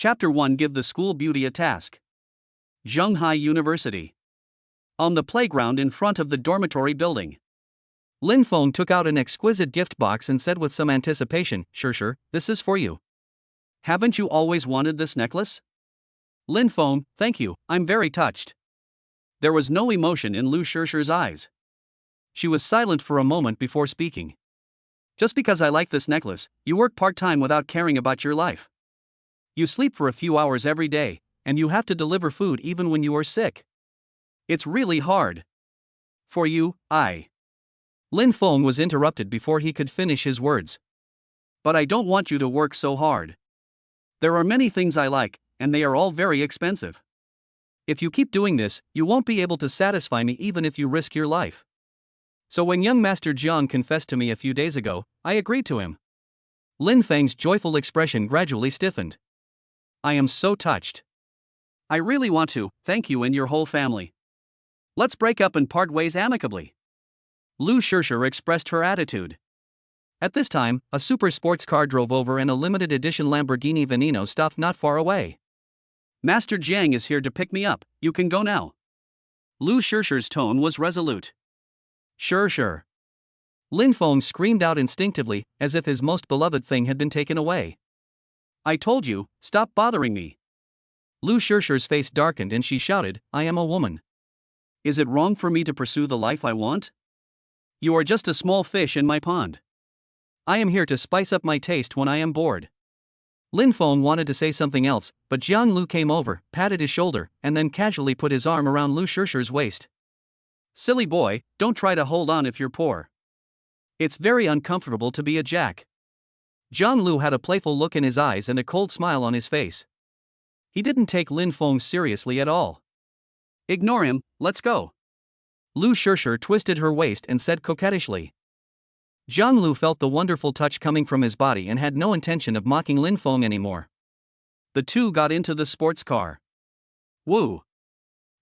Chapter 1 Give the School Beauty a Task. Zhonghai University. On the playground in front of the dormitory building. Lin Feng took out an exquisite gift box and said with some anticipation, Sure, this is for you. Haven't you always wanted this necklace? Lin Feng, thank you, I'm very touched. There was no emotion in Lu Shirshi's eyes. She was silent for a moment before speaking. Just because I like this necklace, you work part-time without caring about your life. You sleep for a few hours every day, and you have to deliver food even when you are sick. It's really hard. For you, Lin Feng was interrupted before he could finish his words. But I don't want you to work so hard. There are many things I like, and they are all very expensive. If you keep doing this, you won't be able to satisfy me even if you risk your life. So when young Master Jiang confessed to me a few days ago, I agreed to him. Lin Feng's joyful expression gradually stiffened. I am so touched. I really want to thank you and your whole family. Let's break up and part ways amicably. Lu Shishi expressed her attitude. At this time, a super sports car drove over and a limited edition Lamborghini Veneno stopped not far away. Master Jiang is here to pick me up, you can go now. Lu Shishi's tone was resolute. Sure. Lin Feng screamed out instinctively, as if his most beloved thing had been taken away. I told you, stop bothering me. Lu Shishi's face darkened and she shouted, I am a woman. Is it wrong for me to pursue the life I want? You are just a small fish in my pond. I am here to spice up my taste when I am bored. Lin Feng wanted to say something else, but Jiang Lu came over, patted his shoulder, and then casually put his arm around Lu Shishi's waist. Silly boy, don't try to hold on if you're poor. It's very uncomfortable to be a jack. Jiang Lu had a playful look in his eyes and a cold smile on his face. He didn't take Lin Feng seriously at all. Ignore him, let's go. Lu Shishi twisted her waist and said coquettishly. Jiang Lu felt the wonderful touch coming from his body and had no intention of mocking Lin Feng anymore. The two got into the sports car. Woo!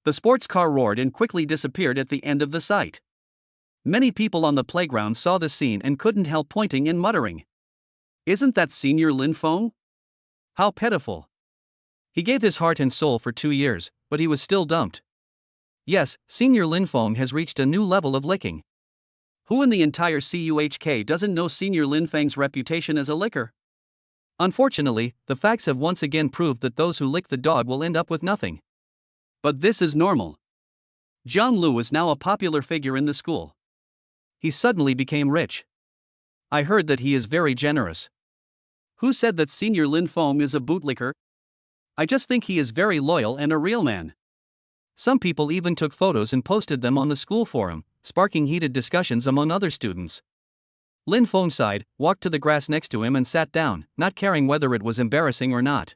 The sports car roared and quickly disappeared at the end of the sight. Many people on the playground saw the scene and couldn't help pointing and muttering. Isn't that Senior Lin Feng? How pitiful. He gave his heart and soul for 2 years, but he was still dumped. Yes, Senior Lin Feng has reached a new level of licking. Who in the entire CUHK doesn't know Senior Lin Feng's reputation as a licker? Unfortunately, the facts have once again proved that those who lick the dog will end up with nothing. But this is normal. Jiang Lu is now a popular figure in the school. He suddenly became rich. I heard that he is very generous. Who said that Senior Lin Feng is a bootlicker? I just think he is very loyal and a real man. Some people even took photos and posted them on the school forum, sparking heated discussions among other students. Lin Feng sighed, walked to the grass next to him and sat down, not caring whether it was embarrassing or not.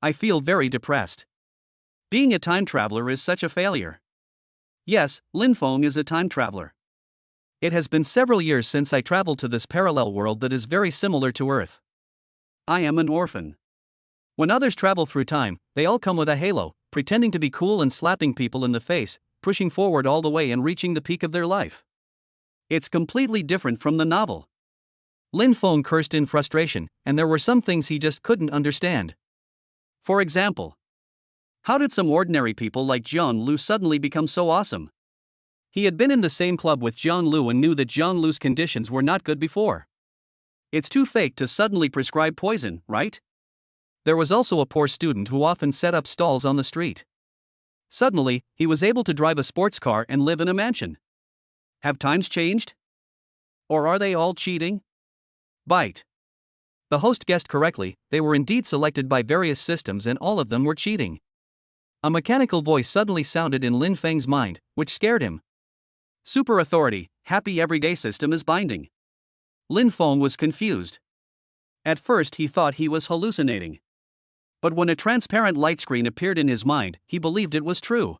I feel very depressed. Being a time traveler is such a failure. Yes, Lin Feng is a time traveler. It has been several years since I traveled to this parallel world that is very similar to Earth. I am an orphan. When others travel through time, they all come with a halo, pretending to be cool and slapping people in the face, pushing forward all the way and reaching the peak of their life. It's completely different from the novel. Lin Feng cursed in frustration, and there were some things he just couldn't understand. For example, how did some ordinary people like Jiang Lu suddenly become so awesome? He had been in the same club with Jiang Lu and knew that Jiang Lu's conditions were not good before. It's too fake to suddenly prescribe poison, right? There was also a poor student who often set up stalls on the street. Suddenly, he was able to drive a sports car and live in a mansion. Have times changed? Or are they all cheating? Bite. The host guessed correctly, they were indeed selected by various systems and all of them were cheating. A mechanical voice suddenly sounded in Lin Feng's mind, which scared him. Super authority, happy everyday system is binding. Lin Feng was confused. At first he thought he was hallucinating. But when a transparent light screen appeared in his mind, he believed it was true.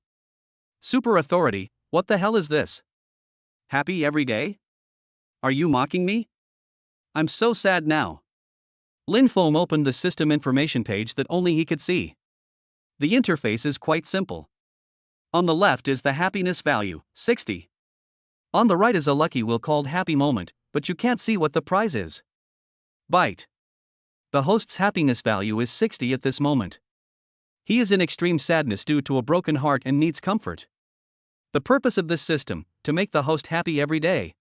Super authority, what the hell is this? Happy every day? Are you mocking me? I'm so sad now. Lin Feng opened the system information page that only he could see. The interface is quite simple. On the left is the happiness value, 60. On the right is a lucky wheel called Happy Moment, but you can't see what the prize is. Bite. the host's happiness value is 60 at this moment. He is in extreme sadness due to a broken heart and needs comfort. The purpose of this system, to make the host happy every day.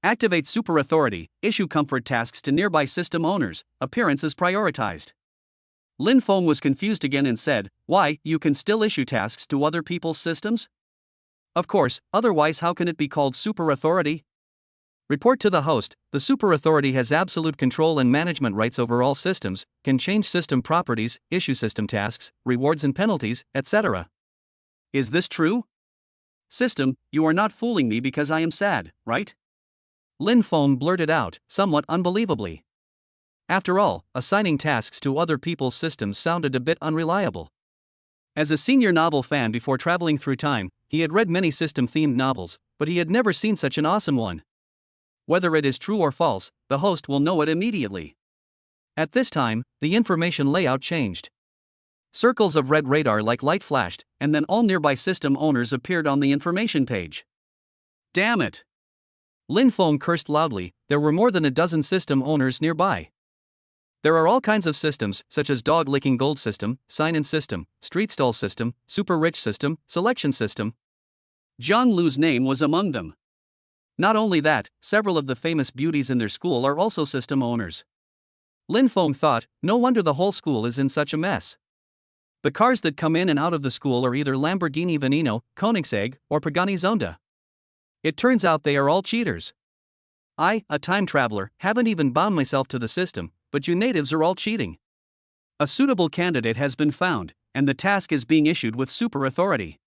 Activate super authority, issue comfort tasks to nearby system owners, appearance is prioritized. Lin Feng was confused again and said, "Why, you can still issue tasks to other people's systems?" "Of course, otherwise how can it be called super authority?" Report to the host, the super authority has absolute control and management rights over all systems, can change system properties, issue system tasks, rewards and penalties, etc. Is this true? System, you are not fooling me because I am sad, right? Lin Feng blurted out, somewhat unbelievably. After all, assigning tasks to other people's systems sounded a bit unreliable. As a senior novel fan before traveling through time, he had read many system-themed novels, but he had never seen such an awesome one. Whether it is true or false, the host will know it immediately. At this time, the information layout changed. Circles of red radar like light flashed, and then all nearby system owners appeared on the information page. Damn it! Lin Feng cursed loudly. There were more than a dozen system owners nearby. There are all kinds of systems, such as dog licking gold system, sign-in system, street stall system, super rich system, selection system. Zhang Lu's name was among them. Not only that, several of the famous beauties in their school are also system owners. Lin Feng thought, no wonder the whole school is in such a mess. The cars that come in and out of the school are either Lamborghini Veneno, Koenigsegg, or Pagani Zonda. It turns out they are all cheaters. I, a time traveler, haven't even bound myself to the system, but you natives are all cheating. A suitable candidate has been found, and the task is being issued with super authority.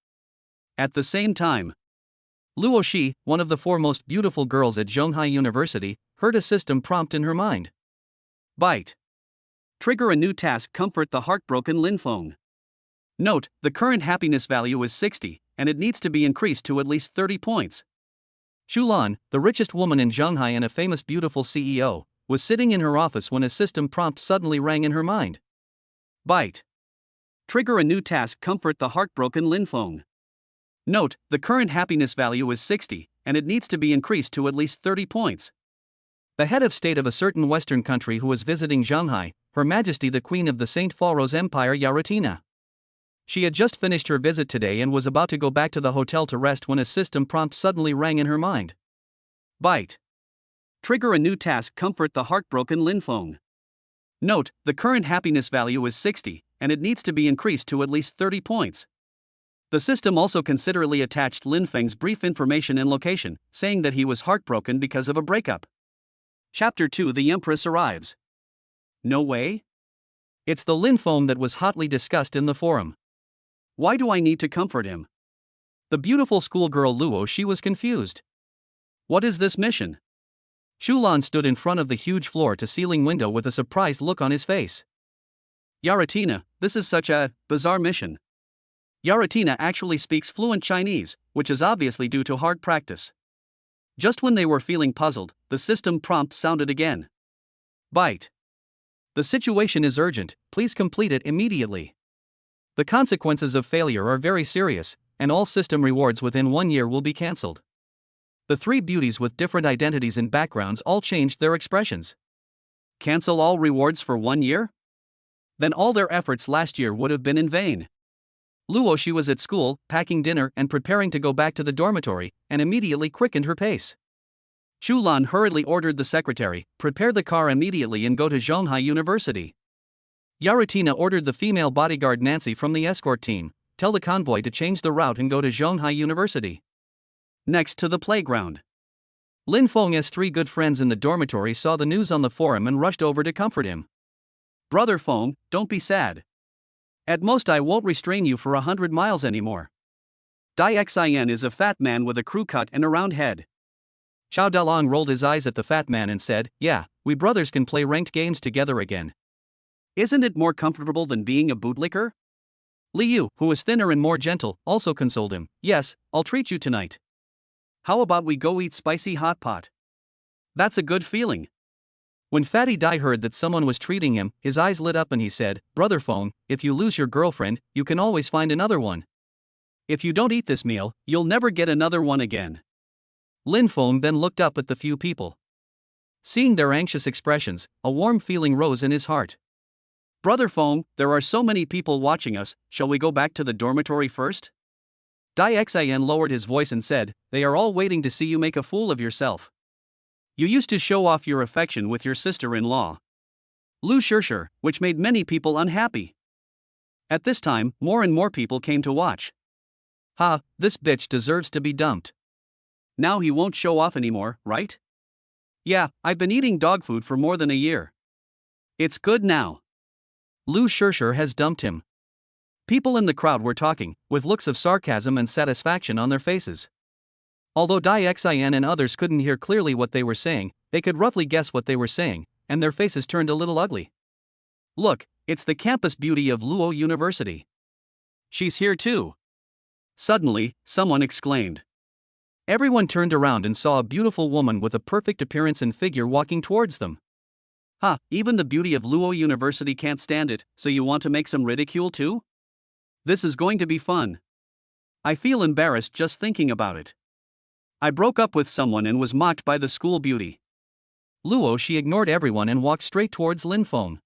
At the same time, Luo Shi, one of the four most beautiful girls at Zhonghai University, heard a system prompt in her mind. Bite. Trigger a new task. Comfort the heartbroken Lin Feng. Note, the current happiness value is 60, and it needs to be increased to at least 30 points. Shulan, the richest woman in Zhonghai and a famous beautiful CEO, was sitting in her office when a system prompt suddenly rang in her mind. Bite. Trigger a new task. Comfort the heartbroken Lin Feng. Note, the current happiness value is 60, and it needs to be increased to at least 30 points. The head of state of a certain Western country who was visiting Zhonghai, Her Majesty the Queen of the St. Falros Empire Yaratina. She had just finished her visit today and was about to go back to the hotel to rest when a system prompt suddenly rang in her mind. Bite. Trigger a new task. Comfort the heartbroken Lin Feng. Note, the current happiness value is 60, and it needs to be increased to at least 30 points. The system also considerately attached Lin Feng's brief information and location, saying that he was heartbroken because of a breakup. Chapter 2. The Empress arrives. No way? It's the Lin Feng that was hotly discussed in the forum. Why do I need to comfort him? The beautiful schoolgirl Luo Shi was confused. What is this mission? Shulan stood in front of the huge floor-to-ceiling window with a surprised look on his face. Yaratina, this is such a bizarre mission. Yaratina actually speaks fluent Chinese, which is obviously due to hard practice. Just when they were feeling puzzled, the system prompt sounded again. Bite. The situation is urgent, please complete it immediately. The consequences of failure are very serious, and all system rewards within 1 year will be cancelled. The three beauties with different identities and backgrounds all changed their expressions. Cancel all rewards for 1 year? Then all their efforts last year would have been in vain. Luo Shi was at school, packing dinner and preparing to go back to the dormitory, and immediately quickened her pace. Shulan hurriedly ordered the secretary, prepare the car immediately and go to Zhonghai University. Yaratina ordered the female bodyguard Nancy from the escort team, tell the convoy to change the route and go to Zhonghai University. Next to the playground. Lin Feng's three good friends in the dormitory saw the news on the forum and rushed over to comfort him. Brother Feng, don't be sad. At most I won't restrain you for 100 miles anymore. Dai Xin is a fat man with a crew cut and a round head. Xiao Dalong rolled his eyes at the fat man and said, yeah, we brothers can play ranked games together again. Isn't it more comfortable than being a bootlicker? Li Yu, who was thinner and more gentle, also consoled him, yes, I'll treat you tonight. How about we go eat spicy hot pot? That's a good feeling. When Fatty Dai heard that someone was treating him, his eyes lit up and he said, Brother Feng, if you lose your girlfriend, you can always find another one. If you don't eat this meal, you'll never get another one again. Lin Feng then looked up at the few people. Seeing their anxious expressions, a warm feeling rose in his heart. Brother Fong, there are so many people watching us, shall we go back to the dormitory first? Dai Xian lowered his voice and said, they are all waiting to see you make a fool of yourself. You used to show off your affection with your sister-in-law, Lu Shishir, which made many people unhappy. At this time, more and more people came to watch. Ha, this bitch deserves to be dumped. Now he won't show off anymore, right? Yeah, I've been eating dog food for more than a year. It's good now. Lu Shishir has dumped him. People in the crowd were talking, with looks of sarcasm and satisfaction on their faces. Although Dai Xian and others couldn't hear clearly what they were saying, they could roughly guess what they were saying, and their faces turned a little ugly. Look, it's the campus beauty of Luo University. She's here too. Suddenly, someone exclaimed. Everyone turned around and saw a beautiful woman with a perfect appearance and figure walking towards them. Ha, even the beauty of Luo University can't stand it, so you want to make some ridicule too? This is going to be fun. I feel embarrassed just thinking about it. I broke up with someone and was mocked by the school beauty. Luo she ignored everyone and walked straight towards Lin Feng.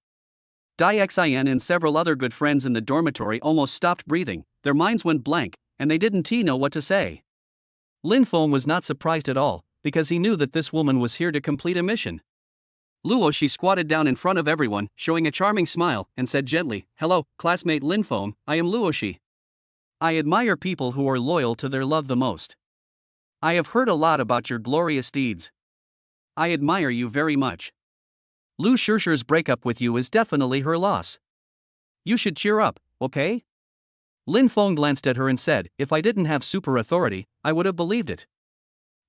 Dai Xian and several other good friends in the dormitory almost stopped breathing, their minds went blank, and they didn't know what to say. Lin Feng was not surprised at all, because he knew that this woman was here to complete a mission. Luo she squatted down in front of everyone, showing a charming smile, and said gently, hello, classmate Lin Feng, I am Luo Shi. I admire people who are loyal to their love the most. I have heard a lot about your glorious deeds. I admire you very much. Lu Shishir's breakup with you is definitely her loss. You should cheer up, okay? Lin Feng glanced at her and said, if I didn't have super authority, I would have believed it.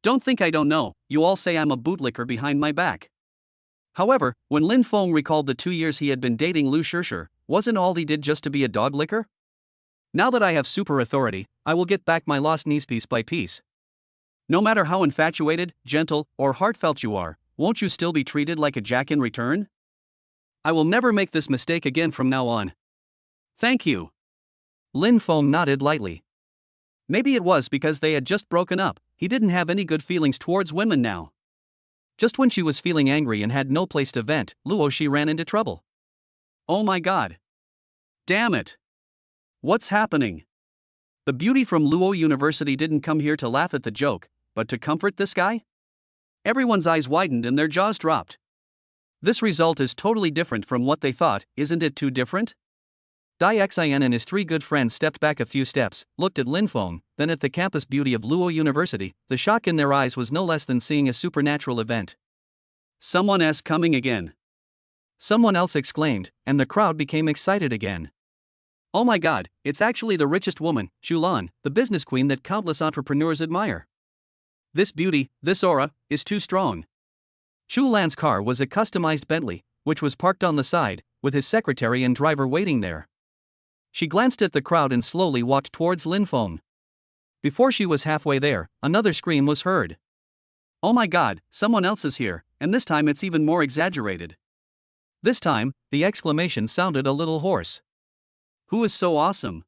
Don't think I don't know, you all say I'm a bootlicker behind my back. However, when Lin Feng recalled the 2 years he had been dating Lu Shishir, wasn't all he did just to be a dog licker? Now that I have super authority, I will get back my lost niece piece by piece. No matter how infatuated, gentle, or heartfelt you are, won't you still be treated like a jack in return? I will never make this mistake again from now on. Thank you. Lin Feng nodded lightly. Maybe it was because they had just broken up, he didn't have any good feelings towards women now. Just when she was feeling angry and had no place to vent, Luo Shi ran into trouble. Oh my god. Damn it. What's happening? The beauty from Luo University didn't come here to laugh at the joke, but to comfort this guy? Everyone's eyes widened and their jaws dropped. This result is totally different from what they thought, isn't it too different? Dai Xian and his 3 good friends stepped back a few steps, looked at Lin Feng, then at the campus beauty of Luo University. The shock in their eyes was no less than seeing a supernatural event. Someone else coming again. Someone else exclaimed, and the crowd became excited again. Oh my god, it's actually the richest woman, Chulan, the business queen that countless entrepreneurs admire. This beauty, this aura, is too strong. Chulan's car was a customized Bentley, which was parked on the side, with his secretary and driver waiting there. She glanced at the crowd and slowly walked towards Lin Feng. Before she was halfway there, another scream was heard. Oh my god, someone else is here, and this time it's even more exaggerated. This time, the exclamation sounded a little hoarse. Who is so awesome?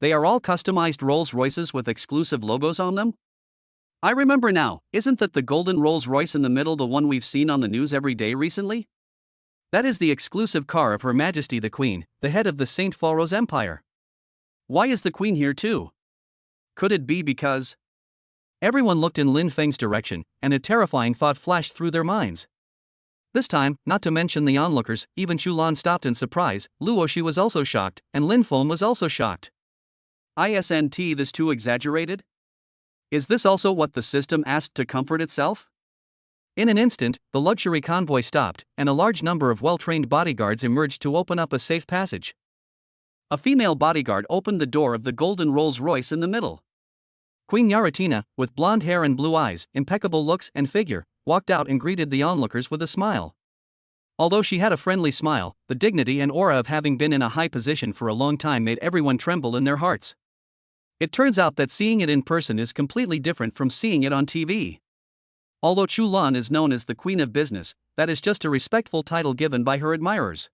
They are all customized Rolls-Royces with exclusive logos on them? I remember now, isn't that the golden Rolls-Royce in the middle the one we've seen on the news every day recently? That is the exclusive car of Her Majesty the Queen, the head of the St. Pharaoh's Empire. Why is the Queen here too? Could it be because... Everyone looked in Lin Feng's direction, and a terrifying thought flashed through their minds. This time, not to mention the onlookers, even Chulan stopped in surprise. Luo Shi was also shocked, and Lin Feng was also shocked. Isn't this too exaggerated? Is this also what the system asked to comfort itself? In an instant, the luxury convoy stopped, and a large number of well-trained bodyguards emerged to open up a safe passage. A female bodyguard opened the door of the golden Rolls-Royce in the middle. Queen Yaratina, with blonde hair and blue eyes, impeccable looks and figure, walked out and greeted the onlookers with a smile. Although she had a friendly smile, the dignity and aura of having been in a high position for a long time made everyone tremble in their hearts. It turns out that seeing it in person is completely different from seeing it on TV. Although Chulan is known as the Queen of Business, that is just a respectful title given by her admirers.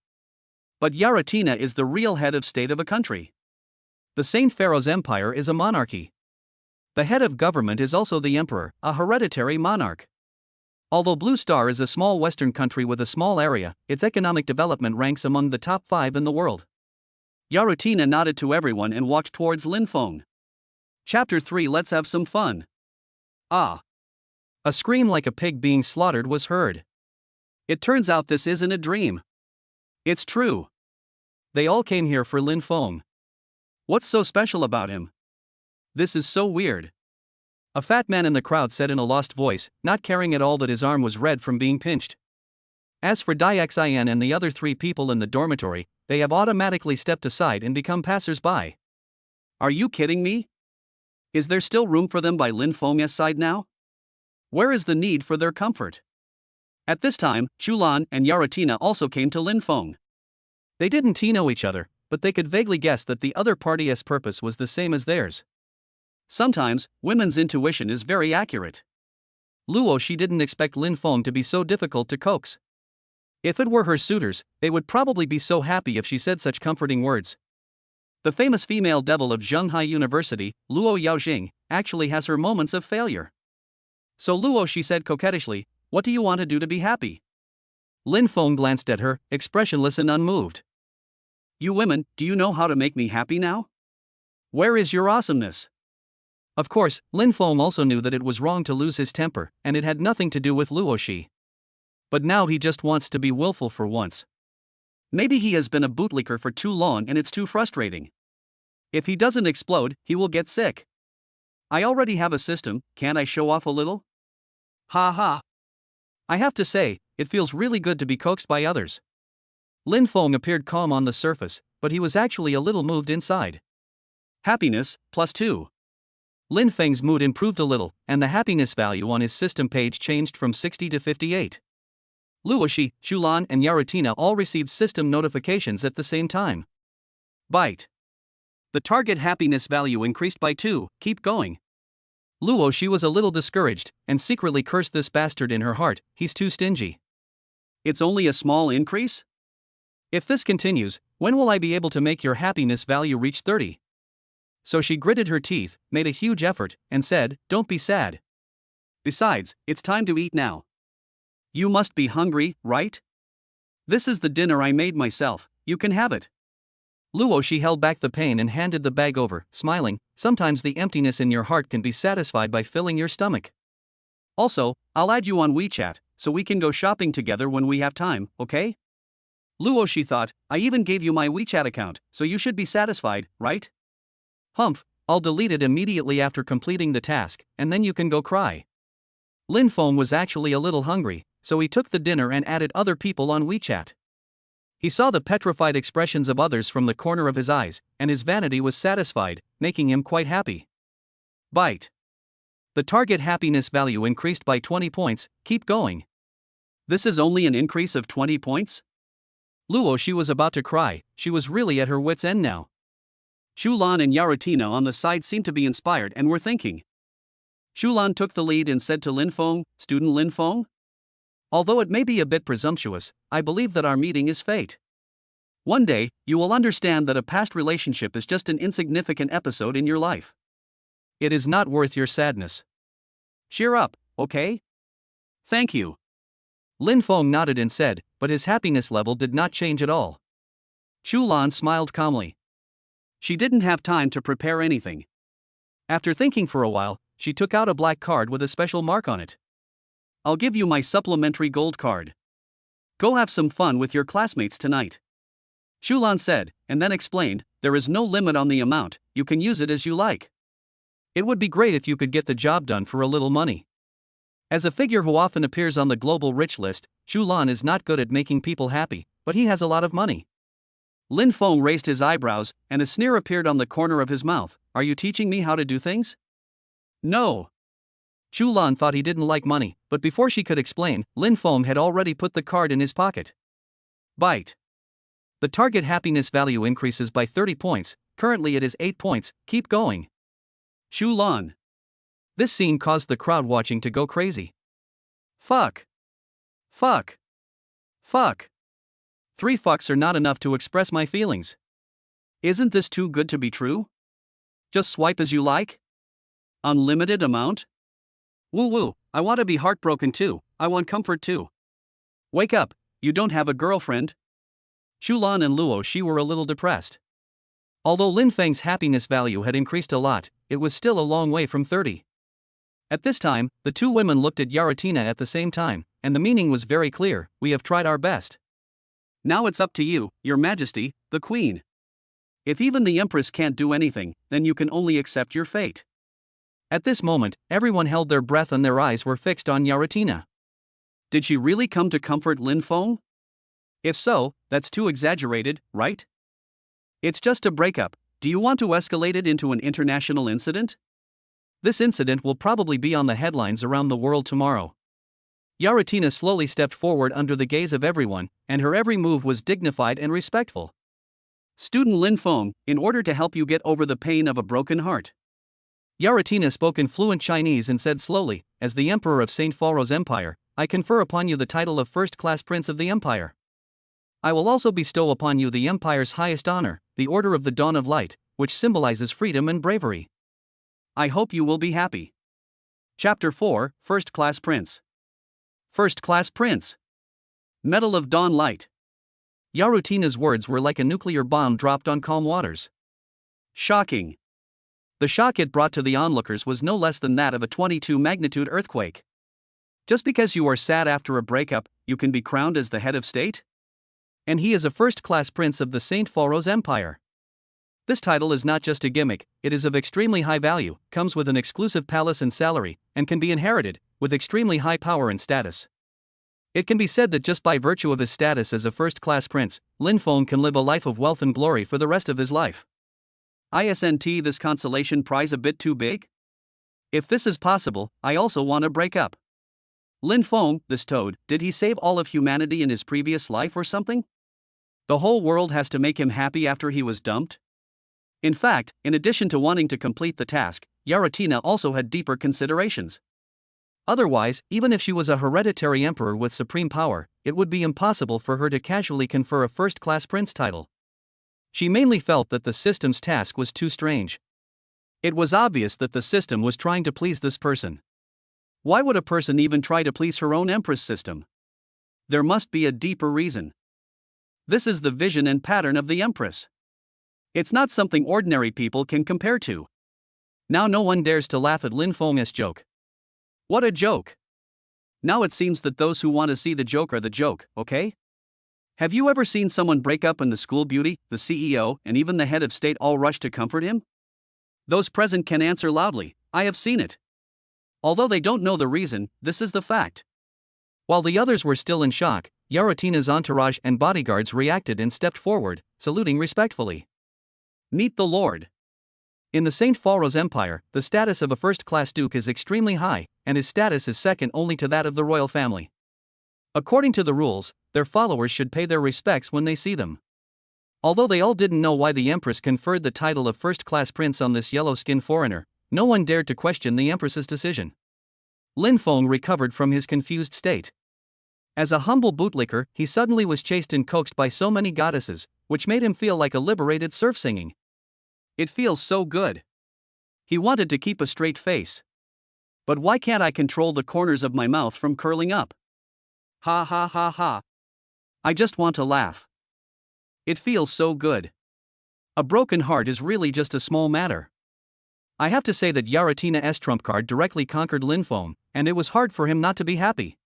But Yaratina is the real head of state of a country. The St. Pharaoh's Empire is a monarchy. The head of government is also the emperor, a hereditary monarch. Although Blue Star is a small western country with a small area, its economic development ranks among the top 5 in the world. Yarutina nodded to everyone and walked towards Linfeng. Chapter 3. Let's have some fun. Ah! A scream like a pig being slaughtered was heard. It turns out this isn't a dream. It's true. They all came here for Linfeng. What's so special about him? This is so weird. A fat man in the crowd said in a lost voice, not caring at all that his arm was red from being pinched. As for Dixin and the other 3 people in the dormitory, they have automatically stepped aside and become passers-by. Are you kidding me? Is there still room for them by Linfeng's side now? Where is the need for their comfort? At this time, Chulan and Yarutina also came to Linfeng. They didn't know each other, but they could vaguely guess that the other party's purpose was the same as theirs. Sometimes, women's intuition is very accurate. Luo she didn't expect Linfeng to be so difficult to coax. If it were her suitors, they would probably be so happy if she said such comforting words. The famous female devil of Zhonghai University, Luo Yaojing, actually has her moments of failure. So Luo she said coquettishly, "What do you want to do to be happy?" Linfeng glanced at her, expressionless and unmoved. "You women, do you know how to make me happy now? Where is your awesomeness?" Of course, Linfeng also knew that it was wrong to lose his temper, and it had nothing to do with Luoshi. But now he just wants to be willful for once. Maybe he has been a bootlicker for too long and it's too frustrating. If he doesn't explode, he will get sick. I already have a system, can't I show off a little? Ha ha. I have to say, it feels really good to be coaxed by others. Linfeng appeared calm on the surface, but he was actually a little moved inside. Happiness, +2. Linfeng's mood improved a little, and the happiness value on his system page changed from 60 to 58. Luoshi, Chulan and Yarutina all received system notifications at the same time. Byte. The target happiness value increased by 2, keep going. Luoshi was a little discouraged, and secretly cursed this bastard in her heart, he's too stingy. It's only a small increase? If this continues, when will I be able to make your happiness value reach 30? So she gritted her teeth, made a huge effort, and said, "Don't be sad. Besides, it's time to eat now. You must be hungry, right? This is the dinner I made myself, you can have it." Luoshi held back the pain and handed the bag over, smiling. Sometimes the emptiness in your heart can be satisfied by filling your stomach. Also, I'll add you on WeChat, so we can go shopping together when we have time, okay? Luoshi thought, I even gave you my WeChat account, so you should be satisfied, right? Humph, I'll delete it immediately after completing the task, and then you can go cry. Linfeng was actually a little hungry, so he took the dinner and added other people on WeChat. He saw the petrified expressions of others from the corner of his eyes, and his vanity was satisfied, making him quite happy. Byte. The target happiness value increased by 20 points, keep going. This is only an increase of 20 points? Luoshi was about to cry, she was really at her wits' end now. Shulan and Yarutina on the side seemed to be inspired and were thinking. Shulan took the lead and said to Linfeng, "Student Linfeng? Although it may be a bit presumptuous, I believe that our meeting is fate. One day, you will understand that a past relationship is just an insignificant episode in your life. It is not worth your sadness. Cheer up, okay? Thank you." Linfeng nodded and said, but his happiness level did not change at all. Shulan smiled calmly. She didn't have time to prepare anything. After thinking for a while, she took out a black card with a special mark on it. "I'll give you my supplementary gold card. Go have some fun with your classmates tonight." Shulan said, and then explained, "There is no limit on the amount, you can use it as you like. It would be great if you could get the job done for a little money." As a figure who often appears on the global rich list, Shulan is not good at making people happy, but he has a lot of money. Linfeng raised his eyebrows, and a sneer appeared on the corner of his mouth. "Are you teaching me how to do things?" "No." Shulan thought he didn't like money, but before she could explain, Linfeng had already put the card in his pocket. Byte. The target happiness value increases by 30 points, currently it is 8 points, keep going. Shulan. This scene caused the crowd watching to go crazy. Fuck. Fuck. Fuck. 3 fucks are not enough to express my feelings. Isn't this too good to be true? Just swipe as you like? Unlimited amount? Woo woo, I want to be heartbroken too, I want comfort too. Wake up, you don't have a girlfriend? Shulan and Luo Shi were a little depressed. Although Lin Feng's happiness value had increased a lot, it was still a long way from 30. At this time, the two women looked at Yaratina at the same time, and the meaning was very clear: we have tried our best. Now it's up to you, Your Majesty, the Queen. If even the Empress can't do anything, then you can only accept your fate. At this moment, everyone held their breath and their eyes were fixed on Yaratina. Did she really come to comfort Lin Feng? If so, that's too exaggerated, right? It's just a breakup. Do you want to escalate it into an international incident? This incident will probably be on the headlines around the world tomorrow. Yaratina slowly stepped forward under the gaze of everyone, and her every move was dignified and respectful. Student Lin Feng, in order to help you get over the pain of a broken heart. Yaratina spoke in fluent Chinese and said slowly, as the Emperor of St. Pharaoh's Empire, I confer upon you the title of first-class Prince of the Empire. I will also bestow upon you the Empire's highest honor, the Order of the Dawn of Light, which symbolizes freedom and bravery. I hope you will be happy. Chapter 4, First-Class Prince. First-Class Prince. Medal of Dawn Light. Yarutina's words were like a nuclear bomb dropped on calm waters. Shocking. The shock it brought to the onlookers was no less than that of a 22-magnitude earthquake. Just because you are sad after a breakup, you can be crowned as the head of state? And he is a first-class prince of the St. Pharaoh's Empire. This title is not just a gimmick, it is of extremely high value, comes with an exclusive palace and salary, and can be inherited, with extremely high power and status. It can be said that just by virtue of his status as a first-class prince, Lin Feng can live a life of wealth and glory for the rest of his life. Isn't this consolation prize a bit too big? If this is possible, I also want to break up. Lin Feng, this toad, did he save all of humanity in his previous life or something? The whole world has to make him happy after he was dumped? In fact, in addition to wanting to complete the task, Yaratina also had deeper considerations. Otherwise, even if she was a hereditary emperor with supreme power, it would be impossible for her to casually confer a first-class prince title. She mainly felt that the system's task was too strange. It was obvious that the system was trying to please this person. Why would a person even try to please her own empress system? There must be a deeper reason. This is the vision and pattern of the empress. It's not something ordinary people can compare to. Now no one dares to laugh at Lin Feng's joke. What a joke! Now it seems that those who want to see the joke are the joke, okay? Have you ever seen someone break up and the school beauty, the CEO, and even the head of state all rush to comfort him? Those present can answer loudly, I have seen it. Although they don't know the reason, this is the fact. While the others were still in shock, Yaratina's entourage and bodyguards reacted and stepped forward, saluting respectfully. Meet the Lord. In the St. Pharaoh's Empire, the status of a first-class duke is extremely high, and his status is second only to that of the royal family. According to the rules, their followers should pay their respects when they see them. Although they all didn't know why the Empress conferred the title of first-class prince on this yellow-skinned foreigner, no one dared to question the Empress's decision. Lin Feng recovered from his confused state. As a humble bootlicker, he suddenly was chased and coaxed by so many goddesses, which made him feel like a liberated serf singing. It feels so good. He wanted to keep a straight face. But why can't I control the corners of my mouth from curling up? Ha ha ha ha. I just want to laugh. It feels so good. A broken heart is really just a small matter. I have to say that Yaratina's trump card directly conquered Lin Feng, and it was hard for him not to be happy.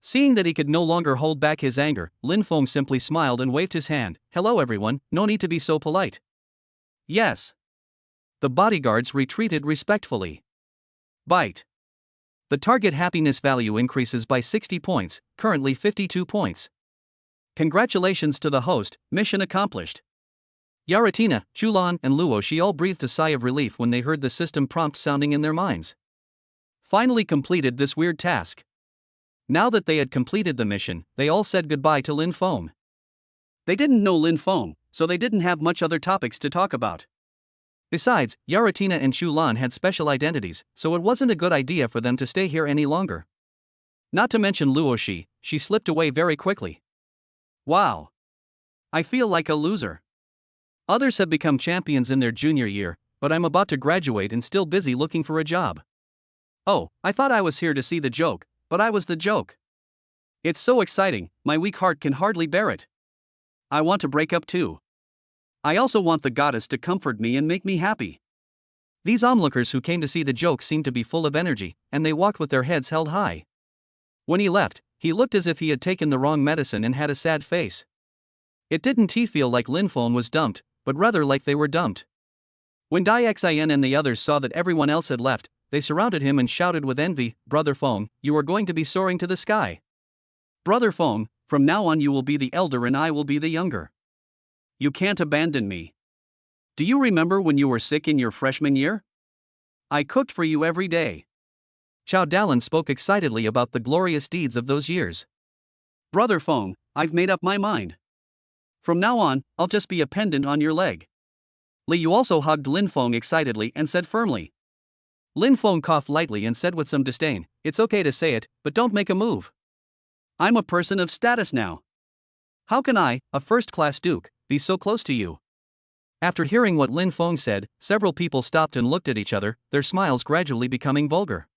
Seeing that he could no longer hold back his anger, Lin Feng simply smiled and waved his hand. Hello everyone, no need to be so polite. Yes. The bodyguards retreated respectfully. Bite. The target happiness value increases by 60 points, currently 52 points. Congratulations to the host, mission accomplished. Yaratina, Chulan, and Luo Shi all breathed a sigh of relief when they heard the system prompt sounding in their minds. Finally completed this weird task. Now that they had completed the mission, they all said goodbye to Lin Feng. They didn't know Lin Feng, so they didn't have much other topics to talk about. Besides, Yaratina and Chulan had special identities, so it wasn't a good idea for them to stay here any longer. Not to mention Luo Shi, she slipped away very quickly. Wow. I feel like a loser. Others have become champions in their junior year, but I'm about to graduate and still busy looking for a job. Oh, I thought I was here to see the joke, but I was the joke. It's so exciting, my weak heart can hardly bear it. I want to break up too. I also want the goddess to comfort me and make me happy. These onlookers who came to see the joke seemed to be full of energy, and they walked with their heads held high. When he left, he looked as if he had taken the wrong medicine and had a sad face. It didn't feel like Lin Feng was dumped, but rather like they were dumped. When Dixin and the others saw that everyone else had left, they surrounded him and shouted with envy, "Brother Feng, you are going to be soaring to the sky. Brother Feng, from now on you will be the elder and I will be the younger. You can't abandon me. Do you remember when you were sick in your freshman year? I cooked for you every day." Chao Dalin spoke excitedly about the glorious deeds of those years. "Brother Feng, I've made up my mind. From now on, I'll just be a pendant on your leg." Li Yu also hugged Lin Feng excitedly and said firmly. Lin Feng coughed lightly and said with some disdain, "It's okay to say it, but don't make a move. I'm a person of status now. How can I, a first-class duke, be so close to you?" After hearing what Lin Feng said, several people stopped and looked at each other, their smiles gradually becoming vulgar.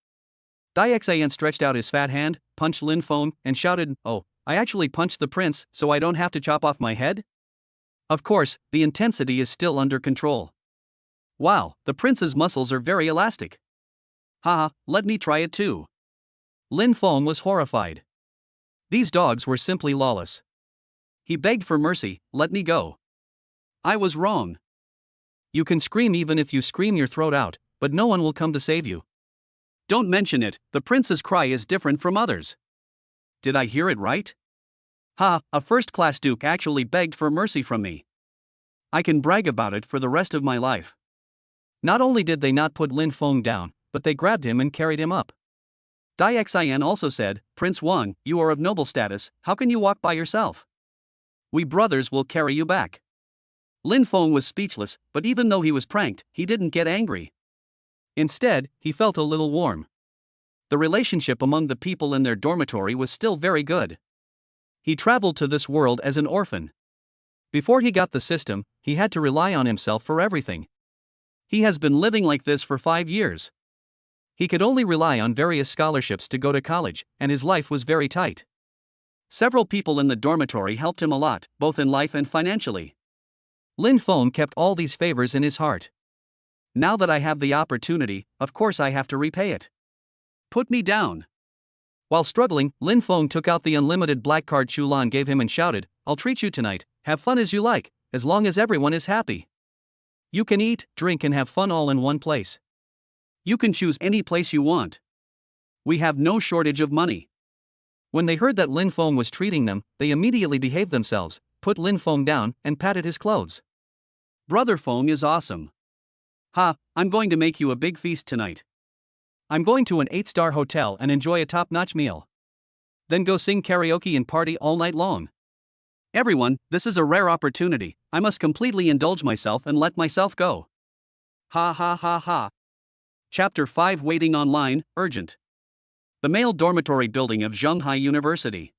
Dixin stretched out his fat hand, punched Lin Feng, and shouted, "Oh, I actually punched the prince so I don't have to chop off my head?" Of course, the intensity is still under control. Wow, the prince's muscles are very elastic. Haha, let me try it too. Lin Feng was horrified. These dogs were simply lawless. He begged for mercy, "Let me go. I was wrong." You can scream even if you scream your throat out, but no one will come to save you. Don't mention it, the prince's cry is different from others. Did I hear it right? Ha, a first-class duke actually begged for mercy from me. I can brag about it for the rest of my life. Not only did they not put Lin Feng down, but they grabbed him and carried him up. Dixin also said, "Prince Wang, you are of noble status, how can you walk by yourself? We brothers will carry you back." Lin Feng was speechless, but even though he was pranked, he didn't get angry. Instead, he felt a little warm. The relationship among the people in their dormitory was still very good. He traveled to this world as an orphan. Before he got the system, he had to rely on himself for everything. He has been living like this for 5 years. He could only rely on various scholarships to go to college, and his life was very tight. Several people in the dormitory helped him a lot, both in life and financially. Lin Feng kept all these favors in his heart. Now that I have the opportunity, of course I have to repay it. Put me down. While struggling, Lin Feng took out the unlimited black card Chulan gave him and shouted, "I'll treat you tonight, have fun as you like, as long as everyone is happy. You can eat, drink and have fun all in one place. You can choose any place you want. We have no shortage of money." When they heard that Lin Feng was treating them, they immediately behaved themselves, put Lin Feng down, and patted his clothes. "Brother Feng is awesome. Ha, I'm going to make you a big feast tonight. I'm going to an 8-star hotel and enjoy a top-notch meal. Then go sing karaoke and party all night long. Everyone, this is a rare opportunity, I must completely indulge myself and let myself go. Ha ha ha ha." Chapter 5 Waiting Online, Urgent. The male dormitory building of Zhonghai University.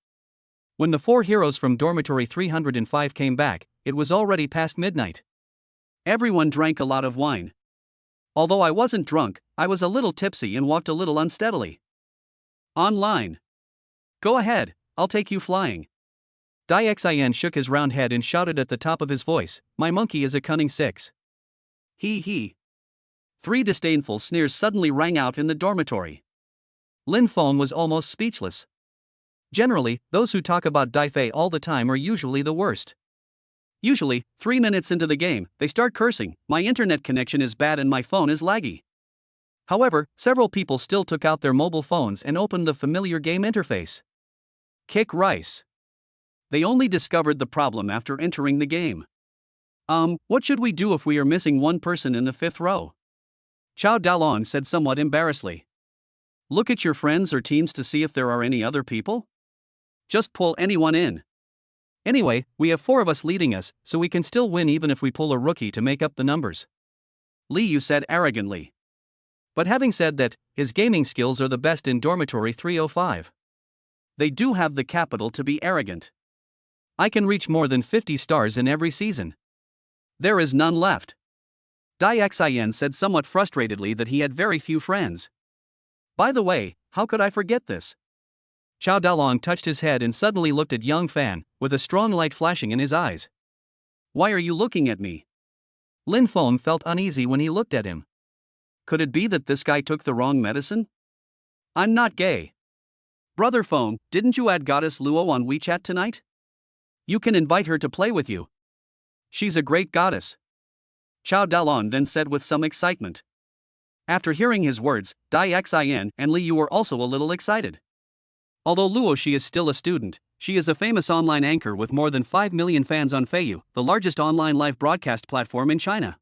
When the 4 heroes from dormitory 305 came back, it was already past midnight. Everyone drank a lot of wine. Although I wasn't drunk, I was a little tipsy and walked a little unsteadily. Online. Go ahead, I'll take you flying. Dixin shook his round head and shouted at the top of his voice, "My monkey is a cunning 6. He he." 3 disdainful sneers suddenly rang out in the dormitory. Lin Feng was almost speechless. Generally, those who talk about Daifei all the time are usually the worst. Usually, 3 minutes into the game, they start cursing, "My internet connection is bad and my phone is laggy." However, several people still took out their mobile phones and opened the familiar game interface. Kick rice. They only discovered the problem after entering the game. What should we do if we are missing one person in the 5th row? Chao Dalong said somewhat embarrassedly. Look at your friends or teams to see if there are any other people. Just pull anyone in. Anyway, we have 4 of us leading us, so we can still win even if we pull a rookie to make up the numbers. Li Yu said arrogantly. But having said that, his gaming skills are the best in dormitory 305. They do have the capital to be arrogant. I can reach more than 50 stars in every season. There is none left. Dixin said somewhat frustratedly that he had very few friends. By the way, how could I forget this? Chao Dalong touched his head and suddenly looked at young Fan, with a strong light flashing in his eyes. Why are you looking at me? Lin Feng felt uneasy when he looked at him. Could it be that this guy took the wrong medicine? I'm not gay. Brother Feng, didn't you add Goddess Luo on WeChat tonight? You can invite her to play with you. She's a great goddess. Chao Dalong then said with some excitement. After hearing his words, Dai Xin and Li Yu were also a little excited. Although Luo Shi is still a student, she is a famous online anchor with more than 5 million fans on Feiyu, the largest online live broadcast platform in China.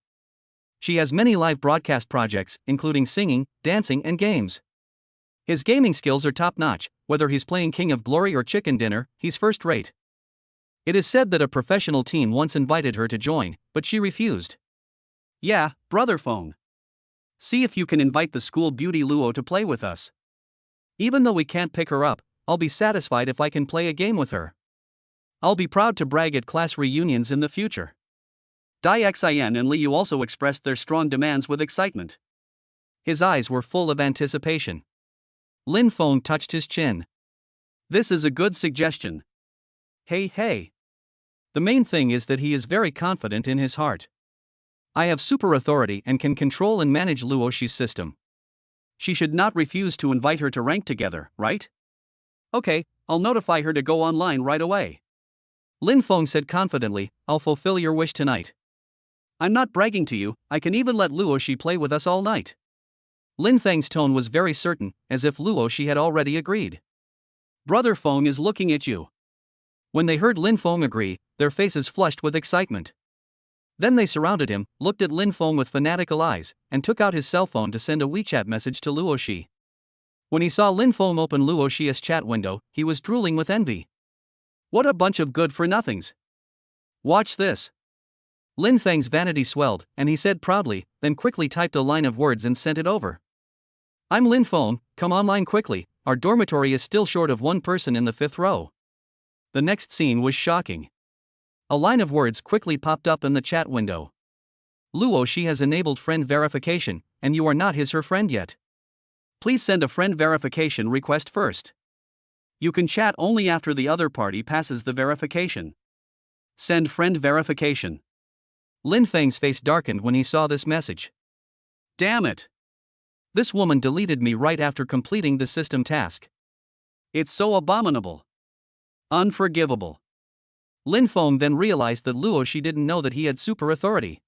She has many live broadcast projects, including singing, dancing, and games. His gaming skills are top-notch. Whether he's playing King of Glory or Chicken Dinner, he's first-rate. It is said that a professional team once invited her to join, but she refused. Yeah, Brother Feng. See if you can invite the school beauty Luo to play with us. Even though we can't pick her up, I'll be satisfied if I can play a game with her. I'll be proud to brag at class reunions in the future. Dai Xin and Li Yu also expressed their strong demands with excitement. His eyes were full of anticipation. Lin Feng touched his chin. This is a good suggestion. Hey. The main thing is that he is very confident in his heart. I have super authority and can control and manage Luo Shi's system. She should not refuse to invite her to rank together, right? Okay, I'll notify her to go online right away. Lin Feng said confidently, I'll fulfill your wish tonight. I'm not bragging to you, I can even let Luo Shi play with us all night. Lin Feng's tone was very certain, as if Luo Shi had already agreed. Brother Feng is looking at you. When they heard Lin Feng agree, their faces flushed with excitement. Then they surrounded him, looked at Lin Feng with fanatical eyes, and took out his cell phone to send a WeChat message to Luo Shi. When he saw Lin Feng open Luo Shi's chat window, he was drooling with envy. What a bunch of good-for-nothings. Watch this. Lin Feng's vanity swelled, and he said proudly, then quickly typed a line of words and sent it over. I'm Lin Feng, come online quickly, our dormitory is still short of one person in the 5th row. The next scene was shocking. A line of words quickly popped up in the chat window. Luo Shi has enabled friend verification, and you are not her friend yet. Please send a friend verification request first. You can chat only after the other party passes the verification. Send friend verification. Lin Feng's face darkened when he saw this message. Damn it! This woman deleted me right after completing the system task. It's so abominable. Unforgivable. Lin Feng then realized that Luo Shi didn't know that he had super authority.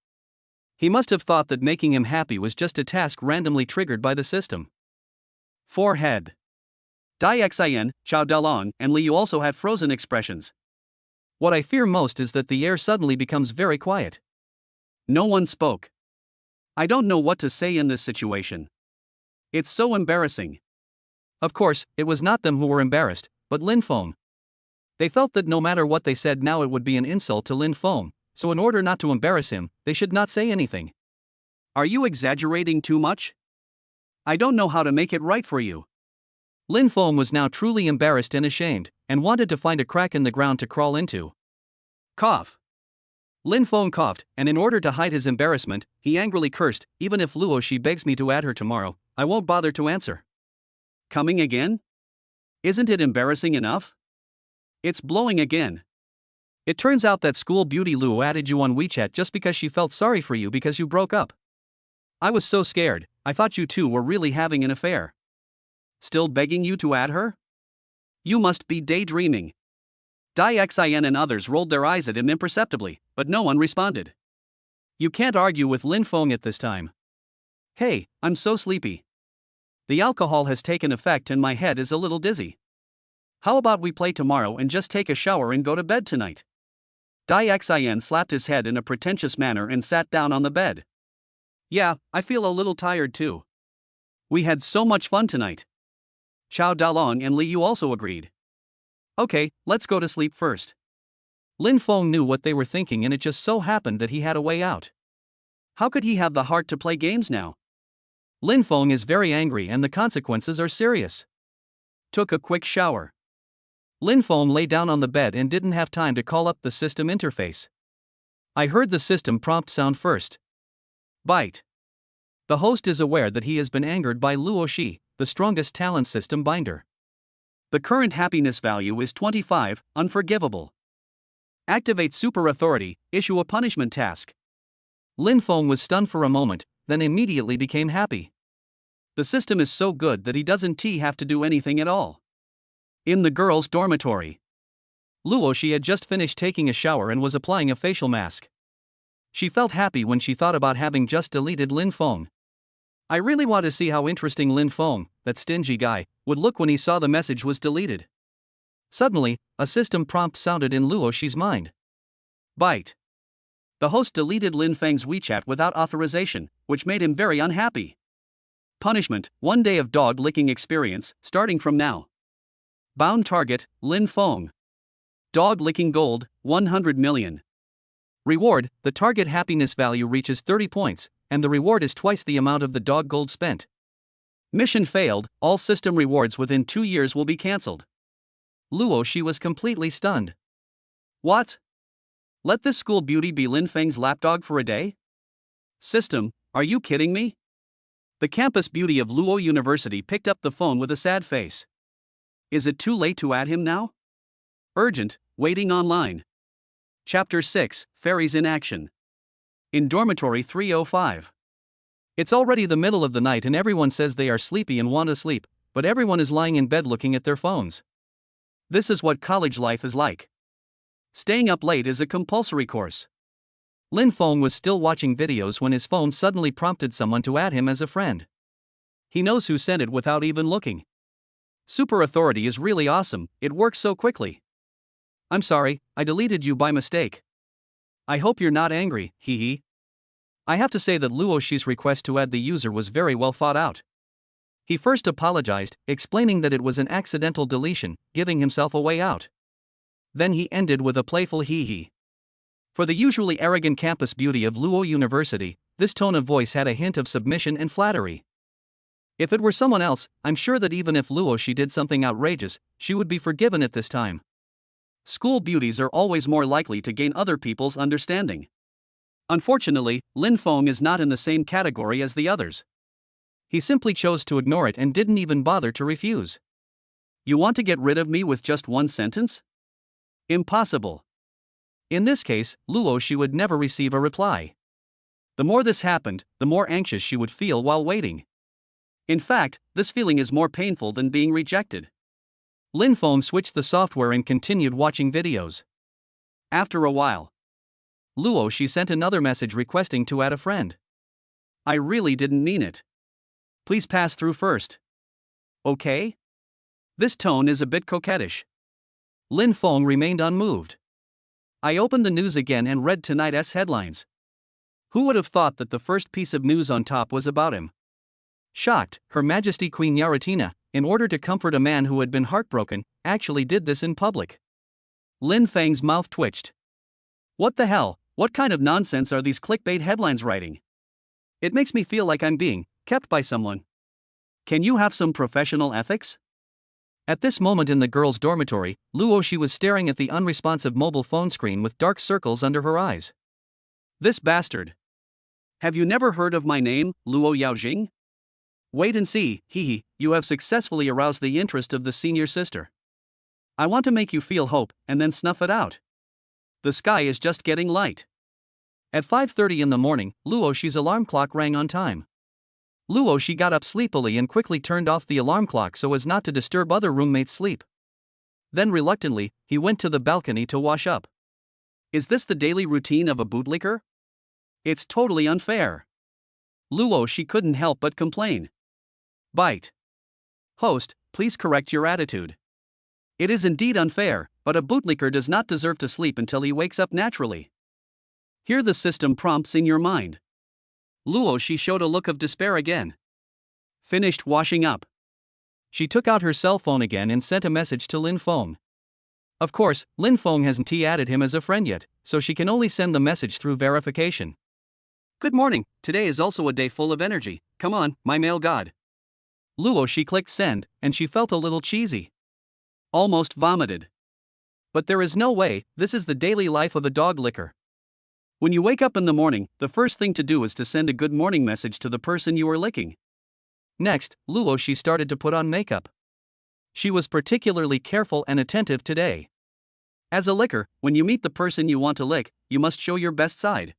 He must have thought that making him happy was just a task randomly triggered by the system. Forehead. Dai Xin, Chao Dalong, and Li Yu also had frozen expressions. What I fear most is that the air suddenly becomes very quiet. No one spoke. I don't know what to say in this situation. It's so embarrassing. Of course, it was not them who were embarrassed, but Lin Feng. They felt that no matter what they said now it would be an insult to Lin Feng, so in order not to embarrass him, they should not say anything. Are you exaggerating too much? I don't know how to make it right for you. Lin Feng was now truly embarrassed and ashamed, and wanted to find a crack in the ground to crawl into. Cough. Lin Feng coughed, and in order to hide his embarrassment, he angrily cursed, even if Luo Shi begs me to add her tomorrow, I won't bother to answer. Coming again? Isn't it embarrassing enough? It's blowing again. It turns out that school beauty Luo added you on WeChat just because she felt sorry for you because you broke up. I was so scared, I thought you two were really having an affair. Still begging you to add her? You must be daydreaming. Dai Xin and others rolled their eyes at him imperceptibly, but no one responded. You can't argue with Lin Feng at this time. Hey, I'm so sleepy. The alcohol has taken effect and my head is a little dizzy. How about we play tomorrow and just take a shower and go to bed tonight? Dai Xin slapped his head in a pretentious manner and sat down on the bed. Yeah, I feel a little tired too. We had so much fun tonight. Chao Dalong and Li Yu also agreed. Okay, let's go to sleep first. Lin Feng knew what they were thinking and it just so happened that he had a way out. How could he have the heart to play games now? Lin Feng is very angry and the consequences are serious. Took a quick shower. Lin Feng lay down on the bed and didn't have time to call up the system interface. I heard the system prompt sound first. Bite. The host is aware that he has been angered by Luo Shi, the strongest talent system binder. The current happiness value is 25, unforgivable. Activate super authority, issue a punishment task. Lin Feng was stunned for a moment, then immediately became happy. The system is so good that he doesn't have to do anything at all. In the girls' dormitory, Luoshi had just finished taking a shower and was applying a facial mask. She felt happy when she thought about having just deleted Lin Feng. I really want to see how interesting Lin Feng, that stingy guy, would look when he saw the message was deleted. Suddenly, a system prompt sounded in Luoshi's mind. Bite. The host deleted Lin Feng's WeChat without authorization, which made him very unhappy. Punishment: 1 day of dog licking experience, starting from now. Bound target: Lin Feng. Dog licking gold, 100 million. Reward: the target happiness value reaches 30 points, and the reward is twice the amount of the dog gold spent. Mission failed, all system rewards within 2 years will be cancelled. Luoshi was completely stunned. What? Let this school beauty be Lin Feng's lapdog for a day? System, are you kidding me? The campus beauty of Luo University picked up the phone with a sad face. Is it too late to add him now? Urgent, waiting online. Chapter 6, Fairies in Action. In dormitory 305. It's already the middle of the night and everyone says they are sleepy and want to sleep, but everyone is lying in bed looking at their phones. This is what college life is like. Staying up late is a compulsory course. Lin Feng was still watching videos when his phone suddenly prompted someone to add him as a friend. He knows who sent it without even looking. Super authority is really awesome, it works so quickly. I'm sorry, I deleted you by mistake. I hope you're not angry, hee. I have to say that Luoshi's request to add the user was very well thought out. He first apologized, explaining that it was an accidental deletion, giving himself a way out. Then he ended with a playful hee. For the usually arrogant campus beauty of Luo University, this tone of voice had a hint of submission and flattery. If it were someone else, I'm sure that even if Luoshi did something outrageous, she would be forgiven at this time. School beauties are always more likely to gain other people's understanding. Unfortunately, Lin Feng is not in the same category as the others. He simply chose to ignore it and didn't even bother to refuse. You want to get rid of me with just one sentence? Impossible. In this case, Luoshi would never receive a reply. The more this happened, the more anxious she would feel while waiting. In fact, this feeling is more painful than being rejected. Lin Feng switched the software and continued watching videos. After a while, Luoshi sent another message requesting to add a friend. I really didn't mean it. Please pass through first. Okay? This tone is a bit coquettish. Lin Feng remained unmoved. I opened the news again and read tonight's headlines. Who would have thought that the first piece of news on top was about him? Shocked, Her Majesty Queen Yaratina, in order to comfort a man who had been heartbroken, actually did this in public. Lin Feng's mouth twitched. What the hell, what kind of nonsense are these clickbait headlines writing? It makes me feel like I'm being kept by someone. Can you have some professional ethics? At this moment in the girls' dormitory, Luoshi was staring at the unresponsive mobile phone screen with dark circles under her eyes. This bastard. Have you never heard of my name, Luo Yaojing? Wait and see, you have successfully aroused the interest of the senior sister. I want to make you feel hope, and then snuff it out. The sky is just getting light. At 5:30 in the morning, Luoshi's alarm clock rang on time. Luoshi got up sleepily and quickly turned off the alarm clock so as not to disturb other roommates' sleep. Then reluctantly, he went to the balcony to wash up. Is this the daily routine of a bootlicker? It's totally unfair. Luoshi couldn't help but complain. Bite. Host, please correct your attitude. It is indeed unfair, but a bootlicker does not deserve to sleep until he wakes up naturally. Hear the system prompts in your mind. Luoshi showed a look of despair again. Finished washing up. She took out her cell phone again and sent a message to Lin Feng. Of course, Lin Feng hasn't added him as a friend yet, so she can only send the message through verification. Good morning, today is also a day full of energy, come on, my male god. Luoshi clicked send, and she felt a little cheesy. Almost vomited. But there is no way, this is the daily life of a dog licker. When you wake up in the morning, the first thing to do is to send a good morning message to the person you are licking. Next, Luoshi started to put on makeup. She was particularly careful and attentive today. As a licker, when you meet the person you want to lick, you must show your best side.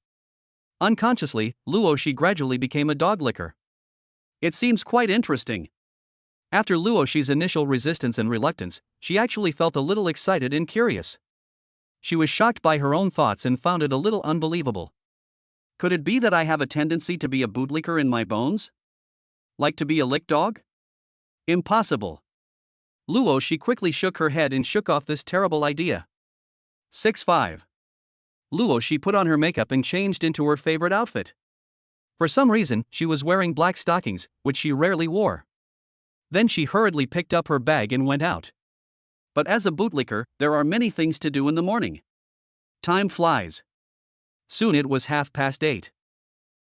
Unconsciously, Luo Shi gradually became a dog licker. It seems quite interesting. After Luo Shi's initial resistance and reluctance, she actually felt a little excited and curious. She was shocked by her own thoughts and found it a little unbelievable. Could it be that I have a tendency to be a bootlicker in my bones? Like to be a lick dog? Impossible. Luo Shi quickly shook her head and shook off this terrible idea. 6-5. Luo Shi put on her makeup and changed into her favorite outfit. For some reason, she was wearing black stockings, which she rarely wore. Then she hurriedly picked up her bag and went out. But as a bootlicker, there are many things to do in the morning. Time flies. Soon it was 8:30.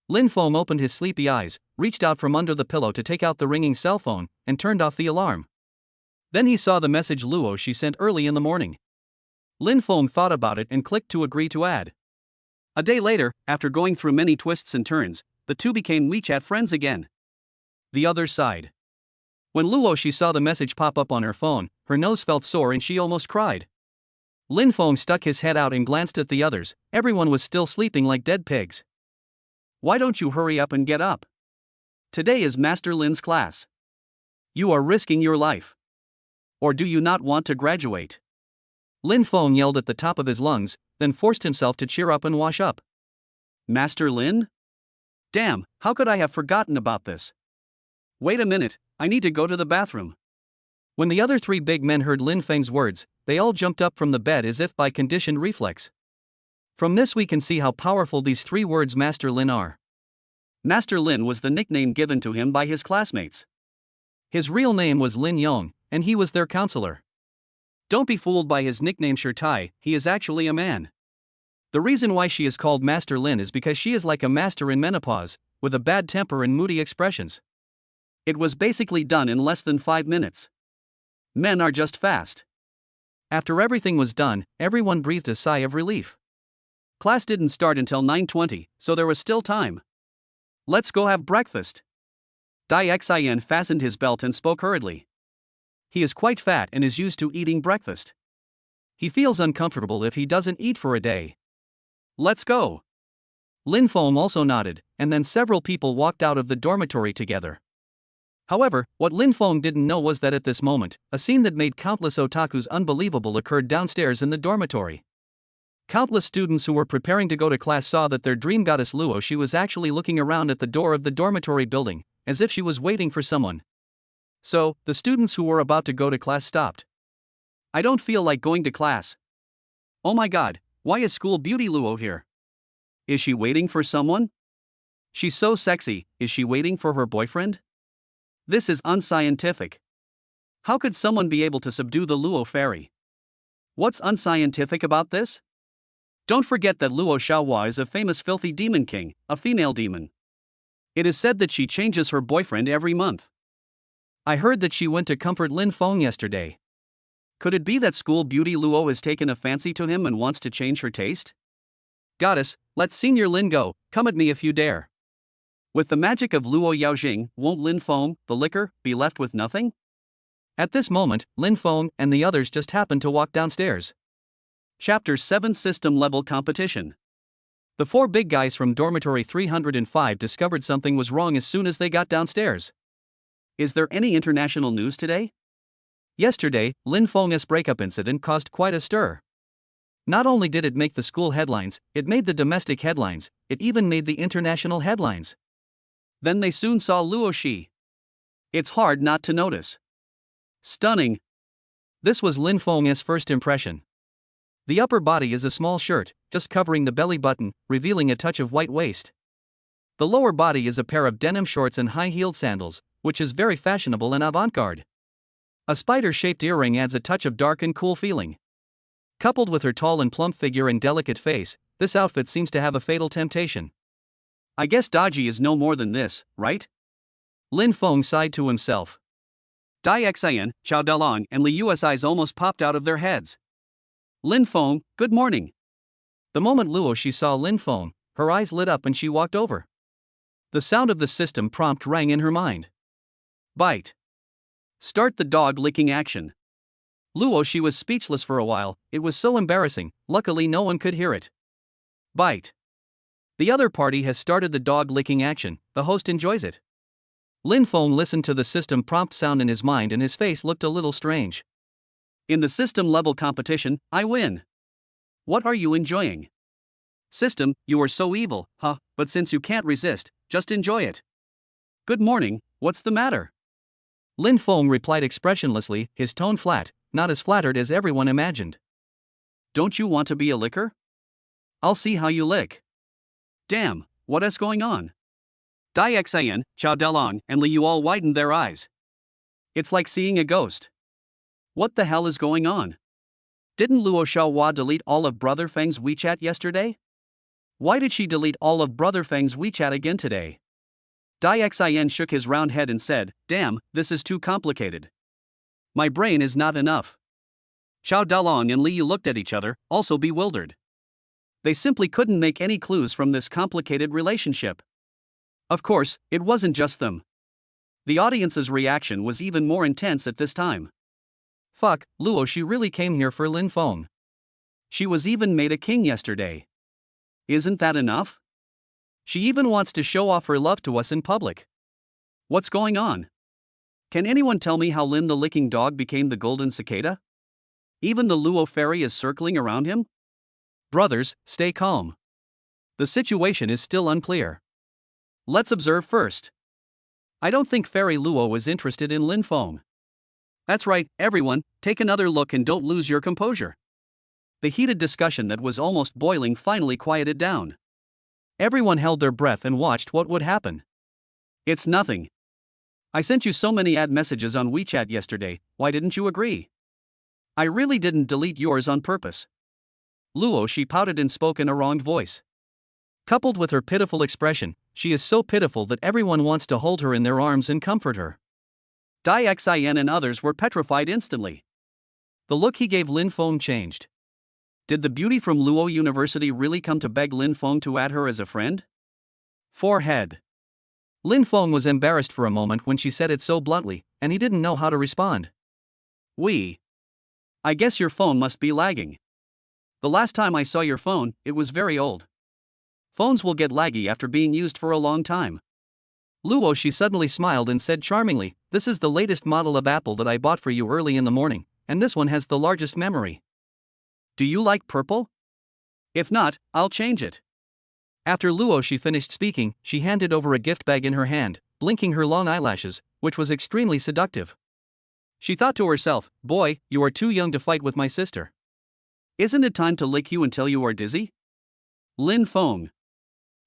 Lin Feng opened his sleepy eyes, reached out from under the pillow to take out the ringing cell phone, and turned off the alarm. Then he saw the message Luo Shi sent early in the morning. Lin Feng thought about it and clicked to agree to add. A day later, after going through many twists and turns, the two became WeChat friends again. The other side. When Luo Shi saw the message pop up on her phone, her nose felt sore and she almost cried. Lin Feng stuck his head out and glanced at the others. Everyone was still sleeping like dead pigs. Why don't you hurry up and get up? Today is Master Lin's class. You are risking your life. Or do you not want to graduate? Lin Feng yelled at the top of his lungs, then forced himself to cheer up and wash up. Master Lin? Damn, how could I have forgotten about this? Wait a minute, I need to go to the bathroom. When the other three big men heard Lin Feng's words, they all jumped up from the bed as if by conditioned reflex. From this we can see how powerful these three words Master Lin are. Master Lin was the nickname given to him by his classmates. His real name was Lin Yong, and he was their counselor. Don't be fooled by his nickname Shirtai, he is actually a man. The reason why she is called Master Lin is because she is like a master in menopause, with a bad temper and moody expressions. It was basically done in less than 5 minutes. Men are just fast. After everything was done, everyone breathed a sigh of relief. Class didn't start until 9:20, so there was still time. Let's go have breakfast. Dai Xin fastened his belt and spoke hurriedly. He is quite fat and is used to eating breakfast. He feels uncomfortable if he doesn't eat for a day. Let's go. Lin Feng also nodded, and then several people walked out of the dormitory together. However, what Lin Feng didn't know was that at this moment, a scene that made countless otakus unbelievable occurred downstairs in the dormitory. Countless students who were preparing to go to class saw that their dream goddess Luo Shi was actually looking around at the door of the dormitory building, as if she was waiting for someone. So, the students who were about to go to class stopped. I don't feel like going to class. Oh my god, why is school beauty Luo here? Is she waiting for someone? She's so sexy, is she waiting for her boyfriend? This is unscientific. How could someone be able to subdue the Luo fairy? What's unscientific about this? Don't forget that Luo Xiaohua is a famous filthy demon king, a female demon. It is said that she changes her boyfriend every month. I heard that she went to comfort Lin Feng yesterday. Could it be that school beauty Luo has taken a fancy to him and wants to change her taste? Goddess, let Senior Lin go, come at me if you dare. With the magic of Luo Yaojing, won't Lin Feng, the licker, be left with nothing? At this moment, Lin Feng and the others just happened to walk downstairs. Chapter 7 System Level Competition. The four big guys from dormitory 305 discovered something was wrong as soon as they got downstairs. Is there any international news today? Yesterday, Lin Feng's breakup incident caused quite a stir. Not only did it make the school headlines, it made the domestic headlines, it even made the international headlines. Then they soon saw Luo Shi. It's hard not to notice. Stunning. This was Lin Feng's first impression. The upper body is a small shirt, just covering the belly button, revealing a touch of white waist. The lower body is a pair of denim shorts and high-heeled sandals, which is very fashionable and avant-garde. A spider-shaped earring adds a touch of dark and cool feeling. Coupled with her tall and plump figure and delicate face, this outfit seems to have a fatal temptation. I guess Daji is no more than this, right? Lin Feng sighed to himself. Dai Xian, Chao Dalong and Li Yu's eyes almost popped out of their heads. Lin Feng, good morning. The moment Luo Shi saw Lin Feng, her eyes lit up and she walked over. The sound of the system prompt rang in her mind. Bite. Start the dog licking action. Luo, she was speechless for a while, it was so embarrassing, luckily no one could hear it. Bite. The other party has started the dog licking action, the host enjoys it. Lin Feng listened to the system prompt sound in his mind and his face looked a little strange. In the system level competition, I win. What are you enjoying? System, you are so evil, huh, but since you can't resist, just enjoy it. Good morning, what's the matter? Lin Feng replied expressionlessly, his tone flat, not as flattered as everyone imagined. Don't you want to be a licker? I'll see how you lick. Damn, what is going on? Dai Xian, Chao Delong, and Li Yu all widened their eyes. It's like seeing a ghost. What the hell is going on? Didn't Luo Xiaohua delete all of Brother Feng's WeChat yesterday? Why did she delete all of Brother Feng's WeChat again today? Dai Xian shook his round head and said, damn, this is too complicated. My brain is not enough. Chao Dalong and Li Yu looked at each other, also bewildered. They simply couldn't make any clues from this complicated relationship. Of course, it wasn't just them. The audience's reaction was even more intense at this time. Fuck, Luo, she really came here for Lin Feng. She was even made a king yesterday. Isn't that enough? She even wants to show off her love to us in public. What's going on? Can anyone tell me how Lin the licking dog became the golden cicada? Even the Luo fairy is circling around him? Brothers, stay calm. The situation is still unclear. Let's observe first. I don't think Fairy Luo is interested in Lin Feng. That's right, everyone, take another look and don't lose your composure. The heated discussion that was almost boiling finally quieted down. Everyone held their breath and watched what would happen. It's nothing. I sent you so many ad messages on WeChat yesterday, why didn't you agree? I really didn't delete yours on purpose. Luo, she pouted and spoke in a wronged voice. Coupled with her pitiful expression, she is so pitiful that everyone wants to hold her in their arms and comfort her. Dai Xian and others were petrified instantly. The look he gave Lin Feng changed. Did the beauty from Luo University really come to beg Lin Feng to add her as a friend? Forehead. Lin Feng was embarrassed for a moment when she said it so bluntly, and he didn't know how to respond. I guess your phone must be lagging. The last time I saw your phone, it was very old. Phones will get laggy after being used for a long time. Luo, she suddenly smiled and said charmingly, this is the latest model of Apple that I bought for you early in the morning, and this one has the largest memory. Do you like purple? If not, I'll change it. After Luo she finished speaking, she handed over a gift bag in her hand, blinking her long eyelashes, which was extremely seductive. She thought to herself, boy, you are too young to fight with my sister. Isn't it time to lick you until you are dizzy? Lin Feng.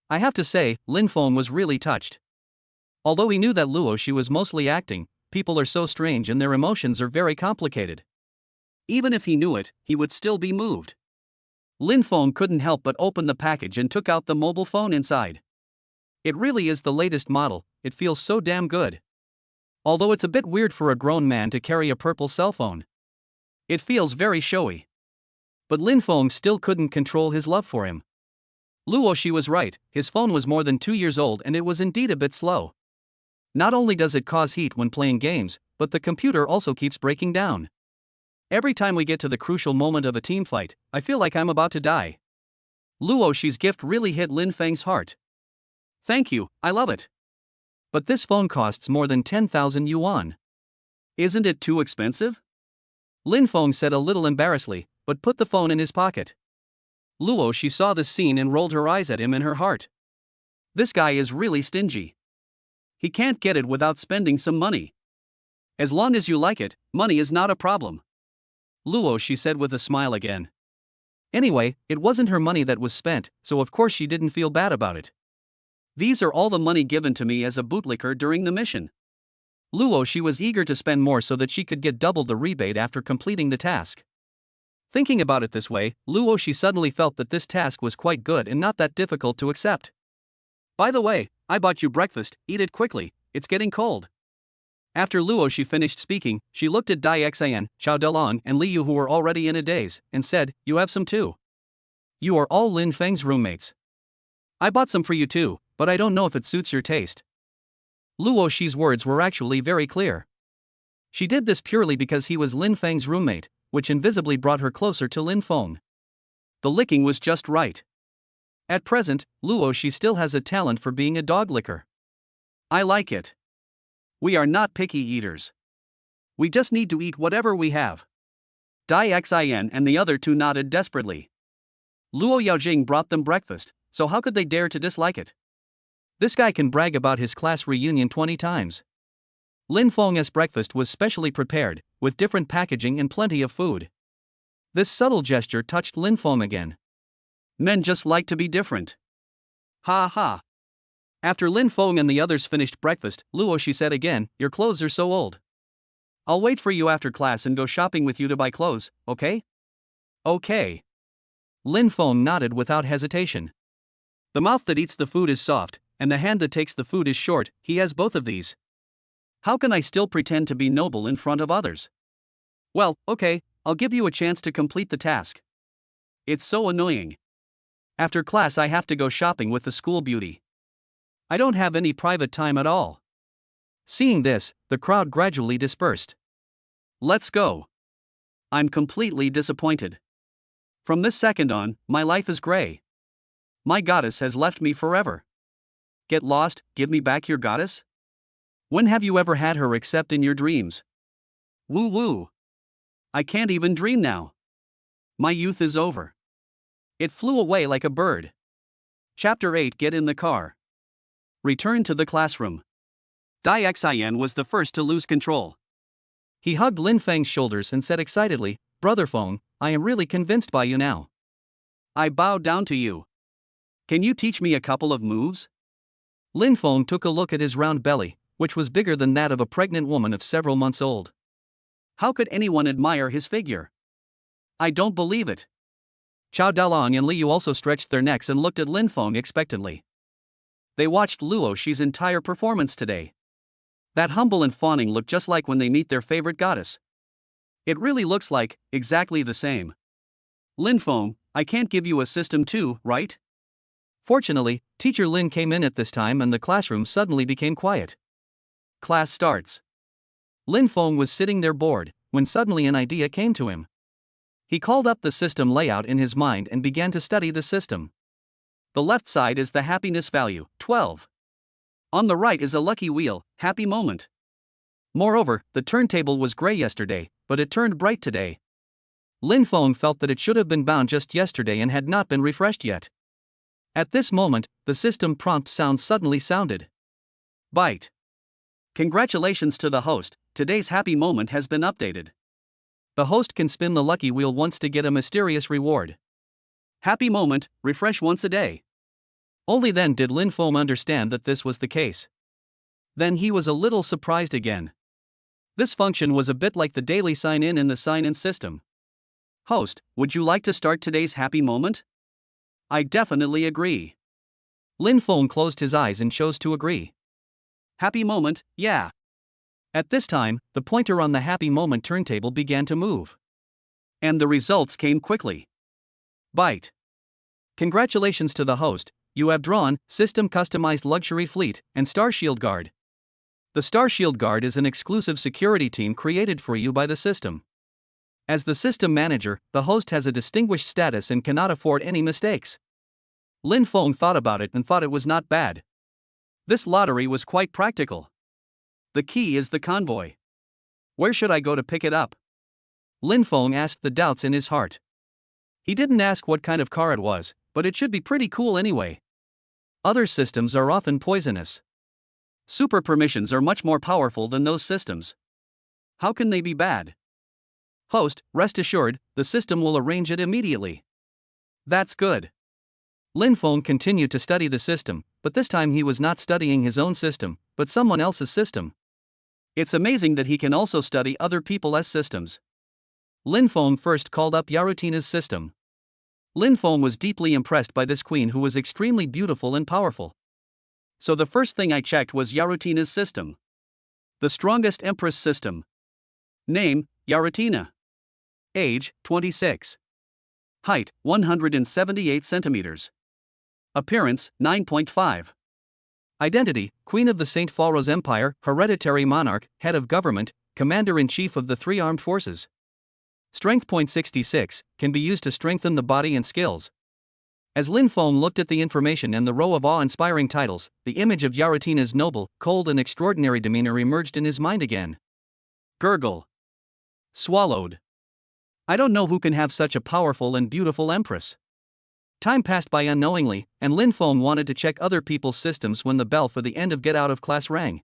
I have to say, Lin Feng was really touched. Although he knew that Luo she was mostly acting, people are so strange and their emotions are very complicated. Even if he knew it, he would still be moved. Lin Feng couldn't help but open the package and took out the mobile phone inside. It really is the latest model, it feels so damn good. Although it's a bit weird for a grown man to carry a purple cell phone. It feels very showy. But Lin Feng still couldn't control his love for him. Luo, she was right, his phone was more than 2 years old and it was indeed a bit slow. Not only does it cause heat when playing games, but the computer also keeps breaking down. Every time we get to the crucial moment of a team fight, I feel like I'm about to die. Luo, she's gift really hit Lin Feng's heart. Thank you, I love it. But this phone costs more than 10,000 yuan. Isn't it too expensive? Lin Feng said a little embarrassedly, but put the phone in his pocket. Luo, she saw this scene and rolled her eyes at him in her heart. This guy is really stingy. He can't get it without spending some money. As long as you like it, money is not a problem. Luo, she said with a smile again. Anyway, it wasn't her money that was spent, so of course she didn't feel bad about it. These are all the money given to me as a bootlicker during the mission. Luo, she was eager to spend more so that she could get double the rebate after completing the task. Thinking about it this way, Luo, she suddenly felt that this task was quite good and not that difficult to accept. By the way, I bought you breakfast, eat it quickly, it's getting cold. After Luo she finished speaking, she looked at Dai Xian, Chao Delong and Li Yu who were already in a daze, and said, you have some too. You are all Lin Feng's roommates. I bought some for you too, but I don't know if it suits your taste. Luo Shi's words were actually very clear. She did this purely because he was Lin Feng's roommate, which invisibly brought her closer to Lin Feng. The licking was just right. At present, Luo she still has a talent for being a dog licker. I like it. We are not picky eaters. We just need to eat whatever we have. Dai Xin and the other two nodded desperately. Luo Yaojing brought them breakfast, so how could they dare to dislike it? This guy can brag about his class reunion 20 times. Lin Feng's breakfast was specially prepared, with different packaging and plenty of food. This subtle gesture touched Lin Feng again. Men just like to be different. Ha ha. After Lin Feng and the others finished breakfast, Luo she said again, your clothes are so old. I'll wait for you after class and go shopping with you to buy clothes, okay? Okay. Lin Feng nodded without hesitation. The mouth that eats the food is soft, and the hand that takes the food is short. He has both of these. How can I still pretend to be noble in front of others? Well, okay, I'll give you a chance to complete the task. It's so annoying. After class I have to go shopping with the school beauty. I don't have any private time at all. Seeing this, the crowd gradually dispersed. Let's go. I'm completely disappointed. From this second on, my life is gray. My goddess has left me forever. Get lost, give me back your goddess? When have you ever had her except in your dreams? Woo woo. I can't even dream now. My youth is over. It flew away like a bird. Chapter 8. Get in the car. Return to the classroom. Dai Xin was the first to lose control. He hugged Lin Feng's shoulders and said excitedly, Brother Feng, I am really convinced by you now. I bow down to you. Can you teach me a couple of moves? Lin Feng took a look at his round belly, which was bigger than that of a pregnant woman of several months old. How could anyone admire his figure? I don't believe it. Chao Dalong and Liu also stretched their necks and looked at Lin Feng expectantly. They watched Luo Shi's entire performance today. That humble and fawning look just like when they meet their favorite goddess. It really looks like, exactly the same. Lin Feng, I can't give you a system too, right? Fortunately, Teacher Lin came in at this time and the classroom suddenly became quiet. Class starts. Lin Feng was sitting there bored, when suddenly an idea came to him. He called up the system layout in his mind and began to study the system. The left side is the happiness value, 12. On the right is a lucky wheel, happy moment. Moreover, the turntable was gray yesterday, but it turned bright today. Lin Feng felt that it should have been bound just yesterday and had not been refreshed yet. At this moment, the system prompt sound suddenly sounded. Byte. Congratulations to the host, today's happy moment has been updated. The host can spin the lucky wheel once to get a mysterious reward. Happy moment, refresh once a day. Only then did Lin Feng understand that this was the case. Then he was a little surprised again. This function was a bit like the daily sign-in in the sign-in system. Host, would you like to start today's happy moment? I definitely agree. Lin Feng closed his eyes and chose to agree. Happy moment, yeah. At this time, the pointer on the happy moment turntable began to move. And the results came quickly. Byte. Congratulations to the host, you have drawn System Customized Luxury Fleet and Star Shield Guard. The Star Shield Guard is an exclusive security team created for you by the system. As the system manager, the host has a distinguished status and cannot afford any mistakes. Lin Feng thought about it and thought it was not bad. This lottery was quite practical. The key is the convoy. Where should I go to pick it up? Lin Feng asked the doubts in his heart. He didn't ask what kind of car it was, but it should be pretty cool anyway. Other systems are often poisonous. Super permissions are much more powerful than those systems. How can they be bad? Host, rest assured, the system will arrange it immediately. That's good. Lin Feng continued to study the system, but this time he was not studying his own system, but someone else's system. It's amazing that he can also study other people's systems. Lin Feng first called up Yarutina's system. Lin Feng was deeply impressed by this queen who was extremely beautiful and powerful. So the first thing I checked was Yarutina's system. The strongest empress system. Name, Yarutina. Age, 26. Height, 178 centimeters. Appearance, 9.5. Identity, Queen of the St. Falros Empire, hereditary monarch, head of government, Commander-in-Chief of the Three Armed Forces. Strength point 66 can be used to strengthen the body and skills. As Lin Feng looked at the information and the row of awe-inspiring titles, the image of Yaratina's noble, cold and extraordinary demeanor emerged in his mind again. Gurgle. Swallowed. I don't know who can have such a powerful and beautiful empress. Time passed by unknowingly, and Lin Feng wanted to check other people's systems when the bell for the end of get out of class rang.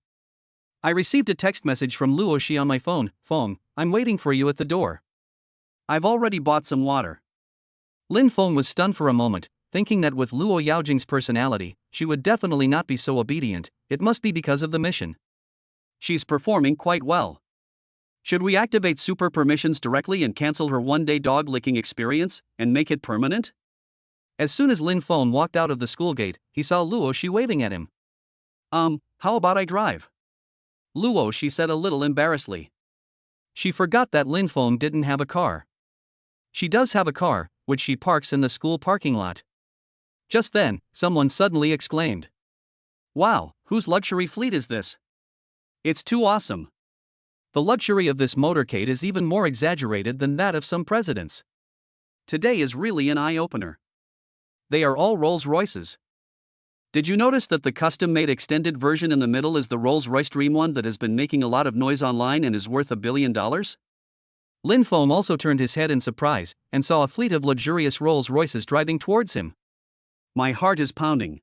I received a text message from Luo Shi on my phone. Feng, I'm waiting for you at the door. I've already bought some water. Lin Feng was stunned for a moment, thinking that with Luo Yaojing's personality, she would definitely not be so obedient. It must be because of the mission. She's performing quite well. Should we activate super permissions directly and cancel her one-day dog-licking experience, and make it permanent? As soon as Lin Feng walked out of the school gate, he saw Luo Shi waving at him. How about I drive? Luo Shi said a little embarrassedly. She forgot that Lin Feng didn't have a car. She does have a car, which she parks in the school parking lot. Just then, someone suddenly exclaimed. Wow, whose luxury fleet is this? It's too awesome. The luxury of this motorcade is even more exaggerated than that of some presidents. Today is really an eye-opener. They are all Rolls-Royces. Did you notice that the custom-made extended version in the middle is the Rolls-Royce Dream One that has been making a lot of noise online and is worth $1 billion? Lin Feng also turned his head in surprise, and saw a fleet of luxurious Rolls-Royces driving towards him. My heart is pounding.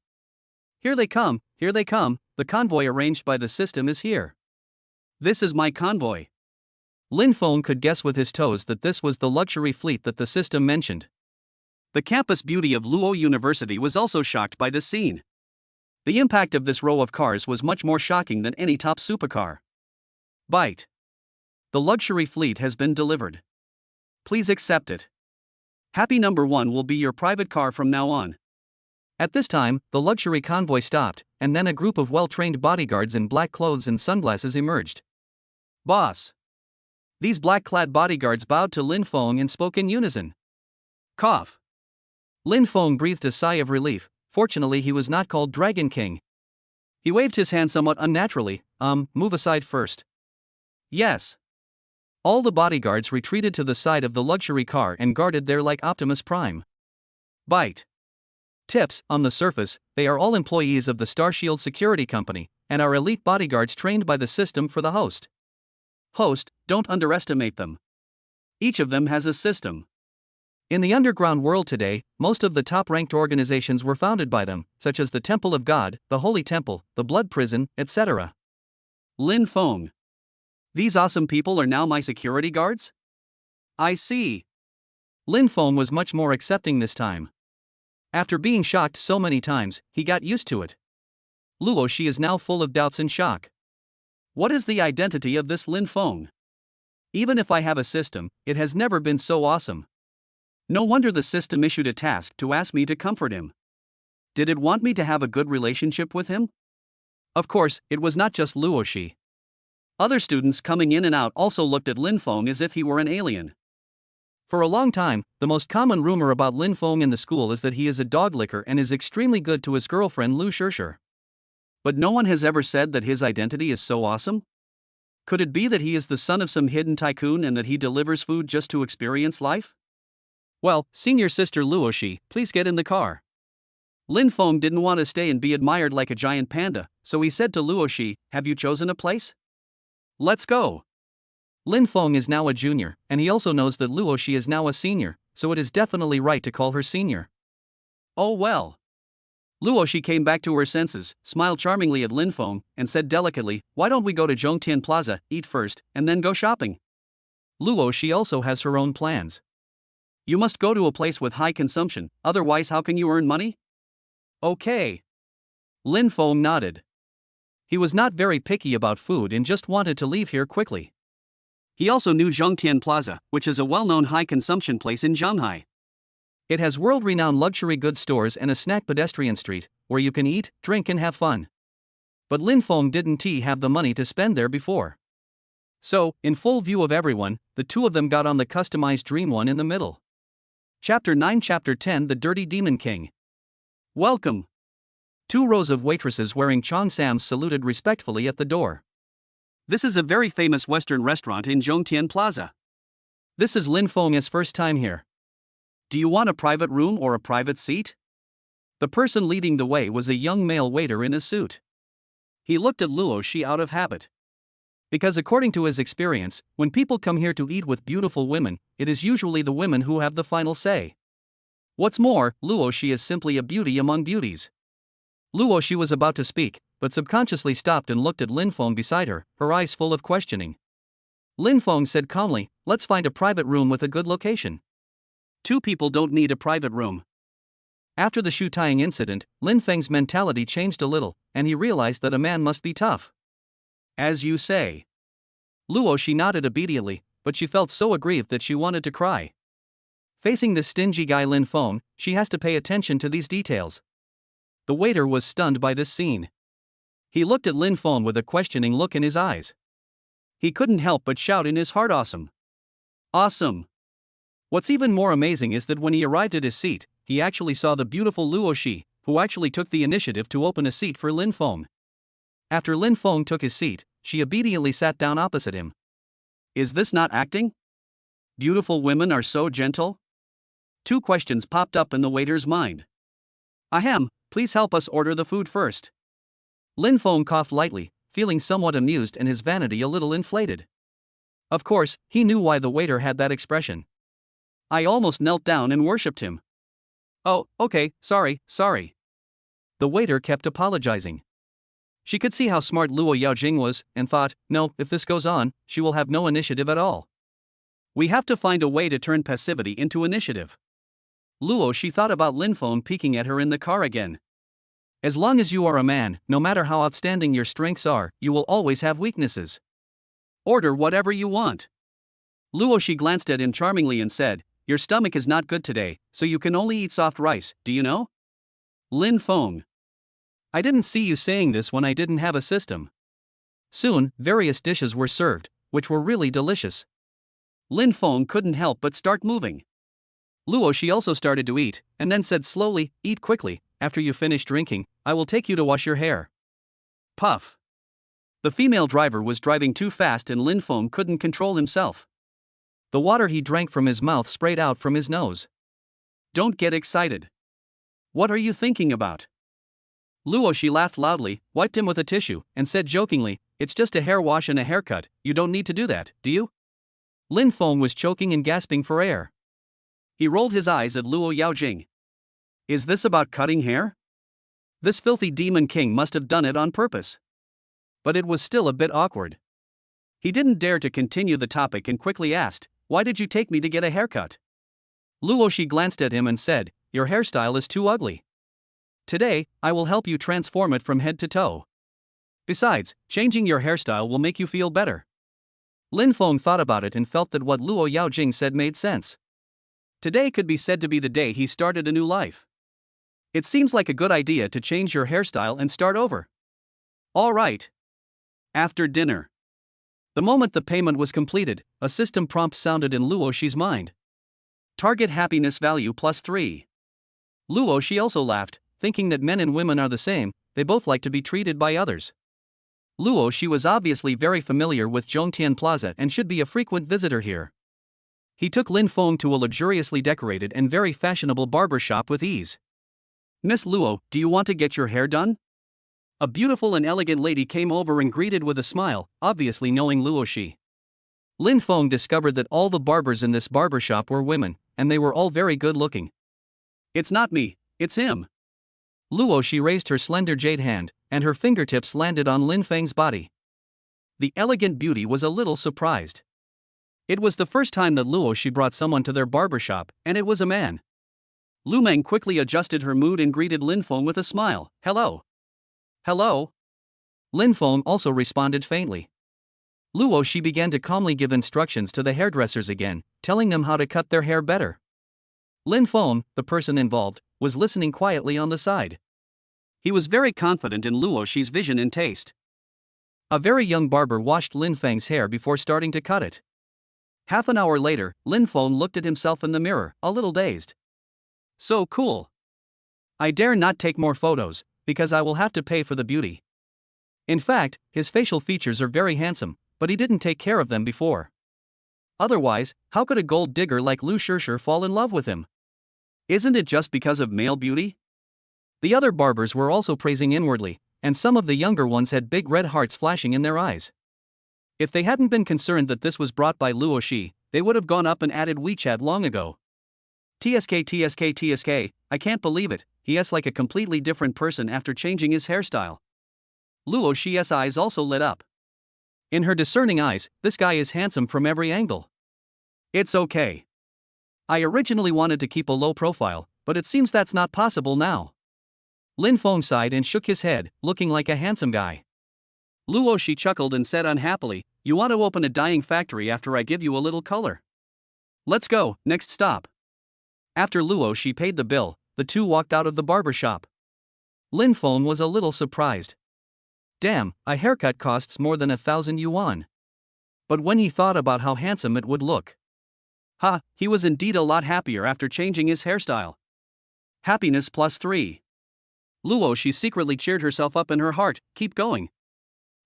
Here they come, the convoy arranged by the system is here. This is my convoy. Lin Feng could guess with his toes that this was the luxury fleet that the system mentioned. The campus beauty of Luo University was also shocked by this scene. The impact of this row of cars was much more shocking than any top supercar. Byte. The luxury fleet has been delivered. Please accept it. Happy number 1 will be your private car from now on. At this time, the luxury convoy stopped, and then a group of well-trained bodyguards in black clothes and sunglasses emerged. Boss. These black-clad bodyguards bowed to Lin Feng and spoke in unison. Cough. Lin Feng breathed a sigh of relief. Fortunately, he was not called Dragon King. He waved his hand somewhat unnaturally. Move aside first. Yes. All the bodyguards retreated to the side of the luxury car and guarded there like Optimus Prime. Byte. Tips, on the surface, they are all employees of the Starshield Security Company, and are elite bodyguards trained by the system for the host. Host, don't underestimate them. Each of them has a system. In the underground world today, most of the top-ranked organizations were founded by them, such as the Temple of God, the Holy Temple, the Blood Prison, etc. Lin Feng. These awesome people are now my security guards? I see. Lin Feng was much more accepting this time. After being shocked so many times, he got used to it. Luo Shi is now full of doubts and shock. What is the identity of this Lin Feng? Even if I have a system, it has never been so awesome. No wonder the system issued a task to ask me to comfort him. Did it want me to have a good relationship with him? Of course, it was not just Luo Shi. Other students coming in and out also looked at Lin Feng as if he were an alien. For a long time, the most common rumor about Lin Feng in the school is that he is a dog licker and is extremely good to his girlfriend Lu Shishir. But no one has ever said that his identity is so awesome? Could it be that he is the son of some hidden tycoon and that he delivers food just to experience life? Well, senior sister Luo Shi, please get in the car. Lin Feng didn't want to stay and be admired like a giant panda, so he said to Luo Shi, have you chosen a place? Let's go. Lin Feng is now a junior, and he also knows that Luo Shi is now a senior, so it is definitely right to call her senior. Oh well. Luo Shi came back to her senses, smiled charmingly at Lin Feng, and said delicately, why don't we go to Zhongtian Plaza, eat first, and then go shopping? Luo Shi also has her own plans. You must go to a place with high consumption, otherwise how can you earn money? Okay. Lin Feng nodded. He was not very picky about food and just wanted to leave here quickly. He also knew Zhongtian Plaza, which is a well-known high-consumption place in Shanghai. It has world-renowned luxury goods stores and a snack pedestrian street, where you can eat, drink and have fun. But Lin Feng didn't have the money to spend there before. So, in full view of everyone, the two of them got on the customized Dream One in the middle. Chapter 9 Chapter 10 The Dirty Demon King. Welcome. 2 rows of waitresses wearing cheongsams saluted respectfully at the door. This is a very famous Western restaurant in Zhongtian Plaza. This is Lin Feng's first time here. Do you want a private room or a private seat? The person leading the way was a young male waiter in a suit. He looked at Luo Shi out of habit. Because according to his experience, when people come here to eat with beautiful women, it is usually the women who have the final say. What's more, Luo Shi is simply a beauty among beauties. Luo Shi was about to speak, but subconsciously stopped and looked at Lin Feng beside her, her eyes full of questioning. Lin Feng said calmly, "Let's find a private room with a good location." Two people don't need a private room. After the shoe tying incident, Lin Feng's mentality changed a little, and he realized that a man must be tough. As you say. Luo Shi nodded obediently, but she felt so aggrieved that she wanted to cry. Facing this stingy guy Lin Feng, she has to pay attention to these details. The waiter was stunned by this scene. He looked at Lin Feng with a questioning look in his eyes. He couldn't help but shout in his heart, "Awesome! Awesome!" What's even more amazing is that when he arrived at his seat, he actually saw the beautiful Luo Shi, who actually took the initiative to open a seat for Lin Feng. After Lin Feng took his seat, she obediently sat down opposite him. Is this not acting? Beautiful women are so gentle? Two questions popped up in the waiter's mind. Ahem, please help us order the food first. Lin Feng coughed lightly, feeling somewhat amused and his vanity a little inflated. Of course, he knew why the waiter had that expression. I almost knelt down and worshipped him. Oh, okay, sorry. The waiter kept apologizing. She could see how smart Luo Yaojing was, and thought, no, if this goes on, she will have no initiative at all. We have to find a way to turn passivity into initiative. Luo Shi thought about Lin Feng peeking at her in the car again. As long as you are a man, no matter how outstanding your strengths are, you will always have weaknesses. Order whatever you want. Luo Shi glanced at him charmingly and said, your stomach is not good today, so you can only eat soft rice, do you know? Lin Feng. I didn't see you saying this when I didn't have a system. Soon, various dishes were served, which were really delicious. Lin Feng couldn't help but start moving. Luo Shi also started to eat, and then said slowly, eat quickly, after you finish drinking, I will take you to wash your hair. Puff. The female driver was driving too fast and Lin Feng couldn't control himself. The water he drank from his mouth sprayed out from his nose. Don't get excited. What are you thinking about? Luo Shi laughed loudly, wiped him with a tissue, and said jokingly, it's just a hair wash and a haircut, you don't need to do that, do you? Lin Feng was choking and gasping for air. He rolled his eyes at Luo Yaojing. Is this about cutting hair? This filthy demon king must have done it on purpose. But it was still a bit awkward. He didn't dare to continue the topic and quickly asked, why did you take me to get a haircut? Luo Shi glanced at him and said, your hairstyle is too ugly. Today, I will help you transform it from head to toe. Besides, changing your hairstyle will make you feel better. Lin Feng thought about it and felt that what Luo Yaojing said made sense. Today could be said to be the day he started a new life. It seems like a good idea to change your hairstyle and start over. All right. After dinner. The moment the payment was completed, a system prompt sounded in Luo Shi's mind. Target happiness value +3. Luo Shi also laughed, thinking that men and women are the same, they both like to be treated by others. Luo Shi was obviously very familiar with Zhongtian Plaza and should be a frequent visitor here. He took Lin Feng to a luxuriously decorated and very fashionable barber shop with ease. Miss Luo, do you want to get your hair done? A beautiful and elegant lady came over and greeted with a smile, obviously knowing Luo Shi. Lin Feng discovered that all the barbers in this barber shop were women, and they were all very good looking. It's not me, it's him. Luo Shi raised her slender jade hand, and her fingertips landed on Lin Feng's body. The elegant beauty was a little surprised. It was the first time that Luo Shi brought someone to their barber shop, and it was a man. Lu Meng quickly adjusted her mood and greeted Lin Feng with a smile. Hello. Hello. Lin Feng also responded faintly. Luo Shi began to calmly give instructions to the hairdressers again, telling them how to cut their hair better. Lin Feng, the person involved, was listening quietly on the side. He was very confident in Luo Shi's vision and taste. A very young barber washed Lin Feng's hair before starting to cut it. Half an hour later, Lin Feng looked at himself in the mirror, a little dazed. So cool. I dare not take more photos, because I will have to pay for the beauty. In fact, his facial features are very handsome, but he didn't take care of them before. Otherwise, how could a gold digger like Lu Shishir fall in love with him? Isn't it just because of male beauty? The other barbers were also praising inwardly, and some of the younger ones had big red hearts flashing in their eyes. If they hadn't been concerned that this was brought by Luo Shi, they would have gone up and added WeChat long ago. TSK, I can't believe it, he is like a completely different person after changing his hairstyle. Luo Shi's eyes also lit up. In her discerning eyes, this guy is handsome from every angle. It's okay. I originally wanted to keep a low profile, but it seems that's not possible now. Lin Feng sighed and shook his head, looking like a handsome guy. Luo Shi chuckled and said unhappily, "You want to open a dyeing factory after I give you a little color? Let's go, next stop." After Luo Shi paid the bill, the two walked out of the barber shop. Lin Feng was a little surprised. Damn, a haircut costs more than 1,000 yuan. But when he thought about how handsome it would look. He was indeed a lot happier after changing his hairstyle. Happiness +3. Luo Shi secretly cheered herself up in her heart, keep going.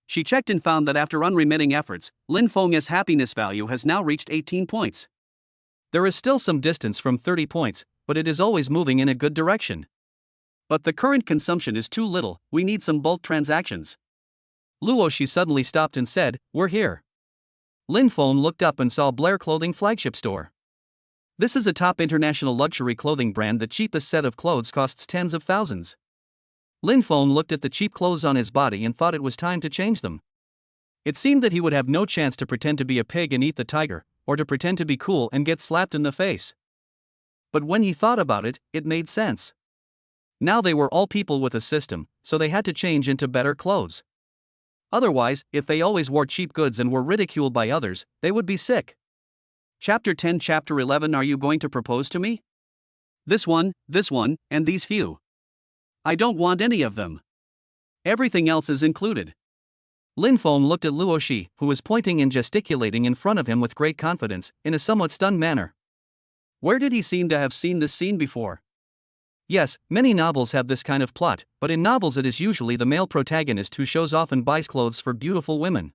She checked and found that after unremitting efforts, Lin Feng's happiness value has now reached 18 points. There is still some distance from 30 points, but it is always moving in a good direction. But the current consumption is too little, we need some bulk transactions. Luo Shi suddenly stopped and said, "We're here." Lin Feng looked up and saw Blair Clothing Flagship Store. This is a top international luxury clothing brand. The cheapest set of clothes costs tens of thousands. Lin Feng looked at the cheap clothes on his body and thought it was time to change them. It seemed that he would have no chance to pretend to be a pig and eat the tiger, or to pretend to be cool and get slapped in the face. But when he thought about it, it made sense. Now they were all people with a system, so they had to change into better clothes. Otherwise, if they always wore cheap goods and were ridiculed by others, they would be sick. Chapter 10, Chapter 11. Are you going to propose to me? This one, and these few. I don't want any of them. Everything else is included. Lin Feng looked at Luo Shi, who was pointing and gesticulating in front of him with great confidence, in a somewhat stunned manner. Where did he seem to have seen this scene before? Yes, many novels have this kind of plot, but in novels it is usually the male protagonist who shows off and buys clothes for beautiful women.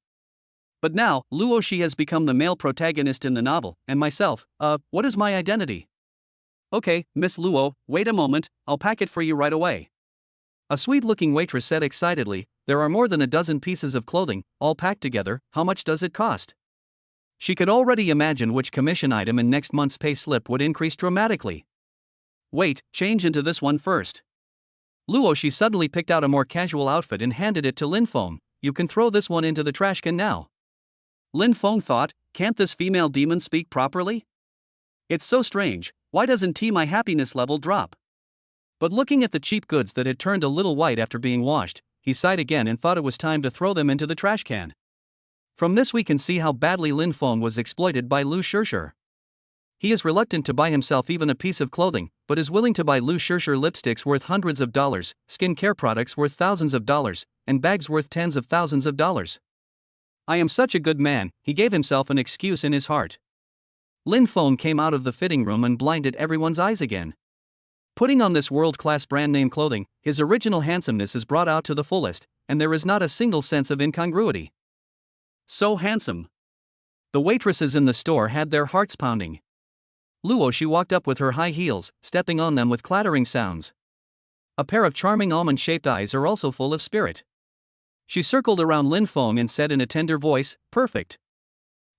But now, Luo Shi has become the male protagonist in the novel, and myself, what is my identity? Okay, Miss Luo, wait a moment, I'll pack it for you right away. A sweet-looking waitress said excitedly, there are more than a dozen pieces of clothing, all packed together, how much does it cost? She could already imagine which commission item in next month's pay slip would increase dramatically. Wait, change into this one first. Luo Shi suddenly picked out a more casual outfit and handed it to Lin Feng. You can throw this one into the trash can now. Lin Feng thought, can't this female demon speak properly? It's so strange, why doesn't my happiness level drop? But looking at the cheap goods that had turned a little white after being washed, he sighed again and thought it was time to throw them into the trash can. From this we can see how badly Lin Feng was exploited by Lu Shishir. He is reluctant to buy himself even a piece of clothing, but is willing to buy Lu Shishir lipsticks worth hundreds of dollars, skin care products worth thousands of dollars, and bags worth tens of thousands of dollars. I am such a good man, he gave himself an excuse in his heart. Lin Feng came out of the fitting room and blinded everyone's eyes again. Putting on this world-class brand-name clothing, his original handsomeness is brought out to the fullest, and there is not a single sense of incongruity. So handsome. The waitresses in the store had their hearts pounding. Luo Shi walked up with her high heels, stepping on them with clattering sounds. A pair of charming almond-shaped eyes are also full of spirit. She circled around Lin Feng and said in a tender voice, perfect.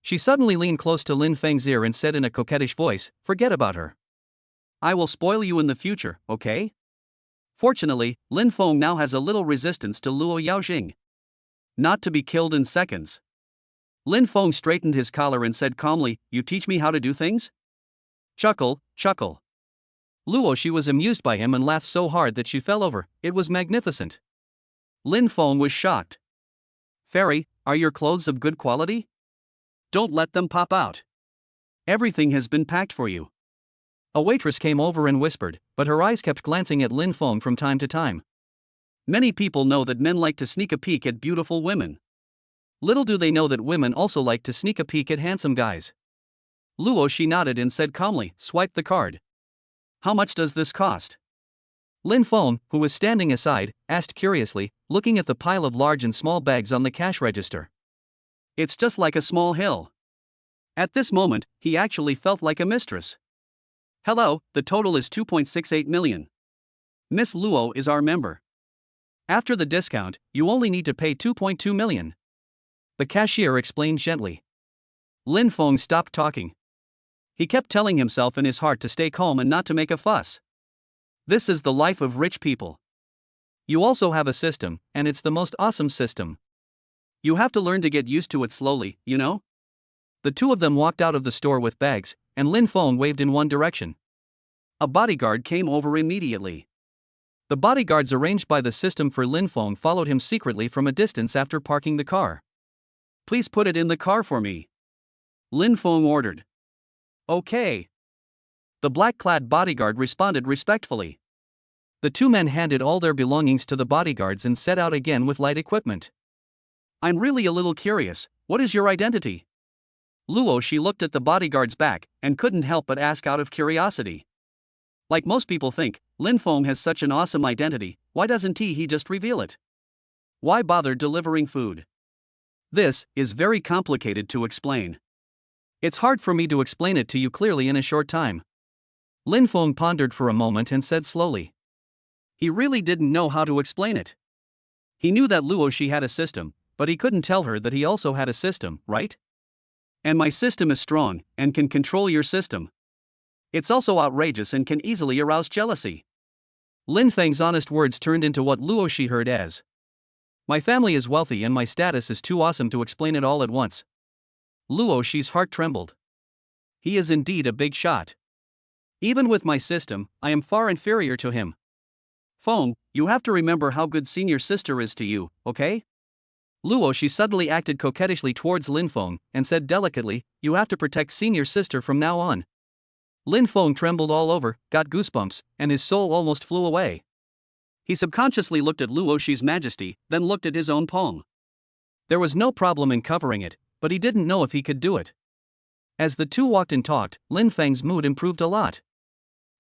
She suddenly leaned close to Lin Feng's ear and said in a coquettish voice, forget about her. I will spoil you in the future, okay? Fortunately, Lin Feng now has a little resistance to Luo Yaojing. Not to be killed in seconds. Lin Feng straightened his collar and said calmly, you teach me how to do things? Chuckle. Luo Shi was amused by him and laughed so hard that she fell over, it was magnificent. Lin Feng was shocked. Fairy, are your clothes of good quality? Don't let them pop out. Everything has been packed for you. A waitress came over and whispered, but her eyes kept glancing at Lin Feng from time to time. Many people know that men like to sneak a peek at beautiful women. Little do they know that women also like to sneak a peek at handsome guys. Luo Shi nodded and said calmly, swipe the card. How much does this cost? Lin Feng, who was standing aside, asked curiously, looking at the pile of large and small bags on the cash register. It's just like a small hill. At this moment, he actually felt like a mistress. Hello, the total is 2.68 million. Miss Luo is our member. After the discount, you only need to pay 2.2 million. The cashier explained gently. Lin Feng stopped talking. He kept telling himself in his heart to stay calm and not to make a fuss. This is the life of rich people. You also have a system, and it's the most awesome system. You have to learn to get used to it slowly, you know? The two of them walked out of the store with bags, and Lin Feng waved in one direction. A bodyguard came over immediately. The bodyguards arranged by the system for Lin Feng followed him secretly from a distance after parking the car. Please put it in the car for me. Lin Feng ordered. Okay. The black-clad bodyguard responded respectfully. The two men handed all their belongings to the bodyguards and set out again with light equipment. I'm really a little curious, what is your identity? Luo she looked at the bodyguard's back and couldn't help but ask out of curiosity. Like most people think, Lin Feng has such an awesome identity, why doesn't he just reveal it? Why bother delivering food? This is very complicated to explain. It's hard for me to explain it to you clearly in a short time. Lin Feng pondered for a moment and said slowly. He really didn't know how to explain it. He knew that Luo she had a system, but he couldn't tell her that he also had a system, right? And my system is strong and can control your system. It's also outrageous and can easily arouse jealousy. Lin Feng's honest words turned into what Luo she heard as. My family is wealthy and my status is too awesome to explain it all at once. Luo she's heart trembled. He is indeed a big shot. Even with my system, I am far inferior to him. Feng, you have to remember how good senior sister is to you, okay? Luo she suddenly acted coquettishly towards Lin Feng and said delicately, you have to protect senior sister from now on. Lin Feng trembled all over, got goosebumps, and his soul almost flew away. He subconsciously looked at Luo she's majesty, then looked at his own palm. There was no problem in covering it, but he didn't know if he could do it. As the two walked and talked, Lin Feng's mood improved a lot.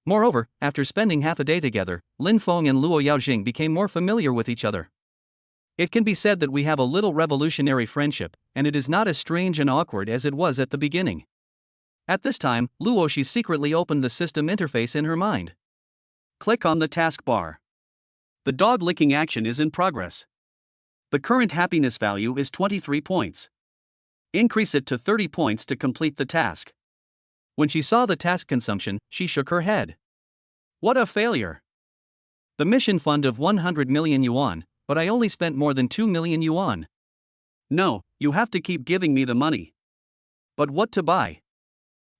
Moreover, after spending half a day together, Lin Feng and Luo Yaojing became more familiar with each other. It can be said that we have a little revolutionary friendship, and it is not as strange and awkward as it was at the beginning. At this time, Luo she secretly opened the system interface in her mind. Click on the taskbar. The dog licking action is in progress. The current happiness value is 23 points. Increase it to 30 points to complete the task. When she saw the task consumption, she shook her head. What a failure! The mission fund of 100 million yuan, but I only spent more than 2 million yuan. No, you have to keep giving me the money. But what to buy?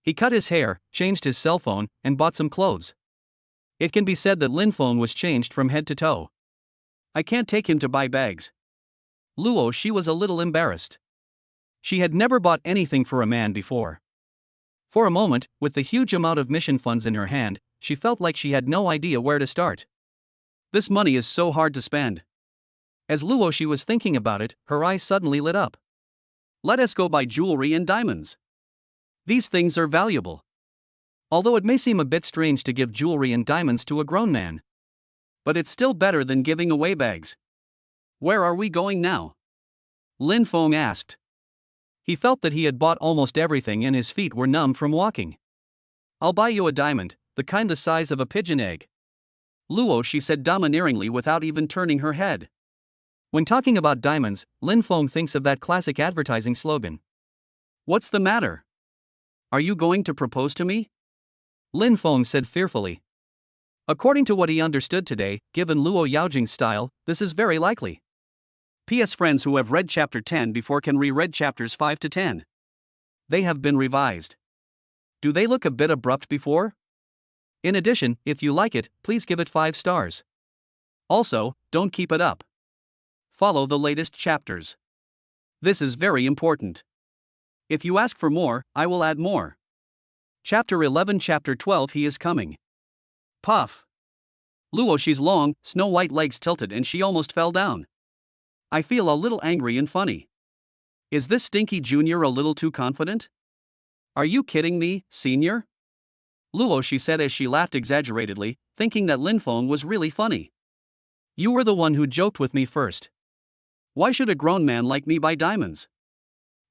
He cut his hair, changed his cell phone, and bought some clothes. It can be said that Lin Feng was changed from head to toe. I can't take him to buy bags. Luo she was a little embarrassed. She had never bought anything for a man before. For a moment, with the huge amount of mission funds in her hand, she felt like she had no idea where to start. This money is so hard to spend. As Luo she was thinking about it, her eyes suddenly lit up. Let us go buy jewelry and diamonds. These things are valuable. Although it may seem a bit strange to give jewelry and diamonds to a grown man. But it's still better than giving away bags. Where are we going now? Lin Feng asked. He felt that he had bought almost everything and his feet were numb from walking. I'll buy you a diamond, the kind the size of a pigeon egg. Luo she said domineeringly without even turning her head. When talking about diamonds, Lin Feng thinks of that classic advertising slogan. What's the matter? Are you going to propose to me? Lin Feng said fearfully. According to what he understood today, given Luo Yaojing's style, this is very likely. P.S. Friends who have read chapter 10 before can re-read chapters 5 to 10. They have been revised. Do they look a bit abrupt before? In addition, if you like it, please give it 5 stars. Also, don't keep it up. Follow the latest chapters. This is very important. If you ask for more, I will add more. Chapter 11, Chapter 12, he is coming. Puff. Luo she's long, snow-white legs tilted and she almost fell down. I feel a little angry and funny. Is this Stinky Jr. a little too confident? Are you kidding me, Senior? Luo, she said as she laughed exaggeratedly, thinking that Lin Feng was really funny. You were the one who joked with me first. Why should a grown man like me buy diamonds?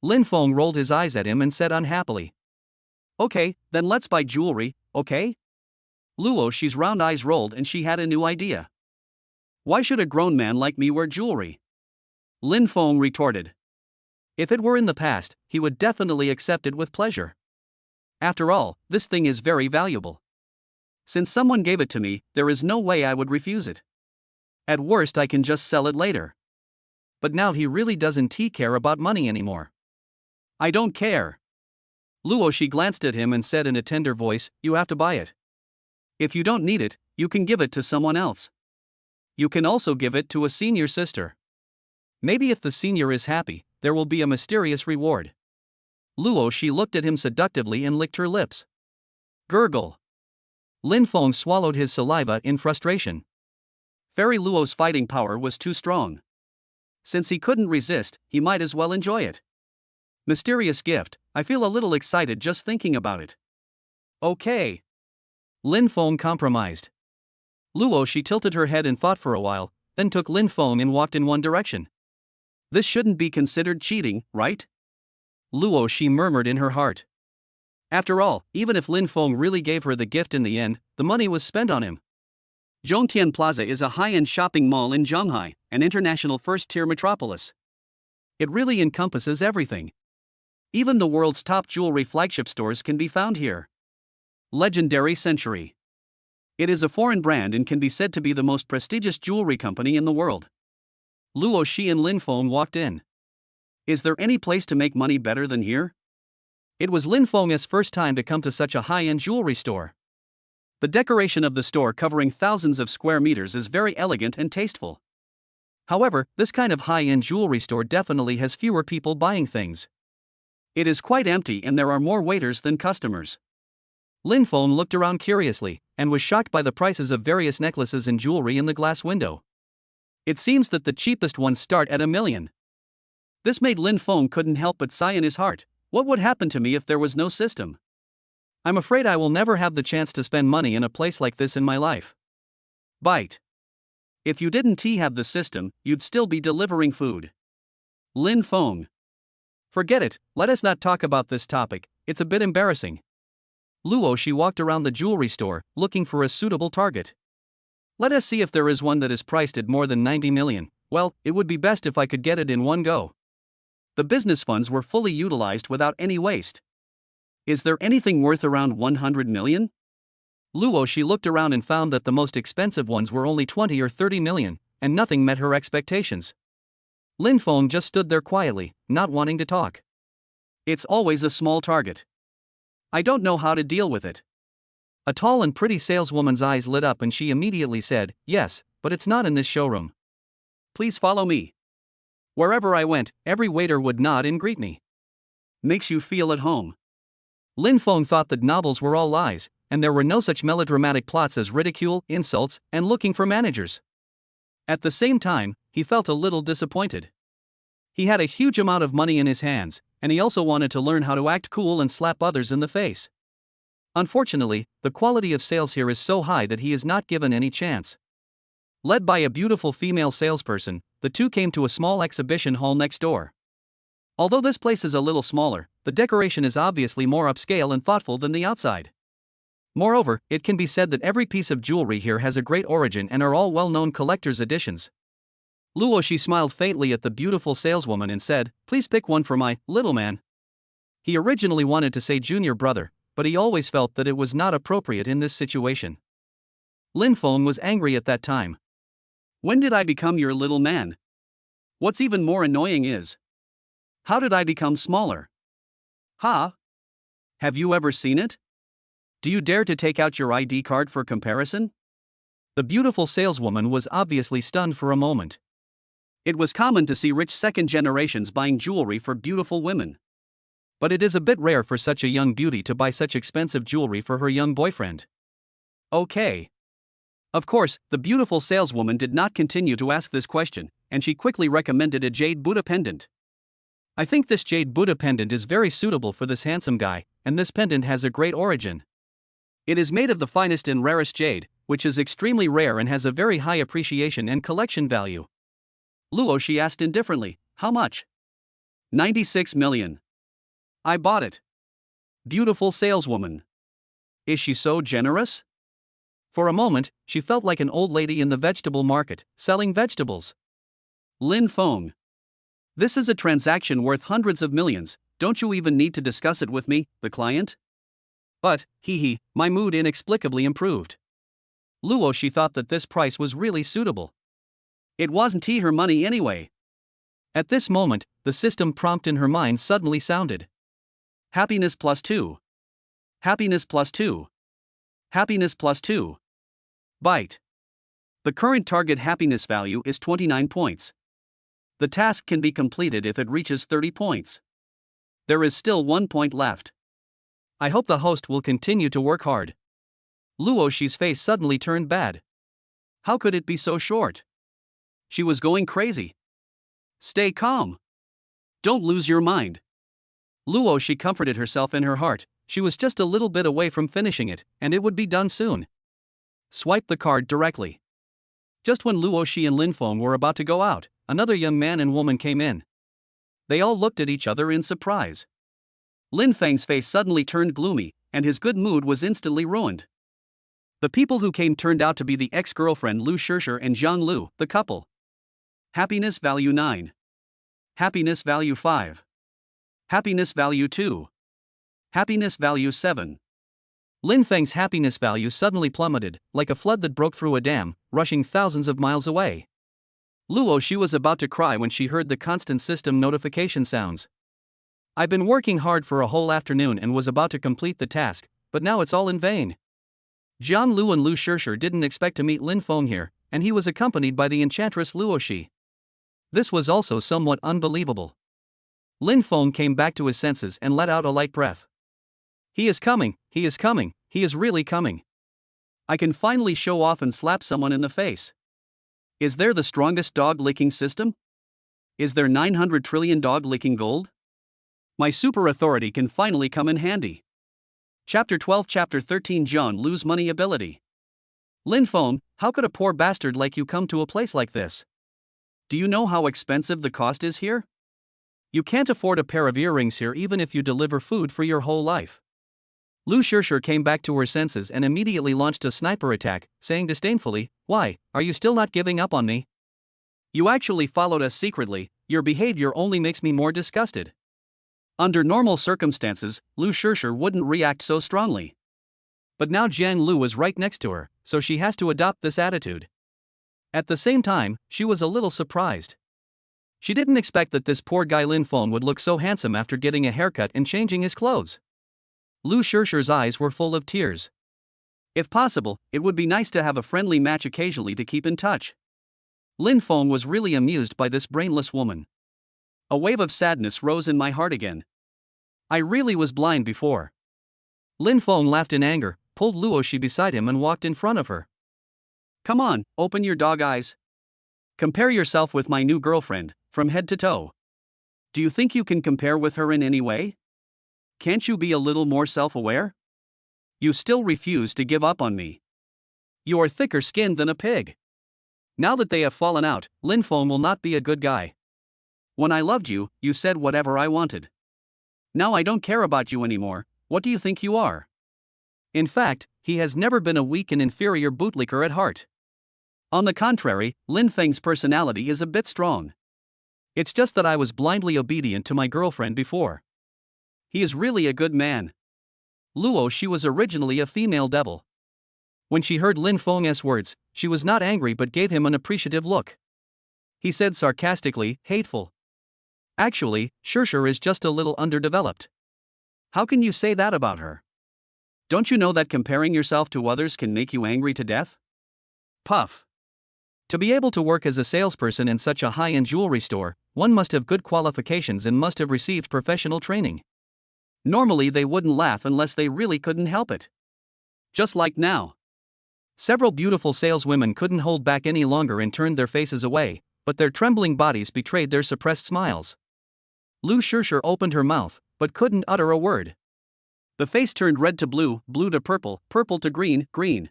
Lin Feng rolled his eyes at him and said unhappily. Okay, then let's buy jewelry, okay? Luo, she's round eyes rolled and she had a new idea. Why should a grown man like me wear jewelry? Lin Feng retorted. If it were in the past, he would definitely accept it with pleasure. After all, this thing is very valuable. Since someone gave it to me, there is no way I would refuse it. At worst, I can just sell it later. But now he really doesn't care about money anymore. I don't care. Luo, she glanced at him and said in a tender voice, you have to buy it. If you don't need it, you can give it to someone else. You can also give it to a senior sister. Maybe if the senior is happy, there will be a mysterious reward. Luo, she looked at him seductively and licked her lips. Gurgle. Lin Feng swallowed his saliva in frustration. Fairy Luo's fighting power was too strong. Since he couldn't resist, he might as well enjoy it. Mysterious gift, I feel a little excited just thinking about it. Okay. Lin Feng compromised. Luo, she tilted her head and thought for a while, then took Lin Feng and walked in one direction. This shouldn't be considered cheating, right? Luo, she murmured in her heart. After all, even if Lin Feng really gave her the gift in the end, the money was spent on him. Zhongtian Plaza is a high-end shopping mall in Shanghai, an international first-tier metropolis. It really encompasses everything. Even the world's top jewelry flagship stores can be found here. Legendary Century. It is a foreign brand and can be said to be the most prestigious jewelry company in the world. Luo Shi and Lin Feng walked in. Is there any place to make money better than here? It was Lin Feng's first time to come to such a high-end jewelry store. The decoration of the store, covering thousands of square meters, is very elegant and tasteful. However, this kind of high-end jewelry store definitely has fewer people buying things. It is quite empty and there are more waiters than customers. Lin Feng looked around curiously, and was shocked by the prices of various necklaces and jewelry in the glass window. It seems that the cheapest ones start at $1 million. This made Lin Feng couldn't help but sigh in his heart. What would happen to me if there was no system? I'm afraid I will never have the chance to spend money in a place like this in my life. Bite. If you didn't have the system, you'd still be delivering food. Lin Feng. Forget it, let us not talk about this topic, it's a bit embarrassing. Luo, she walked around the jewelry store, looking for a suitable target. Let us see if there is one that is priced at more than 90 million. Well, it would be best if I could get it in one go. The business funds were fully utilized without any waste. Is there anything worth around 100 million? Luo, she looked around and found that the most expensive ones were only 20 or 30 million, and nothing met her expectations. Lin Feng just stood there quietly, not wanting to talk. It's always a small target. I don't know how to deal with it. A tall and pretty saleswoman's eyes lit up and she immediately said, yes, but it's not in this showroom. Please follow me. Wherever I went, every waiter would nod and greet me. Makes you feel at home. Lin Feng thought that novels were all lies, and there were no such melodramatic plots as ridicule, insults, and looking for managers. At the same time, he felt a little disappointed. He had a huge amount of money in his hands, and he also wanted to learn how to act cool and slap others in the face. Unfortunately, the quality of sales here is so high that he is not given any chance. Led by a beautiful female salesperson, the two came to a small exhibition hall next door. Although this place is a little smaller, the decoration is obviously more upscale and thoughtful than the outside. Moreover, it can be said that every piece of jewelry here has a great origin and are all well-known collector's editions. Luo, she smiled faintly at the beautiful saleswoman and said, please pick one for my little man. He originally wanted to say junior brother, but he always felt that it was not appropriate in this situation. Lin Feng was angry at that time. When did I become your little man? What's even more annoying is, how did I become smaller? Huh? Have you ever seen it? Do you dare to take out your ID card for comparison? The beautiful saleswoman was obviously stunned for a moment. It was common to see rich second generations buying jewelry for beautiful women. But it is a bit rare for such a young beauty to buy such expensive jewelry for her young boyfriend. Okay. Of course, the beautiful saleswoman did not continue to ask this question, and she quickly recommended a jade Buddha pendant. I think this jade Buddha pendant is very suitable for this handsome guy, and this pendant has a great origin. It is made of the finest and rarest jade, which is extremely rare and has a very high appreciation and collection value. Luo, she asked indifferently, how much? 96 million. I bought it. Beautiful saleswoman. Is she so generous? For a moment, she felt like an old lady in the vegetable market, selling vegetables. Lin Feng. This is a transaction worth hundreds of millions, don't you even need to discuss it with me, the client? But, my mood inexplicably improved. Luo, she thought that this price was really suitable. It wasn't her money anyway. At this moment, the system prompt in her mind suddenly sounded. Happiness plus 2. Happiness plus 2. Happiness plus 2. Byte. The current target happiness value is 29 points. The task can be completed if it reaches 30 points. There is still 1 point left. I hope the host will continue to work hard. Luo Shi's face suddenly turned bad. How could it be so short? She was going crazy. Stay calm. Don't lose your mind. Luo Shi comforted herself in her heart, she was just a little bit away from finishing it, and it would be done soon. Swipe the card directly. Just when Luo Shi and Lin Feng were about to go out, another young man and woman came in. They all looked at each other in surprise. Lin Feng's face suddenly turned gloomy, and his good mood was instantly ruined. The people who came turned out to be the ex-girlfriend Lu Shishir and Zhang Lu, the couple. Happiness value 9. Happiness value 5. Happiness value 2. Happiness value 7. Lin Feng's happiness value suddenly plummeted, like a flood that broke through a dam, rushing thousands of miles away. Luo Shi was about to cry when she heard the constant system notification sounds. I've been working hard for a whole afternoon and was about to complete the task, but now it's all in vain. Jiang Lu and Lu Shishir didn't expect to meet Lin Feng here, and he was accompanied by the enchantress Luo Shi. This was also somewhat unbelievable. Lin Feng came back to his senses and let out a light breath. He is coming, he is coming, he is really coming. I can finally show off and slap someone in the face. Is there the strongest dog-licking system? Is there 900 trillion dog-licking gold? My super authority can finally come in handy. Chapter 12 Chapter 13 John Lu's money ability. Lin Feng, how could a poor bastard like you come to a place like this? Do you know how expensive the cost is here? You can't afford a pair of earrings here even if you deliver food for your whole life. Lu Shishir came back to her senses and immediately launched a sniper attack, saying disdainfully, "Why, are you still not giving up on me? You actually followed us secretly, your behavior only makes me more disgusted." Under normal circumstances, Lu Shishir wouldn't react so strongly. But now Jiang Lu was right next to her, so she has to adopt this attitude. At the same time, she was a little surprised. She didn't expect that this poor guy Lin Feng would look so handsome after getting a haircut and changing his clothes. Lu Shishir's eyes were full of tears. If possible, it would be nice to have a friendly match occasionally to keep in touch. Lin Feng was really amused by this brainless woman. A wave of sadness rose in my heart again. I really was blind before. Lin Feng laughed in anger, pulled Luo Shi beside him and walked in front of her. Come on, open your dog eyes. Compare yourself with my new girlfriend, from head to toe. Do you think you can compare with her in any way? Can't you be a little more self-aware? You still refuse to give up on me. You are thicker-skinned than a pig. Now that they have fallen out, Lin Feng will not be a good guy. When I loved you, you said whatever I wanted. Now I don't care about you anymore, what do you think you are? In fact, he has never been a weak and inferior bootlicker at heart. On the contrary, Lin Feng's personality is a bit strong. It's just that I was blindly obedient to my girlfriend before. He is really a good man. Luo Shi was originally a female devil. When she heard Lin Feng's words, she was not angry but gave him an appreciative look. He said sarcastically, hateful. Actually, Shishir is just a little underdeveloped. How can you say that about her? Don't you know that comparing yourself to others can make you angry to death? Puff. To be able to work as a salesperson in such a high-end jewelry store, one must have good qualifications and must have received professional training. Normally they wouldn't laugh unless they really couldn't help it. Just like now. Several beautiful saleswomen couldn't hold back any longer and turned their faces away, but their trembling bodies betrayed their suppressed smiles. Lu Shishir opened her mouth, but couldn't utter a word. The face turned red to blue, blue to purple, purple to green, green.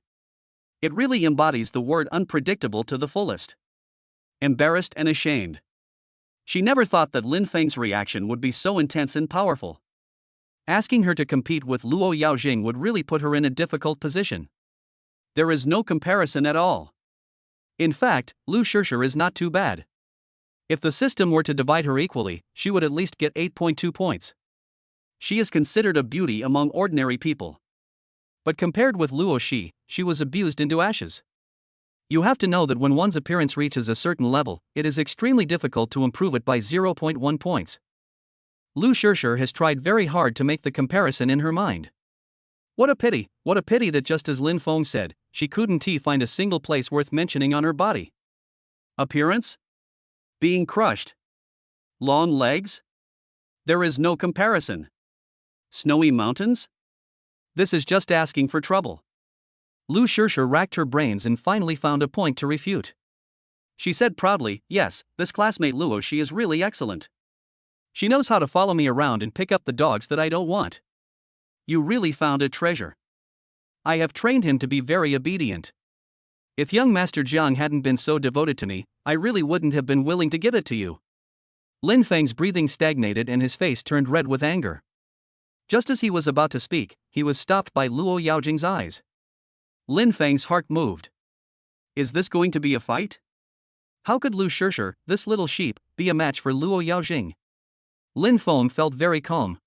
It really embodies the word unpredictable to the fullest. Embarrassed and ashamed. She never thought that Lin Feng's reaction would be so intense and powerful. Asking her to compete with Luo Yaojing would really put her in a difficult position. There is no comparison at all. In fact, Lu Shishir is not too bad. If the system were to divide her equally, she would at least get 8.2 points. She is considered a beauty among ordinary people. But compared with Luo Shi, she was abused into ashes. You have to know that when one's appearance reaches a certain level, it is extremely difficult to improve it by 0.1 points. Lu Shishir has tried very hard to make the comparison in her mind. What a pity that just as Lin Feng said, she couldn't find a single place worth mentioning on her body. Appearance? Being crushed. Long legs? There is no comparison. Snowy mountains? This is just asking for trouble. Lu Shishir racked her brains and finally found a point to refute. She said proudly, "Yes, this classmate Luo Shi is really excellent. She knows how to follow me around and pick up the dogs that I don't want. You really found a treasure. I have trained him to be very obedient. If young Master Jiang hadn't been so devoted to me, I really wouldn't have been willing to give it to you." Lin Feng's breathing stagnated and his face turned red with anger. Just as he was about to speak, he was stopped by Luo Yaojing's eyes. Lin Feng's heart moved. Is this going to be a fight? How could Lu Shishir, this little sheep, be a match for Luo Yaojing? Lin Feng felt very calm.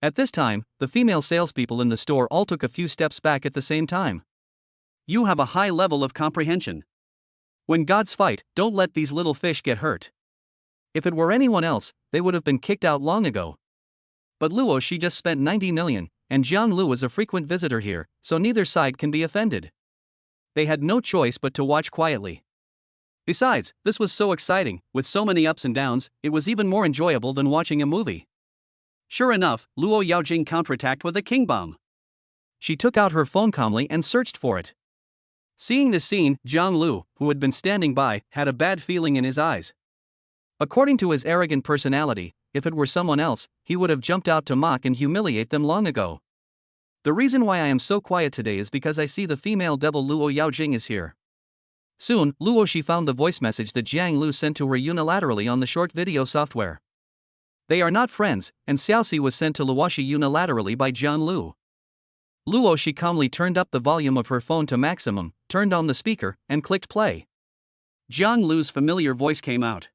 At this time, the female salespeople in the store all took a few steps back at the same time. You have a high level of comprehension. When gods fight, don't let these little fish get hurt. If it were anyone else, they would have been kicked out long ago. But Luo Shi just spent 90 million, and Jiang Lu is a frequent visitor here, so neither side can be offended. They had no choice but to watch quietly. Besides, this was so exciting, with so many ups and downs, it was even more enjoyable than watching a movie. Sure enough, Luo Yaojing counterattacked with a king bomb. She took out her phone calmly and searched for it. Seeing this scene, Jiang Lu, who had been standing by, had a bad feeling in his eyes. According to his arrogant personality, if it were someone else, he would have jumped out to mock and humiliate them long ago. The reason why I am so quiet today is because I see the female devil Luo Yaojing is here. Soon, Luo Shi found the voice message that Jiang Lu sent to her unilaterally on the short video software. They are not friends, and Xiaoxi was sent to Luo Shi unilaterally by Jiang Lu. Luo Shi calmly turned up the volume of her phone to maximum, turned on the speaker, and clicked play. Jiang Lu's familiar voice came out.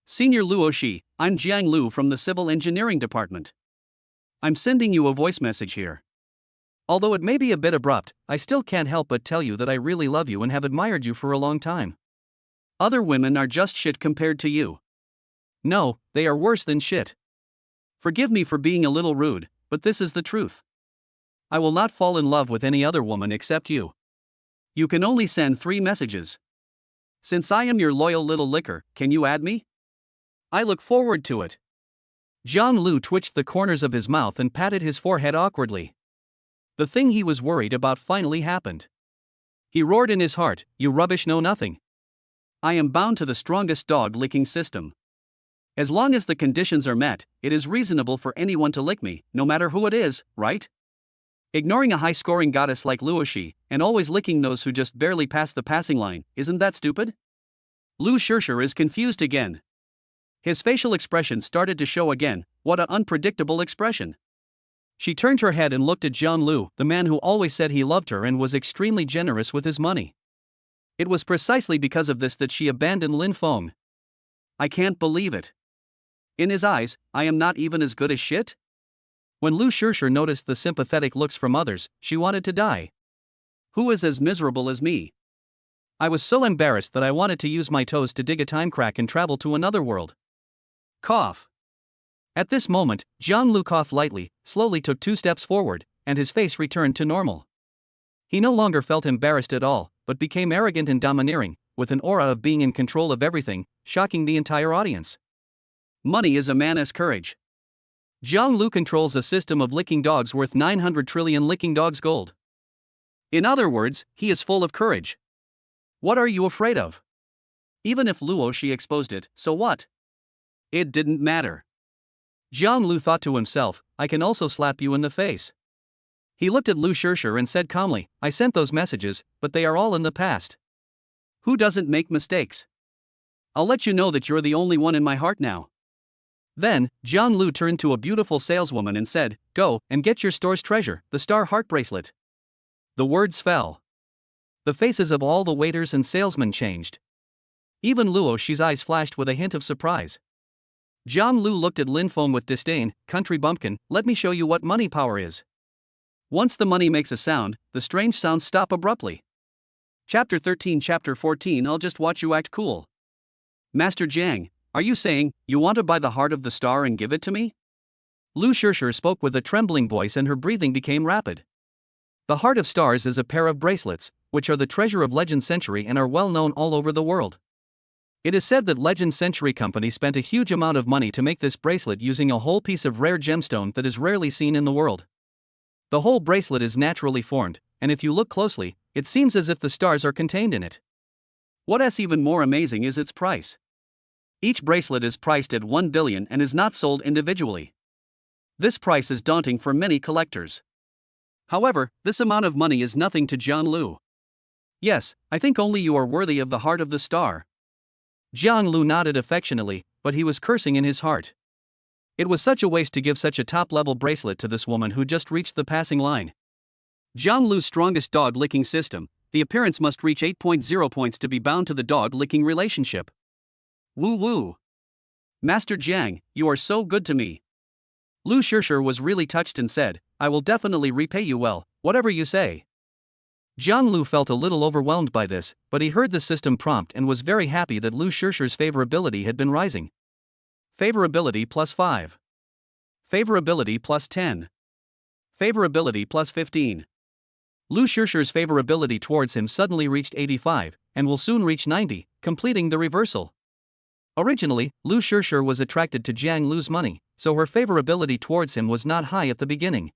Senior Luo Shi, I'm Jiang Lu from the Civil Engineering Department. I'm sending you a voice message here. Although it may be a bit abrupt, I still can't help but tell you that I really love you and have admired you for a long time. Other women are just shit compared to you. No, they are worse than shit. Forgive me for being a little rude, but this is the truth. I will not fall in love with any other woman except you. You can only send 3 messages. Since I am your loyal little licker, can you add me? I look forward to it. Jiang Lu twitched the corners of his mouth and patted his forehead awkwardly. The thing he was worried about finally happened. He roared in his heart, "You rubbish know nothing. I am bound to the strongest dog-licking system. As long as the conditions are met, it is reasonable for anyone to lick me, no matter who it is, right? Ignoring a high-scoring goddess like Luo Shi, and always licking those who just barely pass the passing line, isn't that stupid?" Lu Shishir is confused again. His facial expression started to show again. What an unpredictable expression. She turned her head and looked at Jiang Lu, the man who always said he loved her and was extremely generous with his money. It was precisely because of this that she abandoned Lin Feng. I can't believe it. In his eyes, I am not even as good as shit? When Lu Shishir noticed the sympathetic looks from others, she wanted to die. Who is as miserable as me? I was so embarrassed that I wanted to use my toes to dig a time crack and travel to another world. Cough. At this moment, Jiang Lu coughed lightly, slowly took 2 steps forward, and his face returned to normal. He no longer felt embarrassed at all, but became arrogant and domineering, with an aura of being in control of everything, shocking the entire audience. Money is a man's courage. Jiang Lu controls a system of licking dogs worth 900 trillion licking dogs gold. In other words, he is full of courage. What are you afraid of? Even if Luo Shi exposed it, so what? It didn't matter. Jiang Lu thought to himself, I can also slap you in the face. He looked at Lu Shirshir and said calmly, I sent those messages, but they are all in the past. Who doesn't make mistakes? I'll let you know that you're the only one in my heart now. Then, Jiang Lu turned to a beautiful saleswoman and said, Go and get your store's treasure, the star heart bracelet. The words fell. The faces of all the waiters and salesmen changed. Even Luo Shi's eyes flashed with a hint of surprise. Jiang Lu looked at Lin Feng with disdain, country bumpkin, let me show you what money power is. Once the money makes a sound, the strange sounds stop abruptly. Chapter 13 Chapter 14 I'll just watch you act cool. Master Jiang, are you saying, you want to buy the heart of the star and give it to me? Lu Shirshir spoke with a trembling voice and her breathing became rapid. The heart of stars is a pair of bracelets, which are the treasure of Legend Century and are well known all over the world. It is said that Legend Century Company spent a huge amount of money to make this bracelet using a whole piece of rare gemstone that is rarely seen in the world. The whole bracelet is naturally formed, and if you look closely, it seems as if the stars are contained in it. What's even more amazing is its price. Each bracelet is priced at 1 billion and is not sold individually. This price is daunting for many collectors. However, this amount of money is nothing to Jiang Lu. Yes, I think only you are worthy of the heart of the star. Jiang Lu nodded affectionately, but he was cursing in his heart. It was such a waste to give such a top-level bracelet to this woman who just reached the passing line. Jiang Lu's strongest dog-licking system, the appearance must reach 8.0 points to be bound to the dog-licking relationship. Woo woo. Master Jiang, you are so good to me. Lu Shirshir was really touched and said, I will definitely repay you well, whatever you say. Jiang Lu felt a little overwhelmed by this, but he heard the system prompt and was very happy that Lu Shirshir's favorability had been rising. Favorability plus 5. Favorability plus 10. Favorability plus 15. Lu Shirshir's favorability towards him suddenly reached 85, and will soon reach 90, completing the reversal. Originally, Lu Shirshir was attracted to Jiang Lu's money, so her favorability towards him was not high at the beginning.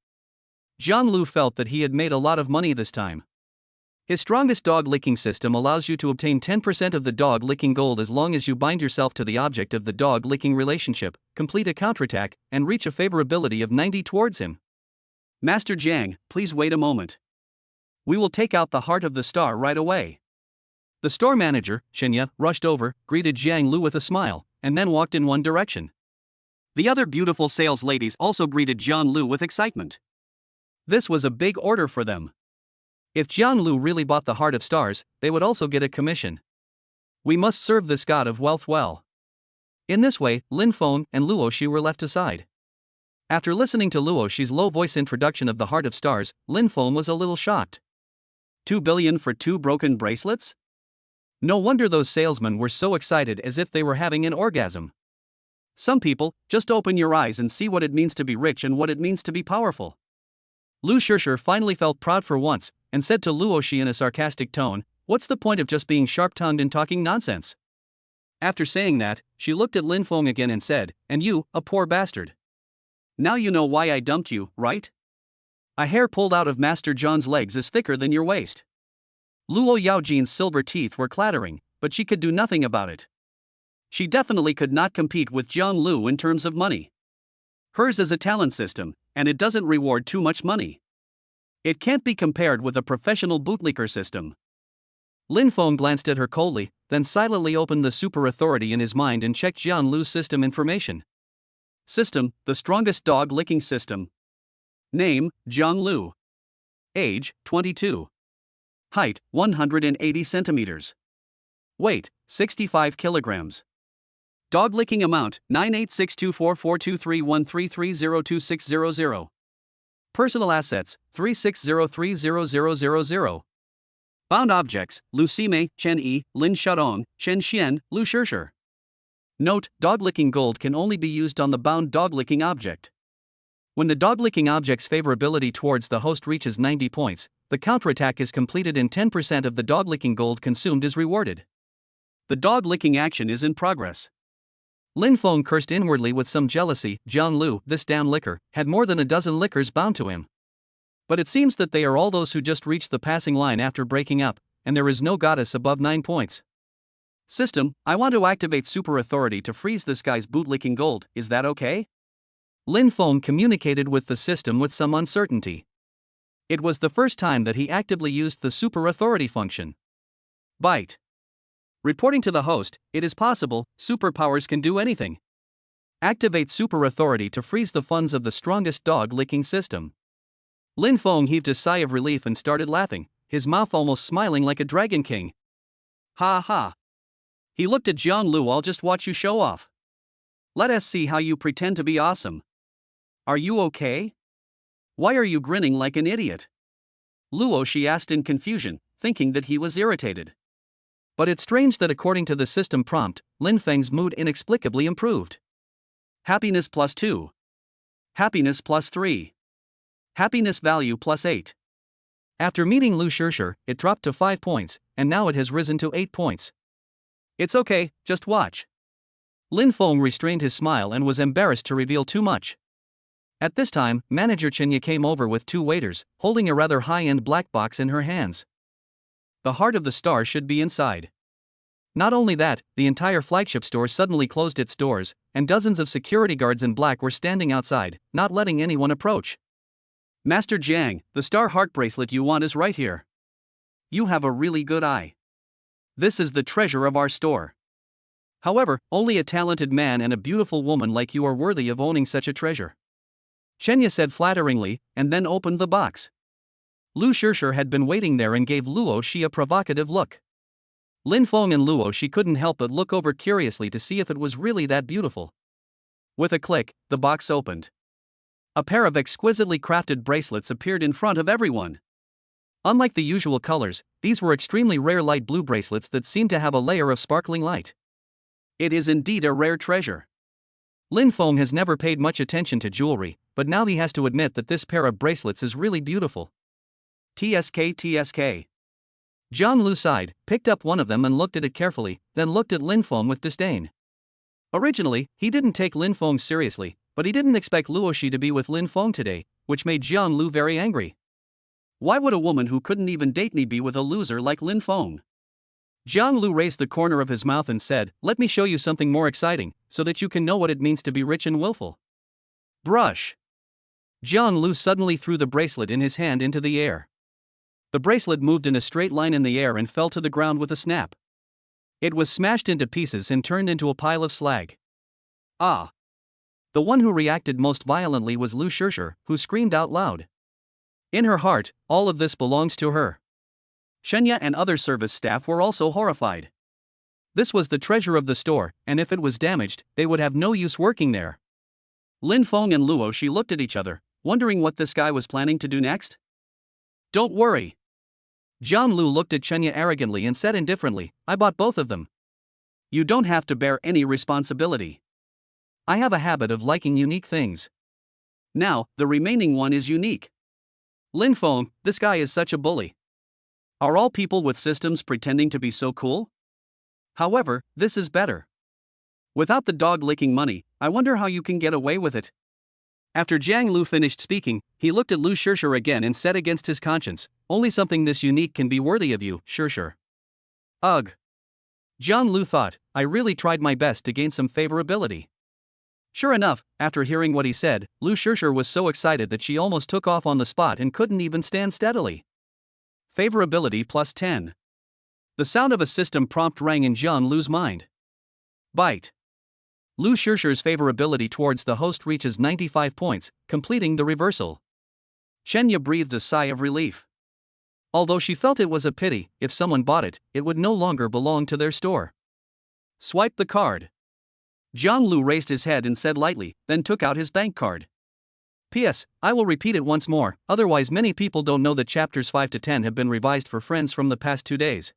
Jiang Lu felt that he had made a lot of money this time. His strongest dog-licking system allows you to obtain 10% of the dog-licking gold as long as you bind yourself to the object of the dog-licking relationship, complete a counterattack, and reach a favorability of 90 towards him. Master Jiang, please wait a moment. We will take out the heart of the star right away. The store manager, Shenya, rushed over, greeted Jiang Lu with a smile, and then walked in one direction. The other beautiful sales ladies also greeted Jiang Lu with excitement. This was a big order for them. If Jiang Lu really bought the heart of stars, they would also get a commission. We must serve this god of wealth well. In this way, Lin Feng and Luo Shi were left aside. After listening to Luo Shi's low-voice introduction of the heart of stars, Lin Feng was a little shocked. 2 billion for 2 broken bracelets? No wonder those salesmen were so excited as if they were having an orgasm. Some people, just open your eyes and see what it means to be rich and what it means to be powerful. Lu Shirshir finally felt proud for once, and said to Luo Shi in a sarcastic tone, what's the point of just being sharp-tongued and talking nonsense? After saying that, she looked at Lin Feng again and said, and you, a poor bastard. Now you know why I dumped you, right? A hair pulled out of Master John's legs is thicker than your waist. Luo Yaojin's silver teeth were clattering, but she could do nothing about it. She definitely could not compete with Jiang Lu in terms of money. Hers is a talent system, and it doesn't reward too much money. It can't be compared with a professional bootlicker system. Lin Feng glanced at her coldly, then silently opened the super authority in his mind and checked Jiang Lu's system information. System, the strongest dog-licking system. Name, Jiang Lu. Age, 22. Height, 180 centimeters. Weight, 65 kilograms. Dog-licking amount, 98624423133026000. Personal assets, 36030000. Bound objects, Lu Sime, Chen Yi, Lin Shadong, Chen Xian, Lu Shirshir. Note, dog-licking gold can only be used on the bound dog-licking object. When the dog-licking object's favorability towards the host reaches 90 points, the counterattack is completed and 10% of the dog-licking gold consumed is rewarded. The dog-licking action is in progress. Lin Feng cursed inwardly with some jealousy. Jiang Lu, this damn licker, had more than a dozen lickers bound to him. But it seems that they are all those who just reached the passing line after breaking up, and there is no goddess above 9 points. System, I want to activate super authority to freeze this guy's bootlicking gold, is that okay? Lin Feng communicated with the system with some uncertainty. It was the first time that he actively used the super authority function. Byte. Reporting to the host, it is possible, superpowers can do anything. Activate super authority to freeze the funds of the strongest dog licking system. Lin Feng heaved a sigh of relief and started laughing, his mouth almost smiling like a dragon king. Ha ha. He looked at Jiang Lu. I'll just watch you show off. Let us see how you pretend to be awesome. Are you okay? Why are you grinning like an idiot? Luo, she asked in confusion, thinking that he was irritated. But it's strange that according to the system prompt, Lin Feng's mood inexplicably improved. Happiness +2. Happiness +3. Happiness value +8. After meeting Lu Shishir, it dropped to 5 points, and now it has risen to 8 points. It's okay, just watch. Lin Feng restrained his smile and was embarrassed to reveal too much. At this time, Manager Chenya came over with 2 waiters, holding a rather high-end black box in her hands. The heart of the star should be inside. Not only that, the entire flagship store suddenly closed its doors, and dozens of security guards in black were standing outside, not letting anyone approach. Master Jiang, the star heart bracelet you want is right here. You have a really good eye. This is the treasure of our store. However, only a talented man and a beautiful woman like you are worthy of owning such a treasure. Chenya said flatteringly, and then opened the box. Lu Shishir had been waiting there and gave Luo Shi a provocative look. Lin Feng and Luo Shi couldn't help but look over curiously to see if it was really that beautiful. With a click, the box opened. A pair of exquisitely crafted bracelets appeared in front of everyone. Unlike the usual colors, these were extremely rare light blue bracelets that seemed to have a layer of sparkling light. It is indeed a rare treasure. Lin Feng has never paid much attention to jewelry, but now he has to admit that this pair of bracelets is really beautiful. TSK. Jiang Lu sighed, picked up one of them and looked at it carefully, then looked at Lin Feng with disdain. Originally, he didn't take Lin Feng seriously, but he didn't expect Luo Shi to be with Lin Feng today, which made Jiang Lu very angry. Why would a woman who couldn't even date me be with a loser like Lin Feng? Jiang Lu raised the corner of his mouth and said, "Let me show you something more exciting, so that you can know what it means to be rich and willful." Brush. Jiang Lu suddenly threw the bracelet in his hand into the air. The bracelet moved in a straight line in the air and fell to the ground with a snap. It was smashed into pieces and turned into a pile of slag. Ah! The one who reacted most violently was Lu Shishir, who screamed out loud. In her heart, all of this belongs to her. Chenya and other service staff were also horrified. This was the treasure of the store, and if it was damaged, they would have no use working there. Lin Feng and Luo Shi looked at each other, wondering what this guy was planning to do next. Don't worry. Jiang Lu looked at Chenya arrogantly and said indifferently, "I bought both of them. You don't have to bear any responsibility. I have a habit of liking unique things. Now, the remaining one is unique." Lin Feng, this guy is such a bully. Are all people with systems pretending to be so cool? However, this is better. Without the dog licking money, I wonder how you can get away with it. After Jiang Lu finished speaking, he looked at Lu Shishir again and said against his conscience, "Only something this unique can be worthy of you, Shishir." Ugh. Jiang Lu thought, I really tried my best to gain some favorability. Sure enough, after hearing what he said, Lu Shishir was so excited that she almost took off on the spot and couldn't even stand steadily. Favorability +10. The sound of a system prompt rang in Jiang Lu's mind. Byte. Lu Shishir's favorability towards the host reaches 95 points, completing the reversal. Chenya breathed a sigh of relief. Although she felt it was a pity, if someone bought it, it would no longer belong to their store. Swipe the card. Jiang Lu raised his head and said lightly, then took out his bank card. P.S. I will repeat it once more, otherwise many people don't know that chapters 5 to 10 have been revised for friends from the past 2 days.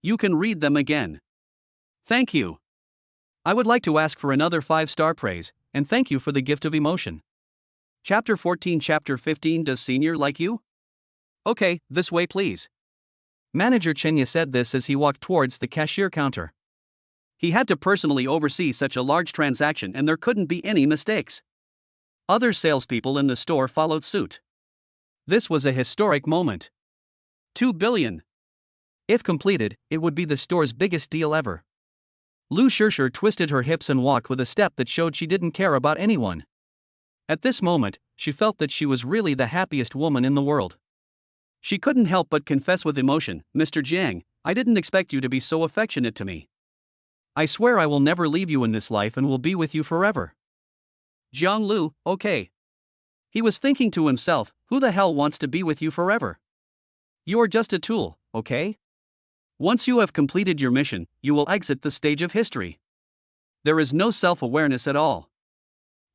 You can read them again. Thank you. I would like to ask for another 5-star praise, and thank you for the gift of emotion. Chapter 14. Chapter 15. Does Senior like you? Okay, this way please. Manager Chenya said this as he walked towards the cashier counter. He had to personally oversee such a large transaction and there couldn't be any mistakes. Other salespeople in the store followed suit. This was a historic moment. 2 billion. If completed, it would be the store's biggest deal ever. Lu Shishir twisted her hips and walked with a step that showed she didn't care about anyone. At this moment, she felt that she was really the happiest woman in the world. She couldn't help but confess with emotion, "Mr. Jiang, I didn't expect you to be so affectionate to me. I swear I will never leave you in this life and will be with you forever." Jiang Lu, okay. He was thinking to himself, who the hell wants to be with you forever? You are just a tool, okay? Once you have completed your mission, you will exit the stage of history. There is no self-awareness at all.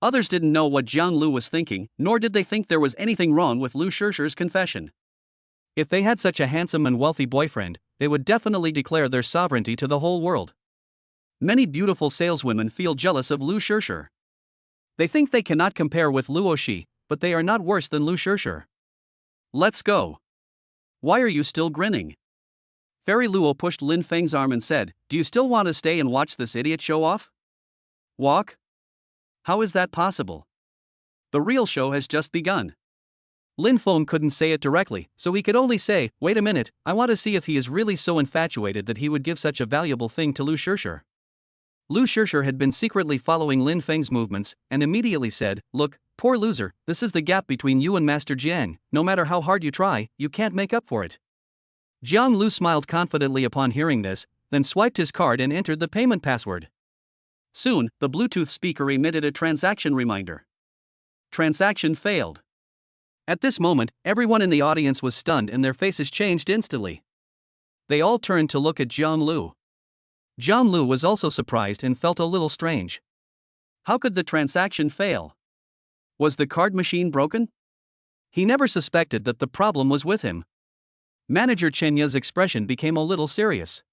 Others didn't know what Jiang Lu was thinking, nor did they think there was anything wrong with Lu Shishir's confession. If they had such a handsome and wealthy boyfriend, they would definitely declare their sovereignty to the whole world. Many beautiful saleswomen feel jealous of Lu Shishir. They think they cannot compare with Lu Oshi, but they are not worse than Lu Shishir. Let's go. Why are you still grinning? Fairy Luo pushed Lin Feng's arm and said, "Do you still want to stay and watch this idiot show off? Walk? How is that possible? The real show has just begun." Lin Feng couldn't say it directly, so he could only say, "Wait a minute, I want to see if he is really so infatuated that he would give such a valuable thing to Lu Shishir." Lu Shishir had been secretly following Lin Feng's movements, and immediately said, "Look, poor loser, this is the gap between you and Master Jiang. No matter how hard you try, you can't make up for it." Jiang Lu smiled confidently upon hearing this, then swiped his card and entered the payment password. Soon, the Bluetooth speaker emitted a transaction reminder. Transaction failed. At this moment, everyone in the audience was stunned and their faces changed instantly. They all turned to look at Jiang Lu. Jiang Lu was also surprised and felt a little strange. How could the transaction fail? Was the card machine broken? He never suspected that the problem was with him. Manager Chenya's expression became a little serious.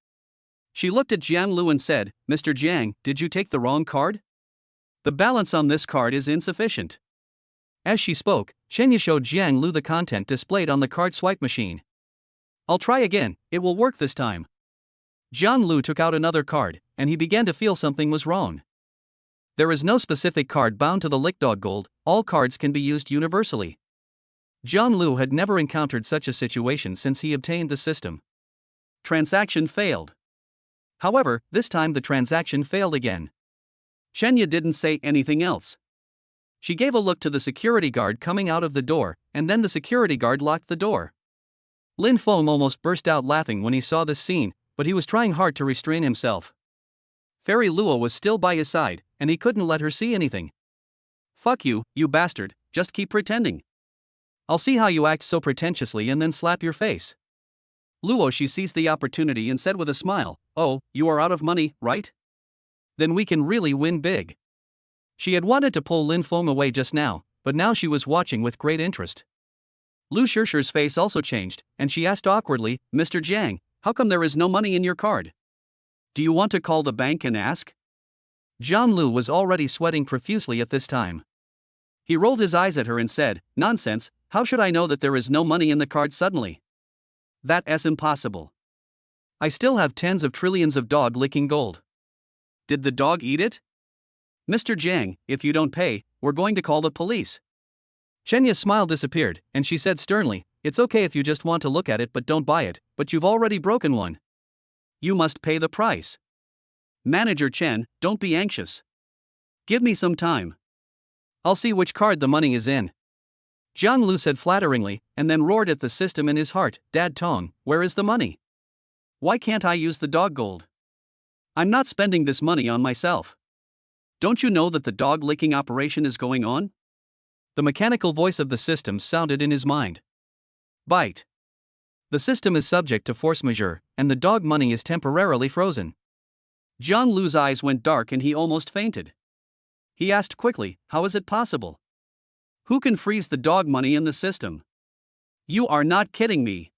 She looked at Jiang Lu and said, "Mr. Jiang, did you take the wrong card? The balance on this card is insufficient." As she spoke, Chenya showed Jiang Lu the content displayed on the card swipe machine. "I'll try again, it will work this time." Jiang Lu took out another card, and he began to feel something was wrong. There is no specific card bound to the Lickdog Gold, all cards can be used universally. Jiang Lu had never encountered such a situation since he obtained the system. Transaction failed. However, this time the transaction failed again. Chenya didn't say anything else. She gave a look to the security guard coming out of the door, and then the security guard locked the door. Lin Feng almost burst out laughing when he saw this scene, but he was trying hard to restrain himself. Fairy Luo was still by his side, and he couldn't let her see anything. "Fuck you, you bastard, just keep pretending. I'll see how you act so pretentiously and then slap your face." Luo she seized the opportunity and said with a smile, "Oh, you are out of money, right? Then we can really win big." She had wanted to pull Lin Feng away just now, but now she was watching with great interest. Lu Shishir's face also changed, and she asked awkwardly, "Mr. Jiang, how come there is no money in your card? Do you want to call the bank and ask?" Jiang Lu was already sweating profusely at this time. He rolled his eyes at her and said, "Nonsense, how should I know that there is no money in the card suddenly? That's impossible. I still have tens of trillions of dog-licking gold. Did the dog eat it? Mr. Jiang, if you don't pay, we're going to call the police." Chenya's smile disappeared, and she said sternly, "It's okay if you just want to look at it but don't buy it, but you've already broken one. You must pay the price. Manager Chen, don't be anxious. Give me some time. I'll see which card the money is in." Jiang Lu said flatteringly, and then roared at the system in his heart, "Dad Tong, where is the money? Why can't I use the dog gold? I'm not spending this money on myself. Don't you know that the dog-licking operation is going on?" The mechanical voice of the system sounded in his mind. "Bite. The system is subject to force majeure, and the dog money is temporarily frozen." Jiang Lu's eyes went dark and he almost fainted. He asked quickly, "How is it possible? Who can freeze the dog money in the system? You are not kidding me.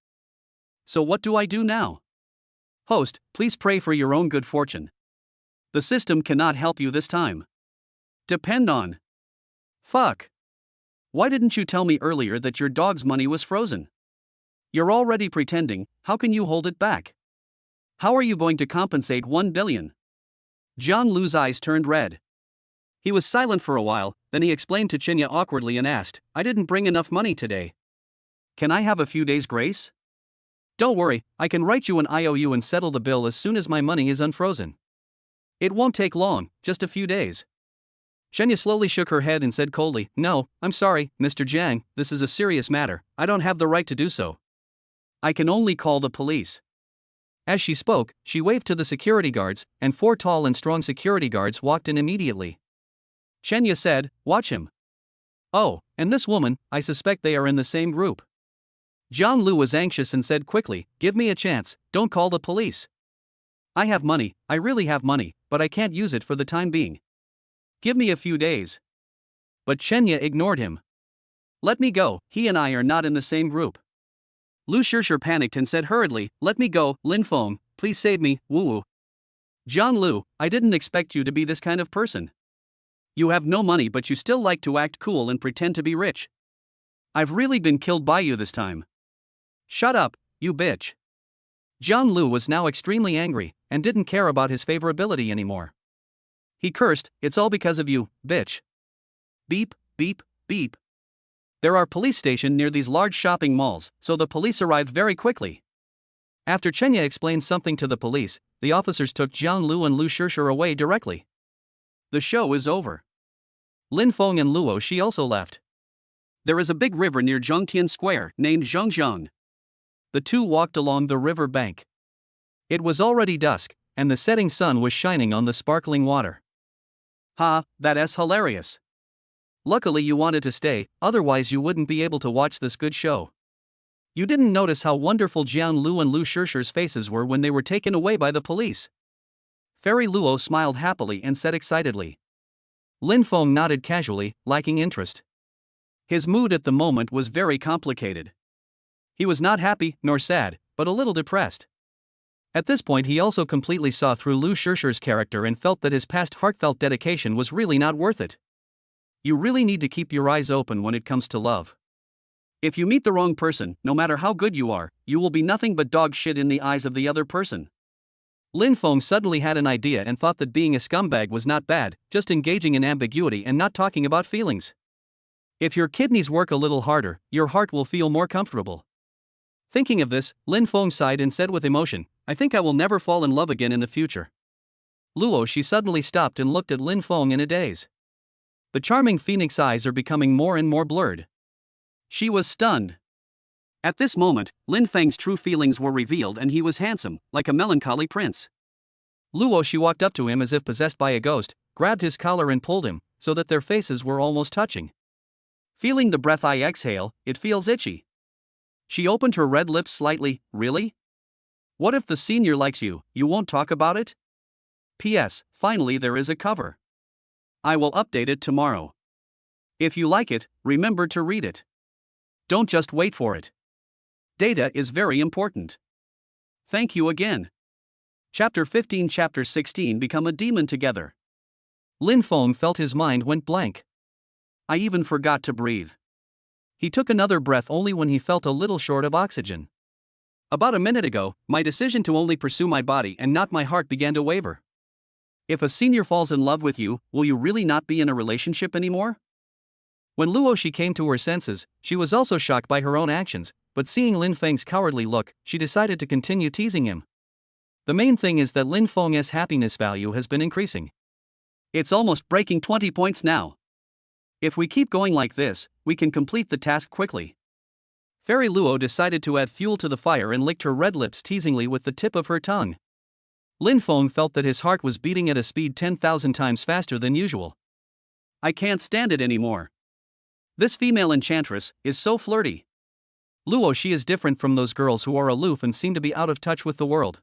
So what do I do now? Host, please pray for your own good fortune. The system cannot help you this time. Depend on. Fuck. Why didn't you tell me earlier that your dog's money was frozen? You're already pretending, how can you hold it back? How are you going to compensate 1 billion? Jiang Lu's eyes turned red. He was silent for a while, then he explained to Chenya awkwardly and asked, "I didn't bring enough money today. Can I have a few days' grace? Don't worry, I can write you an IOU and settle the bill as soon as my money is unfrozen. It won't take long, just a few days." Shenya slowly shook her head and said coldly, "No, I'm sorry, Mr. Jiang, this is a serious matter, I don't have the right to do so. I can only call the police." As she spoke, she waved to the security guards, and 4 tall and strong security guards walked in immediately. Shenya said, "Watch him." "Oh, and this woman, I suspect they are in the same group." Jiang Lu was anxious and said quickly, "Give me a chance, don't call the police. I have money, I really have money, but I can't use it for the time being. Give me a few days." But Shenya ignored him. "Let me go, he and I are not in the same group." Lu Shishir panicked and said hurriedly, "Let me go, Lin Feng, please save me, Wu." "Jiang Lu, I didn't expect you to be this kind of person. You have no money but you still like to act cool and pretend to be rich. I've really been killed by you this time." "Shut up, you bitch." Jiang Lu was now extremely angry, and didn't care about his favorability anymore. He cursed, "It's all because of you, bitch." Beep, beep, beep. There are police stations near these large shopping malls, so the police arrived very quickly. After Shenya explained something to the police, the officers took Jiang Lu and Lu Shishir away directly. The show is over. Lin Feng and Luo Shi also left. There is a big river near Zhongtian Square named Zhongzhong. The two walked along the river bank. It was already dusk, and the setting sun was shining on the sparkling water. "Ha, that's hilarious. Luckily you wanted to stay, otherwise you wouldn't be able to watch this good show. You didn't notice how wonderful Jiang Lu and Lu Shishir's faces were when they were taken away by the police." Fairy Luo smiled happily and said excitedly. Lin Feng nodded casually, lacking interest. His mood at the moment was very complicated. He was not happy, nor sad, but a little depressed. At this point he also completely saw through Lu Shishir's character and felt that his past heartfelt dedication was really not worth it. You really need to keep your eyes open when it comes to love. If you meet the wrong person, no matter how good you are, you will be nothing but dog shit in the eyes of the other person. Lin Feng suddenly had an idea and thought that being a scumbag was not bad, just engaging in ambiguity and not talking about feelings. If your kidneys work a little harder, your heart will feel more comfortable. Thinking of this, Lin Feng sighed and said with emotion, "I think I will never fall in love again in the future." Luo Shi suddenly stopped and looked at Lin Feng in a daze. The charming phoenix eyes are becoming more and more blurred. She was stunned. At this moment, Lin Feng's true feelings were revealed and he was handsome, like a melancholy prince. Luo Shi walked up to him as if possessed by a ghost, grabbed his collar and pulled him, so that their faces were almost touching. Feeling the breath I exhale, it feels itchy. She opened her red lips slightly. "Really? What if the senior likes you, you won't talk about it? P.S. Finally there is a cover. I will update it tomorrow. If you like it, remember to read it. Don't just wait for it. Data is very important. Thank you again." Chapter 15 Chapter 16 Become a demon together. Lin Feng felt his mind went blank. I even forgot to breathe. He took another breath only when he felt a little short of oxygen. About a minute ago, my decision to only pursue my body and not my heart began to waver. If a senior falls in love with you, will you really not be in a relationship anymore? When Luo Shi came to her senses, she was also shocked by her own actions, but seeing Lin Feng's cowardly look, she decided to continue teasing him. The main thing is that Lin Feng's happiness value has been increasing. It's almost breaking 20 points now. If we keep going like this, we can complete the task quickly. Fairy Luo decided to add fuel to the fire and licked her red lips teasingly with the tip of her tongue. Lin Feng felt that his heart was beating at a speed 10,000 times faster than usual. I can't stand it anymore. This female enchantress is so flirty. Luo Shi is different from those girls who are aloof and seem to be out of touch with the world.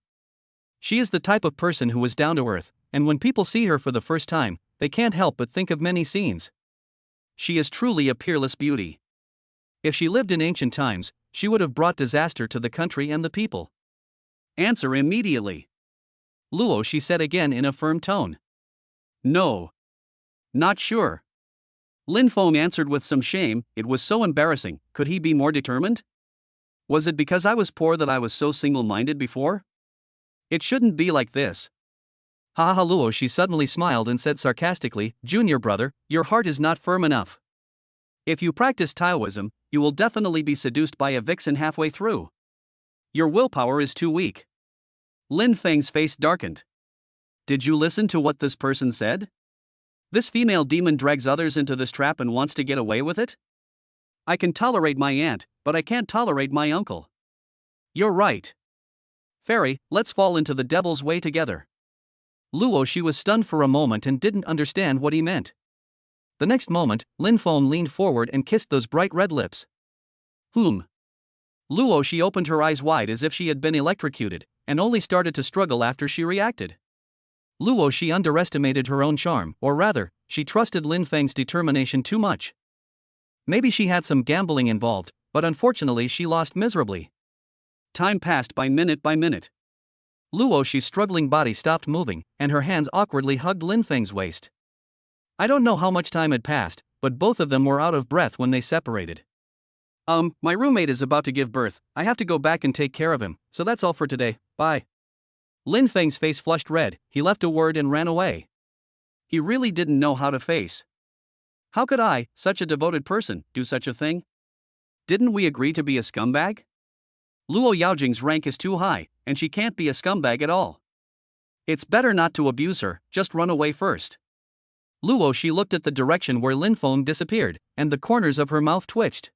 She is the type of person who is down to earth, and when people see her for the first time, they can't help but think of many scenes. She is truly a peerless beauty. If she lived in ancient times, she would have brought disaster to the country and the people. Answer immediately. Luo Shi said again in a firm tone. No. Not sure. Lin Feng answered with some shame. It was so embarrassing. Could he be more determined? Was it because I was poor that I was so single-minded before? It shouldn't be like this. Ha ha. Luo Shi suddenly smiled and said sarcastically, "Junior brother, your heart is not firm enough. If you practice Taoism, you will definitely be seduced by a vixen halfway through. Your willpower is too weak." Lin Feng's face darkened. Did you listen to what this person said? This female demon drags others into this trap and wants to get away with it? I can tolerate my aunt, but I can't tolerate my uncle. You're right. Fairy, let's fall into the devil's way together. Luo Shi was stunned for a moment and didn't understand what he meant. The next moment, Lin Feng leaned forward and kissed those bright red lips. Luo Shi opened her eyes wide as if she had been electrocuted, and only started to struggle after she reacted. Luo Shi underestimated her own charm, or rather, she trusted Lin Feng's determination too much. Maybe she had some gambling involved, but unfortunately she lost miserably. Time passed by minute. Luo Shi's struggling body stopped moving, and her hands awkwardly hugged Lin Feng's waist. I don't know how much time had passed, but both of them were out of breath when they separated. My roommate is about to give birth, I have to go back and take care of him, so that's all for today, bye. Lin Feng's face flushed red, he left a word and ran away. He really didn't know how to face. How could I, such a devoted person, do such a thing? Didn't we agree to be a scumbag? Luo Yaojing's rank is too high, and she can't be a scumbag at all. It's better not to abuse her, just run away first. Luo Shi looked at the direction where Lin Feng disappeared, and the corners of her mouth twitched.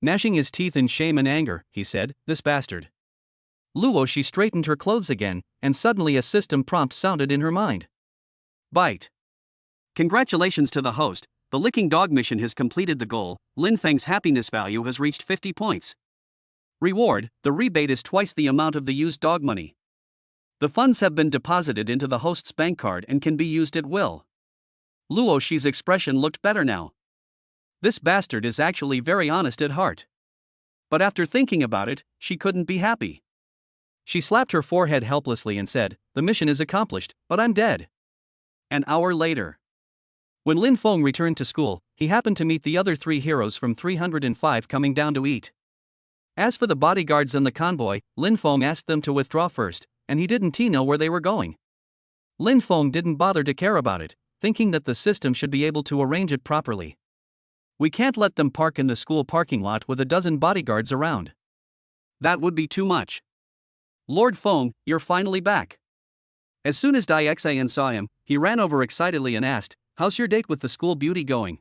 Gnashing his teeth in shame and anger, he said, "This bastard." Luo Shi straightened her clothes again, and suddenly a system prompt sounded in her mind. Bite. Congratulations to the host, the licking dog mission has completed the goal, Lin Feng's happiness value has reached 50 points. Reward, the rebate is twice the amount of the used dog money. The funds have been deposited into the host's bank card and can be used at will. Luo Shi's expression looked better now. This bastard is actually very honest at heart. But after thinking about it, she couldn't be happy. She slapped her forehead helplessly and said, "The mission is accomplished, but I'm dead." An hour later. When Lin Feng returned to school, he happened to meet the other 3 heroes from 305 coming down to eat. As for the bodyguards and the convoy, Lin Feng asked them to withdraw first, and he didn't know where they were going. Lin Feng didn't bother to care about it, thinking that the system should be able to arrange it properly. We can't let them park in the school parking lot with a dozen bodyguards around. That would be too much. Lord Feng, you're finally back. As soon as Dai Xian saw him, he ran over excitedly and asked, "How's your date with the school beauty going?"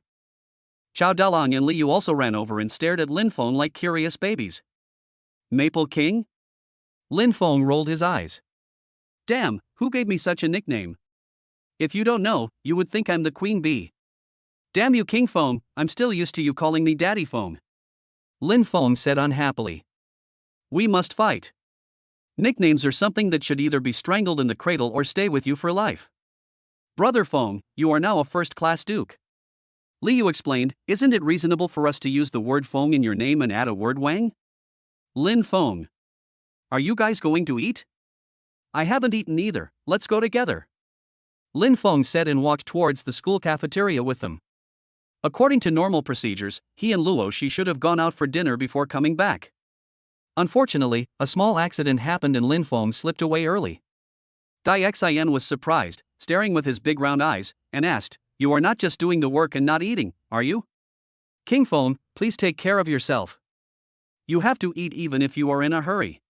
Chao Dalong and Liu also ran over and stared at Lin Feng like curious babies. Maple King? Lin Feng rolled his eyes. Damn, who gave me such a nickname? If you don't know, you would think I'm the queen bee. Damn you, King Feng, I'm still used to you calling me Daddy Feng. Lin Feng said unhappily. We must fight. Nicknames are something that should either be strangled in the cradle or stay with you for life. Brother Feng, you are now a first-class duke. Liu explained, isn't it reasonable for us to use the word Feng in your name and add a word Wang? Lin Feng. Are you guys going to eat? I haven't eaten either, let's go together. Lin Feng said and walked towards the school cafeteria with them. According to normal procedures, he and Luo Shi should have gone out for dinner before coming back. Unfortunately, a small accident happened and Lin Feng slipped away early. Dai Xian was surprised, staring with his big round eyes, and asked, "You are not just doing the work and not eating, are you? King Feng, please take care of yourself. You have to eat even if you are in a hurry."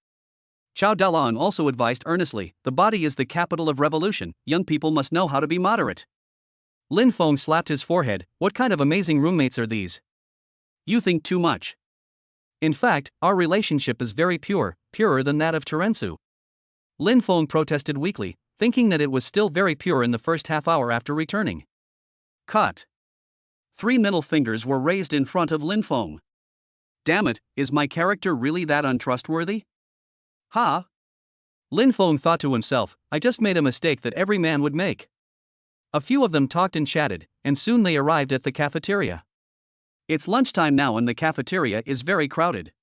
Chao Dalong also advised earnestly, "The body is the capital of revolution, young people must know how to be moderate." Lin Feng slapped his forehead, "What kind of amazing roommates are these? You think too much. In fact, our relationship is very pure, purer than that of Terensu." Lin Feng protested weakly, thinking that it was still very pure in the first half hour after returning. Cut. 3 middle fingers were raised in front of Lin Feng. Damn it, is my character really that untrustworthy? Ha! Lin Feng thought to himself, I just made a mistake that every man would make. A few of them talked and chatted, and soon they arrived at the cafeteria. It's lunchtime now and the cafeteria is very crowded.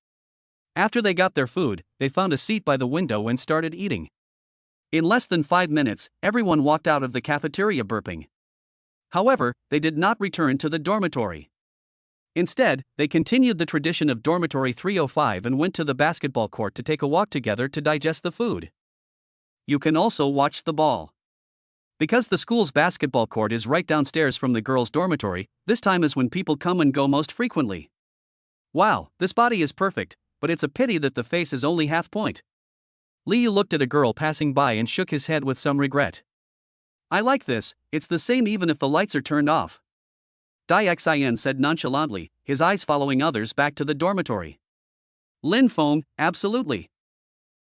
After they got their food, they found a seat by the window and started eating. In less than 5 minutes, everyone walked out of the cafeteria burping. However, they did not return to the dormitory. Instead, they continued the tradition of dormitory 305 and went to the basketball court to take a walk together to digest the food. You can also watch the ball. Because the school's basketball court is right downstairs from the girls' dormitory, this time is when people come and go most frequently. Wow, this body is perfect, but it's a pity that the face is only half point. Liu looked at a girl passing by and shook his head with some regret. I like this, it's the same even if the lights are turned off. Dixin said nonchalantly, his eyes following others back to the dormitory. Lin Feng, absolutely.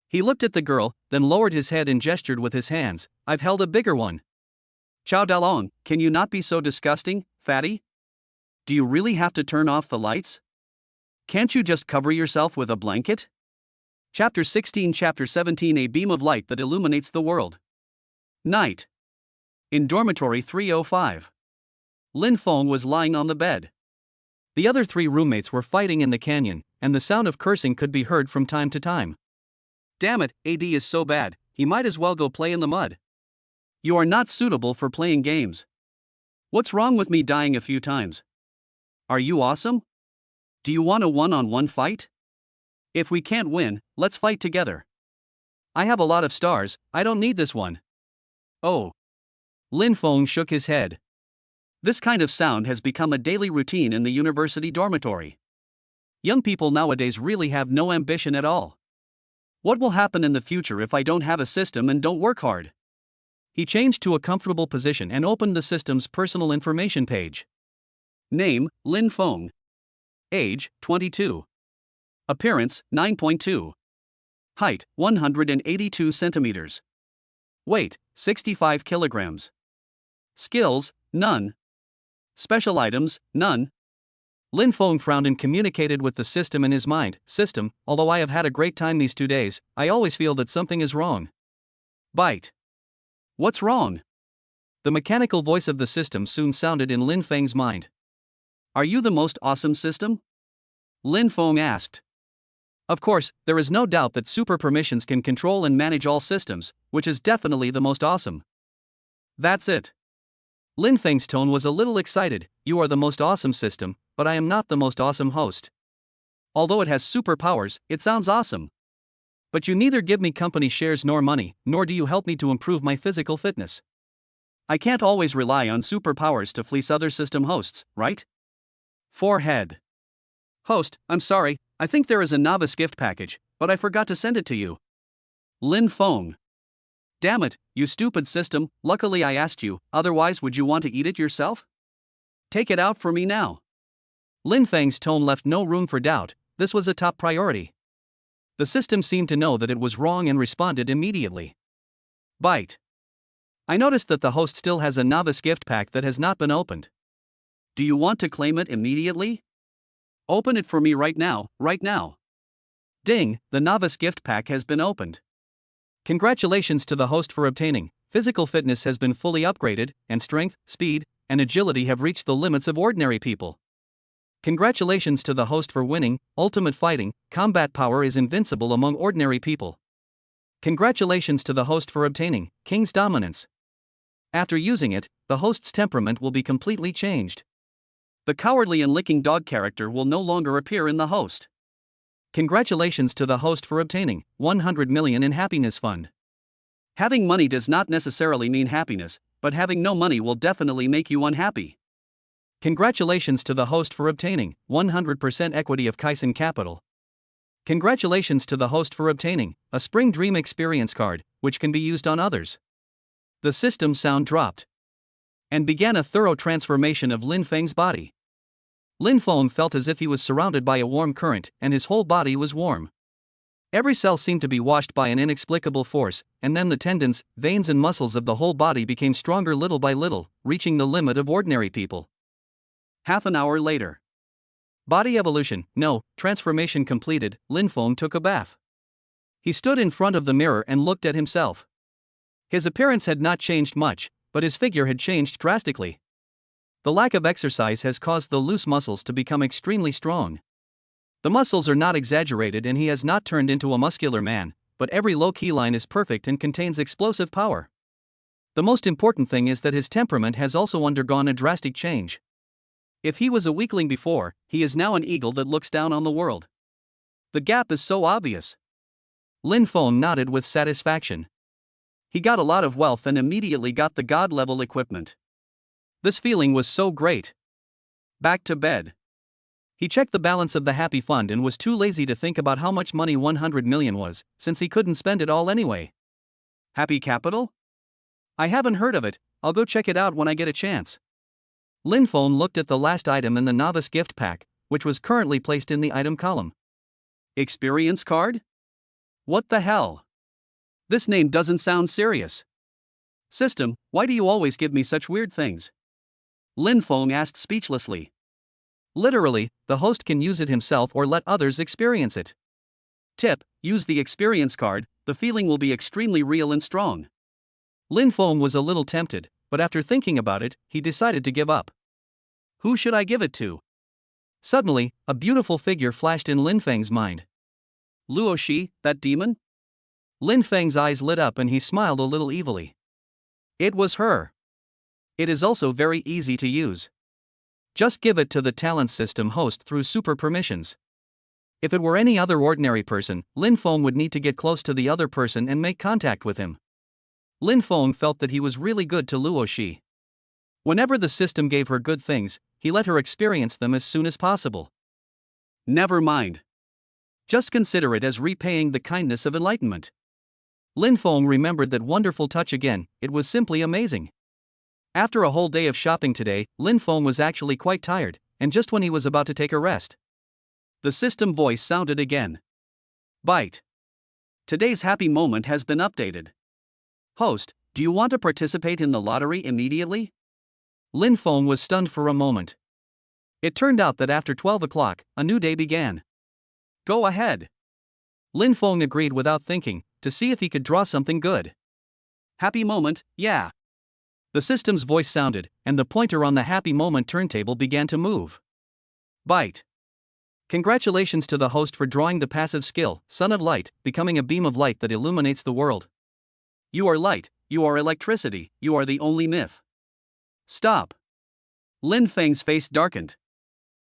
He looked at the girl, then lowered his head and gestured with his hands. I've held a bigger one. Chao Dalong, can you not be so disgusting, fatty? Do you really have to turn off the lights? Can't you just cover yourself with a blanket? Chapter 16 Chapter 17 A beam of light that illuminates the world. Night. In dormitory 305. Lin Feng was lying on the bed. The other 3 roommates were fighting in the canyon, and the sound of cursing could be heard from time to time. Damn it, AD is so bad, he might as well go play in the mud. You are not suitable for playing games. What's wrong with me dying a few times? Are you awesome? Do you want a one-on-one fight? If we can't win, let's fight together. I have a lot of stars, I don't need this one. Oh. Lin Feng shook his head. This kind of sound has become a daily routine in the university dormitory. Young people nowadays really have no ambition at all. What will happen in the future if I don't have a system and don't work hard? He changed to a comfortable position and opened the system's personal information page. Name, Lin Feng. Age, 22. Appearance, 9.2. Height, 182 centimeters. Weight, 65 kilograms. Skills, none. Special items, none. Lin Feng frowned and communicated with the system in his mind. System, although I have had a great time these 2 days, I always feel that something is wrong. Bite. What's wrong? The mechanical voice of the system soon sounded in Lin Feng's mind. Are you the most awesome system? Lin Feng asked. Of course, there is no doubt that super permissions can control and manage all systems, which is definitely the most awesome. That's it. Lin Feng's tone was a little excited. You are the most awesome system, but I am not the most awesome host. Although it has superpowers, it sounds awesome. But you neither give me company shares nor money, nor do you help me to improve my physical fitness. I can't always rely on superpowers to fleece other system hosts, right? Forehead. Host, I'm sorry, I think there is a novice gift package, but I forgot to send it to you. Lin Feng. Damn it, you stupid system, luckily I asked you, otherwise would you want to eat it yourself? Take it out for me now. Lin Feng's tone left no room for doubt, this was a top priority. The system seemed to know that it was wrong and responded immediately. Bite. I noticed that the host still has a novice gift pack that has not been opened. Do you want to claim it immediately? Open it for me right now, right now. Ding, the novice gift pack has been opened. Congratulations to the host for obtaining. Physical fitness has been fully upgraded, and strength, speed, and agility have reached the limits of ordinary people. Congratulations to the host for winning. Ultimate fighting, combat power is invincible among ordinary people. Congratulations to the host for obtaining King's Dominance. After using it, the host's temperament will be completely changed. The cowardly and licking dog character will no longer appear in the host. Congratulations to the host for obtaining 100 million in happiness fund. Having money does not necessarily mean happiness, but having no money will definitely make you unhappy. Congratulations to the host for obtaining 100% equity of Kaisen Capital. Congratulations to the host for obtaining a Spring Dream Experience card, which can be used on others. The system sound dropped and began a thorough transformation of Lin Feng's body. Lin Feng felt as if he was surrounded by a warm current, and his whole body was warm. Every cell seemed to be washed by an inexplicable force, and then the tendons, veins and muscles of the whole body became stronger little by little, reaching the limit of ordinary people. Half an hour later. Body evolution, no, transformation completed. Lin Feng took a bath. He stood in front of the mirror and looked at himself. His appearance had not changed much, but his figure had changed drastically. The lack of exercise has caused the loose muscles to become extremely strong. The muscles are not exaggerated and he has not turned into a muscular man, but every low-key line is perfect and contains explosive power. The most important thing is that his temperament has also undergone a drastic change. If he was a weakling before, he is now an eagle that looks down on the world. The gap is so obvious. Lin Feng nodded with satisfaction. He got a lot of wealth and immediately got the god-level equipment. This feeling was so great. Back to bed. He checked the balance of the happy fund and was too lazy to think about how much money 100 million was, since he couldn't spend it all anyway. Happy capital? I haven't heard of it, I'll go check it out when I get a chance. Lin Feng looked at the last item in the novice gift pack, which was currently placed in the item column. Experience card? What the hell? This name doesn't sound serious. System, why do you always give me such weird things? Lin Feng asked speechlessly. Literally, the host can use it himself or let others experience it. Tip, use the experience card, the feeling will be extremely real and strong. Lin Feng was a little tempted, but after thinking about it, he decided to give up. Who should I give it to? Suddenly, a beautiful figure flashed in Lin Feng's mind. Luo Shi, that demon? Lin Feng's eyes lit up and he smiled a little evilly. It was her. It is also very easy to use. Just give it to the talent system host through super permissions. If it were any other ordinary person, Lin Feng would need to get close to the other person and make contact with him. Lin Feng felt that he was really good to Luo Shi. Whenever the system gave her good things, he let her experience them as soon as possible. Never mind. Just consider it as repaying the kindness of enlightenment. Lin Feng remembered that wonderful touch again, it was simply amazing. After a whole day of shopping today, Lin Feng was actually quite tired, and just when he was about to take a rest, the system voice sounded again. Bite. Today's happy moment has been updated. Host, do you want to participate in the lottery immediately? Lin Feng was stunned for a moment. It turned out that after 12 o'clock, a new day began. Go ahead. Lin Feng agreed without thinking, to see if he could draw something good. Happy moment, yeah. The system's voice sounded, and the pointer on the happy moment turntable began to move. Bite. Congratulations to the host for drawing the passive skill, Son of Light, becoming a beam of light that illuminates the world. You are light, you are electricity, you are the only myth. Stop. Lin Feng's face darkened.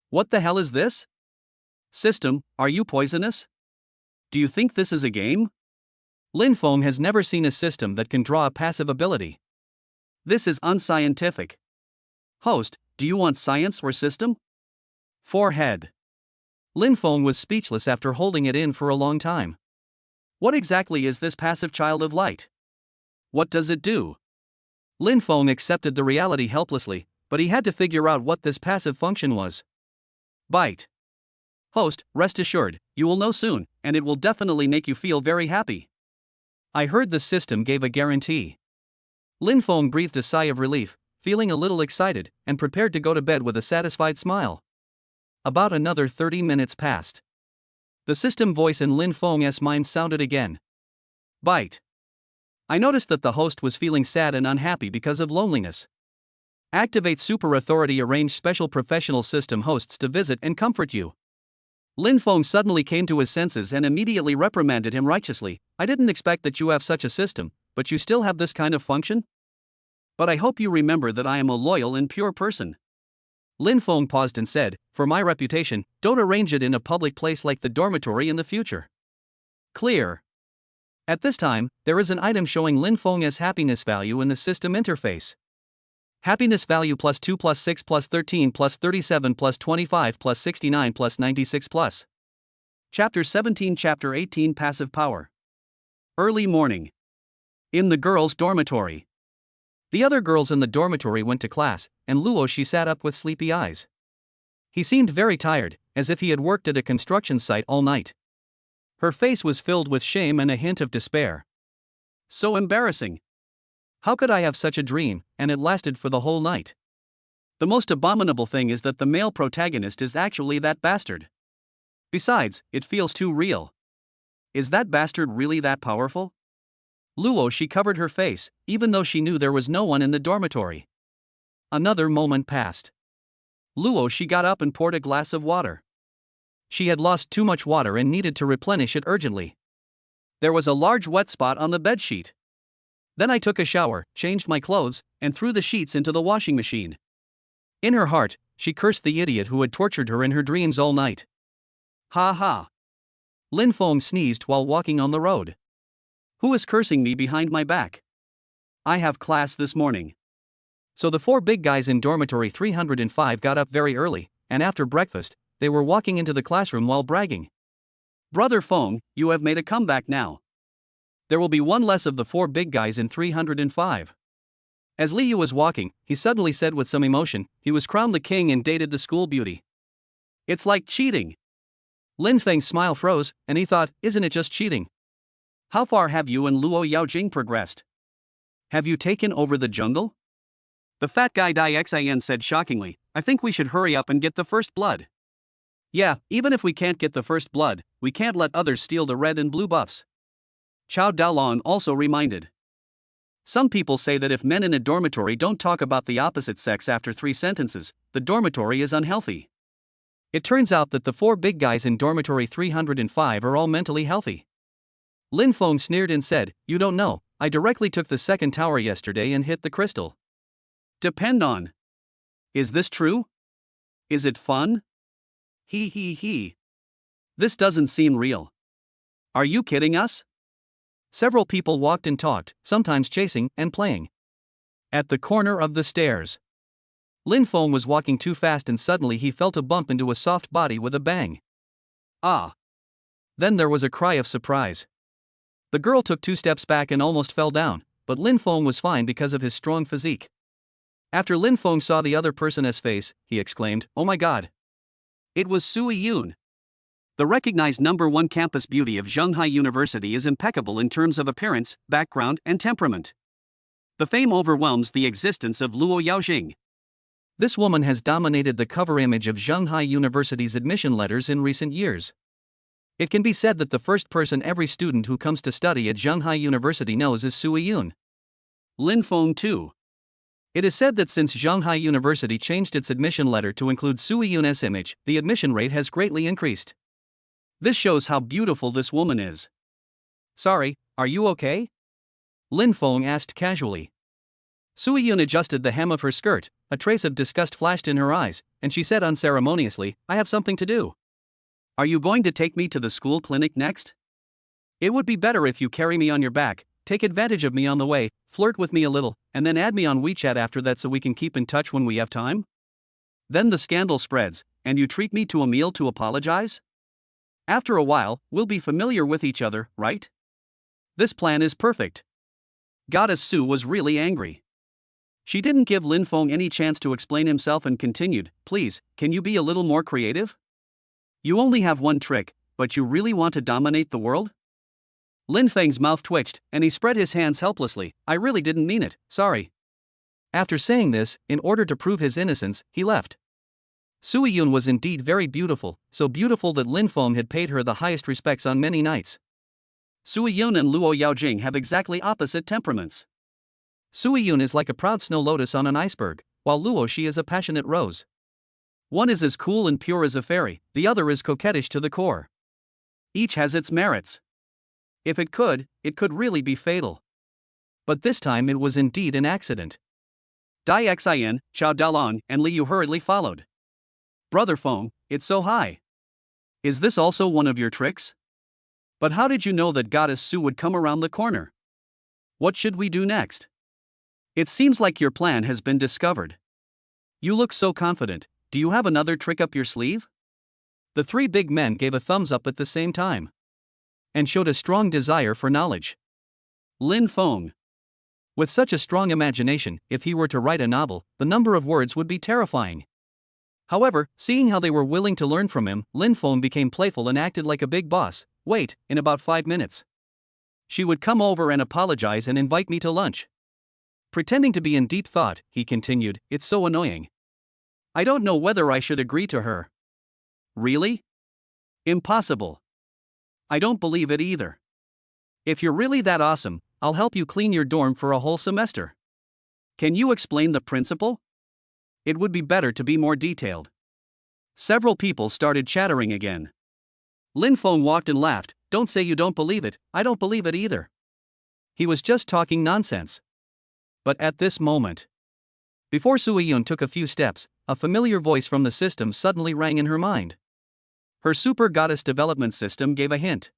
What the hell is this? System, are you poisonous? Do you think this is a game? Lin Feng has never seen a system that can draw a passive ability. This is unscientific. Host, do you want science or system? Forehead. Lin Feng was speechless after holding it in for a long time. What exactly is this passive child of light? What does it do? Lin Feng accepted the reality helplessly, but he had to figure out what this passive function was. Bite. Host, rest assured, you will know soon, and it will definitely make you feel very happy. I heard the system gave a guarantee. Lin Feng breathed a sigh of relief, feeling a little excited, and prepared to go to bed with a satisfied smile. About another 30 minutes passed. The system voice in Lin Feng's mind sounded again. Bite. I noticed that the host was feeling sad and unhappy because of loneliness. Activate Super Authority, arrange special professional system hosts to visit and comfort you. Lin Feng suddenly came to his senses and immediately reprimanded him righteously. I didn't expect that you have such a system, but you still have this kind of function? But I hope you remember that I am a loyal and pure person. Lin Feng paused and said, for my reputation, don't arrange it in a public place like the dormitory in the future. Clear. At this time, there is an item showing Lin Feng's happiness value in the system interface. Happiness value plus 2 plus 6 plus 13 plus 37 plus 25 plus 69 plus 96 plus. Chapter 17 Chapter 18 Passive Power. Early morning. In the girls' dormitory. The other girls in the dormitory went to class, and Luo Shi sat up with sleepy eyes. He seemed very tired, as if he had worked at a construction site all night. Her face was filled with shame and a hint of despair. So embarrassing. How could I have such a dream, and it lasted for the whole night? The most abominable thing is that the male protagonist is actually that bastard. Besides, it feels too real. Is that bastard really that powerful? Luo Shi covered her face, even though she knew there was no one in the dormitory. Another moment passed. Luo Shi got up and poured a glass of water. She had lost too much water and needed to replenish it urgently. There was a large wet spot on the bedsheet. Then I took a shower, changed my clothes, and threw the sheets into the washing machine. In her heart, she cursed the idiot who had tortured her in her dreams all night. Ha ha. Lin Feng sneezed while walking on the road. Who is cursing me behind my back? I have class this morning. So the four big guys in dormitory 305 got up very early, and after breakfast, they were walking into the classroom while bragging. Brother Feng, you have made a comeback now. There will be one less of the four big guys in 305. As Liu was walking, he suddenly said with some emotion, he was crowned the king and dated the school beauty. It's like cheating. Lin Feng's smile froze, and he thought, isn't it just cheating? How far have you and Luo Yaojing progressed? Have you taken over the jungle? The fat guy Dixin said shockingly, I think we should hurry up and get the first blood. Yeah, even if we can't get the first blood, we can't let others steal the red and blue buffs. Chao Daolong also reminded. Some people say that if men in a dormitory don't talk about the opposite sex after 3 sentences, the dormitory is unhealthy. It turns out that the 4 big guys in dormitory 305 are all mentally healthy. Lin Feng sneered and said, you don't know, I directly took the second tower yesterday and hit the crystal. Depend on. Is this true? Is it fun? He. This doesn't seem real. Are you kidding us? Several people walked and talked, sometimes chasing and playing. At the corner of the stairs, Lin Feng was walking too fast and suddenly he felt a bump into a soft body with a bang. Ah! Then there was a cry of surprise. The girl took 2 steps back and almost fell down, but Lin Feng was fine because of his strong physique. After Lin Feng saw the other person's face, he exclaimed, oh my god! It was Sui Yun. The recognized #1 campus beauty of Zhonghai University is impeccable in terms of appearance, background, and temperament. The fame overwhelms the existence of Luo Yaojing. This woman has dominated the cover image of Zhonghai University's admission letters in recent years. It can be said that the first person every student who comes to study at Zhonghai University knows is Sui Yun. Lin Feng too. It is said that since Zhonghai University changed its admission letter to include Sui Yun's image, the admission rate has greatly increased. This shows how beautiful this woman is. Sorry, are you okay? Lin Feng asked casually. Sui Yun adjusted the hem of her skirt, a trace of disgust flashed in her eyes, and she said unceremoniously, I have something to do. Are you going to take me to the school clinic next? It would be better if you carry me on your back, take advantage of me on the way, flirt with me a little, and then add me on WeChat after that so we can keep in touch when we have time? Then the scandal spreads, and you treat me to a meal to apologize? After a while, we'll be familiar with each other, right? This plan is perfect. Goddess Su was really angry. She didn't give Lin Feng any chance to explain himself and continued, please, can you be a little more creative? You only have one trick, but you really want to dominate the world? Lin Feng's mouth twitched, and he spread his hands helplessly, I really didn't mean it, sorry. After saying this, in order to prove his innocence, he left. Sui Yun was indeed very beautiful, so beautiful that Lin Feng had paid her the highest respects on many nights. Sui Yun and Luo Yaojing have exactly opposite temperaments. Sui Yun is like a proud snow lotus on an iceberg, while Luo Shi is a passionate rose. One is as cool and pure as a fairy, the other is coquettish to the core. Each has its merits. If it could really be fatal. But this time it was indeed an accident. Dixin, Chao Daolong, and Liu hurriedly followed. Brother Feng, it's so high. Is this also one of your tricks? But how did you know that Goddess Su would come around the corner? What should we do next? It seems like your plan has been discovered. You look so confident, do you have another trick up your sleeve? The 3 big men gave a thumbs up at the same time. And showed a strong desire for knowledge. Lin Feng. With such a strong imagination, if he were to write a novel, the number of words would be terrifying. However, seeing how they were willing to learn from him, Lin Feng became playful and acted like a big boss. Wait, in about 5 minutes. She would come over and apologize and invite me to lunch. Pretending to be in deep thought, he continued, it's so annoying. I don't know whether I should agree to her. Really? Impossible. I don't believe it either. If you're really that awesome, I'll help you clean your dorm for a whole semester. Can you explain the principle? It would be better to be more detailed. Several people started chattering again. Lin Feng walked and laughed, don't say you don't believe it, I don't believe it either. He was just talking nonsense. But at this moment, before Sui Yun took a few steps, a familiar voice from the system suddenly rang in her mind. Her super goddess development system gave a hint.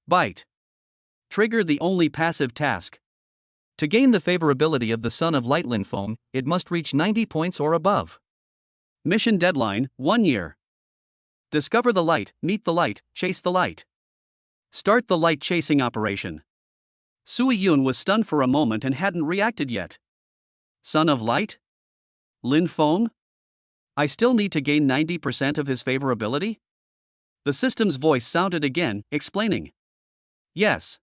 Bite. Trigger the only passive task. To gain the favorability of the Son of Light Lin Feng, it must reach 90 points or above. Mission deadline, 1 year. Discover the light, meet the light, chase the light. Start the light chasing operation. Sui Yun was stunned for a moment and hadn't reacted yet. Son of Light? Lin Feng? I still need to gain 90% of his favorability? The system's voice sounded again, explaining. Yes.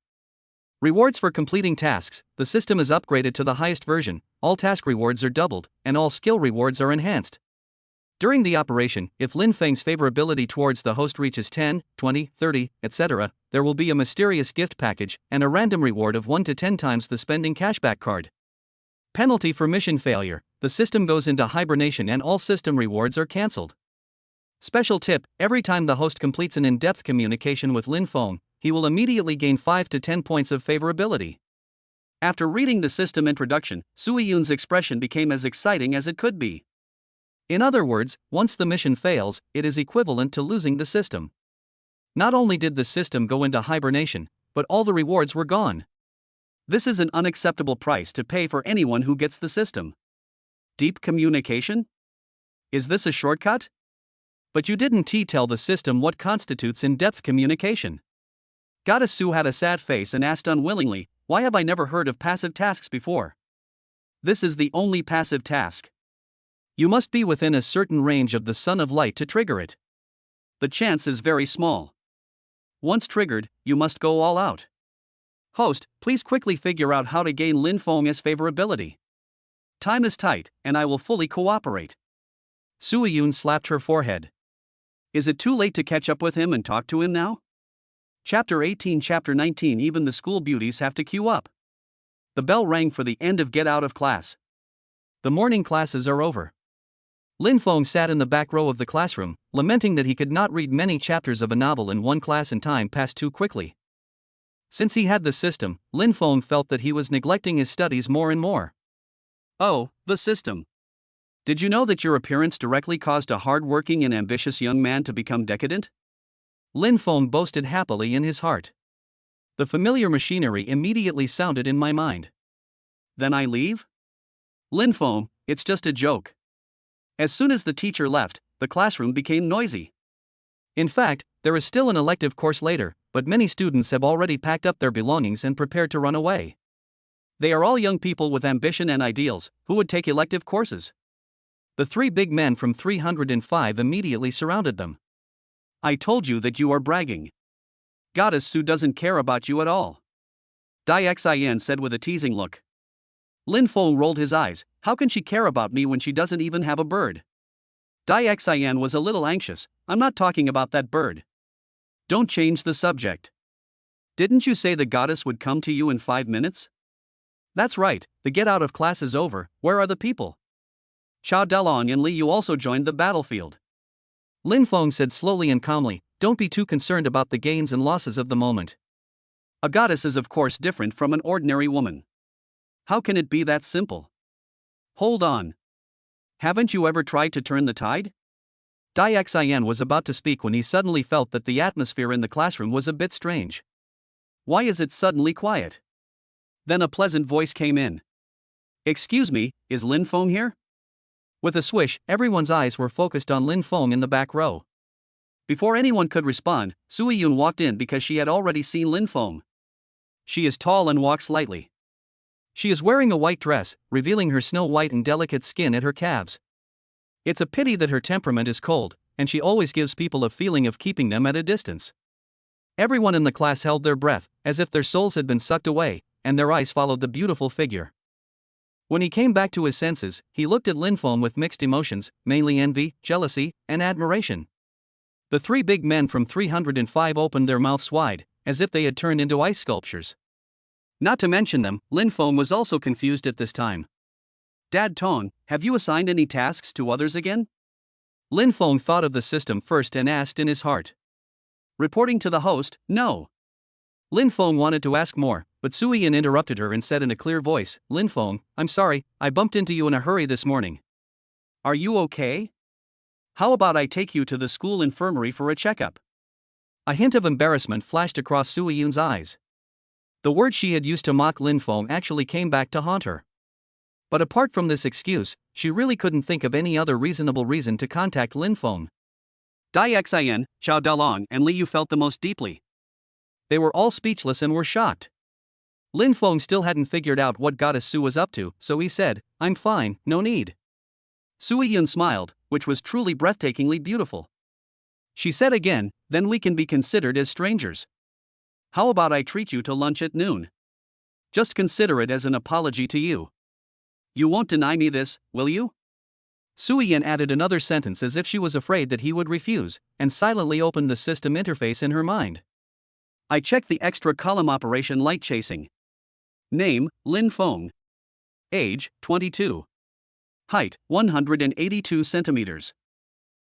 Rewards for completing tasks. The system is upgraded to the highest version, all task rewards are doubled, and all skill rewards are enhanced. During the operation, if Lin Feng's favorability towards the host reaches 10, 20, 30, etc., there will be a mysterious gift package and a random reward of 1 to 10 times the spending cashback card. Penalty for mission failure. The system goes into hibernation and all system rewards are cancelled. Special tip: every time the host completes an in-depth communication with Lin Feng, he will immediately gain 5 to 10 points of favorability. After reading the system introduction, Sui Yun's expression became as exciting as it could be. In other words, once the mission fails, it is equivalent to losing the system. Not only did the system go into hibernation, but all the rewards were gone. This is an unacceptable price to pay for anyone who gets the system. Deep communication? Is this a shortcut? But you didn't tell the system what constitutes in-depth communication. Goddess Su had a sad face and asked unwillingly, why have I never heard of passive tasks before? This is the only passive task. You must be within a certain range of the Son of Light to trigger it. The chance is very small. Once triggered, you must go all out. Host, please quickly figure out how to gain Lin Feng's favorability. Time is tight, and I will fully cooperate. Sui Yun slapped her forehead. Is it too late to catch up with him and talk to him now? Chapter 18, Chapter 19. Even the school beauties have to queue up. The bell rang for the end of get out of class. The morning classes are over. Lin Feng sat in the back row of the classroom, lamenting that he could not read many chapters of a novel in one class and time passed too quickly. Since he had the system, Lin Feng felt that he was neglecting his studies more and more. Oh, the system. Did you know that your appearance directly caused a hard-working and ambitious young man to become decadent? Lin Feng boasted happily in his heart. The familiar machinery immediately sounded in my mind. Then I leave? Lin Feng, it's just a joke. As soon as the teacher left, the classroom became noisy. In fact, there is still an elective course later, but many students have already packed up their belongings and prepared to run away. They are all young people with ambition and ideals, who would take elective courses. The three big men from 305 immediately surrounded them. I told you that you are bragging. Goddess Su doesn't care about you at all. Dixin said with a teasing look. Lin Feng rolled his eyes. How can she care about me when she doesn't even have a bird? Dixin was a little anxious. I'm not talking about that bird. Don't change the subject. Didn't you say the goddess would come to you in 5 minutes? That's right, the get out of class is over. Where are the people? Chao Dalong and Li Yu also joined the battlefield. Lin Feng said slowly and calmly, don't be too concerned about the gains and losses of the moment. A goddess is of course different from an ordinary woman. How can it be that simple? Hold on. Haven't you ever tried to turn the tide? Dixin was about to speak when he suddenly felt that the atmosphere in the classroom was a bit strange. Why is it suddenly quiet? Then a pleasant voice came in. Excuse me, is Lin Feng here? With a swish, everyone's eyes were focused on Lin Feng in the back row. Before anyone could respond, Sui Yun walked in because she had already seen Lin Feng. She is tall and walks lightly. She is wearing a white dress, revealing her snow-white and delicate skin at her calves. It's a pity that her temperament is cold, and she always gives people a feeling of keeping them at a distance. Everyone in the class held their breath, as if their souls had been sucked away, and their eyes followed the beautiful figure. When he came back to his senses, he looked at Lin Feng with mixed emotions, mainly envy, jealousy, and admiration. The three big men from 305 opened their mouths wide, as if they had turned into ice sculptures. Not to mention them, Lin Feng was also confused at this time. Dad Tong, have you assigned any tasks to others again? Lin Feng thought of the system first and asked in his heart. Reporting to the host, no. Lin Feng wanted to ask more, but Sui Yin interrupted her and said in a clear voice, Lin Feng, I'm sorry, I bumped into you in a hurry this morning. Are you okay? How about I take you to the school infirmary for a checkup? A hint of embarrassment flashed across Sui Yun's eyes. The word she had used to mock Lin Feng actually came back to haunt her. But apart from this excuse, she really couldn't think of any other reasonable reason to contact Lin Feng. Dixin, Chao Dalong, and Li Yu felt the most deeply. They were all speechless and were shocked. Lin Feng still hadn't figured out what Goddess Su was up to, so he said, "I'm fine, no need." Sui Yun smiled, which was truly breathtakingly beautiful. She said again, "Then we can be considered as strangers. How about I treat you to lunch at noon? Just consider it as an apology to you. You won't deny me this, will you?" Sui Yan added another sentence as if she was afraid that he would refuse, and silently opened the system interface in her mind. I checked the extra column operation light chasing. Name, Lin Feng. Age, 22. Height, 182 centimeters.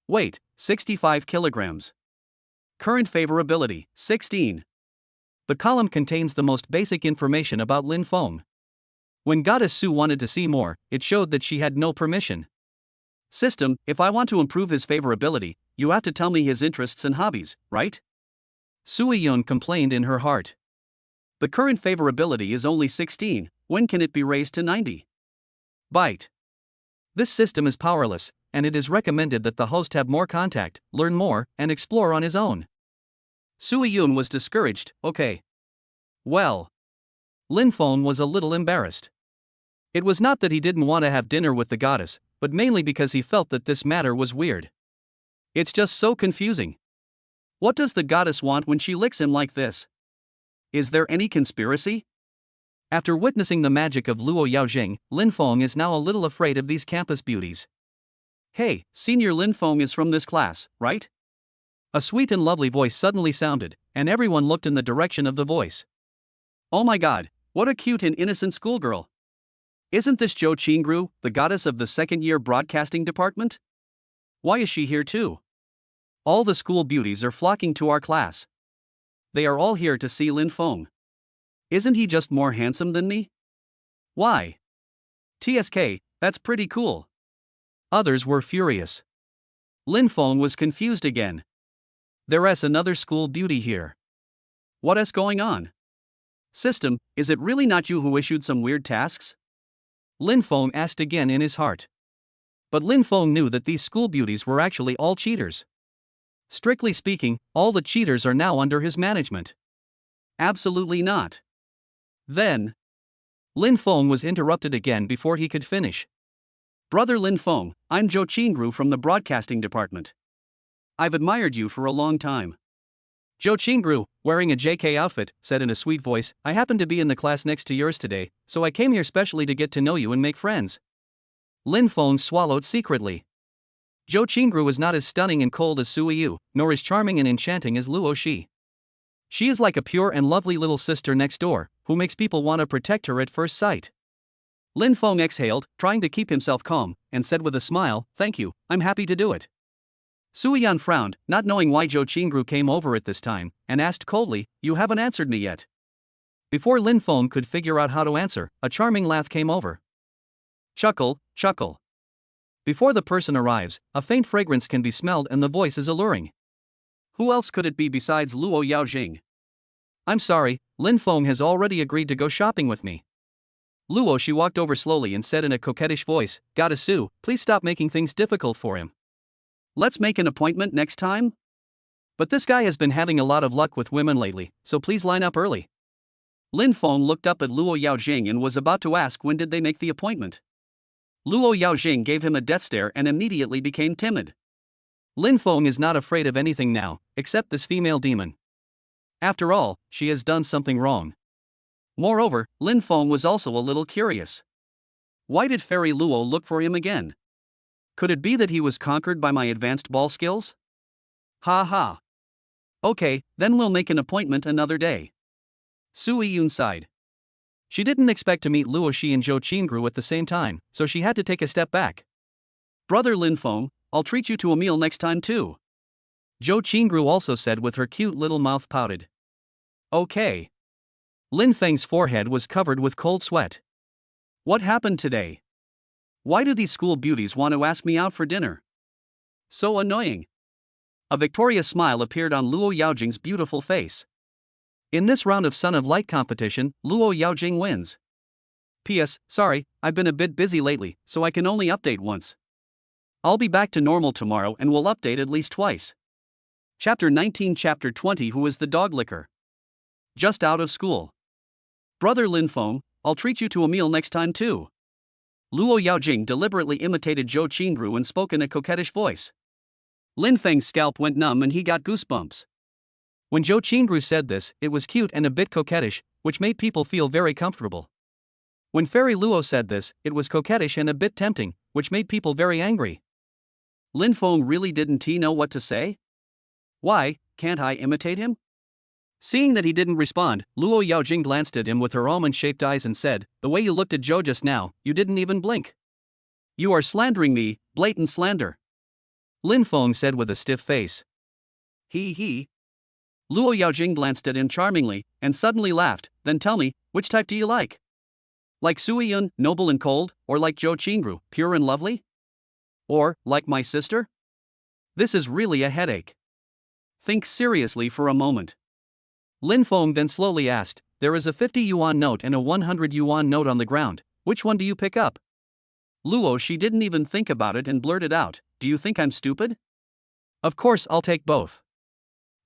Weight, 65 kilograms. Current favorability, 16. The column contains the most basic information about Lin Feng. When Goddess Su wanted to see more, it showed that she had no permission. System, if I want to improve his favorability, you have to tell me his interests and hobbies, right? Sui Yun complained in her heart. The current favorability is only 16, when can it be raised to 90? Byte. This system is powerless, and it is recommended that the host have more contact, learn more, and explore on his own. Sui Yun was discouraged. Okay. Well. Lin Feng was a little embarrassed. It was not that he didn't want to have dinner with the goddess, but mainly because he felt that this matter was weird. It's just so confusing. What does the goddess want when she licks him like this? Is there any conspiracy? After witnessing the magic of Luo Yaojing, Lin Feng is now a little afraid of these campus beauties. Hey, Senior Lin Feng is from this class, right? A sweet and lovely voice suddenly sounded, and everyone looked in the direction of the voice. Oh my god, what a cute and innocent schoolgirl. Isn't this Zhou Qingru, the goddess of the second-year broadcasting department? Why is she here too? All the school beauties are flocking to our class. They are all here to see Lin Feng. Isn't he just more handsome than me? Why? TSK, that's pretty cool. Others were furious. Lin Feng was confused again. There's another school beauty here. What is going on? System, is it really not you who issued some weird tasks? Lin Feng asked again in his heart. But Lin Feng knew that these school beauties were actually all cheaters. Strictly speaking, all the cheaters are now under his management. Absolutely not. Then, Lin Feng was interrupted again before he could finish. Brother Lin Feng, I'm Zhou Qingru from the broadcasting department. I've admired you for a long time. Zhou Qingru, wearing a JK outfit, said in a sweet voice, I happen to be in the class next to yours today, so I came here specially to get to know you and make friends. Lin Feng swallowed secretly. Zhou Qingru is not as stunning and cold as Sui Yu, nor as charming and enchanting as Luo Shi. She is like a pure and lovely little sister next door, who makes people want to protect her at first sight. Lin Feng exhaled, trying to keep himself calm, and said with a smile, Thank you, I'm happy to do it. Sui Yan frowned, not knowing why Zhou Qingru came over at this time, and asked coldly, You haven't answered me yet. Before Lin Feng could figure out how to answer, a charming laugh came over. Chuckle, chuckle. Before the person arrives, a faint fragrance can be smelled and the voice is alluring. Who else could it be besides Luo Yaojing? I'm sorry, Lin Feng has already agreed to go shopping with me. Luo Shi walked over slowly and said in a coquettish voice, Goddess Su, please stop making things difficult for him. Let's make an appointment next time? But this guy has been having a lot of luck with women lately, so please line up early. Lin Feng looked up at Luo Yaojing and was about to ask when did they make the appointment. Luo Yaojing gave him a death stare and immediately became timid. Lin Feng is not afraid of anything now, except this female demon. After all, she has done something wrong. Moreover, Lin Feng was also a little curious. Why did Fairy Luo look for him again? Could it be that he was conquered by my advanced ball skills? Ha ha. Okay, then we'll make an appointment another day. Sui Yun sighed. She didn't expect to meet Luo Shi and Zhou Qingru at the same time, so she had to take a step back. Brother Lin Feng, I'll treat you to a meal next time too. Zhou Qingru also said with her cute little mouth pouted. Okay. Lin Feng's forehead was covered with cold sweat. What happened today? Why do these school beauties want to ask me out for dinner? So annoying. A victorious smile appeared on Luo Yaojing's beautiful face. In this round of Son of Light competition, Luo Yaojing wins. P.S. Sorry, I've been a bit busy lately, so I can only update once. I'll be back to normal tomorrow and will update at least twice. Chapter 19 Chapter 20 Who is the dog licker? Just out of school. Brother Lin Feng, I'll treat you to a meal next time too. Luo Yaojing deliberately imitated Zhou Qingru and spoke in a coquettish voice. Lin Feng's scalp went numb and he got goosebumps. When Zhou Qingru said this, it was cute and a bit coquettish, which made people feel very comfortable. When Fairy Luo said this, it was coquettish and a bit tempting, which made people very angry. Lin Feng really didn't know what to say? Why, can't I imitate him? Seeing that he didn't respond, Luo Yaojing glanced at him with her almond-shaped eyes and said, "The way you looked at Zhou just now, you didn't even blink. You are slandering me, blatant slander." Lin Feng said with a stiff face. He. Luo Yaojing glanced at him charmingly, and suddenly laughed. "Then tell me, which type do you like? Like Sui Yun, noble and cold, or like Zhou Qingru, pure and lovely? Or, like my sister? This is really a headache. Think seriously for a moment." Lin Feng then slowly asked, "There is a 50 yuan note and a 100 yuan note on the ground, which one do you pick up?" Luo she didn't even think about it and blurted out, "Do you think I'm stupid? Of course I'll take both."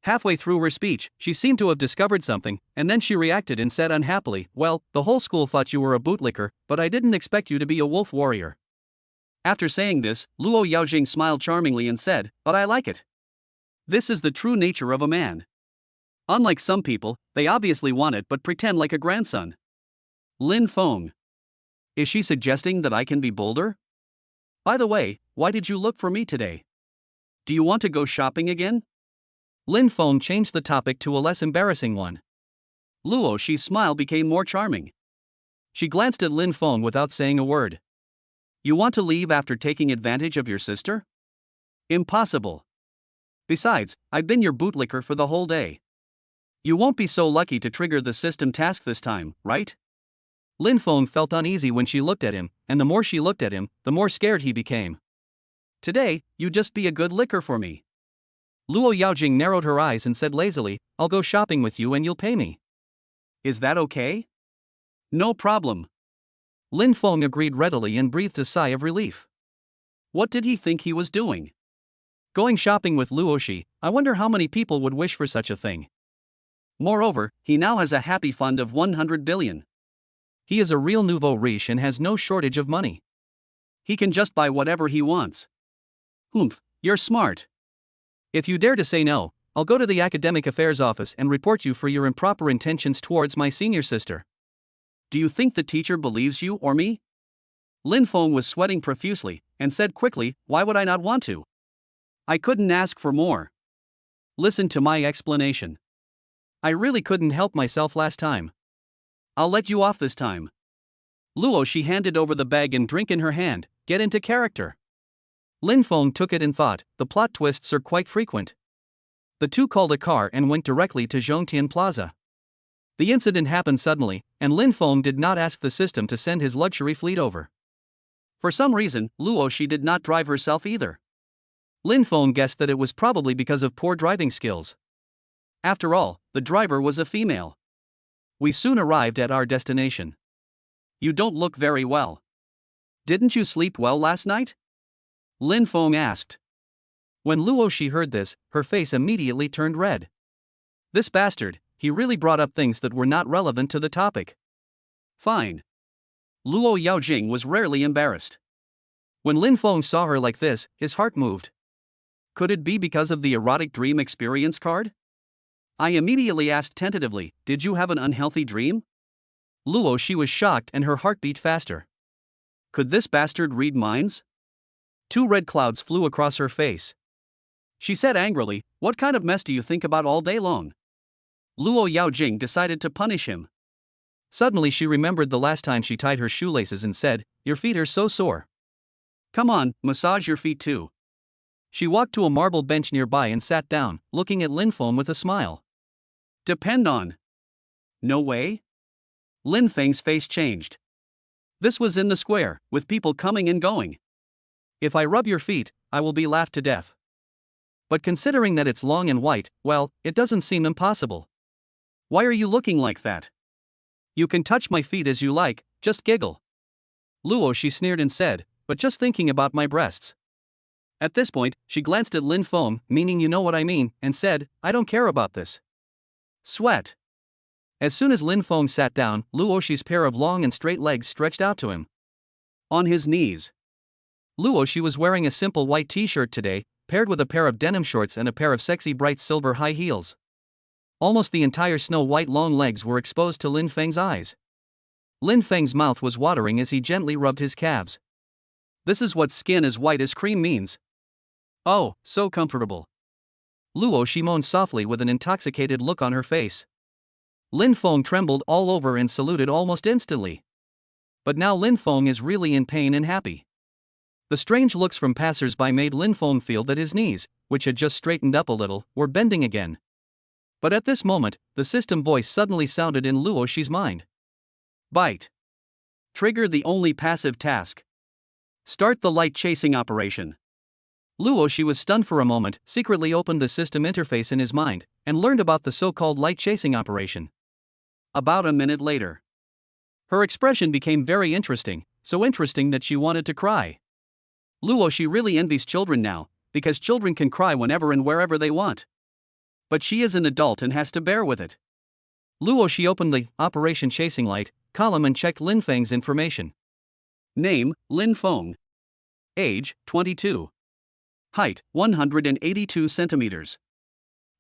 Halfway through her speech, she seemed to have discovered something, and then she reacted and said unhappily, "Well, the whole school thought you were a bootlicker, but I didn't expect you to be a wolf warrior." After saying this, Luo Yaojing smiled charmingly and said, "But I like it. This is the true nature of a man. Unlike some people, they obviously want it but pretend like a grandson." Lin Feng. Is she suggesting that I can be bolder? By the way, why did you look for me today? Do you want to go shopping again? Lin Feng changed the topic to a less embarrassing one. Luo Shi's smile became more charming. She glanced at Lin Feng without saying a word. "You want to leave after taking advantage of your sister? Impossible. Besides, I've been your bootlicker for the whole day. You won't be so lucky to trigger the system task this time, right?" Lin Feng felt uneasy when she looked at him, and the more she looked at him, the more scared he became. "Today, you just be a good licker for me." Luo Yaojing narrowed her eyes and said lazily, "I'll go shopping with you and you'll pay me. Is that okay?" "No problem." Lin Feng agreed readily and breathed a sigh of relief. What did he think he was doing? Going shopping with Luo Shi, I wonder how many people would wish for such a thing. Moreover, he now has a happy fund of 100 billion. He is a real nouveau riche and has no shortage of money. He can just buy whatever he wants. Humph, you're smart. If you dare to say no, I'll go to the Academic Affairs Office and report you for your improper intentions towards my senior sister. Do you think the teacher believes you or me? Lin Feng was sweating profusely, and said quickly, "Why would I not want to? I couldn't ask for more. Listen to my explanation. I really couldn't help myself last time. I'll let you off this time." Luo Shi handed over the bag and drink in her hand. "Get into character." Lin Feng took it and thought, the plot twists are quite frequent. The two called a car and went directly to Zhongtian Plaza. The incident happened suddenly, and Lin Feng did not ask the system to send his luxury fleet over. For some reason, Luo Shi did not drive herself either. Lin Feng guessed that it was probably because of poor driving skills. After all, the driver was a female. We soon arrived at our destination. "You don't look very well. Didn't you sleep well last night?" Lin Feng asked. When Luo Shi heard this, her face immediately turned red. This bastard, he really brought up things that were not relevant to the topic. Fine. Luo Yaojing was rarely embarrassed. When Lin Feng saw her like this, his heart moved. Could it be because of the erotic dream experience card? I immediately asked tentatively, "Did you have an unhealthy dream?" Luo Shi was shocked and her heart beat faster. Could this bastard read minds? 2 red clouds flew across her face. She said angrily, "What kind of mess do you think about all day long?" Luo Yaojing decided to punish him. Suddenly she remembered the last time she tied her shoelaces and said, "Your feet are so sore. Come on, massage your feet too." She walked to a marble bench nearby and sat down, looking at Lin Feng with a smile. "Depend on." "No way?" Lin Feng's face changed. This was in the square, with people coming and going. "If I rub your feet, I will be laughed to death. But considering that it's long and white, well, it doesn't seem impossible. Why are you looking like that? You can touch my feet as you like, just giggle." Luo Shi sneered and said, "But just thinking about my breasts." At this point, she glanced at Lin Feng, meaning you know what I mean, and said, "I don't care about this." Sweat. As soon as Lin Feng sat down, Luoxi's pair of long and straight legs stretched out to him. On his knees. Luoxi was wearing a simple white t-shirt today, paired with a pair of denim shorts and a pair of sexy bright silver high heels. Almost the entire snow-white long legs were exposed to Lin Feng's eyes. Lin Feng's mouth was watering as he gently rubbed his calves. This is what skin as white as cream means. Oh, so comfortable. Luoxi moaned softly with an intoxicated look on her face. Lin Feng trembled all over and saluted almost instantly. But now Lin Feng is really in pain and happy. The strange looks from passers-by made Lin Feng feel that his knees, which had just straightened up a little, were bending again. But at this moment, the system voice suddenly sounded in Luoxi's mind. Bite. Trigger the only passive task. Start the light chasing operation. Luoxi was stunned for a moment, secretly opened the system interface in his mind, and learned about the so-called light chasing operation. About a minute later. Her expression became very interesting, so interesting that she wanted to cry. Luoxi really envies children now, because children can cry whenever and wherever they want. But she is an adult and has to bear with it. Luoxi opened the Operation Chasing Light column and checked Lin Feng's information. Name, Lin Feng. Age, 22. Height, 182 centimeters.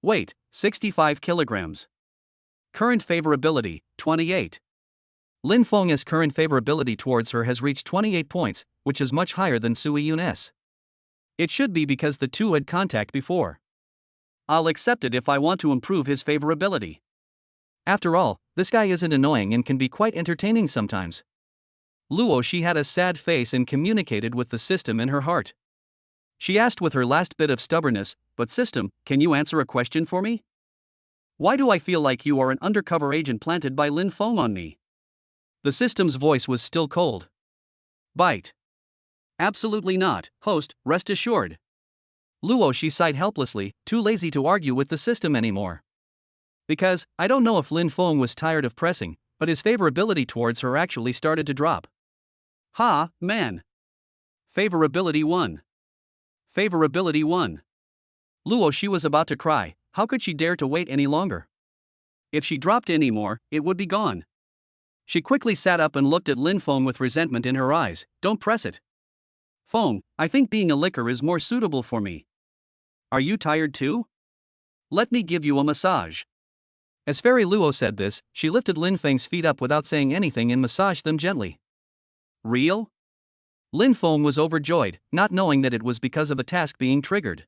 Weight, 65 kilograms. Current favorability, 28. Lin Feng's current favorability towards her has reached 28 points, which is much higher than Sui Yun's. It should be because the two had contact before. I'll accept it if I want to improve his favorability. After all, this guy isn't annoying and can be quite entertaining sometimes. Luoxi had a sad face and communicated with the system in her heart. She asked with her last bit of stubbornness, "But system, can you answer a question for me? Why do I feel like you are an undercover agent planted by Lin Feng on me?" The system's voice was still cold. Bite. Absolutely not, host, rest assured. Luoxi sighed helplessly, too lazy to argue with the system anymore. Because, I don't know if Lin Feng was tired of pressing, but his favorability towards her actually started to drop. Ha, man. Favorability 1. Favorability 1. Luoxi was about to cry. How could she dare to wait any longer? If she dropped any more, it would be gone. She quickly sat up and looked at Lin Feng with resentment in her eyes. Don't press it. Feng, I think being a licker is more suitable for me. Are you tired too? Let me give you a massage. As Fairy Luo said this, she lifted Lin Feng's feet up without saying anything and massaged them gently. Real? Lin Feng was overjoyed, not knowing that it was because of a task being triggered.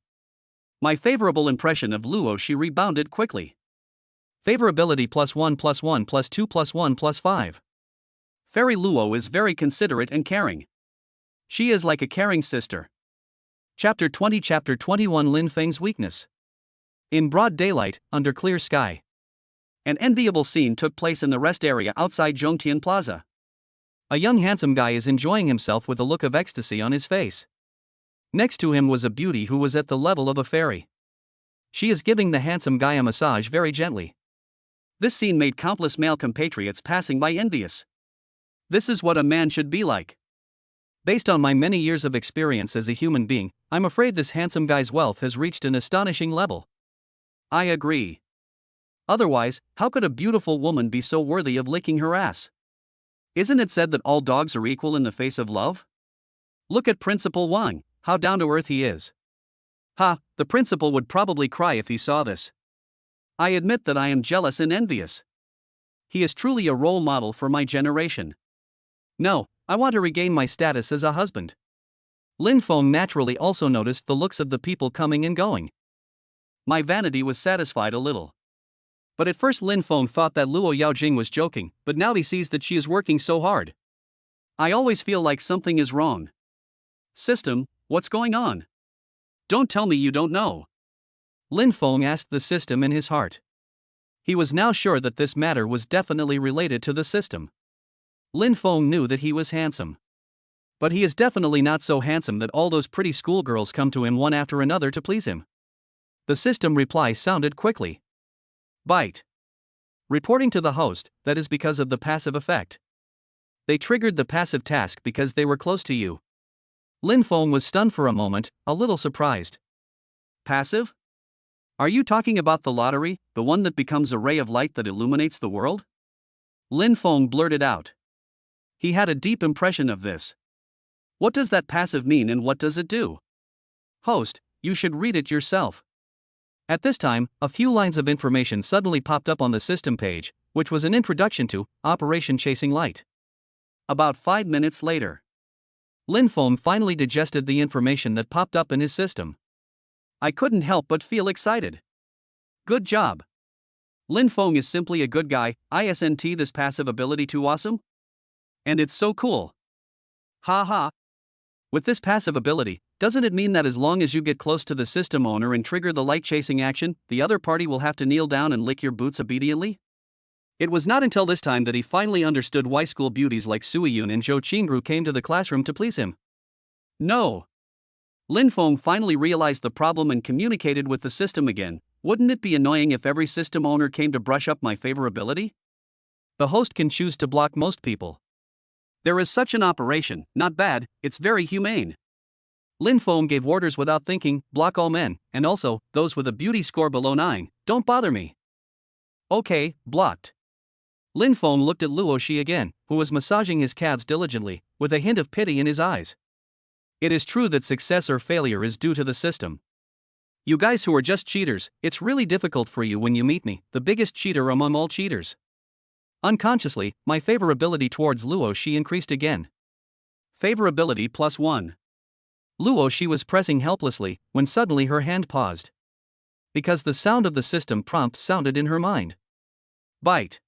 My favorable impression of Luoxi rebounded quickly. Favorability +1 +1 +2 +1 +5. Fairy Luo is very considerate and caring. She is like a caring sister. Chapter 20 Chapter 21 Lin Feng's weakness. In broad daylight, under clear sky. An enviable scene took place in the rest area outside Zhongtian Plaza. A young handsome guy is enjoying himself with a look of ecstasy on his face. Next to him was a beauty who was at the level of a fairy. She is giving the handsome guy a massage very gently. This scene made countless male compatriots passing by envious. This is what a man should be like. Based on my many years of experience as a human being, I'm afraid this handsome guy's wealth has reached an astonishing level. I agree. Otherwise, how could a beautiful woman be so worthy of licking her ass? Isn't it said that all dogs are equal in the face of love? Look at Principal Wang, how down to earth he is. Ha, the principal would probably cry if he saw this. I admit that I am jealous and envious. He is truly a role model for my generation. No, I want to regain my status as a husband. Lin Feng naturally also noticed the looks of the people coming and going. My vanity was satisfied a little. But at first Lin Feng thought that Luo Yaojing was joking, but now he sees that she is working so hard. I always feel like something is wrong. System, what's going on? Don't tell me you don't know. Lin Feng asked the system in his heart. He was now sure that this matter was definitely related to the system. Lin Feng knew that he was handsome. But he is definitely not so handsome that all those pretty schoolgirls come to him one after another to please him. The system reply sounded quickly. Bite. Reporting to the host, that is because of the passive effect. They triggered the passive task because they were close to you. Lin Feng was stunned for a moment, a little surprised. Passive? Are you talking about the lottery, the one that becomes a ray of light that illuminates the world? Lin Feng blurted out. He had a deep impression of this. What does that passive mean and what does it do? Host, you should read it yourself. At this time, a few lines of information suddenly popped up on the system page, which was an introduction to Operation Chasing Light. About 5 minutes later, Lin Feng finally digested the information that popped up in his system. I couldn't help but feel excited. Good job. Lin Feng is simply a good guy. Isn't this passive ability too awesome? And it's so cool. Ha ha. With this passive ability, doesn't it mean that as long as you get close to the system owner and trigger the light chasing action, the other party will have to kneel down and lick your boots obediently? It was not until this time that he finally understood why school beauties like Suiyun and Zhou Qingru came to the classroom to please him. No. Lin Feng finally realized the problem and communicated with the system again. Wouldn't it be annoying if every system owner came to brush up my favorability? The host can choose to block most people. There is such an operation, not bad, it's very humane. Lin Feng gave orders without thinking, block all men, and also, those with a beauty score below 9, don't bother me. Okay, blocked. Lin Feng looked at Luo Shi again, who was massaging his calves diligently, with a hint of pity in his eyes. It is true that success or failure is due to the system. You guys who are just cheaters, it's really difficult for you when you meet me, the biggest cheater among all cheaters. Unconsciously, my favorability towards Luo Shi increased again. Favorability +1. Luo Shi was pressing helplessly, when suddenly her hand paused. Because the sound of the system prompt sounded in her mind. Bite.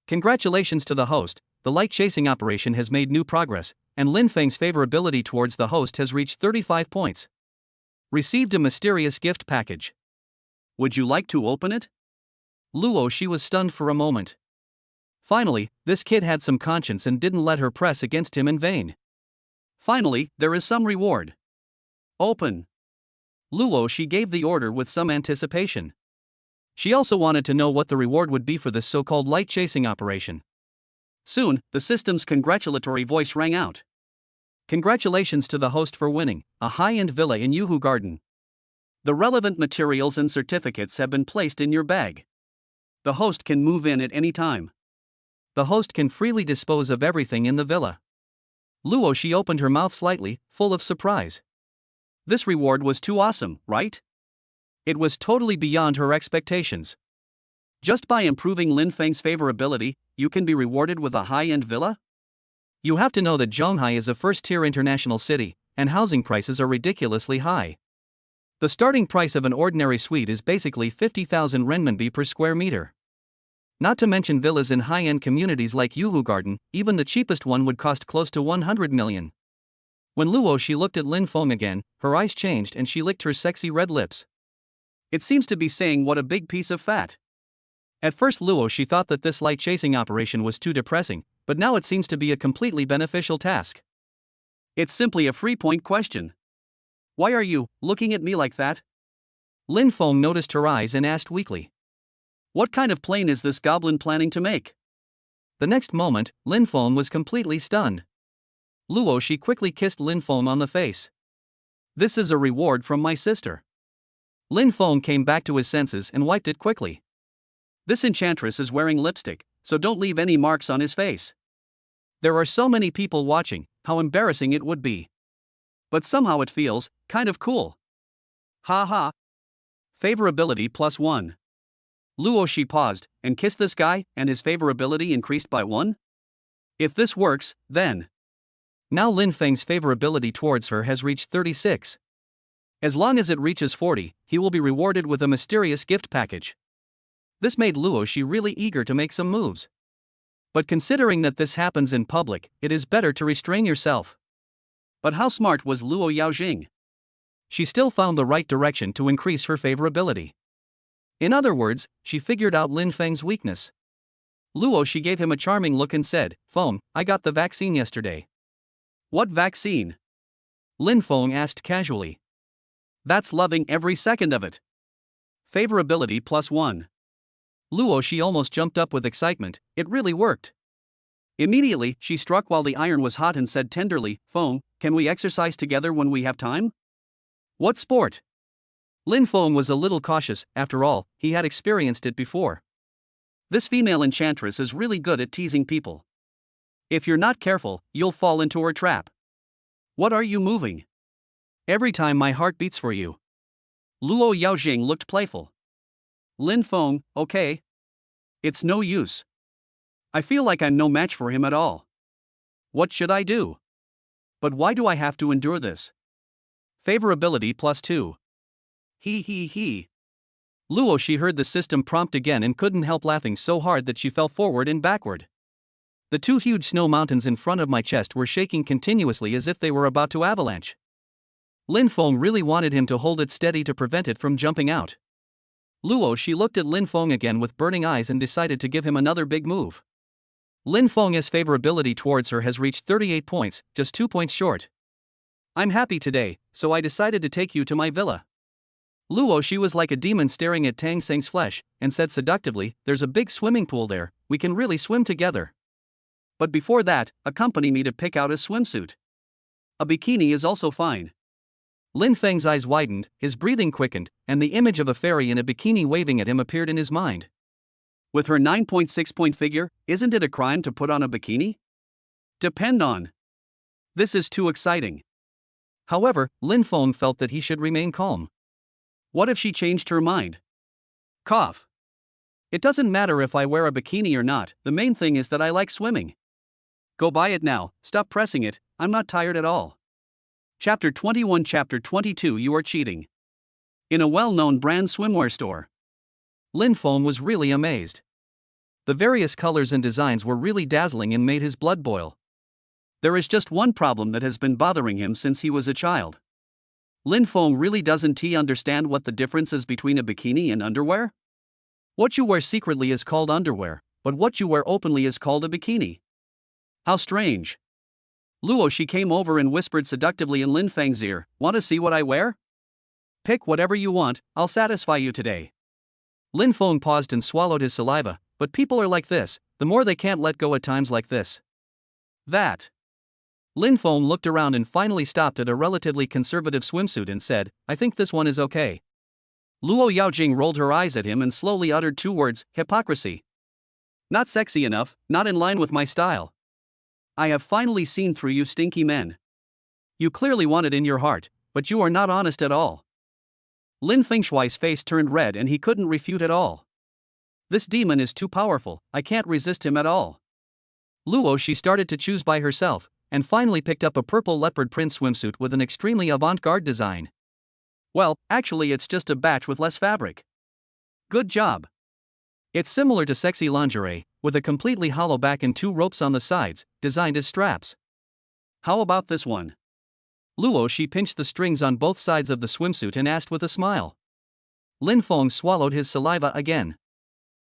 Congratulations to the host, the light chasing operation has made new progress, and Lin Feng's favorability towards the host has reached 35 points. Received a mysterious gift package. Would you like to open it? Luo Shi was stunned for a moment. Finally, this kid had some conscience and didn't let her press against him in vain. Finally, there is some reward. Open. Luo Shi gave the order with some anticipation. She also wanted to know what the reward would be for this so-called light chasing operation. Soon, the system's congratulatory voice rang out. Congratulations to the host for winning a high-end villa in Yuhu Garden. The relevant materials and certificates have been placed in your bag. The host can move in at any time. The host can freely dispose of everything in the villa. Luo Shi opened her mouth slightly, full of surprise. This reward was too awesome, right? It was totally beyond her expectations. Just by improving Lin Feng's favorability, you can be rewarded with a high-end villa? You have to know that Zhonghai is a first-tier international city, and housing prices are ridiculously high. The starting price of an ordinary suite is basically 50,000 renminbi per square meter. Not to mention villas in high-end communities like Yuhu Garden, even the cheapest one would cost close to 100 million. When Luo Shi looked at Lin Feng again, her eyes changed and she licked her sexy red lips. It seems to be saying what a big piece of fat. At first Luo Shi thought that this light chasing operation was too depressing, but now it seems to be a completely beneficial task. It's simply a 3-point question. Why are you looking at me like that? Lin Feng noticed her eyes and asked weakly. What kind of plane is this goblin planning to make? The next moment, Lin Feng was completely stunned. Luo Shi quickly kissed Lin Feng on the face. This is a reward from my sister. Lin Feng came back to his senses and wiped it quickly. This enchantress is wearing lipstick, so don't leave any marks on his face. There are so many people watching, how embarrassing it would be. But somehow it feels kind of cool. Ha ha. Favorability +1. Luo Shi paused and kissed this guy, and his favorability increased by 1? If this works, then. Now Lin Feng's favorability towards her has reached 36. As long as it reaches 40, he will be rewarded with a mysterious gift package. This made Luo Shi really eager to make some moves. But considering that this happens in public, it is better to restrain yourself. But how smart was Luo Yaojing? She still found the right direction to increase her favorability. In other words, she figured out Lin Feng's weakness. Luo Shi gave him a charming look and said, Feng, I got the vaccine yesterday. What vaccine? Lin Feng asked casually. That's loving every second of it. Favorability +1. Luo Shi almost jumped up with excitement, it really worked. Immediately, she struck while the iron was hot and said tenderly, Feng, can we exercise together when we have time? What sport? Lin Feng was a little cautious, after all, he had experienced it before. This female enchantress is really good at teasing people. If you're not careful, you'll fall into her trap. What are you moving? Every time my heart beats for you. Luo Yaojing looked playful. Lin Feng, okay. It's no use. I feel like I'm no match for him at all. What should I do? But why do I have to endure this? Favorability +2. He. Luo she heard the system prompt again and couldn't help laughing so hard that she fell forward and backward. The two huge snow mountains in front of my chest were shaking continuously as if they were about to avalanche. Lin Feng really wanted him to hold it steady to prevent it from jumping out. Luo she looked at Lin Feng again with burning eyes and decided to give him another big move. Lin Feng's favorability towards her has reached 38 points, just 2 points short. I'm happy today, so I decided to take you to my villa. Luo she was like a demon staring at Tang Seng's flesh, and said seductively, there's a big swimming pool there, we can really swim together. But before that, accompany me to pick out a swimsuit. A bikini is also fine. Lin Feng's eyes widened, his breathing quickened, and the image of a fairy in a bikini waving at him appeared in his mind. With her 9.6-point figure, isn't it a crime to put on a bikini? Depend on. This is too exciting. However, Lin Feng felt that he should remain calm. What if she changed her mind? Cough. It doesn't matter if I wear a bikini or not, the main thing is that I like swimming. Go buy it now, stop pressing it, I'm not tired at all. Chapter 21 Chapter 22 You are cheating. In a well-known brand swimwear store. Lin Feng was really amazed. The various colors and designs were really dazzling and made his blood boil. There is just one problem that has been bothering him since he was a child. Lin Feng really doesn't understand what the difference is between a bikini and underwear? What you wear secretly is called underwear, but what you wear openly is called a bikini. How strange. Luo she came over and whispered seductively in Lin Feng's ear, want to see what I wear? Pick whatever you want, I'll satisfy you today. Lin Feng paused and swallowed his saliva, but people are like this, the more they can't let go at times like this. That. Lin Feng looked around and finally stopped at a relatively conservative swimsuit and said, I think this one is okay. Luo Yaojing rolled her eyes at him and slowly uttered two words, hypocrisy. Not sexy enough, not in line with my style. I have finally seen through you stinky men. You clearly want it in your heart, but you are not honest at all. Lin Fengshui's face turned red and he couldn't refute at all. This demon is too powerful, I can't resist him at all. Luo she started to choose by herself, and finally picked up a purple leopard print swimsuit with an extremely avant-garde design. Well, actually it's just a batch with less fabric. Good job. It's similar to sexy lingerie, with a completely hollow back and two ropes on the sides, designed as straps. How about this one? Luo she pinched the strings on both sides of the swimsuit and asked with a smile. Lin Feng swallowed his saliva again.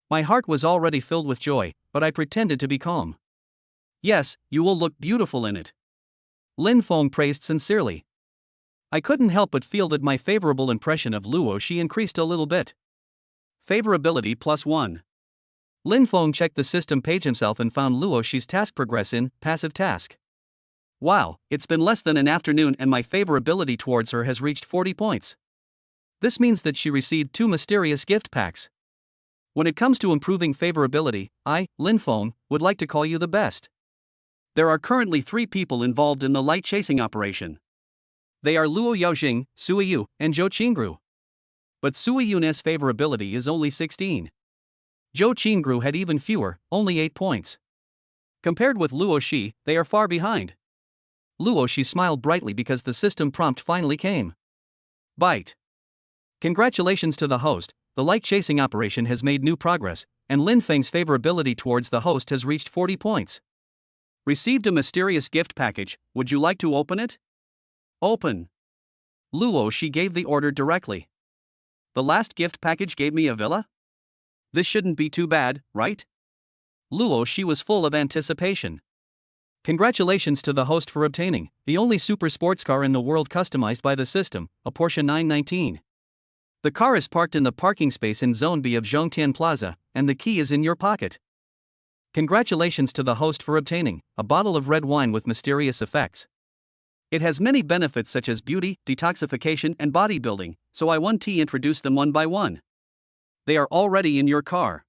My heart was already filled with joy, but I pretended to be calm. Yes, you will look beautiful in it. Lin Feng praised sincerely. I couldn't help but feel that my favorable impression of Luo she increased a little bit. Favorability +1. Lin Feng checked the system page himself and found Luo she's task progress in passive task. Wow, it's been less than an afternoon and my favorability towards her has reached 40 points. This means that she received 2 mysterious gift packs. When it comes to improving favorability, I, Lin Feng, would like to call you the best. There are currently 3 people involved in the light chasing operation. They are Luo Yaojing, Sui Yu, and Zhou Qingru. But Sui Yu's favorability is only 16. Zhou Qingru had even fewer, only 8 points. Compared with Luo Shi, they are far behind. Luo Shi smiled brightly because the system prompt finally came. Bite. Congratulations to the host, the light chasing operation has made new progress, and Lin Feng's favorability towards the host has reached 40 points. Received a mysterious gift package, would you like to open it? Open. Luo she gave the order directly. The last gift package gave me a villa? This shouldn't be too bad, right? Luo she was full of anticipation. Congratulations to the host for obtaining the only super sports car in the world customized by the system, a Porsche 919. The car is parked in the parking space in Zone B of Zhongtian Plaza, and the key is in your pocket. Congratulations to the host for obtaining a bottle of red wine with mysterious effects. It has many benefits such as beauty, detoxification, and bodybuilding, so I want to introduce them one by one. They are already in your car.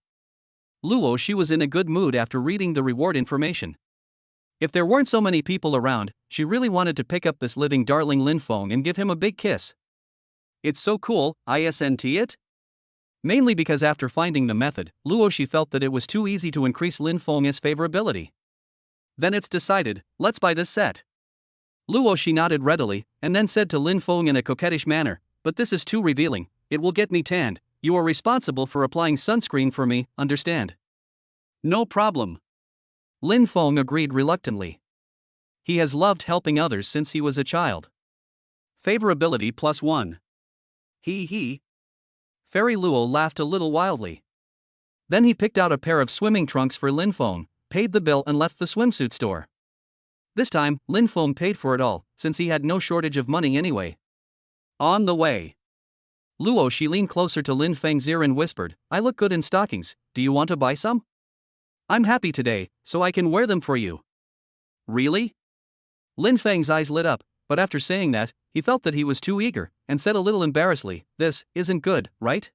Luo she was in a good mood after reading the reward information. If there weren't so many people around, she really wanted to pick up this living darling Lin Feng and give him a big kiss. It's so cool, isn't it? Mainly because after finding the method, Luo she felt that it was too easy to increase Lin Feng's favorability. Then it's decided, let's buy this set. Luo she nodded readily, and then said to Lin Feng in a coquettish manner, but this is too revealing, it will get me tanned, you are responsible for applying sunscreen for me, understand? No problem. Lin Feng agreed reluctantly. He has loved helping others since he was a child. Favorability +1. He. Fairy Luo laughed a little wildly. Then he picked out a pair of swimming trunks for Lin Feng, paid the bill and left the swimsuit store. This time, Lin Feng paid for it all, since he had no shortage of money anyway. On the way, Luo she leaned closer to Lin Feng's ear and whispered, I look good in stockings, do you want to buy some? I'm happy today, so I can wear them for you. Really? Lin Feng's eyes lit up, but after saying that, he felt that he was too eager, and said a little embarrassedly, this isn't good, right?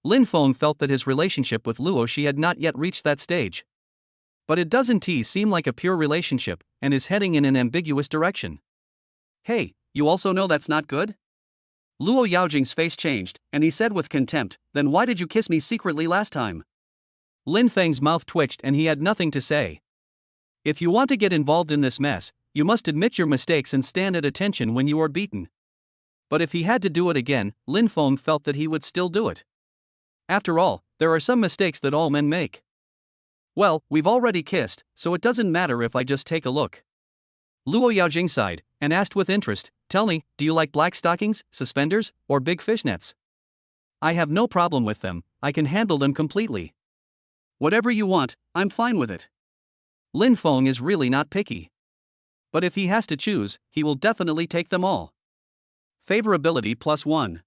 Lin Feng felt that his relationship with Luo she had not yet reached that stage. But it doesn't seem like a pure relationship, and is heading in an ambiguous direction. Hey, you also know that's not good? Luo Yaojing's face changed, and he said with contempt, then why did you kiss me secretly last time? Lin Feng's mouth twitched and he had nothing to say. If you want to get involved in this mess, you must admit your mistakes and stand at attention when you are beaten. But if he had to do it again, Lin Feng felt that he would still do it. After all, there are some mistakes that all men make. Well, we've already kissed, so it doesn't matter if I just take a look. Luo Yaojing sighed, and asked with interest, tell me, do you like black stockings, suspenders, or big fishnets? I have no problem with them, I can handle them completely. Whatever you want, I'm fine with it. Lin Feng is really not picky. But if he has to choose, he will definitely take them all. Favorability +1.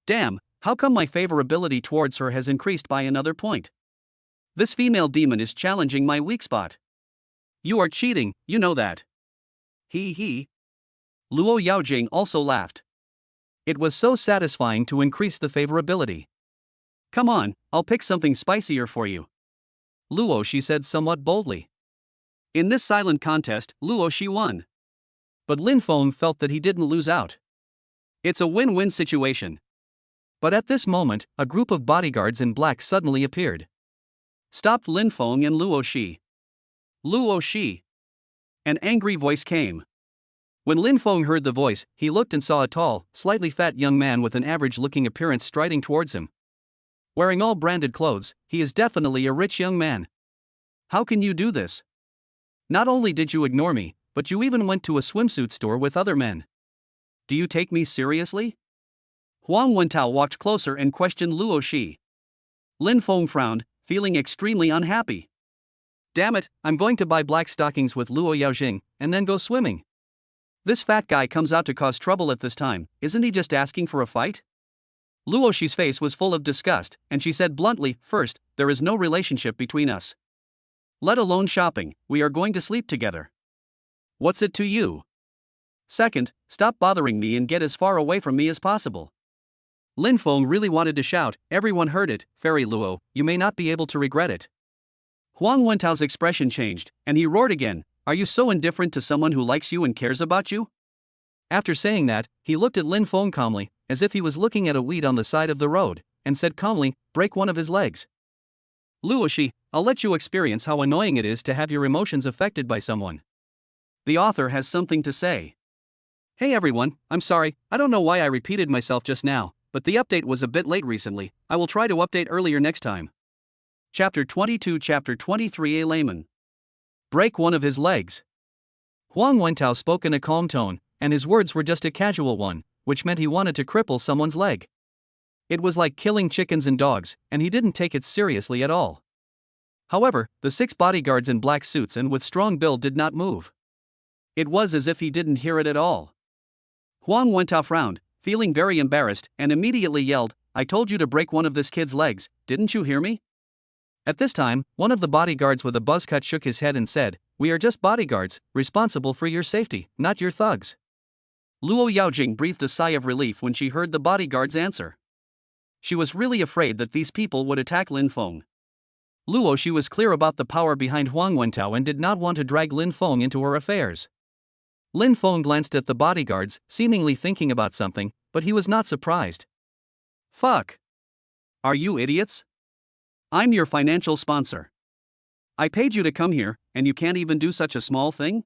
Damn, how come my favorability towards her has increased by another point? This female demon is challenging my weak spot. You are cheating, you know that. He. Luo Yaojing also laughed. It was so satisfying to increase the favorability. Come on, I'll pick something spicier for you. Luo she said somewhat boldly. In this silent contest, Luo she won. But Lin Feng felt that he didn't lose out. It's a win-win situation. But at this moment, a group of bodyguards in black suddenly appeared. Stopped Lin Feng and Luo Shi. Luo Shi. An angry voice came. When Lin Feng heard the voice, he looked and saw a tall, slightly fat young man with an average-looking appearance striding towards him. Wearing all branded clothes, he is definitely a rich young man. How can you do this? Not only did you ignore me, but you even went to a swimsuit store with other men. Do you take me seriously? Huang Wentao walked closer and questioned Luo Shi. Lin Feng frowned, feeling extremely unhappy. Damn it, I'm going to buy black stockings with Luo Yaojing, and then go swimming. This fat guy comes out to cause trouble at this time, isn't he just asking for a fight? Luo Shi's face was full of disgust, and she said bluntly, first, there is no relationship between us. Let alone shopping, we are going to sleep together. What's it to you? Second, stop bothering me and get as far away from me as possible. Lin Feng really wanted to shout, everyone heard it, Fairy Luo, you may not be able to regret it. Huang Wentao's expression changed, and he roared again, are you so indifferent to someone who likes you and cares about you? After saying that, he looked at Lin Feng calmly, as if he was looking at a weed on the side of the road, and said calmly, break one of his legs. Luo Shi, I'll let you experience how annoying it is to have your emotions affected by someone. The author has something to say. Hey everyone, I'm sorry, I don't know why I repeated myself just now, but the update was a bit late recently, I will try to update earlier next time. Chapter 22 Chapter 23 A layman. Break one of his legs. Huang Wentao spoke in a calm tone, and his words were just a casual one, which meant he wanted to cripple someone's leg. It was like killing chickens and dogs, and he didn't take it seriously at all. However, the 6 bodyguards in black suits and with strong build did not move. It was as if he didn't hear it at all. Huang Wentao frowned, feeling very embarrassed, and immediately yelled, I told you to break one of this kid's legs, didn't you hear me? At this time, one of the bodyguards with a buzz cut shook his head and said, "We are just bodyguards, responsible for your safety, not your thugs." Luo Yaojing breathed a sigh of relief when she heard the bodyguard's answer. She was really afraid that these people would attack Lin Feng. Luo Shi was clear about the power behind Huang Wentao and did not want to drag Lin Feng into her affairs. Lin Feng glanced at the bodyguards, seemingly thinking about something, but he was not surprised. "Fuck. Are you idiots? I'm your financial sponsor. I paid you to come here, and you can't even do such a small thing?"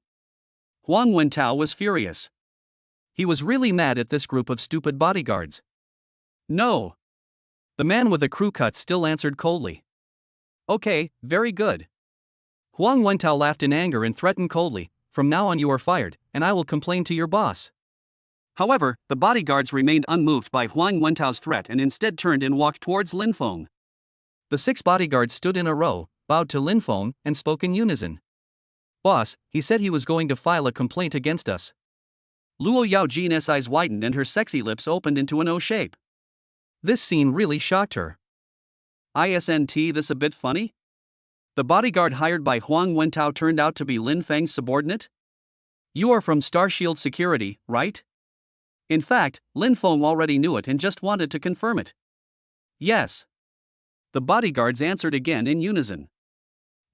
Huang Wentao was furious. He was really mad at this group of stupid bodyguards. "No." The man with the crew cut still answered coldly. "Okay, very good." Huang Wentao laughed in anger and threatened coldly, "From now on you are fired, and I will complain to your boss." However, the bodyguards remained unmoved by Huang Wentao's threat and instead turned and walked towards Lin Feng. The 6 bodyguards stood in a row, bowed to Lin Feng, and spoke in unison. "Boss, he said he was going to file a complaint against us." Luo Yaojin's eyes widened and her sexy lips opened into an O shape. This scene really shocked her. Isn't this a bit funny? The bodyguard hired by Huang Wentao turned out to be Lin Feng's subordinate? "You are from Starshield Security, right?" In fact, Lin Feng already knew it and just wanted to confirm it. "Yes." The bodyguards answered again in unison.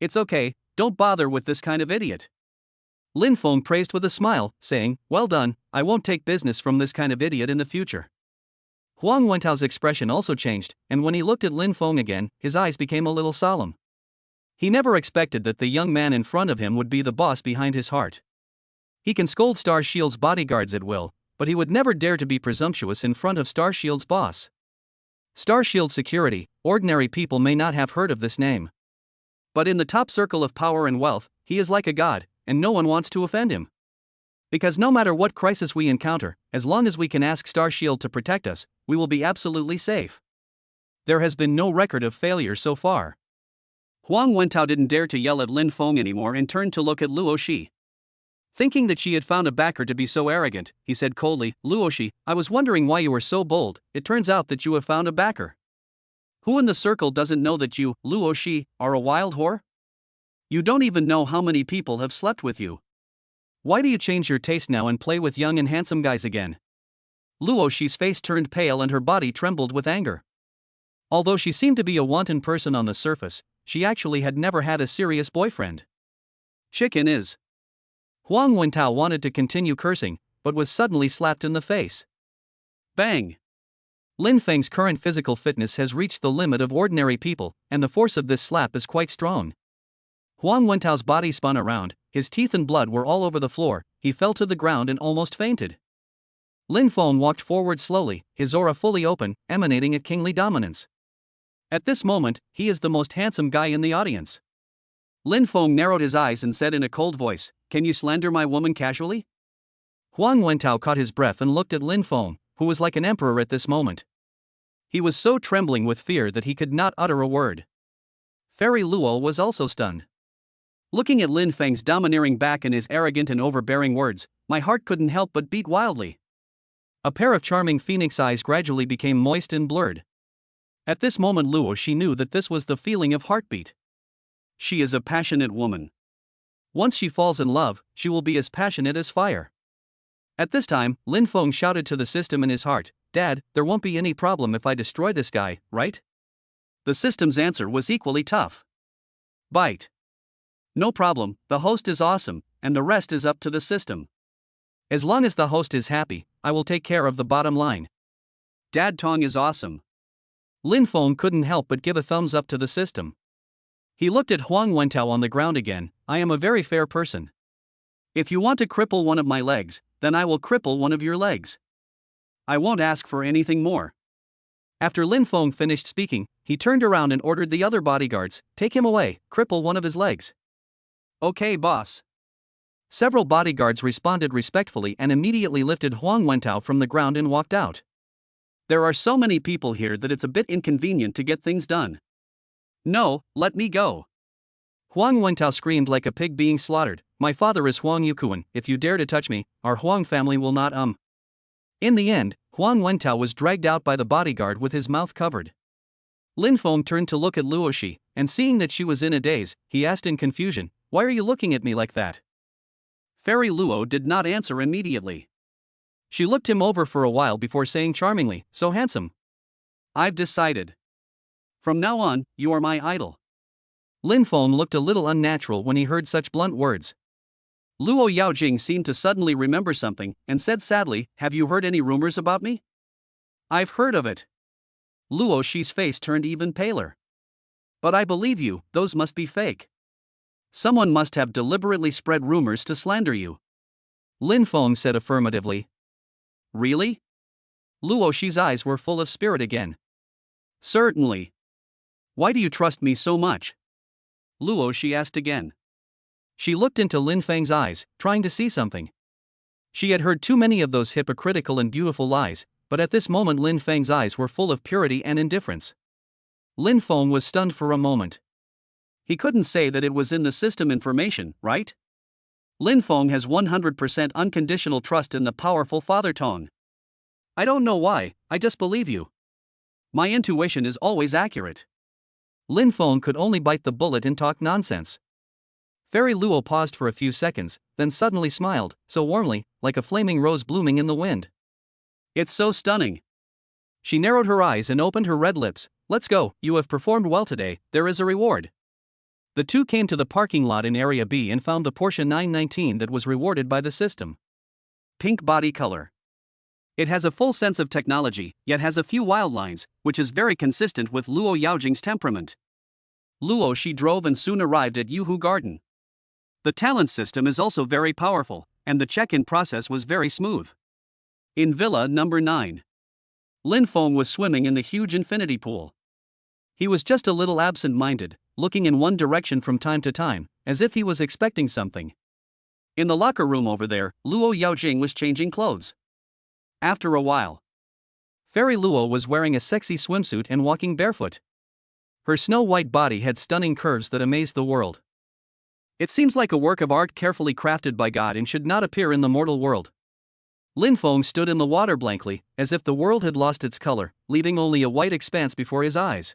"It's okay, don't bother with this kind of idiot." Lin Feng praised with a smile, saying, "Well done, I won't take business from this kind of idiot in the future." Huang Wentao's expression also changed, and when he looked at Lin Feng again, his eyes became a little solemn. He never expected that the young man in front of him would be the boss behind his heart. He can scold Starshield's bodyguards at will, but he would never dare to be presumptuous in front of Starshield's boss. Starshield Security, ordinary people may not have heard of this name. But in the top circle of power and wealth, he is like a god, and no one wants to offend him. Because no matter what crisis we encounter, as long as we can ask Starshield to protect us, we will be absolutely safe. There has been no record of failure so far. Huang Wentao didn't dare to yell at Lin Feng anymore and turned to look at Luo Shi. Thinking that she had found a backer to be so arrogant, he said coldly, "Luo Shi, I was wondering why you were so bold. It turns out that you have found a backer. Who in the circle doesn't know that you, Luo Shi, are a wild whore? You don't even know how many people have slept with you. Why do you change your taste now and play with young and handsome guys again?" Luo Shi's face turned pale and her body trembled with anger. Although she seemed to be a wanton person on the surface, she actually had never had a serious boyfriend. Chicken is. Huang Wentao wanted to continue cursing, but was suddenly slapped in the face. Bang! Lin Feng's current physical fitness has reached the limit of ordinary people, and the force of this slap is quite strong. Huang Wentao's body spun around, his teeth and blood were all over the floor, he fell to the ground and almost fainted. Lin Feng walked forward slowly, his aura fully open, emanating a kingly dominance. At this moment, he is the most handsome guy in the audience. Lin Feng narrowed his eyes and said in a cold voice, "Can you slander my woman casually?" Huang Wentao caught his breath and looked at Lin Feng, who was like an emperor at this moment. He was so trembling with fear that he could not utter a word. Fairy Luo was also stunned. Looking at Lin Feng's domineering back and his arrogant and overbearing words, my heart couldn't help but beat wildly. A pair of charming phoenix eyes gradually became moist and blurred. At this moment Luo Shi knew that this was the feeling of heartbeat. She is a passionate woman. Once she falls in love, she will be as passionate as fire. At this time, Lin Feng shouted to the system in his heart, "Dad, there won't be any problem if I destroy this guy, right?" The system's answer was equally tough. "Bite. No problem, the host is awesome, and the rest is up to the system. As long as the host is happy, I will take care of the bottom line. Dad Tong is awesome." Lin Feng couldn't help but give a thumbs up to the system. He looked at Huang Wentao on the ground again. "I am a very fair person. If you want to cripple one of my legs, then I will cripple one of your legs. I won't ask for anything more." After Lin Feng finished speaking, he turned around and ordered the other bodyguards, "Take him away, cripple one of his legs." "Okay, boss." Several bodyguards responded respectfully and immediately lifted Huang Wentao from the ground and walked out. There are so many people here that it's a bit inconvenient to get things done. "No, let me go." Huang Wentao screamed like a pig being slaughtered, "My father is Huang Yukuan, if you dare to touch me, our Huang family will not In the end, Huang Wentao was dragged out by the bodyguard with his mouth covered. Lin Feng turned to look at Luoshi, and seeing that she was in a daze, he asked in confusion, "Why are you looking at me like that?" Fairy Luo did not answer immediately. She looked him over for a while before saying charmingly, "So handsome. I've decided. From now on, you are my idol." Lin Feng looked a little unnatural when he heard such blunt words. Luo Yaojing seemed to suddenly remember something, and said sadly, "Have you heard any rumors about me?" "I've heard of it." Luo Shi's face turned even paler. "But I believe you, those must be fake. Someone must have deliberately spread rumors to slander you." Lin Feng said affirmatively. "Really?" Luo Shi's eyes were full of spirit again. "Certainly. Why do you trust me so much?" Luo Shi asked again. She looked into Lin Feng's eyes, trying to see something. She had heard too many of those hypocritical and beautiful lies, but at this moment Lin Feng's eyes were full of purity and indifference. Lin Feng was stunned for a moment. He couldn't say that it was in the system information, right? Lin Feng has 100% unconditional trust in the powerful Father Tong. "I don't know why, I just believe you. My intuition is always accurate." Lin Feng could only bite the bullet and talk nonsense. Fairy Luo paused for a few seconds, then suddenly smiled, so warmly, like a flaming rose blooming in the wind. "It's so stunning." She narrowed her eyes and opened her red lips. "Let's go, you have performed well today, there is a reward." The two came to the parking lot in Area B and found the Porsche 919 that was rewarded by the system. Pink body color. It has a full sense of technology, yet has a few wild lines, which is very consistent with Luo Yaojing's temperament. Luo Shi drove and soon arrived at Yuhu Garden. The talent system is also very powerful, and the check-in process was very smooth. In Villa number 9. Lin Feng was swimming in the huge infinity pool. He was just a little absent-minded, looking in one direction from time to time, as if he was expecting something. In the locker room over there, Luo Yaojing was changing clothes. After a while, Fairy Luo was wearing a sexy swimsuit and walking barefoot. Her snow-white body had stunning curves that amazed the world. It seems like a work of art carefully crafted by God and should not appear in the mortal world. Lin Feng stood in the water blankly, as if the world had lost its color, leaving only a white expanse before his eyes.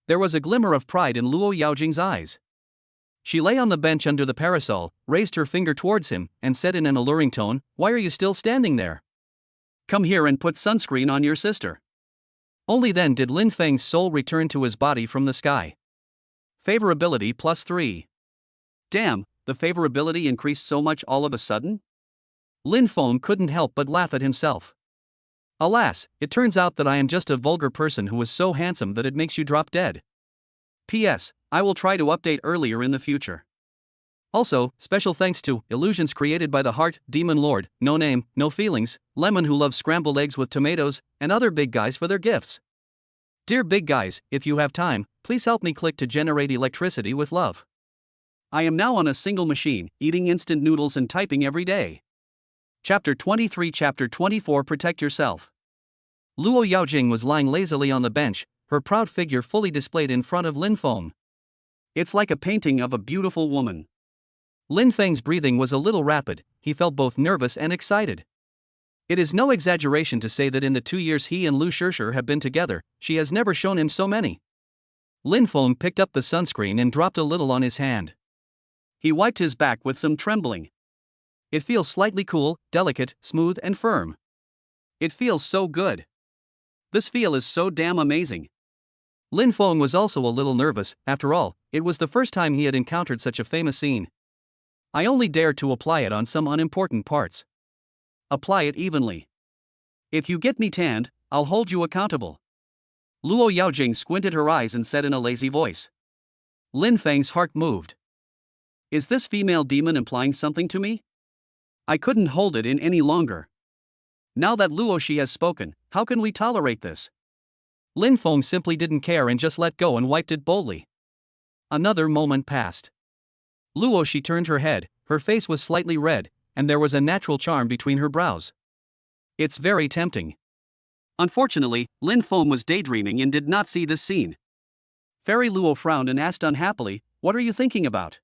There was a glimmer of pride in Luo Yaojing's eyes. She lay on the bench under the parasol, raised her finger towards him, and said in an alluring tone, "Why are you still standing there? Come here and put sunscreen on your sister." Only then did Lin Feng's soul return to his body from the sky. Favorability +3. Damn, the favorability increased so much all of a sudden? Lin Feng couldn't help but laugh at himself. Alas, it turns out that I am just a vulgar person who is so handsome that it makes you drop dead. P.S. I will try to update earlier in the future. Also, special thanks to Illusions created by the Heart, Demon Lord, No Name, No Feelings, Lemon who loves scrambled eggs with tomatoes, and other big guys for their gifts. Dear big guys, if you have time, please help me click to generate electricity with love. I am now on a single machine, eating instant noodles and typing every day. Chapter 23 Chapter 24 Protect Yourself. Luo Yaojing was lying lazily on the bench, her proud figure fully displayed in front of Lin Feng. It's like a painting of a beautiful woman. Lin Feng's breathing was a little rapid, he felt both nervous and excited. It is no exaggeration to say that in the 2 years he and Lu Shishir have been together, she has never shown him so many. Lin Feng picked up the sunscreen and dropped a little on his hand. He wiped his back with some trembling. It feels slightly cool, delicate, smooth and firm. It feels so good. This feel is so damn amazing. Lin Feng was also a little nervous, after all, it was the first time he had encountered such a famous scene. I only dared to apply it on some unimportant parts. Apply it evenly. If you get me tanned, I'll hold you accountable. Luo Yaojing squinted her eyes and said in a lazy voice. Lin Feng's heart moved. Is this female demon implying something to me? I couldn't hold it in any longer. Now that Luo Shi has spoken, how can we tolerate this? Lin Feng simply didn't care and just let go and wiped it boldly. Another moment passed. Luo Shi turned her head, her face was slightly red, and there was a natural charm between her brows. It's very tempting. Unfortunately, Lin Feng was daydreaming and did not see this scene. Fairy Luo frowned and asked unhappily, "What are you thinking about?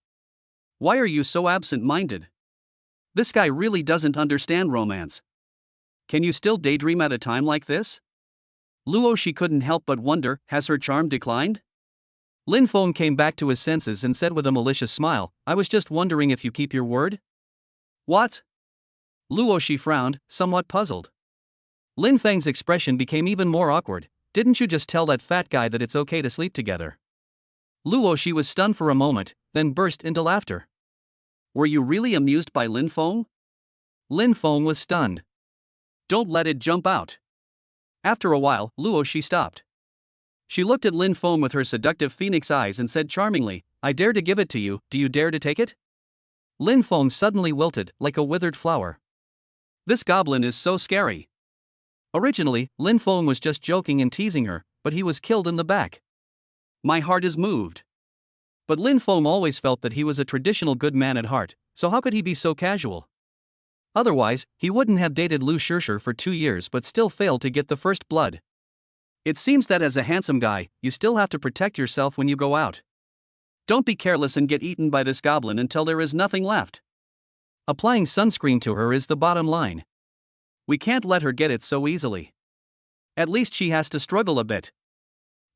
Why are you so absent-minded? This guy really doesn't understand romance. Can you still daydream at a time like this?" Luo she couldn't help but wonder, has her charm declined? Lin Feng came back to his senses and said with a malicious smile, I was just wondering if you keep your word? What? Luo she frowned, somewhat puzzled. Lin Feng's expression became even more awkward. Didn't you just tell that fat guy that it's okay to sleep together? Luo she was stunned for a moment, then burst into laughter. Were you really amused by Lin Feng? Lin Feng was stunned. Don't let it jump out. After a while, Luo she stopped. She looked at Lin Feng with her seductive phoenix eyes and said charmingly, I dare to give it to you, do you dare to take it? Lin Feng suddenly wilted, like a withered flower. This goblin is so scary. Originally, Lin Feng was just joking and teasing her, but he was killed in the back. My heart is moved. But Lin Feng always felt that he was a traditional good man at heart, so how could he be so casual? Otherwise, he wouldn't have dated Lu Shishir for 2 years but still failed to get the first blood. It seems that as a handsome guy, you still have to protect yourself when you go out. Don't be careless and get eaten by this goblin until there is nothing left. Applying sunscreen to her is the bottom line. We can't let her get it so easily. At least she has to struggle a bit.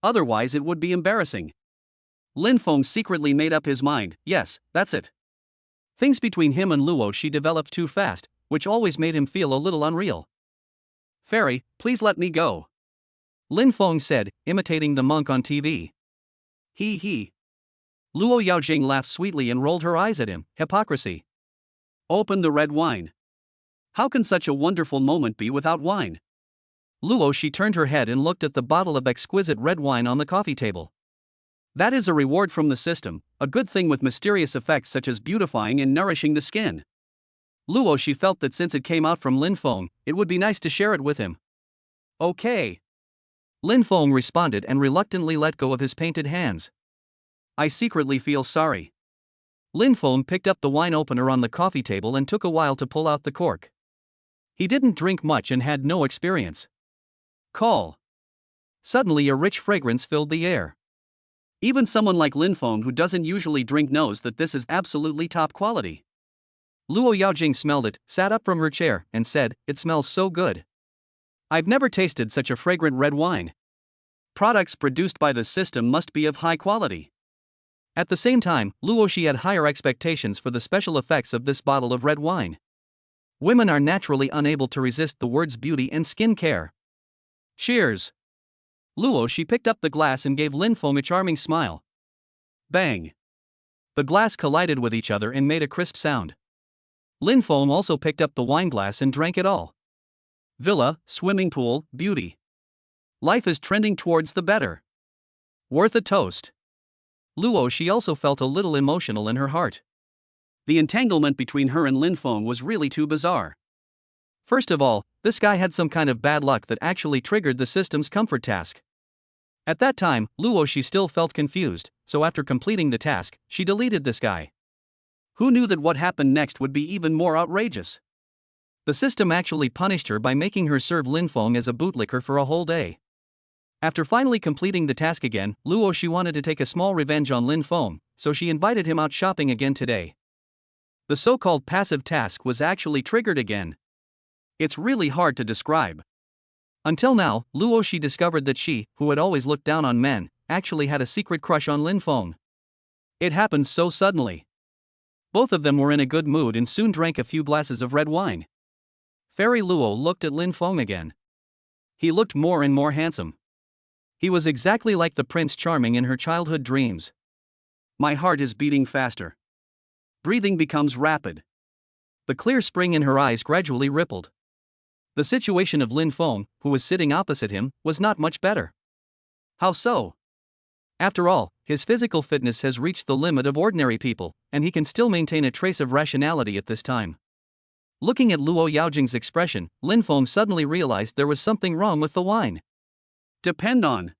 Otherwise it would be embarrassing. Lin Feng secretly made up his mind, yes, that's it. Things between him and Luo she developed too fast, which always made him feel a little unreal. Fairy, please let me go. Lin Feng said, imitating the monk on TV. He. Luo Yaojing laughed sweetly and rolled her eyes at him, hypocrisy. Open the red wine. How can such a wonderful moment be without wine? Luo she turned her head and looked at the bottle of exquisite red wine on the coffee table. That is a reward from the system, a good thing with mysterious effects such as beautifying and nourishing the skin. Luo she felt that since it came out from Lin Feng, it would be nice to share it with him. Okay. Lin Feng responded and reluctantly let go of his painted hands. I secretly feel sorry. Lin Feng picked up the wine opener on the coffee table and took a while to pull out the cork. He didn't drink much and had no experience. Call. Suddenly a rich fragrance filled the air. Even someone like Lin Feng who doesn't usually drink knows that this is absolutely top quality. Luo Yaojing smelled it, sat up from her chair, and said, it smells so good. I've never tasted such a fragrant red wine. Products produced by the system must be of high quality. At the same time, Luo she had higher expectations for the special effects of this bottle of red wine. Women are naturally unable to resist the words beauty and skin care. Cheers. Luo she picked up the glass and gave Lin Feng a charming smile. Bang. The glass collided with each other and made a crisp sound. Lin Feng also picked up the wine glass and drank it all. Villa, swimming pool, beauty. Life is trending towards the better. Worth a toast. Luo she also felt a little emotional in her heart. The entanglement between her and Lin Feng was really too bizarre. First of all, this guy had some kind of bad luck that actually triggered the system's comfort task. At that time, Luo she still felt confused, so after completing the task, she deleted this guy. Who knew that what happened next would be even more outrageous? The system actually punished her by making her serve Lin Feng as a bootlicker for a whole day. After finally completing the task again, Luo she wanted to take a small revenge on Lin Feng, so she invited him out shopping again today. The so-called passive task was actually triggered again. It's really hard to describe. Until now, Luo she discovered that she, who had always looked down on men, actually had a secret crush on Lin Feng. It happened so suddenly. Both of them were in a good mood and soon drank a few glasses of red wine. Fairy Luo looked at Lin Feng again. He looked more and more handsome. He was exactly like the Prince Charming in her childhood dreams. My heart is beating faster. Breathing becomes rapid. The clear spring in her eyes gradually rippled. The situation of Lin Feng, who was sitting opposite him, was not much better. How so? After all, his physical fitness has reached the limit of ordinary people, and he can still maintain a trace of rationality at this time. Looking at Luo Yaojing's expression, Lin Feng suddenly realized there was something wrong with the wine. Depend on.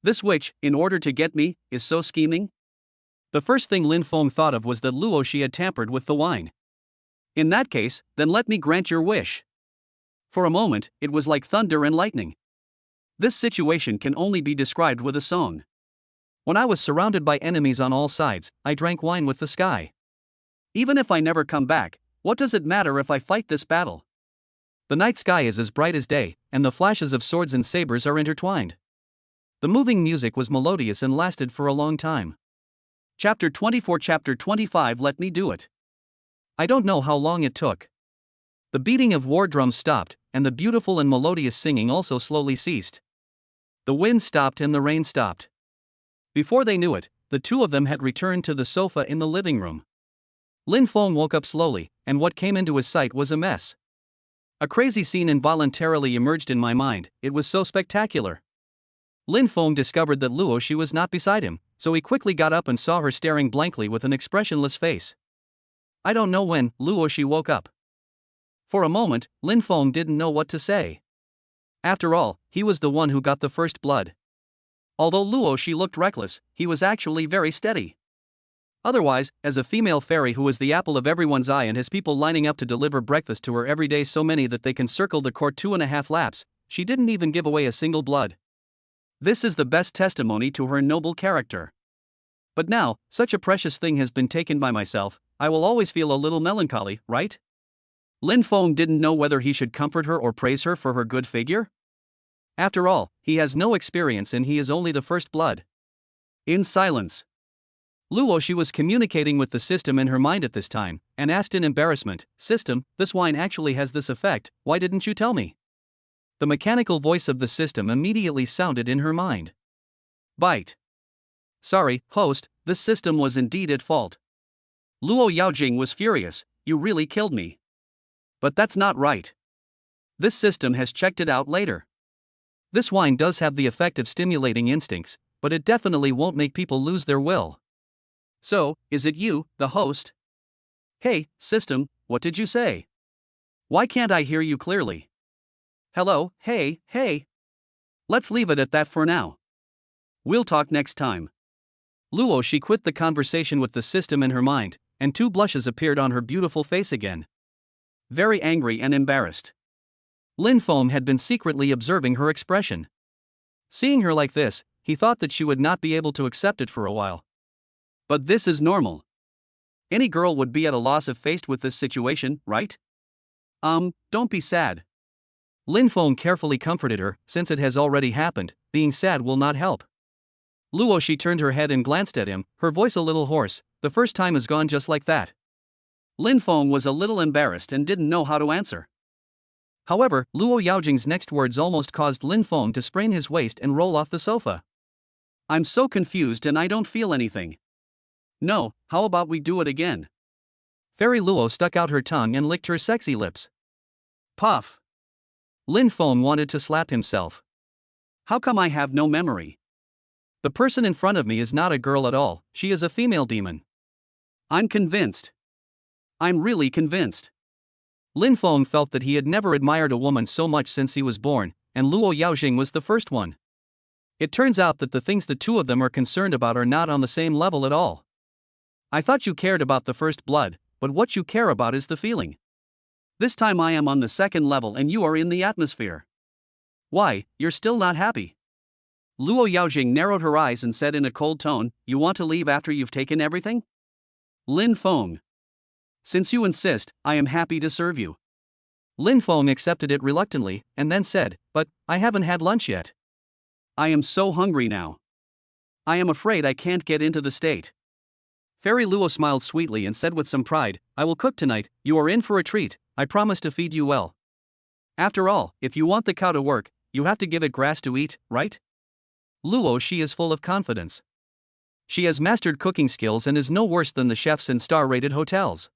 This witch, in order to get me, is so scheming? The first thing Lin Feng thought of was that Luo she had tampered with the wine. In that case, then let me grant your wish. For a moment, it was like thunder and lightning. This situation can only be described with a song. When I was surrounded by enemies on all sides, I drank wine with the sky. Even if I never come back, what does it matter if I fight this battle? The night sky is as bright as day, and the flashes of swords and sabers are intertwined. The moving music was melodious and lasted for a long time. Chapter 24, Chapter 25, Let me do it. I don't know how long it took. The beating of war drums stopped, and the beautiful and melodious singing also slowly ceased. The wind stopped and the rain stopped. Before they knew it, the two of them had returned to the sofa in the living room. Lin Feng woke up slowly, and what came into his sight was a mess. A crazy scene involuntarily emerged in my mind, it was so spectacular. Lin Feng discovered that Luo Shi was not beside him, so he quickly got up and saw her staring blankly with an expressionless face. I don't know when Luo Shi woke up. For a moment, Lin Feng didn't know what to say. After all, he was the one who got the first blood. Although Luo Shi looked reckless, he was actually very steady. Otherwise, as a female fairy who is the apple of everyone's eye and has people lining up to deliver breakfast to her every day, so many that they can circle the court 2.5 laps, she didn't even give away a single blood. This is the best testimony to her noble character. But now, such a precious thing has been taken by myself, I will always feel a little melancholy, right? Lin Feng didn't know whether he should comfort her or praise her for her good figure. After all, he has no experience and he is only the first blood. In silence, Luo Shi was communicating with the system in her mind at this time, and asked in embarrassment, "System, this wine actually has this effect, why didn't you tell me?" The mechanical voice of the system immediately sounded in her mind. Bite. Sorry, host, this system was indeed at fault. Luo Yaojing was furious, you really killed me. But that's not right. This system has checked it out later. This wine does have the effect of stimulating instincts, but it definitely won't make people lose their will. So, is it you, the host? Hey, system, what did you say? Why can't I hear you clearly? Hello, hey. Let's leave it at that for now. We'll talk next time. Luo Shi quit the conversation with the system in her mind, and 2 blushes appeared on her beautiful face again. Very angry and embarrassed. Lin Feng had been secretly observing her expression. Seeing her like this, he thought that she would not be able to accept it for a while. But this is normal. Any girl would be at a loss if faced with this situation, right? Don't be sad. Lin Feng carefully comforted her, since it has already happened, being sad will not help. Luo Shi turned her head and glanced at him, her voice a little hoarse, the first time is gone just like that. Lin Feng was a little embarrassed and didn't know how to answer. However, Luo Yaojing's next words almost caused Lin Feng to sprain his waist and roll off the sofa. I'm so confused and I don't feel anything. No, how about we do it again? Fairy Luo stuck out her tongue and licked her sexy lips. Puff. Lin Feng wanted to slap himself. How come I have no memory? The person in front of me is not a girl at all, she is a female demon. I'm convinced. I'm really convinced. Lin Feng felt that he had never admired a woman so much since he was born, and Luo Yaojing was the first one. It turns out that the things the two of them are concerned about are not on the same level at all. I thought you cared about the first blood, but what you care about is the feeling. This time I am on the second level and you are in the atmosphere. Why, you're still not happy? Luo Yaojing narrowed her eyes and said in a cold tone, you want to leave after you've taken everything? Lin Feng. Since you insist, I am happy to serve you. Lin Feng accepted it reluctantly, and then said, but, I haven't had lunch yet. I am so hungry now. I am afraid I can't get into the state. Fairy Luo smiled sweetly and said with some pride, I will cook tonight, you are in for a treat, I promise to feed you well. After all, if you want the cow to work, you have to give it grass to eat, right? Luo Shi is full of confidence. She has mastered cooking skills and is no worse than the chefs in star-rated hotels.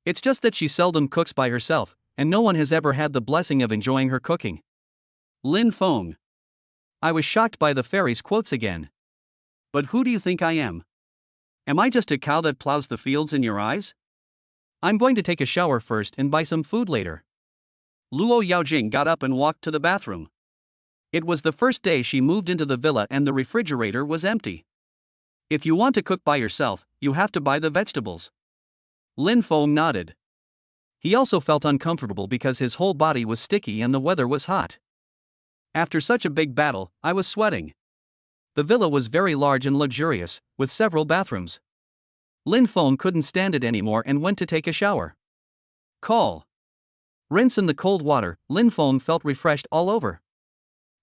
It's just that she seldom cooks by herself, and no one has ever had the blessing of enjoying her cooking. Lin Feng. I was shocked by the fairy's quotes again. But who do you think I am? Am I just a cow that plows the fields in your eyes? I'm going to take a shower first and buy some food later. Luo Yaojing got up and walked to the bathroom. It was the first day she moved into the villa and the refrigerator was empty. If you want to cook by yourself, you have to buy the vegetables. Lin Feng nodded. He also felt uncomfortable because his whole body was sticky and the weather was hot. After such a big battle, I was sweating. The villa was very large and luxurious, with several bathrooms. Lin Feng couldn't stand it anymore and went to take a shower. Call. Rinse in the cold water, Lin Feng felt refreshed all over.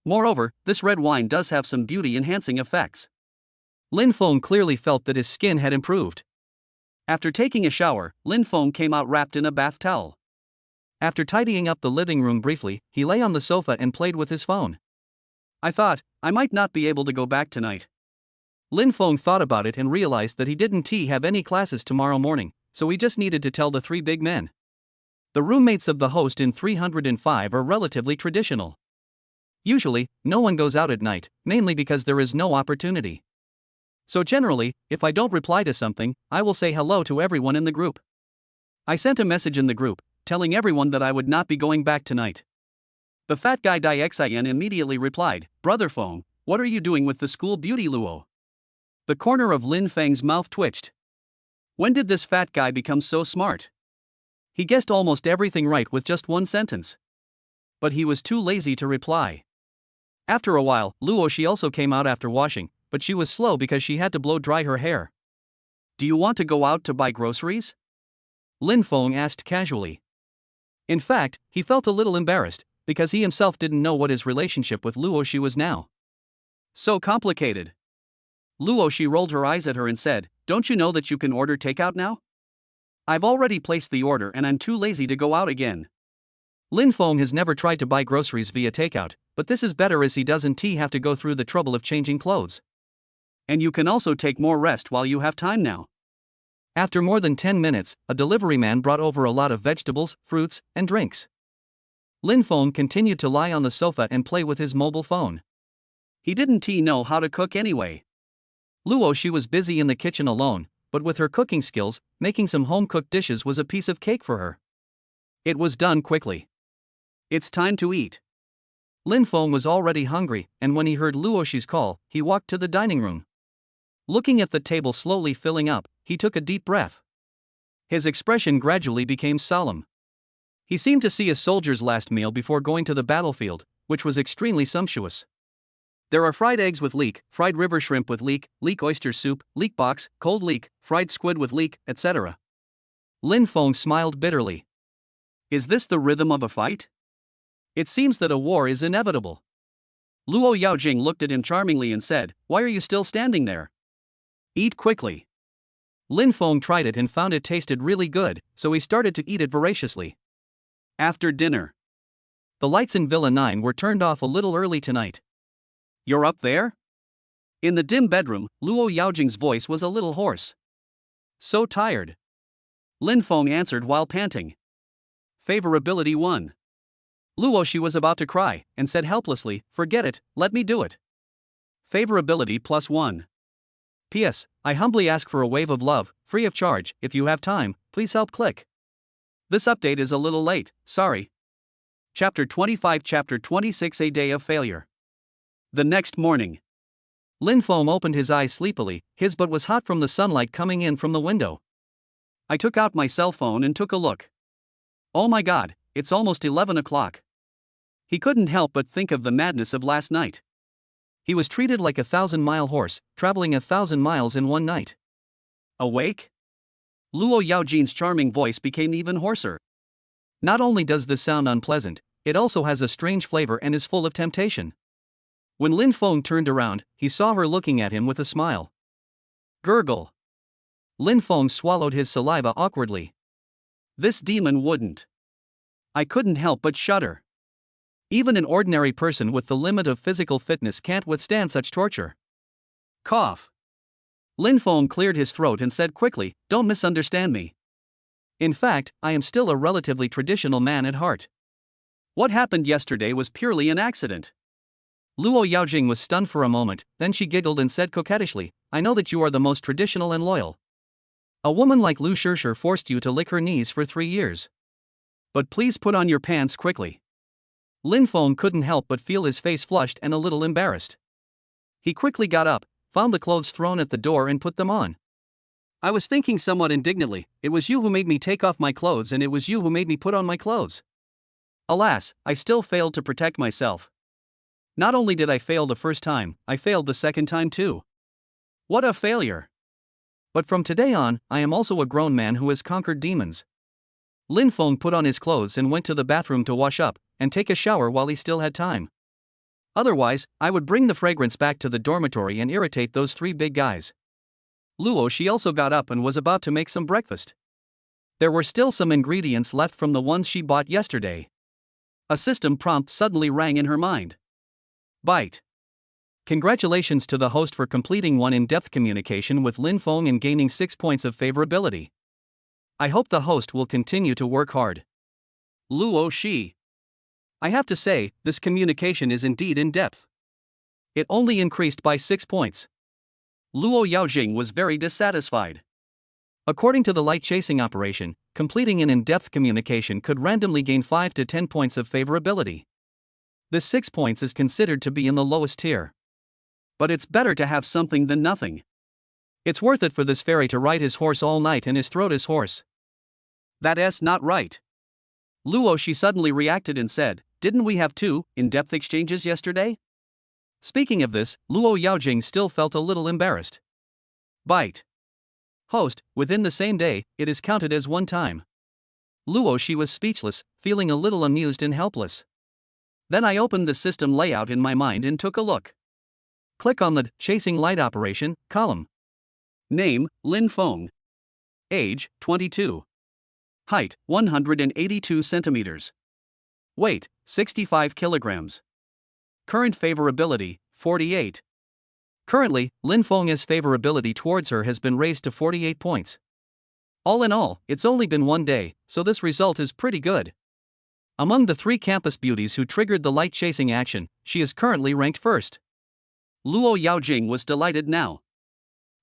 Moreover, this red wine does have some beauty-enhancing effects. Lin Feng clearly felt that his skin had improved. After taking a shower, Lin Feng came out wrapped in a bath towel. After tidying up the living room briefly, he lay on the sofa and played with his phone. I thought, I might not be able to go back tonight. Lin Feng thought about it and realized that he didn't have any classes tomorrow morning, so he just needed to tell the three big men. The roommates of the host in 305 are relatively traditional. Usually, no one goes out at night, mainly because there is no opportunity. So generally, if I don't reply to something, I will say hello to everyone in the group. I sent a message in the group, telling everyone that I would not be going back tonight. The fat guy Dixin immediately replied, Brother Feng, what are you doing with the school beauty Luo? The corner of Lin Feng's mouth twitched. When did this fat guy become so smart? He guessed almost everything right with just one sentence. But he was too lazy to reply. After a while, Luo she also came out after washing, but she was slow because she had to blow dry her hair. Do you want to go out to buy groceries? Lin Feng asked casually. In fact, he felt a little embarrassed, because he himself didn't know what his relationship with Luo she was now. So complicated. Luo she rolled her eyes at her and said, Don't you know that you can order takeout now? I've already placed the order and I'm too lazy to go out again. Lin Feng has never tried to buy groceries via takeout, but this is better as he doesn't have to go through the trouble of changing clothes. And you can also take more rest while you have time now. After more than 10 minutes, a delivery man brought over a lot of vegetables, fruits, and drinks. Lin Feng continued to lie on the sofa and play with his mobile phone. He didn't know how to cook anyway. Luo she was busy in the kitchen alone, but with her cooking skills, making some home-cooked dishes was a piece of cake for her. It was done quickly. It's time to eat. Lin Feng was already hungry, and when he heard Luo she's call, he walked to the dining room. Looking at the table slowly filling up, he took a deep breath. His expression gradually became solemn. He seemed to see a soldier's last meal before going to the battlefield, which was extremely sumptuous. There are fried eggs with leek, fried river shrimp with leek oyster soup, leek box, cold leek, fried squid with leek, etc. Lin Feng smiled bitterly. Is this the rhythm of a fight? It seems that a war is inevitable. Luo Yaojing looked at him charmingly and said, Why are you still standing there? Eat quickly. Lin Feng tried it and found it tasted really good, so he started to eat it voraciously. After dinner. The lights in Villa 9 were turned off a little early tonight. You're up there? In the dim bedroom, Luo Yaojing's voice was a little hoarse. So tired. Lin Feng answered while panting. Favorability 1. Luo she was about to cry, and said helplessly, Forget it, let me do it. Favorability +1. P.S. I humbly ask for a wave of love, free of charge. If you have time, please help click. This update is a little late, sorry. Chapter 25 Chapter 26 A Day of Failure. The next morning. Lin Feng opened his eyes sleepily, his butt was hot from the sunlight coming in from the window. I took out my cell phone and took a look. Oh my god, it's almost 11 o'clock. He couldn't help but think of the madness of last night. He was treated like a 1,000-mile horse, traveling 1,000 miles in one night. Awake? Luo Yaojing's charming voice became even hoarser. Not only does this sound unpleasant, it also has a strange flavor and is full of temptation. When Lin Feng turned around, he saw her looking at him with a smile. Gurgle. Lin Feng swallowed his saliva awkwardly. This demon wouldn't. I couldn't help but shudder. Even an ordinary person with the limit of physical fitness can't withstand such torture. Cough. Lin Feng cleared his throat and said quickly, Don't misunderstand me. In fact, I am still a relatively traditional man at heart. What happened yesterday was purely an accident. Luo Yaojing was stunned for a moment, then she giggled and said coquettishly, I know that you are the most traditional and loyal. A woman like Lu Shishir forced you to lick her knees for 3 years. But please put on your pants quickly. Lin Feng couldn't help but feel his face flushed and a little embarrassed. He quickly got up, found the clothes thrown at the door and put them on. I was thinking somewhat indignantly, it was you who made me take off my clothes and it was you who made me put on my clothes. Alas, I still failed to protect myself. Not only did I fail the first time, I failed the second time too. What a failure! But from today on, I am also a grown man who has conquered demons. Lin Feng put on his clothes and went to the bathroom to wash up and take a shower while he still had time. Otherwise, I would bring the fragrance back to the dormitory and irritate those three big guys. Luo she also got up and was about to make some breakfast. There were still some ingredients left from the ones she bought yesterday. A system prompt suddenly rang in her mind. Bite. Congratulations to the host for completing one in-depth communication with Lin Feng and gaining 6 points of favorability. I hope the host will continue to work hard. Luo Shi. I have to say, this communication is indeed in-depth. It only increased by 6 points. Luo Yaojing was very dissatisfied. According to the light chasing operation, completing an in-depth communication could randomly gain 5 to 10 points of favorability. This 6 points is considered to be in the lowest tier. But it's better to have something than nothing. It's worth it for this fairy to ride his horse all night and his throat is hoarse. That's not right. Luo she suddenly reacted and said, didn't we have 2 in-depth exchanges yesterday? Speaking of this, Luo Yaojing still felt a little embarrassed. Bite. Host, within the same day, it is counted as 1 time. Luo she was speechless, feeling a little amused and helpless. Then I opened the system layout in my mind and took a look. Click on the Chasing Light Operation column. Name, Lin Feng. Age, 22. Height, 182 centimeters. Weight, 65 kilograms. Current favorability, 48. Currently, Lin Feng's favorability towards her has been raised to 48 points. All in all, it's only been 1 day, so this result is pretty good. Among the 3 campus beauties who triggered the light chasing action, she is currently ranked first. Luo Yaojing was delighted now.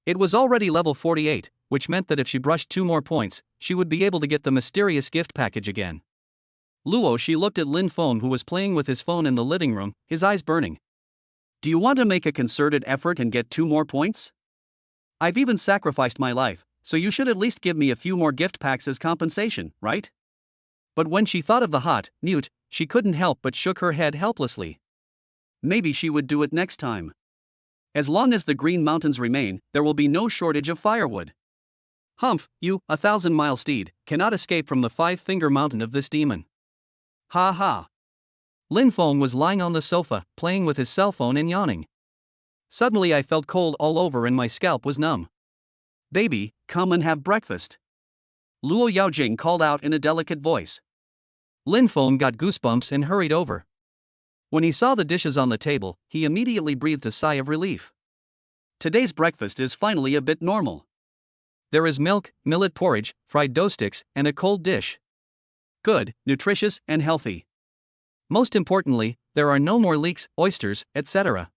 It was already level 48, which meant that if she brushed 2 more points, she would be able to get the mysterious gift package again. Luo she looked at Lin Feng, who was playing with his phone in the living room, his eyes burning. Do you want to make a concerted effort and get 2 more points? I've even sacrificed my life, so you should at least give me a few more gift packs as compensation, right? But when she thought of the hot newt, she couldn't help but shook her head helplessly. Maybe she would do it next time. As long as the Green Mountains remain, there will be no shortage of firewood. Humph, you, 1,000-mile steed, cannot escape from the 5-finger mountain of this demon. Ha ha. Lin Feng was lying on the sofa, playing with his cell phone and yawning. Suddenly I felt cold all over and my scalp was numb. Baby, come and have breakfast. Luo Yaojing called out in a delicate voice. Lin Feng got goosebumps and hurried over. When he saw the dishes on the table, he immediately breathed a sigh of relief. Today's breakfast is finally a bit normal. There is milk, millet porridge, fried dough sticks, and a cold dish. Good, nutritious, and healthy. Most importantly, there are no more leeks, oysters, etc.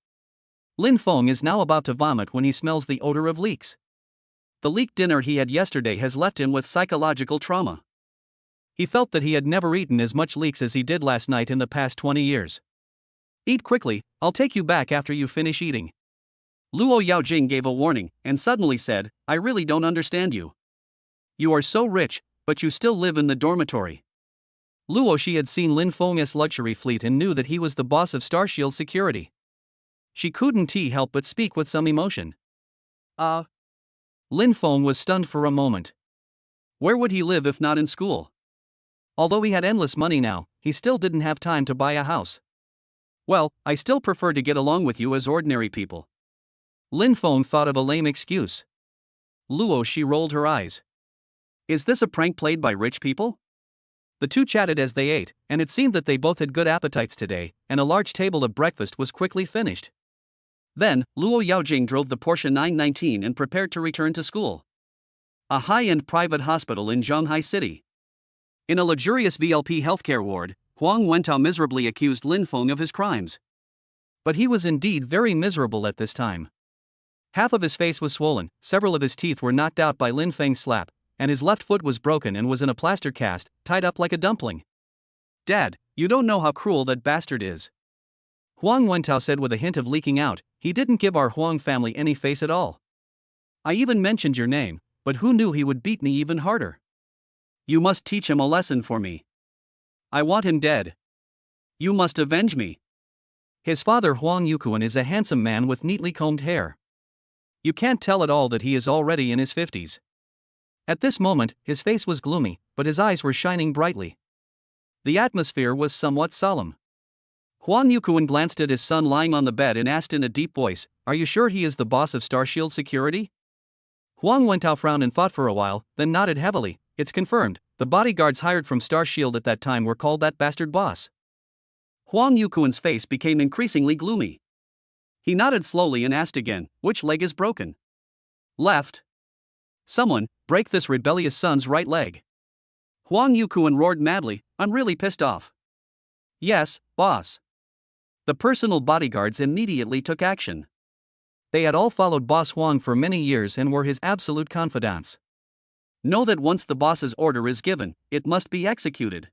Lin Feng is now about to vomit when he smells the odor of leeks. The leek dinner he had yesterday has left him with psychological trauma. He felt that he had never eaten as much leeks as he did last night in the past 20 years. Eat quickly, I'll take you back after you finish eating. Luo Yaojing gave a warning and suddenly said, I really don't understand you. You are so rich, but you still live in the dormitory. Luo she had seen Lin Feng's luxury fleet and knew that he was the boss of Starshield Security. She couldn't help but speak with some emotion. Lin Feng was stunned for a moment. Where would he live if not in school? Although he had endless money now, he still didn't have time to buy a house. Well, I still prefer to get along with you as ordinary people. Lin Feng thought of a lame excuse. Luo she rolled her eyes. Is this a prank played by rich people? The two chatted as they ate, and it seemed that they both had good appetites today, and a large table of breakfast was quickly finished. Then, Luo Yaojing drove the Porsche 919 and prepared to return to school. A high-end private hospital in Zhanghai City. In a luxurious VLP healthcare ward, Huang Wentao miserably accused Lin Feng of his crimes. But he was indeed very miserable at this time. Half of his face was swollen, several of his teeth were knocked out by Lin Feng's slap, and his left foot was broken and was in a plaster cast, tied up like a dumpling. Dad, you don't know how cruel that bastard is. Huang Wentao said with a hint of leaking out, he didn't give our Huang family any face at all. I even mentioned your name, but who knew he would beat me even harder? You must teach him a lesson for me. I want him dead. You must avenge me. His father Huang Yukuan is a handsome man with neatly combed hair. You can't tell at all that he is already in his 50s. At this moment, his face was gloomy, but his eyes were shining brightly. The atmosphere was somewhat solemn. Huang Yukuan glanced at his son lying on the bed and asked in a deep voice, "Are you sure he is the boss of Starshield Security?" Huang Wentao frowned and thought for a while, then nodded heavily. "It's confirmed. The bodyguards hired from Starshield at that time were called that bastard boss." Huang Yukuan's face became increasingly gloomy. He nodded slowly and asked again, "Which leg is broken?" "Left." "Someone, break this rebellious son's right leg." Huang Yukuan roared madly, "I'm really pissed off." "Yes, boss." The personal bodyguards immediately took action. They had all followed Boss Huang for many years and were his absolute confidants. Know that once the boss's order is given, it must be executed.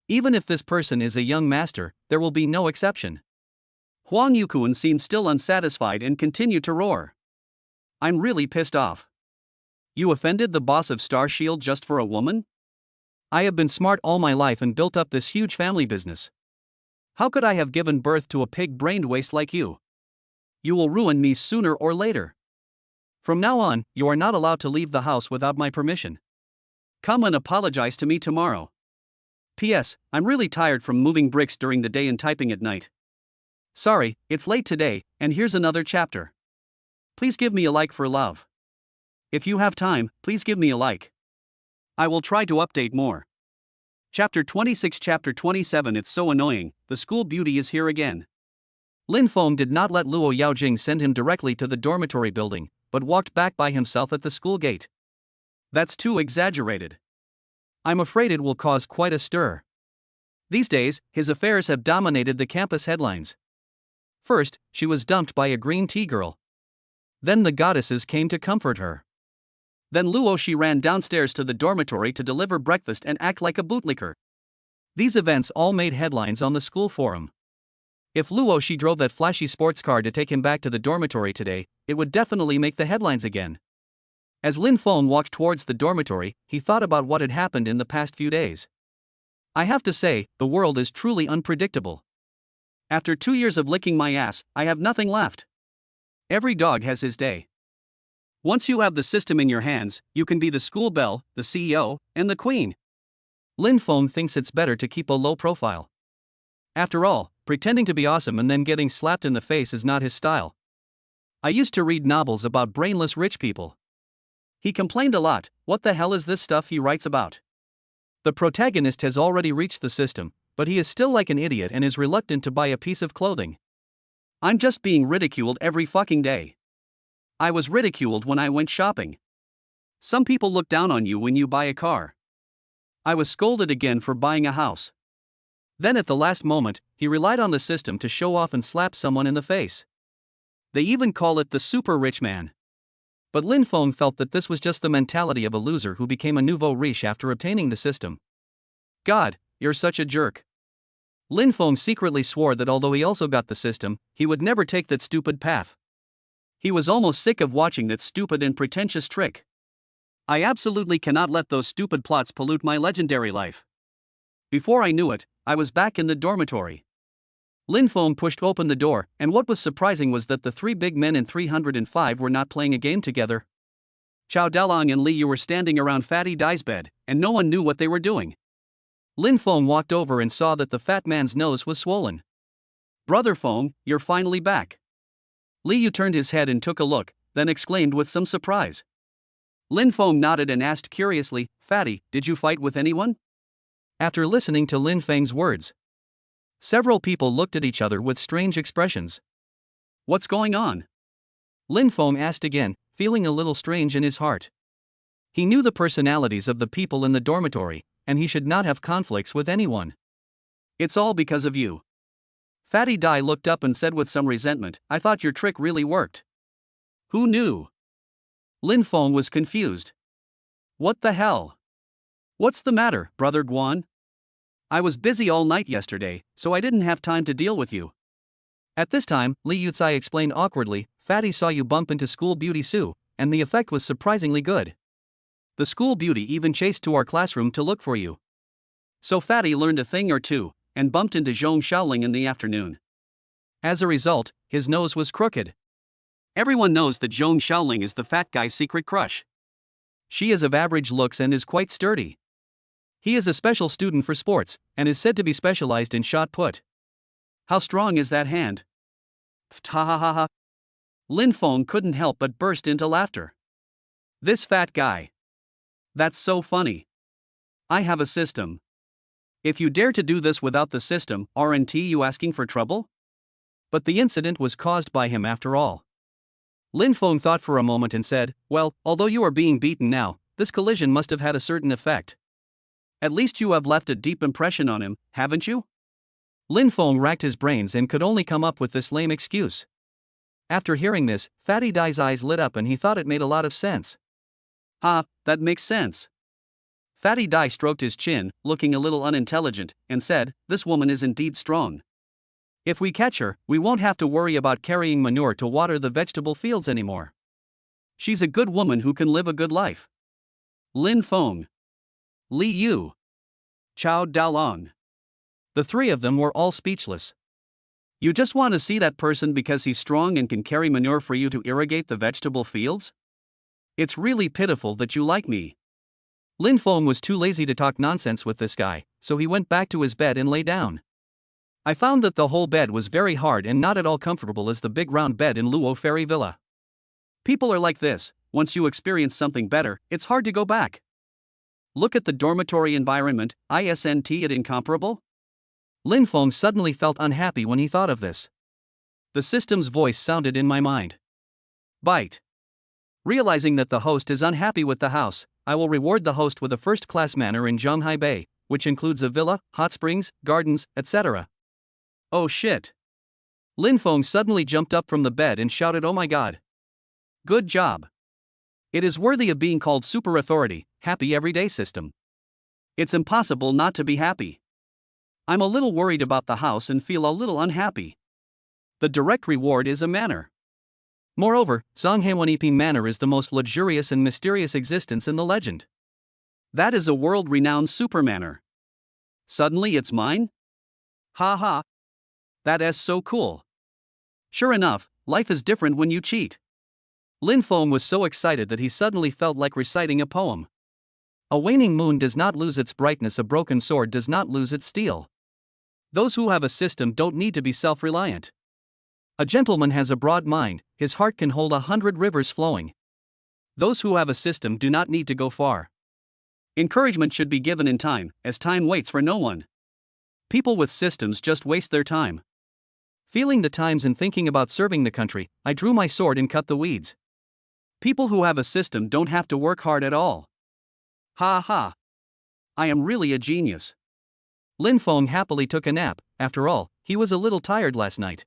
Even if this person is a young master, there will be no exception. Huang Yukuan seemed still unsatisfied and continued to roar. "I'm really pissed off. You offended the boss of Starshield just for a woman? I have been smart all my life and built up this huge family business. How could I have given birth to a pig-brained waste like you? You will ruin me sooner or later. From now on, you are not allowed to leave the house without my permission. Come and apologize to me tomorrow. P.S. I'm really tired from moving bricks during the day and typing at night. Sorry, it's late today, and here's another chapter. Please give me a like for love. If you have time, please give me a like. I will try to update more." Chapter 26, Chapter 27. It's so annoying, the school beauty is here again. Lin Feng did not let Luo Yaojing send him directly to the dormitory building, but walked back by himself at the school gate. That's too exaggerated. I'm afraid it will cause quite a stir. These days, his affairs have dominated the campus headlines. First, she was dumped by a green tea girl. Then the goddesses came to comfort her. Then Luo Shi ran downstairs to the dormitory to deliver breakfast and act like a bootlicker. These events all made headlines on the school forum. If Luo Shi drove that flashy sports car to take him back to the dormitory today, it would definitely make the headlines again. As Lin Feng walked towards the dormitory, he thought about what had happened in the past few days. I have to say, the world is truly unpredictable. After 2 years of licking my ass, I have nothing left. Every dog has his day. Once you have the system in your hands, you can be the school belle, the CEO, and the queen. Lin Feng thinks it's better to keep a low profile. After all, pretending to be awesome and then getting slapped in the face is not his style. I used to read novels about brainless rich people. He complained a lot, what the hell is this stuff he writes about? The protagonist has already reached the system, but he is still like an idiot and is reluctant to buy a piece of clothing. I'm just being ridiculed every fucking day. I was ridiculed when I went shopping. Some people look down on you when you buy a car. I was scolded again for buying a house. Then at the last moment, he relied on the system to show off and slap someone in the face. They even call it the super rich man. But Lin Feng felt that this was just the mentality of a loser who became a nouveau riche after obtaining the system. God, you're such a jerk. Lin Feng secretly swore that although he also got the system, he would never take that stupid path. He was almost sick of watching that stupid and pretentious trick. I absolutely cannot let those stupid plots pollute my legendary life. Before I knew it, I was back in the dormitory. Lin Feng pushed open the door, and what was surprising was that the 3 big men in 305 were not playing a game together. Chao Dalong and Li Yu were standing around Fatty Dai's bed, and no one knew what they were doing. Lin Feng walked over and saw that the fat man's nose was swollen. Brother Feng, you're finally back. Li Yu turned his head and took a look, then exclaimed with some surprise. Lin Feng nodded and asked curiously, Fatty, did you fight with anyone? After listening to Lin Feng's words, several people looked at each other with strange expressions. What's going on? Lin Feng asked again, feeling a little strange in his heart. He knew the personalities of the people in the dormitory, and he should not have conflicts with anyone. It's all because of you. Fatty Dai looked up and said with some resentment, I thought your trick really worked. Who knew? Lin Feng was confused. What the hell? What's the matter, Brother Guan? I was busy all night yesterday, so I didn't have time to deal with you. At this time, Li Yucai explained awkwardly, Fatty saw you bump into school beauty Sue, and the effect was surprisingly good. The school beauty even chased to our classroom to look for you. So Fatty learned a thing or two, and bumped into Zhong Shaoling in the afternoon. As a result, his nose was crooked. Everyone knows that Zhong Shaoling is the fat guy's secret crush. She is of average looks and is quite sturdy. He is a special student for sports, and is said to be specialized in shot put. How strong is that hand? Ha ha ha ha. Lin Feng couldn't help but burst into laughter. This fat guy. That's so funny. I have a system. If you dare to do this without the system, aren't you asking for trouble? But the incident was caused by him after all. Lin Feng thought for a moment and said, well, although you are being beaten now, this collision must have had a certain effect. At least you have left a deep impression on him, haven't you? Lin Feng racked his brains and could only come up with this lame excuse. After hearing this, Fatty Dai's eyes lit up and he thought it made a lot of sense. That makes sense. Fatty Dai stroked his chin, looking a little unintelligent, and said, this woman is indeed strong. If we catch her, we won't have to worry about carrying manure to water the vegetable fields anymore. She's a good woman who can live a good life. Lin Feng, Li Yu, Chao Daolong. The three of them were all speechless. You just want to see that person because he's strong and can carry manure for you to irrigate the vegetable fields? It's really pitiful that you like me. Lin Feng was too lazy to talk nonsense with this guy, so he went back to his bed and lay down. I found that the whole bed was very hard and not at all comfortable as the big round bed in Luo Fairy Villa. People are like this, once you experience something better, it's hard to go back. Look at the dormitory environment, isn't it incomparable? Lin Feng suddenly felt unhappy when he thought of this. The system's voice sounded in my mind. Bite. Realizing that the host is unhappy with the house, I will reward the host with a first-class manor in Zhonghai Bay, which includes a villa, hot springs, gardens, etc. Oh shit. Lin Feng suddenly jumped up from the bed and shouted, oh my god. Good job. It is worthy of being called super authority, happy everyday system. It's impossible not to be happy. I'm a little worried about the house and feel a little unhappy. The direct reward is a manor. Moreover, Zhonghewaniping Manor is the most luxurious and mysterious existence in the legend. That is a world-renowned super manor. Suddenly it's mine? Ha ha. That is so cool. Sure enough, life is different when you cheat. Lin Feng was so excited that he suddenly felt like reciting a poem. A waning moon does not lose its brightness, a broken sword does not lose its steel. Those who have a system don't need to be self-reliant. A gentleman has a broad mind, his heart can hold 100 rivers flowing. Those who have a system do not need to go far. Encouragement should be given in time, as time waits for no one. People with systems just waste their time. Feeling the times and thinking about serving the country, I drew my sword and cut the weeds. People who have a system don't have to work hard at all. Ha ha. I am really a genius. Lin Feng happily took a nap. After all, he was a little tired last night.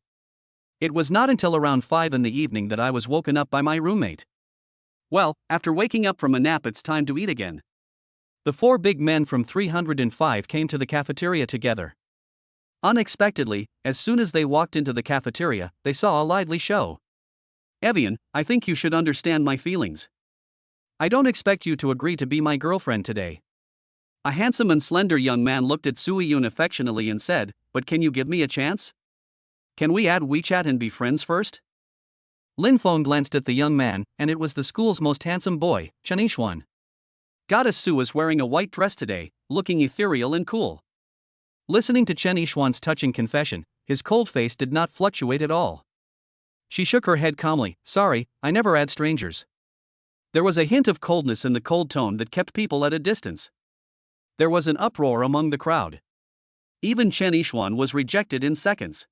It was not until around 5 in the evening that I was woken up by my roommate. Well, after waking up from a nap, it's time to eat again. The 4 big men from 305 came to the cafeteria together. Unexpectedly, as soon as they walked into the cafeteria, they saw a lively show. Evian, I think you should understand my feelings. I don't expect you to agree to be my girlfriend today. A handsome and slender young man looked at Sui Yun affectionately and said, but can you give me a chance? Can we add WeChat and be friends first? Lin Feng glanced at the young man, and it was the school's most handsome boy, Chen Yishuan. Goddess Su is wearing a white dress today, looking ethereal and cool. Listening to Chen Yishuan's touching confession, his cold face did not fluctuate at all. She shook her head calmly, sorry, I never add strangers. There was a hint of coldness in the cold tone that kept people at a distance. There was an uproar among the crowd. Even Chen Yishuan was rejected in seconds.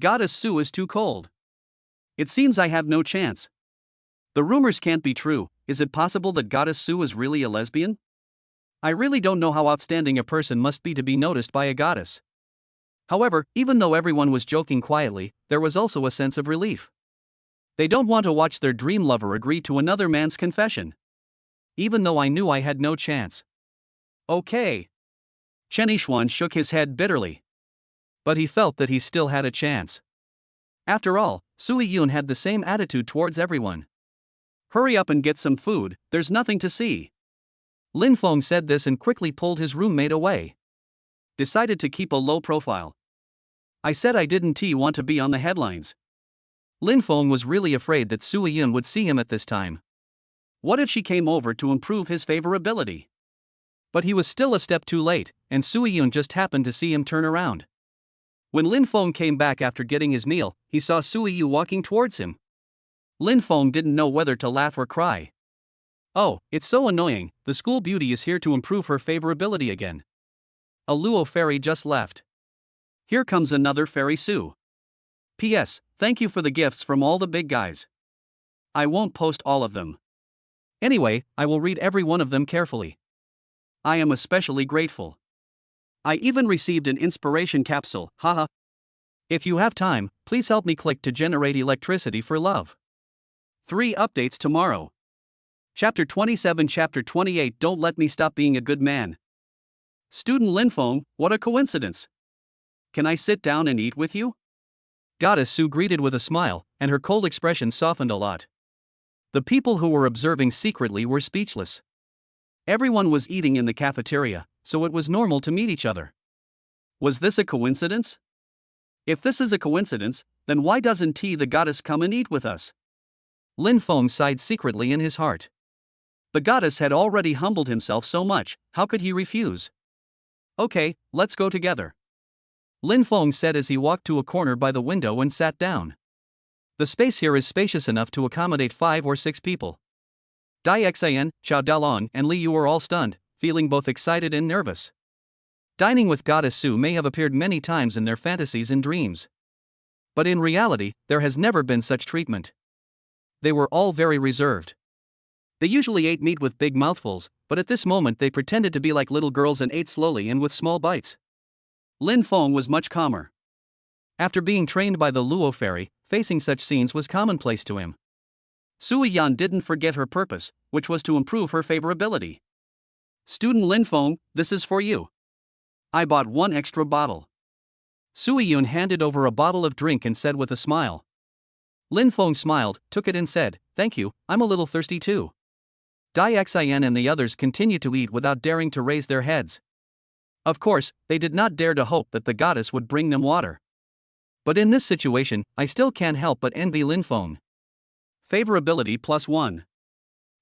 Goddess Su is too cold. It seems I have no chance. The rumors can't be true. Is it possible that Goddess Su is really a lesbian? I really don't know how outstanding a person must be to be noticed by a goddess. However, even though everyone was joking quietly, there was also a sense of relief. They don't want to watch their dream lover agree to another man's confession. Even though I knew I had no chance. Okay. Chen Yishuan shook his head bitterly. But he felt that he still had a chance. After all, Sui Yun had the same attitude towards everyone. Hurry up and get some food, there's nothing to see. Lin Feng said this and quickly pulled his roommate away. Decided to keep a low profile. I said I didn't want to be on the headlines. Lin Feng was really afraid that Sui Yun would see him at this time. What if she came over to improve his favorability? But he was still a step too late, and Sui-Yun just happened to see him turn around. When Lin Feng came back after getting his meal, he saw Sui-Yu walking towards him. Lin Feng didn't know whether to laugh or cry. Oh, it's so annoying, the school beauty is here to improve her favorability again. A Luo fairy just left. Here comes another fairy Sue. P.S. Thank you for the gifts from all the big guys. I won't post all of them. Anyway, I will read every one of them carefully. I am especially grateful. I even received an inspiration capsule, haha. If you have time, please help me click to generate electricity for love. 3 updates tomorrow. Chapter 27, Chapter 28. Don't let me stop being a good man. Student Lin Feng, what a coincidence. Can I sit down and eat with you? Goddess Sue greeted with a smile, and her cold expression softened a lot. The people who were observing secretly were speechless. Everyone was eating in the cafeteria, so it was normal to meet each other. Was this a coincidence? If this is a coincidence, then why doesn't T the goddess come and eat with us? Lin Feng sighed secretly in his heart. The goddess had already humbled himself so much, how could he refuse? Okay, let's go together. Lin Feng said as he walked to a corner by the window and sat down. The space here is spacious enough to accommodate 5 or 6 people. Dai Xian, Xiao Dalong, and Li Yu were all stunned, feeling both excited and nervous. Dining with Goddess Sue may have appeared many times in their fantasies and dreams. But in reality, there has never been such treatment. They were all very reserved. They usually ate meat with big mouthfuls, but at this moment they pretended to be like little girls and ate slowly and with small bites. Lin Feng was much calmer. After being trained by the Luo fairy, facing such scenes was commonplace to him. Sui Yan didn't forget her purpose, which was to improve her favorability. Student Lin Feng, this is for you. I bought 1 extra bottle. Sui Yun handed over a bottle of drink and said with a smile. Lin Feng smiled, took it and said, thank you, I'm a little thirsty too. Dai Xian and the others continued to eat without daring to raise their heads. Of course, they did not dare to hope that the goddess would bring them water. But in this situation, I still can't help but envy Lin Feng. Favorability +1.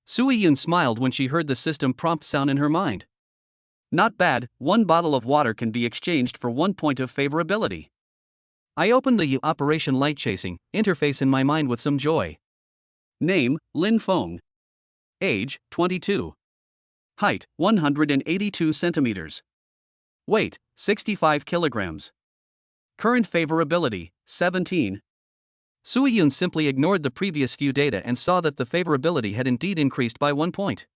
Sui Yun smiled when she heard the system prompt sound in her mind. Not bad, 1 bottle of water can be exchanged for 1 point of favorability. I opened the Operation Light Chasing interface in my mind with some joy. Name, Lin Feng. Age, 22. Height, 182 centimeters. Weight, 65 kilograms. Current favorability, 17. Sui Yun simply ignored the previous few data and saw that the favorability had indeed increased by 1 point.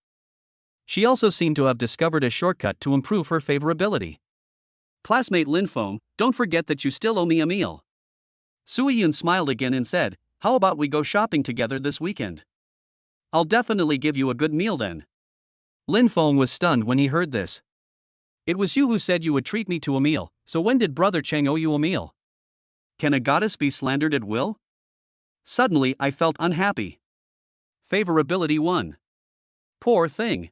She also seemed to have discovered a shortcut to improve her favorability. Classmate Lin Feng, don't forget that you still owe me a meal. Sui Yun smiled again and said, how about we go shopping together this weekend? I'll definitely give you a good meal then. Lin Feng was stunned when he heard this. It was you who said you would treat me to a meal, so when did Brother Cheng owe you a meal? Can a goddess be slandered at will? Suddenly I felt unhappy. Favorability 1. Poor thing.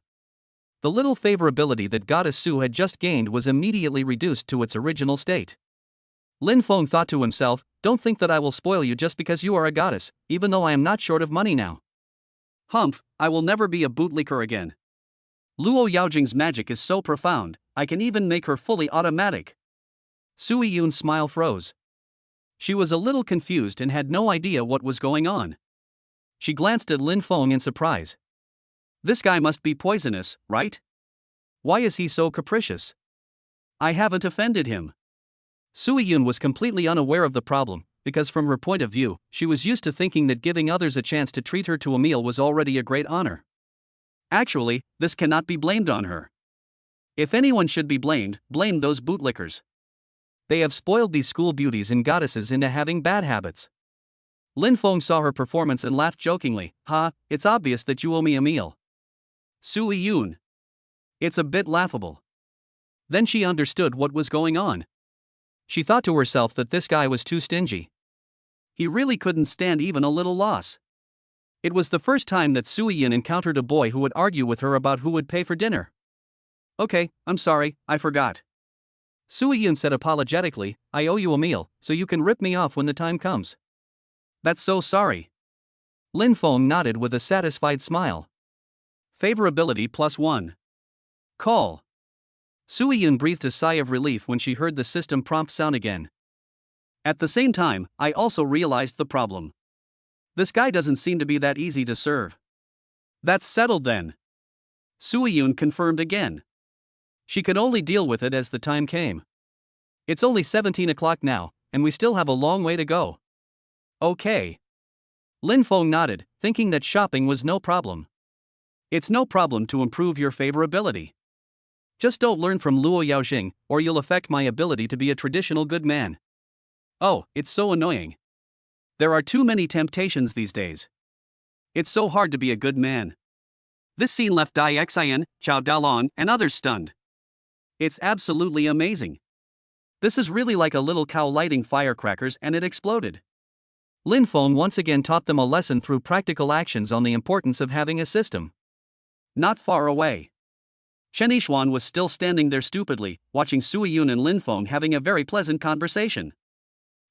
The little favorability that Goddess Sue had just gained was immediately reduced to its original state. Lin Feng thought to himself, don't think that I will spoil you just because you are a goddess, even though I am not short of money now. Humph, I will never be a bootlicker again. Luo Yaojing's magic is so profound, I can even make her fully automatic. Sui Yun's smile froze. She was a little confused and had no idea what was going on. She glanced at Lin Feng in surprise. This guy must be poisonous, right? Why is he so capricious? I haven't offended him. Sui Yun was completely unaware of the problem, because from her point of view, she was used to thinking that giving others a chance to treat her to a meal was already a great honor. Actually, this cannot be blamed on her. If anyone should be blamed, blame those bootlickers. They have spoiled these school beauties and goddesses into having bad habits. Lin Feng saw her performance and laughed jokingly, ha, it's obvious that you owe me a meal. Sui Yun. It's a bit laughable. Then she understood what was going on. She thought to herself that this guy was too stingy. He really couldn't stand even a little loss. It was the first time that Sui Yun encountered a boy who would argue with her about who would pay for dinner. Okay, I'm sorry, I forgot. Sui Yun said apologetically, I owe you a meal, so you can rip me off when the time comes. That's so sorry. Lin Feng nodded with a satisfied smile. Favorability +1. Call. Soo-Yoon breathed a sigh of relief when she heard the system prompt sound again. At the same time, I also realized the problem. This guy doesn't seem to be that easy to serve. That's settled then. Soo-Yoon confirmed again. She could only deal with it as the time came. It's only 17 o'clock now, and we still have a long way to go. Okay. Lin Feng nodded, thinking that shopping was no problem. It's no problem to improve your favorability. Just don't learn from Luo Yaojing, or you'll affect my ability to be a traditional good man. Oh, it's so annoying. There are too many temptations these days. It's so hard to be a good man. This scene left Dai Xian, Chao Dalong, and others stunned. It's absolutely amazing. This is really like a little cow lighting firecrackers and it exploded. Lin Feng once again taught them a lesson through practical actions on the importance of having a system. Not far away, Chen Yixuan was still standing there stupidly, watching Soo-Yoon and Lin Feng having a very pleasant conversation.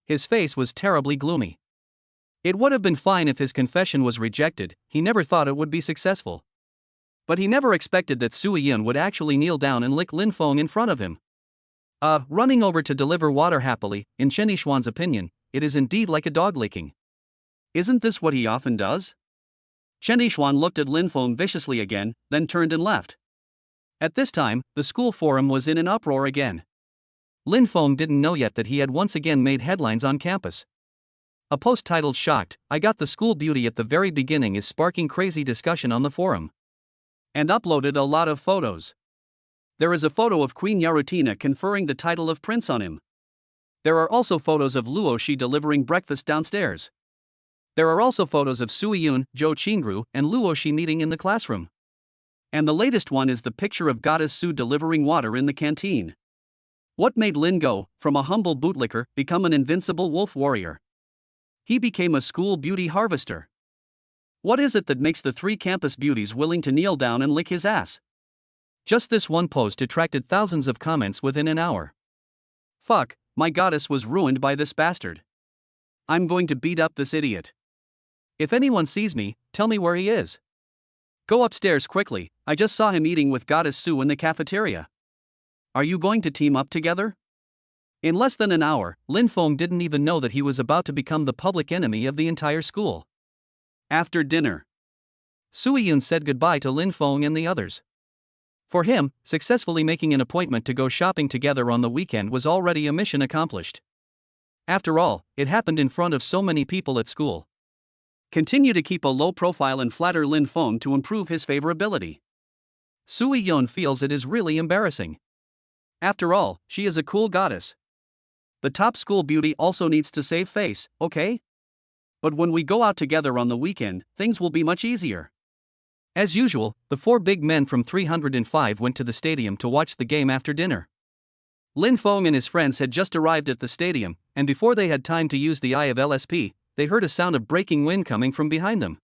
His face was terribly gloomy. It would have been fine if his confession was rejected, he never thought it would be successful. But he never expected that Soo-Yoon would actually kneel down and lick Lin Feng in front of him. Running over to deliver water happily, in Chen Yixuan's opinion, it is indeed like a dog licking. Isn't this what he often does? Chen Yixuan looked at Lin Feng viciously again, then turned and left. At this time, the school forum was in an uproar again. Lin Feng didn't know yet that he had once again made headlines on campus. A post titled "Shocked, I Got the School Beauty at the Very Beginning" is sparking crazy discussion on the forum. And uploaded a lot of photos. There is a photo of Queen Yarutina conferring the title of prince on him. There are also photos of Luo Shi delivering breakfast downstairs. There are also photos of Soo-Yoon, Zhou Qingru, and Luo Shi meeting in the classroom. And the latest one is the picture of Goddess Su delivering water in the canteen. What made Lin go, from a humble bootlicker, become an invincible wolf warrior? He became a school beauty harvester. What is it that makes the three campus beauties willing to kneel down and lick his ass? Just this one post attracted thousands of comments within an hour. Fuck, my goddess was ruined by this bastard. I'm going to beat up this idiot. If anyone sees me, tell me where he is. Go upstairs quickly, I just saw him eating with Goddess Su in the cafeteria. Are you going to team up together? In less than an hour, Lin Feng didn't even know that he was about to become the public enemy of the entire school. After dinner, Soo-Yoon said goodbye to Lin Feng and the others. For him, successfully making an appointment to go shopping together on the weekend was already a mission accomplished. After all, it happened in front of so many people at school. Continue to keep a low profile and flatter Lin Feng to improve his favorability. Soo-Yoon feels it is really embarrassing. After all, she is a cool goddess. The top school beauty also needs to save face, okay? But when we go out together on the weekend, things will be much easier. As usual, the four big men from 305 went to the stadium to watch the game after dinner. Lin Feng and his friends had just arrived at the stadium, and before they had time to use the eye of LSP, they heard a sound of breaking wind coming from behind them.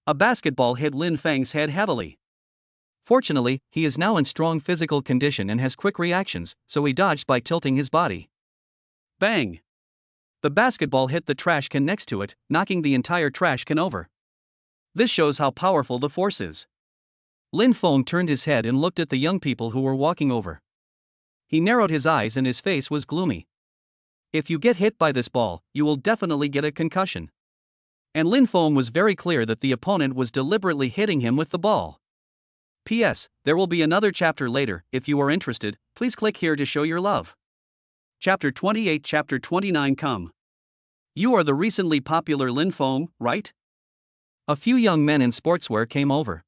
A basketball hit Lin Feng's head heavily. Fortunately, he is now in strong physical condition and has quick reactions, so he dodged by tilting his body. Bang! The basketball hit the trash can next to it, knocking the entire trash can over. This shows how powerful the force is. Lin Feng turned his head and looked at the young people who were walking over. He narrowed his eyes and his face was gloomy. If you get hit by this ball, you will definitely get a concussion. And Lin Feng was very clear that the opponent was deliberately hitting him with the ball. P.S. There will be another chapter later. If you are interested, please click here to show your love. Chapter 28, Chapter 29 come. You are the recently popular Lin Feng, right? A few young men in sportswear came over.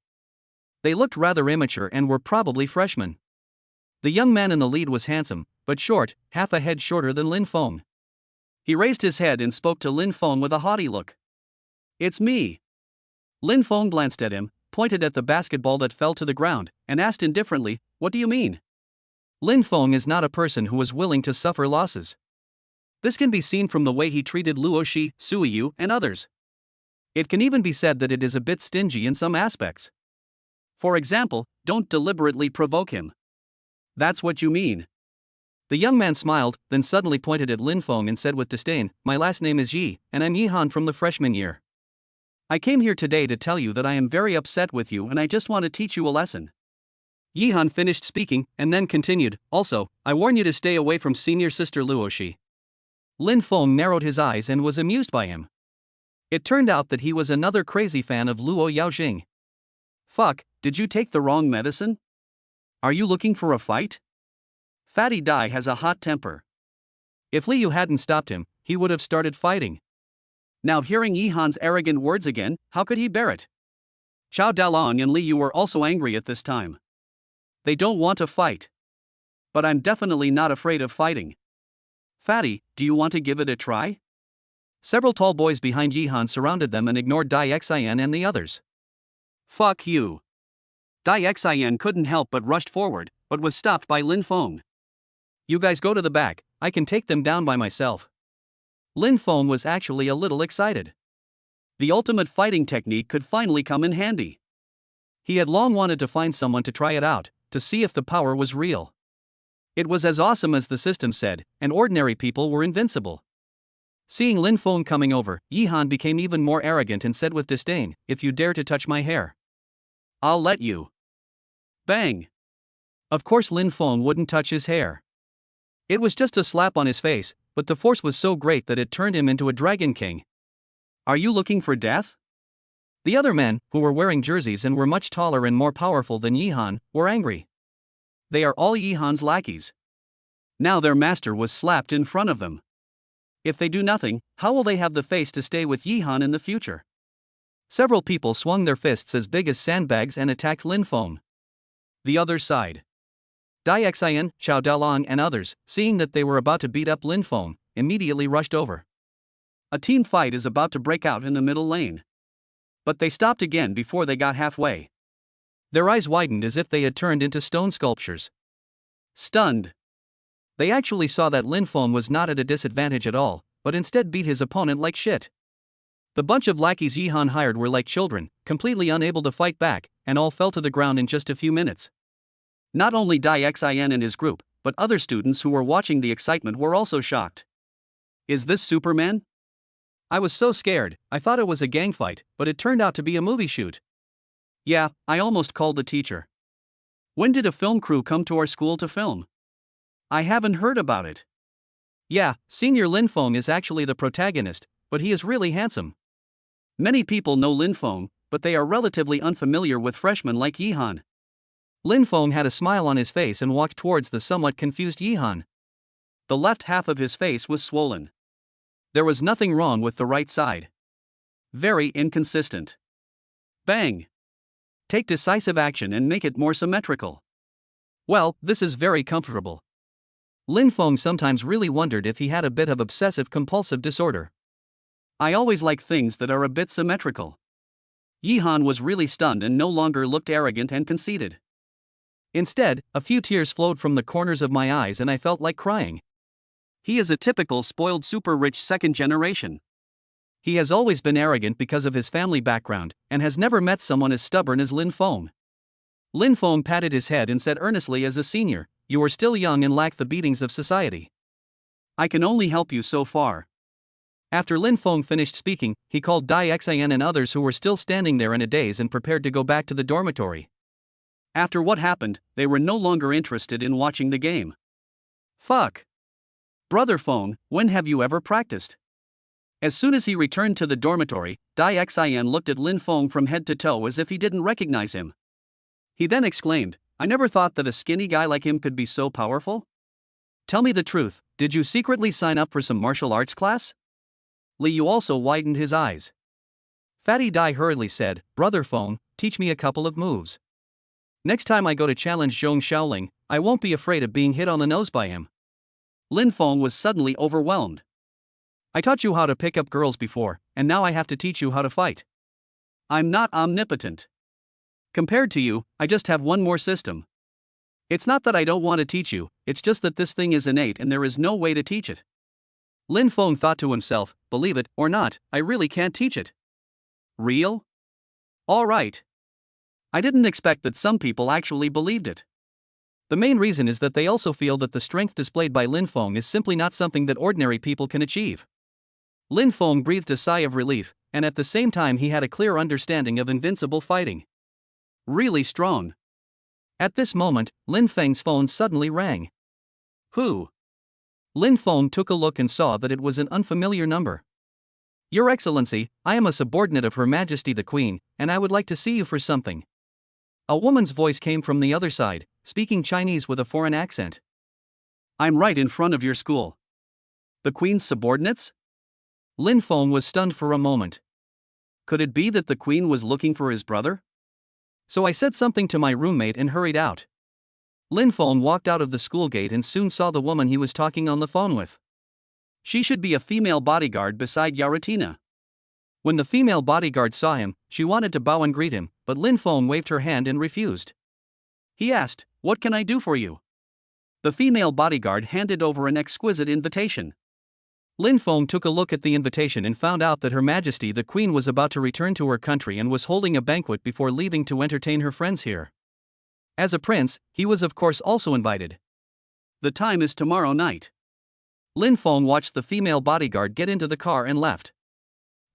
They looked rather immature and were probably freshmen. The young man in the lead was handsome, but short, half a head shorter than Lin Feng. He raised his head and spoke to Lin Feng with a haughty look. It's me. Lin Feng glanced at him, pointed at the basketball that fell to the ground, and asked indifferently, what do you mean? Lin Feng is not a person who is willing to suffer losses. This can be seen from the way he treated Luo Shi, Soo-Yoon, and others. It can even be said that it is a bit stingy in some aspects. For example, don't deliberately provoke him. That's what you mean. The young man smiled, then suddenly pointed at Lin Feng and said with disdain, my last name is Yi, and I'm Yi Han from the freshman year. I came here today to tell you that I am very upset with you and I just want to teach you a lesson. Yihan finished speaking and then continued, also, I warn you to stay away from senior sister Luoshi. Lin Feng narrowed his eyes and was amused by him. It turned out that he was another crazy fan of Luo Yaojing. Fuck, did you take the wrong medicine? Are you looking for a fight? Fatty Dai has a hot temper. If Liu hadn't stopped him, he would have started fighting. Now hearing Yihan's arrogant words again, how could he bear it? Chao Dalong and Liu were also angry at this time. They don't want to fight. But I'm definitely not afraid of fighting. Fatty, do you want to give it a try? Several tall boys behind Yihan surrounded them and ignored Dai Xian and the others. Fuck you. Dai Xian couldn't help but rushed forward, but was stopped by Lin Feng. You guys go to the back, I can take them down by myself. Lin Feng was actually a little excited. The ultimate fighting technique could finally come in handy. He had long wanted to find someone to try it out, to see if the power was real. It was as awesome as the system said, and ordinary people were invincible. Seeing Lin Feng coming over, Yihan became even more arrogant and said with disdain, if you dare to touch my hair, I'll let you. Bang! Of course Lin Feng wouldn't touch his hair. It was just a slap on his face, but the force was so great that it turned him into a Dragon King. Are you looking for death? The other men, who were wearing jerseys and were much taller and more powerful than Yihan, were angry. They are all Yihan's lackeys. Now their master was slapped in front of them. If they do nothing, how will they have the face to stay with Yihan in the future? Several people swung their fists as big as sandbags and attacked Lin Feng. The other side. Dai Xian, Chao Dalong and others, seeing that they were about to beat up Lin Feng, immediately rushed over. A team fight is about to break out in the middle lane. But they stopped again before they got halfway. Their eyes widened as if they had turned into stone sculptures. Stunned. They actually saw that Lin Feng was not at a disadvantage at all, but instead beat his opponent like shit. The bunch of lackeys Yihan hired were like children, completely unable to fight back, and all fell to the ground in just a few minutes. Not only Dai Xian and his group, but other students who were watching the excitement were also shocked. Is this Superman? I was so scared, I thought it was a gang fight, but it turned out to be a movie shoot. Yeah, I almost called the teacher. When did a film crew come to our school to film? I haven't heard about it. Yeah, Senior Lin Feng is actually the protagonist, but he is really handsome. Many people know Lin Feng, but they are relatively unfamiliar with freshmen like Yihan. Lin Feng had a smile on his face and walked towards the somewhat confused Yihan. The left half of his face was swollen. There was nothing wrong with the right side. Very inconsistent. Bang! Take decisive action and make it more symmetrical. Well, this is very comfortable. Lin Feng sometimes really wondered if he had a bit of obsessive-compulsive disorder. I always like things that are a bit symmetrical. Yihan was really stunned and no longer looked arrogant and conceited. Instead, a few tears flowed from the corners of my eyes and I felt like crying. He is a typical spoiled super-rich second generation. He has always been arrogant because of his family background, and has never met someone as stubborn as Lin Feng. Lin Feng patted his head and said earnestly, as a senior, you are still young and lack the beatings of society. I can only help you so far. After Lin Feng finished speaking, he called Dai Xian and others who were still standing there in a daze and prepared to go back to the dormitory. After what happened, they were no longer interested in watching the game. Fuck. Brother Feng, when have you ever practiced? As soon as he returned to the dormitory, Dai Xian looked at Lin Feng from head to toe as if he didn't recognize him. He then exclaimed, I never thought that a skinny guy like him could be so powerful. Tell me the truth, did you secretly sign up for some martial arts class? Liu also widened his eyes. Fatty Dai hurriedly said, Brother Feng, teach me a couple of moves. Next time I go to challenge Zhong Shaoling, I won't be afraid of being hit on the nose by him. Lin Feng was suddenly overwhelmed. I taught you how to pick up girls before, and now I have to teach you how to fight. I'm not omnipotent. Compared to you, I just have one more system. It's not that I don't want to teach you, it's just that this thing is innate and there is no way to teach it. Lin Feng thought to himself, believe it or not, I really can't teach it. Real? All right. I didn't expect that some people actually believed it. The main reason is that they also feel that the strength displayed by Lin Feng is simply not something that ordinary people can achieve. Lin Feng breathed a sigh of relief, and at the same time he had a clear understanding of invincible fighting. Really strong. At this moment, Lin Feng's phone suddenly rang. Who? Lin Feng took a look and saw that it was an unfamiliar number. Your Excellency, I am a subordinate of Her Majesty the Queen, and I would like to see you for something. A woman's voice came from the other side, speaking Chinese with a foreign accent. I'm right in front of your school. The Queen's subordinates? Lin Feng was stunned for a moment. Could it be that the Queen was looking for his brother? So I said something to my roommate and hurried out. Lin Feng walked out of the school gate and soon saw the woman he was talking on the phone with. She should be a female bodyguard beside Yaratina. When the female bodyguard saw him, she wanted to bow and greet him, but Lin Feng waved her hand and refused. He asked, "What can I do for you?" The female bodyguard handed over an exquisite invitation. Lin Feng took a look at the invitation and found out that Her Majesty the Queen was about to return to her country and was holding a banquet before leaving to entertain her friends here. As a prince, he was of course also invited. The time is tomorrow night. Lin Feng watched the female bodyguard get into the car and left.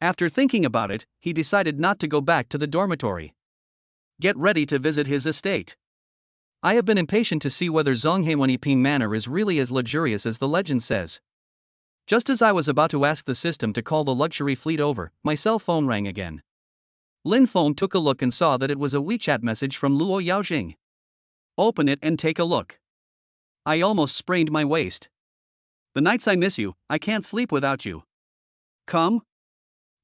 After thinking about it, he decided not to go back to the dormitory. Get ready to visit his estate. I have been impatient to see whether Zhongheweniping Manor is really as luxurious as the legend says. Just as I was about to ask the system to call the luxury fleet over, my cell phone rang again. Lin Feng took a look and saw that it was a WeChat message from Luo Yaojing. Open it and take a look. I almost sprained my waist. The nights I miss you, I can't sleep without you. Come?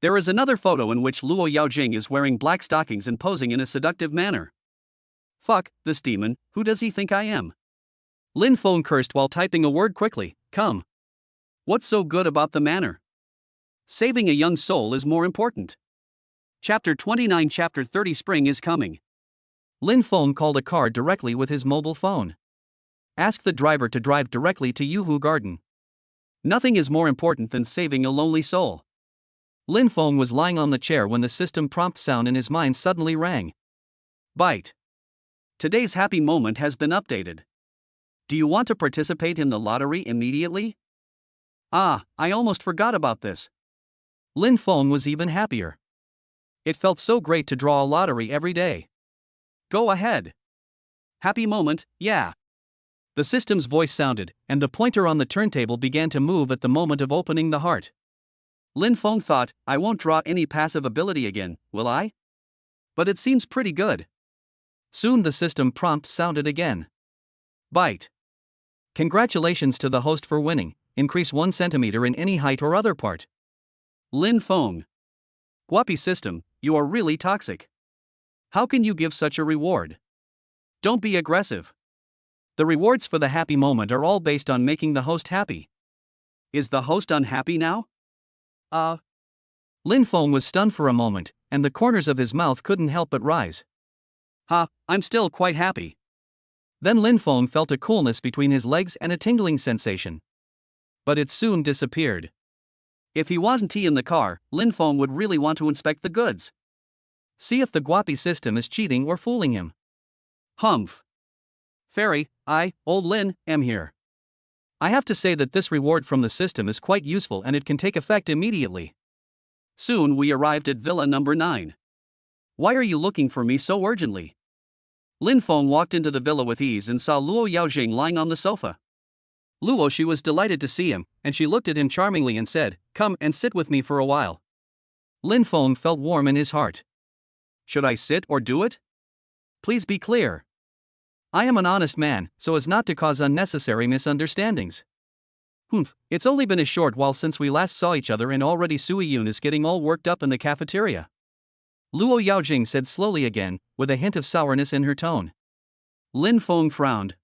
There is another photo in which Luo Yaojing is wearing black stockings and posing in a seductive manner. Fuck, this demon, who does he think I am? Lin Feng cursed while typing a word quickly, come. What's so good about the manor? Saving a young soul is more important. Chapter 29 Chapter 30 Spring is coming. Lin Feng called a car directly with his mobile phone. Ask the driver to drive directly to Yuhu Garden. Nothing is more important than saving a lonely soul. Lin Feng was lying on the chair when the system prompt sound in his mind suddenly rang. Byte. Today's happy moment has been updated. Do you want to participate in the lottery immediately? Ah, I almost forgot about this. Lin Feng was even happier. It felt so great to draw a lottery every day. Go ahead. Happy moment, yeah. The system's voice sounded, and the pointer on the turntable began to move at the moment of opening the heart. Lin Feng thought, I won't draw any passive ability again, will I? But it seems pretty good. Soon the system prompt sounded again. Byte. Congratulations to the host for winning. Increase 1 centimeter in any height or other part. Lin Feng. Guapi system, you are really toxic. How can you give such a reward? Don't be aggressive. The rewards for the happy moment are all based on making the host happy. Is the host unhappy now? Lin Feng was stunned for a moment, and the corners of his mouth couldn't help but rise. I'm still quite happy. Then Lin Feng felt a coolness between his legs and a tingling sensation. But it soon disappeared. If he wasn't in the car, Lin Feng would really want to inspect the goods. See if the Guapi system is cheating or fooling him. Humph. Fairy, old Lin, am here. I have to say that this reward from the system is quite useful and it can take effect immediately. Soon we arrived at Villa number 9. Why are you looking for me so urgently? Lin Feng walked into the villa with ease and saw Luo Yaojing lying on the sofa. Luo she was delighted to see him, and she looked at him charmingly and said, come and sit with me for a while. Lin Feng felt warm in his heart. Should I sit or do it? Please be clear. I am an honest man, so as not to cause unnecessary misunderstandings. It's only been a short while since we last saw each other and already Sui Yun is getting all worked up in the cafeteria. Luo Yaojing said slowly again, with a hint of sourness in her tone. Lin Feng frowned.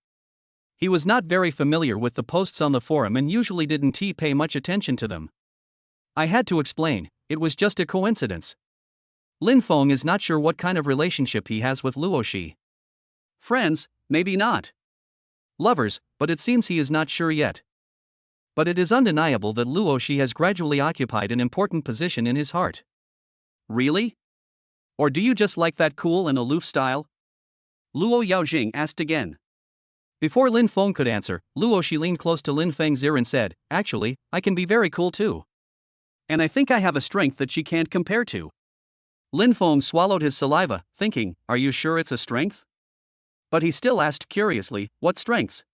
He was not very familiar with the posts on the forum and usually didn't pay much attention to them. I had to explain, it was just a coincidence. Lin Feng is not sure what kind of relationship he has with Luo Shi. Friends, maybe not. Lovers, but it seems he is not sure yet. But it is undeniable that Luo Shi has gradually occupied an important position in his heart. Really? Or do you just like that cool and aloof style? Luo Yaojing asked again. Before Lin Feng could answer, Luo Shi leaned close to Lin Feng's ear and said, actually, I can be very cool too. And I think I have a strength that she can't compare to. Lin Feng swallowed his saliva, thinking, are you sure it's a strength? But he still asked curiously, what strengths?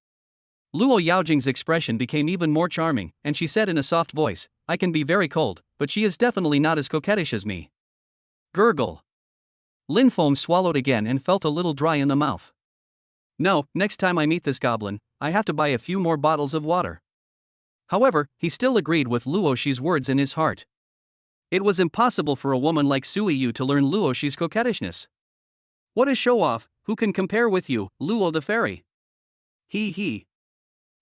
Luo Yaojing's expression became even more charming, and she said in a soft voice, I can be very cold, but she is definitely not as coquettish as me. Gurgle. Lin Feng swallowed again and felt a little dry in the mouth. No, next time I meet this goblin, I have to buy a few more bottles of water. However, he still agreed with Luo Shi's words in his heart. It was impossible for a woman like Sui Yu to learn Luo Shi's coquettishness. What a show-off, who can compare with you, Luo the fairy? He.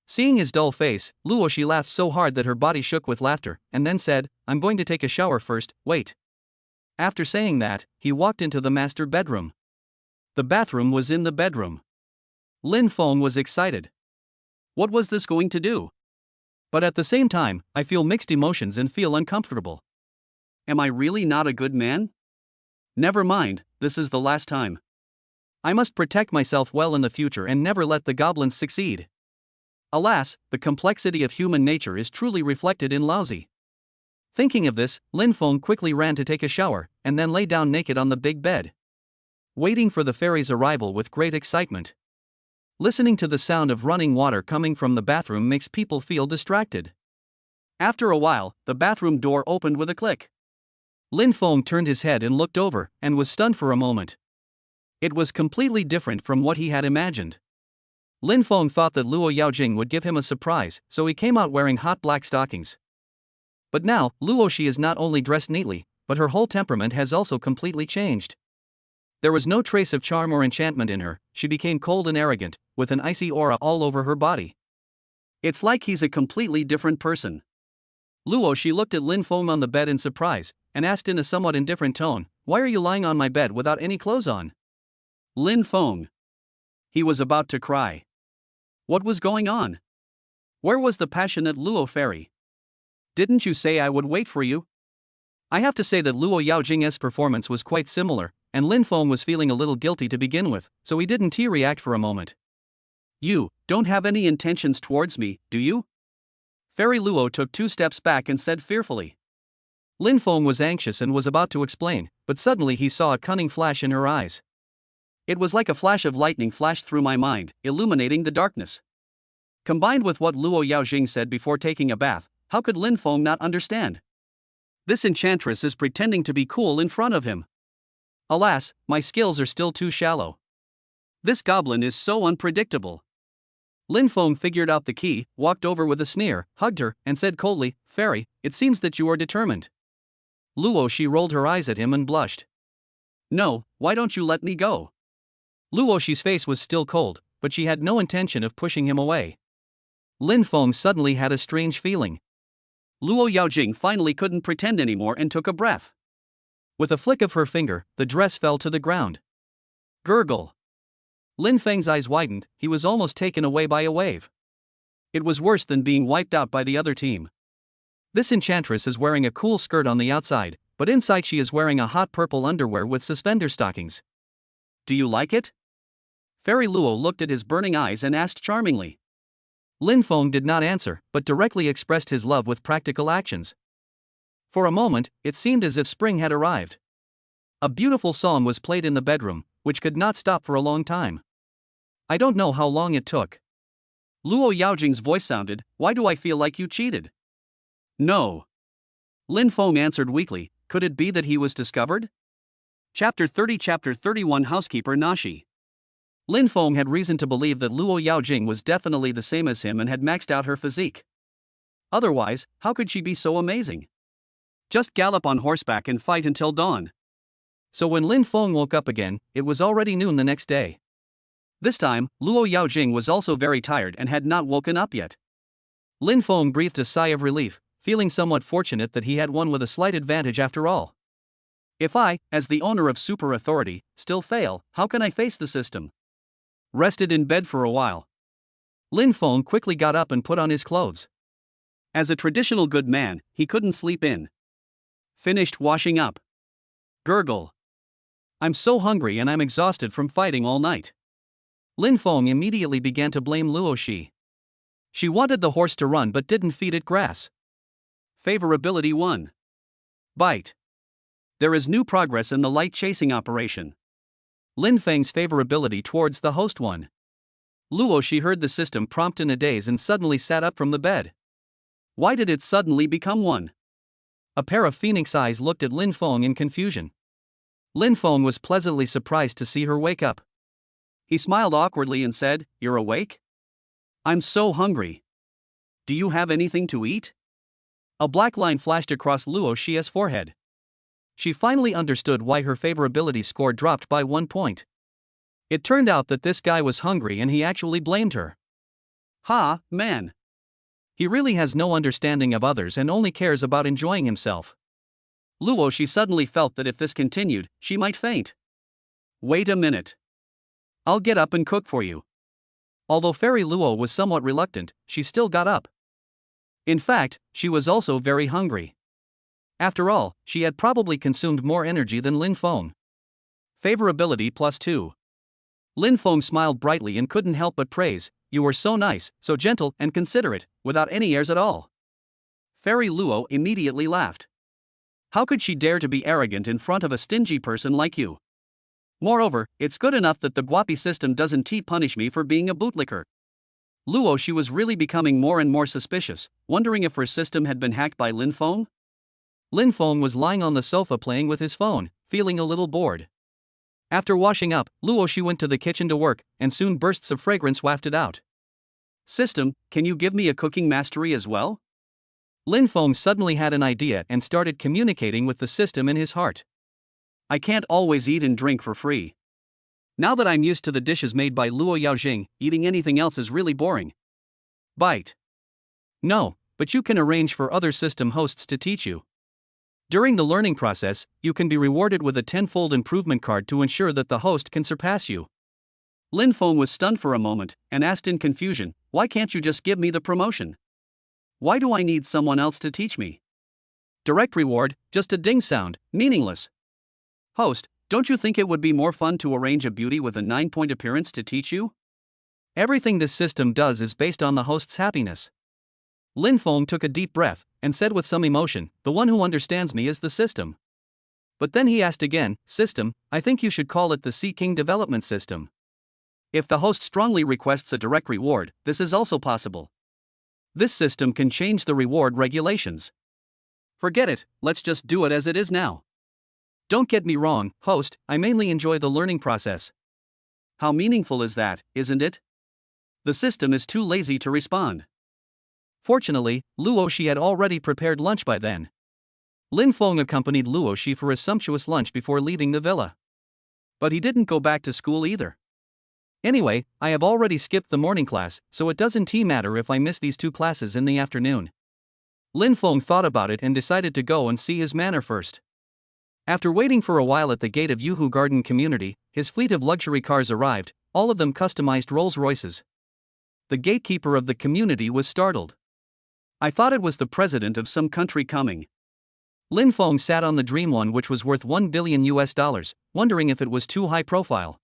Seeing his dull face, Luo Shi laughed so hard that her body shook with laughter, and then said, I'm going to take a shower first, wait. After saying that, he walked into the master bedroom. The bathroom was in the bedroom. Lin Feng was excited. What was this going to do? But at the same time, I feel mixed emotions and feel uncomfortable. Am I really not a good man? Never mind, this is the last time. I must protect myself well in the future and never let the goblins succeed. Alas, the complexity of human nature is truly reflected in Laozi. Thinking of this, Lin Feng quickly ran to take a shower, and then lay down naked on the big bed, waiting for the fairy's arrival with great excitement. Listening to the sound of running water coming from the bathroom makes people feel distracted. After a while, the bathroom door opened with a click. Lin Feng turned his head and looked over, and was stunned for a moment. It was completely different from what he had imagined. Lin Feng thought that Luo Yaojing would give him a surprise, so he came out wearing hot black stockings. But now, Luo Shi is not only dressed neatly, but her whole temperament has also completely changed. There was no trace of charm or enchantment in her, she became cold and arrogant, with an icy aura all over her body. It's like he's a completely different person. Luo Shi looked at Lin Feng on the bed in surprise, and asked in a somewhat indifferent tone, why are you lying on my bed without any clothes on? Lin Feng. He was about to cry. What was going on? Where was the passionate Luo fairy? Didn't you say I would wait for you? I have to say that Luo Yaojing's performance was quite similar, and Lin Feng was feeling a little guilty to begin with, so he didn't react for a moment. You don't have any intentions towards me, do you? Fairy Luo took 2 steps back and said fearfully. Lin Feng was anxious and was about to explain, but suddenly he saw a cunning flash in her eyes. It was like a flash of lightning flashed through my mind, illuminating the darkness. Combined with what Luo Yaojing said before taking a bath, how could Lin Feng not understand? This enchantress is pretending to be cool in front of him. Alas, my skills are still too shallow. This goblin is so unpredictable. Lin Feng figured out the key, walked over with a sneer, hugged her, and said coldly, Fairy, it seems that you are determined. Luo Shi rolled her eyes at him and blushed. No, why don't you let me go? Luo Shi's face was still cold, but she had no intention of pushing him away. Lin Feng suddenly had a strange feeling. Luo Yaojing finally couldn't pretend anymore and took a breath. With a flick of her finger, the dress fell to the ground. Gurgle. Lin Feng's eyes widened, he was almost taken away by a wave. It was worse than being wiped out by the other team. This enchantress is wearing a cool skirt on the outside, but inside she is wearing a hot purple underwear with suspender stockings. Do you like it? Fairy Luo looked at his burning eyes and asked charmingly. Lin Feng did not answer, but directly expressed his love with practical actions. For a moment, it seemed as if spring had arrived. A beautiful song was played in the bedroom, which could not stop for a long time. I don't know how long it took. Luo Yaojing's voice sounded, why do I feel like you cheated? No. Lin Feng answered weakly, could it be that he was discovered? Chapter 30 Chapter 31 Housekeeper Nashi. Lin Feng had reason to believe that Luo Yaojing was definitely the same as him and had maxed out her physique. Otherwise, how could she be so amazing? Just gallop on horseback and fight until dawn. So when Lin Feng woke up again, it was already noon the next day. This time, Luo Yaojing was also very tired and had not woken up yet. Lin Feng breathed a sigh of relief, feeling somewhat fortunate that he had won with a slight advantage after all. If I, as the owner of super authority, still fail, how can I face the system? Rested in bed for a while. Lin Feng quickly got up and put on his clothes. As a traditional good man, he couldn't sleep in. Finished washing up. Gurgle. I'm so hungry and I'm exhausted from fighting all night. Lin Feng immediately began to blame Luo Shi. She wanted the horse to run but didn't feed it grass. Favorability 1. Byte. There is new progress in the light chasing operation. Lin Feng's favorability towards the host won. Luo Shi heard the system prompt in a daze and suddenly sat up from the bed. Why did it suddenly become one? A pair of phoenix eyes looked at Lin Feng in confusion. Lin Feng was pleasantly surprised to see her wake up. He smiled awkwardly and said, "You're awake? I'm so hungry. Do you have anything to eat?" A black line flashed across Luo Shi's forehead. She finally understood why her favorability score dropped by 1 point. It turned out that this guy was hungry and he actually blamed her. Ha, man. He really has no understanding of others and only cares about enjoying himself. Luo Shi suddenly felt that if this continued, she might faint. Wait a minute. I'll get up and cook for you. Although Fairy Luo was somewhat reluctant, she still got up. In fact, she was also very hungry. After all, she had probably consumed more energy than Lin Feng. Favorability +2. Lin Feng smiled brightly and couldn't help but praise, "You were so nice, so gentle and considerate, without any airs at all." Fairy Luo immediately laughed. How could she dare to be arrogant in front of a stingy person like you? Moreover, it's good enough that the Guapi system doesn't punish me for being a bootlicker. Luo Shi was really becoming more and more suspicious, wondering if her system had been hacked by Lin Feng. Lin Feng was lying on the sofa playing with his phone, feeling a little bored. After washing up, Luo Shi went to the kitchen to work, and soon bursts of fragrance wafted out. "System, can you give me a cooking mastery as well?" Lin Feng suddenly had an idea and started communicating with the system in his heart. "I can't always eat and drink for free. Now that I'm used to the dishes made by Luo Yaojing, eating anything else is really boring." Byte. No, but you can arrange for other system hosts to teach you. During the learning process, you can be rewarded with a 10-fold improvement card to ensure that the host can surpass you. Lin Feng was stunned for a moment and asked in confusion, "Why can't you just give me the promotion? Why do I need someone else to teach me?" Direct reward, just a ding sound, meaningless. Host, don't you think it would be more fun to arrange a beauty with a 9-point appearance to teach you? Everything this system does is based on the host's happiness. Lin Feng took a deep breath and said with some emotion, "The one who understands me is the system." But then he asked again, "System, I think you should call it the Sea King Development System. If the host strongly requests a direct reward, this is also possible. This system can change the reward regulations." Forget it, let's just do it as it is now. Don't get me wrong, host, I mainly enjoy the learning process. How meaningful is that, isn't it? The system is too lazy to respond. Fortunately, Luo Shi had already prepared lunch by then. Lin Feng accompanied Luo Shi for a sumptuous lunch before leaving the villa. But he didn't go back to school either. "Anyway, I have already skipped the morning class, so it doesn't matter if I miss these 2 classes in the afternoon." Lin Feng thought about it and decided to go and see his manor first. After waiting for a while at the gate of Yuhu Garden Community, his fleet of luxury cars arrived, all of them customized Rolls-Royces. The gatekeeper of the community was startled. "I thought it was the president of some country coming." Lin Feng sat on the dream one, which was worth $1 billion, wondering if it was too high profile.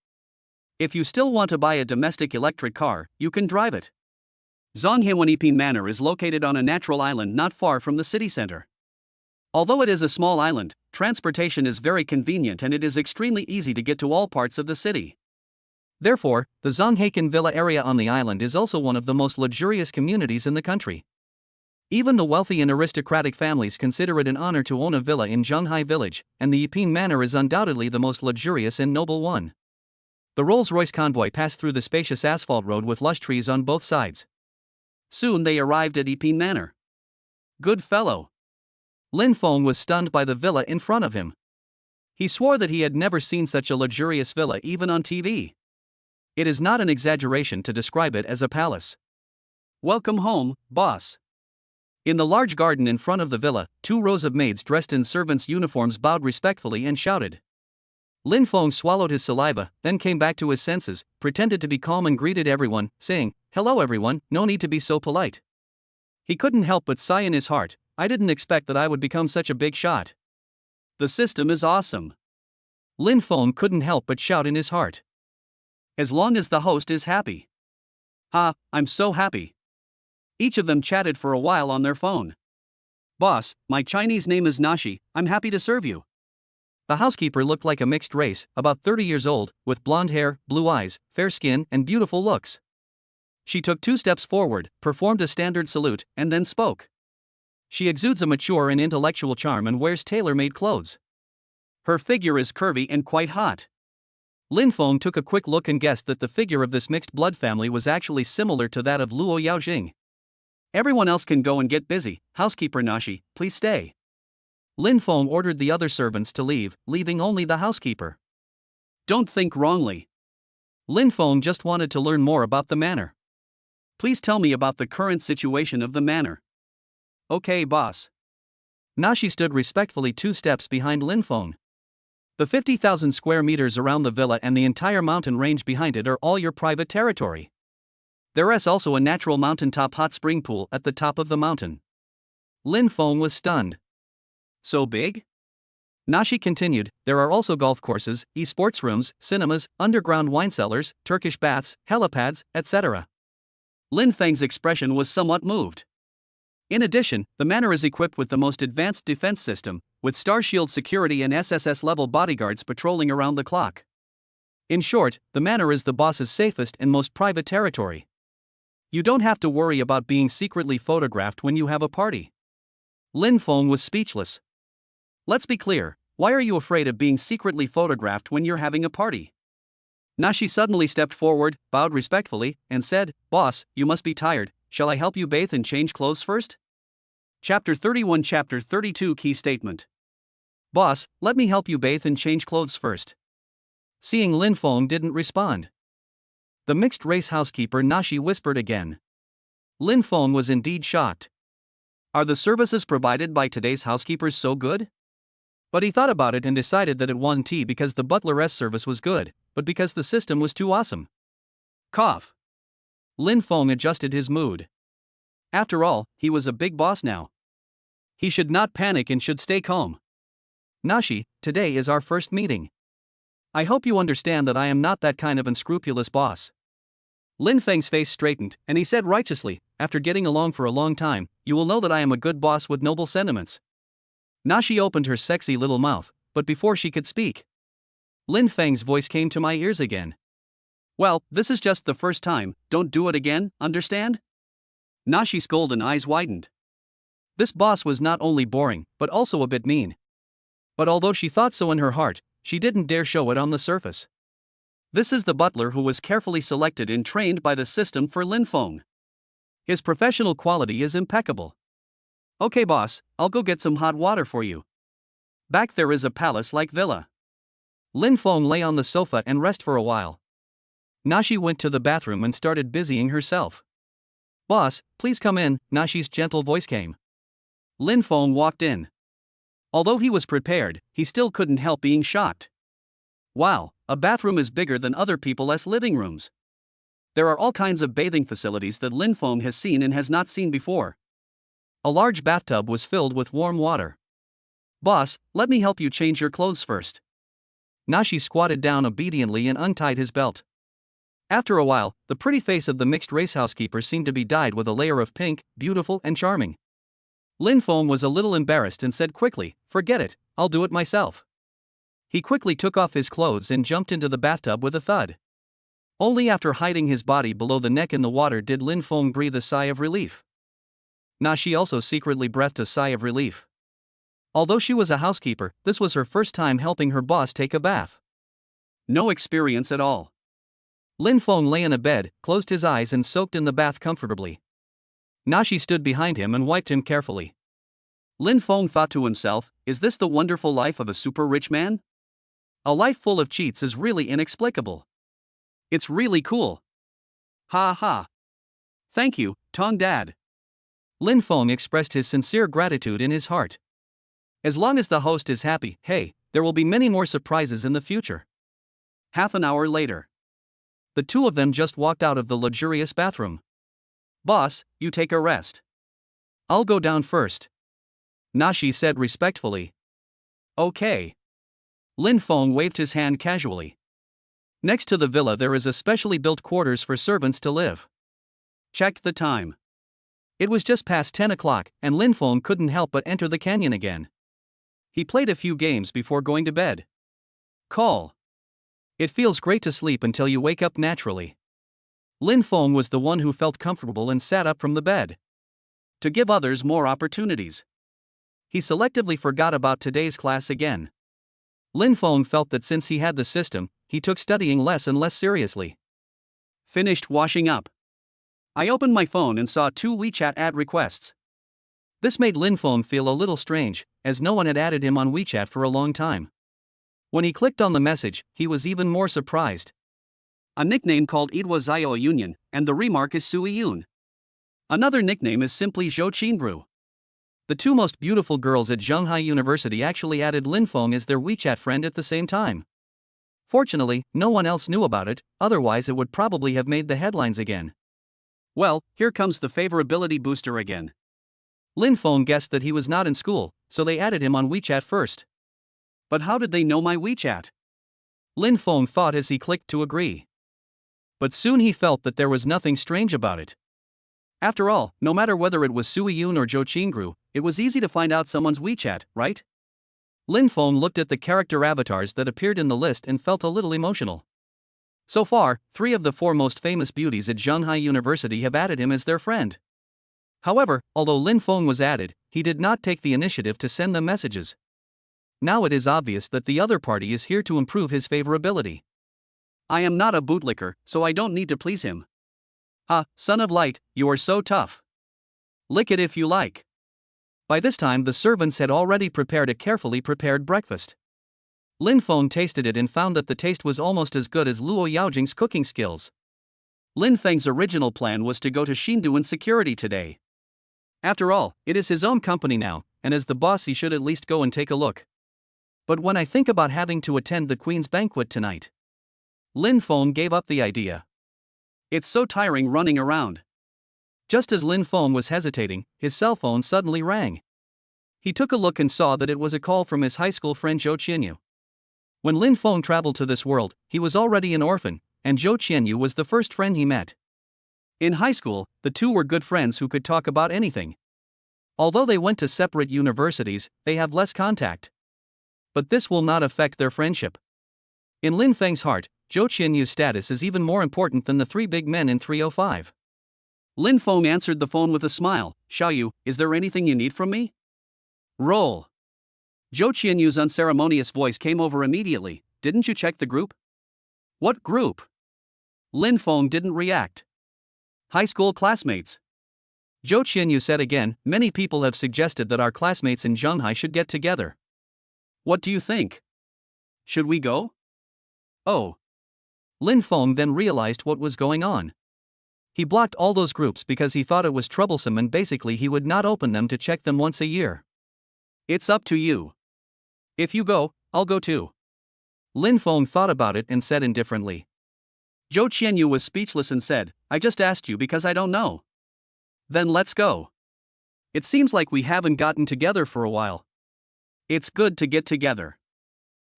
"If you still want to buy a domestic electric car, you can drive it. Zhonghewaniping Manor is located on a natural island not far from the city center. Although it is a small island, transportation is very convenient and it is extremely easy to get to all parts of the city. Therefore, the Zhonghaken Villa area on the island is also one of the most luxurious communities in the country. Even the wealthy and aristocratic families consider it an honor to own a villa in Zhonghai Village, and the Yiping Manor is undoubtedly the most luxurious and noble one." The Rolls-Royce convoy passed through the spacious asphalt road with lush trees on both sides. Soon they arrived at Yiping Manor. Good fellow. Lin Feng was stunned by the villa in front of him. He swore that he had never seen such a luxurious villa even on TV. It is not an exaggeration to describe it as a palace. "Welcome home, boss." In the large garden in front of the villa, 2 rows of maids dressed in servants' uniforms bowed respectfully and shouted. Lin Feng swallowed his saliva, then came back to his senses, pretended to be calm and greeted everyone, saying, "Hello everyone, no need to be so polite." He couldn't help but sigh in his heart, "I didn't expect that I would become such a big shot. The system is awesome." Lin Feng couldn't help but shout in his heart. "As long as the host is happy." "Ha, I'm so happy." Each of them chatted for a while on their phone. Boss, my Chinese name is Nashi, I'm happy to serve you. The housekeeper looked like a mixed race, about 30 years old, with blonde hair, blue eyes, fair skin, and beautiful looks. She took 2 steps forward, performed a standard salute, and then spoke. She exudes a mature and intellectual charm and wears tailor-made clothes. Her figure is curvy and quite hot. Lin Feng took a quick look and guessed that the figure of this mixed blood family was actually similar to that of Luo Yaojing. Everyone else can go and get busy, housekeeper Nashi, please stay. Lin Feng ordered the other servants to leave, leaving only the housekeeper. Don't think wrongly. Lin Feng just wanted to learn more about the manor. Please tell me about the current situation of the manor. Okay, boss. Nashi stood respectfully 2 steps behind Lin Feng. The 50,000 square meters around the villa and the entire mountain range behind it are all your private territory. There is also a natural mountaintop hot spring pool at the top of the mountain. Lin Feng was stunned. So big? Nashi continued, there are also golf courses, e-sports rooms, cinemas, underground wine cellars, Turkish baths, helipads, etc. Lin Feng's expression was somewhat moved. In addition, the manor is equipped with the most advanced defense system, with Star Shield security and SSS-level bodyguards patrolling around the clock. In short, the manor is the boss's safest and most private territory. You don't have to worry about being secretly photographed when you have a party. Lin Feng was speechless. Let's be clear, why are you afraid of being secretly photographed when you're having a party? Nashi suddenly stepped forward, bowed respectfully, and said, Boss, you must be tired, shall I help you bathe and change clothes first? Chapter 31 Chapter 32 Key Statement. Boss, let me help you bathe and change clothes first. Seeing Lin Feng didn't respond. The mixed-race housekeeper Nashi whispered again. Lin Feng was indeed shocked. Are the services provided by today's housekeepers so good? But he thought about it and decided that it wasn't because the butleress service was good, but because the system was too awesome. Cough. Lin Feng adjusted his mood. After all, he was a big boss now. He should not panic and should stay calm. Nashi, today is our first meeting. I hope you understand that I am not that kind of unscrupulous boss. Lin Feng's face straightened, and he said righteously, after getting along for a long time, you will know that I am a good boss with noble sentiments. Nashi opened her sexy little mouth, but before she could speak, Lin Feng's voice came to my ears again. Well, this is just the first time, don't do it again, understand? Nashi's golden eyes widened. This boss was not only boring, but also a bit mean. But although she thought so in her heart, she didn't dare show it on the surface. This is the butler who was carefully selected and trained by the system for Lin Feng. His professional quality is impeccable. Okay boss, I'll go get some hot water for you. Back there is a palace-like villa. Lin Feng lay on the sofa and rest for a while. Nashi went to the bathroom and started busying herself. Boss, please come in, Nashi's gentle voice came. Lin Feng walked in. Although he was prepared, he still couldn't help being shocked. Wow, a bathroom is bigger than other people's living rooms. There are all kinds of bathing facilities that Lin Feng has seen and has not seen before. A large bathtub was filled with warm water. Boss, let me help you change your clothes first. Nashi squatted down obediently and untied his belt. After a while, the pretty face of the mixed-race housekeeper seemed to be dyed with a layer of pink, beautiful and charming. Lin Feng was a little embarrassed and said quickly, forget it, I'll do it myself. He quickly took off his clothes and jumped into the bathtub with a thud. Only after hiding his body below the neck in the water did Lin Feng breathe a sigh of relief. Nashi also secretly breathed a sigh of relief. Although she was a housekeeper, this was her first time helping her boss take a bath. No experience at all. Lin Feng lay in a bed, closed his eyes and soaked in the bath comfortably. Nashi stood behind him and wiped him carefully. Lin Feng thought to himself, is this the wonderful life of a super rich man? A life full of cheats is really inexplicable. It's really cool. Ha ha. Thank you, Tong Dad. Lin Feng expressed his sincere gratitude in his heart. As long as the host is happy, hey, there will be many more surprises in the future. Half an hour later. The two of them just walked out of the luxurious bathroom. Boss, you take a rest. I'll go down first. Nashi said respectfully. Okay. Lin Feng waved his hand casually. Next to the villa there is a specially built quarters for servants to live. Check the time. It was just past 10 o'clock, and Lin Feng couldn't help but enter the canyon again. He played a few games before going to bed. Call. It feels great to sleep until you wake up naturally. Lin Feng was the one who felt comfortable and sat up from the bed. To give others more opportunities. He selectively forgot about today's class again. Lin Feng felt that since he had the system, he took studying less and less seriously. Finished washing up. I opened my phone and saw 2 WeChat ad requests. This made Lin Feng feel a little strange, as no one had added him on WeChat for a long time. When he clicked on the message, he was even more surprised. A nickname called Idwa Zio Union, and the remark is Sui Yun. Another nickname is simply Zhou Qinbru. The 2 most beautiful girls at Zhonghai University actually added Lin Feng as their WeChat friend at the same time. Fortunately, no one else knew about it, otherwise it would probably have made the headlines again. Well, here comes the favorability booster again. Lin Feng guessed that he was not in school, so they added him on WeChat first. But how did they know my WeChat? Lin Feng thought as he clicked to agree. But soon he felt that there was nothing strange about it. After all, no matter whether it was Sui Yun or Zhou Qingru, it was easy to find out someone's WeChat, right? Lin Feng looked at the character avatars that appeared in the list and felt a little emotional. So far, 3 of the 4 most famous beauties at Zhonghai University have added him as their friend. However, although Lin Feng was added, he did not take the initiative to send them messages. Now it is obvious that the other party is here to improve his favorability. I am not a bootlicker, so I don't need to please him. Ah, son of light, you are so tough. Lick it if you like. By this time the servants had already prepared a carefully prepared breakfast. Lin Feng tasted it and found that the taste was almost as good as Luo Yaojing's cooking skills. Lin Feng's original plan was to go to Xinduan security today. After all, it is his own company now, and as the boss he should at least go and take a look. But when I think about having to attend the Queen's banquet tonight, Lin Feng gave up the idea. It's so tiring running around. Just as Lin Feng was hesitating, his cell phone suddenly rang. He took a look and saw that it was a call from his high school friend Zhou Qianyu. When Lin Feng traveled to this world, he was already an orphan, and Zhou Qianyu was the first friend he met. In high school, the 2 were good friends who could talk about anything. Although they went to separate universities, they have less contact. But this will not affect their friendship. In Lin Feng's heart, Zhou Qianyu's status is even more important than the 3 big men in 305. Lin Feng answered the phone with a smile. Xiaoyu, is there anything you need from me? Roll. Zhou Qianyu's unceremonious voice came over immediately. Didn't you check the group? What group? Lin Feng didn't react. High school classmates. Zhou Qianyu said again, many people have suggested that our classmates in Zhonghai should get together. What do you think? Should we go? Oh. Lin Feng then realized what was going on. He blocked all those groups because he thought it was troublesome and basically he would not open them to check them once a year. It's up to you. If you go, I'll go too. Lin Feng thought about it and said indifferently. Zhou Qianyu was speechless and said, I just asked you because I don't know. Then let's go. It seems like we haven't gotten together for a while. It's good to get together.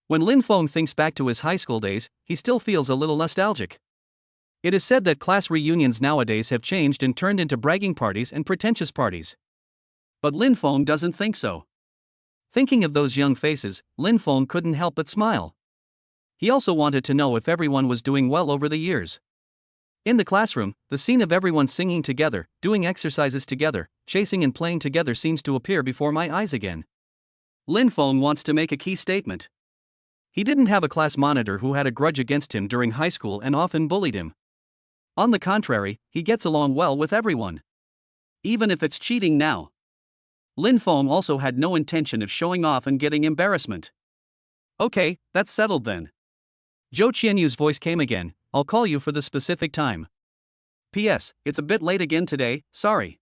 When Lin Feng thinks back to his high school days, he still feels a little nostalgic. It is said that class reunions nowadays have changed and turned into bragging parties and pretentious parties. But Lin Feng doesn't think so. Thinking of those young faces, Lin Feng couldn't help but smile. He also wanted to know if everyone was doing well over the years. In the classroom, the scene of everyone singing together, doing exercises together, chasing and playing together seems to appear before my eyes again. Lin Feng wants to make a key statement. He didn't have a class monitor who had a grudge against him during high school and often bullied him. On the contrary, he gets along well with everyone. Even if it's cheating now. Lin Feng also had no intention of showing off and getting embarrassment. Okay, that's settled then. Zhou Qianyu's voice came again, I'll call you for the specific time. P.S. It's a bit late again today, sorry.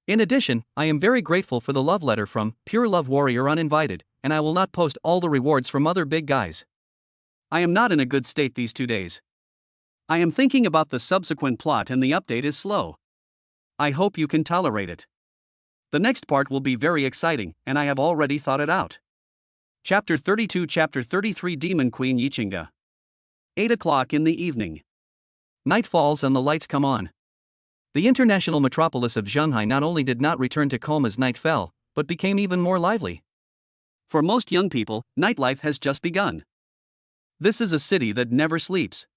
In addition, I am very grateful for the love letter from Pure Love Warrior Uninvited, and I will not post all the rewards from other big guys. I am not in a good state these 2 days. I am thinking about the subsequent plot and the update is slow. I hope you can tolerate it. The next part will be very exciting, and I have already thought it out. Chapter 32 Chapter 33 Demon Queen Yichinga. 8 o'clock in the evening. Night falls and the lights come on. The international metropolis of Shanghai not only did not return to calm as night fell, but became even more lively. For most young people, nightlife has just begun. This is a city that never sleeps.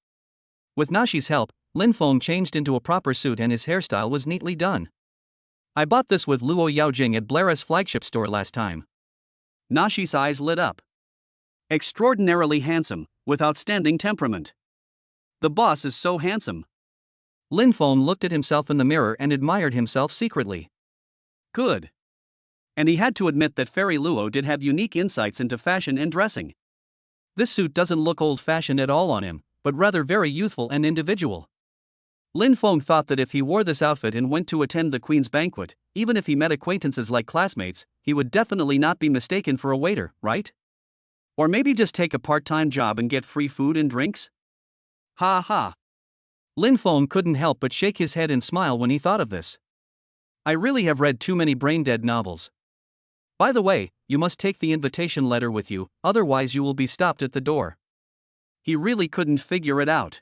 With Nashi's help, Lin Feng changed into a proper suit and his hairstyle was neatly done. I bought this with Luo Yaojing at Blair's flagship store last time. Nashi's eyes lit up. Extraordinarily handsome, with outstanding temperament. The boss is so handsome. Lin Feng looked at himself in the mirror and admired himself secretly. Good. And he had to admit that Fairy Luo did have unique insights into fashion and dressing. This suit doesn't look old-fashioned at all on him, but rather very youthful and individual. Lin Feng thought that if he wore this outfit and went to attend the Queen's banquet, even if he met acquaintances like classmates, he would definitely not be mistaken for a waiter, right? Or maybe just take a part-time job and get free food and drinks? Ha ha. Lin Feng couldn't help but shake his head and smile when he thought of this. I really have read too many brain-dead novels. By the way, you must take the invitation letter with you, otherwise you will be stopped at the door. He really couldn't figure it out.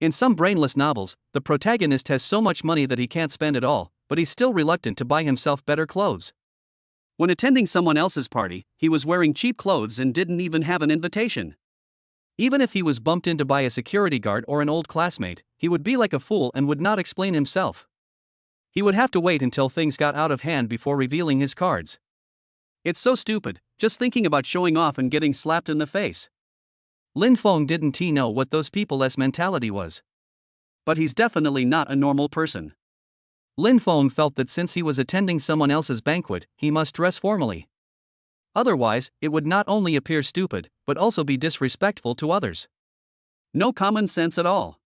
In some brainless novels, the protagonist has so much money that he can't spend it all, but he's still reluctant to buy himself better clothes. When attending someone else's party, he was wearing cheap clothes and didn't even have an invitation. Even if he was bumped into by a security guard or an old classmate, he would be like a fool and would not explain himself. He would have to wait until things got out of hand before revealing his cards. It's so stupid, just thinking about showing off and getting slapped in the face. Lin Feng didn't know what those people's mentality was. But he's definitely not a normal person. Lin Feng felt that since he was attending someone else's banquet, he must dress formally. Otherwise, it would not only appear stupid, but also be disrespectful to others. No common sense at all.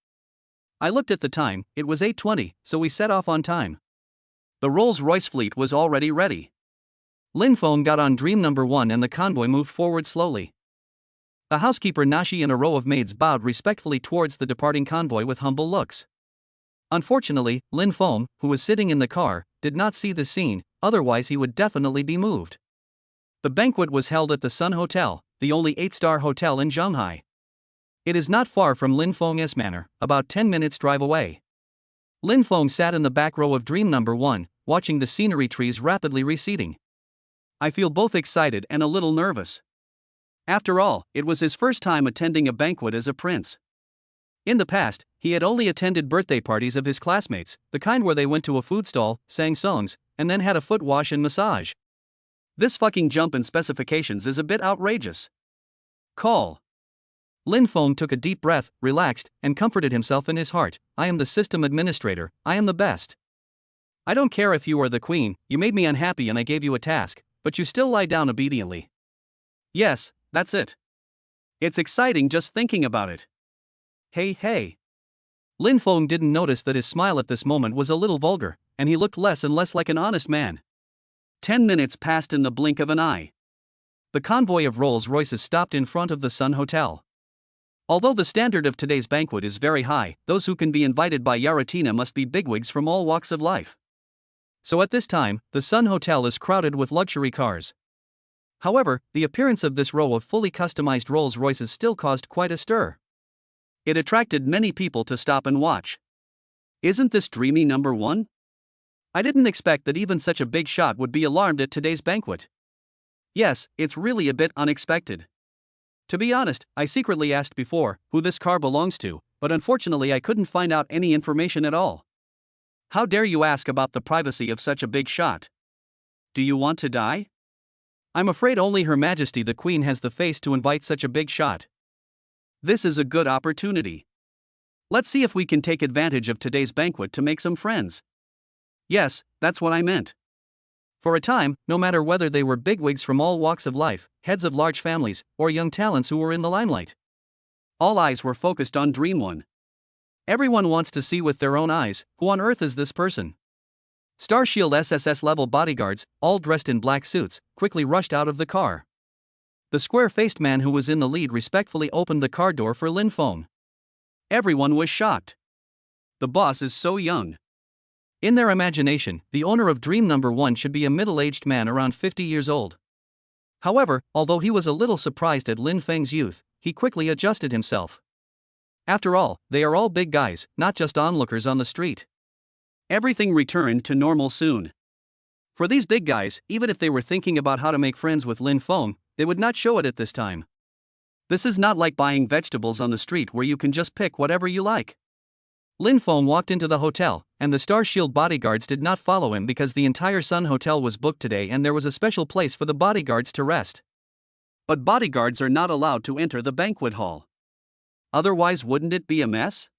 I looked at the time, it was 8:20, so we set off on time. The Rolls-Royce fleet was already ready. Lin Feng got on dream number 1 and the convoy moved forward slowly. The housekeeper Nashi and a row of maids bowed respectfully towards the departing convoy with humble looks. Unfortunately, Lin Feng, who was sitting in the car, did not see the scene, otherwise he would definitely be moved. The banquet was held at the Sun Hotel, the only 8-star hotel in Shanghai. It is not far from Lin Feng's manor, about 10 minutes drive away. Lin Feng sat in the back row of dream number 1, watching the scenery trees rapidly receding. I feel both excited and a little nervous. After all, it was his first time attending a banquet as a prince. In the past, he had only attended birthday parties of his classmates, the kind where they went to a food stall, sang songs, and then had a foot wash and massage. This fucking jump in specifications is a bit outrageous. Call. Lin Feng took a deep breath, relaxed, and comforted himself in his heart. I am the system administrator, I am the best. I don't care if you are the queen, you made me unhappy and I gave you a task, but you still lie down obediently. Yes, that's it. It's exciting just thinking about it. Hey. Lin Feng didn't notice that his smile at this moment was a little vulgar, and he looked less and less like an honest man. 10 minutes passed in the blink of an eye. The convoy of Rolls-Royces stopped in front of the Sun Hotel. Although the standard of today's banquet is very high, those who can be invited by Yaratina must be bigwigs from all walks of life. So at this time, the Sun Hotel is crowded with luxury cars. However, the appearance of this row of fully customized Rolls-Royces still caused quite a stir. It attracted many people to stop and watch. Isn't this dreamy number 1? I didn't expect that even such a big shot would be alarmed at today's banquet. Yes, it's really a bit unexpected. To be honest, I secretly asked before who this car belongs to, but unfortunately I couldn't find out any information at all. How dare you ask about the privacy of such a big shot? Do you want to die? I'm afraid only Her Majesty the Queen has the face to invite such a big shot. This is a good opportunity. Let's see if we can take advantage of today's banquet to make some friends. Yes, that's what I meant. For a time, no matter whether they were bigwigs from all walks of life, heads of large families, or young talents who were in the limelight, all eyes were focused on Dream One. Everyone wants to see with their own eyes, who on earth is this person? Starshield SSS-level bodyguards, all dressed in black suits, quickly rushed out of the car. The square-faced man who was in the lead respectfully opened the car door for Lin Feng. Everyone was shocked. The boss is so young. In their imagination, the owner of Dream Number 1 should be a middle-aged man around 50 years old. However, although he was a little surprised at Lin Feng's youth, he quickly adjusted himself. After all, they are all big guys, not just onlookers on the street. Everything returned to normal soon. For these big guys, even if they were thinking about how to make friends with Lin Feng, they would not show it at this time. This is not like buying vegetables on the street where you can just pick whatever you like. Lin Feng walked into the hotel, and the Star Shield bodyguards did not follow him because the entire Sun Hotel was booked today and there was a special place for the bodyguards to rest. But bodyguards are not allowed to enter the banquet hall. Otherwise, wouldn't it be a mess?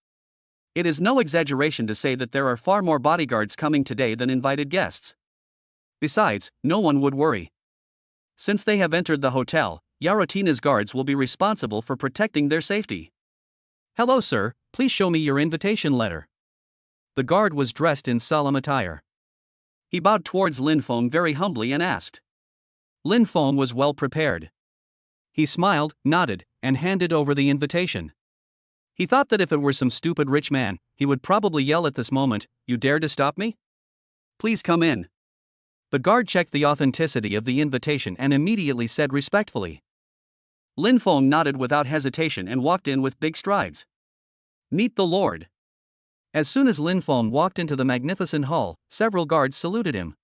It is no exaggeration to say that there are far more bodyguards coming today than invited guests. Besides, no one would worry. Since they have entered the hotel, Yarotina's guards will be responsible for protecting their safety. Hello, sir, please show me your invitation letter. The guard was dressed in solemn attire. He bowed towards Lin Feng very humbly and asked. Lin Feng was well prepared. He smiled, nodded, and handed over the invitation. He thought that if it were some stupid rich man, he would probably yell at this moment, "You dare to stop me? Please come in." The guard checked the authenticity of the invitation and immediately said respectfully. Lin Feng nodded without hesitation and walked in with big strides. Meet the Lord. As soon as Lin Feng walked into the magnificent hall, several guards saluted him.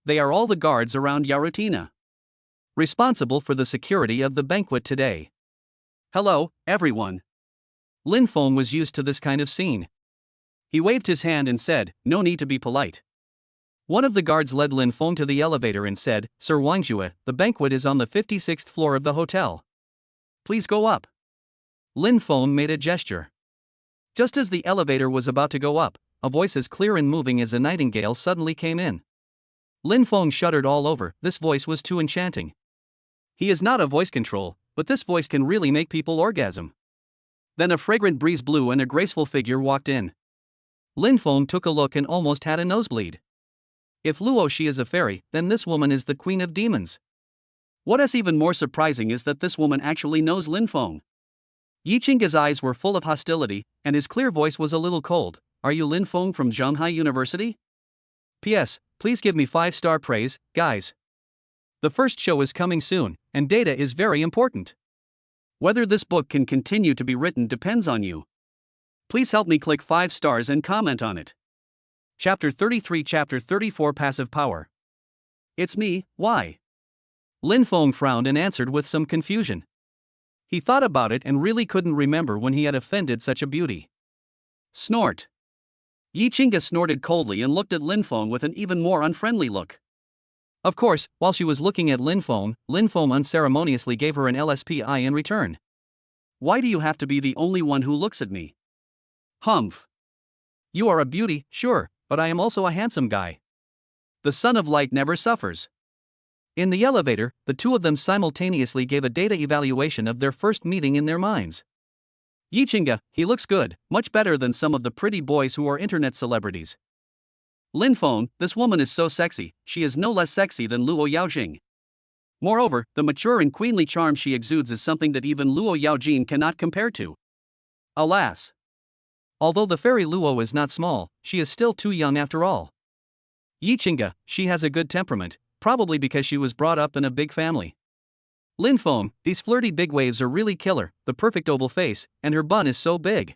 They are all the guards around Yarotina, responsible for the security of the banquet today. Hello, everyone. Lin Feng was used to this kind of scene. He waved his hand and said, "No need to be polite." One of the guards led Lin Feng to the elevator and said, "Sir Wangjue, the banquet is on the 56th floor of the hotel. Please go up." Lin Feng made a gesture. Just as the elevator was about to go up, a voice as clear and moving as a nightingale suddenly came in. Lin Feng shuddered all over, this voice was too enchanting. He is not a voice control, but this voice can really make people orgasm. Then a fragrant breeze blew and a graceful figure walked in. Lin Feng took a look and almost had a nosebleed. If Luo Shi is a fairy, then this woman is the queen of demons. What is even more surprising is that this woman actually knows Lin Feng. Yi Qingge's eyes were full of hostility, and his clear voice was a little cold. "Are you Lin Feng from Zhanghai University? P.S. Please give me 5-star praise, guys. The first show is coming soon, and data is very important. Whether this book can continue to be written depends on you. Please help me click 5 stars and comment on it." Chapter 33, Chapter 34, Passive Power. It's me, why? Lin Feng frowned and answered with some confusion. He thought about it and really couldn't remember when he had offended such a beauty. Snort. Yi Qingge snorted coldly and looked at Lin Feng with an even more unfriendly look. Of course, while she was looking at Lin Feng unceremoniously gave her an LSPI in return. "Why do you have to be the only one who looks at me?" "Humph. You are a beauty, sure, but I am also a handsome guy. The son of light never suffers." In the elevator, the two of them simultaneously gave a data evaluation of their first meeting in their minds. "Yi Qingge, he looks good, much better than some of the pretty boys who are internet celebrities." "Lin Feng, this woman is so sexy, she is no less sexy than Luo Yaojing. Moreover, the mature and queenly charm she exudes is something that even Luo Yaojing cannot compare to." Alas! Although the fairy Luo is not small, she is still too young after all. Yi Qingge, she has a good temperament, probably because she was brought up in a big family. Lin Feng, these flirty big waves are really killer, the perfect oval face, and her bun is so big.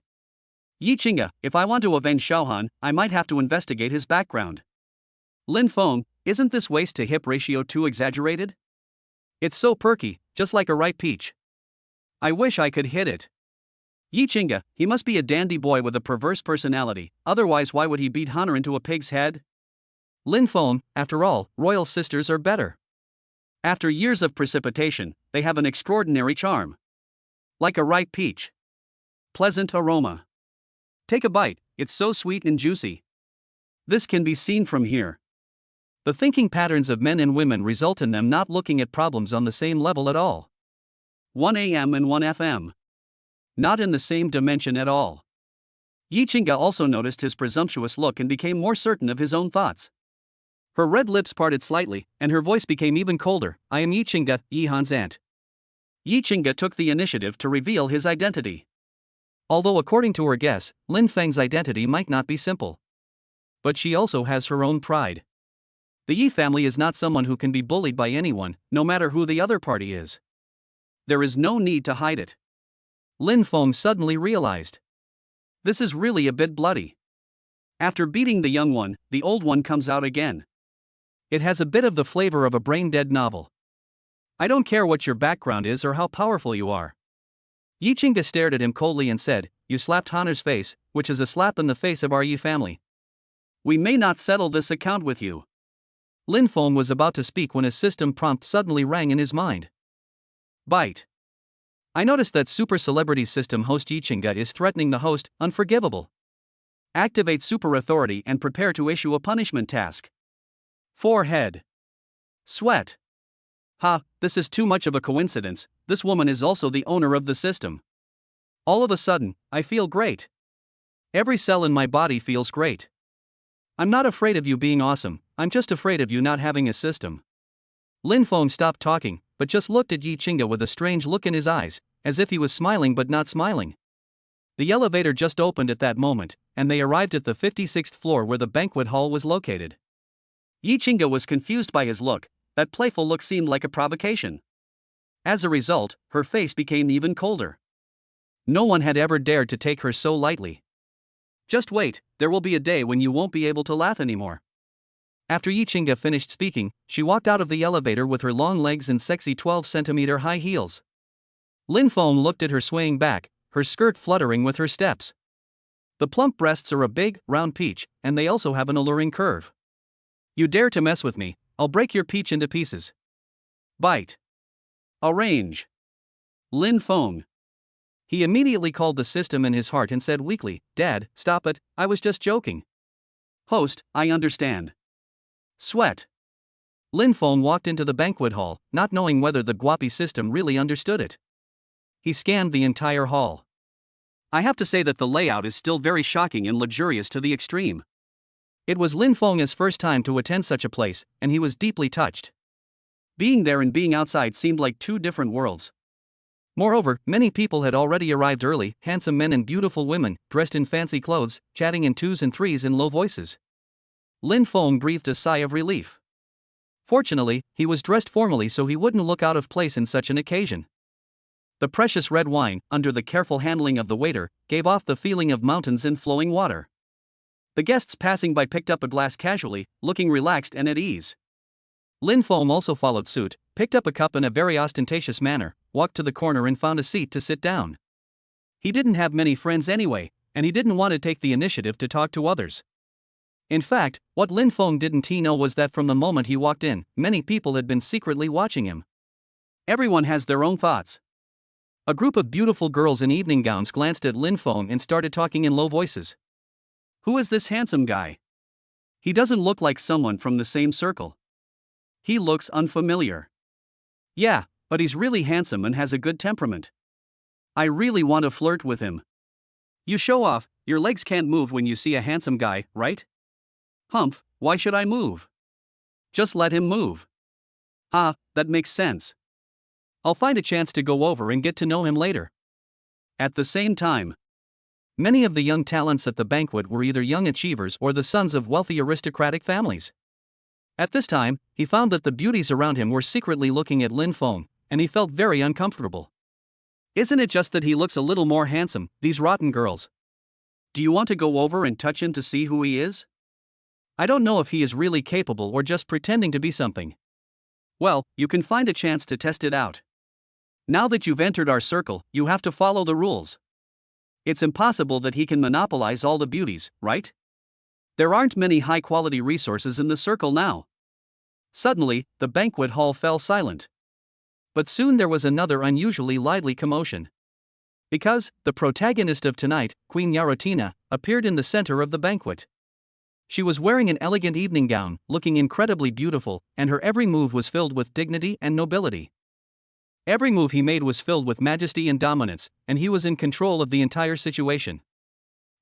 Yi Qingge, if I want to avenge Xiaohan, I might have to investigate his background. Lin Feng, isn't this waist to hip ratio too exaggerated? It's so perky, just like a ripe peach. I wish I could hit it. Yi Qingge, he must be a dandy boy with a perverse personality, otherwise why would he beat Honor into a pig's head? Lin Feng, after all, royal sisters are better. After years of precipitation, they have an extraordinary charm. Like a ripe peach. Pleasant aroma. Take a bite, it's so sweet and juicy. This can be seen from here. The thinking patterns of men and women result in them not looking at problems on the same level at all. 1 a.m. and 1 f.m. Not in the same dimension at all. Yi Qingge also noticed his presumptuous look and became more certain of his own thoughts. Her red lips parted slightly, and her voice became even colder. "I am Yi Qingge, Yi Han's aunt." Yi Qingge took the initiative to reveal his identity. Although according to her guess, Lin Feng's identity might not be simple. But she also has her own pride. The Yi family is not someone who can be bullied by anyone, no matter who the other party is. There is no need to hide it. Lin Feng suddenly realized. This is really a bit bloody. After beating the young one, the old one comes out again. It has a bit of the flavor of a brain-dead novel. I don't care what your background is or how powerful you are. Yi Chinga stared at him coldly and said, "You slapped Hanner's face, which is a slap in the face of our Yi family. We may not settle this account with you." Lin Feng was about to speak when his system prompt suddenly rang in his mind. Bite. I noticed that super celebrity system host Yi Chinga is threatening the host, unforgivable. Activate super authority and prepare to issue a punishment task. Forehead. Sweat. Ha, this is too much of a coincidence, this woman is also the owner of the system. All of a sudden, I feel great. Every cell in my body feels great. I'm not afraid of you being awesome, I'm just afraid of you not having a system. Lin Feng stopped talking, but just looked at Yi Chinga with a strange look in his eyes, as if he was smiling but not smiling. The elevator just opened at that moment, and they arrived at the 56th floor where the banquet hall was located. Yi Chinga was confused by his look. That playful look seemed like a provocation. As a result, her face became even colder. No one had ever dared to take her so lightly. Just wait, there will be a day when you won't be able to laugh anymore. After Yi Chinga finished speaking, she walked out of the elevator with her long legs and sexy 12-centimeter high heels. Lin Feng looked at her swaying back, her skirt fluttering with her steps. The plump breasts are a big, round peach, and they also have an alluring curve. You dare to mess with me, I'll break your peach into pieces. Bite. Arrange. Lin Feng. He immediately called the system in his heart and said weakly, "Dad, stop it, I was just joking." Host, I understand. Sweat. Lin Feng walked into the banquet hall, not knowing whether the Guapi system really understood it. He scanned the entire hall. I have to say that the layout is still very shocking and luxurious to the extreme. It was Lin Feng's first time to attend such a place, and he was deeply touched. Being there and being outside seemed like two different worlds. Moreover, many people had already arrived early, handsome men and beautiful women, dressed in fancy clothes, chatting in twos and threes in low voices. Lin Feng breathed a sigh of relief. Fortunately, he was dressed formally so he wouldn't look out of place in such an occasion. The precious red wine, under the careful handling of the waiter, gave off the feeling of mountains and flowing water. The guests passing by picked up a glass casually, looking relaxed and at ease. Lin Feng also followed suit, picked up a cup in a very ostentatious manner, walked to the corner and found a seat to sit down. He didn't have many friends anyway, and he didn't want to take the initiative to talk to others. In fact, what Lin Feng didn't know was that from the moment he walked in, many people had been secretly watching him. Everyone has their own thoughts. A group of beautiful girls in evening gowns glanced at Lin Feng and started talking in low voices. Who is this handsome guy? He doesn't look like someone from the same circle. He looks unfamiliar. Yeah, but he's really handsome and has a good temperament. I really want to flirt with him. You show off, your legs can't move when you see a handsome guy, right? Humph, why should I move? Just let him move. Ah, that makes sense. I'll find a chance to go over and get to know him later. At the same time, many of the young talents at the banquet were either young achievers or the sons of wealthy aristocratic families. At this time, he found that the beauties around him were secretly looking at Lin Feng, and he felt very uncomfortable. Isn't it just that he looks a little more handsome, these rotten girls? Do you want to go over and touch him to see who he is? I don't know if he is really capable or just pretending to be something. Well, you can find a chance to test it out. Now that you've entered our circle, you have to follow the rules. It's impossible that he can monopolize all the beauties, right? There aren't many high-quality resources in the circle now. Suddenly, the banquet hall fell silent. But soon there was another unusually lively commotion. Because, the protagonist of tonight, Queen Yaratina, appeared in the center of the banquet. She was wearing an elegant evening gown, looking incredibly beautiful, and her every move was filled with dignity and nobility. Every move he made was filled with majesty and dominance, and he was in control of the entire situation.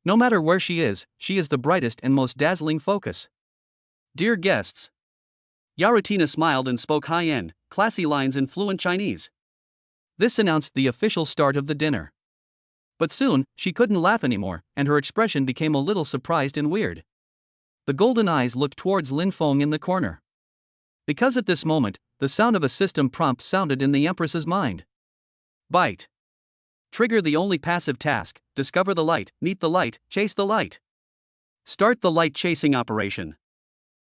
No matter where she is the brightest and most dazzling focus. Dear guests. Yaratina smiled and spoke high-end, classy lines in fluent Chinese. This announced the official start of the dinner. But soon, she couldn't laugh anymore, and her expression became a little surprised and weird. The golden eyes looked towards Lin Feng in the corner. Because at this moment, the sound of a system prompt sounded in the Empress's mind. Bite. Trigger the only passive task, discover the light, meet the light, chase the light. Start the light chasing operation.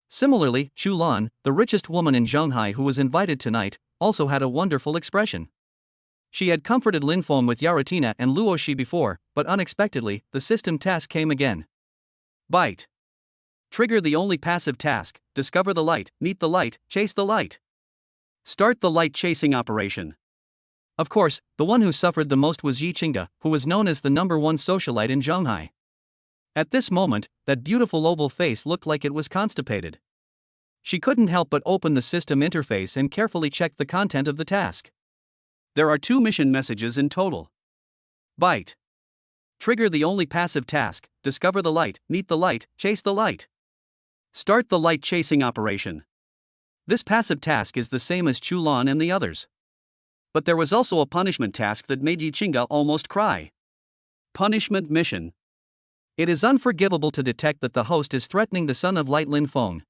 Similarly, Chu Lan, the richest woman in Zhonghai who was invited tonight, also had a wonderful expression. She had comforted Lin Feng with Yaratina and Luo Shi before, but unexpectedly, the system task came again. Bite. Trigger the only passive task, discover the light, meet the light, chase the light. Start the light chasing operation. Of course, the one who suffered the most was Yi Qingge, who was known as the #1 socialite in Zhonghai. At this moment, that beautiful oval face looked like it was constipated. She couldn't help but open the system interface and carefully check the content of the task. There are 2 mission messages in total. Bite. Trigger the only passive task, discover the light, meet the light, chase the light. Start the light chasing operation. This passive task is the same as Chu Lan and the others. But there was also a punishment task that made Yi Qingge almost cry. Punishment mission. It is unforgivable to detect that the host is threatening the son of Light Lin Feng.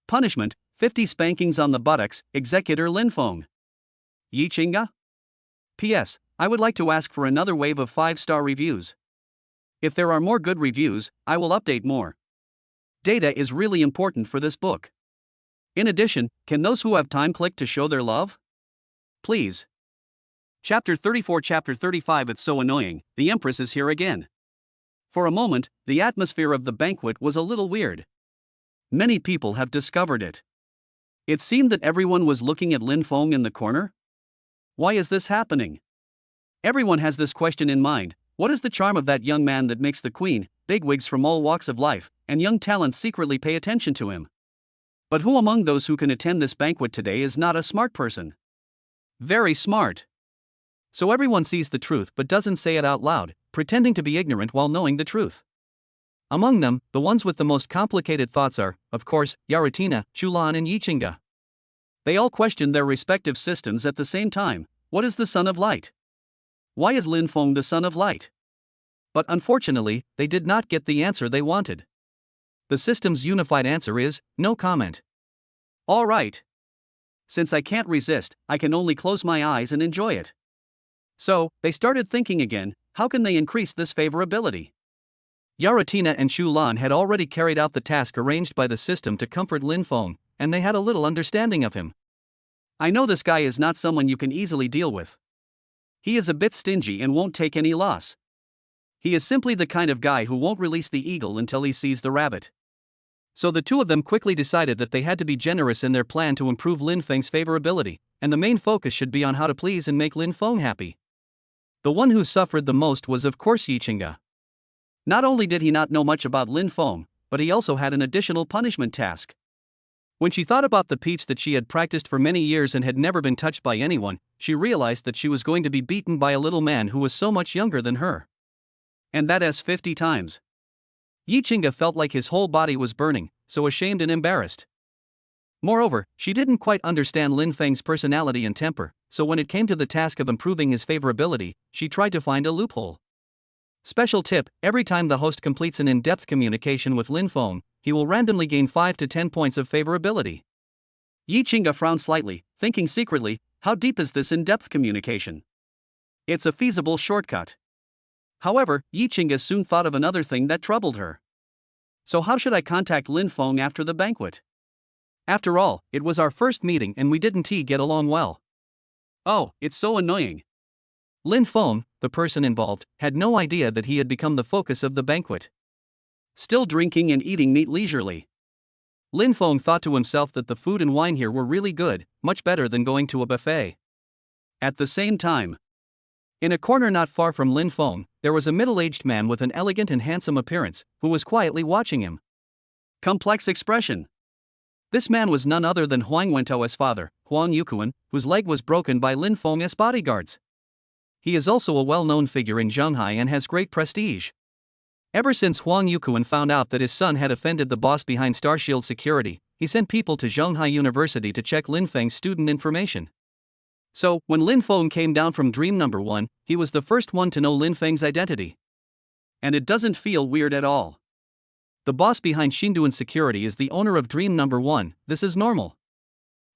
Punishment, 50 spankings on the buttocks, Executor Lin Feng. Yi Qingge? P.S. I would like to ask for another wave of 5-star reviews. If there are more good reviews, I will update more. Data is really important for this book. In addition, can those who have time click to show their love? Please. Chapter 34, Chapter 35. It's so annoying, the Empress is here again. For a moment, the atmosphere of the banquet was a little weird. Many people have discovered it. It seemed that everyone was looking at Lin Feng in the corner. Why is this happening? Everyone has this question in mind. What is the charm of that young man that makes the queen, bigwigs from all walks of life, and young talents secretly pay attention to him? But who among those who can attend this banquet today is not a smart person? Very smart. So everyone sees the truth but doesn't say it out loud, pretending to be ignorant while knowing the truth. Among them, the ones with the most complicated thoughts are, of course, Yaratina, Chu Lan and Yi Qingge. They all question their respective systems at the same time. What is the son of light? Why is Lin Feng the son of light? But unfortunately, they did not get the answer they wanted. The system's unified answer is, no comment. All right. Since I can't resist, I can only close my eyes and enjoy it. So, they started thinking again, how can they increase this favorability? Yaratina and Chu Lan had already carried out the task arranged by the system to comfort Lin Feng, and they had a little understanding of him. I know this guy is not someone you can easily deal with. He is a bit stingy and won't take any loss. He is simply the kind of guy who won't release the eagle until he sees the rabbit. So the two of them quickly decided that they had to be generous in their plan to improve Lin Feng's favorability, and the main focus should be on how to please and make Lin Feng happy. The one who suffered the most was of course Yi Qingge. Not only did he not know much about Lin Feng, but he also had an additional punishment task. When she thought about the peach that she had practiced for many years and had never been touched by anyone, she realized that she was going to be beaten by a little man who was so much younger than her. And that as 50 times. Yi Qingge felt like his whole body was burning, so ashamed and embarrassed. Moreover, she didn't quite understand Lin Feng's personality and temper, so when it came to the task of improving his favorability, she tried to find a loophole. Special tip: every time the host completes an in-depth communication with Lin Feng, he will randomly gain 5 to 10 points of favorability. Yi Qingge frowned slightly, thinking secretly, how deep is this in-depth communication? It's a feasible shortcut. However, Yi Qingge soon thought of another thing that troubled her. So how should I contact Lin Feng after the banquet? After all, it was our first meeting and we didn't get along well. Oh, it's so annoying. Lin Feng, the person involved, had no idea that he had become the focus of the banquet. Still drinking and eating meat leisurely. Lin Feng thought to himself that the food and wine here were really good, much better than going to a buffet. At the same time, in a corner not far from Lin Feng, there was a middle-aged man with an elegant and handsome appearance, who was quietly watching him. Complex expression. This man was none other than Huang Wento's father, Huang Yuquan, whose leg was broken by Lin Feng's bodyguards. He is also a well-known figure in Zhonghai and has great prestige. Ever since Huang Yuquan found out that his son had offended the boss behind Starshield Security, he sent people to Zhonghai University to check Lin Feng's student information. So, when Lin Feng came down from Dream Number 1, he was the first one to know Lin Feng's identity. And it doesn't feel weird at all. The boss behind Xinduan Security is the owner of Dream Number 1, this is normal.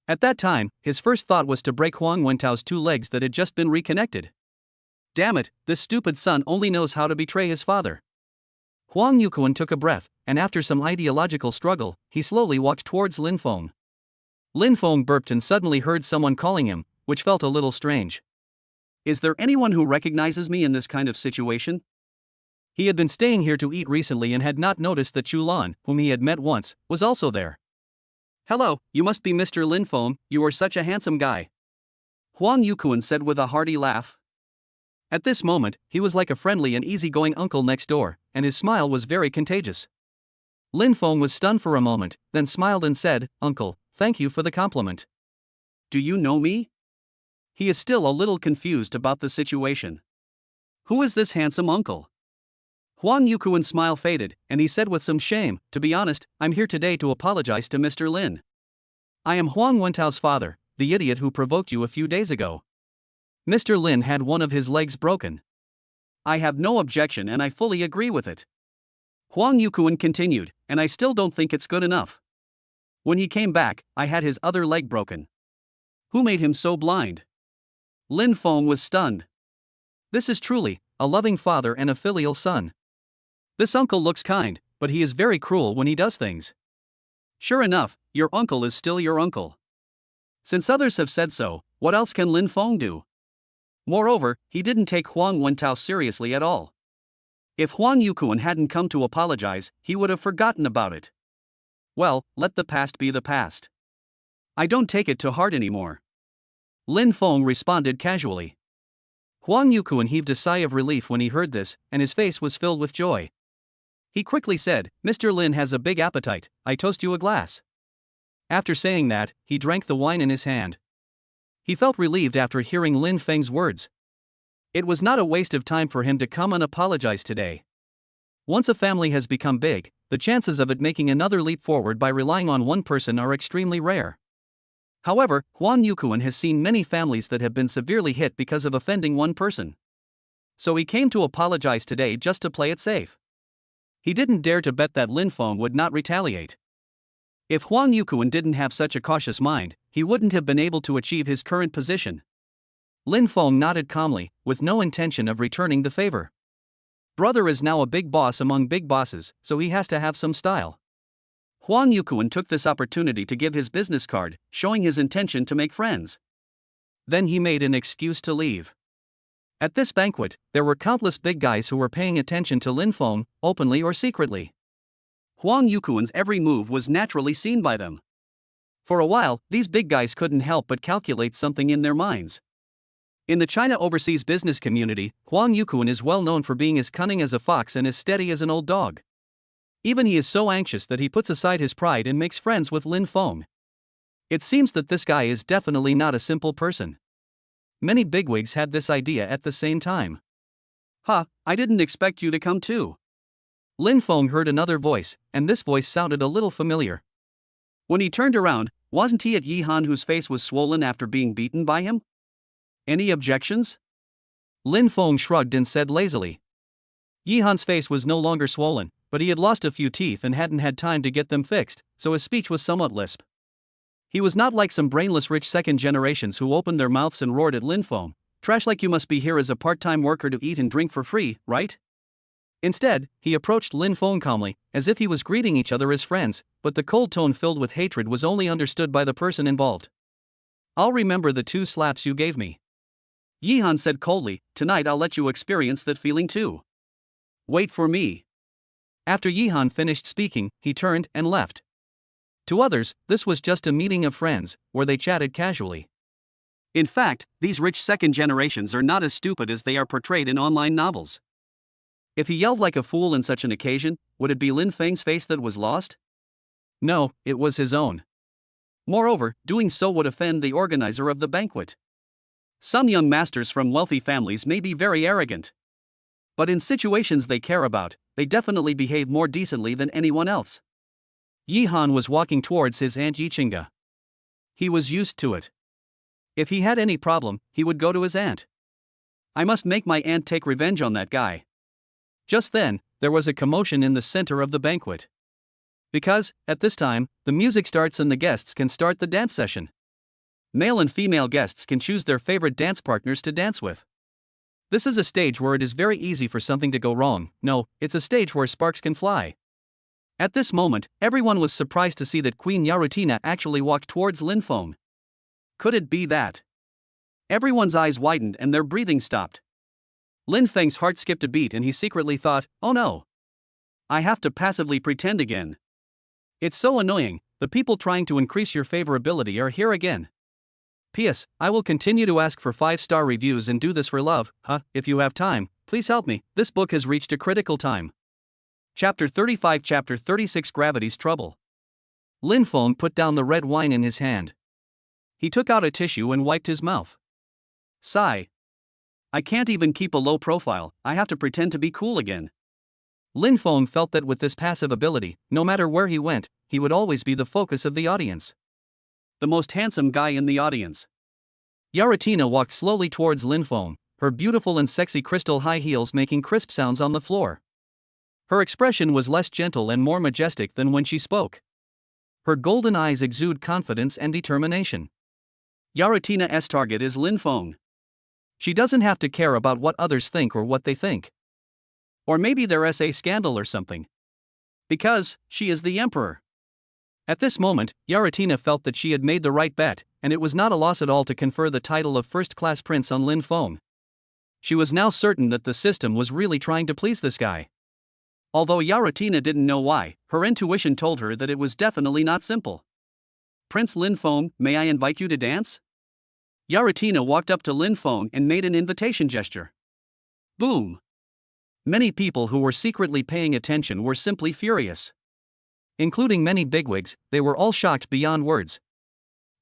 At that time, his first thought was to break Huang Wento's 2 legs that had just been reconnected. Damn it, this stupid son only knows how to betray his father. Huang Yuquan took a breath, and after some ideological struggle, he slowly walked towards Lin Feng. Lin Feng burped and suddenly heard someone calling him, which felt a little strange. Is there anyone who recognizes me in this kind of situation? He had been staying here to eat recently and had not noticed that Chu Lan, whom he had met once, was also there. Hello, you must be Mr. Lin Feng, you are such a handsome guy. Huang Yuquan said with a hearty laugh. At this moment, he was like a friendly and easygoing uncle next door, and his smile was very contagious. Lin Feng was stunned for a moment, then smiled and said, Uncle, thank you for the compliment. Do you know me? He is still a little confused about the situation. Who is this handsome uncle? Huang Yuquan's smile faded, and he said with some shame, to be honest, I'm here today to apologize to Mr. Lin. I am Huang Wentao's father, the idiot who provoked you a few days ago. Mr. Lin had one of his legs broken. I have no objection and I fully agree with it. Huang Yuquan continued, and I still don't think it's good enough. When he came back, I had his other leg broken. Who made him so blind? Lin Feng was stunned. This is truly a loving father and a filial son. This uncle looks kind, but he is very cruel when he does things. Sure enough, your uncle is still your uncle. Since others have said so, what else can Lin Feng do? Moreover, he didn't take Huang Wentao seriously at all. If Huang Yuquan hadn't come to apologize, he would have forgotten about it. Well, let the past be the past. I don't take it to heart anymore. Lin Feng responded casually. Huang Yuquan heaved a sigh of relief when he heard this, and his face was filled with joy. He quickly said, Mr. Lin has a big appetite, I toast you a glass. After saying that, he drank the wine in his hand. He felt relieved after hearing Lin Feng's words. It was not a waste of time for him to come and apologize today. Once a family has become big, the chances of it making another leap forward by relying on one person are extremely rare. However, Huang Yuquan has seen many families that have been severely hit because of offending one person. So he came to apologize today just to play it safe. He didn't dare to bet that Lin Feng would not retaliate. If Huang Yuquan didn't have such a cautious mind, he wouldn't have been able to achieve his current position. Lin Feng nodded calmly, with no intention of returning the favor. Brother is now a big boss among big bosses, so he has to have some style. Huang Yuquan took this opportunity to give his business card, showing his intention to make friends. Then he made an excuse to leave. At this banquet, there were countless big guys who were paying attention to Lin Feng, openly or secretly. Huang Yuquan's every move was naturally seen by them. For a while, these big guys couldn't help but calculate something in their minds. In the China overseas business community, Huang Yuquan is well known for being as cunning as a fox and as steady as an old dog. Even he is so anxious that he puts aside his pride and makes friends with Lin Feng. It seems that this guy is definitely not a simple person. Many bigwigs had this idea at the same time. I didn't expect you to come too. Lin Feng heard another voice, and this voice sounded a little familiar. When he turned around, wasn't he at Yi Han, whose face was swollen after being beaten by him? Any objections? Lin Feng shrugged and said lazily. Yi Han's face was no longer swollen, but he had lost a few teeth and hadn't had time to get them fixed, so his speech was somewhat lisp. He was not like some brainless rich second generations who opened their mouths and roared at Lin Feng, trash like you must be here as a part-time worker to eat and drink for free, right? Instead, he approached Lin Feng calmly, as if he was greeting each other as friends, but the cold tone filled with hatred was only understood by the person involved. I'll remember the 2 slaps you gave me. Yi Han said coldly, tonight I'll let you experience that feeling too. Wait for me. After Yi Han finished speaking, he turned and left. To others, this was just a meeting of friends, where they chatted casually. In fact, these rich second generations are not as stupid as they are portrayed in online novels. If he yelled like a fool in such an occasion, would it be Lin Feng's face that was lost? No, it was his own. Moreover, doing so would offend the organizer of the banquet. Some young masters from wealthy families may be very arrogant. But in situations they care about, they definitely behave more decently than anyone else. Yi Han was walking towards his aunt Yichinga. He was used to it. If he had any problem, he would go to his aunt. I must make my aunt take revenge on that guy. Just then, there was a commotion in the center of the banquet. Because, at this time, the music starts and the guests can start the dance session. Male and female guests can choose their favorite dance partners to dance with. This is a stage where it is very easy for something to go wrong. No, it's a stage where sparks can fly. At this moment, everyone was surprised to see that Queen Yarutina actually walked towards Lin Feng. Could it be that? Everyone's eyes widened and their breathing stopped. Lin Feng's heart skipped a beat and he secretly thought, oh no. I have to passively pretend again. It's so annoying, the people trying to increase your favorability are here again. P.S. I will continue to ask for 5-star reviews and do this for love, if you have time, please help me, this book has reached a critical time. Chapter 35 Chapter 36 Gravity's Trouble. Lin Feng put down the red wine in his hand. He took out a tissue and wiped his mouth. Sigh. I can't even keep a low profile, I have to pretend to be cool again. Lin Feng felt that with this passive ability, no matter where he went, he would always be the focus of the audience. The most handsome guy in the audience. Yarutina walked slowly towards Lin Feng, her beautiful and sexy crystal high heels making crisp sounds on the floor. Her expression was less gentle and more majestic than when she spoke. Her golden eyes exude confidence and determination. Yarutina's target is Lin Feng. She doesn't have to care about what others think or what they think. Or maybe there's a scandal or something. Because she is the emperor. At this moment, Yarutina felt that she had made the right bet, and it was not a loss at all to confer the title of first-class prince on Lin Feng. She was now certain that the system was really trying to please this guy. Although Yarutina didn't know why, her intuition told her that it was definitely not simple. Prince Lin Feng, may I invite you to dance? Yarutina walked up to Lin Feng and made an invitation gesture. Boom! Many people who were secretly paying attention were simply furious. Including many bigwigs, they were all shocked beyond words.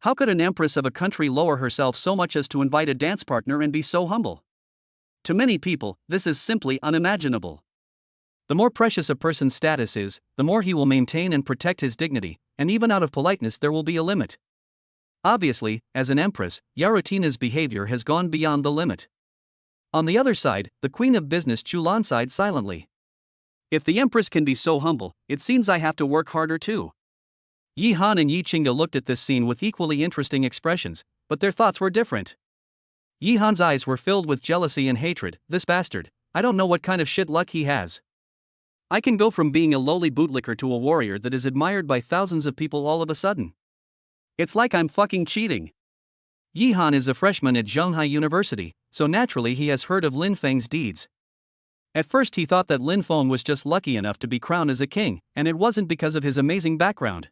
How could an empress of a country lower herself so much as to invite a dance partner and be so humble? To many people, this is simply unimaginable. The more precious a person's status is, the more he will maintain and protect his dignity, and even out of politeness there will be a limit. Obviously, as an empress, Yarutina's behavior has gone beyond the limit. On the other side, the queen of business Chulan sighed silently. If the empress can be so humble, it seems I have to work harder too. Yi Han and Yi Qingge looked at this scene with equally interesting expressions, but their thoughts were different. Yi Han's eyes were filled with jealousy and hatred. This bastard, I don't know what kind of shit luck he has. I can go from being a lowly bootlicker to a warrior that is admired by thousands of people all of a sudden. It's like I'm fucking cheating. Yi Han is a freshman at Zhonghai University, so naturally he has heard of Lin Feng's deeds. At first he thought that Lin Feng was just lucky enough to be crowned as a king, and it wasn't because of his amazing background.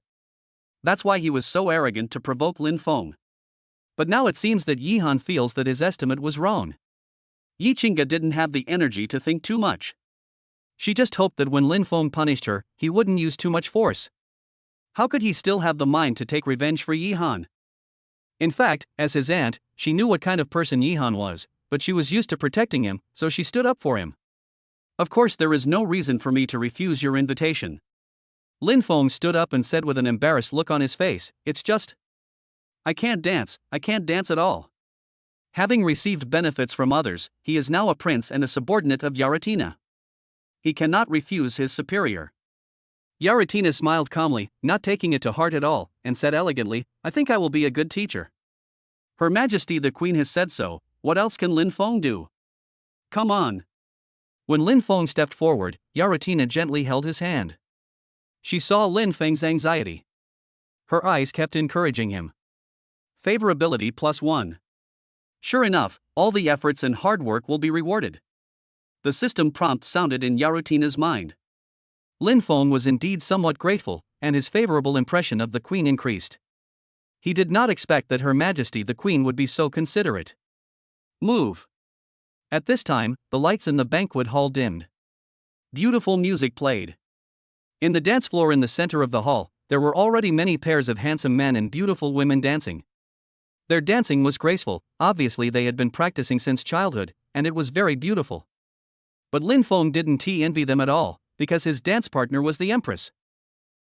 That's why he was so arrogant to provoke Lin Feng. But now it seems that Yi Han feels that his estimate was wrong. Yi Qingge didn't have the energy to think too much. She just hoped that when Lin Feng punished her, he wouldn't use too much force. How could he still have the mind to take revenge for Yi Han? In fact, as his aunt, she knew what kind of person Yi Han was, but she was used to protecting him, so she stood up for him. Of course there is no reason for me to refuse your invitation. Lin Feng stood up and said with an embarrassed look on his face, it's just... I can't dance at all. Having received benefits from others, he is now a prince and a subordinate of Yarutina. He cannot refuse his superior. Yarutina smiled calmly, not taking it to heart at all, and said elegantly, I think I will be a good teacher. Her Majesty the Queen has said so, what else can Lin Feng do? Come on. When Lin Feng stepped forward, Yarutina gently held his hand. She saw Lin Feng's anxiety. Her eyes kept encouraging him. Favorability +1. Sure enough, all the efforts and hard work will be rewarded. The system prompt sounded in Yarutina's mind. Lin Feng was indeed somewhat grateful, and his favorable impression of the queen increased. He did not expect that Her Majesty the Queen would be so considerate. Move. At this time, the lights in the banquet hall dimmed. Beautiful music played. In the dance floor in the center of the hall, there were already many pairs of handsome men and beautiful women dancing. Their dancing was graceful, obviously they had been practicing since childhood, and it was very beautiful. But Lin Feng didn't envy them at all, because his dance partner was the empress.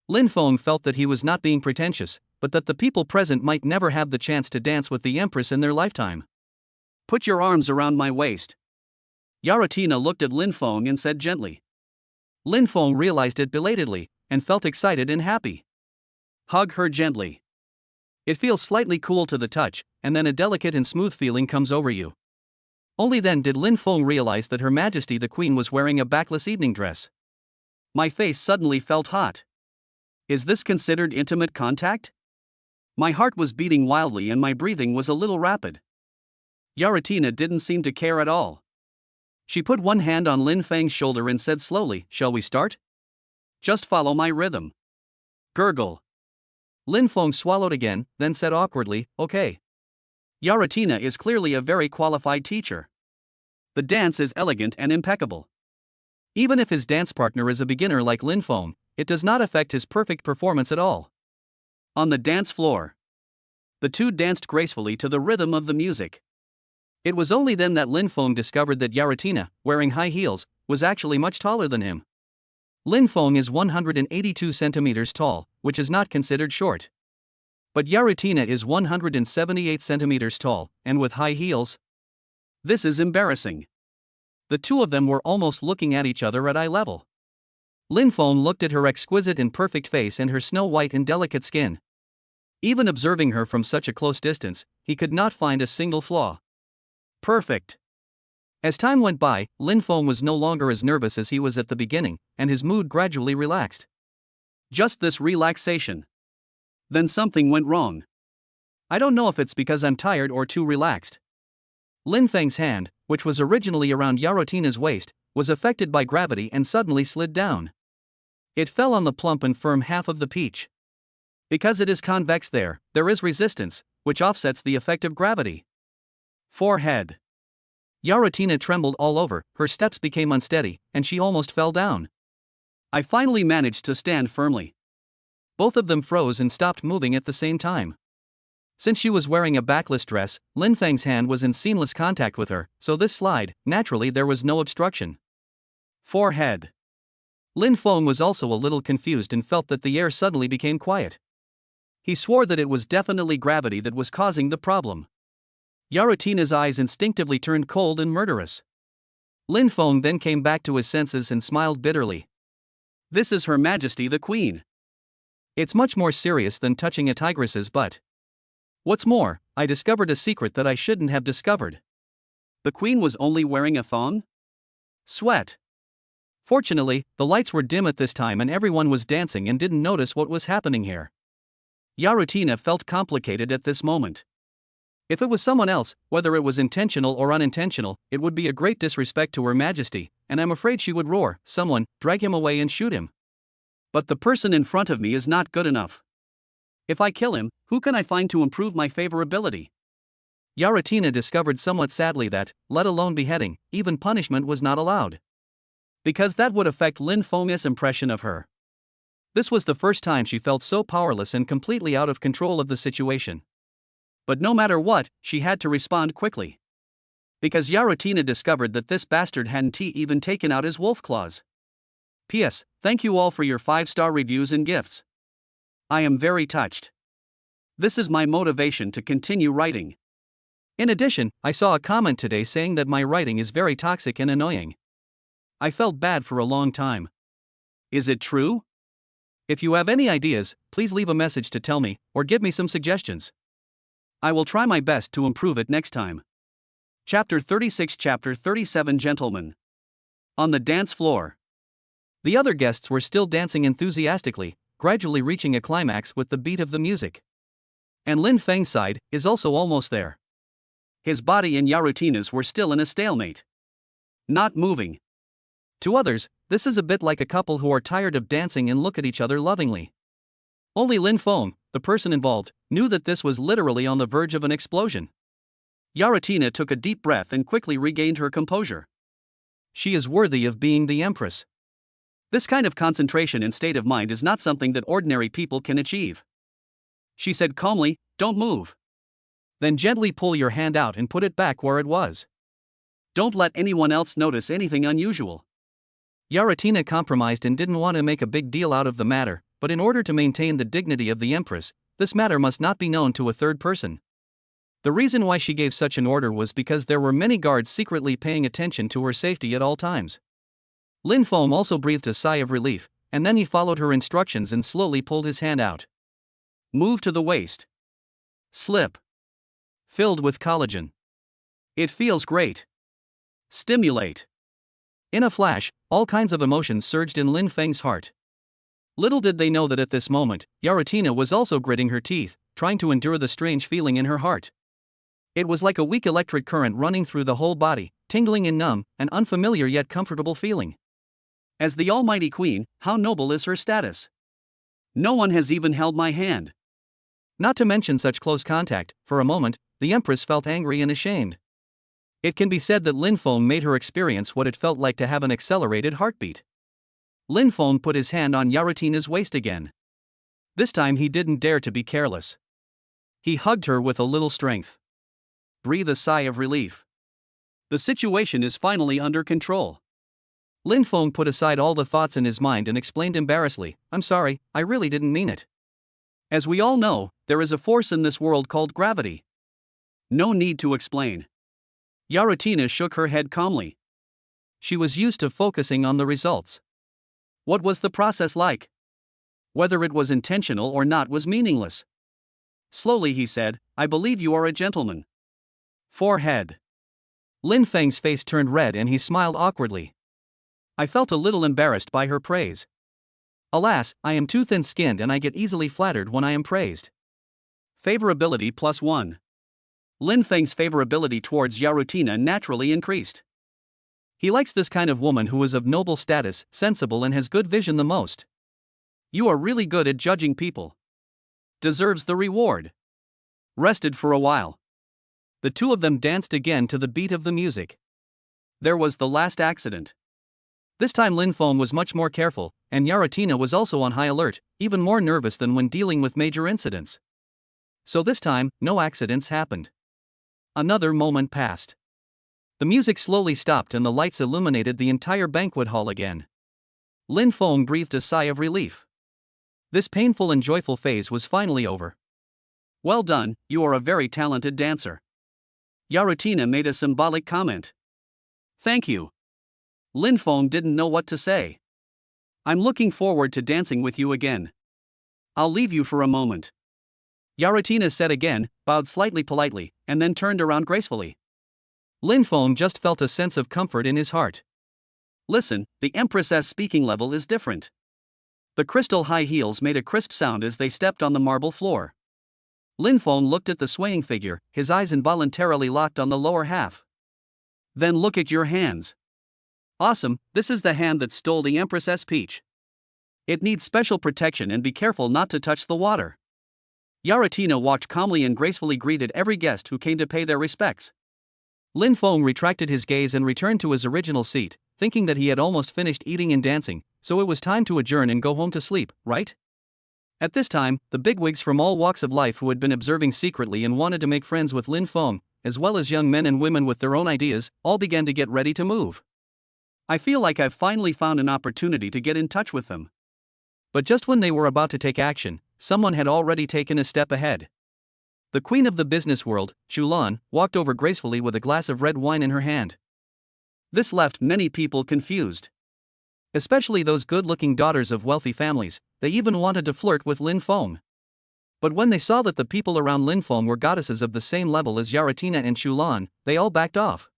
Lin Feng felt that he was not being pretentious, but that the people present might never have the chance to dance with the empress in their lifetime. Put your arms around my waist. Yarutina looked at Lin Feng and said gently. Lin Feng realized it belatedly, and felt excited and happy. Hug her gently. It feels slightly cool to the touch, and then a delicate and smooth feeling comes over you. Only then did Lin Feng realize that Her Majesty the Queen was wearing a backless evening dress. My face suddenly felt hot. Is this considered intimate contact? My heart was beating wildly and my breathing was a little rapid. Yaratina didn't seem to care at all. She put one hand on Lin Feng's shoulder and said slowly, "Shall we start? Just follow my rhythm." Gurgle. Lin Feng swallowed again, then said awkwardly, "Okay." Yaratina is clearly a very qualified teacher. The dance is elegant and impeccable. Even if his dance partner is a beginner like Lin Feng, it does not affect his perfect performance at all. On the dance floor, the two danced gracefully to the rhythm of the music. It was only then that Lin Feng discovered that Yaratina, wearing high heels, was actually much taller than him. Lin Feng is 182 centimeters tall, which is not considered short. But Yaratina is 178 centimeters tall, and with high heels? This is embarrassing. The two of them were almost looking at each other at eye level. Lin Feng looked at her exquisite and perfect face and her snow-white and delicate skin. Even observing her from such a close distance, he could not find a single flaw. Perfect. As time went by, Lin Feng was no longer as nervous as he was at the beginning, and his mood gradually relaxed. Just this relaxation. Then something went wrong. I don't know if it's because I'm tired or too relaxed. Lin Feng's hand, which was originally around Yaratina's waist, was affected by gravity and suddenly slid down. It fell on the plump and firm half of the peach. Because it is convex there is resistance, which offsets the effect of gravity. Forehead. Yaratina trembled all over, her steps became unsteady, and she almost fell down. I finally managed to stand firmly. Both of them froze and stopped moving at the same time. Since she was wearing a backless dress, Lin Feng's hand was in seamless contact with her, so this slide, naturally there was no obstruction. Forehead. Lin Feng was also a little confused and felt that the air suddenly became quiet. He swore that it was definitely gravity that was causing the problem. Yaratina's eyes instinctively turned cold and murderous. Lin Feng then came back to his senses and smiled bitterly. This is Her Majesty the Queen. It's much more serious than touching a tigress's butt. What's more, I discovered a secret that I shouldn't have discovered. The Queen was only wearing a thong? Sweat. Fortunately, the lights were dim at this time and everyone was dancing and didn't notice what was happening here. Yaratina felt complicated at this moment. If it was someone else, whether it was intentional or unintentional, it would be a great disrespect to Her Majesty, and I'm afraid she would roar, "Someone, drag him away and shoot him." But the person in front of me is not good enough. If I kill him, who can I find to improve my favorability? Yaratina discovered somewhat sadly that, let alone beheading, even punishment was not allowed. Because that would affect Lin Feng's impression of her. This was the first time she felt so powerless and completely out of control of the situation. But no matter what, she had to respond quickly. Because Yaratina discovered that this bastard hadn't even taken out his wolf claws. P.S. Thank you all for your 5-star reviews and gifts. I am very touched. This is my motivation to continue writing. In addition, I saw a comment today saying that my writing is very toxic and annoying. I felt bad for a long time. Is it true? If you have any ideas, please leave a message to tell me, or give me some suggestions. I will try my best to improve it next time. Chapter 36, Chapter 37, Gentlemen. On the dance floor. The other guests were still dancing enthusiastically, gradually reaching a climax with the beat of the music. And Lin Feng's side is also almost there. His body and Yaratina's were still in a stalemate. Not moving. To others, this is a bit like a couple who are tired of dancing and look at each other lovingly. Only Lin Feng, the person involved, knew that this was literally on the verge of an explosion. Yaratina took a deep breath and quickly regained her composure. She is worthy of being the empress. This kind of concentration and state of mind is not something that ordinary people can achieve. She said calmly, "Don't move." Then gently pull your hand out and put it back where it was. Don't let anyone else notice anything unusual. Yaratina compromised and didn't want to make a big deal out of the matter, but in order to maintain the dignity of the empress, this matter must not be known to a third person. The reason why she gave such an order was because there were many guards secretly paying attention to her safety at all times. Lin Feng also breathed a sigh of relief, and then he followed her instructions and slowly pulled his hand out. Move to the waist. Slip. Filled with collagen. It feels great. Stimulate. In a flash, all kinds of emotions surged in Lin Feng's heart. Little did they know that at this moment, Yaratina was also gritting her teeth, trying to endure the strange feeling in her heart. It was like a weak electric current running through the whole body, tingling and numb, an unfamiliar yet comfortable feeling. As the Almighty Queen, how noble is her status? No one has even held my hand. Not to mention such close contact. For a moment, the Empress felt angry and ashamed. It can be said that Lin Feng made her experience what it felt like to have an accelerated heartbeat. Lin Feng put his hand on Yaratina's waist again. This time he didn't dare to be careless. He hugged her with a little strength. Breathe a sigh of relief. The situation is finally under control. Lin Feng put aside all the thoughts in his mind and explained embarrassedly, "I'm sorry, I really didn't mean it. As we all know, there is a force in this world called gravity. No need to explain." Yaratina shook her head calmly. She was used to focusing on the results. What was the process like? Whether it was intentional or not was meaningless. Slowly he said, "I believe you are a gentleman." Forehead. Lin Feng's face turned red and he smiled awkwardly. I felt a little embarrassed by her praise. Alas, I am too thin-skinned and I get easily flattered when I am praised. Favorability +1. Lin Feng's favorability towards Yaratina naturally increased. He likes this kind of woman who is of noble status, sensible and has good vision the most. You are really good at judging people. Deserves the reward. Rested for a while. The two of them danced again to the beat of the music. There was the last accident. This time Lin Feng was much more careful, and Yaratina was also on high alert, even more nervous than when dealing with major incidents. So this time, no accidents happened. Another moment passed. The music slowly stopped and the lights illuminated the entire banquet hall again. Lin Feng breathed a sigh of relief. This painful and joyful phase was finally over. Well done, you are a very talented dancer. Yaratina made a symbolic comment. Thank you. Lin Feng didn't know what to say. I'm looking forward to dancing with you again. I'll leave you for a moment. Yaratina said again, bowed slightly politely, and then turned around gracefully. Lin Feng just felt a sense of comfort in his heart. Listen, the Empress's speaking level is different. The crystal high heels made a crisp sound as they stepped on the marble floor. Lin Feng looked at the swaying figure, his eyes involuntarily locked on the lower half. Then look at your hands. Awesome, this is the hand that stole the Empress's peach. It needs special protection and be careful not to touch the water. Yaratina walked calmly and gracefully greeted every guest who came to pay their respects. Lin Feng retracted his gaze and returned to his original seat, thinking that he had almost finished eating and dancing, so it was time to adjourn and go home to sleep, right? At this time, the bigwigs from all walks of life who had been observing secretly and wanted to make friends with Lin Feng, as well as young men and women with their own ideas, all began to get ready to move. I feel like I've finally found an opportunity to get in touch with them. But just when they were about to take action, someone had already taken a step ahead. The queen of the business world, Shulan, walked over gracefully with a glass of red wine in her hand. This left many people confused. Especially those good-looking daughters of wealthy families, they even wanted to flirt with Lin Feng. But when they saw that the people around Lin Feng were goddesses of the same level as Yaratina and Shulan, they all backed off.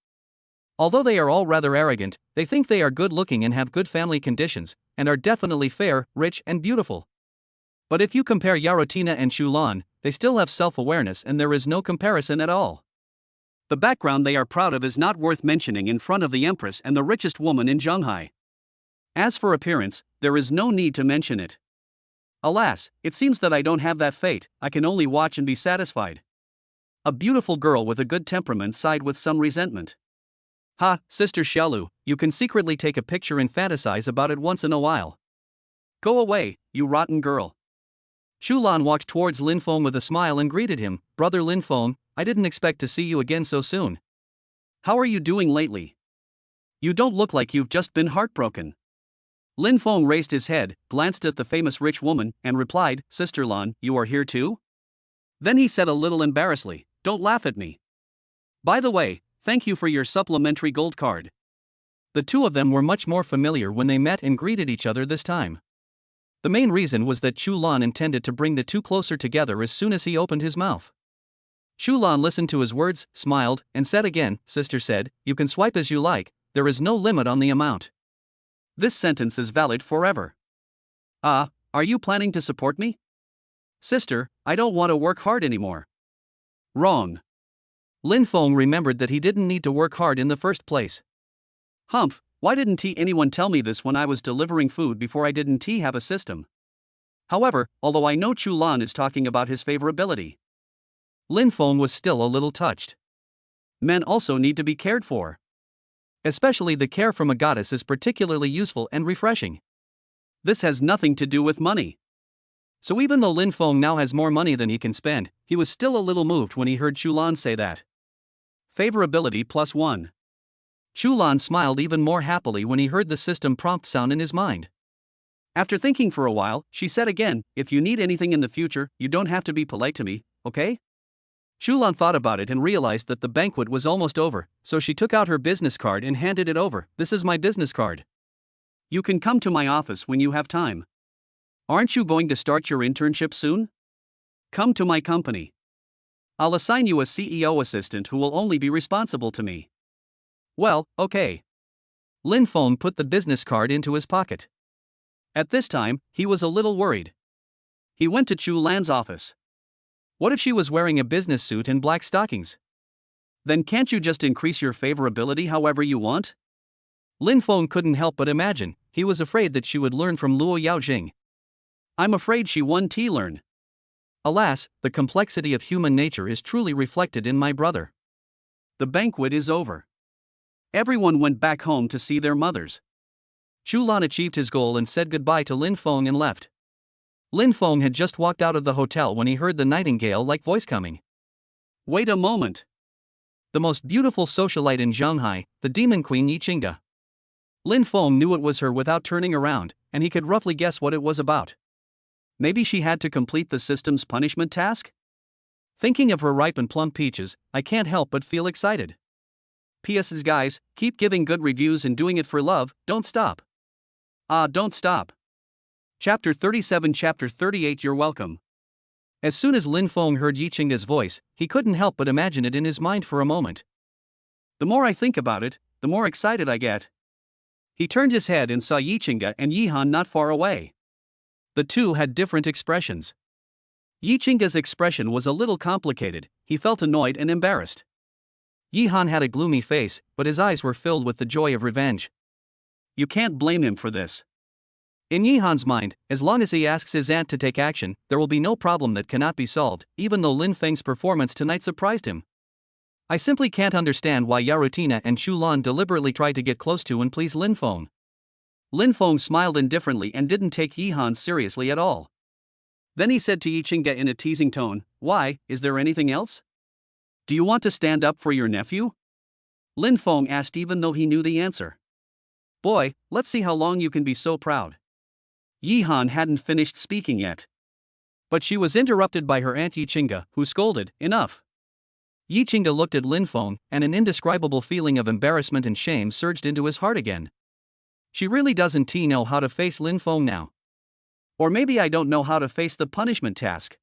Although they are all rather arrogant, they think they are good-looking and have good family conditions, and are definitely fair, rich, and beautiful. But if you compare Yaratina and Shulan, they still have self-awareness and there is no comparison at all. The background they are proud of is not worth mentioning in front of the Empress and the richest woman in Zhenghai. As for appearance, there is no need to mention it. Alas, it seems that I don't have that fate, I can only watch and be satisfied. A beautiful girl with a good temperament sighed with some resentment. Ha, Sister Xiaolu, you can secretly take a picture and fantasize about it once in a while. Go away, you rotten girl. Shulan walked towards Lin Feng with a smile and greeted him, Brother Lin Feng, I didn't expect to see you again so soon. How are you doing lately? You don't look like you've just been heartbroken. Lin Feng raised his head, glanced at the famous rich woman, and replied, Sister Lan, you are here too? Then he said a little embarrassedly, don't laugh at me. By the way, thank you for your supplementary gold card. The two of them were much more familiar when they met and greeted each other this time. The main reason was that Chu Lan intended to bring the two closer together as soon as he opened his mouth. Shulan listened to his words, smiled, and said again, "Sister said, you can swipe as you like, there is no limit on the amount. This sentence is valid forever. Are you planning to support me?" "Sister, I don't want to work hard anymore." Wrong. Lin Feng remembered that he didn't need to work hard in the first place. Humph, why didn't anyone tell me this when I was delivering food before I didn't have a system? However, although I know Chulan is talking about his favorability, Lin Feng was still a little touched. Men also need to be cared for. Especially the care from a goddess is particularly useful and refreshing. This has nothing to do with money. So even though Lin Feng now has more money than he can spend, he was still a little moved when he heard Chulan say that. Favorability +1. Chulan smiled even more happily when he heard the system prompt sound in his mind. After thinking for a while, she said again, "If you need anything in the future, you don't have to be polite to me, okay?" Chulan thought about it and realized that the banquet was almost over, so she took out her business card and handed it over. "This is my business card. You can come to my office when you have time. Aren't you going to start your internship soon? Come to my company. I'll assign you a CEO assistant who will only be responsible to me." "Well, okay." Lin Feng put the business card into his pocket. At this time, he was a little worried. He went to Chu Lan's office. What if she was wearing a business suit and black stockings? Then can't you just increase your favorability however you want? Lin Feng couldn't help but imagine. He was afraid that she would learn from Luo Yaojing. "I'm afraid she won't learn. Alas, the complexity of human nature is truly reflected in my brother." The banquet is over. Everyone went back home to see their mothers. Chulan achieved his goal and said goodbye to Lin Feng and left. Lin Feng had just walked out of the hotel when he heard the nightingale-like voice coming. "Wait a moment." The most beautiful socialite in Shanghai, the demon queen Yi Qingge. Lin Feng knew it was her without turning around, and he could roughly guess what it was about. Maybe she had to complete the system's punishment task? Thinking of her ripe and plump peaches, I can't help but feel excited. P.S. Guys, keep giving good reviews and doing it for love, don't stop. Don't stop. Chapter 37 Chapter 38 You're welcome. As soon as Lin Feng heard Yi Qingge's voice, he couldn't help but imagine it in his mind for a moment. The more I think about it, the more excited I get. He turned his head and saw Yi Qingge and Yi Han not far away. The two had different expressions. Yi Qingge's expression was a little complicated. He felt annoyed and embarrassed. Yi Han had a gloomy face, but his eyes were filled with the joy of revenge. You can't blame him for this. In Yi Han's mind, as long as he asks his aunt to take action, there will be no problem that cannot be solved, even though Lin Feng's performance tonight surprised him. I simply can't understand why Yarutina and Chulan deliberately tried to get close to and please Lin Feng. Lin Feng smiled indifferently and didn't take Yi Han seriously at all. Then he said to Yi Qingge in a teasing tone, "Why, is there anything else? Do you want to stand up for your nephew?" Lin Feng asked even though he knew the answer. "Boy, let's see how long you can be so proud." Yi Han hadn't finished speaking yet. But she was interrupted by her aunt Yi Qingge, who scolded, "Enough." Yi Qingge looked at Lin Feng, and an indescribable feeling of embarrassment and shame surged into his heart again. She really doesn't know how to face Lin Feng now. Or maybe I don't know how to face the punishment task.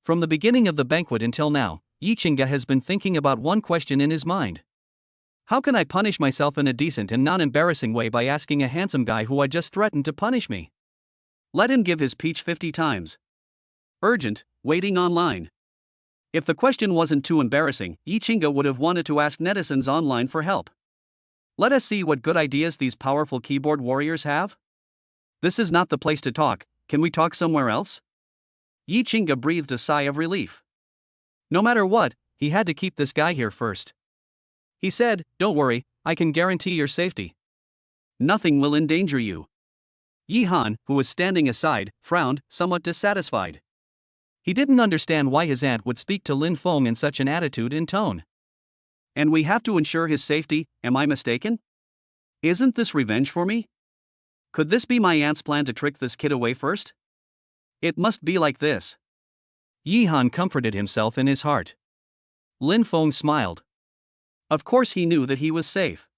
From the beginning of the banquet until now, Yi Qingge has been thinking about one question in his mind. How can I punish myself in a decent and non-embarrassing way by asking a handsome guy who I just threatened to punish me? Let him give his peach 50 times. Urgent, waiting online. If the question wasn't too embarrassing, Yi Qingge would have wanted to ask netizens online for help. Let us see what good ideas these powerful keyboard warriors have. This is not the place to talk, can we talk somewhere else? Yi Qingge breathed a sigh of relief. No matter what, he had to keep this guy here first. He said, "Don't worry, I can guarantee your safety. Nothing will endanger you." Yi Han, who was standing aside, frowned, somewhat dissatisfied. He didn't understand why his aunt would speak to Lin Feng in such an attitude and tone. And we have to ensure his safety, am I mistaken? Isn't this revenge for me? Could this be my aunt's plan to trick this kid away first? It must be like this. Yi Han comforted himself in his heart. Lin Feng smiled. Of course he knew that he was safe.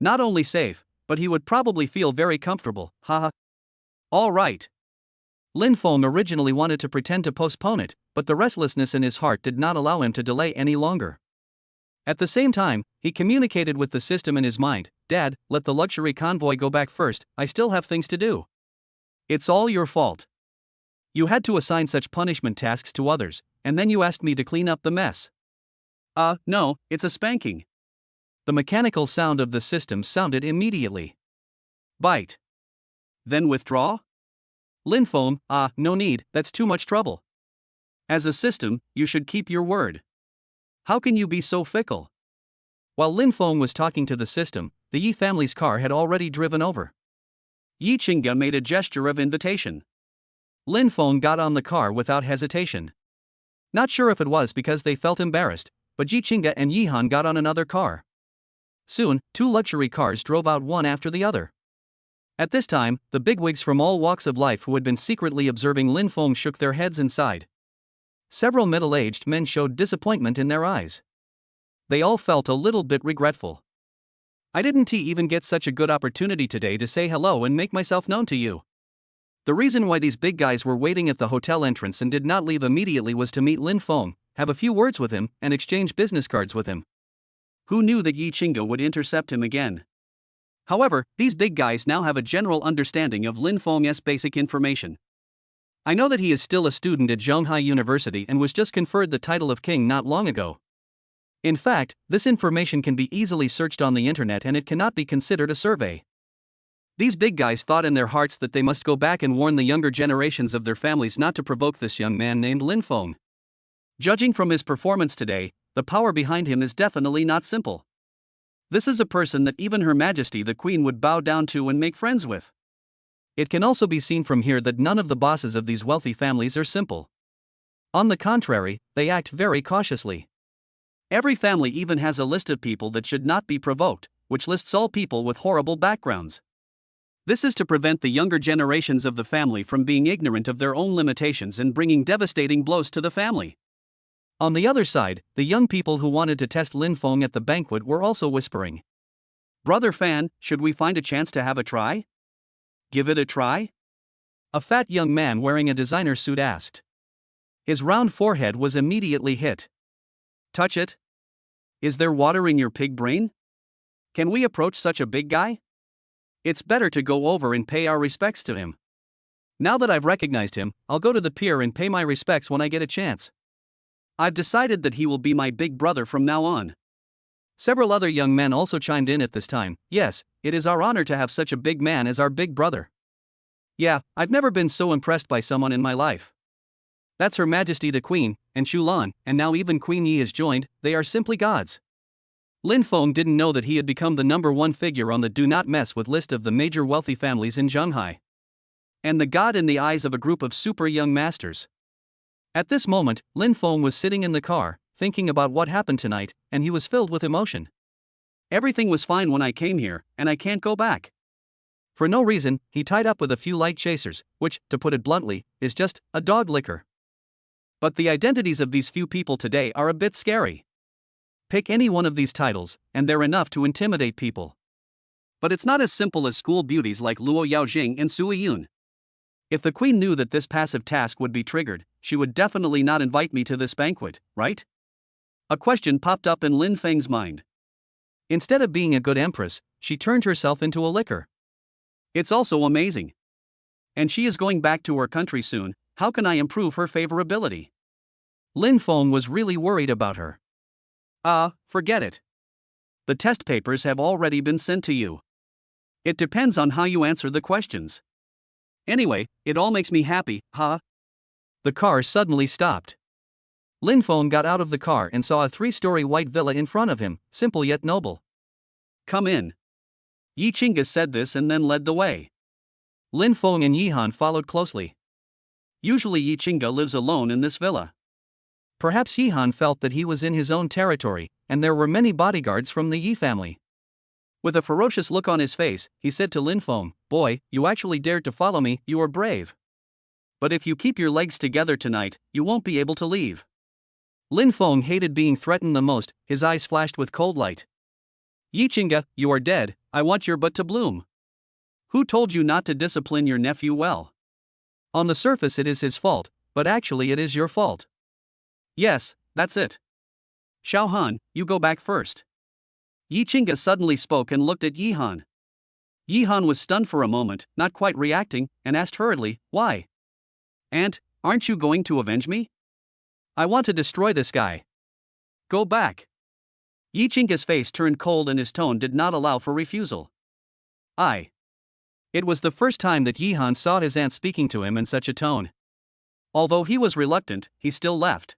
Not only safe, but he would probably feel very comfortable, haha. All right. Lin Feng originally wanted to pretend to postpone it, but the restlessness in his heart did not allow him to delay any longer. At the same time, he communicated with the system in his mind, "Dad, let the luxury convoy go back first, I still have things to do. It's all your fault. You had to assign such punishment tasks to others, and then you asked me to clean up the mess." No, it's a spanking." The mechanical sound of the system sounded immediately. "Bite. Then withdraw?" Lin Feng, no need, that's too much trouble. As a system, you should keep your word. How can you be so fickle?" While Lin Feng was talking to the system, the Yi family's car had already driven over. Yi Qingge made a gesture of invitation. Lin Feng got on the car without hesitation. Not sure if it was because they felt embarrassed, but Yi Qingge and Yi Han got on another car. Soon, 2 luxury cars drove out one after the other. At this time, the bigwigs from all walks of life who had been secretly observing Lin Feng shook their heads and sighed. Several middle-aged men showed disappointment in their eyes. They all felt a little bit regretful. "I didn't even get such a good opportunity today to say hello and make myself known to you." The reason why these big guys were waiting at the hotel entrance and did not leave immediately was to meet Lin Feng, have a few words with him, and exchange business cards with him. Who knew that Yi Qingge would intercept him again? However, these big guys now have a general understanding of Lin Feng's basic information. "I know that he is still a student at Zhonghai University and was just conferred the title of king not long ago. In fact, this information can be easily searched on the internet and it cannot be considered a survey." These big guys thought in their hearts that they must go back and warn the younger generations of their families not to provoke this young man named Lin Feng. Judging from his performance today, the power behind him is definitely not simple. This is a person that even Her Majesty the Queen would bow down to and make friends with. It can also be seen from here that none of the bosses of these wealthy families are simple. On the contrary, they act very cautiously. Every family even has a list of people that should not be provoked, which lists all people with horrible backgrounds. This is to prevent the younger generations of the family from being ignorant of their own limitations and bringing devastating blows to the family. On the other side, the young people who wanted to test Lin Feng at the banquet were also whispering, "Brother Fan, should we find a chance to have a try? Give it a try?" A fat young man wearing a designer suit asked. His round forehead was immediately hit. "Touch it? Is there water in your pig brain? Can we approach such a big guy? It's better to go over and pay our respects to him. Now that I've recognized him, I'll go to the pier and pay my respects when I get a chance. I've decided that he will be my big brother from now on." Several other young men also chimed in at this time. "Yes, it is our honor to have such a big man as our big brother. Yeah, I've never been so impressed by someone in my life. That's Her Majesty the Queen, and Shulan, and now even Queen Yi has joined, they are simply gods." Lin Feng didn't know that he had become the #1 figure on the do not mess with list of the major wealthy families in Zhonghai. And the god in the eyes of a group of super young masters. At this moment, Lin Feng was sitting in the car, thinking about what happened tonight, and he was filled with emotion. "Everything was fine when I came here, and I can't go back." For no reason, he tied up with a few light chasers, which, to put it bluntly, is just a dog licker. But the identities of these few people today are a bit scary. Pick any one of these titles, and they're enough to intimidate people. But it's not as simple as school beauties like Luo Yaojing and Sui Yun. If the queen knew that this passive task would be triggered, she would definitely not invite me to this banquet, right? A question popped up in Lin Feng's mind. Instead of being a good empress, she turned herself into a licker. It's also amazing. And she is going back to her country soon, how can I improve her favorability? Lin Feng was really worried about her. Forget it. The test papers have already been sent to you. It depends on how you answer the questions. Anyway, it all makes me happy, huh? The car suddenly stopped. Lin Feng got out of the car and saw a 3-story white villa in front of him, simple yet noble. "Come in." Yi Qingge said this and then led the way. Lin Feng and Yi Han followed closely. Usually Yi Qingge lives alone in this villa. Perhaps Yi Han felt that he was in his own territory, and there were many bodyguards from the Yi family. With a ferocious look on his face, he said to Lin Feng, "Boy, you actually dared to follow me, you are brave. But if you keep your legs together tonight, you won't be able to leave." Lin Feng hated being threatened the most, his eyes flashed with cold light. "Yi Qingge, you are dead, I want your butt to bloom. Who told you not to discipline your nephew well? On the surface it is his fault, but actually it is your fault. Yes, that's it. Xiao Han, you go back first. Yi Qingge suddenly spoke and looked at Yi Han. Yi Han was stunned for a moment, not quite reacting, and asked hurriedly, why? Aunt, aren't you going to avenge me? I want to destroy this guy. Go back. Yi Qingge's face turned cold and his tone did not allow for refusal. It was the first time that Yi Han saw his aunt speaking to him in such a tone. Although he was reluctant, he still left.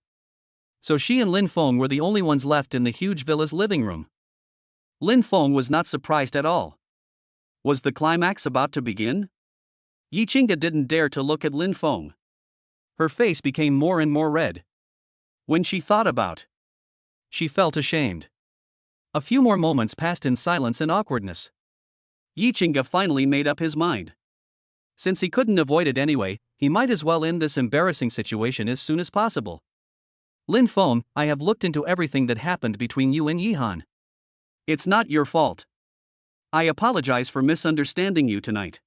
So she and Lin Feng were the only ones left in the huge villa's living room. Lin Feng was not surprised at all. Was the climax about to begin? Yi Qingge didn't dare to look at Lin Feng. Her face became more and more red. When she thought about, she felt ashamed. A few more moments passed in silence and awkwardness. Yi Qingge finally made up his mind. Since he couldn't avoid it anyway, he might as well end this embarrassing situation as soon as possible. Lin Feng, I have looked into everything that happened between you and Yi Han. It's not your fault. I apologize for misunderstanding you tonight.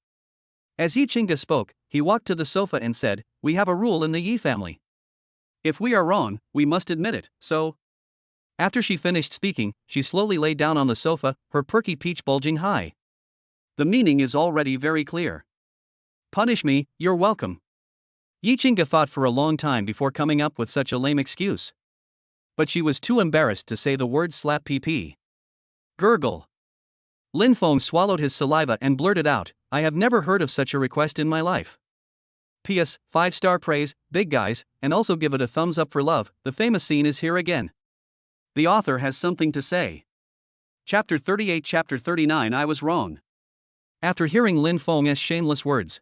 As Yi Qingge spoke, he walked to the sofa and said, we have a rule in the Yi family. If we are wrong, we must admit it, so. After she finished speaking, she slowly lay down on the sofa, her perky peach bulging high. The meaning is already very clear. Punish me, you're welcome. Yi Qingge thought for a long time before coming up with such a lame excuse. But she was too embarrassed to say the word slap pp. Gurgle. Lin Feng swallowed his saliva and blurted out, I have never heard of such a request in my life. P.S. 5-star praise, big guys, and also give it a thumbs up for love, the famous scene is here again. The author has something to say. Chapter 38 Chapter 39 I was wrong. After hearing Lin Feng's shameless words,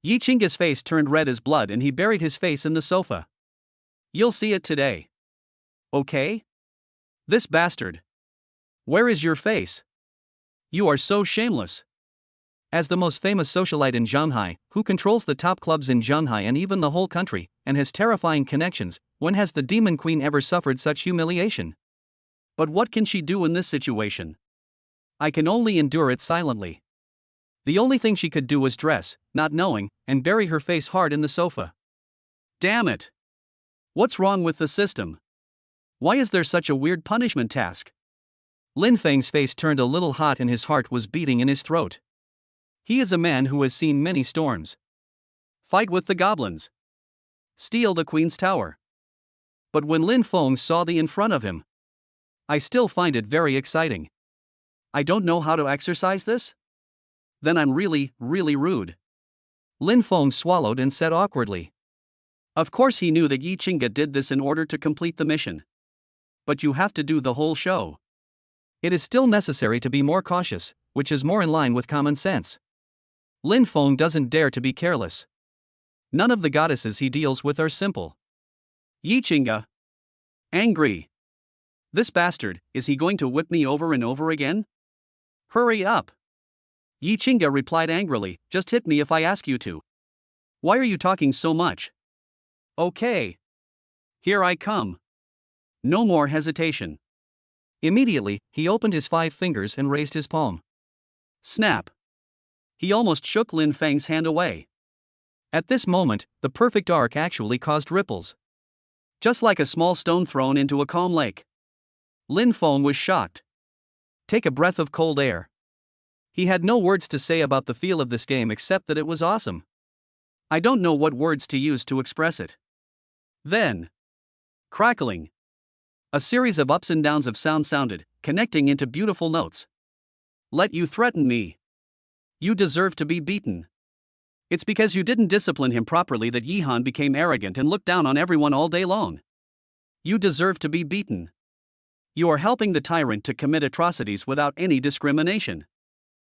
Yi Qingge's face turned red as blood and he buried his face in the sofa. You'll see it today. Okay? This bastard. Where is your face? You are so shameless. As the most famous socialite in Shanghai, who controls the top clubs in Shanghai and even the whole country, and has terrifying connections, when has the Demon Queen ever suffered such humiliation? But what can she do in this situation? I can only endure it silently. The only thing she could do was dress, not knowing, and bury her face hard in the sofa. Damn it! What's wrong with the system? Why is there such a weird punishment task? Lin Feng's face turned a little hot and his heart was beating in his throat. He is a man who has seen many storms. Fight with the goblins. Steal the Queen's Tower. But when Lin Feng saw the in front of him, I still find it very exciting. I don't know how to exercise this? Then I'm really, really rude. Lin Feng swallowed and said awkwardly. Of course he knew that Yi Qingge did this in order to complete the mission. But you have to do the whole show. It is still necessary to be more cautious, which is more in line with common sense. Lin Feng doesn't dare to be careless. None of the goddesses he deals with are simple. Yi Qingge. Angry. This bastard, is he going to whip me over and over again? Hurry up. Yi Qingge replied angrily, just hit me if I ask you to. Why are you talking so much? Okay. Here I come. No more hesitation. Immediately, he opened his 5 fingers and raised his palm. Snap. He almost shook Lin Feng's hand away. At this moment, the perfect arc actually caused ripples. Just like a small stone thrown into a calm lake. Lin Feng was shocked. Take a breath of cold air. He had no words to say about the feel of this game except that it was awesome. I don't know what words to use to express it. Then, crackling. A series of ups and downs of sound sounded, connecting into beautiful notes. Let you threaten me. You deserve to be beaten. It's because you didn't discipline him properly that Yi Han became arrogant and looked down on everyone all day long. You deserve to be beaten. You are helping the tyrant to commit atrocities without any discrimination.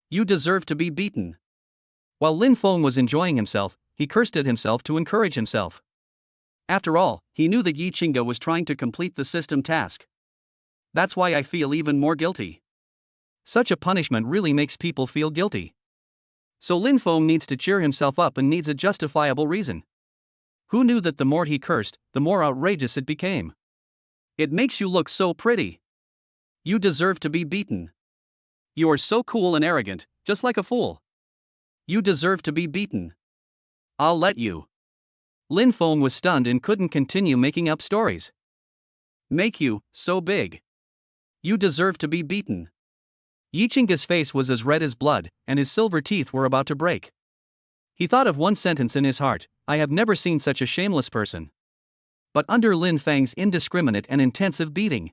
You deserve to be beaten. While Lin Feng was enjoying himself, he cursed at himself to encourage himself. After all, he knew that Yi Qingge was trying to complete the system task. That's why I feel even more guilty. Such a punishment really makes people feel guilty. So Lin Feng needs to cheer himself up and needs a justifiable reason. Who knew that the more he cursed, the more outrageous it became? It makes you look so pretty. You deserve to be beaten. You are so cool and arrogant, just like a fool. You deserve to be beaten. I'll let you. Lin Feng was stunned and couldn't continue making up stories. Make you so big. You deserve to be beaten. Yi Chinga's face was as red as blood, and his silver teeth were about to break. He thought of one sentence in his heart: I have never seen such a shameless person. But under Lin Feng's indiscriminate and intensive beating,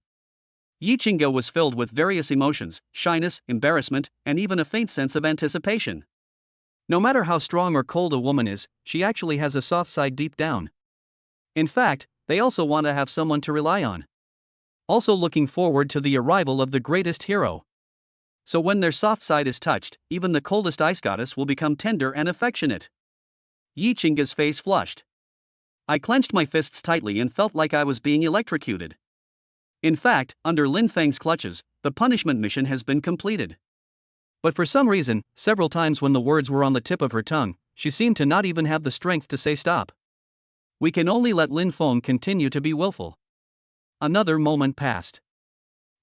Yi Chinga was filled with various emotions: shyness, embarrassment, and even a faint sense of anticipation. No matter how strong or cold a woman is, she actually has a soft side deep down. In fact, they also want to have someone to rely on. Also looking forward to the arrival of the greatest hero. So when their soft side is touched, even the coldest ice goddess will become tender and affectionate. Yi Chinga's face flushed. I clenched my fists tightly and felt like I was being electrocuted. In fact, under Lin Feng's clutches, the punishment mission has been completed. But for some reason, several times when the words were on the tip of her tongue, she seemed to not even have the strength to say stop. We can only let Lin Feng continue to be willful. Another moment passed.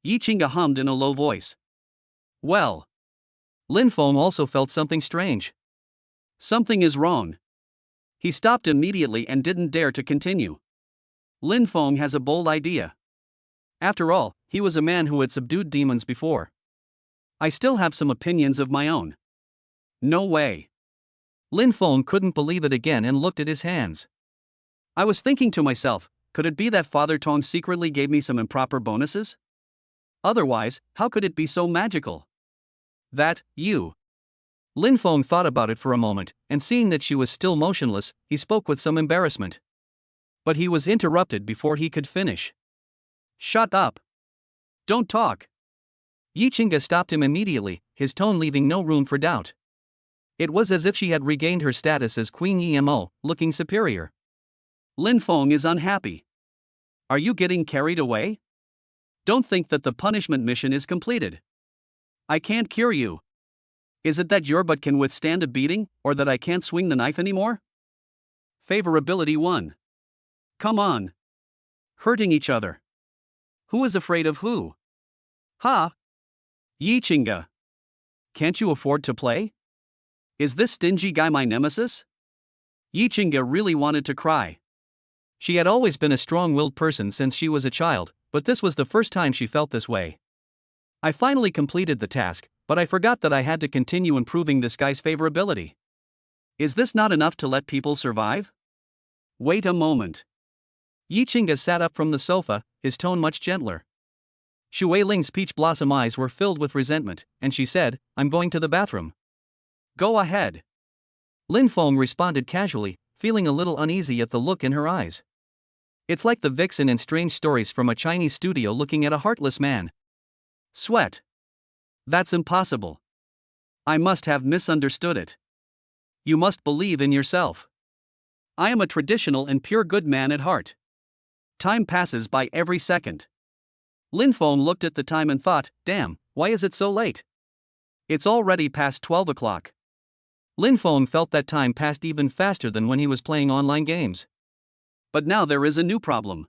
Yi Chinga hummed in a low voice. Well. Lin Feng also felt something strange. Something is wrong. He stopped immediately and didn't dare to continue. Lin Feng has a bold idea. After all, he was a man who had subdued demons before. I still have some opinions of my own. No way. Lin Feng couldn't believe it again and looked at his hands. I was thinking to myself, could it be that Father Tong secretly gave me some improper bonuses? Otherwise, how could it be so magical? That, you. Lin Feng thought about it for a moment, and seeing that she was still motionless, he spoke with some embarrassment. But he was interrupted before he could finish. Shut up. Don't talk. Yi Chinga stopped him immediately, his tone leaving no room for doubt. It was as if she had regained her status as Queen Emo, looking superior. Lin Feng is unhappy. Are you getting carried away? Don't think that the punishment mission is completed. I can't cure you. Is it that your butt can withstand a beating, or that I can't swing the knife anymore? Favorability 1. Come on. Hurting each other. Who is afraid of who? Ha! Yi Chinga. Can't you afford to play? Is this stingy guy my nemesis? Yi Chinga really wanted to cry. She had always been a strong-willed person since she was a child, but this was the first time she felt this way. I finally completed the task, but I forgot that I had to continue improving this guy's favorability. Is this not enough to let people survive? Wait a moment. Yi Chinga sat up from the sofa, his tone much gentler. Xu Weiling's peach blossom eyes were filled with resentment, and she said, I'm going to the bathroom. Go ahead. Lin Feng responded casually, feeling a little uneasy at the look in her eyes. It's like the vixen in Strange Stories from a Chinese studio looking at a heartless man. Sweat. That's impossible. I must have misunderstood it. You must believe in yourself. I am a traditional and pure good man at heart. Time passes by every second. Lin Feng looked at the time and thought, damn, why is it so late? It's already past 12 o'clock. Lin Feng felt that time passed even faster than when he was playing online games. But now there is a new problem.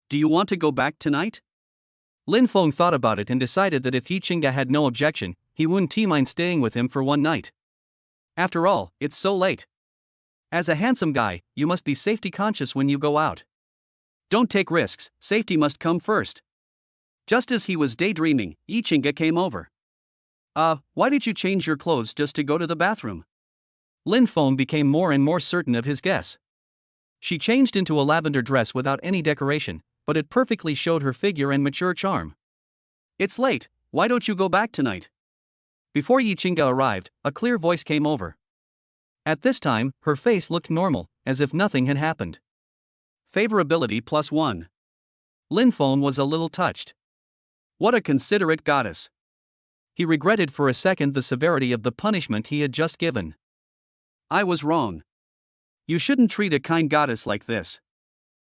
Do you want to go back tonight? Lin Feng thought about it and decided that if Yi Chinga had no objection, he wouldn't mind staying with him for one night. After all, it's so late. As a handsome guy, you must be safety conscious when you go out. Don't take risks, safety must come first. Just as he was daydreaming, Yi Chinga came over. Why did you change your clothes just to go to the bathroom? Lin Feng became more and more certain of his guess. She changed into a lavender dress without any decoration, but it perfectly showed her figure and mature charm. It's late, why don't you go back tonight? Before Yi Chinga arrived, a clear voice came over. At this time, her face looked normal, as if nothing had happened. Favorability +1. Lin Feng was a little touched. What a considerate goddess. He regretted for a second the severity of the punishment he had just given. I was wrong. You shouldn't treat a kind goddess like this.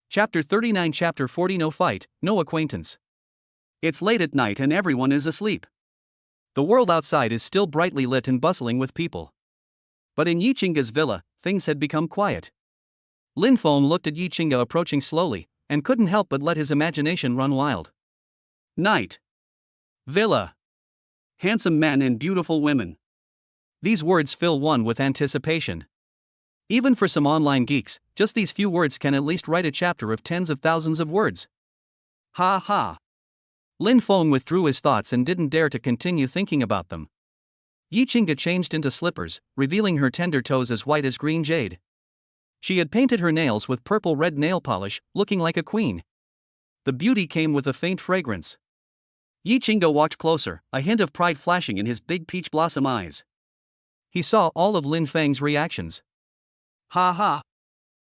Chapter 39 Chapter 40 No fight, no acquaintance. It's late at night and everyone is asleep. The world outside is still brightly lit and bustling with people. But in Yi Chinga's villa, things had become quiet. Lin Feng looked at Yi Chinga approaching slowly, and couldn't help but let his imagination run wild. Night. Villa. Handsome men and beautiful women. These words fill one with anticipation. Even for some online geeks, just these few words can at least write a chapter of tens of thousands of words. Ha ha. Lin Feng withdrew his thoughts and didn't dare to continue thinking about them. Yi Qingge changed into slippers, revealing her tender toes as white as green jade. She had painted her nails with purple-red nail polish, looking like a queen. The beauty came with a faint fragrance. Yi Qingge walked closer, a hint of pride flashing in his big peach blossom eyes. He saw all of Lin Feng's reactions. Ha ha.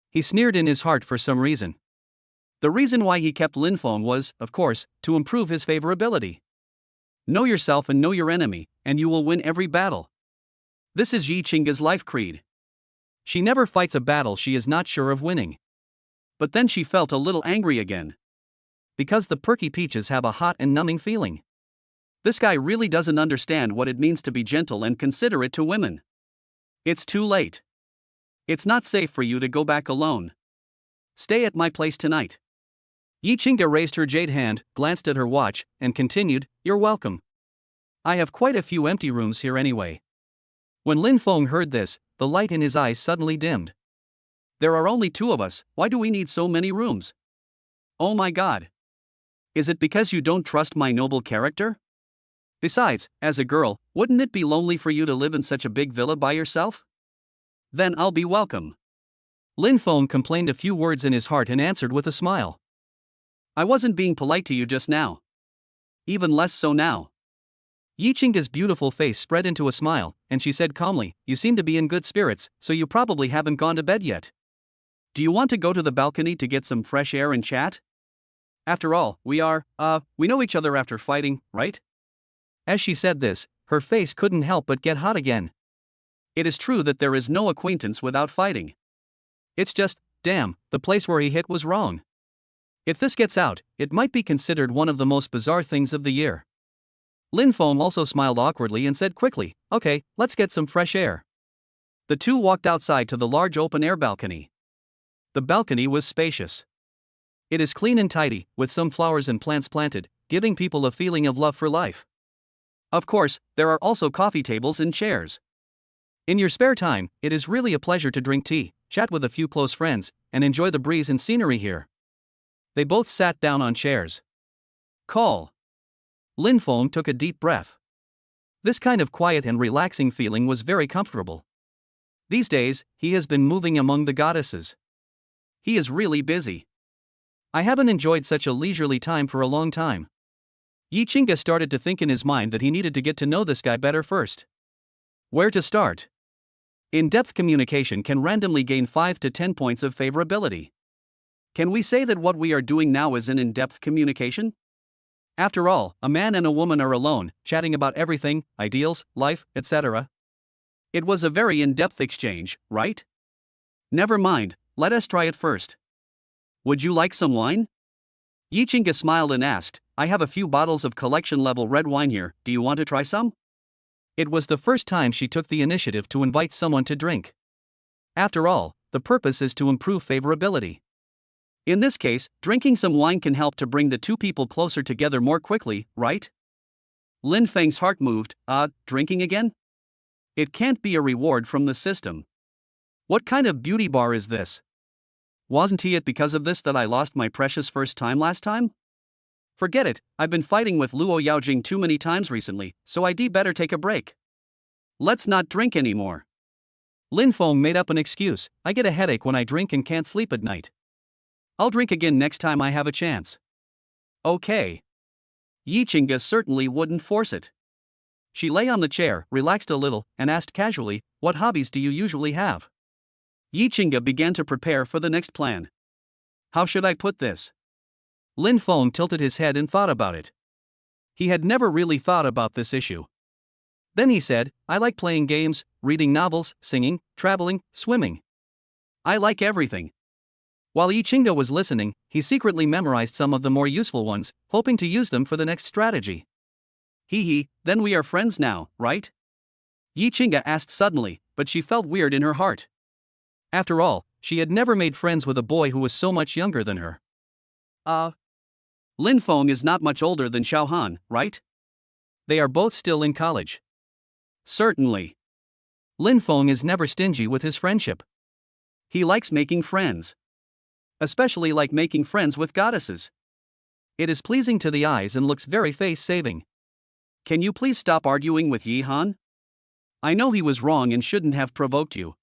He sneered in his heart for some reason. The reason why he kept Lin Feng was, of course, to improve his favorability. Know yourself and know your enemy, and you will win every battle. This is Yi Qingge's life creed. She never fights a battle she is not sure of winning. But then she felt a little angry again. Because the perky peaches have a hot and numbing feeling. This guy really doesn't understand what it means to be gentle and considerate to women. It's too late. It's not safe for you to go back alone. Stay at my place tonight. Yi Qingge raised her jade hand, glanced at her watch, and continued, "You're welcome. I have quite a few empty rooms here anyway." When Lin Feng heard this, the light in his eyes suddenly dimmed. There are only two of us, why do we need so many rooms? Oh my god. Is it because you don't trust my noble character? Besides, as a girl, wouldn't it be lonely for you to live in such a big villa by yourself? Then I'll be welcome. Lin Feng complained a few words in his heart and answered with a smile. I wasn't being polite to you just now. Even less so now. Yi Qingge's beautiful face spread into a smile, and she said calmly, you seem to be in good spirits, so you probably haven't gone to bed yet. Do you want to go to the balcony to get some fresh air and chat? After all, we know each other after fighting, right? As she said this, her face couldn't help but get hot again. It is true that there is no acquaintance without fighting. It's just, damn, the place where he hit was wrong. If this gets out, it might be considered one of the most bizarre things of the year. Lin Feng also smiled awkwardly and said quickly, okay, let's get some fresh air. The two walked outside to the large open-air balcony. The balcony was spacious. It is clean and tidy, with some flowers and plants planted, giving people a feeling of love for life. Of course, there are also coffee tables and chairs. In your spare time, it is really a pleasure to drink tea, chat with a few close friends, and enjoy the breeze and scenery here. They both sat down on chairs. Call. Lin Feng took a deep breath. This kind of quiet and relaxing feeling was very comfortable. These days, he has been moving among the goddesses. He is really busy. I haven't enjoyed such a leisurely time for a long time. Yi Qingge started to think in his mind that he needed to get to know this guy better first. Where to start? In-depth communication can randomly gain 5 to 10 points of favorability. Can we say that what we are doing now is an in-depth communication? After all, a man and a woman are alone, chatting about everything, ideals, life, etc. It was a very in-depth exchange, right? Never mind, let us try it first. Would you like some wine? Yi Qingge smiled and asked, I have a few bottles of collection-level red wine here, do you want to try some? It was the first time she took the initiative to invite someone to drink. After all, the purpose is to improve favorability. In this case, drinking some wine can help to bring the two people closer together more quickly, right? Lin Feng's heart moved, drinking again? It can't be a reward from the system. What kind of beauty bar is this? Wasn't it because of this that I lost my precious first time last time? Forget it, I've been fighting with Luo Yaojing too many times recently, so I'd better take a break. Let's not drink anymore. Lin Feng made up an excuse, I get a headache when I drink and can't sleep at night. I'll drink again next time I have a chance. Okay. Yi Qingge certainly wouldn't force it. She lay on the chair, relaxed a little, and asked casually, what hobbies do you usually have? Yi Qingge began to prepare for the next plan. How should I put this? Lin Feng tilted his head and thought about it. He had never really thought about this issue. Then he said, I like playing games, reading novels, singing, traveling, swimming. I like everything. While Yi Qingge was listening, he secretly memorized some of the more useful ones, hoping to use them for the next strategy. Then we are friends now, right? Yi Qingge asked suddenly, but she felt weird in her heart. After all, she had never made friends with a boy who was so much younger than her. Lin Feng is not much older than Xiao Han, right? They are both still in college. Certainly. Lin Feng is never stingy with his friendship. He likes making friends. Especially like making friends with goddesses. It is pleasing to the eyes and looks very face-saving. Can you please stop arguing with Yi-han? I know he was wrong and shouldn't have provoked you.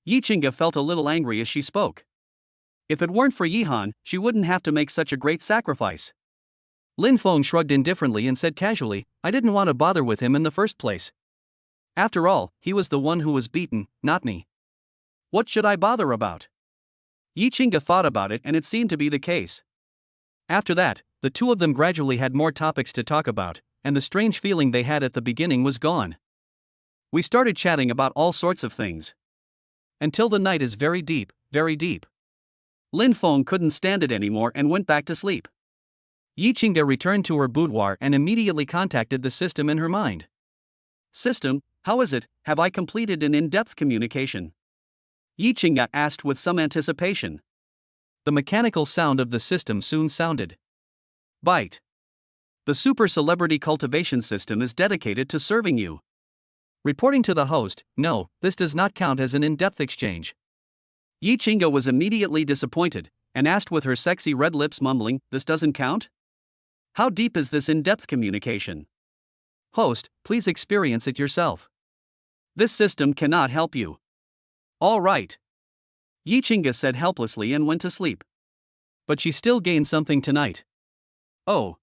Yi Chinga felt a little angry as she spoke. If it weren't for Yi-han, she wouldn't have to make such a great sacrifice. Lin Feng shrugged indifferently and said casually, I didn't want to bother with him in the first place. After all, he was the one who was beaten, not me. What should I bother about? Yi Chinga thought about it and it seemed to be the case. After that, the two of them gradually had more topics to talk about, and the strange feeling they had at the beginning was gone. We started chatting about all sorts of things. Until the night is very deep, very deep. Lin Feng couldn't stand it anymore and went back to sleep. Yi Chinga returned to her boudoir and immediately contacted the system in her mind. System, how is it, have I completed an in-depth communication? Yi Chinga asked with some anticipation. The mechanical sound of the system soon sounded. Byte. The super celebrity cultivation system is dedicated to serving you. Reporting to the host, no, this does not count as an in-depth exchange. Yi Chinga was immediately disappointed, and asked with her sexy red lips mumbling, this doesn't count? How deep is this in-depth communication? Host, please experience it yourself. This system cannot help you. All right. Yi Chinga said helplessly and went to sleep. But she still gained something tonight. Oh.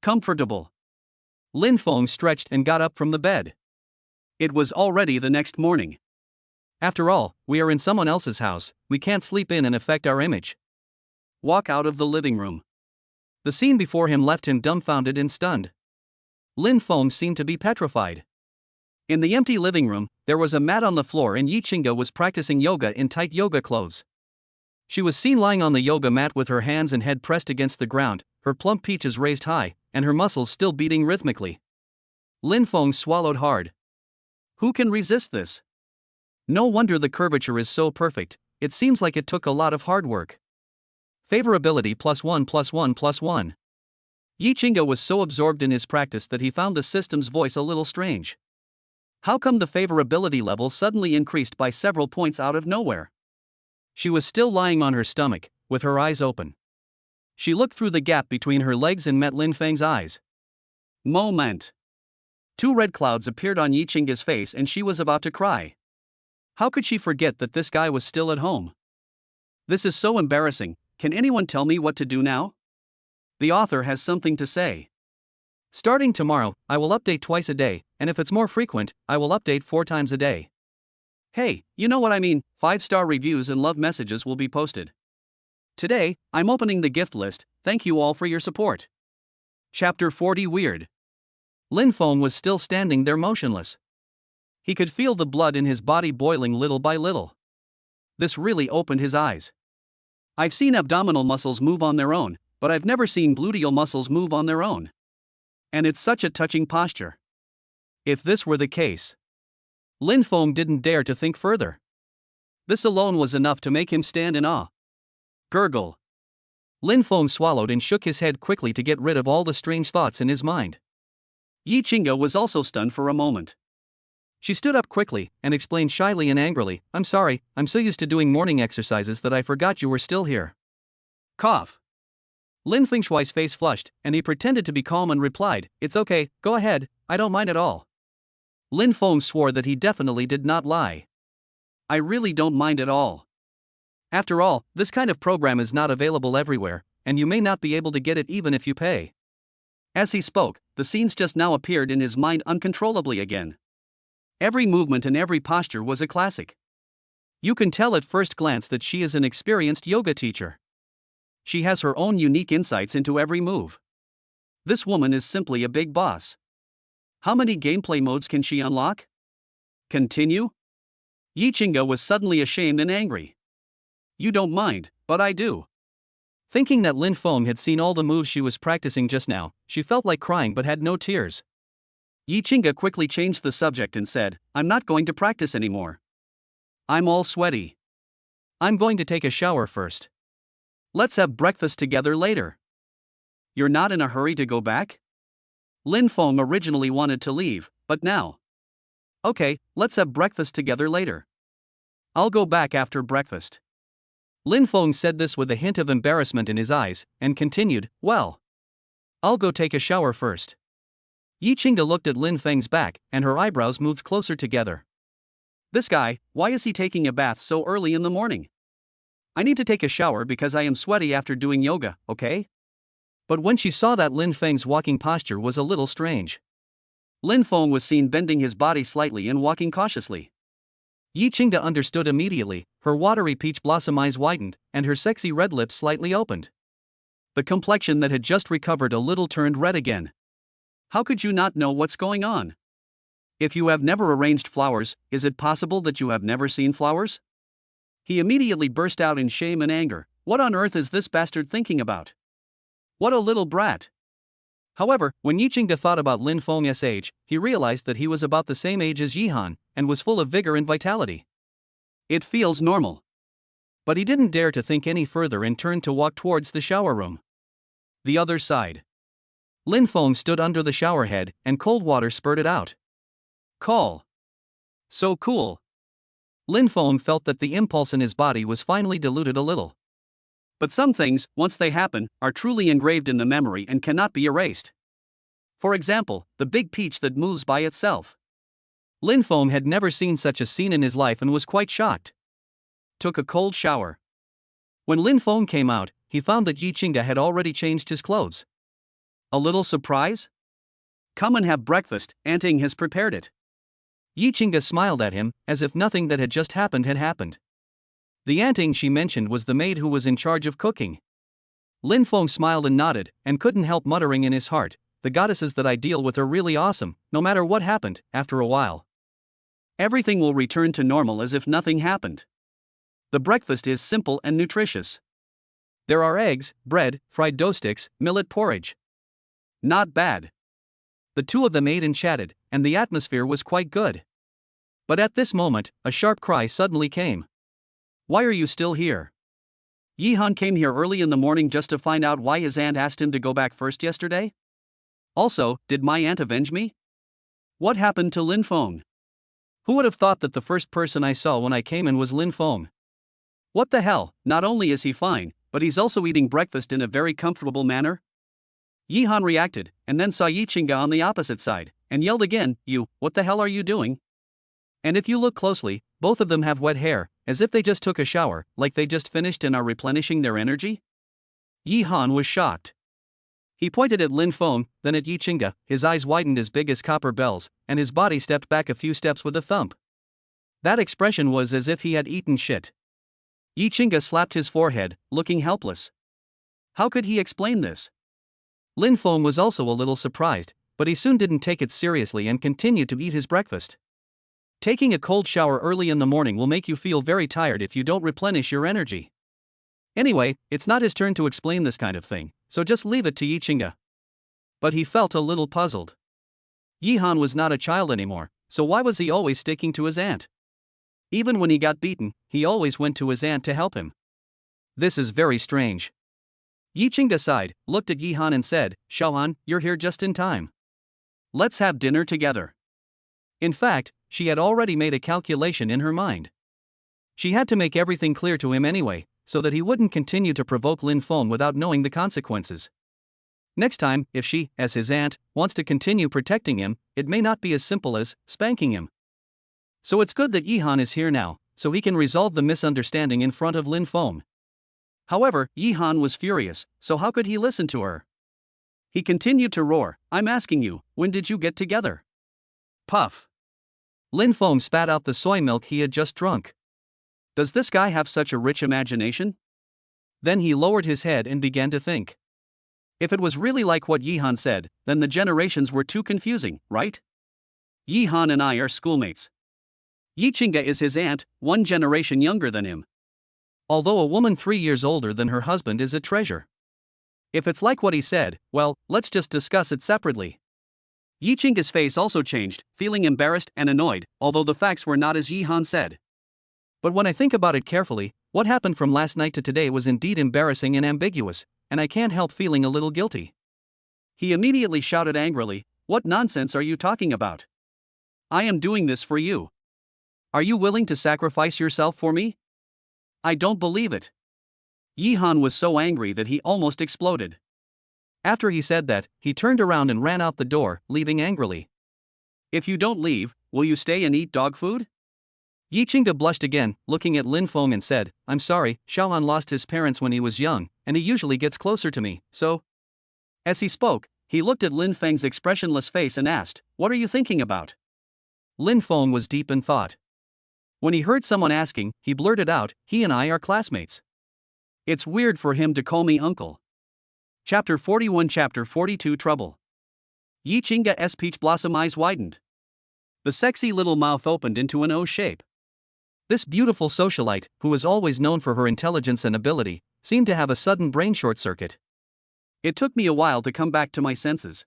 Comfortable. Lin Feng stretched and got up from the bed. It was already the next morning. After all, we are in someone else's house, we can't sleep in and affect our image. Walk out of the living room. The scene before him left him dumbfounded and stunned. Lin Feng seemed to be petrified. In the empty living room, there was a mat on the floor and Yi Chinga was practicing yoga in tight yoga clothes. She was seen lying on the yoga mat with her hands and head pressed against the ground, her plump peaches raised high, and her muscles still beating rhythmically. Lin Feng swallowed hard. Who can resist this? No wonder the curvature is so perfect, it seems like it took a lot of hard work. Favorability +1+1+1. Yi Chinga was so absorbed in his practice that he found the system's voice a little strange. How come the favorability level suddenly increased by several points out of nowhere? She was still lying on her stomach, with her eyes open. She looked through the gap between her legs and met Lin Feng's eyes. Moment. Two red clouds appeared on Yi Chinga's face and she was about to cry. How could she forget that this guy was still at home? This is so embarrassing, can anyone tell me what to do now? The author has something to say. Starting tomorrow, I will update twice a day, and if it's more frequent, I will update 4 times a day. Hey, you know what I mean, 5-star reviews and love messages will be posted. Today, I'm opening the gift list, thank you all for your support. Chapter 40 Weird. Lin Feng was still standing there motionless. He could feel the blood in his body boiling little by little. This really opened his eyes. I've seen abdominal muscles move on their own, but I've never seen gluteal muscles move on their own. And it's such a touching posture. If this were the case. Lin Feng didn't dare to think further. This alone was enough to make him stand in awe. Gurgle. Lin Feng swallowed and shook his head quickly to get rid of all the strange thoughts in his mind. Yi Chinga was also stunned for a moment. She stood up quickly and explained shyly and angrily, I'm sorry, I'm so used to doing morning exercises that I forgot you were still here. Cough. Lin Fengshui's face flushed, and he pretended to be calm and replied, it's okay, go ahead, I don't mind at all. Lin Feng swore that he definitely did not lie. I really don't mind at all. After all, this kind of program is not available everywhere, and you may not be able to get it even if you pay. As he spoke, the scenes just now appeared in his mind uncontrollably again. Every movement and every posture was a classic. You can tell at first glance that she is an experienced yoga teacher. She has her own unique insights into every move. This woman is simply a big boss. How many gameplay modes can she unlock? Continue? Yi Chinga was suddenly ashamed and angry. You don't mind, but I do. Thinking that Lin Feng had seen all the moves she was practicing just now, she felt like crying but had no tears. Yi Chinga quickly changed the subject and said, I'm not going to practice anymore. I'm all sweaty. I'm going to take a shower first. Let's have breakfast together later. You're not in a hurry to go back? Lin Feng originally wanted to leave, but now. Okay, let's have breakfast together later. I'll go back after breakfast. Lin Feng said this with a hint of embarrassment in his eyes, and continued, well, I'll go take a shower first. Yi Qingde looked at Lin Feng's back, and her eyebrows moved closer together. This guy, why is he taking a bath so early in the morning? I need to take a shower because I am sweaty after doing yoga, okay? But when she saw that Lin Feng's walking posture was a little strange. Lin Feng was seen bending his body slightly and walking cautiously. Yi Qingde understood immediately, her watery peach blossom eyes widened, and her sexy red lips slightly opened. The complexion that had just recovered a little turned red again. How could you not know what's going on? If you have never arranged flowers, is it possible that you have never seen flowers? He immediately burst out in shame and anger. What on earth is this bastard thinking about? What a little brat. However, when Yi Qingde thought about Lin Feng's age, he realized that he was about the same age as Yi Han, and was full of vigor and vitality. It feels normal. But he didn't dare to think any further and turned to walk towards the shower room. The other side. Lin Feng stood under the shower head, and cold water spurted out. Call. So cool. Lin Feng felt that the impulse in his body was finally diluted a little. But some things, once they happen, are truly engraved in the memory and cannot be erased. For example, the big peach that moves by itself. Lin Feng had never seen such a scene in his life and was quite shocked. Took a cold shower. When Lin Feng came out, he found that Yi Qingde had already changed his clothes. A little surprise? Come and have breakfast, Aunt Ing has prepared it. Yi Qingde smiled at him, as if nothing that had just happened had happened. The Aunt Ing she mentioned was the maid who was in charge of cooking. Lin Feng smiled and nodded, and couldn't help muttering in his heart, the goddesses that I deal with are really awesome, no matter what happened. After a while, everything will return to normal as if nothing happened. The breakfast is simple and nutritious. There are eggs, bread, fried dough sticks, millet porridge. Not bad. The two of them ate and chatted, and the atmosphere was quite good. But at this moment, a sharp cry suddenly came. Why are you still here? Yi Han came here early in the morning just to find out why his aunt asked him to go back first yesterday? Also, did my aunt avenge me? What happened to Lin Feng? Who would have thought that the first person I saw when I came in was Lin Feng? What the hell, not only is he fine, but he's also eating breakfast in a very comfortable manner? Yi Han reacted, and then saw Yi Qingde on the opposite side, and yelled again, what the hell are you doing? And if you look closely, both of them have wet hair, as if they just took a shower, like they just finished and are replenishing their energy? Yi Han was shocked. He pointed at Lin Feng, then at Yi Qingde, his eyes widened as big as copper bells, and his body stepped back a few steps with a thump. That expression was as if he had eaten shit. Yi Qingde slapped his forehead, looking helpless. How could he explain this? Lin Feng was also a little surprised, but he soon didn't take it seriously and continued to eat his breakfast. Taking a cold shower early in the morning will make you feel very tired if you don't replenish your energy. Anyway, it's not his turn to explain this kind of thing, so just leave it to Yi Qingde. But he felt a little puzzled. Yi Han was not a child anymore, so why was he always sticking to his aunt? Even when he got beaten, he always went to his aunt to help him. This is very strange. Yi Qingde sighed, looked at Yi Han and said, Xiaohan, you're here just in time. Let's have dinner together. In fact, she had already made a calculation in her mind. She had to make everything clear to him anyway, so that he wouldn't continue to provoke Lin Feng without knowing the consequences. Next time, if she, as his aunt, wants to continue protecting him, it may not be as simple as spanking him. So it's good that Yi Han is here now, so he can resolve the misunderstanding in front of Lin Feng. However, Yi Han was furious, so how could he listen to her? He continued to roar, I'm asking you, when did you get together? Puff. Lin Feng spat out the soy milk he had just drunk. Does this guy have such a rich imagination? Then he lowered his head and began to think. If it was really like what Yi Han said, then the generations were too confusing, right? Yi Han and I are schoolmates. Yi Qingde is his aunt, 1 generation younger than him. Although a woman 3 years older than her husband is a treasure. If it's like what he said, well, let's just discuss it separately. Yi Qingde's face also changed, feeling embarrassed and annoyed, although the facts were not as Yi Han said. But when I think about it carefully, what happened from last night to today was indeed embarrassing and ambiguous, and I can't help feeling a little guilty. He immediately shouted angrily, what nonsense are you talking about? I am doing this for you. Are you willing to sacrifice yourself for me? I don't believe it. Yihan was so angry that he almost exploded. After he said that, he turned around and ran out the door, leaving angrily. If you don't leave, will you stay and eat dog food? Yi Qingge blushed again, looking at Lin Feng and said, I'm sorry, Xiaohan lost his parents when he was young, and he usually gets closer to me, so. As he spoke, he looked at Lin Feng's expressionless face and asked, What are you thinking about? Lin Feng was deep in thought. When he heard someone asking, he blurted out, He and I are classmates. It's weird for him to call me uncle. Chapter 41 Chapter 42 Trouble. Yi Qingge's peach blossom eyes widened. The sexy little mouth opened into an O shape. This beautiful socialite, who was always known for her intelligence and ability, seemed to have a sudden brain short circuit. It took me a while to come back to my senses.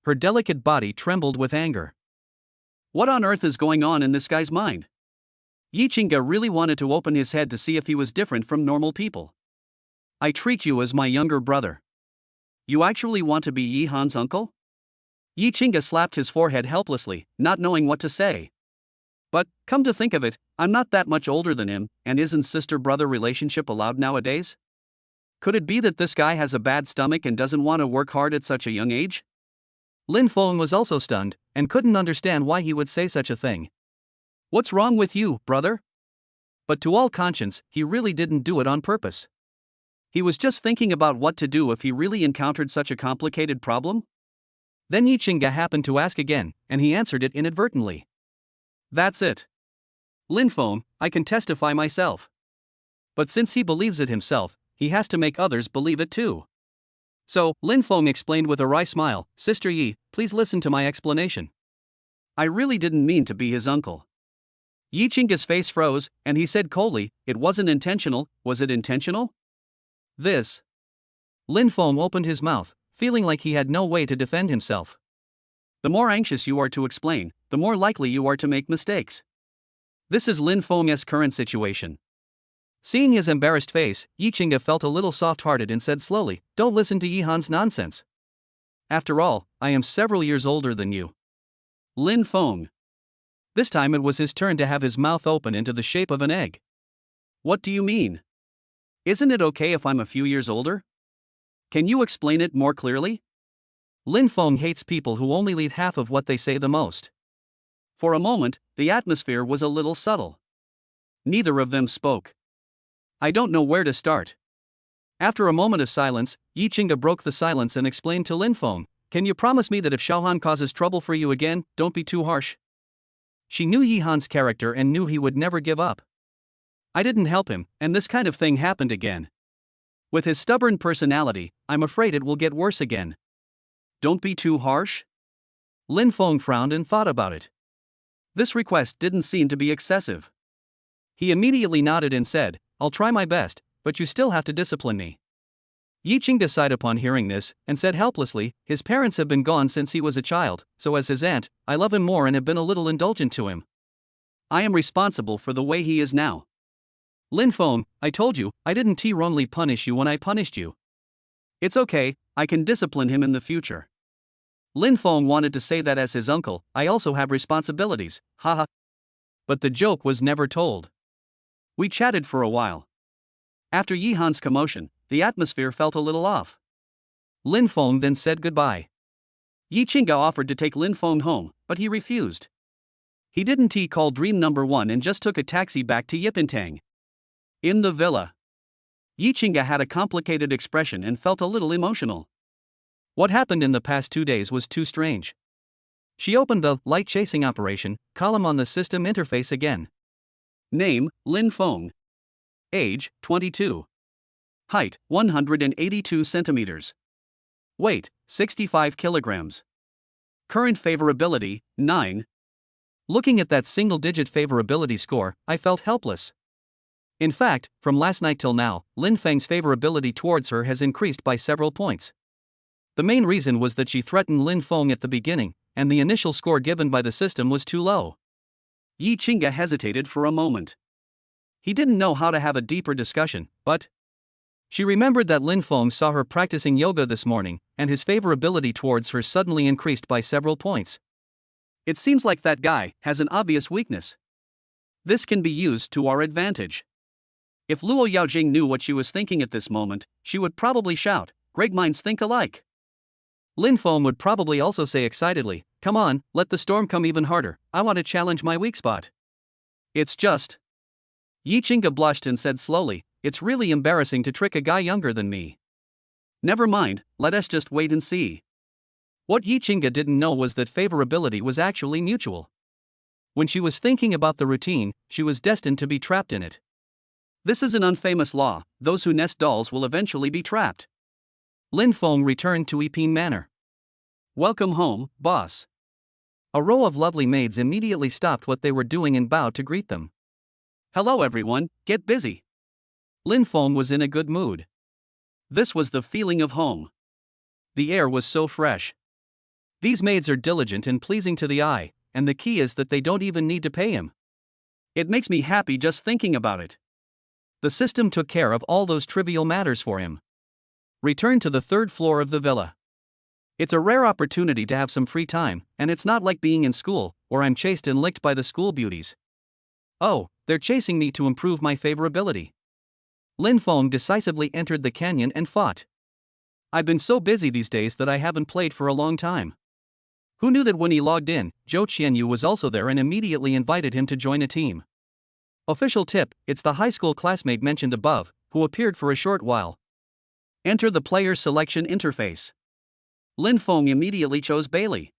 Her delicate body trembled with anger. What on earth is going on in this guy's mind? Yi Qingge really wanted to open his head to see if he was different from normal people. I treat you as my younger brother. You actually want to be Yi Han's uncle? Yi Qingge slapped his forehead helplessly, not knowing what to say. But, come to think of it, I'm not that much older than him, and isn't sister-brother relationship allowed nowadays? Could it be that this guy has a bad stomach and doesn't want to work hard at such a young age? Lin Feng was also stunned, and couldn't understand why he would say such a thing. What's wrong with you, brother? But to all conscience, he really didn't do it on purpose. He was just thinking about what to do if he really encountered such a complicated problem. Then Yi Qingge happened to ask again, and he answered it inadvertently. That's it. Lin Feng, I can testify myself. But since he believes it himself, he has to make others believe it too. So, Lin Feng explained with a wry smile, Sister Yi, please listen to my explanation. I really didn't mean to be his uncle. Yi Qingge's face froze, and he said coldly, It wasn't intentional, was it intentional? This. Lin Feng opened his mouth, feeling like he had no way to defend himself. The more anxious you are to explain, the more likely you are to make mistakes. This is Lin Feng's current situation. Seeing his embarrassed face, Yi Qingge felt a little soft-hearted and said slowly, Don't listen to Yi Han's nonsense. After all, I am several years older than you. Lin Feng. This time it was his turn to have his mouth open into the shape of an egg. What do you mean? Isn't it okay if I'm a few years older? Can you explain it more clearly? Lin Feng hates people who only lead half of what they say the most. For a moment, the atmosphere was a little subtle. Neither of them spoke. I don't know where to start. After a moment of silence, Yi Qingge broke the silence and explained to Lin Feng, Can you promise me that if Xiaohan causes trouble for you again, don't be too harsh? She knew Yi Han's character and knew he would never give up. I didn't help him, and this kind of thing happened again. With his stubborn personality, I'm afraid it will get worse again. Don't be too harsh? Lin Feng frowned and thought about it. This request didn't seem to be excessive. He immediately nodded and said, I'll try my best, but you still have to discipline me. Yi Qingge sighed upon hearing this, and said helplessly, His parents have been gone since he was a child, so as his aunt, I love him more and have been a little indulgent to him. I am responsible for the way he is now. Lin Feng, I told you, I didn't wrongly punish you when I punished you. It's okay, I can discipline him in the future. Lin Feng wanted to say that as his uncle, I also have responsibilities, haha. But the joke was never told. We chatted for a while. After Yi Han's commotion, the atmosphere felt a little off. Lin Feng then said goodbye. Yi Qingge offered to take Lin Feng home, but he refused. He didn't call Dream Number 1 and just took a taxi back to Yipintang. In the villa, Yi Qingge had a complicated expression and felt a little emotional. What happened in the past 2 days was too strange. She opened the light chasing operation column on the system interface again. Name, Lin Feng. Age, 22. Height, 182 centimeters. Weight, 65 kilograms. Current favorability, 9. Looking at that single-digit favorability score, I felt helpless. In fact, from last night till now, Lin Feng's favorability towards her has increased by several points. The main reason was that she threatened Lin Feng at the beginning, and the initial score given by the system was too low. Yi Qingge hesitated for a moment. He didn't know how to have a deeper discussion, but she remembered that Lin Feng saw her practicing yoga this morning, and his favorability towards her suddenly increased by several points. It seems like that guy has an obvious weakness. This can be used to our advantage. If Luo Yaojing knew what she was thinking at this moment, she would probably shout, "Great minds think alike." Lin Feng would probably also say excitedly, "Come on, let the storm come even harder, I want to challenge my weak spot." It's just. Yi Qingge blushed and said slowly, "It's really embarrassing to trick a guy younger than me." Never mind, let us just wait and see. What Yi Qingge didn't know was that favorability was actually mutual. When she was thinking about the routine, she was destined to be trapped in it. This is an unfamous law, those who nest dolls will eventually be trapped. Lin Feng returned to Yiping Manor. "Welcome home, boss." A row of lovely maids immediately stopped what they were doing and bowed to greet them. "Hello everyone, get busy." Lin Feng was in a good mood. This was the feeling of home. The air was so fresh. These maids are diligent and pleasing to the eye, and the key is that they don't even need to pay him. It makes me happy just thinking about it. The system took care of all those trivial matters for him. Return to the third floor of the villa. It's a rare opportunity to have some free time, and it's not like being in school, where I'm chased and licked by the school beauties. Oh, they're chasing me to improve my favorability. Lin Feng decisively entered the canyon and fought. I've been so busy these days that I haven't played for a long time. Who knew that when he logged in, Zhou Qianyu was also there and immediately invited him to join a team. Official tip, it's the high school classmate mentioned above, who appeared for a short while. Enter the player selection interface. Lin Feng immediately chose Bailey.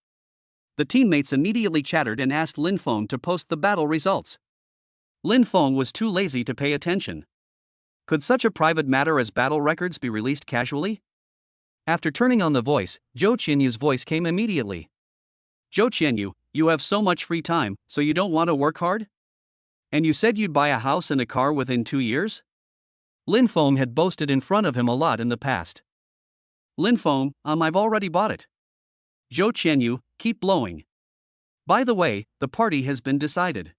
The teammates immediately chattered and asked Lin Feng to post the battle results. Lin Feng was too lazy to pay attention. Could such a private matter as battle records be released casually? After turning on the voice, Zhou Qianyu's voice came immediately. "Zhou Qianyu, you have so much free time, so you don't want to work hard? And you said you'd buy a house and a car within 2 years?" Lin Feng had boasted in front of him a lot in the past. "Lin Feng, I've already bought it." "Zhou Qianyu, keep blowing. By the way, the party has been decided.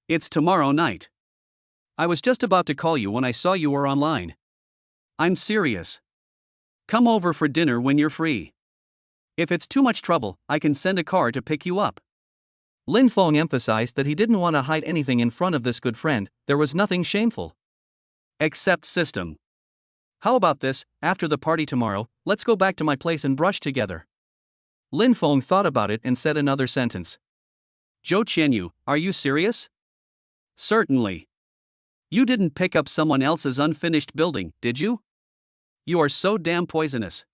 It's tomorrow night. I was just about to call you when I saw you were online. I'm serious. Come over for dinner when you're free. If it's too much trouble, I can send a car to pick you up." Lin Feng emphasized that he didn't want to hide anything in front of this good friend, there was nothing shameful. Except system. "How about this, after the party tomorrow, let's go back to my place and brush together." Lin Feng thought about it and said another sentence. "Zhou Qianyu, are you serious?" "Certainly. You didn't pick up someone else's unfinished building, did you? You are so damn poisonous."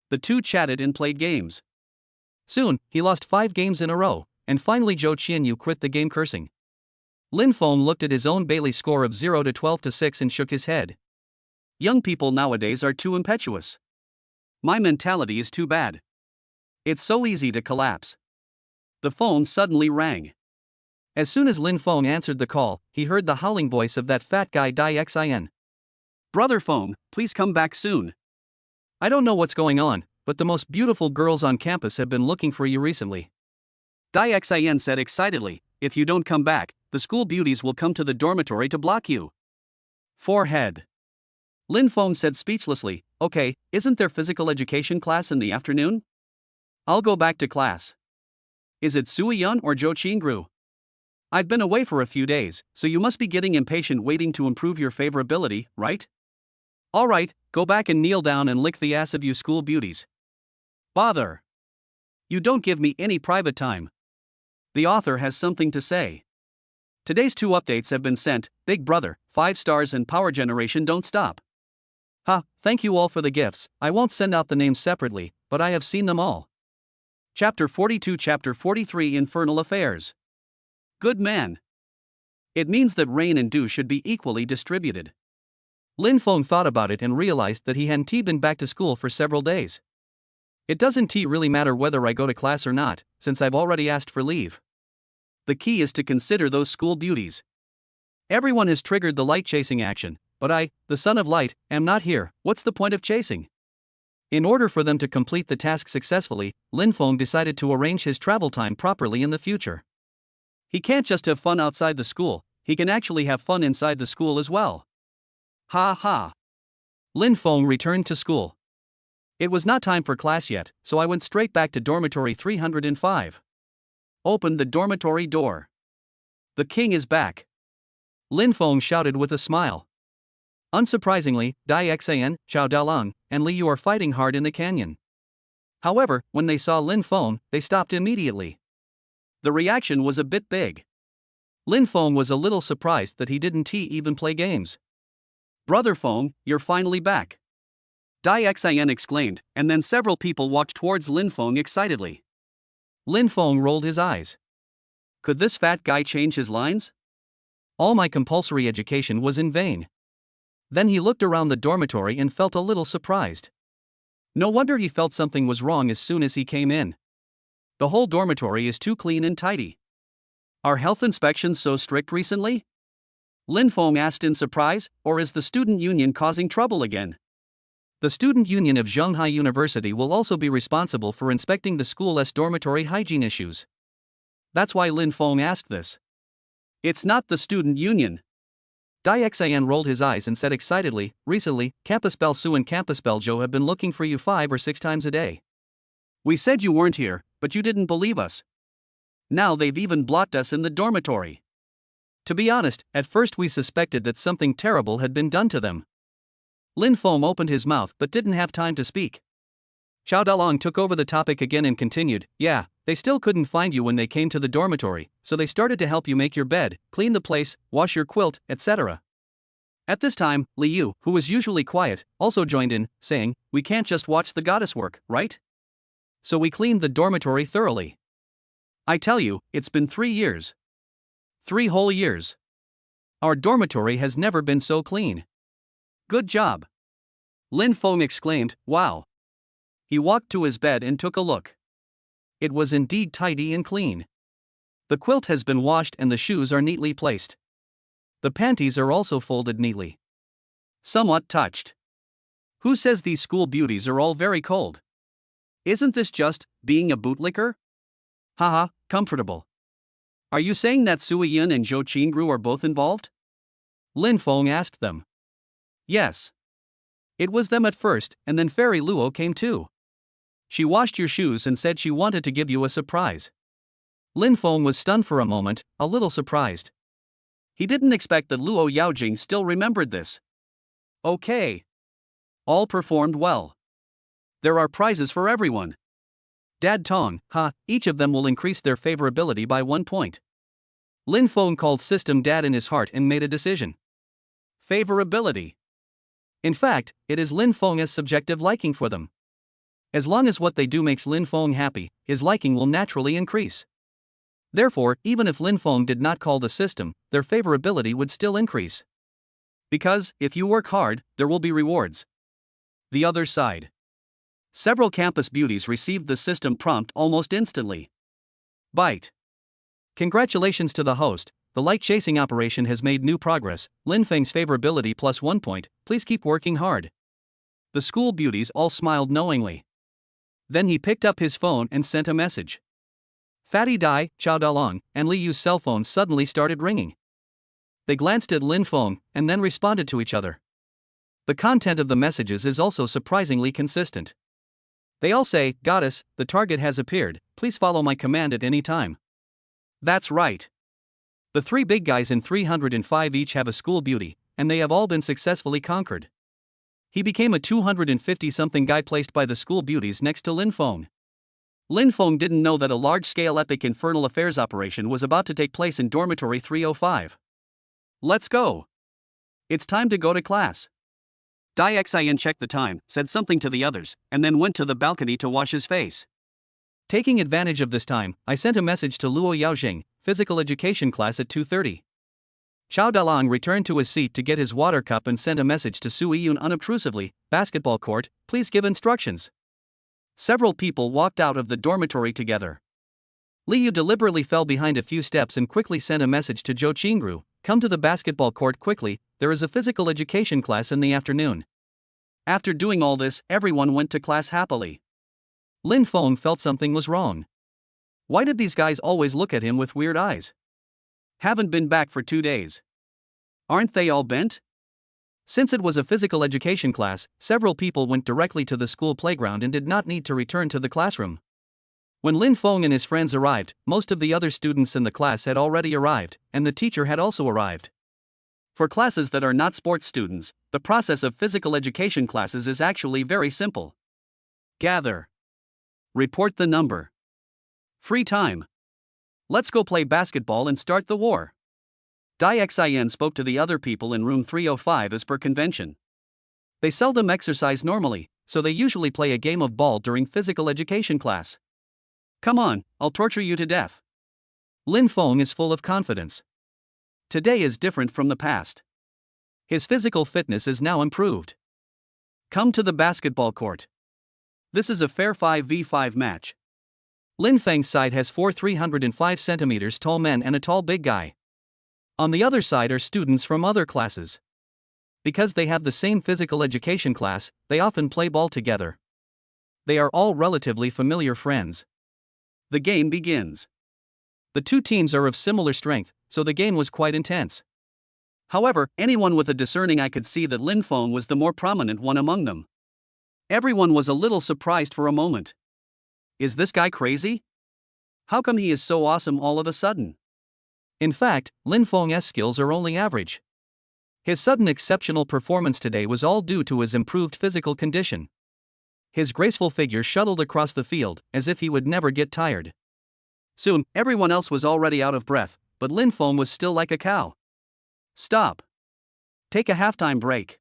The two chatted and played games. Soon, he lost 5 games in a row, and finally Zhou Qianyu quit the game cursing. Lin Feng looked at his own Bailey score of 0 to 12 to 6 and shook his head. Young people nowadays are too impetuous. My mentality is too bad. It's so easy to collapse. The phone suddenly rang. As soon as Lin Feng answered the call, he heard the howling voice of that fat guy Dai Xin. "Brother Feng, please come back soon. I don't know what's going on, but the most beautiful girls on campus have been looking for you recently." Dai Xin said excitedly, "If you don't come back, the school beauties will come to the dormitory to block you." Forehead. Lin Feng said speechlessly, "Okay, isn't there physical education class in the afternoon? I'll go back to class." "Is it Suiyun or Zhou Qingru? I've been away for a few days, so you must be getting impatient waiting to improve your favorability, right? Alright, go back and kneel down and lick the ass of you school beauties. Bother. You don't give me any private time. The author has something to say. Today's 2 updates have been sent, Big Brother, 5 stars and Power Generation don't stop. Thank you all for the gifts, I won't send out the names separately, but I have seen them all. Chapter 42 Chapter 43 Infernal Affairs. Good man. It means that rain and dew should be equally distributed. Lin Feng thought about it and realized that he hadn't been back to school for several days. It doesn't really matter whether I go to class or not, since I've already asked for leave. The key is to consider those school beauties. Everyone has triggered the light chasing action, but I, the son of light, am not here. What's the point of chasing? In order for them to complete the task successfully, Lin Feng decided to arrange his travel time properly in the future. He can't just have fun outside the school, he can actually have fun inside the school as well. Ha ha. Lin Feng returned to school. It was not time for class yet, so I went straight back to dormitory 305. Opened the dormitory door. The king is back. Lin Feng shouted with a smile. Unsurprisingly, Dai Xan, Xiao Dalang, and Li Yu are fighting hard in the canyon. However, when they saw Lin Feng, they stopped immediately. The reaction was a bit big. Lin Feng was a little surprised that he didn't even play games. Brother Feng, you're finally back. Dai Xan exclaimed, and then several people walked towards Lin Feng excitedly. Lin Feng rolled his eyes. Could this fat guy change his lines? All my compulsory education was in vain. Then he looked around the dormitory and felt a little surprised. No wonder he felt something was wrong as soon as he came in. The whole dormitory is too clean and tidy. Are health inspections so strict recently? Lin Feng asked in surprise, or is the student union causing trouble again? The student union of Zhonghai University will also be responsible for inspecting the school's dormitory hygiene issues. That's why Lin Feng asked this. It's not the student union. Dai Xan rolled his eyes and said excitedly, recently, Campus Belle Su and Campus Belle Jo have been looking for you 5 or 6 times a day. We said you weren't here, but you didn't believe us. Now they've even blocked us in the dormitory. To be honest, at first we suspected that something terrible had been done to them. Lin Feng opened his mouth but didn't have time to speak. Xiao Dalong took over the topic again and continued, yeah, they still couldn't find you when they came to the dormitory, so they started to help you make your bed, clean the place, wash your quilt, etc. At this time, Li Yu, who was usually quiet, also joined in, saying, we can't just watch the goddess work, right? So we cleaned the dormitory thoroughly. I tell you, it's been 3 years. 3 whole years. Our dormitory has never been so clean. Good job. Lin Feng exclaimed, wow. He walked to his bed and took a look. It was indeed tidy and clean. The quilt has been washed and the shoes are neatly placed. The panties are also folded neatly. Somewhat touched. Who says these school beauties are all very cold? Isn't this just being a bootlicker? Haha, comfortable. Are you saying that Sui Yun and Zhou Qingru are both involved? Lin Feng asked them. Yes. It was them at first, and then Fairy Luo came too. She washed your shoes and said she wanted to give you a surprise. Lin Feng was stunned for a moment, a little surprised. He didn't expect that Luo Yaojing still remembered this. Okay. All performed well. There are prizes for everyone. Dad Tong, each of them will increase their favorability by 1 point. Lin Feng called System Dad in his heart and made a decision. Favorability. In fact, it is Lin Feng's subjective liking for them. As long as what they do makes Lin Feng happy, his liking will naturally increase. Therefore, even if Lin Feng did not call the system, their favorability would still increase. Because, if you work hard, there will be rewards. The other side. Several campus beauties received the system prompt almost instantly. Bite. Congratulations to the host, the light chasing operation has made new progress, Lin Feng's favorability plus 1 point, please keep working hard. The school beauties all smiled knowingly. Then he picked up his phone and sent a message. Fatty Dai, Xiao Dalong, and Li Yu's cell phones suddenly started ringing. They glanced at Lin Feng, and then responded to each other. The content of the messages is also surprisingly consistent. They all say, Goddess, the target has appeared, please follow my command at any time. That's right. The 3 big guys in 305 each have a school beauty, and they have all been successfully conquered. He became a 250-something guy placed by the school beauties next to Lin Feng. Lin Feng didn't know that a large-scale epic infernal affairs operation was about to take place in dormitory 305. Let's go. It's time to go to class. Dai Xian checked the time, said something to the others, and then went to the balcony to wash his face. Taking advantage of this time, I sent a message to Luo Yaojing, physical education class at 2:30. Xiao Dalang returned to his seat to get his water cup and sent a message to Sui Yun unobtrusively, basketball court, please give instructions. Several people walked out of the dormitory together. Li Yu deliberately fell behind a few steps and quickly sent a message to Zhou Qingru, come to the basketball court quickly, there is a physical education class in the afternoon. After doing all this, everyone went to class happily. Lin Feng felt something was wrong. Why did these guys always look at him with weird eyes? Haven't been back for 2 days. Aren't they all bent? Since it was a physical education class, several people went directly to the school playground and did not need to return to the classroom. When Lin Feng and his friends arrived, most of the other students in the class had already arrived, and the teacher had also arrived. For classes that are not sports students, the process of physical education classes is actually very simple. Gather. Report the number. Free time. Let's go play basketball and start the war. Xin spoke to the other people in room 305 as per convention. They seldom exercise normally, so they usually play a game of ball during physical education class. Come on, I'll torture you to death. Lin Feng is full of confidence. Today is different from the past. His physical fitness is now improved. Come to the basketball court. This is a fair 5v5 match. Lin Feng's side has 4 305 centimeters tall men and a tall big guy. On the other side are students from other classes. Because they have the same physical education class, they often play ball together. They are all relatively familiar friends. The game begins. The two teams are of similar strength, so the game was quite intense. However, anyone with a discerning eye could see that Lin Feng was the more prominent one among them. Everyone was a little surprised for a moment. Is this guy crazy? How come he is so awesome all of a sudden? In fact, Lin Feng's skills are only average. His sudden exceptional performance today was all due to his improved physical condition. His graceful figure shuttled across the field, as if he would never get tired. Soon, everyone else was already out of breath, but Lin Feng was still like a cow. Stop. Take a halftime break.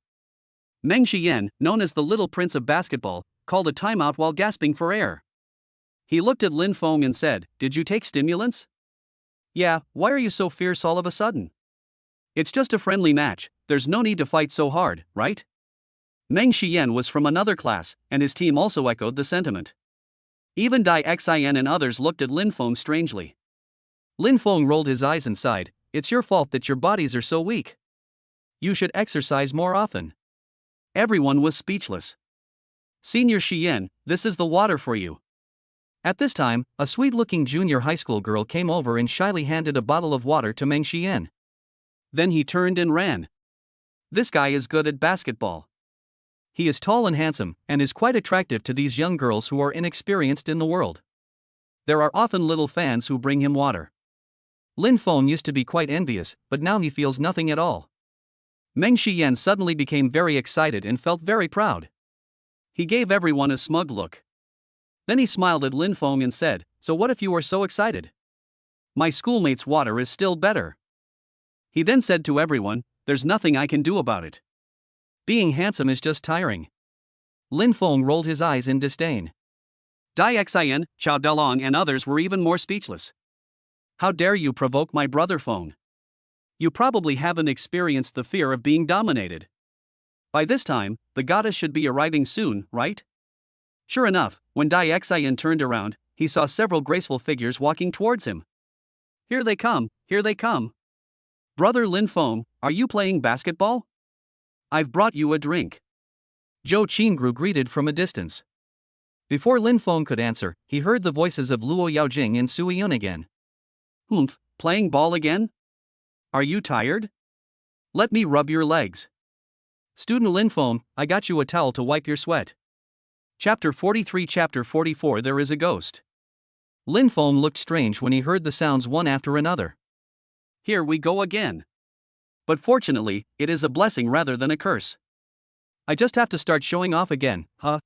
Meng Xian, known as the Little Prince of Basketball, called a timeout while gasping for air. He looked at Lin Feng and said, "Did you take stimulants?" "Yeah, why are you so fierce all of a sudden?" "It's just a friendly match, there's no need to fight so hard, right?" Meng Xian was from another class, and his team also echoed the sentiment. Even Xin and others looked at Lin Feng strangely. Lin Feng rolled his eyes and sighed, "It's your fault that your bodies are so weak. You should exercise more often." Everyone was speechless. "Senior Xian, this is the water for you." At this time, a sweet-looking junior high school girl came over and shyly handed a bottle of water to Meng Xian. Then he turned and ran. This guy is good at basketball. He is tall and handsome, and is quite attractive to these young girls who are inexperienced in the world. There are often little fans who bring him water. Lin Feng used to be quite envious, but now he feels nothing at all. Meng Xian suddenly became very excited and felt very proud. He gave everyone a smug look. Then he smiled at Lin Feng and said, "So what if you are so excited? My schoolmate's water is still better." He then said to everyone, "There's nothing I can do about it. Being handsome is just tiring." Lin Feng rolled his eyes in disdain. Xin, Chao Dalong and others were even more speechless. "How dare you provoke my brother Feng? You probably haven't experienced the fear of being dominated. By this time, the goddess should be arriving soon, right?" Sure enough, when Xin turned around, he saw several graceful figures walking towards him. Here they come, here they come. "Brother Lin Feng, are you playing basketball? I've brought you a drink." Zhou Qingru greeted from a distance. Before Lin Feng could answer, he heard the voices of Luo Yaojing and Sui Yun again. "Humph, playing ball again? Are you tired? Let me rub your legs." "Student Lin Feng, I got you a towel to wipe your sweat." Chapter 43 Chapter 44 There is a ghost. Lin Feng looked strange when he heard the sounds one after another. Here we go again. But fortunately, it is a blessing rather than a curse. I just have to start showing off again, huh?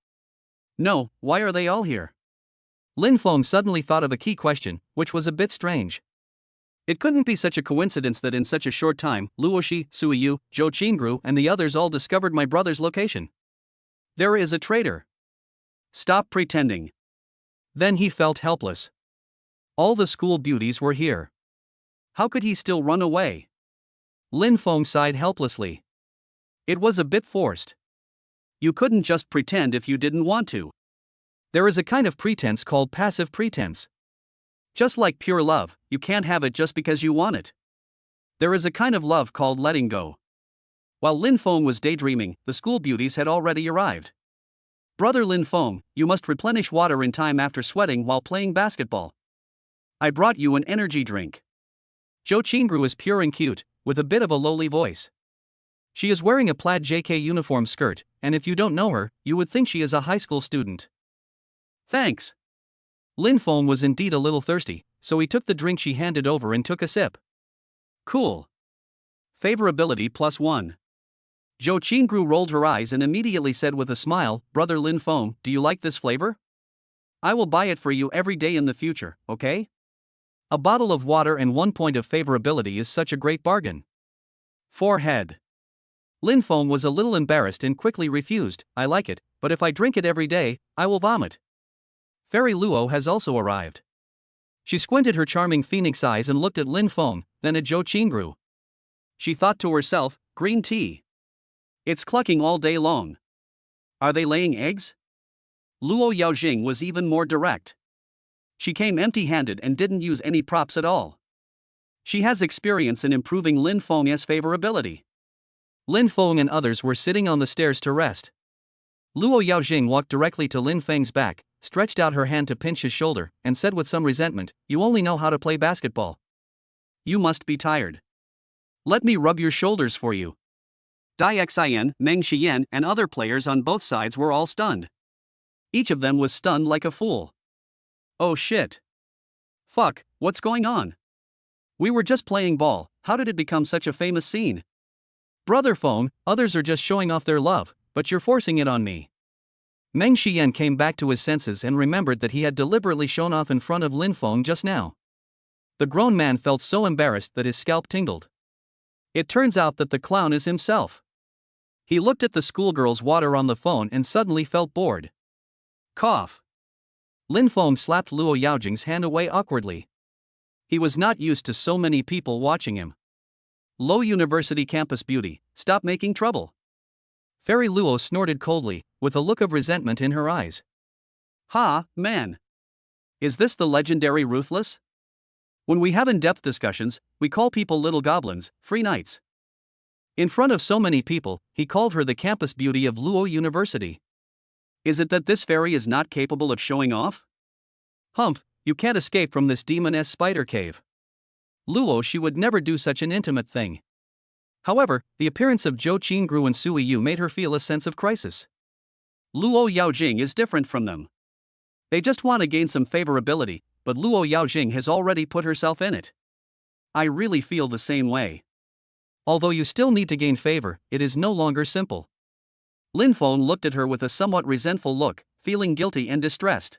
No, why are they all here? Lin Feng suddenly thought of a key question, which was a bit strange. It couldn't be such a coincidence that in such a short time, Luoshi, Suiyu, Zhou Qingru and the others all discovered my brother's location. There is a traitor. Stop pretending. Then he felt helpless. All the school beauties were here. How could he still run away? Lin Feng sighed helplessly. It was a bit forced. You couldn't just pretend if you didn't want to. There is a kind of pretense called passive pretense. Just like pure love, you can't have it just because you want it. There is a kind of love called letting go. While Lin Feng was daydreaming, the school beauties had already arrived. Brother Lin Feng, you must replenish water in time after sweating while playing basketball. I brought you an energy drink. Zhou Qingru is pure and cute, with a bit of a lowly voice. She is wearing a plaid JK uniform skirt, and if you don't know her, you would think she is a high school student. Thanks. Lin Feng was indeed a little thirsty, so he took the drink she handed over and took a sip. Cool. Favorability +1. Zhou Qingru rolled her eyes and immediately said with a smile, Brother Lin Feng, do you like this flavor? I will buy it for you every day in the future, okay? A bottle of water and 1 point of favorability is such a great bargain. Forehead. Lin Feng was a little embarrassed and quickly refused, I like it, but if I drink it every day, I will vomit. Fairy Luo has also arrived. She squinted her charming phoenix eyes and looked at Lin Feng, then at Zhou Qingru. She thought to herself, green tea. It's clucking all day long. Are they laying eggs? Luo Yaojing was even more direct. She came empty-handed and didn't use any props at all. She has experience in improving Lin Feng's favorability. Lin Feng and others were sitting on the stairs to rest. Luo Yaojing walked directly to Lin Feng's back, stretched out her hand to pinch his shoulder, and said with some resentment, you only know how to play basketball. You must be tired. Let me rub your shoulders for you. Dai Xian, Meng Xian, and other players on both sides were all stunned. Each of them was stunned like a fool. Oh shit. Fuck, what's going on? We were just playing ball, how did it become such a famous scene? Brother Feng, others are just showing off their love, but you're forcing it on me. Meng Xian came back to his senses and remembered that he had deliberately shown off in front of Lin Feng just now. The grown man felt so embarrassed that his scalp tingled. It turns out that the clown is himself. He looked at the schoolgirl's water on the phone and suddenly felt bored. Cough. Lin Feng slapped Luo Yaojing's hand away awkwardly. He was not used to so many people watching him. Low University campus beauty, stop making trouble. Fairy Luo snorted coldly, with a look of resentment in her eyes. Ha, man. Is this the legendary Ruthless? When we have in-depth discussions, we call people little goblins, free knights. In front of so many people, he called her the campus beauty of Luo University. Is it that this fairy is not capable of showing off? Humph, you can't escape from this demon-s spider cave. Luo, she would never do such an intimate thing. However, the appearance of Zhou Qingru and Sui Yu made her feel a sense of crisis. Luo Yaojing is different from them. They just want to gain some favorability, but Luo Yaojing has already put herself in it. I really feel the same way. Although you still need to gain favor, it is no longer simple. Lin Feng looked at her with a somewhat resentful look, feeling guilty and distressed.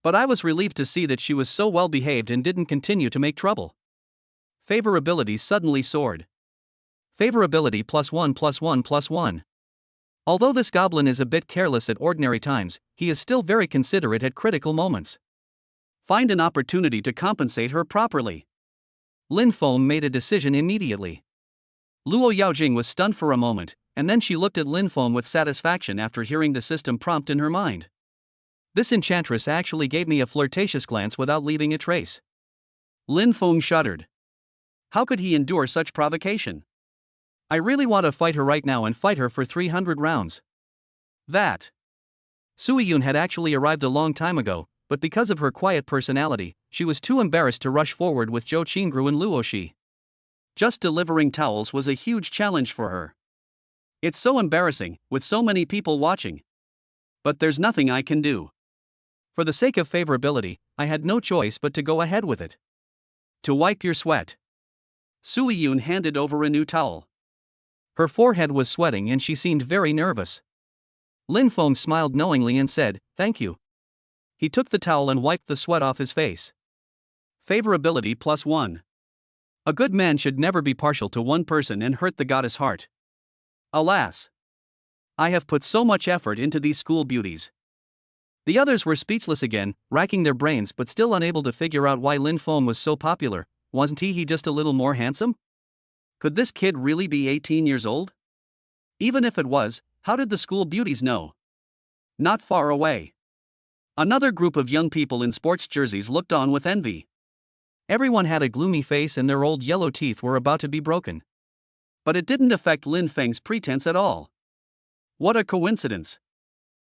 But I was relieved to see that she was so well behaved and didn't continue to make trouble. Favorability suddenly soared. Favorability +1 +1 +1. Although this goblin is a bit careless at ordinary times, he is still very considerate at critical moments. Find an opportunity to compensate her properly. Lin Feng made a decision immediately. Luo Yaojing was stunned for a moment, and then she looked at Lin Feng with satisfaction after hearing the system prompt in her mind. This enchantress actually gave me a flirtatious glance without leaving a trace. Lin Feng shuddered. How could he endure such provocation? I really want to fight her right now and fight her for 300 rounds. That. Sui Yun had actually arrived a long time ago, but because of her quiet personality, she was too embarrassed to rush forward with Zhou Qingru and Luo Shi. Just delivering towels was a huge challenge for her. It's so embarrassing, with so many people watching. But there's nothing I can do. For the sake of favorability, I had no choice but to go ahead with it. To wipe your sweat. Sui Yun handed over a new towel. Her forehead was sweating and she seemed very nervous. Lin Feng smiled knowingly and said, thank you. He took the towel and wiped the sweat off his face. Favorability +1. A good man should never be partial to one person and hurt the goddess' heart. Alas. I have put so much effort into these school beauties. The others were speechless again, racking their brains but still unable to figure out why Lin Feng was so popular. Wasn't he just a little more handsome? Could this kid really be 18 years old? Even if it was, how did the school beauties know? Not far away. Another group of young people in sports jerseys looked on with envy. Everyone had a gloomy face and their old yellow teeth were about to be broken. But it didn't affect Lin Feng's pretense at all. What a coincidence.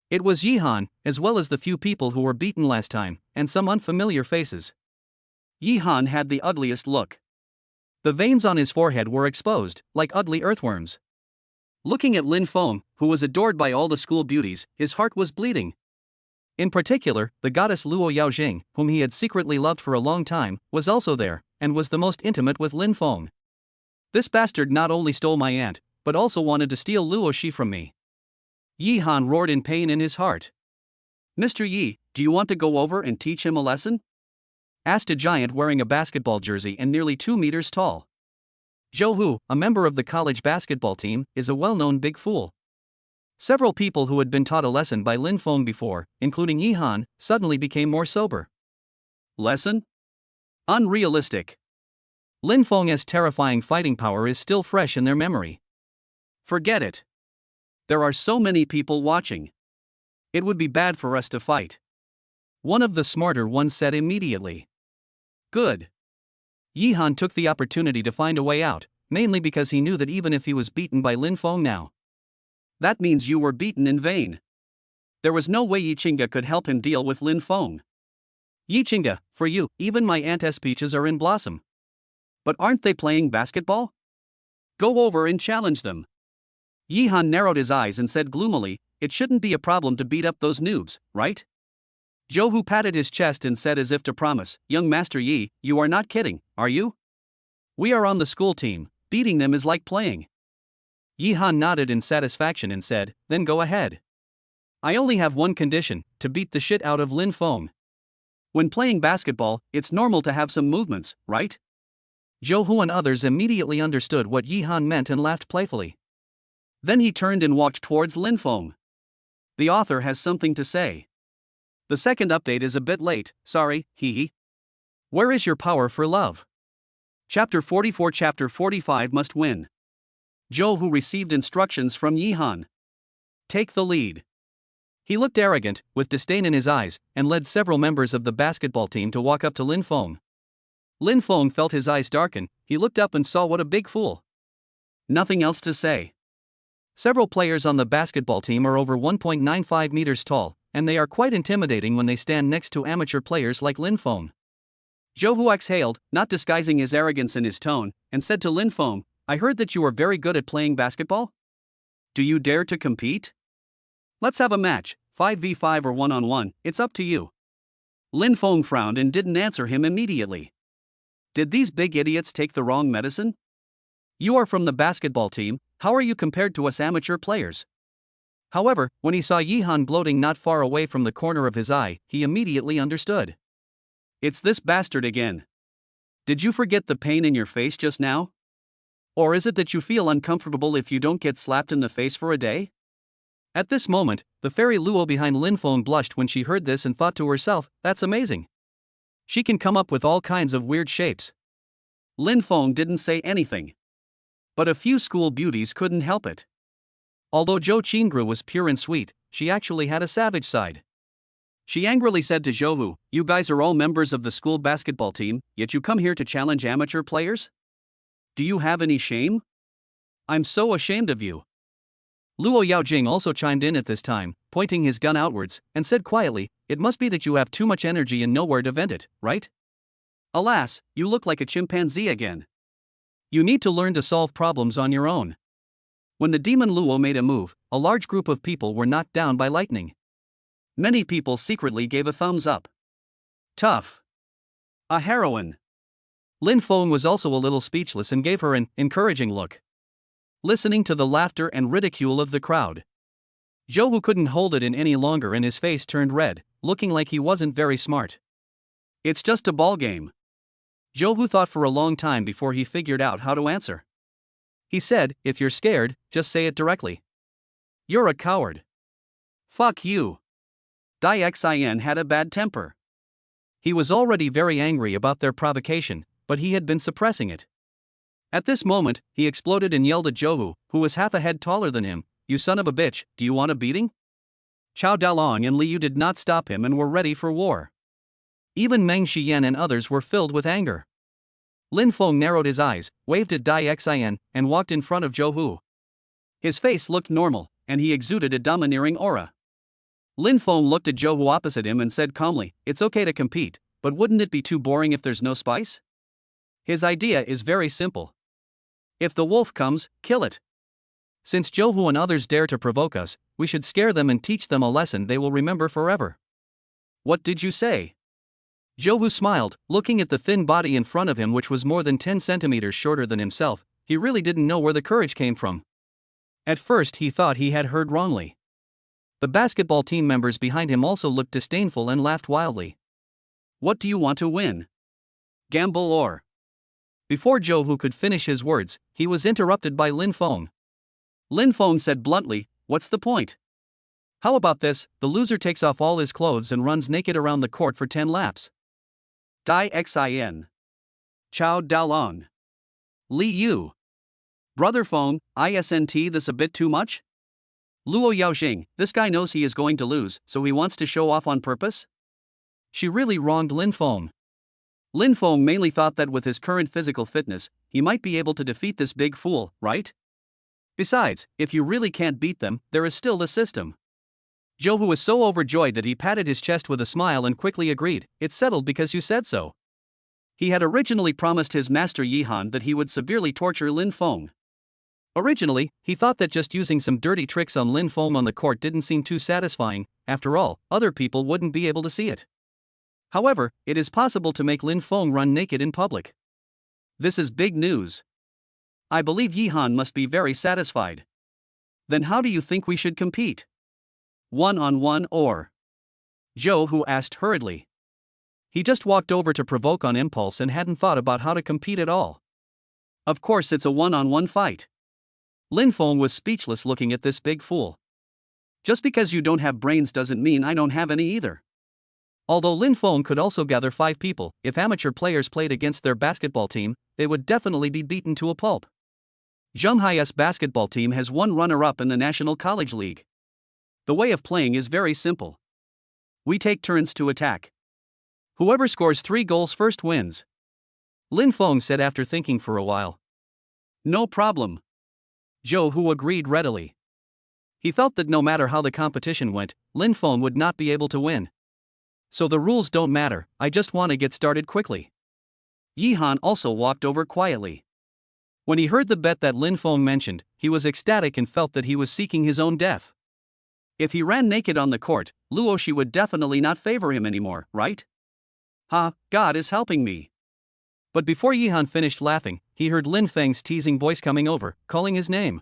It was Yihan, as well as the few people who were beaten last time, and some unfamiliar faces. Yihan had the ugliest look. The veins on his forehead were exposed, like ugly earthworms. Looking at Lin Feng, who was adored by all the school beauties, his heart was bleeding. In particular, the goddess Luo Yaojing, whom he had secretly loved for a long time, was also there, and was the most intimate with Lin Feng. This bastard not only stole my aunt, but also wanted to steal Luo Shi from me. Yi Han roared in pain in his heart. Mr. Yi, do you want to go over and teach him a lesson? Asked a giant wearing a basketball jersey and nearly 2 meters tall. Zhou Hu, a member of the college basketball team, is a well-known big fool. Several people who had been taught a lesson by Lin Feng before, including Yi Han, suddenly became more sober. Lesson? Unrealistic. Lin Feng's terrifying fighting power is still fresh in their memory. Forget it. There are so many people watching. It would be bad for us to fight. One of the smarter ones said immediately. Good. Yi Han took the opportunity to find a way out, mainly because he knew that even if he was beaten by Lin Feng now, that means you were beaten in vain. There was no way Yi Qingge could help him deal with Lin Feng. Yi Qingge, for you, even my aunt's peaches are in blossom. But aren't they playing basketball? Go over and challenge them. Yi Han narrowed his eyes and said gloomily, it shouldn't be a problem to beat up those noobs, right? Zhou Hu patted his chest and said as if to promise, young Master Yi, you are not kidding, are you? We are on the school team, beating them is like playing. Yi Han nodded in satisfaction and said, then go ahead. I only have one condition, to beat the shit out of Lin Feng. When playing basketball, it's normal to have some movements, right? Zhou Hu and others immediately understood what Yi Han meant and laughed playfully. Then he turned and walked towards Lin Feng. The author has something to say. The second update is a bit late, sorry, hee. Where is your power for love? Chapter 44 Chapter 45 must win. Zhou Hu received instructions from Yi Han. Take the lead. He looked arrogant, with disdain in his eyes, and led several members of the basketball team to walk up to Lin Feng. Lin Feng felt his eyes darken, he looked up and saw what a big fool. Nothing else to say. Several players on the basketball team are over 1.95 meters tall, and they are quite intimidating when they stand next to amateur players like Lin Feng. Zhou Hu exhaled, not disguising his arrogance in his tone, and said to Lin Feng, I heard that you are very good at playing basketball? Do you dare to compete? Let's have a match, 5v5 or 1-on-1, it's up to you. Lin Feng frowned and didn't answer him immediately. Did these big idiots take the wrong medicine? You are from the basketball team, how are you compared to us amateur players? However, when he saw Yi Han gloating not far away from the corner of his eye, he immediately understood. It's this bastard again. Did you forget the pain in your face just now? Or is it that you feel uncomfortable if you don't get slapped in the face for a day? At this moment, the fairy Luo behind Lin Feng blushed when she heard this and thought to herself, that's amazing. She can come up with all kinds of weird shapes. Lin Feng didn't say anything. But a few school beauties couldn't help it. Although Zhou Qingru was pure and sweet, she actually had a savage side. She angrily said to Zhou Hu, you guys are all members of the school basketball team, yet you come here to challenge amateur players? Do you have any shame? I'm so ashamed of you. Luo Yaojing also chimed in at this time, pointing his gun outwards, and said quietly, it must be that you have too much energy and nowhere to vent it, right? Alas, you look like a chimpanzee again. You need to learn to solve problems on your own. When the demon Luo made a move, a large group of people were knocked down by lightning. Many people secretly gave a thumbs up. Tough. A heroine. Lin Feng was also a little speechless and gave her an encouraging look. Listening to the laughter and ridicule of the crowd, Zhou Hu couldn't hold it in any longer and his face turned red, looking like he wasn't very smart. It's just a ball game. Zhou Hu thought for a long time before he figured out how to answer. He said, if you're scared, just say it directly. You're a coward. Fuck you. Dai Xin had a bad temper. He was already very angry about their provocation, but he had been suppressing it. At this moment, he exploded and yelled at Zhou Hu, who was half a head taller than him, you son of a bitch, do you want a beating? Chao Dalong and Liu did not stop him and were ready for war. Even Meng Xiyan and others were filled with anger. Lin Feng narrowed his eyes, waved at Dai Xin, and walked in front of Zhou Hu. His face looked normal, and he exuded a domineering aura. Lin Feng looked at Zhou Hu opposite him and said calmly, it's okay to compete, but wouldn't it be too boring if there's no spice? His idea is very simple. If the wolf comes, kill it. Since Zhou Hu and others dare to provoke us, we should scare them and teach them a lesson they will remember forever. What did you say? Joe smiled, looking at the thin body in front of him, which was more than 10 centimeters shorter than himself. He really didn't know where the courage came from. At first he thought he had heard wrongly. The basketball team members behind him also looked disdainful and laughed wildly. What do you want to win? Gamble or? Before Joe could finish his words, he was interrupted by Lin Feng. Lin Feng said bluntly, "What's the point? How about this? The loser takes off all his clothes and runs naked around the court for 10 laps. Dai Xin. Chao Dalong. Li Yu. Brother Feng, isn't this a bit too much? Luo Yaoxing, this guy knows he is going to lose, so he wants to show off on purpose?" She really wronged Lin Feng. Lin Feng mainly thought that with his current physical fitness, he might be able to defeat this big fool, right? Besides, if you really can't beat them, there is still the system. Joe was so overjoyed that he patted his chest with a smile and quickly agreed, "It's settled because you said so." He had originally promised his master Yihan that he would severely torture Lin Feng. Originally, he thought that just using some dirty tricks on Lin Feng on the court didn't seem too satisfying. After all, other people wouldn't be able to see it. However, it is possible to make Lin Feng run naked in public. This is big news. I believe Yihan must be very satisfied. Then how do you think we should compete? One-on-one or? Joe asked hurriedly. He just walked over to provoke on impulse and hadn't thought about how to compete at all. Of course it's a one-on-one fight. Lin Feng was speechless looking at this big fool. Just because you don't have brains doesn't mean I don't have any either. Although Lin Feng could also gather 5 people, if amateur players played against their basketball team, they would definitely be beaten to a pulp. Zhenghai's basketball team has one runner-up in the National College League. The way of playing is very simple. We take turns to attack. Whoever scores 3 goals first wins. Lin Feng said after thinking for a while. No problem. Joe agreed readily. He felt that no matter how the competition went, Lin Feng would not be able to win. So the rules don't matter, I just want to get started quickly. Yihan also walked over quietly. When he heard the bet that Lin Feng mentioned, he was ecstatic and felt that he was seeking his own death. If he ran naked on the court, Luo Shi would definitely not favor him anymore, right? God is helping me. But before Yihan finished laughing, he heard Lin Feng's teasing voice coming over, calling his name.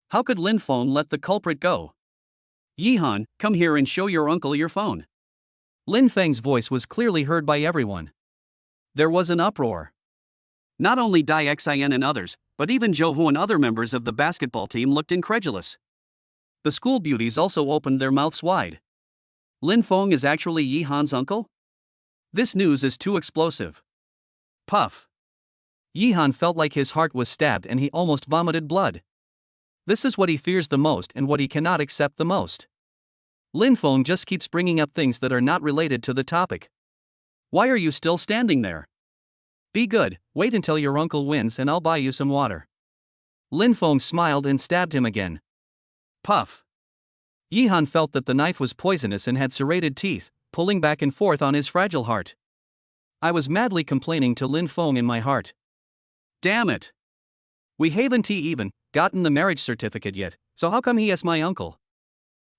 How could Lin Feng let the culprit go? Yihan, come here and show your uncle your phone. Lin Feng's voice was clearly heard by everyone. There was an uproar. Not only Dai Xin and others, but even Joe and other members of the basketball team looked incredulous. The school beauties also opened their mouths wide. Lin Feng is actually Yihan's uncle? This news is too explosive. Puff. Yihan felt like his heart was stabbed and he almost vomited blood. This is what he fears the most and what he cannot accept the most. Lin Feng just keeps bringing up things that are not related to the topic. Why are you still standing there? Be good, wait until your uncle wins and I'll buy you some water. Lin Feng smiled and stabbed him again. Puff. Yihan felt that the knife was poisonous and had serrated teeth, pulling back and forth on his fragile heart. I was madly complaining to Lin Feng in my heart. Damn it! We haven't even gotten the marriage certificate yet, so how come he is my uncle?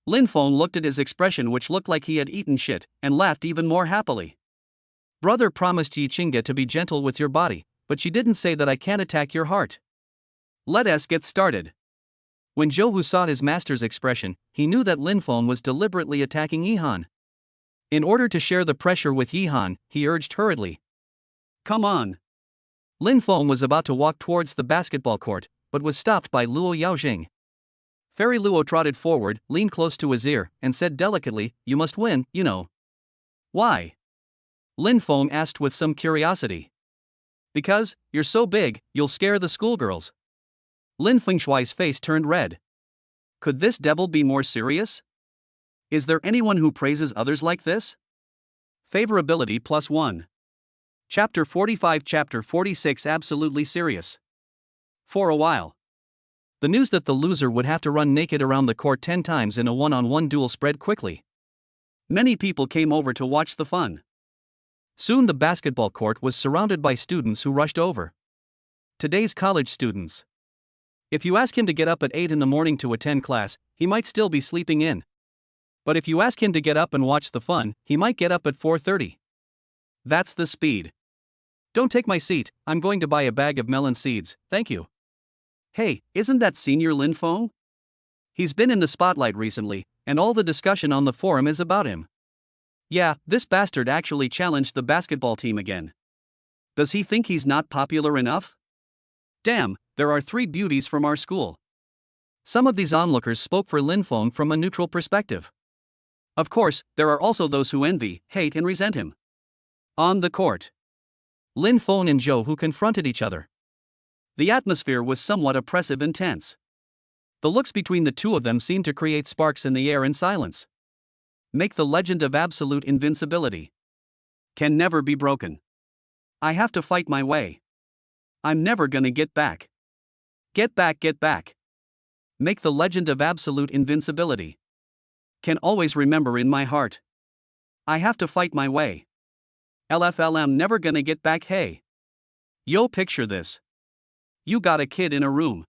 Lin Feng looked at his expression, which looked like he had eaten shit, and laughed even more happily. Brother promised Yi Qingge to be gentle with your body, but she didn't say that I can't attack your heart. Let us get started. When Zhou saw his master's expression, he knew that Lin Feng was deliberately attacking Yihan. In order to share the pressure with Yihan, he urged hurriedly. Come on. Lin Feng was about to walk towards the basketball court, but was stopped by Luo Yaoxing. Fairy Luo trotted forward, leaned close to his ear, and said delicately, You must win, you know. Why? Lin Feng asked with some curiosity. Because, you're so big, you'll scare the schoolgirls. Lin Fengshui's face turned red. Could this devil be more serious? Is there anyone who praises others like this? Favorability +1. Chapter 45 Chapter 46 Absolutely serious. For a while. The news that the loser would have to run naked around the court 10 times in a one-on-one duel spread quickly. Many people came over to watch the fun. Soon the basketball court was surrounded by students who rushed over. Today's college students. If you ask him to get up at 8 in the morning to attend class, he might still be sleeping in. But if you ask him to get up and watch the fun, he might get up at 4:30. That's the speed. Don't take my seat, I'm going to buy a bag of melon seeds, thank you. Hey, isn't that Senior Lin Feng? He's been in the spotlight recently, and all the discussion on the forum is about him. Yeah, this bastard actually challenged the basketball team again. Does he think he's not popular enough? Damn, there are 3 beauties from our school. Some of these onlookers spoke for Lin Feng from a neutral perspective. Of course, there are also those who envy, hate and resent him. On the court, Lin Feng and Zhou Hu confronted each other. The atmosphere was somewhat oppressive and tense. The looks between the two of them seemed to create sparks in the air and silence. Make the legend of absolute invincibility. Can never be broken. I have to fight my way. I'm never gonna get back. Get back, get back. Make the legend of absolute invincibility. Can always remember in my heart. I have to fight my way. LFLM never gonna get back, hey. Yo, picture this. You got a kid in a room.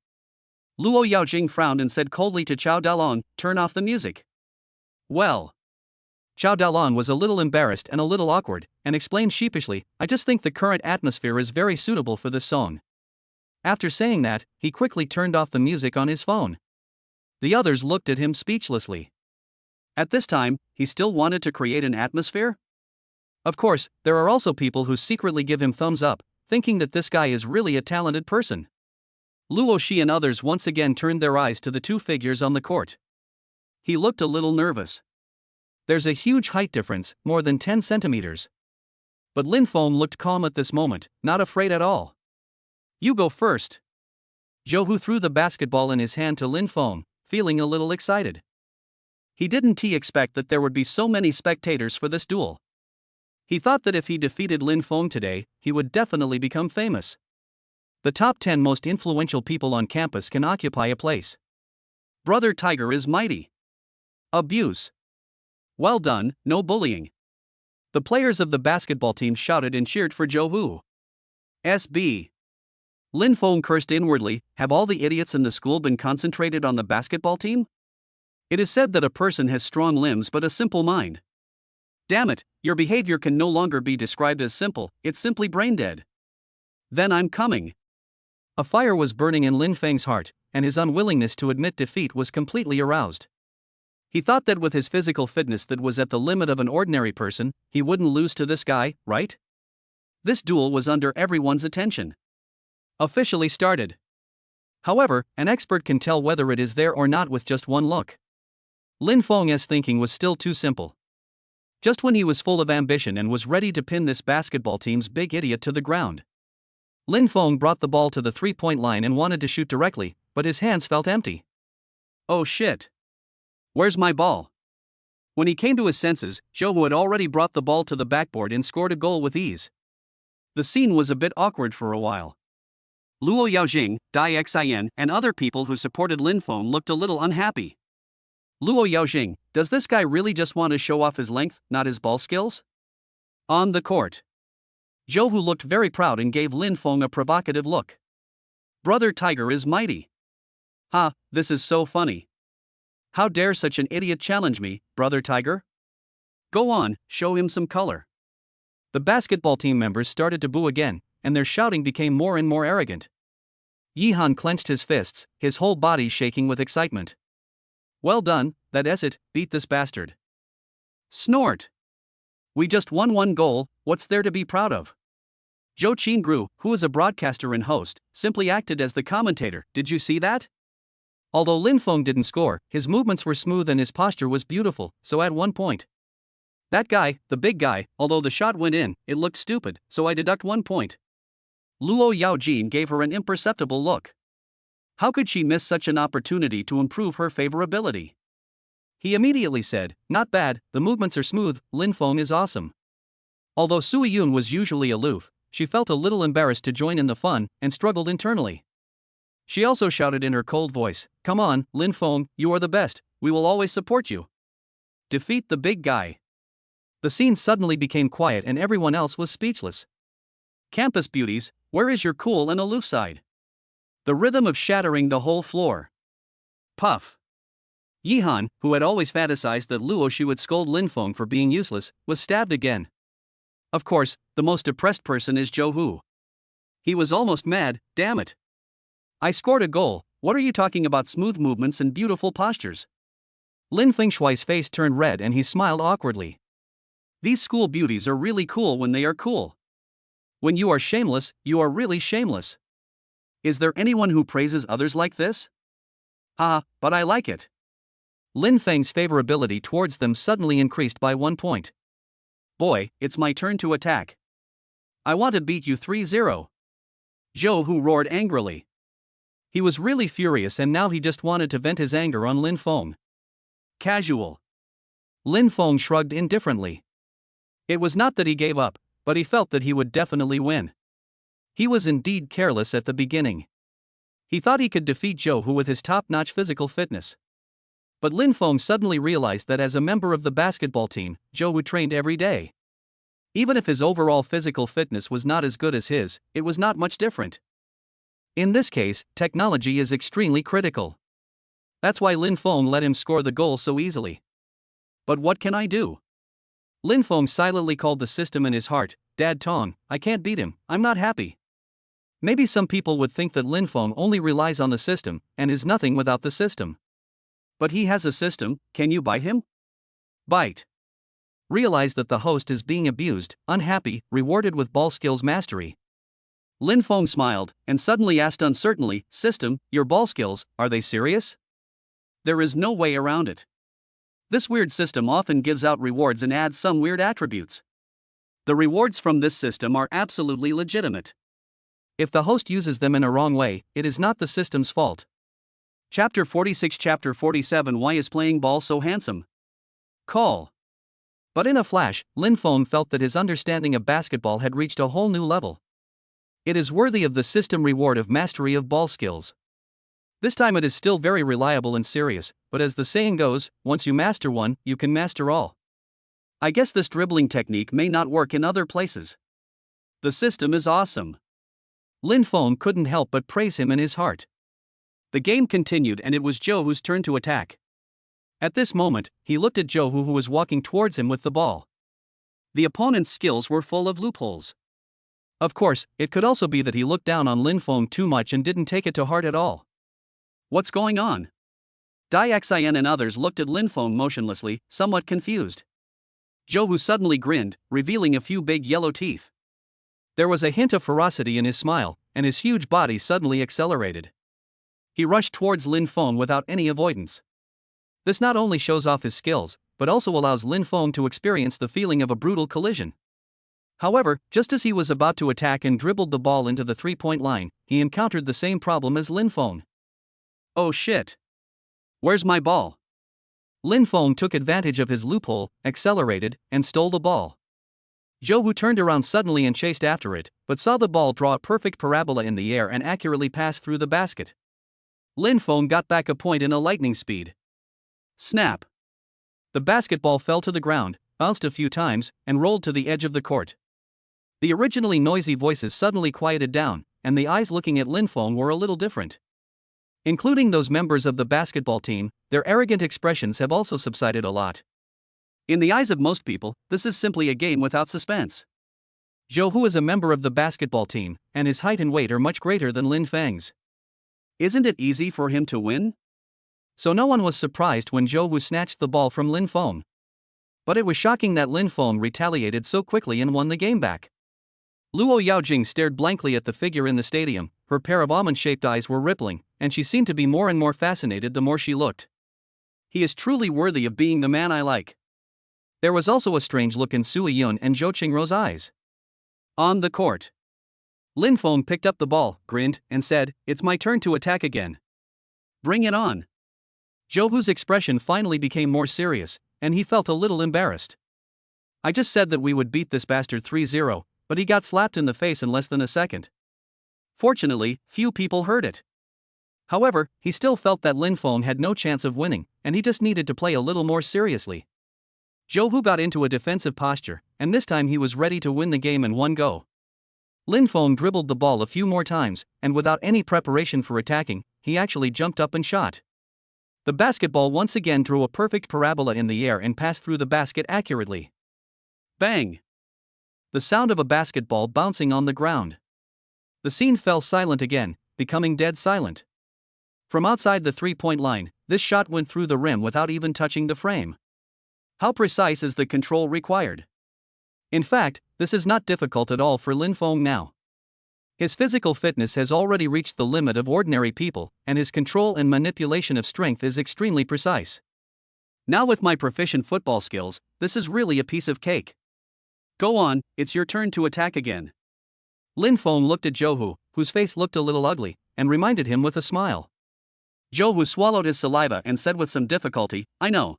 Luo Yaojing frowned and said coldly to Chao Dalong, turn off the music. Well. Chao Dalong was a little embarrassed and a little awkward, and explained sheepishly, I just think the current atmosphere is very suitable for this song. After saying that, he quickly turned off the music on his phone. The others looked at him speechlessly. At this time, he still wanted to create an atmosphere? Of course, there are also people who secretly give him thumbs up, thinking that this guy is really a talented person. Luo Shi and others once again turned their eyes to the 2 figures on the court. He looked a little nervous. There's a huge height difference, more than 10 centimeters. But Lin Feng looked calm at this moment, not afraid at all. You go first. Zhou Hu threw the basketball in his hand to Lin Feng, feeling a little excited. He didn't expect that there would be so many spectators for this duel. He thought that if he defeated Lin Feng today, he would definitely become famous. The top 10 most influential people on campus can occupy a place. Brother Tiger is mighty. Abuse. Well done, no bullying. The players of the basketball team shouted and cheered for Zhou Hu. SB. Lin Feng cursed inwardly, have all the idiots in the school been concentrated on the basketball team? It is said that a person has strong limbs but a simple mind. Damn it, your behavior can no longer be described as simple, it's simply brain dead. Then I'm coming. A fire was burning in Lin Feng's heart, and his unwillingness to admit defeat was completely aroused. He thought that with his physical fitness that was at the limit of an ordinary person, he wouldn't lose to this guy, right? This duel was under everyone's attention. Officially started. However, an expert can tell whether it is there or not with just one look. Lin Feng's thinking was still too simple. Just when he was full of ambition and was ready to pin this basketball team's big idiot to the ground, Lin Feng brought the ball to the 3-point line and wanted to shoot directly, but his hands felt empty. Oh shit. Where's my ball? When he came to his senses, Zhou Hu had already brought the ball to the backboard and scored a goal with ease. The scene was a bit awkward for a while. Luo Yaojing, Dai Xin, and other people who supported Lin Feng looked a little unhappy. Luo Yaojing, does this guy really just want to show off his length, not his ball skills? On the court, Zhou Hu looked very proud and gave Lin Feng a provocative look. Brother Tiger is mighty. Ha, this is so funny. How dare such an idiot challenge me, Brother Tiger? Go on, show him some color. The basketball team members started to boo again, and their shouting became more and more arrogant. Yihan clenched his fists, his whole body shaking with excitement. Well done, that is it, beat this bastard. Snort. We just won 1 goal, what's there to be proud of? Zhou Qingru, who is a broadcaster and host, simply acted as the commentator, did you see that? Although Lin Feng didn't score, his movements were smooth and his posture was beautiful, so at 1 point. That guy, the big guy, although the shot went in, it looked stupid, so I deduct 1 point. Luo Yaojing gave her an imperceptible look. How could she miss such an opportunity to improve her favorability? He immediately said, not bad, the movements are smooth, Lin Feng is awesome. Although Sui Yun was usually aloof, she felt a little embarrassed to join in the fun, and struggled internally. She also shouted in her cold voice, come on, Lin Feng, you are the best, we will always support you. Defeat the big guy. The scene suddenly became quiet and everyone else was speechless. Campus beauties, where is your cool and aloof side? The rhythm of shattering the whole floor. Puff. Yihan, who had always fantasized that Luo Xu would scold Lin Feng for being useless, was stabbed again. Of course, the most depressed person is Zhou Hu. He was almost mad, damn it. I scored a goal, what are you talking about smooth movements and beautiful postures? Lin Fengshui's face turned red and he smiled awkwardly. These school beauties are really cool when they are cool. When you are shameless, you are really shameless. Is there anyone who praises others like this? Ah, but I like it. Lin Feng's favorability towards them suddenly increased by 1 point. Boy, it's my turn to attack. I want to beat you 3-0. Zhou Hu roared angrily. He was really furious and now he just wanted to vent his anger on Lin Feng. Casual. Lin Feng shrugged indifferently. It was not that he gave up, but he felt that he would definitely win. He was indeed careless at the beginning. He thought he could defeat Zhou Hu with his top-notch physical fitness. But Lin Feng suddenly realized that as a member of the basketball team, Zhou Hu trained every day. Even if his overall physical fitness was not as good as his, it was not much different. In this case, technology is extremely critical. That's why Lin Feng let him score the goal so easily. But what can I do? Lin Feng silently called the system in his heart, Dad Tong, I can't beat him, I'm not happy. Maybe some people would think that Lin Feng only relies on the system, and is nothing without the system. But he has a system, can you bite him? Bite. Realize that the host is being abused, unhappy, rewarded with ball skills mastery. Lin Feng smiled, and suddenly asked uncertainly, System, your ball skills, are they serious? There is no way around it. This weird system often gives out rewards and adds some weird attributes. The rewards from this system are absolutely legitimate. If the host uses them in a wrong way, it is not the system's fault. Chapter 46 Chapter 47 Why is playing ball so handsome? Call. But in a flash, Lin Feng felt that his understanding of basketball had reached a whole new level. It is worthy of the system reward of mastery of ball skills. This time it is still very reliable and serious, but as the saying goes, once you master one, you can master all. I guess this dribbling technique may not work in other places. The system is awesome. Lin Feng couldn't help but praise him in his heart. The game continued and it was Zhou Hu's turn to attack. At this moment, he looked at Zhou Hu who was walking towards him with the ball. The opponent's skills were full of loopholes. Of course, it could also be that he looked down on Lin Feng too much and didn't take it to heart at all. What's going on? Dai Xian and others looked at Lin Feng motionlessly, somewhat confused. Zhou Hu suddenly grinned, revealing a few big yellow teeth. There was a hint of ferocity in his smile, and his huge body suddenly accelerated. He rushed towards Lin Feng without any avoidance. This not only shows off his skills, but also allows Lin Feng to experience the feeling of a brutal collision. However, just as he was about to attack and dribbled the ball into the three-point line, he encountered the same problem as Lin Feng. Oh shit! Where's my ball? Lin Feng took advantage of his loophole, accelerated, and stole the ball. Zhou Hu turned around suddenly and chased after it, but saw the ball draw a perfect parabola in the air and accurately pass through the basket. Lin Feng got back a point in a lightning speed. Snap! The basketball fell to the ground, bounced a few times, and rolled to the edge of the court. The originally noisy voices suddenly quieted down, and the eyes looking at Lin Feng were a little different. Including those members of the basketball team, their arrogant expressions have also subsided a lot. In the eyes of most people, this is simply a game without suspense. Zhou Hu is a member of the basketball team, and his height and weight are much greater than Lin Feng's. Isn't it easy for him to win? So no one was surprised when Zhou Hu snatched the ball from Lin Feng. But it was shocking that Lin Feng retaliated so quickly and won the game back. Luo Yaojing stared blankly at the figure in the stadium, her pair of almond-shaped eyes were rippling, and she seemed to be more and more fascinated the more she looked. He is truly worthy of being the man I like. There was also a strange look in Sui Yun and Zhou Qingrou's eyes. On the court. Lin Feng picked up the ball, grinned, and said, It's my turn to attack again. Bring it on. Zhou Hu's expression finally became more serious, and he felt a little embarrassed. I just said that we would beat this bastard 3-0, but he got slapped in the face in less than a second. Fortunately, few people heard it. However, he still felt that Lin Feng had no chance of winning, and he just needed to play a little more seriously. Zhou Hu got into a defensive posture, and this time he was ready to win the game in one go. Lin Feng dribbled the ball a few more times, and without any preparation for attacking, he actually jumped up and shot. The basketball once again drew a perfect parabola in the air and passed through the basket accurately. Bang! The sound of a basketball bouncing on the ground. The scene fell silent again, becoming dead silent. From outside the three-point line, this shot went through the rim without even touching the frame. How precise is the control required? In fact, this is not difficult at all for Lin Feng now. His physical fitness has already reached the limit of ordinary people, and his control and manipulation of strength is extremely precise. Now with my proficient football skills, this is really a piece of cake. Go on, it's your turn to attack again. Lin Feng looked at Zhou, whose face looked a little ugly, and reminded him with a smile. Zhou swallowed his saliva and said with some difficulty, I know.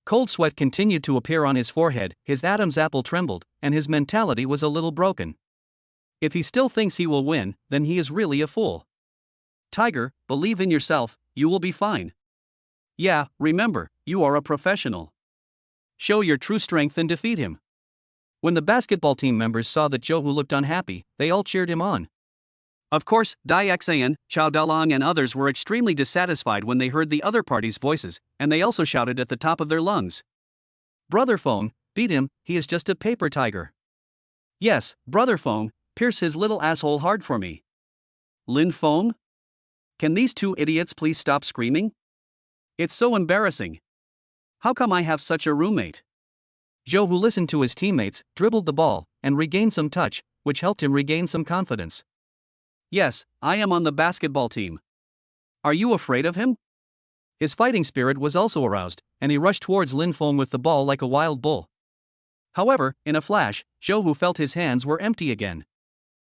Cold sweat continued to appear on his forehead, his Adam's apple trembled, and his mentality was a little broken. If he still thinks he will win, then he is really a fool. Tiger, believe in yourself, you will be fine. Yeah, remember, you are a professional. Show your true strength and defeat him. When the basketball team members saw that Zhou looked unhappy, they all cheered him on. Of course, Dai Xan, Chao Dalong and others were extremely dissatisfied when they heard the other party's voices, and they also shouted at the top of their lungs. Brother Feng, beat him, he is just a paper tiger. Yes, Brother Feng, pierce his little asshole hard for me. Lin Feng? Can these two idiots please stop screaming? It's so embarrassing. How come I have such a roommate? Zhou, who listened to his teammates, dribbled the ball, and regained some touch, which helped him regain some confidence. Yes, I am on the basketball team. Are you afraid of him? His fighting spirit was also aroused, and he rushed towards Lin Feng with the ball like a wild bull. However, in a flash, Zhou felt his hands were empty again.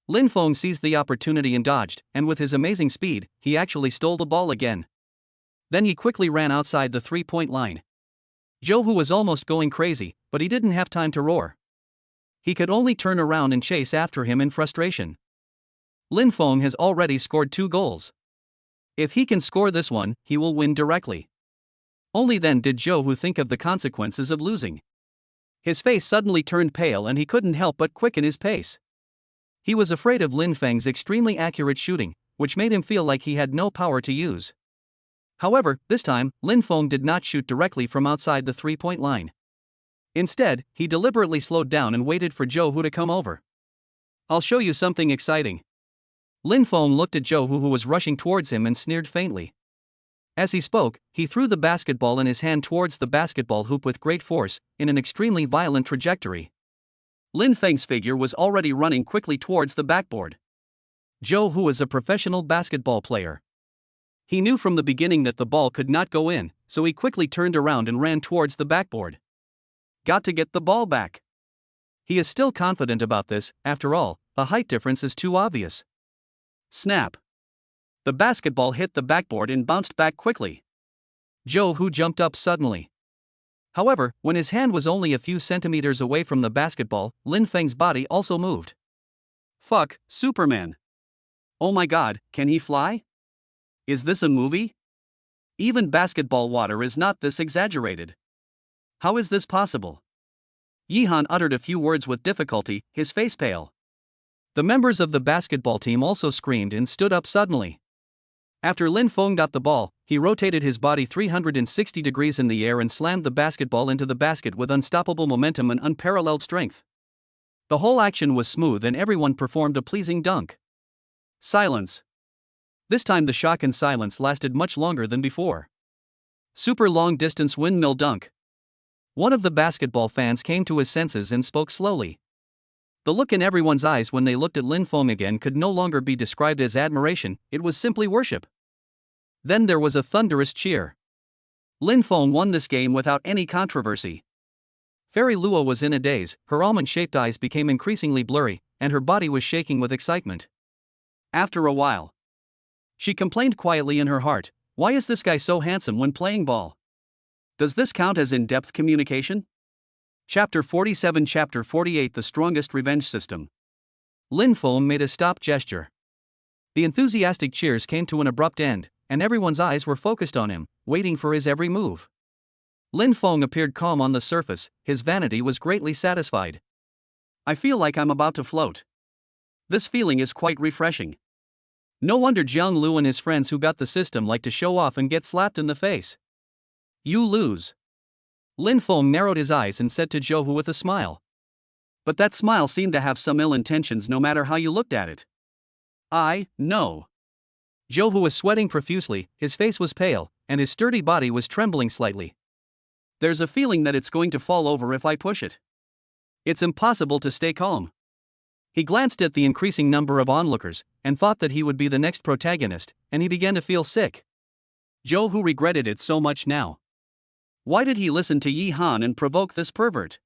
Lin Feng seized the opportunity and dodged, and with his amazing speed, he actually stole the ball again. Then he quickly ran outside the three-point line. Zhou was almost going crazy, but he didn't have time to roar. He could only turn around and chase after him in frustration. Lin Feng has already scored 2 goals. If he can score this one, he will win directly. Only then did Zhou think of the consequences of losing. His face suddenly turned pale and he couldn't help but quicken his pace. He was afraid of Lin Feng's extremely accurate shooting, which made him feel like he had no power to use. However, this time, Lin Feng did not shoot directly from outside the three-point line. Instead, he deliberately slowed down and waited for Zhou to come over. I'll show you something exciting. Lin Feng looked at Zhou, who was rushing towards him, and sneered faintly. As he spoke, he threw the basketball in his hand towards the basketball hoop with great force, in an extremely violent trajectory. Lin Feng's figure was already running quickly towards the backboard. Zhou was a professional basketball player. He knew from the beginning that the ball could not go in, so he quickly turned around and ran towards the backboard. Got to get the ball back. He is still confident about this, after all, a height difference is too obvious. Snap. The basketball hit the backboard and bounced back quickly. Zhou jumped up suddenly. However, when his hand was only a few centimeters away from the basketball, Lin Feng's body also moved. Fuck, Superman. Oh my god, can he fly? Is this a movie? Even basketball water is not this exaggerated. How is this possible? Yihan uttered a few words with difficulty, his face pale. The members of the basketball team also screamed and stood up suddenly. After Lin Feng got the ball, he rotated his body 360 degrees in the air and slammed the basketball into the basket with unstoppable momentum and unparalleled strength. The whole action was smooth and everyone performed a pleasing dunk. Silence. This time the shock and silence lasted much longer than before. Super long-distance windmill dunk. One of the basketball fans came to his senses and spoke slowly. The look in everyone's eyes when they looked at Lin Feng again could no longer be described as admiration, it was simply worship. Then there was a thunderous cheer. Lin Feng won this game without any controversy. Fairy Lua was in a daze, her almond-shaped eyes became increasingly blurry, and her body was shaking with excitement. After a while, she complained quietly in her heart, why is this guy so handsome when playing ball? Does this count as in-depth communication? Chapter 47 Chapter 48 The Strongest Revenge System. Lin Feng made a stop gesture. The enthusiastic cheers came to an abrupt end, and everyone's eyes were focused on him, waiting for his every move. Lin Feng appeared calm on the surface, his vanity was greatly satisfied. I feel like I'm about to float. This feeling is quite refreshing. No wonder Jiang Lu and his friends who got the system like to show off and get slapped in the face. You lose. Lin Feng narrowed his eyes and said to Zhou Hu with a smile. But that smile seemed to have some ill intentions no matter how you looked at it. No. Zhou Hu was sweating profusely, his face was pale, and his sturdy body was trembling slightly. There's a feeling that it's going to fall over if I push it. It's impossible to stay calm. He glanced at the increasing number of onlookers, and thought that he would be the next protagonist, and he began to feel sick. Zhou Hu regretted it so much now. Why did he listen to Yi Han and provoke this pervert?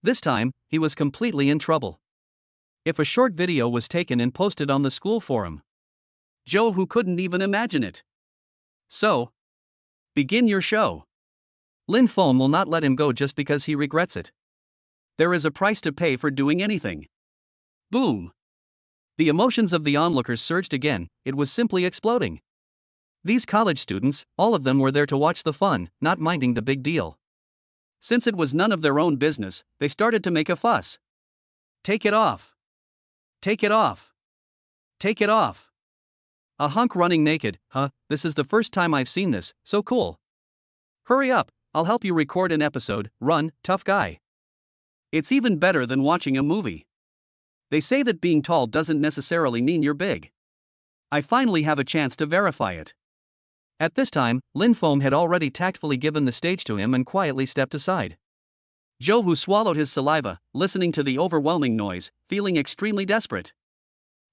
This time, he was completely in trouble. If a short video was taken and posted on the school forum, Zhou Hu couldn't even imagine it. So, begin your show. Lin Feng will not let him go just because he regrets it. There is a price to pay for doing anything. Boom! The emotions of the onlookers surged again, it was simply exploding. These college students, all of them were there to watch the fun, not minding the big deal. Since it was none of their own business, they started to make a fuss. Take it off! Take it off! Take it off! A hunk running naked, this is the first time I've seen this, so cool. Hurry up, I'll help you record an episode, run, tough guy. It's even better than watching a movie. They say that being tall doesn't necessarily mean you're big. I finally have a chance to verify it. At this time, Lin Feng had already tactfully given the stage to him and quietly stepped aside. Zhou Hu swallowed his saliva, listening to the overwhelming noise, feeling extremely desperate.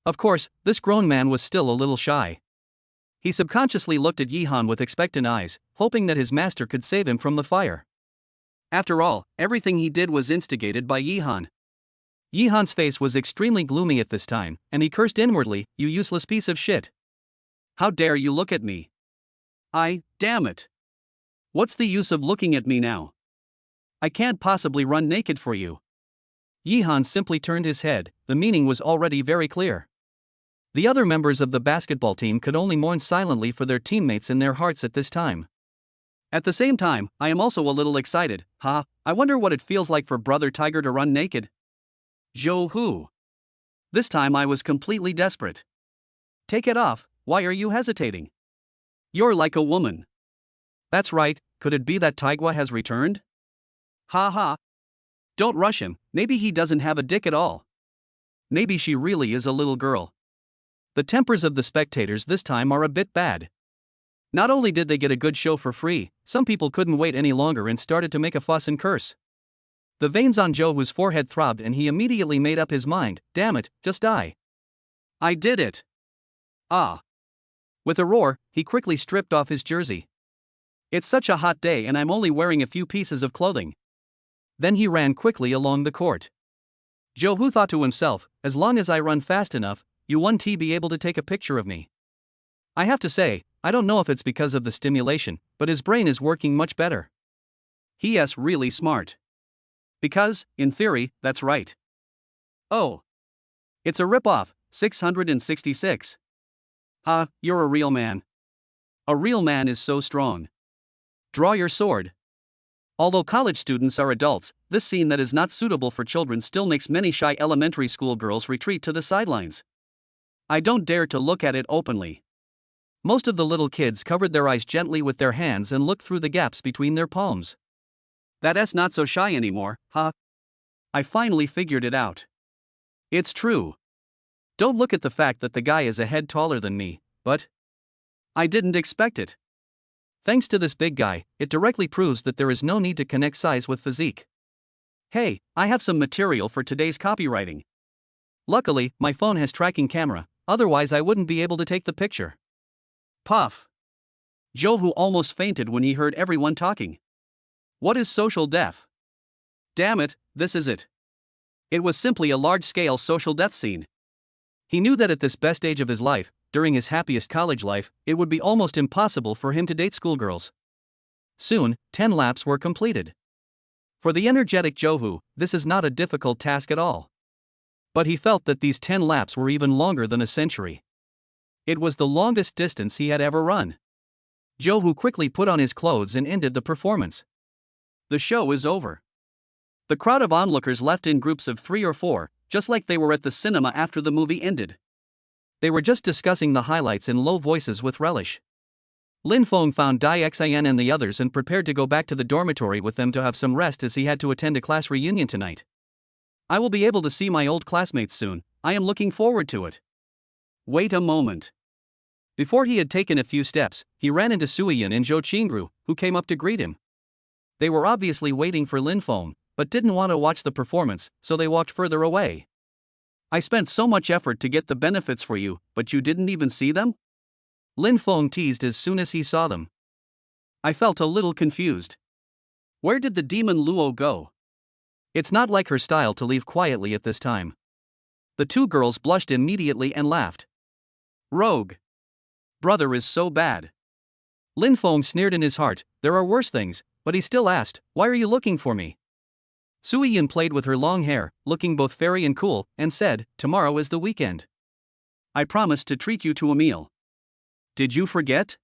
Of course, this grown man was still a little shy. He subconsciously looked at Yi Han with expectant eyes, hoping that his master could save him from the fire. After all, everything he did was instigated by Yi Han. Yi Han's face was extremely gloomy at this time, and he cursed inwardly, "You useless piece of shit. How dare you look at me? Damn it. What's the use of looking at me now? I can't possibly run naked for you." Yi Han simply turned his head, the meaning was already very clear. The other members of the basketball team could only mourn silently for their teammates in their hearts at this time. At the same time, I am also a little excited, I wonder what it feels like for Brother Tiger to run naked. Zhou Hu. This time I was completely desperate. Take it off, why are you hesitating? You're like a woman. That's right, could it be that Taigua has returned? Don't rush him, maybe he doesn't have a dick at all. Maybe she really is a little girl. The tempers of the spectators this time are a bit bad. Not only did they get a good show for free, some people couldn't wait any longer and started to make a fuss and curse. The veins on Zhou Hu's forehead throbbed and he immediately made up his mind, damn it, just die. I did it. With a roar, he quickly stripped off his jersey. It's such a hot day and I'm only wearing a few pieces of clothing. Then he ran quickly along the court. Zhou Hu thought to himself, as long as I run fast enough, you won't be able to take a picture of me. I have to say, I don't know if it's because of the stimulation, but his brain is working much better. He's really smart. Because, in theory, that's right. Oh. It's a rip-off, 666. You're a real man. A real man is so strong. Draw your sword. Although college students are adults, this scene that is not suitable for children still makes many shy elementary school girls retreat to the sidelines. I don't dare to look at it openly. Most of the little kids covered their eyes gently with their hands and looked through the gaps between their palms. That's not so shy anymore, I finally figured it out. It's true. Don't look at the fact that the guy is a head taller than me, but I didn't expect it. Thanks to this big guy, it directly proves that there is no need to connect size with physique. Hey, I have some material for today's copywriting. Luckily, my phone has tracking camera, otherwise I wouldn't be able to take the picture. Puff. Zhou Hu almost fainted when he heard everyone talking. What is social death? Damn it, this is it. It was simply a large-scale social death scene. He knew that at this best age of his life, during his happiest college life, it would be almost impossible for him to date schoolgirls. Soon, 10 laps were completed. For the energetic Zhou Hu, this is not a difficult task at all. But he felt that these 10 laps were even longer than a century. It was the longest distance he had ever run. Zhou Hu quickly put on his clothes and ended the performance. The show is over. The crowd of onlookers left in groups of 3 or 4, just like they were at the cinema after the movie ended. They were just discussing the highlights in low voices with relish. Lin Feng found Dai Xin and the others and prepared to go back to the dormitory with them to have some rest as he had to attend a class reunion tonight. I will be able to see my old classmates soon. I am looking forward to it. Wait a moment. Before he had taken a few steps, he ran into Suiyin and Zhou Qingru, who came up to greet him. They were obviously waiting for Lin Feng, but didn't want to watch the performance, so they walked further away. I spent so much effort to get the benefits for you, but you didn't even see them? Lin Feng teased as soon as he saw them. I felt a little confused. Where did the demon Luo go? It's not like her style to leave quietly at this time. The two girls blushed immediately and laughed. Rogue. Brother is so bad. Lin Feng sneered in his heart, there are worse things, but he still asked, why are you looking for me? Suiyin played with her long hair, looking both fairy and cool, and said, tomorrow is the weekend. I promised to treat you to a meal. Did you forget?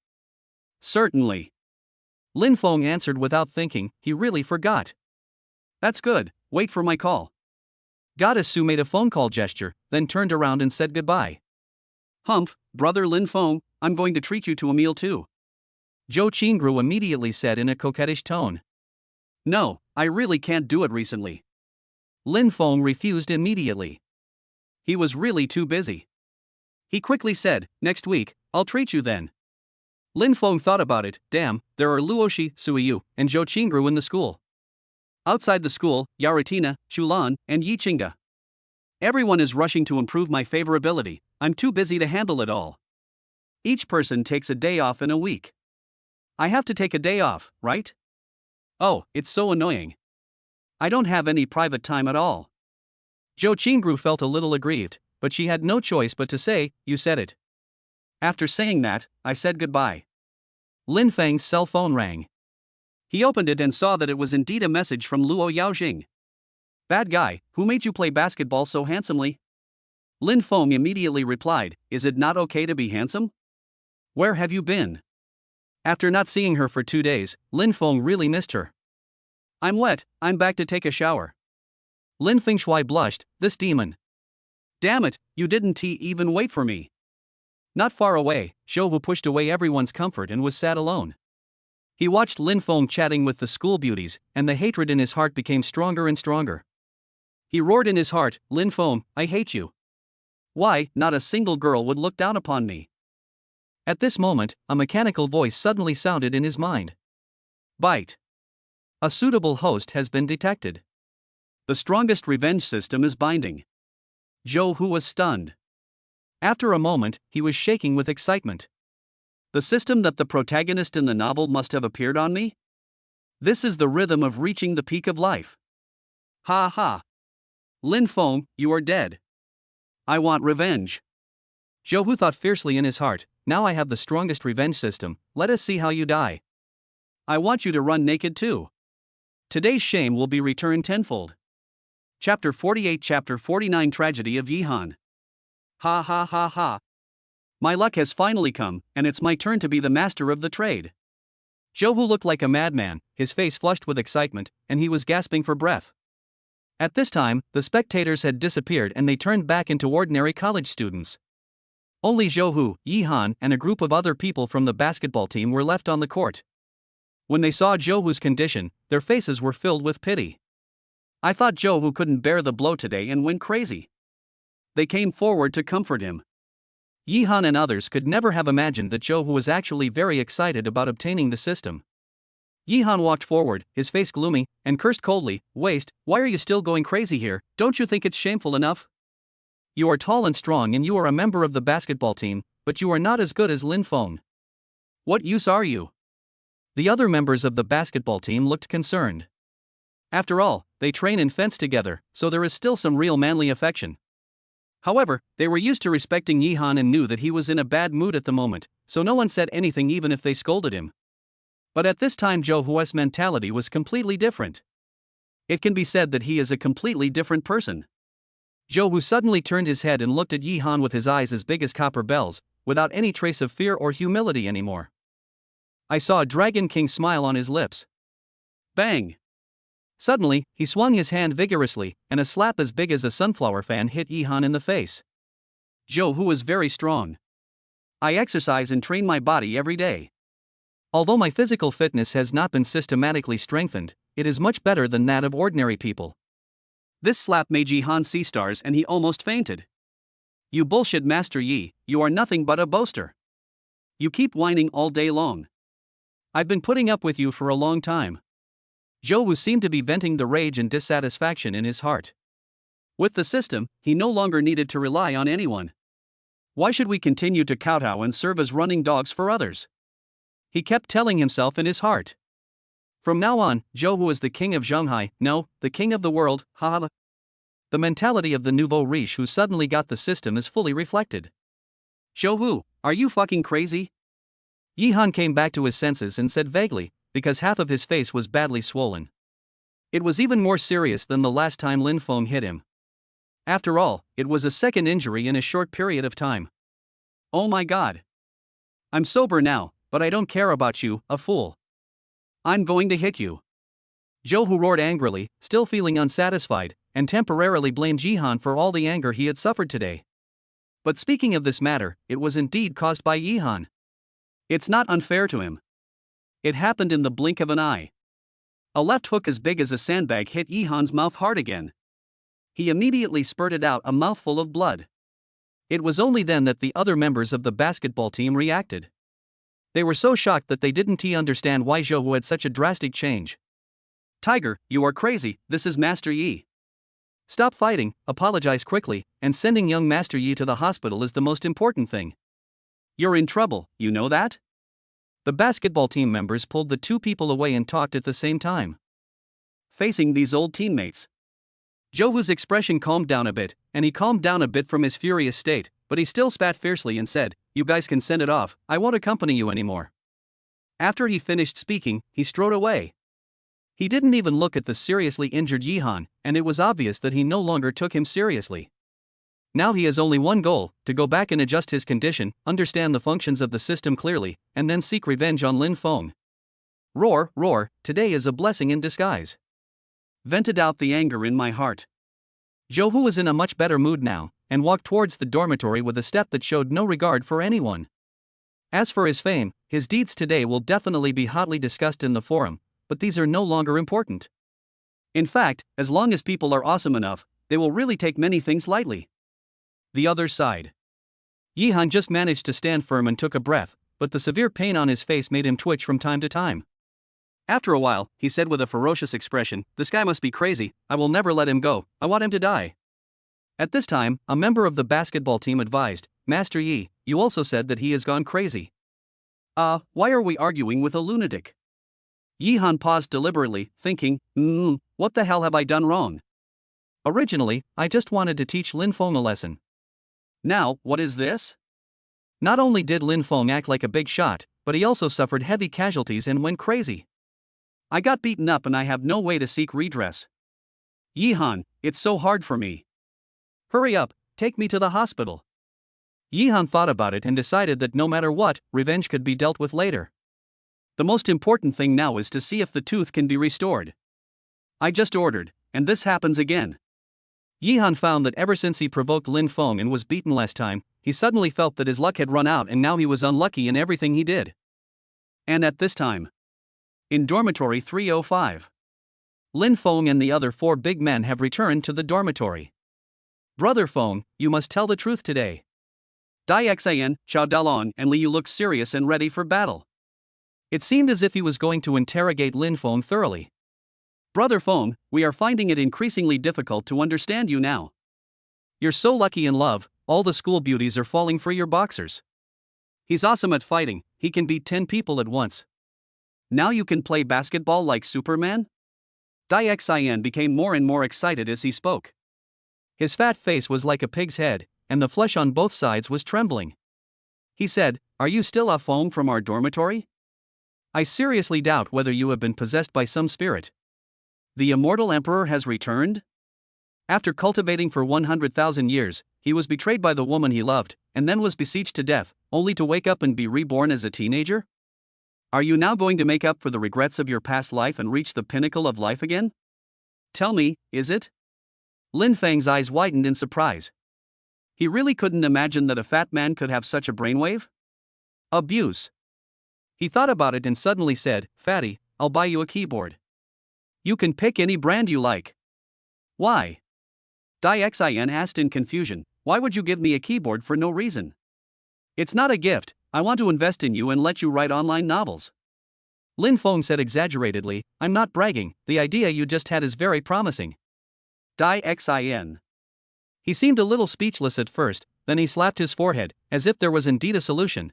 Certainly. Lin Feng answered without thinking, he really forgot. That's good, wait for my call. Goddess Su made a phone call gesture, then turned around and said goodbye. Humph, brother Lin Feng, I'm going to treat you to a meal too. Zhou Qingru immediately said in a coquettish tone. No, I really can't do it recently. Lin Feng refused immediately. He was really too busy. He quickly said, next week, I'll treat you then. Lin Feng thought about it, damn, there are Luoshi, Suiyu, and Zhou Qingru in the school. Outside the school, Yaratina, Shulan, and Yichinga. Everyone is rushing to improve my favorability, I'm too busy to handle it all. Each person takes a day off in a week. I have to take a day off, right? Oh, it's so annoying. I don't have any private time at all. Zhou Qingru felt a little aggrieved, but she had no choice but to say, you said it. After saying that, I said goodbye. Lin Feng's cell phone rang. He opened it and saw that it was indeed a message from Luo Yaojing. Bad guy, who made you play basketball so handsomely? Lin Feng immediately replied, is it not okay to be handsome? Where have you been? After not seeing her for 2 days, Lin Feng really missed her. I'm wet, I'm back to take a shower. Lin Fengshui blushed, this demon. Damn it, you didn't even wait for me. Not far away, Zhou pushed away everyone's comfort and was sad alone. He watched Lin Feng chatting with the school beauties, and the hatred in his heart became stronger and stronger. He roared in his heart, Lin Feng, I hate you. Why, not a single girl would look down upon me? At this moment, a mechanical voice suddenly sounded in his mind. Bite. A suitable host has been detected. The strongest revenge system is binding. Zhou was stunned. After a moment, he was shaking with excitement. The system that the protagonist in the novel must have appeared on me? This is the rhythm of reaching the peak of life. Ha ha. Lin Feng, you are dead. I want revenge. Zhou thought fiercely in his heart, now I have the strongest revenge system, let us see how you die. I want you to run naked too. Today's shame will be returned tenfold. Chapter 48 Chapter 49 Tragedy of Yihan. Ha ha ha ha. My luck has finally come, and it's my turn to be the master of the trade. Zhou looked like a madman, his face flushed with excitement, and he was gasping for breath. At this time, the spectators had disappeared and they turned back into ordinary college students. Only Zhou, Yihan, and a group of other people from the basketball team were left on the court. When they saw Zhou's condition, their faces were filled with pity. I thought Zhou couldn't bear the blow today and went crazy. They came forward to comfort him. Yihan and others could never have imagined that Zhou was actually very excited about obtaining the system. Yihan walked forward, his face gloomy, and cursed coldly, Waste, why are you still going crazy here, don't you think it's shameful enough? You are tall and strong and you are a member of the basketball team, but you are not as good as Lin Feng. What use are you? The other members of the basketball team looked concerned. After all, they train and fence together, so there is still some real manly affection. However, they were used to respecting Yihan and knew that he was in a bad mood at the moment, so no one said anything even if they scolded him. But at this time Zhou's mentality was completely different. It can be said that he is a completely different person. Zhou suddenly turned his head and looked at Yihan with his eyes as big as copper bells, without any trace of fear or humility anymore. I saw a Dragon King smile on his lips. Bang! Suddenly, he swung his hand vigorously, and a slap as big as a sunflower fan hit Yihan in the face. Zhou Hu is very strong. I exercise and train my body every day. Although my physical fitness has not been systematically strengthened, it is much better than that of ordinary people. This slap made Yi Han see stars and he almost fainted. You bullshit, Master Yi, you are nothing but a boaster. You keep whining all day long. I've been putting up with you for a long time. Zhou Wu seemed to be venting the rage and dissatisfaction in his heart. With the system, he no longer needed to rely on anyone. Why should we continue to kowtow and serve as running dogs for others? He kept telling himself in his heart. From now on, Zhou Hu is the king of Shanghai, no, the king of the world, haha. The mentality of the nouveau riche who suddenly got the system is fully reflected. Zhou Hu, are you fucking crazy? Yi Han came back to his senses and said vaguely, because half of his face was badly swollen. It was even more serious than the last time Lin Feng hit him. After all, it was a second injury in a short period of time. Oh my god. I'm sober now, but I don't care about you, a fool. I'm going to hit you. Zhou Hu roared angrily, still feeling unsatisfied, and temporarily blamed Yi Han for all the anger he had suffered today. But speaking of this matter, it was indeed caused by Yi Han. It's not unfair to him. It happened in the blink of an eye. A left hook as big as a sandbag hit Yi Han's mouth hard again. He immediately spurted out a mouthful of blood. It was only then that the other members of the basketball team reacted. They were so shocked that they didn't understand why Zhou Hu had such a drastic change. Tiger, you are crazy, this is Master Yi. Stop fighting, apologize quickly, and sending young Master Yi to the hospital is the most important thing. You're in trouble, you know that? The basketball team members pulled the two people away and talked at the same time. Facing these old teammates, Zhou Hu's expression calmed down a bit, and he calmed down a bit from his furious state, but he still spat fiercely and said, "You guys can send it off, I won't accompany you anymore." After he finished speaking, he strode away. He didn't even look at the seriously injured Yi Han, and it was obvious that he no longer took him seriously. Now he has only one goal, to go back and adjust his condition, understand the functions of the system clearly, and then seek revenge on Lin Feng. Roar, roar, today is a blessing in disguise. Vented out the anger in my heart. Zhou Hu was in a much better mood now, and walked towards the dormitory with a step that showed no regard for anyone. As for his fame, his deeds today will definitely be hotly discussed in the forum, but these are no longer important. In fact, as long as people are awesome enough, they will really take many things lightly. The other side. Yi Han just managed to stand firm and took a breath, but the severe pain on his face made him twitch from time to time. After a while, he said with a ferocious expression, "This guy must be crazy, I will never let him go, I want him to die." At this time, a member of the basketball team advised, "Master Yi, you also said that he has gone crazy." Why are we arguing with a lunatic? Yi Han paused deliberately, thinking, what the hell have I done wrong? Originally, I just wanted to teach Lin Feng a lesson. Now, what is this? Not only did Lin Feng act like a big shot, but he also suffered heavy casualties and went crazy. I got beaten up and I have no way to seek redress. Yi Han, it's so hard for me. Hurry up, take me to the hospital. Yi Han thought about it and decided that no matter what, revenge could be dealt with later. The most important thing now is to see if the tooth can be restored. I just ordered, and this happens again. Yi Han found that ever since he provoked Lin Feng and was beaten last time, he suddenly felt that his luck had run out and now he was unlucky in everything he did. And at this time, in dormitory 305, Lin Feng and the other four big men have returned to the dormitory. Brother Feng, you must tell the truth today. Dai Xian, Chao Dalong, and Liu looked serious and ready for battle. It seemed as if he was going to interrogate Lin Feng thoroughly. Brother Feng, we are finding it increasingly difficult to understand you now. You're so lucky in love, all the school beauties are falling for your boxers. He's awesome at fighting, he can beat 10 people at once. Now you can play basketball like Superman? Dai Xian became more and more excited as he spoke. His fat face was like a pig's head, and the flesh on both sides was trembling. He said, "Are you still a Feng from our dormitory? I seriously doubt whether you have been possessed by some spirit. The immortal emperor has returned? After cultivating for 100,000 years, he was betrayed by the woman he loved, and then was besieged to death, only to wake up and be reborn as a teenager? Are you now going to make up for the regrets of your past life and reach the pinnacle of life again? Tell me, is it?" Lin Feng's eyes widened in surprise. He really couldn't imagine that a fat man could have such a brainwave? Abuse. He thought about it and suddenly said, "Fatty, I'll buy you a keyboard. You can pick any brand you like." "Why?" Dixin asked in confusion. "Why would you give me a keyboard for no reason?" "It's not a gift, I want to invest in you and let you write online novels." Lin Feng said exaggeratedly, "I'm not bragging, the idea you just had is very promising." Dixin. He seemed a little speechless at first, then he slapped his forehead, as if there was indeed a solution.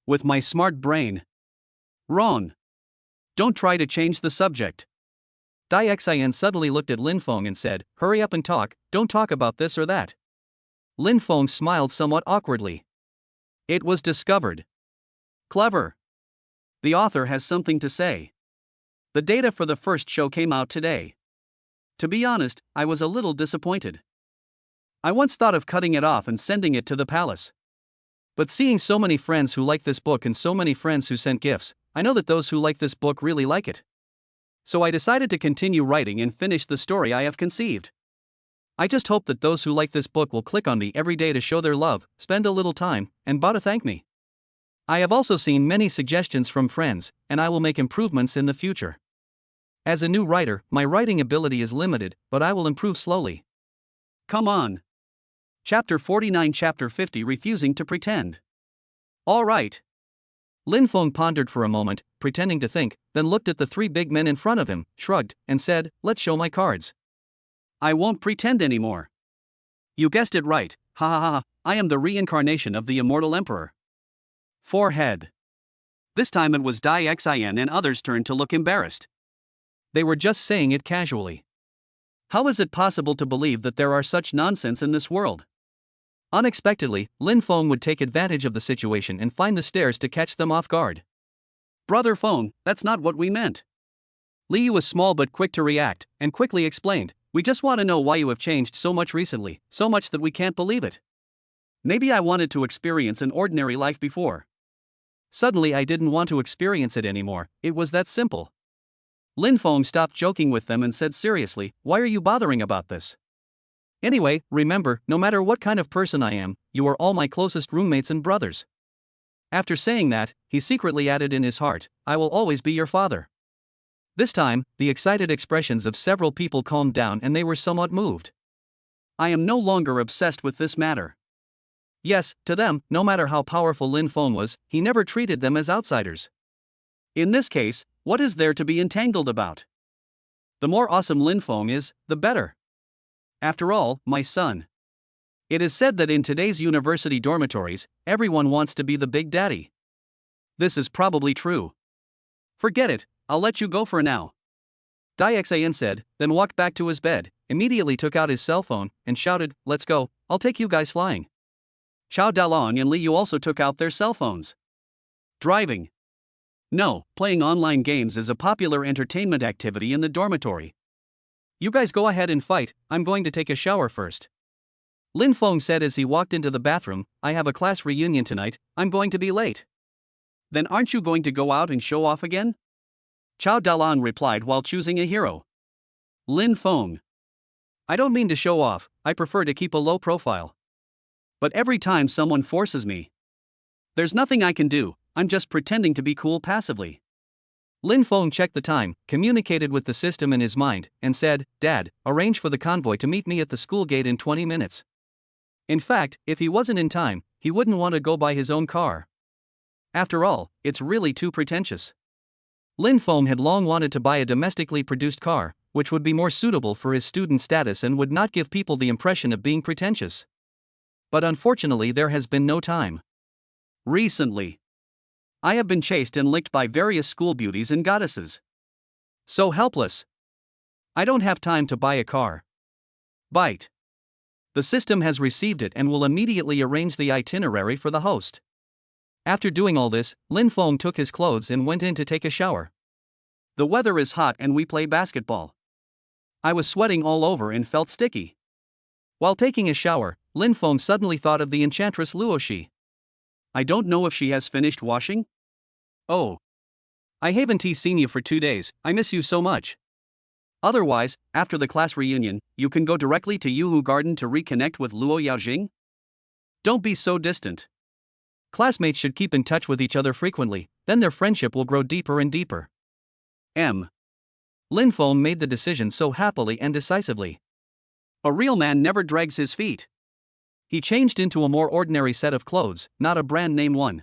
"With my smart brain." "Wrong. Don't try to change the subject." Dixin suddenly looked at Lin Feng and said, "Hurry up and talk, don't talk about this or that." Lin Feng smiled somewhat awkwardly. It was discovered. Clever. The author has something to say. The data for the first show came out today. To be honest, I was a little disappointed. I once thought of cutting it off and sending it to the palace. But seeing so many friends who like this book and so many friends who sent gifts, I know that those who like this book really like it. So I decided to continue writing and finish the story I have conceived. I just hope that those who like this book will click on me every day to show their love, spend a little time, and to thank me. I have also seen many suggestions from friends, and I will make improvements in the future. As a new writer, my writing ability is limited, but I will improve slowly. Come on. Chapter 49, Chapter 50, Refusing to Pretend. All right. Lin Feng pondered for a moment, pretending to think, then looked at the three big men in front of him, shrugged, and said, "Let's show my cards." "I won't pretend anymore." "You guessed it right, ha ha ha, I am the reincarnation of the immortal emperor." Forehead. This time it was Dixin and others' turn to look embarrassed. They were just saying it casually. How is it possible to believe that there are such nonsense in this world? Unexpectedly, Lin Feng would take advantage of the situation and find the stares to catch them off guard. "Brother Feng, that's not what we meant." Liu was small but quick to react, and quickly explained, "We just want to know why you have changed so much recently, so much that we can't believe it. Maybe I wanted to experience an ordinary life before. Suddenly I didn't want to experience it anymore, it was that simple." Lin Feng stopped joking with them and said seriously, "Why are you bothering about this? Anyway, remember, no matter what kind of person I am, you are all my closest roommates and brothers." After saying that, he secretly added in his heart, "I will always be your father." This time, the excited expressions of several people calmed down and they were somewhat moved. I am no longer obsessed with this matter. Yes, to them, no matter how powerful Lin Feng was, he never treated them as outsiders. In this case, what is there to be entangled about? The more awesome Lin Feng is, the better. After all, my son. It is said that in today's university dormitories, everyone wants to be the big daddy. This is probably true. Forget it, I'll let you go for now. Dixin said, then walked back to his bed, immediately took out his cell phone, and shouted, "Let's go, I'll take you guys flying." Chao Dalong and Liu also took out their cell phones. Driving. No, playing online games is a popular entertainment activity in the dormitory. You guys go ahead and fight, I'm going to take a shower first. Lin Feng said as he walked into the bathroom, I have a class reunion tonight, I'm going to be late. Then aren't you going to go out and show off again? Chao Dalong replied while choosing a hero. Lin Feng. I don't mean to show off, I prefer to keep a low profile. But every time someone forces me. There's nothing I can do, I'm just pretending to be cool passively. Lin Feng checked the time, communicated with the system in his mind, and said, Dad, arrange for the convoy to meet me at the school gate in 20 minutes. In fact, if he wasn't in time, he wouldn't want to go by his own car. After all, it's really too pretentious. Lin Feng had long wanted to buy a domestically produced car, which would be more suitable for his student status and would not give people the impression of being pretentious. But unfortunately there has been no time. Recently, I have been chased and licked by various school beauties and goddesses. So helpless. I don't have time to buy a car. Bite. The system has received it and will immediately arrange the itinerary for the host. After doing all this, Lin Feng took his clothes and went in to take a shower. The weather is hot and we play basketball. I was sweating all over and felt sticky. While taking a shower, Lin Feng suddenly thought of the enchantress Luoshi. I don't know if she has finished washing? Oh. I haven't seen you for 2 days, I miss you so much. Otherwise, after the class reunion, you can go directly to Yuhu Garden to reconnect with Luo Yaojing? Don't be so distant. Classmates should keep in touch with each other frequently, then their friendship will grow deeper and deeper. M. Lin Feng made the decision so happily and decisively. A real man never drags his feet. He changed into a more ordinary set of clothes, not a brand name one.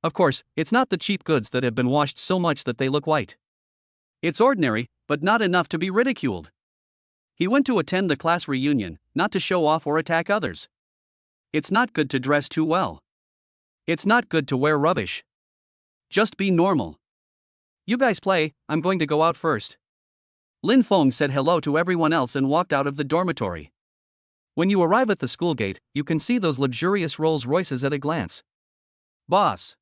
Of course, it's not the cheap goods that have been washed so much that they look white. It's ordinary, but not enough to be ridiculed. He went to attend the class reunion, not to show off or attack others. It's not good to dress too well. It's not good to wear rubbish. Just be normal. You guys play, I'm going to go out first. Lin Feng said hello to everyone else and walked out of the dormitory. When you arrive at the school gate, you can see those luxurious Rolls Royces at a glance. Boss.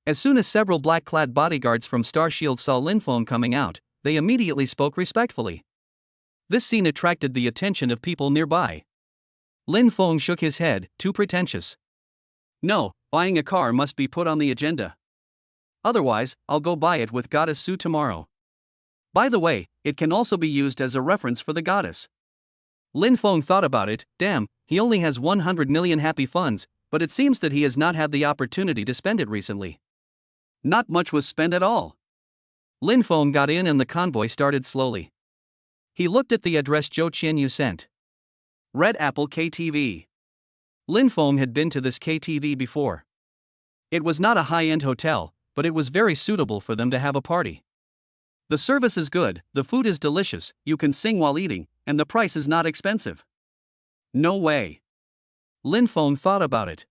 As soon as several black-clad bodyguards from Star Shield saw Lin Feng coming out, they immediately spoke respectfully. This scene attracted the attention of people nearby. Lin Feng shook his head, too pretentious. No, buying a car must be put on the agenda. Otherwise, I'll go buy it with Goddess Su tomorrow. By the way, it can also be used as a reference for the goddess. Lin Feng thought about it. Damn, he only has 100 million happy funds, but it seems that he has not had the opportunity to spend it recently. Not much was spent at all. Lin Feng got in and the convoy started slowly. He looked at the address Zhou Qianyu sent. Red Apple KTV. Lin Feng had been to this KTV before. It was not a high-end hotel, but it was very suitable for them to have a party. The service is good, the food is delicious, you can sing while eating, and the price is not expensive. No way. Lin Feng thought about it.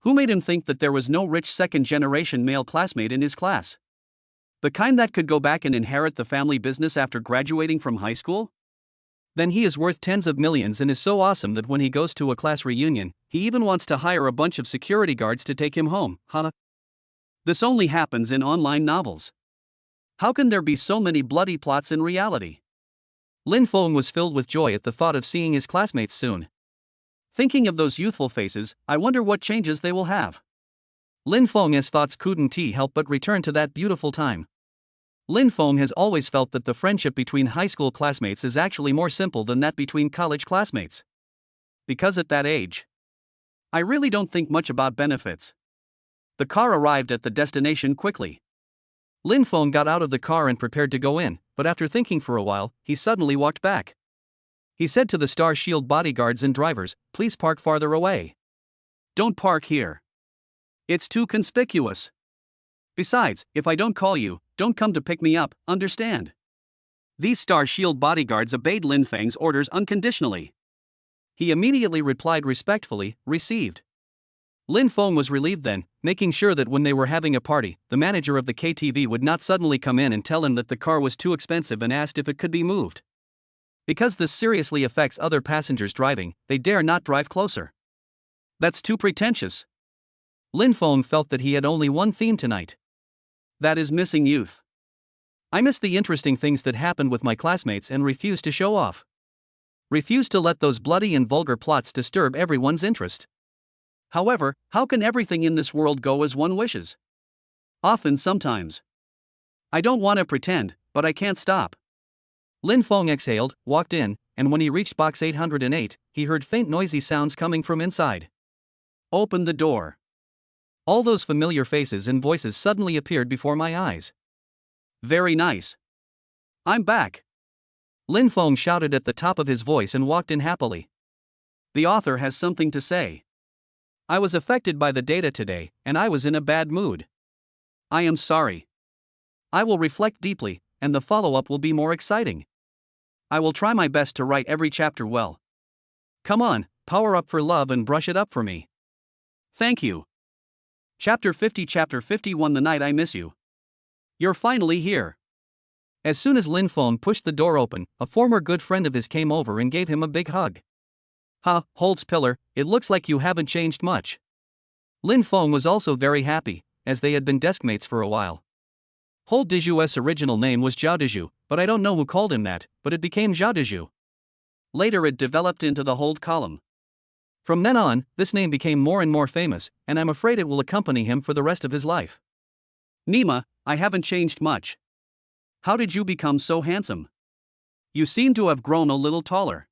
Who made him think that there was no rich second-generation male classmate in his class? The kind that could go back and inherit the family business after graduating from high school? Then he is worth tens of millions and is so awesome that when he goes to a class reunion, he even wants to hire a bunch of security guards to take him home, huh? This only happens in online novels. How can there be so many bloody plots in reality? Lin Feng was filled with joy at the thought of seeing his classmates soon. Thinking of those youthful faces, I wonder what changes they will have. Lin Feng's thoughts couldn't help but return to that beautiful time. Lin Feng has always felt that the friendship between high school classmates is actually more simple than that between college classmates. Because at that age, I really don't think much about benefits. The car arrived at the destination quickly. Lin Feng got out of the car and prepared to go in, but after thinking for a while, he suddenly walked back. He said to the Star Shield bodyguards and drivers, "Please park farther away. Don't park here. It's too conspicuous. Besides, if I don't call you, don't come to pick me up, understand?" These Star Shield bodyguards obeyed Lin Feng's orders unconditionally. He immediately replied respectfully, "Received." Lin Feng was relieved then, making sure that when they were having a party, the manager of the KTV would not suddenly come in and tell him that the car was too expensive and asked if it could be moved. Because this seriously affects other passengers driving, they dare not drive closer. That's too pretentious. Lin Feng felt that he had only one theme tonight. That is missing youth. I miss the interesting things that happened with my classmates and refuse to show off. Refuse to let those bloody and vulgar plots disturb everyone's interest. However, how can everything in this world go as one wishes? Often sometimes. I don't want to pretend, but I can't stop. Lin Feng exhaled, walked in, and when he reached box 808, he heard faint noisy sounds coming from inside. Opened the door. All those familiar faces and voices suddenly appeared before my eyes. Very nice. I'm back. Lin Feng shouted at the top of his voice and walked in happily. The author has something to say. I was affected by the data today, and I was in a bad mood. I am sorry. I will reflect deeply, and the follow-up will be more exciting. I will try my best to write every chapter well. Come on, power up for love and brush it up for me. Thank you. Chapter 50, Chapter 51, The Night I Miss You. You're finally here. As soon as Lin Feng pushed the door open, a former good friend of his came over and gave him a big hug. Ha, Holtz Pillar, it looks like you haven't changed much. Lin Feng was also very happy, as they had been deskmates for a while. Holt Diju's original name was Zhao Diju, but I don't know who called him that, but it became Zhao Diju. Later it developed into the Holt column. From then on, this name became more and more famous, and I'm afraid it will accompany him for the rest of his life. Nima, I haven't changed much. How did you become so handsome? You seem to have grown a little taller.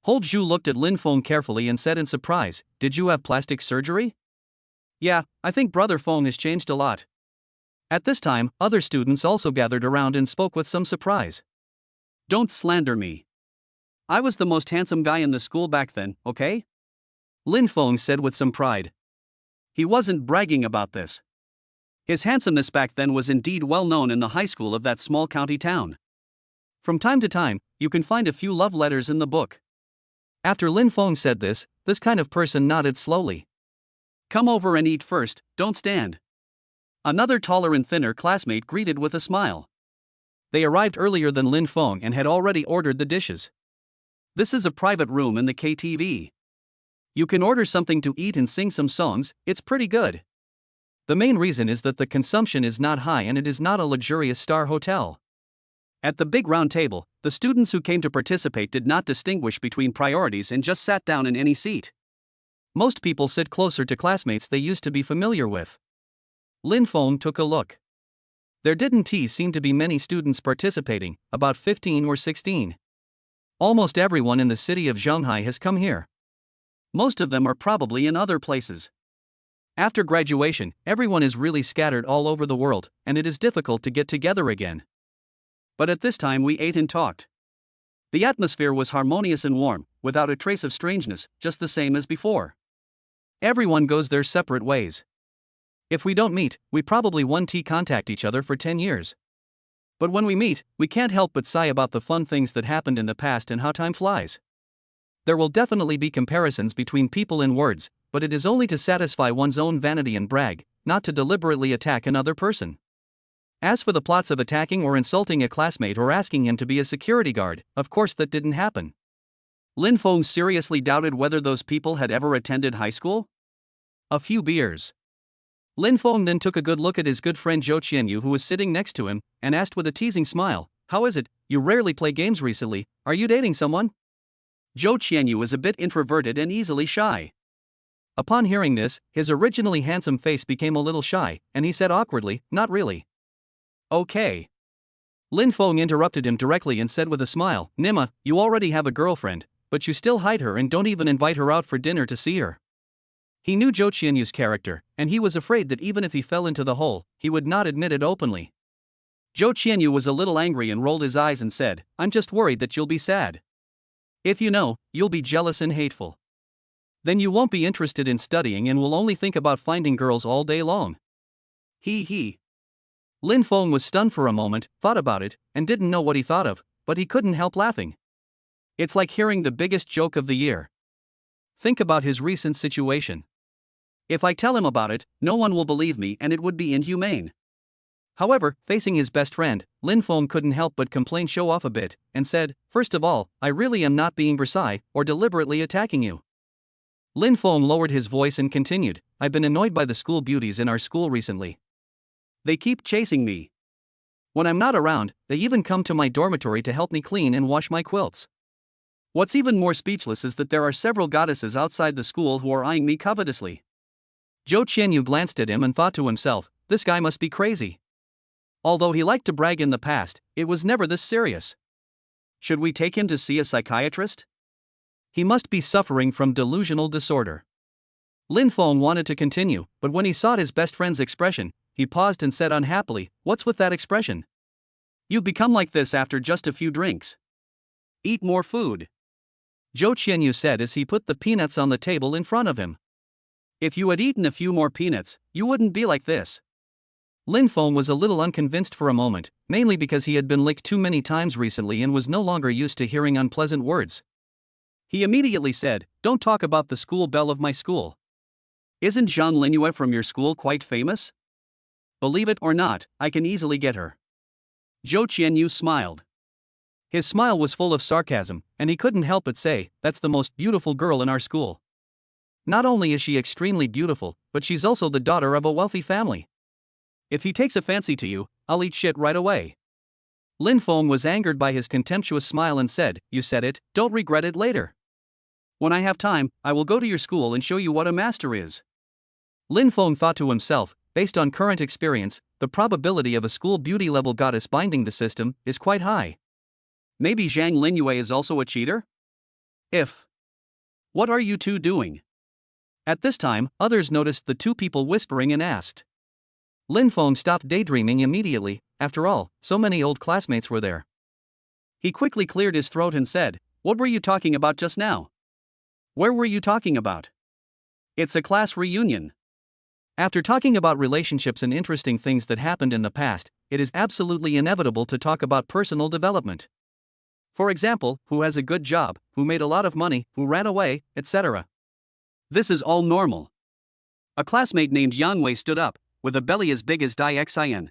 Hold Zhu looked at Lin Feng carefully and said in surprise, "Did you have plastic surgery?" "Yeah, I think Brother Feng has changed a lot." At this time, other students also gathered around and spoke with some surprise. "Don't slander me. I was the most handsome guy in the school back then, okay?" Lin Feng said with some pride. He wasn't bragging about this. His handsomeness back then was indeed well known in the high school of that small county town. From time to time, you can find a few love letters in the book. After Lin Feng said this kind of person nodded slowly. "Come over and eat first, don't stand." Another taller and thinner classmate greeted with a smile. They arrived earlier than Lin Feng and had already ordered the dishes. "This is a private room in the KTV. You can order something to eat and sing some songs, it's pretty good. The main reason is that the consumption is not high and it is not a luxurious star hotel." At the big round table, the students who came to participate did not distinguish between priorities and just sat down in any seat. Most people sit closer to classmates they used to be familiar with. Lin Feng took a look. There didn't seem to be many students participating, about 15 or 16. Almost everyone in the city of Shanghai has come here. Most of them are probably in other places. After graduation, everyone is really scattered all over the world, and it is difficult to get together again. But at this time we ate and talked. The atmosphere was harmonious and warm, without a trace of strangeness, just the same as before. Everyone goes their separate ways. If we don't meet, we probably won't contact each other for 10 years. But when we meet, we can't help but sigh about the fun things that happened in the past and how time flies. There will definitely be comparisons between people and words, but it is only to satisfy one's own vanity and brag, not to deliberately attack another person. As for the plots of attacking or insulting a classmate or asking him to be a security guard, of course that didn't happen. Lin Feng seriously doubted whether those people had ever attended high school. A few beers. Lin Feng then took a good look at his good friend Zhou Qianyu who was sitting next to him, and asked with a teasing smile, "How is it, you rarely play games recently, are you dating someone?" Zhou Qianyu is a bit introverted and easily shy. Upon hearing this, his originally handsome face became a little shy, and he said awkwardly, "Not really." "Okay." Lin Feng interrupted him directly and said with a smile, "Nima, you already have a girlfriend, but you still hide her and don't even invite her out for dinner to see her." He knew Zhou Qianyu's character, and he was afraid that even if he fell into the hole, he would not admit it openly. Zhou Qianyu was a little angry and rolled his eyes and said, "I'm just worried that you'll be sad. If you know, you'll be jealous and hateful. Then you won't be interested in studying and will only think about finding girls all day long." He. Lin Feng was stunned for a moment, thought about it, and didn't know what he thought of, but he couldn't help laughing. It's like hearing the biggest joke of the year. Think about his recent situation. If I tell him about it, no one will believe me and it would be inhumane. However, facing his best friend, Lin Feng couldn't help but show off a bit, and said, "First of all, I really am not being Versailles or deliberately attacking you." Lin Feng lowered his voice and continued, "I've been annoyed by the school beauties in our school recently. They keep chasing me. When I'm not around, they even come to my dormitory to help me clean and wash my quilts. What's even more speechless is that there are several goddesses outside the school who are eyeing me covetously." Zhou Qianyu glanced at him and thought to himself, "This guy must be crazy." Although he liked to brag in the past, it was never this serious. Should we take him to see a psychiatrist? He must be suffering from delusional disorder. Lin Feng wanted to continue, but when he saw his best friend's expression, he paused and said unhappily, "What's with that expression? You've become like this after just a few drinks. Eat more food." Zhou Qianyu said as he put the peanuts on the table in front of him. "If you had eaten a few more peanuts, you wouldn't be like this." Lin Feng was a little unconvinced for a moment, mainly because he had been licked too many times recently and was no longer used to hearing unpleasant words. He immediately said, "Don't talk about the school belle of my school. Isn't Zhang Linyue from your school quite famous? Believe it or not, I can easily get her." Zhou Qianyu smiled. His smile was full of sarcasm, and he couldn't help but say, "That's the most beautiful girl in our school. Not only is she extremely beautiful, but she's also the daughter of a wealthy family. If he takes a fancy to you, I'll eat shit right away." Lin Feng was angered by his contemptuous smile and said, "You said it, don't regret it later. When I have time, I will go to your school and show you what a master is." Lin Feng thought to himself, based on current experience, the probability of a school beauty level goddess binding the system is quite high. Maybe Zhang Linyue is also a cheater? If. What are you two doing? At this time, others noticed the two people whispering and asked. Lin Feng stopped daydreaming immediately. After all, so many old classmates were there. He quickly cleared his throat and said, "What were you talking about just now? Where were you talking about? It's a class reunion." After talking about relationships and interesting things that happened in the past, it is absolutely inevitable to talk about personal development. For example, who has a good job, who made a lot of money, who ran away, etc. This is all normal. A classmate named Yang Wei stood up, with a belly as big as Xin.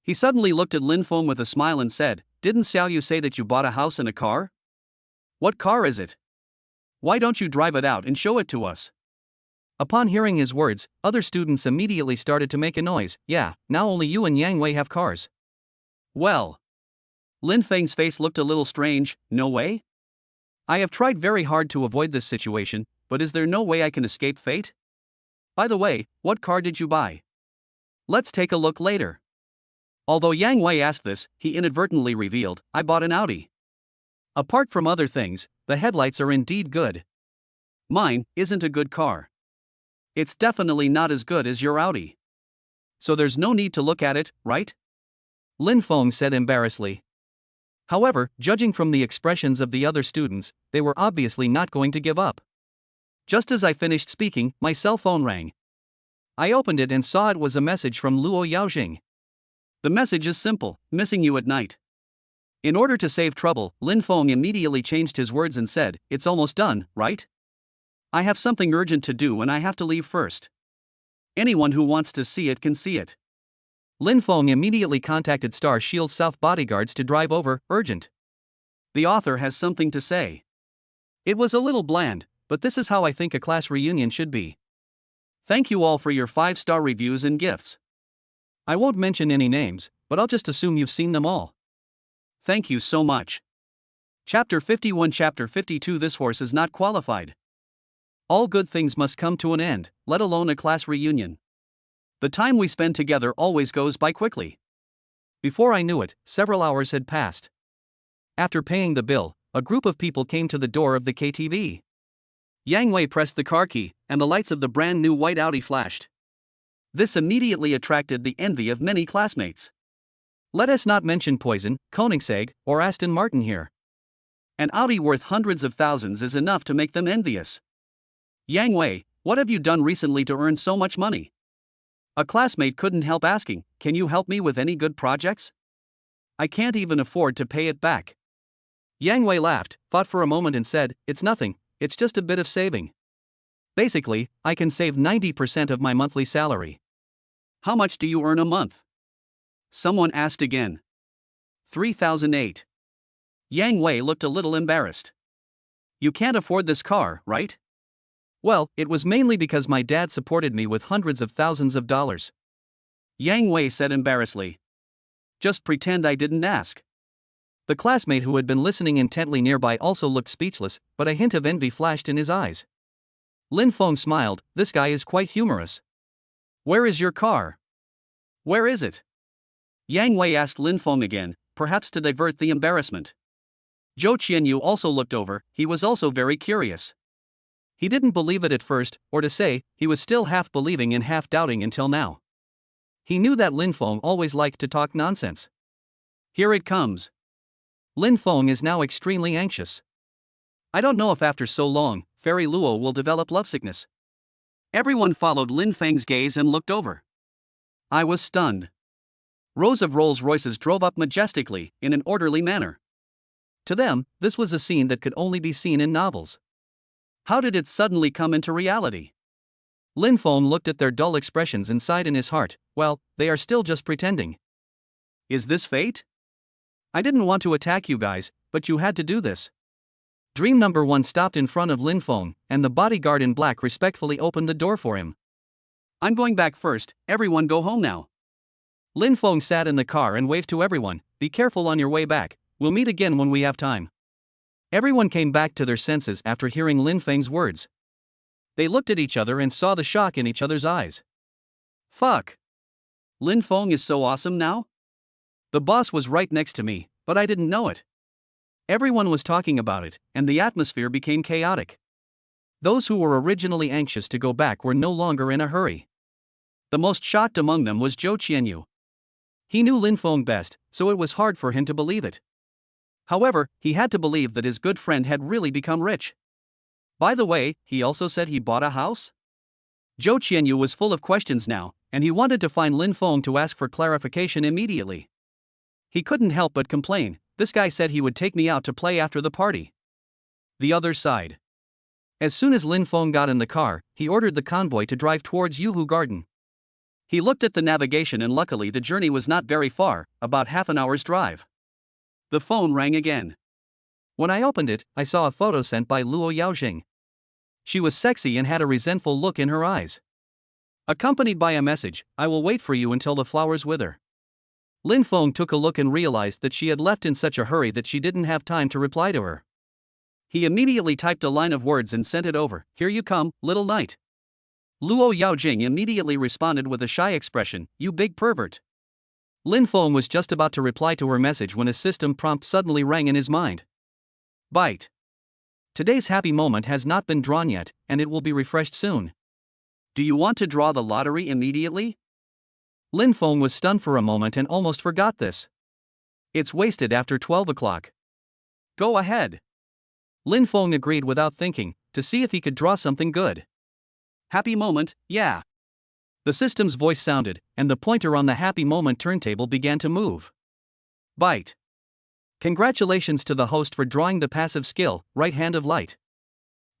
He suddenly looked at Lin Feng with a smile and said, "Didn't Xiao Yu say that you bought a house and a car? What car is it? Why don't you drive it out and show it to us?" Upon hearing his words, other students immediately started to make a noise. "Yeah, now only you and Yang Wei have cars." Well. Lin Feng's face looked a little strange. "No way? I have tried very hard to avoid this situation, but is there no way I can escape fate? By the way, what car did you buy? Let's take a look later." Although Yang Wei asked this, he inadvertently revealed, "I bought an Audi. Apart from other things, the headlights are indeed good. Mine isn't a good car. It's definitely not as good as your Audi. So there's no need to look at it, right?" Lin Feng said embarrassedly. However, judging from the expressions of the other students, they were obviously not going to give up. Just as I finished speaking, my cell phone rang. I opened it and saw it was a message from Luo Yaojing. The message is simple: "Missing you at night." In order to save trouble, Lin Feng immediately changed his words and said, "It's almost done, right? I have something urgent to do and I have to leave first. Anyone who wants to see it can see it." Lin Feng immediately contacted Star Shield South bodyguards to drive over, urgent. The author has something to say. It was a little bland, but this is how I think a class reunion should be. Thank you all for your 5-star reviews and gifts. I won't mention any names, but I'll just assume you've seen them all. Thank you so much. Chapter 51. Chapter 52. This horse is not qualified. All good things must come to an end, let alone a class reunion. The time we spend together always goes by quickly. Before I knew it, several hours had passed. After paying the bill, a group of people came to the door of the KTV. Yang Wei pressed the car key, and the lights of the brand new white Audi flashed. This immediately attracted the envy of many classmates. Let us not mention Poison, Koenigsegg, or Aston Martin here. An Audi worth hundreds of thousands is enough to make them envious. "Yang Wei, what have you done recently to earn so much money?" A classmate couldn't help asking, "Can you help me with any good projects? I can't even afford to pay it back." Yang Wei laughed, thought for a moment and said, "It's nothing, it's just a bit of saving. Basically, I can save 90% of my monthly salary." "How much do you earn a month?" Someone asked again. 3,008. Yang Wei looked a little embarrassed. "You can't afford this car, right?" "Well, it was mainly because my dad supported me with hundreds of thousands of dollars." Yang Wei said embarrassedly. "Just pretend I didn't ask." The classmate who had been listening intently nearby also looked speechless, but a hint of envy flashed in his eyes. Lin Feng smiled, "This guy is quite humorous. Where is your car? Where is it?" Yang Wei asked Lin Feng again, perhaps to divert the embarrassment. Zhou Qianyu also looked over, he was also very curious. He didn't believe it at first, or to say, he was still half believing and half doubting until now. He knew that Lin Feng always liked to talk nonsense. Here it comes. Lin Feng is now extremely anxious. I don't know if after so long, Fairy Luo will develop lovesickness. Everyone followed Lin Feng's gaze and looked over. I was stunned. Rows of Rolls Royces drove up majestically, in an orderly manner. To them, this was a scene that could only be seen in novels. How did it suddenly come into reality? Lin Feng looked at their dull expressions and sighed in his heart. Well, they are still just pretending. Is this fate? I didn't want to attack you guys, but you had to do this. Dream number 1 stopped in front of Lin Feng, and the bodyguard in black respectfully opened the door for him. I'm going back first, everyone go home now. Lin Feng sat in the car and waved to everyone, be careful on your way back, we'll meet again when we have time. Everyone came back to their senses after hearing Lin Feng's words. They looked at each other and saw the shock in each other's eyes. Fuck. Lin Feng is so awesome now? The boss was right next to me, but I didn't know it. Everyone was talking about it, and the atmosphere became chaotic. Those who were originally anxious to go back were no longer in a hurry. The most shocked among them was Zhou Qianyu. He knew Lin Feng best, so it was hard for him to believe it. However, he had to believe that his good friend had really become rich. By the way, he also said he bought a house? Zhou Qianyu was full of questions now, and he wanted to find Lin Feng to ask for clarification immediately. He couldn't help but complain, "This guy said he would take me out to play after the party." The other side. As soon as Lin Feng got in the car, he ordered the convoy to drive towards Yuhu Garden. He looked at the navigation and luckily the journey was not very far, about half an hour's drive. The phone rang again. When I opened it, I saw a photo sent by Luo Yaojing. She was sexy and had a resentful look in her eyes. Accompanied by a message, "I will wait for you until the flowers wither." Lin Feng took a look and realized that she had left in such a hurry that she didn't have time to reply to her. He immediately typed a line of words and sent it over, "Here you come, little knight." Luo Yaojing immediately responded with a shy expression, "You big pervert." Lin Feng was just about to reply to her message when a system prompt suddenly rang in his mind. Byte. Today's happy moment has not been drawn yet, and it will be refreshed soon. Do you want to draw the lottery immediately? Lin Feng was stunned for a moment and almost forgot this. It's wasted after 12 o'clock. Go ahead. Lin Feng agreed without thinking, to see if he could draw something good. Happy moment, yeah. The system's voice sounded, and the pointer on the happy moment turntable began to move. Byte. Congratulations to the host for drawing the passive skill, Right Hand of Light.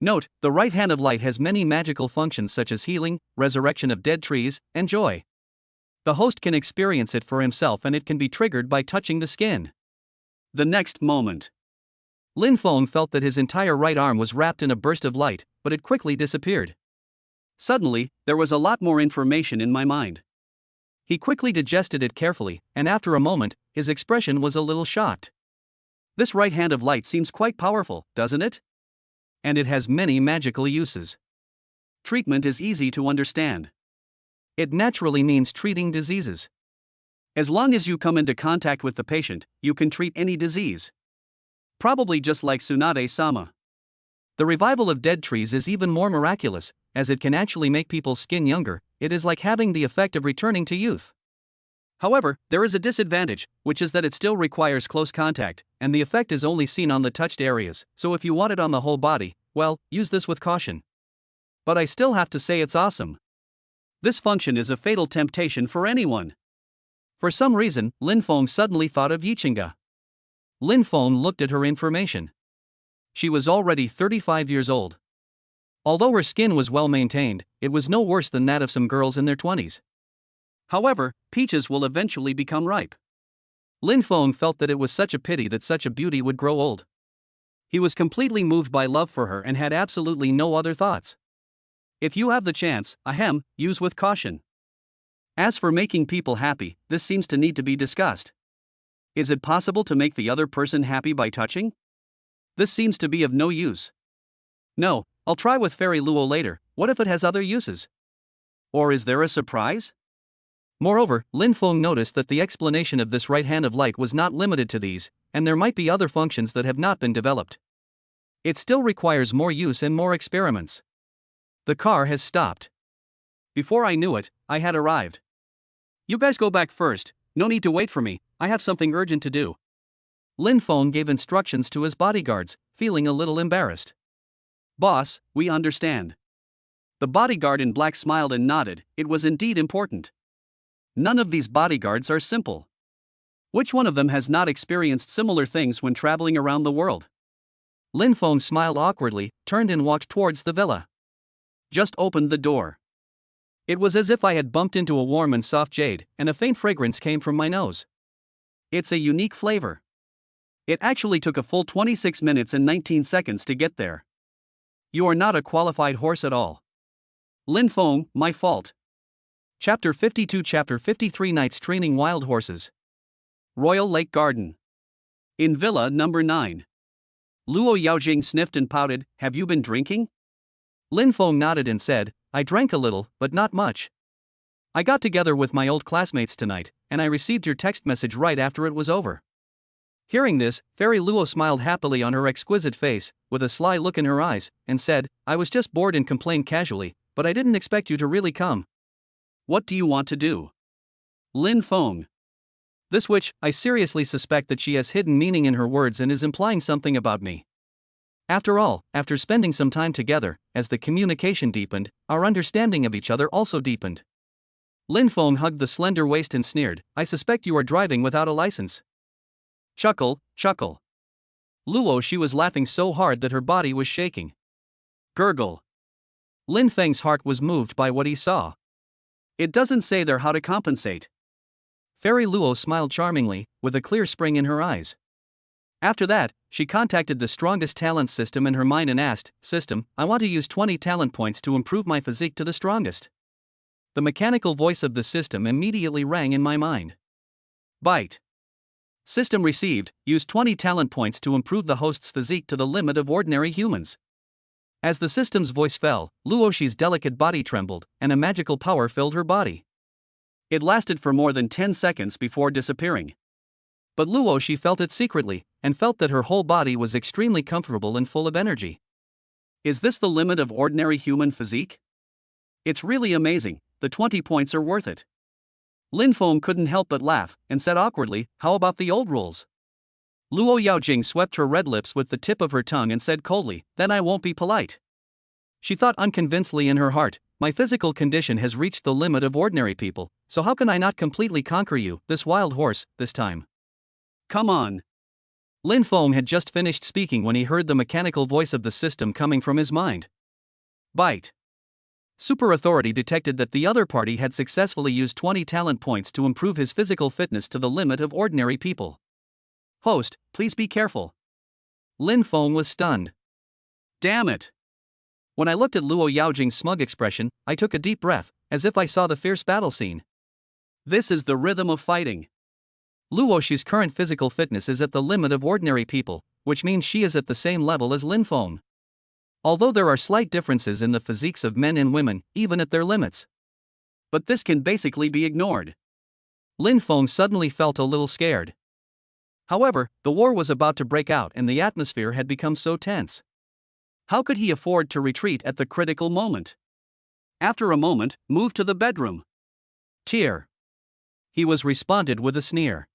Note, the Right Hand of Light has many magical functions such as healing, resurrection of dead trees, and joy. The host can experience it for himself and it can be triggered by touching the skin. The next moment. Lin Feng felt that his entire right arm was wrapped in a burst of light, but it quickly disappeared. Suddenly, there was a lot more information in my mind. He quickly digested it carefully, and after a moment, his expression was a little shocked. This right hand of light seems quite powerful, doesn't it? And it has many magical uses. Treatment is easy to understand. It naturally means treating diseases. As long as you come into contact with the patient, you can treat any disease. Probably just like Tsunade-sama. The revival of dead trees is even more miraculous, as it can actually make people's skin younger. It is like having the effect of returning to youth. However, there is a disadvantage, which is that it still requires close contact, and the effect is only seen on the touched areas, so if you want it on the whole body, well, use this with caution. But I still have to say it's awesome. This function is a fatal temptation for anyone. For some reason, Lin Feng suddenly thought of Yichinga. Lin Feng looked at her information. She was already 35 years old. Although her skin was well maintained, it was no worse than that of some girls in their 20s. However, peaches will eventually become ripe. Lin Feng felt that it was such a pity that such a beauty would grow old. He was completely moved by love for her and had absolutely no other thoughts. If you have the chance, use with caution. As for making people happy, this seems to need to be discussed. Is it possible to make the other person happy by touching? This seems to be of no use. No, I'll try with Fairy Luo later. What if it has other uses? Or is there a surprise? Moreover, Lin Feng noticed that the explanation of this right hand of light was not limited to these, and there might be other functions that have not been developed. It still requires more use and more experiments. The car has stopped. Before I knew it, I had arrived. You guys go back first, no need to wait for me, I have something urgent to do. Lin Feng gave instructions to his bodyguards, feeling a little embarrassed. Boss, we understand. The bodyguard in black smiled and nodded. It was indeed important. None of these bodyguards are simple. Which one of them has not experienced similar things when traveling around the world? Lin Feng smiled awkwardly, turned and walked towards the villa. Just opened the door. It was as if I had bumped into a warm and soft jade, and a faint fragrance came from my nose. It's a unique flavor. It actually took a full 26 minutes and 19 seconds to get there. You are not a qualified horse at all. Lin Feng, my fault. Chapter 52 Chapter 53 Knights Training Wild Horses. Royal Lake Garden. In Villa Number 9. Luo Yaojing sniffed and pouted. Have you been drinking? Lin Feng nodded and said, I drank a little, but not much. I got together with my old classmates tonight, and I received your text message right after it was over. Hearing this, Fairy Luo smiled happily on her exquisite face, with a sly look in her eyes, and said, I was just bored and complained casually, but I didn't expect you to really come. What do you want to do? Lin Feng. This witch, I seriously suspect that she has hidden meaning in her words and is implying something about me. After all, after spending some time together, as the communication deepened, our understanding of each other also deepened. Lin Feng hugged the slender waist and sneered, I suspect you are driving without a license. Chuckle, chuckle. Luo, she was laughing so hard that her body was shaking. Gurgle. Lin Feng's heart was moved by what he saw. It doesn't say there how to compensate. Fairy Luo smiled charmingly, with a clear spring in her eyes. After that, she contacted the strongest talent system in her mind and asked, System, I want to use 20 talent points to improve my physique to the strongest. The mechanical voice of the system immediately rang in my mind. Bite. System received, use 20 talent points to improve the host's physique to the limit of ordinary humans. As the system's voice fell, Luoshi's delicate body trembled, and a magical power filled her body. It lasted for more than 10 seconds before disappearing. But Luoshi felt it secretly, and felt that her whole body was extremely comfortable and full of energy. Is this the limit of ordinary human physique? It's really amazing, the 20 points are worth it. Lin Feng couldn't help but laugh, and said awkwardly, how about the old rules? Luo Yaojing swept her red lips with the tip of her tongue and said coldly, then I won't be polite. She thought unconvincedly in her heart, my physical condition has reached the limit of ordinary people, so how can I not completely conquer you, this wild horse, this time? Come on. Lin Feng had just finished speaking when he heard the mechanical voice of the system coming from his mind. Bite. Super Authority detected that the other party had successfully used 20 talent points to improve his physical fitness to the limit of ordinary people. Host, please be careful. Lin Feng was stunned. Damn it. When I looked at Luo Yaojing's smug expression, I took a deep breath, as if I saw the fierce battle scene. This is the rhythm of fighting. Luoshi's current physical fitness is at the limit of ordinary people, which means she is at the same level as Lin Feng. Although there are slight differences in the physiques of men and women, even at their limits. But this can basically be ignored. Lin Feng suddenly felt a little scared. However, the war was about to break out and the atmosphere had become so tense. How could he afford to retreat at the critical moment? After a moment, move to the bedroom. Cheer. He was responded with a sneer.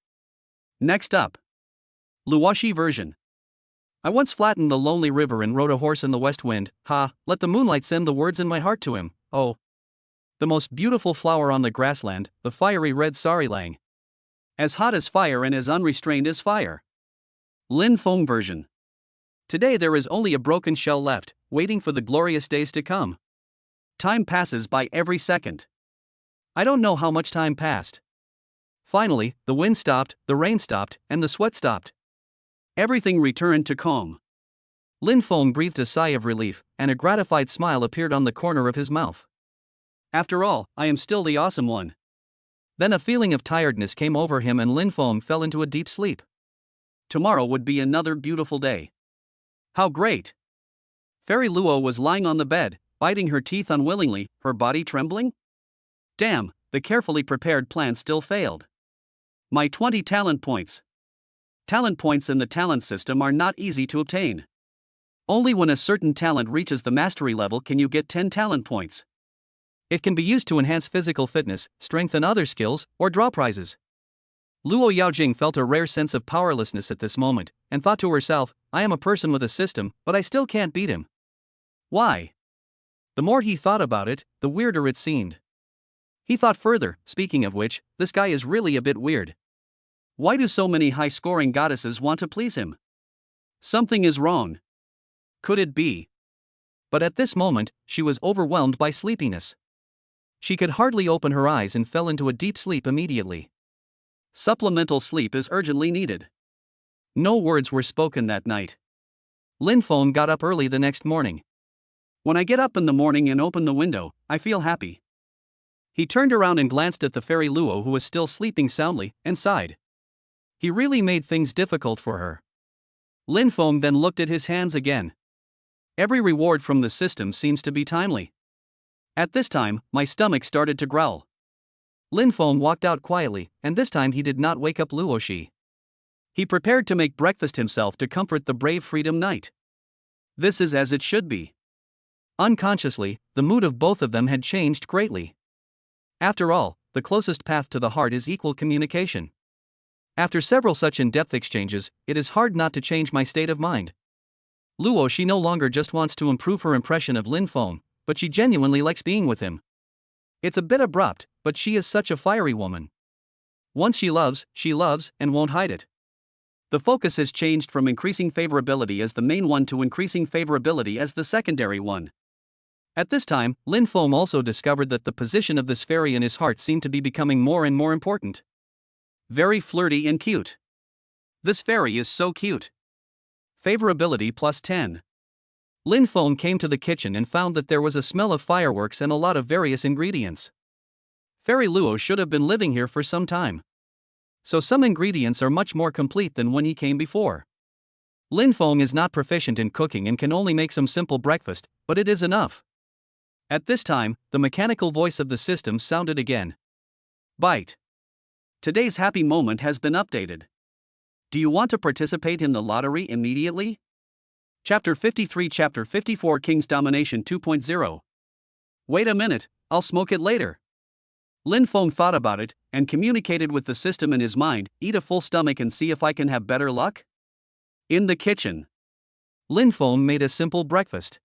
Next up. Luoshi version. I once flattened the lonely river and rode a horse in the west wind, let the moonlight send the words in my heart to him, oh. The most beautiful flower on the grassland, the fiery red sarilang. As hot as fire and as unrestrained as fire. Lin Feng version. Today there is only a broken shell left, waiting for the glorious days to come. Time passes by every second. I don't know how much time passed. Finally, the wind stopped, the rain stopped, and the sweat stopped. Everything returned to calm. Lin Feng breathed a sigh of relief, and a gratified smile appeared on the corner of his mouth. After all, I am still the awesome one. Then a feeling of tiredness came over him and Lin Feng fell into a deep sleep. Tomorrow would be another beautiful day. How great! Fairy Luo was lying on the bed, biting her teeth unwillingly, her body trembling. Damn, the carefully prepared plan still failed. My 20 talent points. Talent points in the talent system are not easy to obtain. Only when a certain talent reaches the mastery level can you get 10 talent points. It can be used to enhance physical fitness, strengthen other skills, or draw prizes. Luo Yaojing felt a rare sense of powerlessness at this moment, and thought to herself, I am a person with a system, but I still can't beat him. Why? The more he thought about it, the weirder it seemed. He thought further, speaking of which, this guy is really a bit weird. Why do so many high-scoring goddesses want to please him? Something is wrong. Could it be? But at this moment, she was overwhelmed by sleepiness. She could hardly open her eyes and fell into a deep sleep immediately. Supplemental sleep is urgently needed. No words were spoken that night. Lin Feng got up early the next morning. When I get up in the morning and open the window, I feel happy. He turned around and glanced at the Fairy Luo who was still sleeping soundly, and sighed. He really made things difficult for her. Lin Feng then looked at his hands again. Every reward from the system seems to be timely. At this time, my stomach started to growl. Lin Feng walked out quietly, and this time he did not wake up Luoshi. He prepared to make breakfast himself to comfort the brave Freedom Knight. This is as it should be. Unconsciously, the mood of both of them had changed greatly. After all, the closest path to the heart is equal communication. After several such in-depth exchanges, it is hard not to change my state of mind. Luo, she no longer just wants to improve her impression of Lin Feng, but she genuinely likes being with him. It's a bit abrupt, but she is such a fiery woman. Once she loves, and won't hide it. The focus has changed from increasing favorability as the main one to increasing favorability as the secondary one. At this time, Lin Feng also discovered that the position of this fairy in his heart seemed to be becoming more and more important. Very flirty and cute. This fairy is so cute. Favorability plus 10. Lin Feng came to the kitchen and found that there was a smell of fireworks and a lot of various ingredients. Fairy Luo should have been living here for some time. So some ingredients are much more complete than when he came before. Lin Feng is not proficient in cooking and can only make some simple breakfast, but it is enough. At this time, the mechanical voice of the system sounded again. Bite. Today's happy moment has been updated. Do you want to participate in the lottery immediately? Chapter 53, Chapter 54, King's Domination 2.0. Wait a minute, I'll smoke it later. Lin Feng thought about it, and communicated with the system in his mind, eat a full stomach and see if I can have better luck? In the kitchen. Lin Feng made a simple breakfast.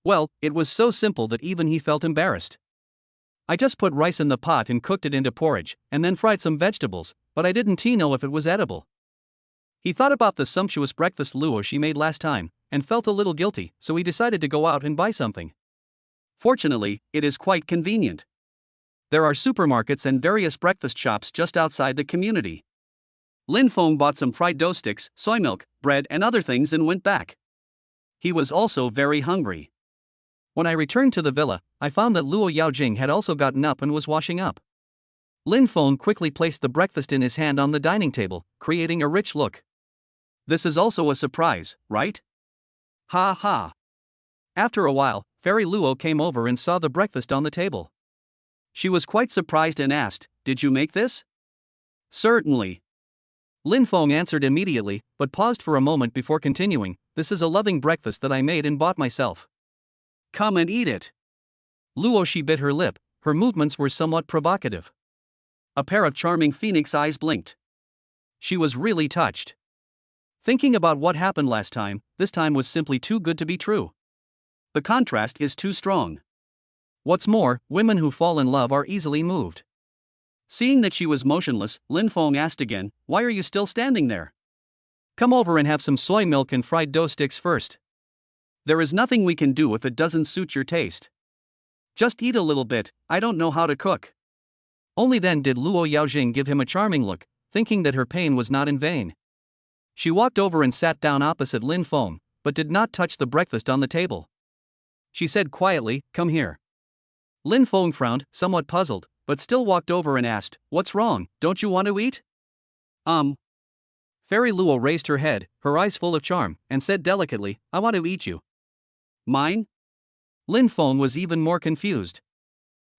Well, it was so simple that even he felt embarrassed. I just put rice in the pot and cooked it into porridge, and then fried some vegetables, but I didn't know if it was edible. He thought about the sumptuous breakfast Luo she made last time, and felt a little guilty, so he decided to go out and buy something. Fortunately, it is quite convenient. There are supermarkets and various breakfast shops just outside the community. Lin Feng bought some fried dough sticks, soy milk, bread and other things and went back. He was also very hungry. When I returned to the villa, I found that Luo Yaojing had also gotten up and was washing up. Lin Feng quickly placed the breakfast in his hand on the dining table, creating a rich look. This is also a surprise, right? Ha ha. After a while, Fairy Luo came over and saw the breakfast on the table. She was quite surprised and asked, "Did you make this?" "Certainly." Lin Feng answered immediately, but paused for a moment before continuing, "This is a loving breakfast that I made and bought myself. Come and eat it." Luo she bit her lip, her movements were somewhat provocative. A pair of charming phoenix eyes blinked. She was really touched. Thinking about what happened last time, this time was simply too good to be true. The contrast is too strong. What's more, women who fall in love are easily moved. Seeing that she was motionless, Lin Feng asked again, "Why are you still standing there? Come over and have some soy milk and fried dough sticks first. There is nothing we can do if it doesn't suit your taste. Just eat a little bit, I don't know how to cook." Only then did Luo Yaojing give him a charming look, thinking that her pain was not in vain. She walked over and sat down opposite Lin Feng, but did not touch the breakfast on the table. She said quietly, "Come here." Lin Feng frowned, somewhat puzzled, but still walked over and asked, "What's wrong, don't you want to eat?" Fairy Luo raised her head, her eyes full of charm, and said delicately, "I want to eat you." "Mine?" Lin Feng was even more confused.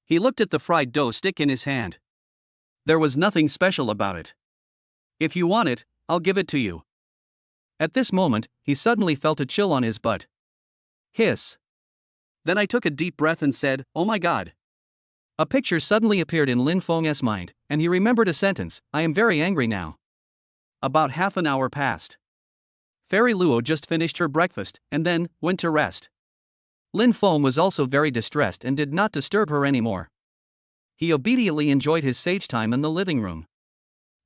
He looked at the fried dough stick in his hand. There was nothing special about it. "If you want it, I'll give it to you." At this moment, he suddenly felt a chill on his butt. Hiss. Then I took a deep breath and said, "Oh my god." A picture suddenly appeared in Lin Feng's mind, and he remembered a sentence, "I am very angry now." About half an hour passed. Fairy Luo just finished her breakfast, and then went to rest. Lin Feng was also very distressed and did not disturb her anymore. He obediently enjoyed his sage time in the living room.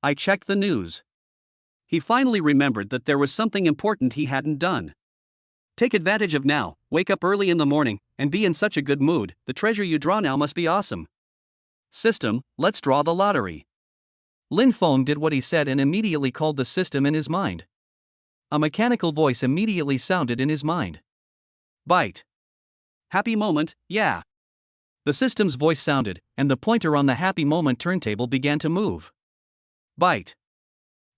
I checked the news. He finally remembered that there was something important he hadn't done. Take advantage of now, wake up early in the morning, and be in such a good mood, the treasure you draw now must be awesome. System, let's draw the lottery. Lin Feng did what he said and immediately called the system in his mind. A mechanical voice immediately sounded in his mind. Bite. Happy moment, yeah. The system's voice sounded, and the pointer on the happy moment turntable began to move. Bite.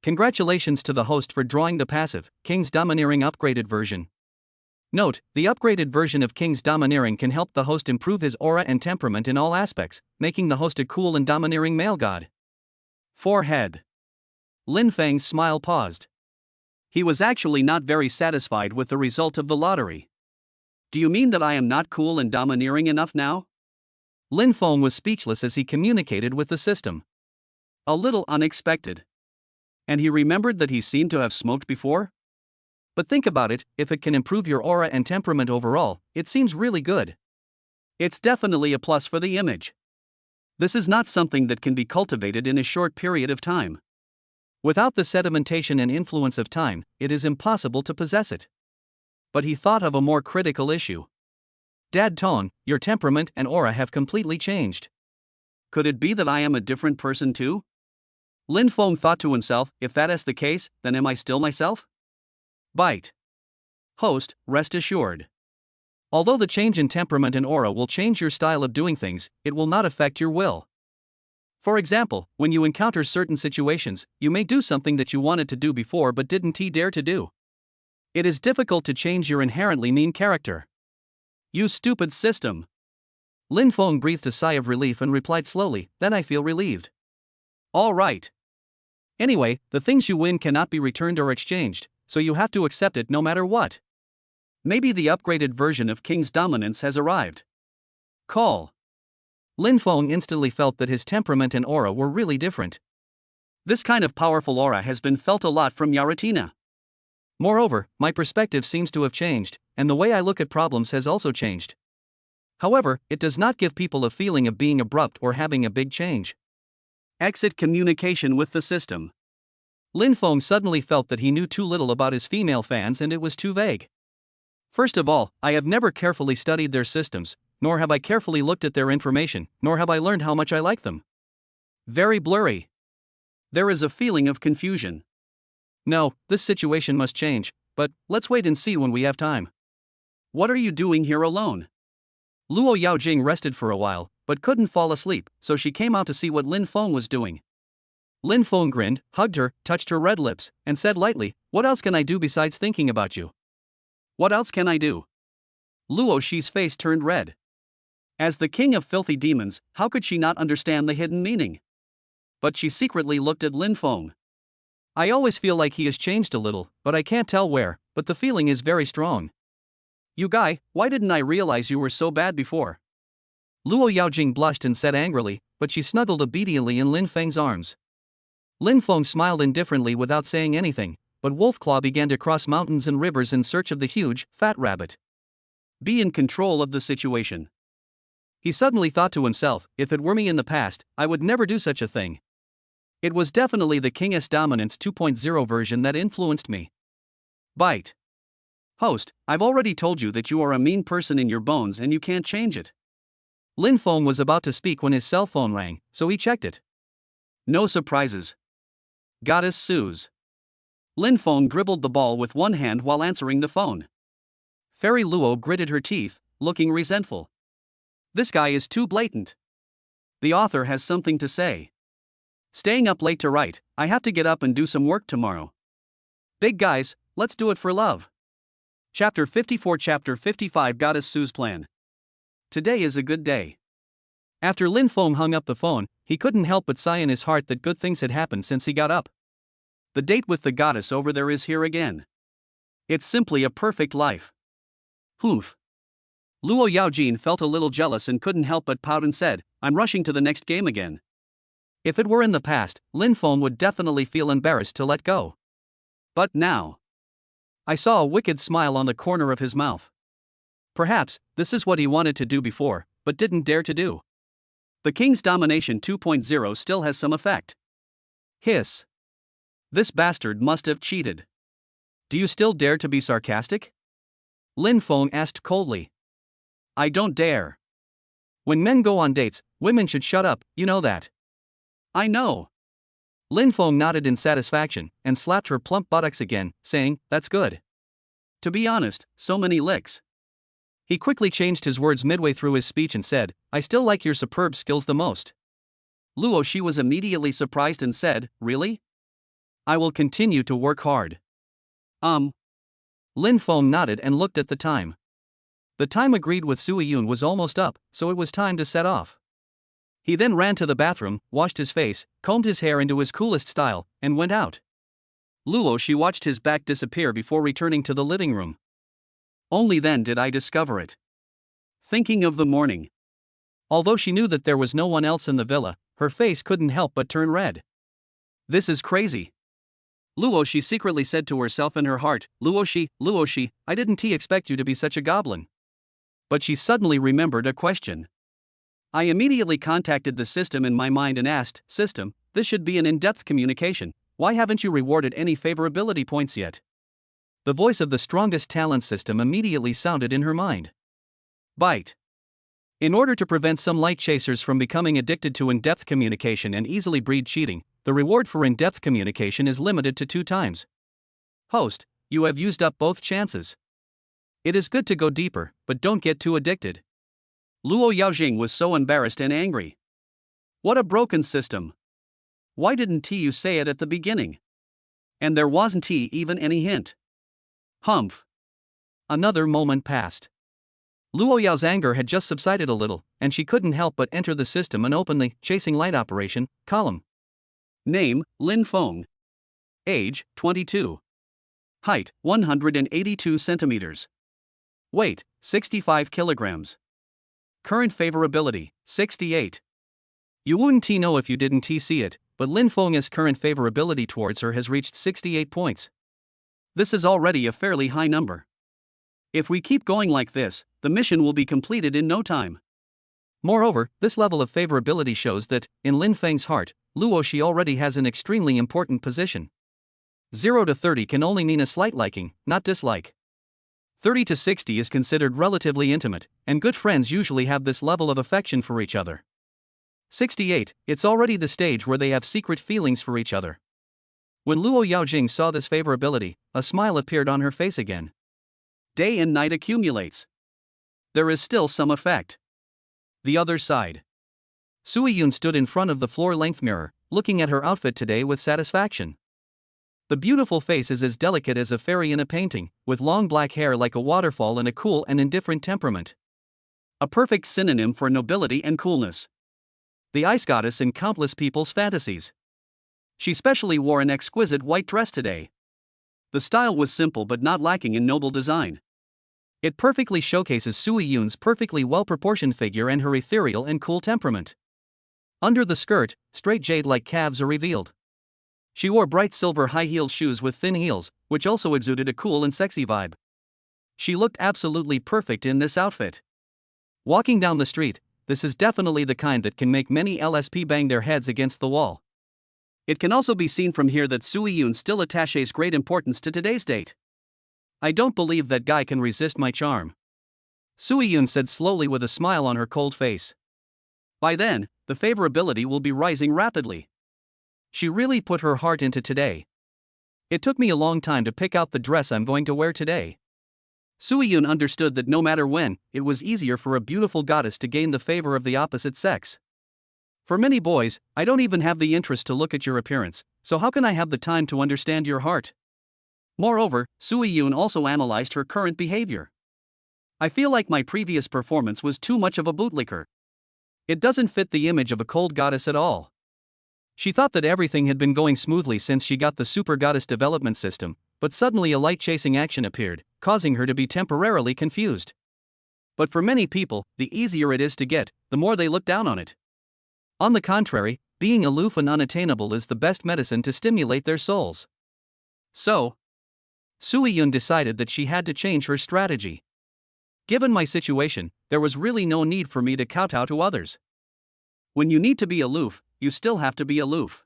Congratulations to the host for drawing the passive, King's Domineering upgraded version. Note, the upgraded version of King's Domineering can help the host improve his aura and temperament in all aspects, making the host a cool and domineering male god. Forehead. Lin Feng's smile paused. He was actually not very satisfied with the result of the lottery. Do you mean that I am not cool and domineering enough now? Lin Feng was speechless as he communicated with the system. A little unexpected. And he remembered that he seemed to have smoked before? But think about it, if it can improve your aura and temperament overall, it seems really good. It's definitely a plus for the image. This is not something that can be cultivated in a short period of time. Without the sedimentation and influence of time, it is impossible to possess it. But he thought of a more critical issue. Dad Tong, your temperament and aura have completely changed. Could it be that I am a different person too? Lin Feng thought to himself, if that is the case, then am I still myself? Bite. Host, rest assured. Although the change in temperament and aura will change your style of doing things, it will not affect your will. For example, when you encounter certain situations, you may do something that you wanted to do before but didn't dare to do. It is difficult to change your inherently mean character. You stupid system. Lin Feng breathed a sigh of relief and replied slowly, then I feel relieved. All right. Anyway, the things you win cannot be returned or exchanged, so you have to accept it no matter what. Maybe the upgraded version of King's Dominance has arrived. Call. Lin Feng instantly felt that his temperament and aura were really different. This kind of powerful aura has been felt a lot from Yaratina. Moreover, my perspective seems to have changed, and the way I look at problems has also changed. However, it does not give people a feeling of being abrupt or having a big change. Exit communication with the system. Lin Feng suddenly felt that he knew too little about his female fans and it was too vague. First of all, I have never carefully studied their systems, nor have I carefully looked at their information, nor have I learned how much I like them. Very blurry. There is a feeling of confusion. No, this situation must change, but let's wait and see when we have time. What are you doing here alone? Luo Yaojing rested for a while, but couldn't fall asleep, so she came out to see what Lin Feng was doing. Lin Feng grinned, hugged her, touched her red lips, and said lightly, what else can I do besides thinking about you? What else can I do? Luo Shi's face turned red. As the king of filthy demons, how could she not understand the hidden meaning? But she secretly looked at Lin Feng. I always feel like he has changed a little, but I can't tell where, but the feeling is very strong. You guy, why didn't I realize you were so bad before? Luo Yaojing blushed and said angrily, but she snuggled obediently in Lin Feng's arms. Lin Feng smiled indifferently without saying anything, but Wolfclaw began to cross mountains and rivers in search of the huge, fat rabbit. Be in control of the situation. He suddenly thought to himself, if it were me in the past, I would never do such a thing. It was definitely the King's Dominance 2.0 version that influenced me. Bite. Host, I've already told you that you are a mean person in your bones and you can't change it. Lin Feng was about to speak when his cell phone rang, so he checked it. No surprises. Goddess Suze. Lin Feng dribbled the ball with one hand while answering the phone. Fairy Luo gritted her teeth, looking resentful. This guy is too blatant. The author has something to say. Staying up late to write, I have to get up and do some work tomorrow. Big guys, let's do it for love. Chapter 54 Chapter 55 Goddess Sue's Plan. Today is a good day. After Lin Feng hung up the phone, he couldn't help but sigh in his heart that good things had happened since he got up. The date with the goddess over there is here again. It's simply a perfect life. Humph. Luo Yaojin felt a little jealous and couldn't help but pout and said, I'm rushing to the next game again. If it were in the past, Lin Feng would definitely feel embarrassed to let go. But now. I saw a wicked smile on the corner of his mouth. Perhaps, this is what he wanted to do before, but didn't dare to do. The King's Domination 2.0 still has some effect. Hiss. This bastard must have cheated. Do you still dare to be sarcastic? Lin Feng asked coldly. I don't dare. When men go on dates, women should shut up, you know that. I know. Lin Feng nodded in satisfaction and slapped her plump buttocks again, saying, that's good. To be honest, so many licks. He quickly changed his words midway through his speech and said, I still like your superb skills the most. Luo Shi was immediately surprised and said, really? I will continue to work hard. Lin Feng nodded and looked at the time. The time agreed with Sui Yun was almost up, so it was time to set off. He then ran to the bathroom, washed his face, combed his hair into his coolest style, and went out. Luo Shi watched his back disappear before returning to the living room. Only then did I discover it. Thinking of the morning. Although she knew that there was no one else in the villa, her face couldn't help but turn red. This is crazy. Luo Shi secretly said to herself in her heart, Luo Shi, I didn't expect you to be such a goblin. But she suddenly remembered a question. I immediately contacted the system in my mind and asked, System, this should be an in-depth communication, why haven't you rewarded any favorability points yet? The voice of the strongest talent system immediately sounded in her mind. Bite. In order to prevent some light chasers from becoming addicted to in-depth communication and easily breed cheating, the reward for in-depth communication is limited to 2 times. Host, you have used up both chances. It is good to go deeper, but don't get too addicted. Luo Yaojing was so embarrassed and angry. What a broken system. Why didn't you say it at the beginning? And there wasn't even any hint. Humph. Another moment passed. Luo Yao's anger had just subsided a little, and she couldn't help but enter the system and open the Chasing Light Operation column. Name, Lin Feng. Age, 22. Height, 182 centimeters. Weight, 65 kilograms. Current favorability, 68. You wouldn't know if you didn't see it, but Lin Feng's current favorability towards her has reached 68 points. This is already a fairly high number. If we keep going like this, the mission will be completed in no time. Moreover, this level of favorability shows that, in Lin Feng's heart, Luo Shi already has an extremely important position. 0 to 30 can only mean a slight liking, not dislike. 30 to 60 is considered relatively intimate, and good friends usually have this level of affection for each other. 68, it's already the stage where they have secret feelings for each other. When Luo Yaojing saw this favorability, a smile appeared on her face again. Day and night accumulates. There is still some effect. The other side. Sui Yun stood in front of the floor-length mirror, looking at her outfit today with satisfaction. The beautiful face is as delicate as a fairy in a painting, with long black hair like a waterfall and a cool and indifferent temperament. A perfect synonym for nobility and coolness. The ice goddess in countless people's fantasies. She specially wore an exquisite white dress today. The style was simple but not lacking in noble design. It perfectly showcases Sui Yun's perfectly well-proportioned figure and her ethereal and cool temperament. Under the skirt, straight jade-like calves are revealed. She wore bright silver high-heeled shoes with thin heels, which also exuded a cool and sexy vibe. She looked absolutely perfect in this outfit. Walking down the street, this is definitely the kind that can make many LSP bang their heads against the wall. It can also be seen from here that Sui Yun still attaches great importance to today's date. I don't believe that guy can resist my charm. Sui Yun said slowly with a smile on her cold face. By then, the favorability will be rising rapidly. She really put her heart into today. It took me a long time to pick out the dress I'm going to wear today. Sui Yun understood that no matter when, it was easier for a beautiful goddess to gain the favor of the opposite sex. For many boys, I don't even have the interest to look at your appearance, so how can I have the time to understand your heart? Moreover, Sui Yun also analyzed her current behavior. I feel like my previous performance was too much of a bootlicker. It doesn't fit the image of a cold goddess at all. She thought that everything had been going smoothly since she got the Super Goddess development system, but suddenly a light-chasing action appeared, causing her to be temporarily confused. But for many people, the easier it is to get, the more they look down on it. On the contrary, being aloof and unattainable is the best medicine to stimulate their souls. So, Sui Yun decided that she had to change her strategy. Given my situation, there was really no need for me to kowtow to others. When you need to be aloof, you still have to be aloof.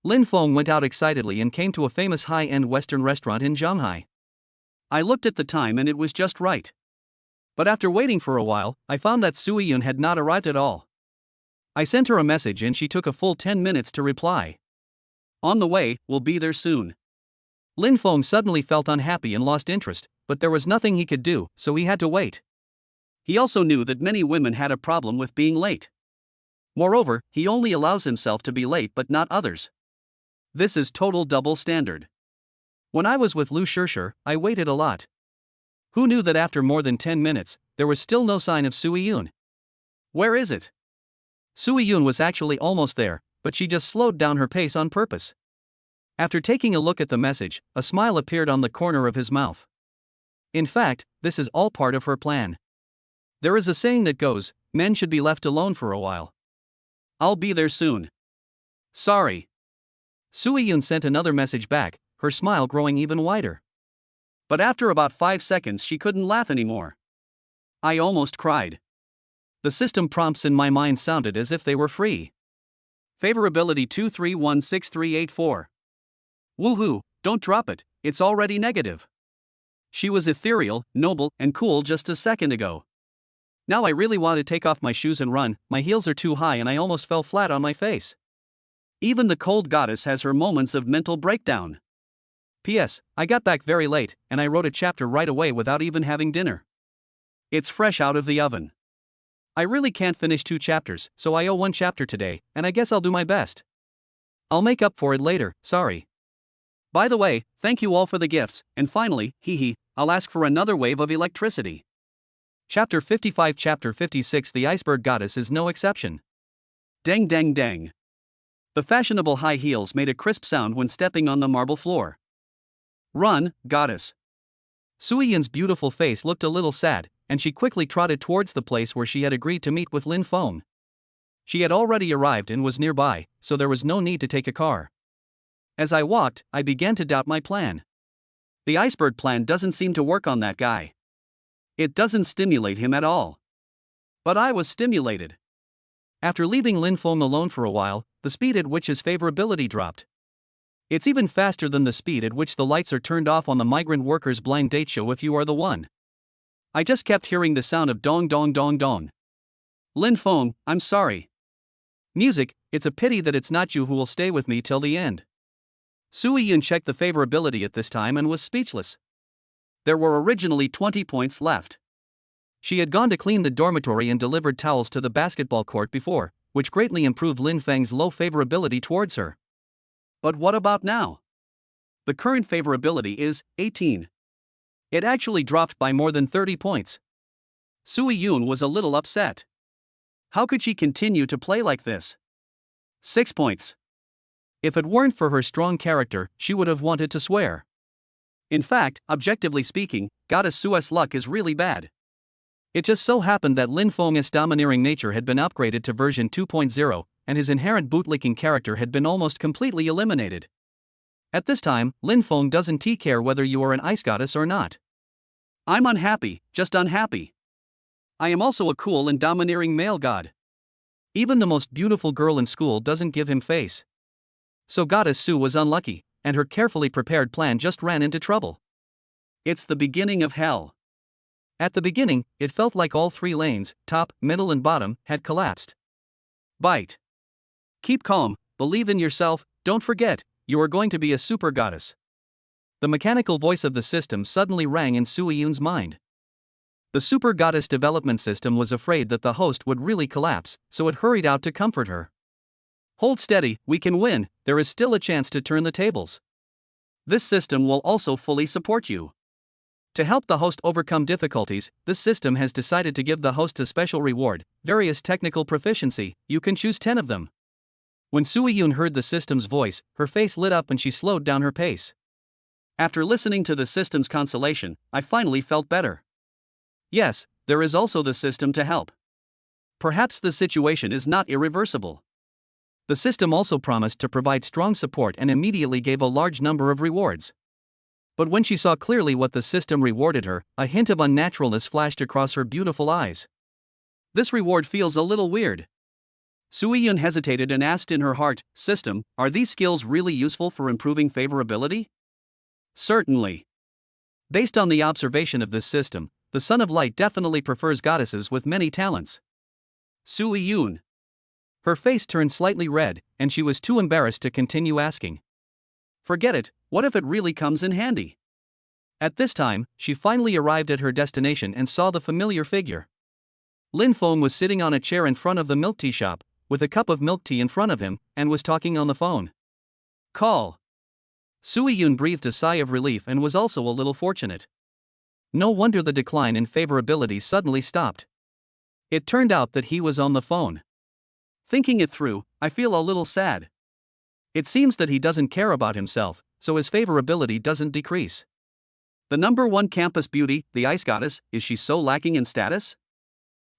Lin Feng went out excitedly and came to a famous high-end Western restaurant in Shanghai. I looked at the time and it was just right. But after waiting for a while, I found that Sui Yun had not arrived at all. I sent her a message and she took a full 10 minutes to reply. On the way, we'll be there soon. Lin Feng suddenly felt unhappy and lost interest, but there was nothing he could do, so he had to wait. He also knew that many women had a problem with being late. Moreover, he only allows himself to be late but not others. This is total double standard. When I was with Lu Shishir, I waited a lot. Who knew that after more than 10 minutes, there was still no sign of Sui Yun? Where is it? Sui Yun was actually almost there, but she just slowed down her pace on purpose. After taking a look at the message, a smile appeared on the corner of his mouth. In fact, this is all part of her plan. There is a saying that goes, men should be left alone for a while. I'll be there soon. Sorry. Sui Yun sent another message back, her smile growing even wider. But after about 5 seconds she couldn't laugh anymore. I almost cried. The system prompts in my mind sounded as if they were free. Favorability 2316384. Woohoo, don't drop it, it's already negative. She was ethereal, noble, and cool just a second ago. Now I really want to take off my shoes and run, my heels are too high and I almost fell flat on my face. Even the cold goddess has her moments of mental breakdown. P.S. I got back very late, and I wrote a chapter right away without even having dinner. It's fresh out of the oven. I really can't finish 2 chapters, so I owe 1 chapter today, and I guess I'll do my best. I'll make up for it later, sorry. By the way, thank you all for the gifts, and finally, I'll ask for another wave of electricity. Chapter 55. Chapter 56. The Iceberg Goddess is no exception. Dang dang dang. The fashionable high heels made a crisp sound when stepping on the marble floor. Run, goddess. Sui Yun's beautiful face looked a little sad, and she quickly trotted towards the place where she had agreed to meet with Lin Feng. She had already arrived and was nearby, so there was no need to take a car. As I walked, I began to doubt my plan. The iceberg plan doesn't seem to work on that guy. It doesn't stimulate him at all. But I was stimulated. After leaving Lin Feng alone for a while, the speed at which his favorability dropped. It's even faster than the speed at which the lights are turned off on the migrant workers' blind date show If You Are the One. I just kept hearing the sound of dong dong dong dong. Lin Feng, I'm sorry. Music, it's a pity that it's not you who will stay with me till the end. Sui Yun checked the favorability at this time and was speechless. There were originally 20 points left. She had gone to clean the dormitory and delivered towels to the basketball court before, which greatly improved Lin Feng's low favorability towards her. But what about now? The current favorability is 18. It actually dropped by more than 30 points. Sui Yun was a little upset. How could she continue to play like this? 6 points. If it weren't for her strong character, she would have wanted to swear. In fact, objectively speaking, Goddess Sui's luck is really bad. It just so happened that Lin Feng's domineering nature had been upgraded to version 2.0, and his inherent bootlicking character had been almost completely eliminated. At this time, Lin Feng doesn't care whether you are an ice goddess or not. I'm unhappy, just unhappy. I am also a cool and domineering male god. Even the most beautiful girl in school doesn't give him face. So Goddess Su was unlucky, and her carefully prepared plan just ran into trouble. It's the beginning of hell. At the beginning, it felt like all 3 lanes, top, middle and bottom, had collapsed. Bite. Keep calm, believe in yourself, don't forget, you are going to be a super goddess. The mechanical voice of the system suddenly rang in Sui Yun's mind. The super goddess development system was afraid that the host would really collapse, so it hurried out to comfort her. Hold steady, we can win, there is still a chance to turn the tables. This system will also fully support you. To help the host overcome difficulties, this system has decided to give the host a special reward, various technical proficiency, you can choose 10 of them. When Sui Yun heard the system's voice, her face lit up and she slowed down her pace. After listening to the system's consolation, I finally felt better. Yes, there is also the system to help. Perhaps the situation is not irreversible. The system also promised to provide strong support and immediately gave a large number of rewards. But when she saw clearly what the system rewarded her, a hint of unnaturalness flashed across her beautiful eyes. This reward feels a little weird. Sui Yun hesitated and asked in her heart, System, are these skills really useful for improving favorability? Certainly. Based on the observation of this system, the Son of Light definitely prefers goddesses with many talents. Sui Yun. Her face turned slightly red, and she was too embarrassed to continue asking. Forget it, what if it really comes in handy? At this time, she finally arrived at her destination and saw the familiar figure. Lin Feng was sitting on a chair in front of the milk tea shop, with a cup of milk tea in front of him, and was talking on the phone. Call. Sui Yun breathed a sigh of relief and was also a little fortunate. No wonder the decline in favorability suddenly stopped. It turned out that he was on the phone. Thinking it through, I feel a little sad. It seems that he doesn't care about himself, so his favorability doesn't decrease. The number one campus beauty, the ice goddess, is she so lacking in status?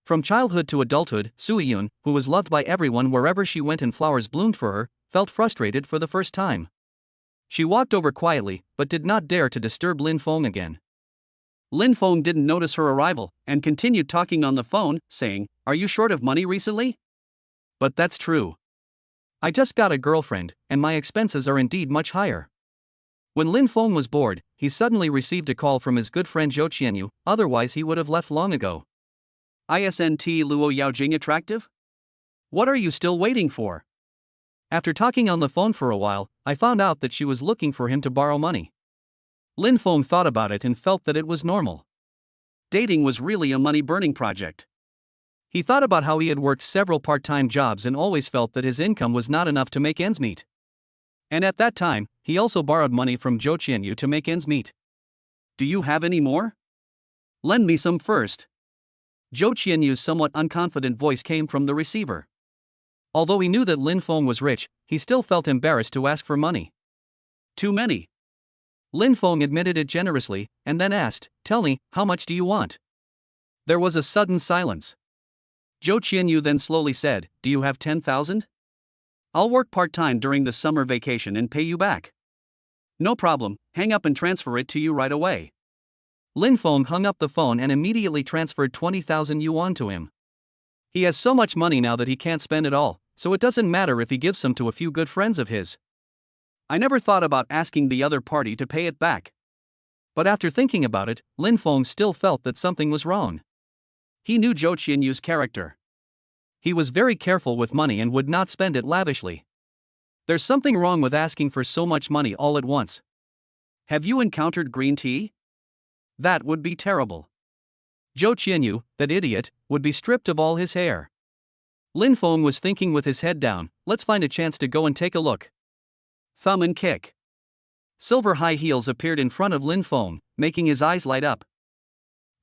From childhood to adulthood, Soo-yoon, who was loved by everyone wherever she went and flowers bloomed for her, felt frustrated for the first time. She walked over quietly, but did not dare to disturb Lin Fong again. Lin Fong didn't notice her arrival, and continued talking on the phone, saying, "Are you short of money recently?" "But that's true. I just got a girlfriend, and my expenses are indeed much higher." When Lin Fong was bored, he suddenly received a call from his good friend Zhou Qianyu, otherwise he would have left long ago. "Isn't Luo Yaojing attractive? What are you still waiting for?" After talking on the phone for a while, I found out that she was looking for him to borrow money. Lin Fong thought about it and felt that it was normal. Dating was really a money-burning project. He thought about how he had worked several part-time jobs and always felt that his income was not enough to make ends meet. And at that time, he also borrowed money from Zhou Qianyu to make ends meet. "Do you have any more? Lend me some first." Zhou Qianyu's somewhat unconfident voice came from the receiver. Although he knew that Lin Fong was rich, he still felt embarrassed to ask for money. "Too many." Lin Fong admitted it generously, and then asked, "Tell me, how much do you want?" There was a sudden silence. Zhou Qianyu then slowly said, "Do you have 10,000? I'll work part-time during the summer vacation and pay you back." "No problem, hang up and transfer it to you right away." Lin Fong hung up the phone and immediately transferred 20,000 yuan to him. He has so much money now that he can't spend it all, so it doesn't matter if he gives some to a few good friends of his. I never thought about asking the other party to pay it back. But after thinking about it, Lin Fong still felt that something was wrong. He knew Zhou Qianyu's character. He was very careful with money and would not spend it lavishly. There's something wrong with asking for so much money all at once. Have you encountered green tea? That would be terrible. Zhou Qianyu, that idiot, would be stripped of all his hair. Lin Fong was thinking with his head down, let's find a chance to go and take a look. Thumb and kick. Silver high heels appeared in front of Lin Fong, making his eyes light up.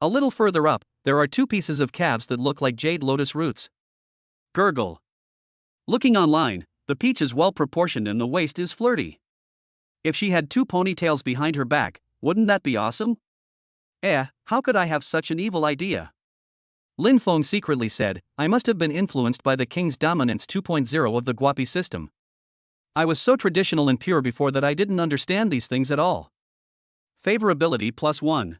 A little further up, there are two pieces of calves that look like jade lotus roots. Gurgle. Looking online, the peach is well proportioned and the waist is flirty. If she had two ponytails behind her back, wouldn't that be awesome? How could I have such an evil idea? Lin Fong secretly said, I must have been influenced by the King's Dominance 2.0 of the Guapi system. I was so traditional and pure before that I didn't understand these things at all. Favorability +1.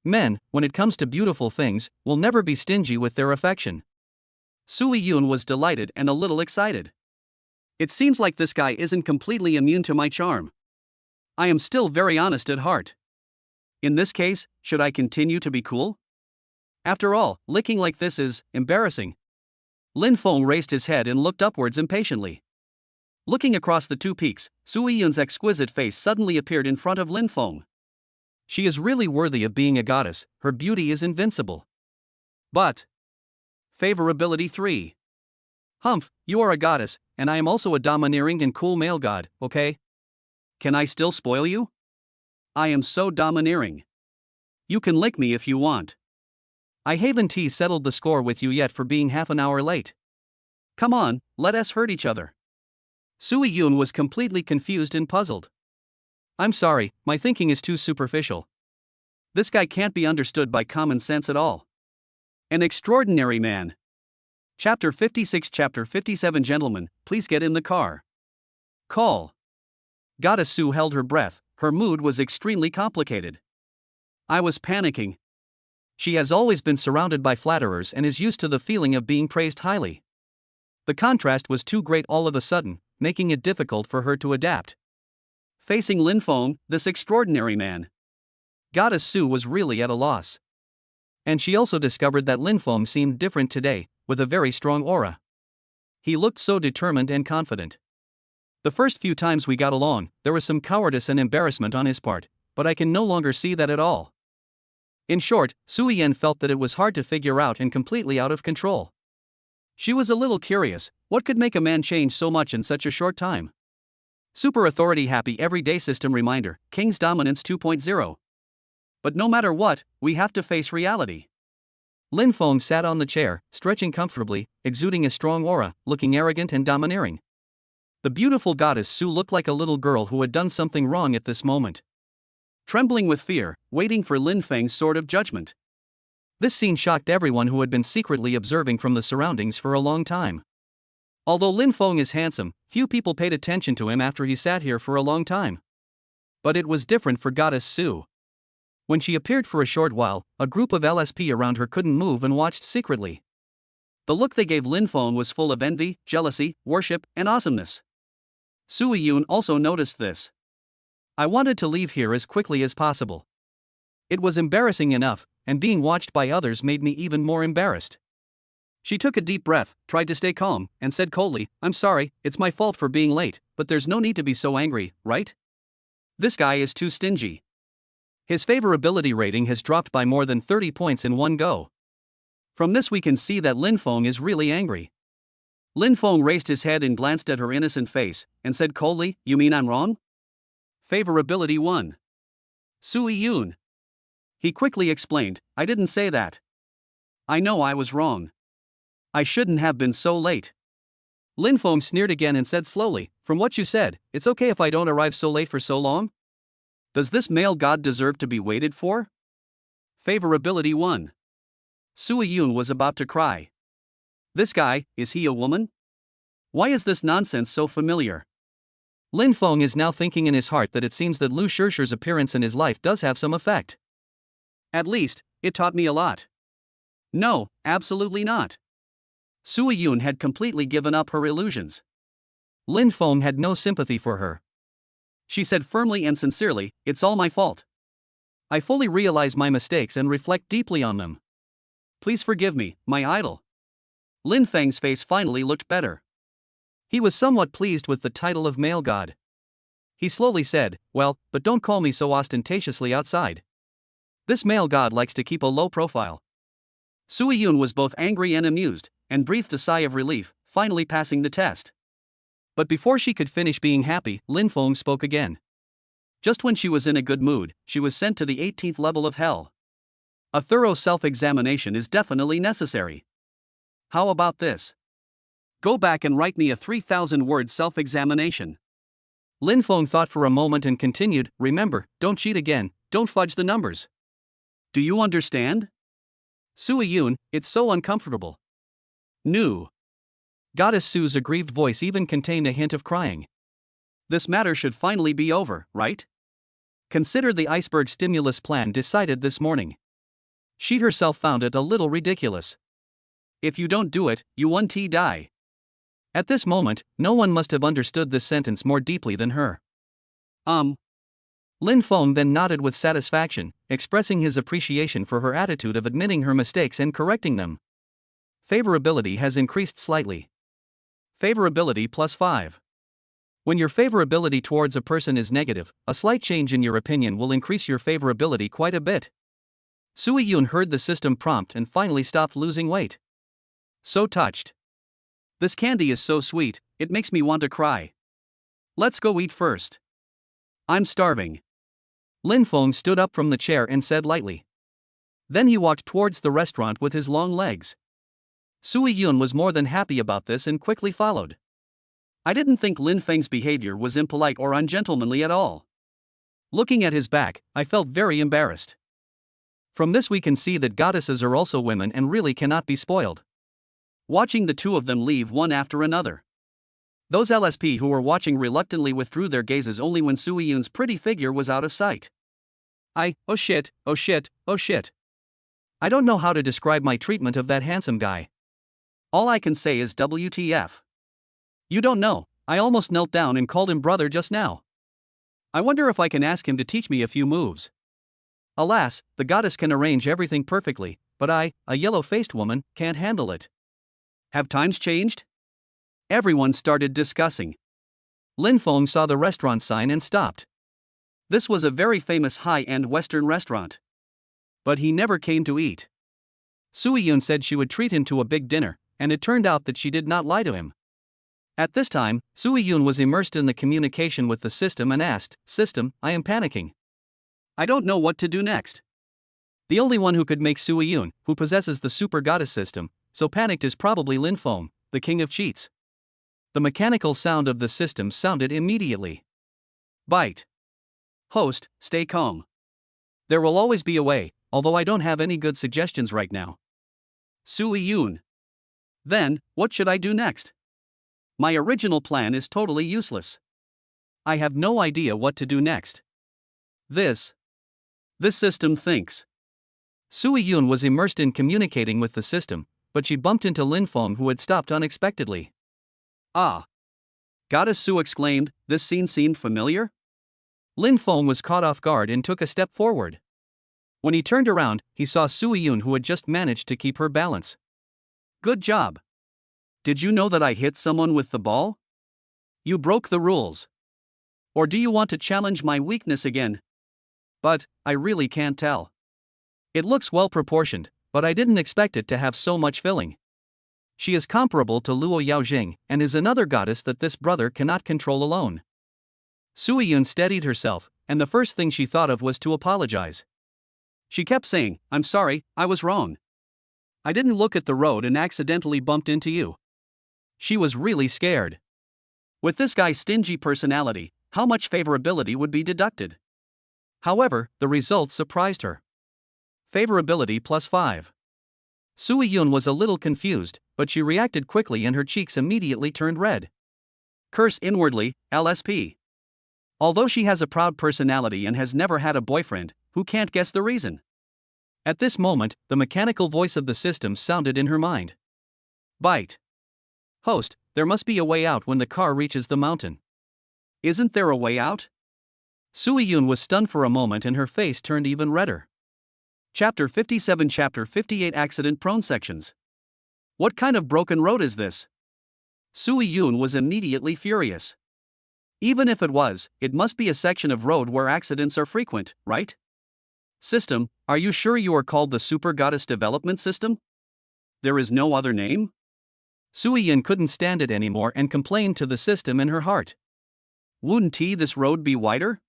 Men, when it comes to beautiful things, will never be stingy with their affection. Soo-yoon was delighted and a little excited. It seems like this guy isn't completely immune to my charm. I am still very honest at heart. In this case, should I continue to be cool? After all, licking like this is embarrassing. Lin Fong raised his head and looked upwards impatiently. Looking across the two peaks, Soo-yoon's exquisite face suddenly appeared in front of Lin Fong. She is really worthy of being a goddess, her beauty is invincible. But favorability 3. Humph, you are a goddess, and I am also a domineering and cool male god, okay? Can I still spoil you? I am so domineering. You can lick me if you want. I haven't settled the score with you yet for being half an hour late. Come on, let us hurt each other. Soo-yoon was completely confused and puzzled. I'm sorry, my thinking is too superficial. This guy can't be understood by common sense at all. An extraordinary man. Chapter 56, Chapter 57. Gentlemen, please get in the car. Call. Goddess Sue held her breath, her mood was extremely complicated. I was panicking. She has always been surrounded by flatterers and is used to the feeling of being praised highly. The contrast was too great all of a sudden, making it difficult for her to adapt. Facing Lin Fong, this extraordinary man. Goddess Sue was really at a loss. And she also discovered that Lin Fong seemed different today, with a very strong aura. He looked so determined and confident. The first few times we got along, there was some cowardice and embarrassment on his part, but I can no longer see that at all. In short, Soo-yoon felt that it was hard to figure out and completely out of control. She was a little curious, what could make a man change so much in such a short time? Super authority happy everyday system reminder, King's Dominance 2.0. But no matter what, we have to face reality. Lin Feng sat on the chair, stretching comfortably, exuding a strong aura, looking arrogant and domineering. The beautiful goddess Su looked like a little girl who had done something wrong at this moment. Trembling with fear, waiting for Lin Feng's sword of judgment. This scene shocked everyone who had been secretly observing from the surroundings for a long time. Although Lin Feng is handsome, few people paid attention to him after he sat here for a long time. But it was different for Goddess Su. When she appeared for a short while, a group of LSP around her couldn't move and watched secretly. The look they gave Lin Feng was full of envy, jealousy, worship, and awesomeness. Sui Yun also noticed this. I wanted to leave here as quickly as possible. It was embarrassing enough, and being watched by others made me even more embarrassed. She took a deep breath, tried to stay calm, and said coldly, I'm sorry, it's my fault for being late, but there's no need to be so angry, right? This guy is too stingy. His favorability rating has dropped by more than 30 points in one go. From this we can see that Lin Feng is really angry. Lin Feng raised his head and glanced at her innocent face, and said coldly, You mean I'm wrong? Favorability 1. Sui Yun. He quickly explained, I didn't say that. I know I was wrong. I shouldn't have been so late. Lin Feng sneered again and said slowly, From what you said, it's okay if I don't arrive so late for so long? Does this male god deserve to be waited for? Favorability 1. Sui Yun was about to cry. This guy, is he a woman? Why is this nonsense so familiar? Lin Feng is now thinking in his heart that it seems that Lu Shishir's appearance in his life does have some effect. At least, it taught me a lot. No, absolutely not. Sui Yun had completely given up her illusions. Lin Feng had no sympathy for her. She said firmly and sincerely, It's all my fault. I fully realize my mistakes and reflect deeply on them. Please forgive me, my idol. Lin Feng's face finally looked better. He was somewhat pleased with the title of male god. He slowly said, Well, but don't call me so ostentatiously outside. This male god likes to keep a low profile. Sui Yun was both angry and amused, and breathed a sigh of relief, finally passing the test. But before she could finish being happy, Lin Feng spoke again. Just when she was in a good mood, she was sent to the 18th level of hell. A thorough self-examination is definitely necessary. How about this? Go back and write me a 3,000-word self-examination. Lin Feng thought for a moment and continued, Remember, don't cheat again, don't fudge the numbers. Do you understand? Sui Yun, it's so uncomfortable. No. Goddess Su's aggrieved voice even contained a hint of crying. This matter should finally be over, right? Consider the iceberg stimulus plan decided this morning. She herself found it a little ridiculous. If you don't do it, you won't die. At this moment, no one must have understood this sentence more deeply than her. Lin Feng then nodded with satisfaction, expressing his appreciation for her attitude of admitting her mistakes and correcting them. Favorability has increased slightly. Favorability +5. When your favorability towards a person is negative, a slight change in your opinion will increase your favorability quite a bit. Sui Yun heard the system prompt and finally stopped losing weight. So touched. This candy is so sweet, it makes me want to cry. Let's go eat first. I'm starving. Lin Feng stood up from the chair and said lightly. Then he walked towards the restaurant with his long legs. Sui Yun was more than happy about this and quickly followed. I didn't think Lin Feng's behavior was impolite or ungentlemanly at all. Looking at his back, I felt very embarrassed. From this we can see that goddesses are also women and really cannot be spoiled. Watching the two of them leave one after another. Those LSP who were watching reluctantly withdrew their gazes only when Sui Yun's pretty figure was out of sight. Oh shit. I don't know how to describe my treatment of that handsome guy. All I can say is WTF. You don't know, I almost knelt down and called him brother just now. I wonder if I can ask him to teach me a few moves. Alas, the goddess can arrange everything perfectly, but I, a yellow-faced woman, can't handle it. Have times changed? Everyone started discussing. Lin Feng saw the restaurant sign and stopped. This was a very famous high-end Western restaurant. But he never came to eat. Sui Yun said she would treat him to a big dinner, and it turned out that she did not lie to him. At this time, Sui Yun was immersed in the communication with the system and asked, System, I am panicking. I don't know what to do next. The only one who could make Sui Yun, who possesses the super goddess system, so panicked is probably Lin Feng, the king of cheats. The mechanical sound of the system sounded immediately. Bite. Host, stay calm. There will always be a way, although I don't have any good suggestions right now. Sui Yun. Then, what should I do next? My original plan is totally useless. I have no idea what to do next. This system thinks. Sui Yun was immersed in communicating with the system, but she bumped into Lin Feng, who had stopped unexpectedly. Ah! Goddess Su exclaimed, this scene seemed familiar? Lin Feng was caught off guard and took a step forward. When he turned around, he saw Sui Yun, who had just managed to keep her balance. Good job. Did you know that I hit someone with the ball? You broke the rules. Or do you want to challenge my weakness again? But, I really can't tell. It looks well proportioned, but I didn't expect it to have so much filling. She is comparable to Luo Yaojing, and is another goddess that this brother cannot control alone. Sui Yun steadied herself, and the first thing she thought of was to apologize. She kept saying, I'm sorry, I was wrong. I didn't look at the road and accidentally bumped into you. She was really scared. With this guy's stingy personality, how much favorability would be deducted? However, the result surprised her. Favorability +5. Sui Yun was a little confused, but she reacted quickly and her cheeks immediately turned red. Curse inwardly, LSP. Although she has a proud personality and has never had a boyfriend, who can't guess the reason? At this moment, the mechanical voice of the system sounded in her mind. Bite. Host, there must be a way out when the car reaches the mountain. Isn't there a way out? Sui Yun was stunned for a moment and her face turned even redder. Chapter 57, Chapter 58, Accident-prone sections. What kind of broken road is this? Sui Yun was immediately furious. Even if it was, it must be a section of road where accidents are frequent, right? System, are you sure you are called the Super Goddess Development System? There is no other name? Sui Yun couldn't stand it anymore and complained to the system in her heart. Wouldn't this road be wider?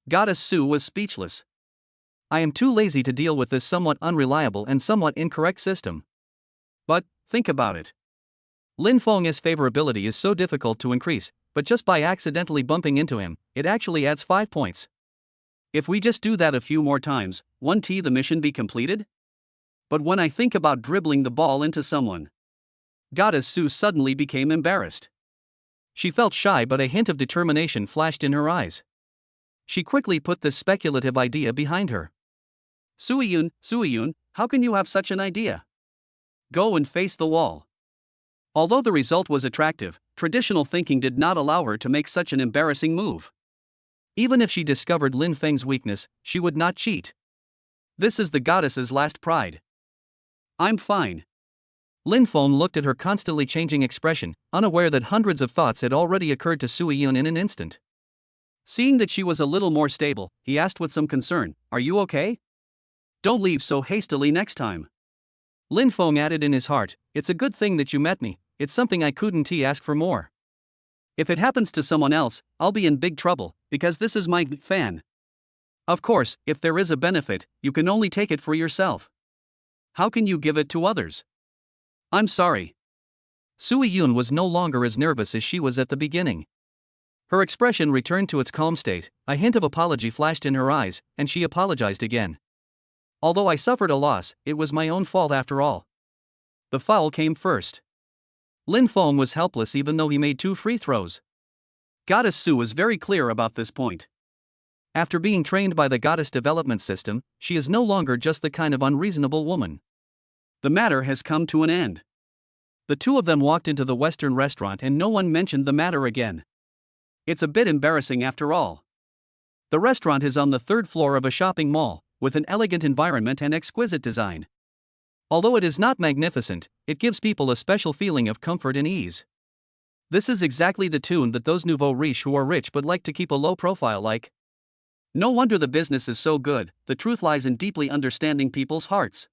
Goddess Su was speechless. I am too lazy to deal with this somewhat unreliable and somewhat incorrect system. But, think about it. Lin Feng's favorability is so difficult to increase, but just by accidentally bumping into him, it actually adds 5 points. If we just do that a few more times, won't the mission be completed? But when I think about dribbling the ball into someone. Goddess Su suddenly became embarrassed. She felt shy, but a hint of determination flashed in her eyes. She quickly put this speculative idea behind her. Sui Yun, how can you have such an idea? Go and face the wall. Although the result was attractive, traditional thinking did not allow her to make such an embarrassing move. Even if she discovered Lin Feng's weakness, she would not cheat. This is the goddess's last pride. I'm fine. Lin Feng looked at her constantly changing expression, unaware that hundreds of thoughts had already occurred to Sui Yun in an instant. Seeing that she was a little more stable, he asked with some concern, are you okay? Don't leave so hastily next time. Lin Feng added in his heart, it's a good thing that you met me, it's something I couldn't ask for more. If it happens to someone else, I'll be in big trouble, because this is my fan. Of course, if there is a benefit, you can only take it for yourself. How can you give it to others? I'm sorry. Sui Yun was no longer as nervous as she was at the beginning. Her expression returned to its calm state, a hint of apology flashed in her eyes, and she apologized again. Although I suffered a loss, it was my own fault after all. The foul came first. Lin Feng was helpless even though he made 2 free throws. Goddess Su was very clear about this point. After being trained by the Goddess Development System, she is no longer just the kind of unreasonable woman. The matter has come to an end. The two of them walked into the Western restaurant and no one mentioned the matter again. It's a bit embarrassing after all. The restaurant is on the 3rd floor of a shopping mall, with an elegant environment and exquisite design. Although it is not magnificent, it gives people a special feeling of comfort and ease. This is exactly the tune that those nouveau riche who are rich but like to keep a low profile like. No wonder the business is so good, the truth lies in deeply understanding people's hearts.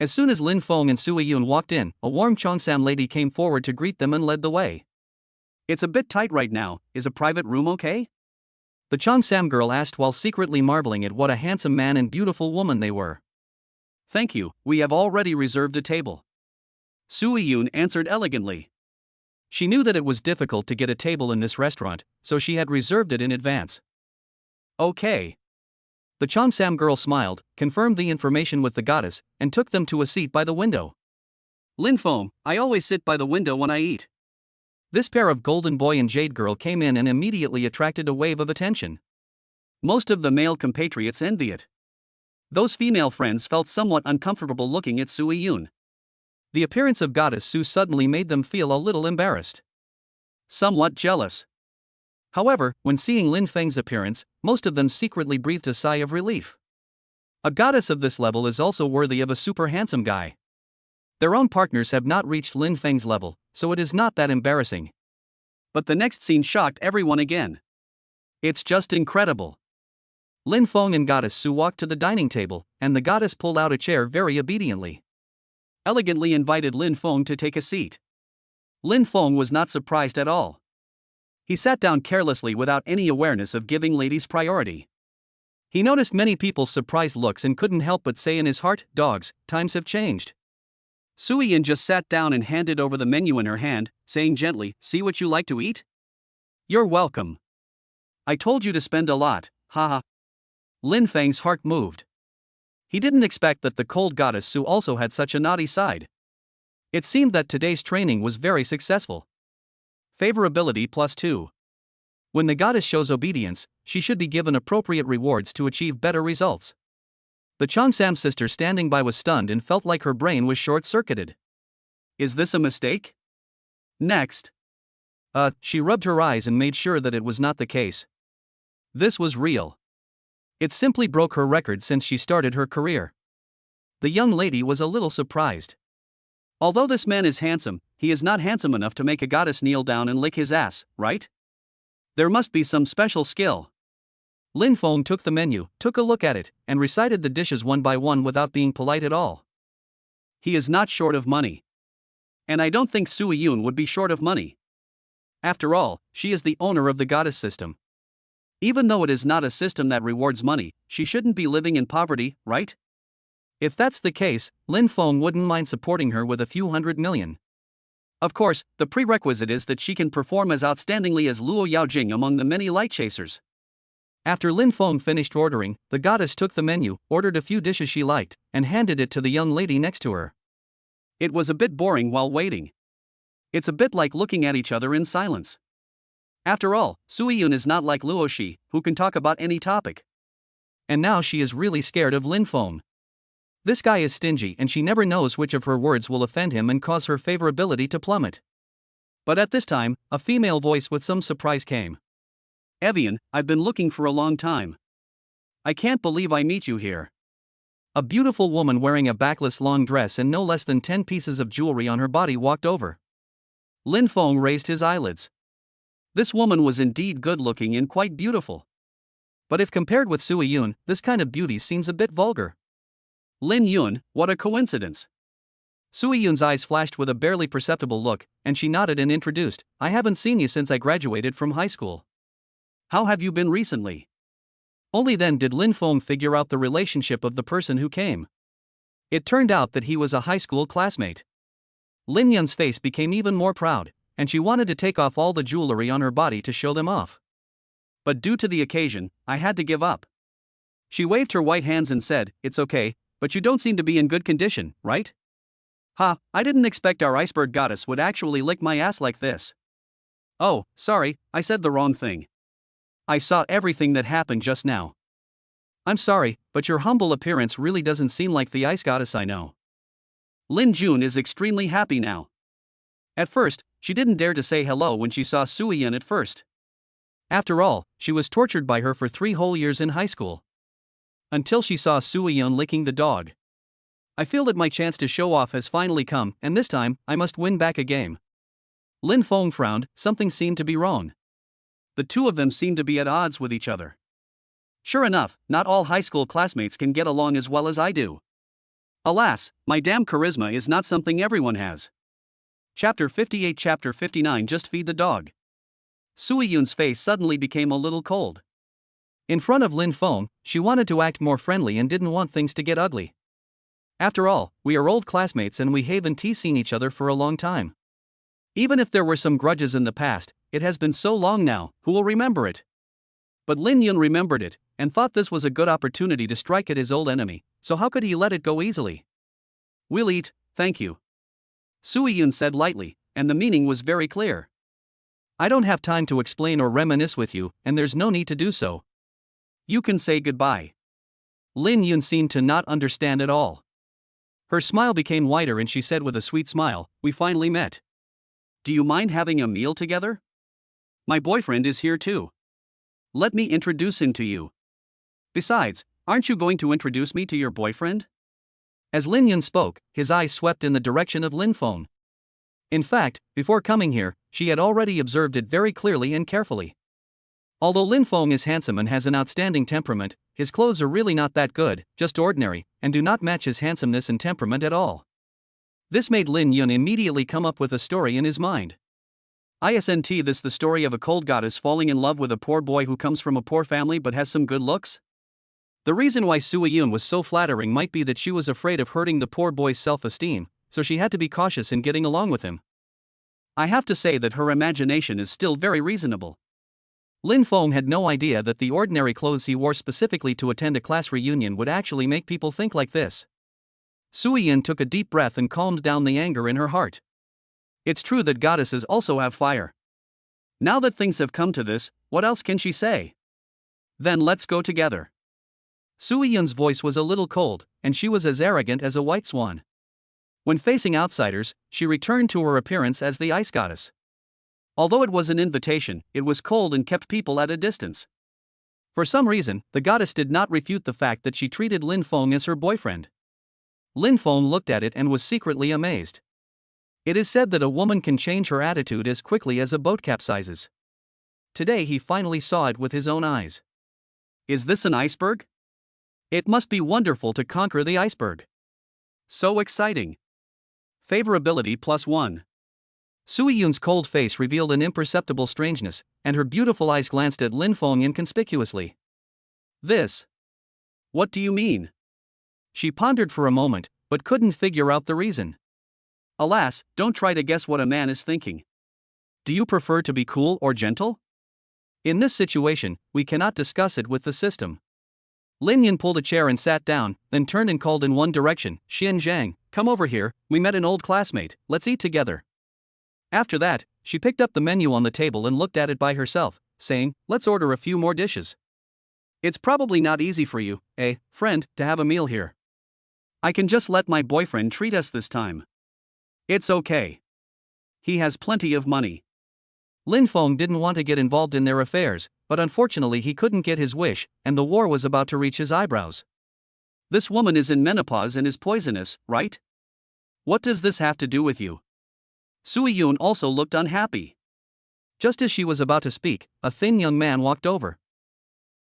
As soon as Lin Feng and Sui Yun walked in, a warm Cheongsam lady came forward to greet them and led the way. It's a bit tight right now, is a private room okay? The Cheongsam girl asked while secretly marveling at what a handsome man and beautiful woman they were. Thank you, we have already reserved a table. Su Yun answered elegantly. She knew that it was difficult to get a table in this restaurant, so she had reserved it in advance. Okay. The Cheongsam girl smiled, confirmed the information with the goddess, and took them to a seat by the window. Lin Feng, I always sit by the window when I eat. This pair of golden boy and jade girl came in and immediately attracted a wave of attention. Most of the male compatriots envy it. Those female friends felt somewhat uncomfortable looking at Su Yun. The appearance of Goddess Su suddenly made them feel a little embarrassed. Somewhat jealous. However, when seeing Lin Feng's appearance, most of them secretly breathed a sigh of relief. A goddess of this level is also worthy of a super handsome guy. Their own partners have not reached Lin Feng's level, so it is not that embarrassing. But the next scene shocked everyone again. It's just incredible. Lin Feng and Goddess Su walked to the dining table, and the goddess pulled out a chair very obediently. Elegantly invited Lin Feng to take a seat. Lin Feng was not surprised at all. He sat down carelessly without any awareness of giving ladies priority. He noticed many people's surprised looks and couldn't help but say in his heart, "Dogs, times have changed." Su Yin just sat down and handed over the menu in her hand, saying gently, "See what you like to eat? You're welcome. I told you to spend a lot, haha." Lin Feng's heart moved. He didn't expect that the cold goddess Su also had such a naughty side. It seemed that today's training was very successful. Favorability +2. When the goddess shows obedience, she should be given appropriate rewards to achieve better results. The Cheongsam sister standing by was stunned and felt like her brain was short-circuited. Is this a mistake? Next. She rubbed her eyes and made sure that it was not the case. This was real. It simply broke her record since she started her career. The young lady was a little surprised. Although this man is handsome, he is not handsome enough to make a goddess kneel down and lick his ass, right? There must be some special skill. Lin Feng took the menu, took a look at it, and recited the dishes one by one without being polite at all. He is not short of money. And I don't think Su Yun would be short of money. After all, she is the owner of the goddess system. Even though it is not a system that rewards money, she shouldn't be living in poverty, right? If that's the case, Lin Feng wouldn't mind supporting her with a few $100 million. Of course, the prerequisite is that she can perform as outstandingly as Luo Yaojing among the many light chasers. After Lin Feng finished ordering, the goddess took the menu, ordered a few dishes she liked, and handed it to the young lady next to her. It was a bit boring while waiting. It's a bit like looking at each other in silence. After all, Su Yun is not like Luo Shi, who can talk about any topic. And now she is really scared of Lin Feng. This guy is stingy and she never knows which of her words will offend him and cause her favorability to plummet. But at this time, a female voice with some surprise came. Evian, I've been looking for a long time. I can't believe I meet you here. A beautiful woman wearing a backless long dress and no less than 10 pieces of jewelry on her body walked over. Lin Feng raised his eyelids. This woman was indeed good-looking and quite beautiful. But if compared with Su Yun, this kind of beauty seems a bit vulgar. Lin Yun, what a coincidence. Su Yun's eyes flashed with a barely perceptible look, and she nodded and introduced, I haven't seen you since I graduated from high school. How have you been recently? Only then did Lin Feng figure out the relationship of the person who came. It turned out that he was a high school classmate. Lin Yun's face became even more proud, and she wanted to take off all the jewelry on her body to show them off. But due to the occasion, I had to give up. She waved her white hands and said, It's okay, but you don't seem to be in good condition, right? I didn't expect our iceberg goddess would actually lick my ass like this. Oh, sorry, I said the wrong thing. I saw everything that happened just now. I'm sorry, but your humble appearance really doesn't seem like the ice goddess I know. Lin Jun is extremely happy now. At first, she didn't dare to say hello when she saw Su Yan at first. After all, she was tortured by her for 3 whole years in high school. Until she saw Su Yan licking the dog. I feel that my chance to show off has finally come, and this time, I must win back a game. Lin Feng frowned, something seemed to be wrong. The two of them seemed to be at odds with each other. Sure enough, not all high school classmates can get along as well as I do. Alas, my damn charisma is not something everyone has. Chapter 58 Chapter 59 Just feed the dog. Su Yun's face suddenly became a little cold. In front of Lin Feng, she wanted to act more friendly and didn't want things to get ugly. After all, we are old classmates and we haven't seen each other for a long time. Even if there were some grudges in the past, it has been so long now, who will remember it? But Lin Yun remembered it, and thought this was a good opportunity to strike at his old enemy, so how could he let it go easily? We'll eat, thank you. Sui Yun said lightly, and the meaning was very clear. I don't have time to explain or reminisce with you, and there's no need to do so. You can say goodbye. Lin Yun seemed to not understand at all. Her smile became wider and she said with a sweet smile, we finally met. Do you mind having a meal together? My boyfriend is here too. Let me introduce him to you. Besides, aren't you going to introduce me to your boyfriend? As Lin Yun spoke, his eyes swept in the direction of Lin Feng. In fact, before coming here, she had already observed it very clearly and carefully. Although Lin Feng is handsome and has an outstanding temperament, his clothes are really not that good, just ordinary, and do not match his handsomeness and temperament at all. This made Lin Yun immediately come up with a story in his mind. Isn't this the story of a cold goddess falling in love with a poor boy who comes from a poor family but has some good looks? The reason why Sui Yun was so flattering might be that she was afraid of hurting the poor boy's self-esteem, so she had to be cautious in getting along with him. I have to say that her imagination is still very reasonable. Lin Feng had no idea that the ordinary clothes he wore specifically to attend a class reunion would actually make people think like this. Sui Yun took a deep breath and calmed down the anger in her heart. It's true that goddesses also have fire. Now that things have come to this, what else can she say? Then let's go together. Sui Yun's voice was a little cold, and she was as arrogant as a white swan. When facing outsiders, she returned to her appearance as the ice goddess. Although it was an invitation, it was cold and kept people at a distance. For some reason, the goddess did not refute the fact that she treated Lin Feng as her boyfriend. Lin Feng looked at it and was secretly amazed. It is said that a woman can change her attitude as quickly as a boat capsizes. Today he finally saw it with his own eyes. Is this an iceberg? It must be wonderful to conquer the iceberg. So exciting. Favorability +1. Sui Yun's cold face revealed an imperceptible strangeness, and her beautiful eyes glanced at Lin Feng inconspicuously. This? What do you mean? She pondered for a moment, but couldn't figure out the reason. Alas, don't try to guess what a man is thinking. Do you prefer to be cool or gentle? In this situation, we cannot discuss it with the system. Lin Yun pulled a chair and sat down, then turned and called in one direction, Xian Zhang, come over here, we met an old classmate, let's eat together. After that, she picked up the menu on the table and looked at it by herself, saying, let's order a few more dishes. It's probably not easy for you, friend, to have a meal here. I can just let my boyfriend treat us this time. It's okay. He has plenty of money. Lin Feng didn't want to get involved in their affairs, but unfortunately he couldn't get his wish, and the war was about to reach his eyebrows. This woman is in menopause and is poisonous, right? What does this have to do with you? Sui Yun also looked unhappy. Just as she was about to speak, a thin young man walked over.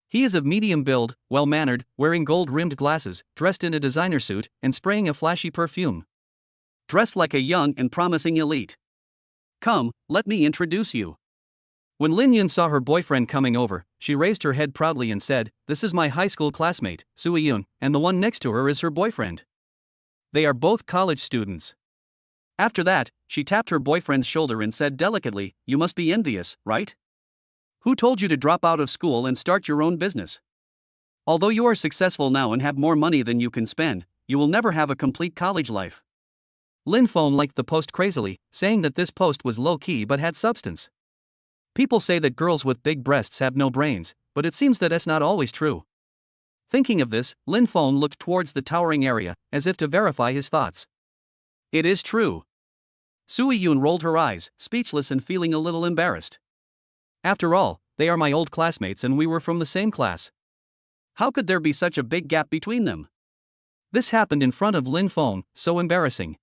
He is of medium build, well-mannered, wearing gold-rimmed glasses, dressed in a designer suit, and spraying a flashy perfume. Dressed like a young and promising elite. Come, let me introduce you. When Lin Yun saw her boyfriend coming over, she raised her head proudly and said, this is my high school classmate, Sui Yun, and the one next to her is her boyfriend. They are both college students. After that, she tapped her boyfriend's shoulder and said delicately, you must be envious, right? Who told you to drop out of school and start your own business? Although you are successful now and have more money than you can spend, you will never have a complete college life. Lin Feng liked the post crazily, saying that this post was low-key but had substance. People say that girls with big breasts have no brains, but it seems that that's not always true. Thinking of this, Lin Feng looked towards the towering area, as if to verify his thoughts. It is true. Sui Yun rolled her eyes, speechless and feeling a little embarrassed. After all, they are my old classmates and we were from the same class. How could there be such a big gap between them? This happened in front of Lin Feng, so embarrassing.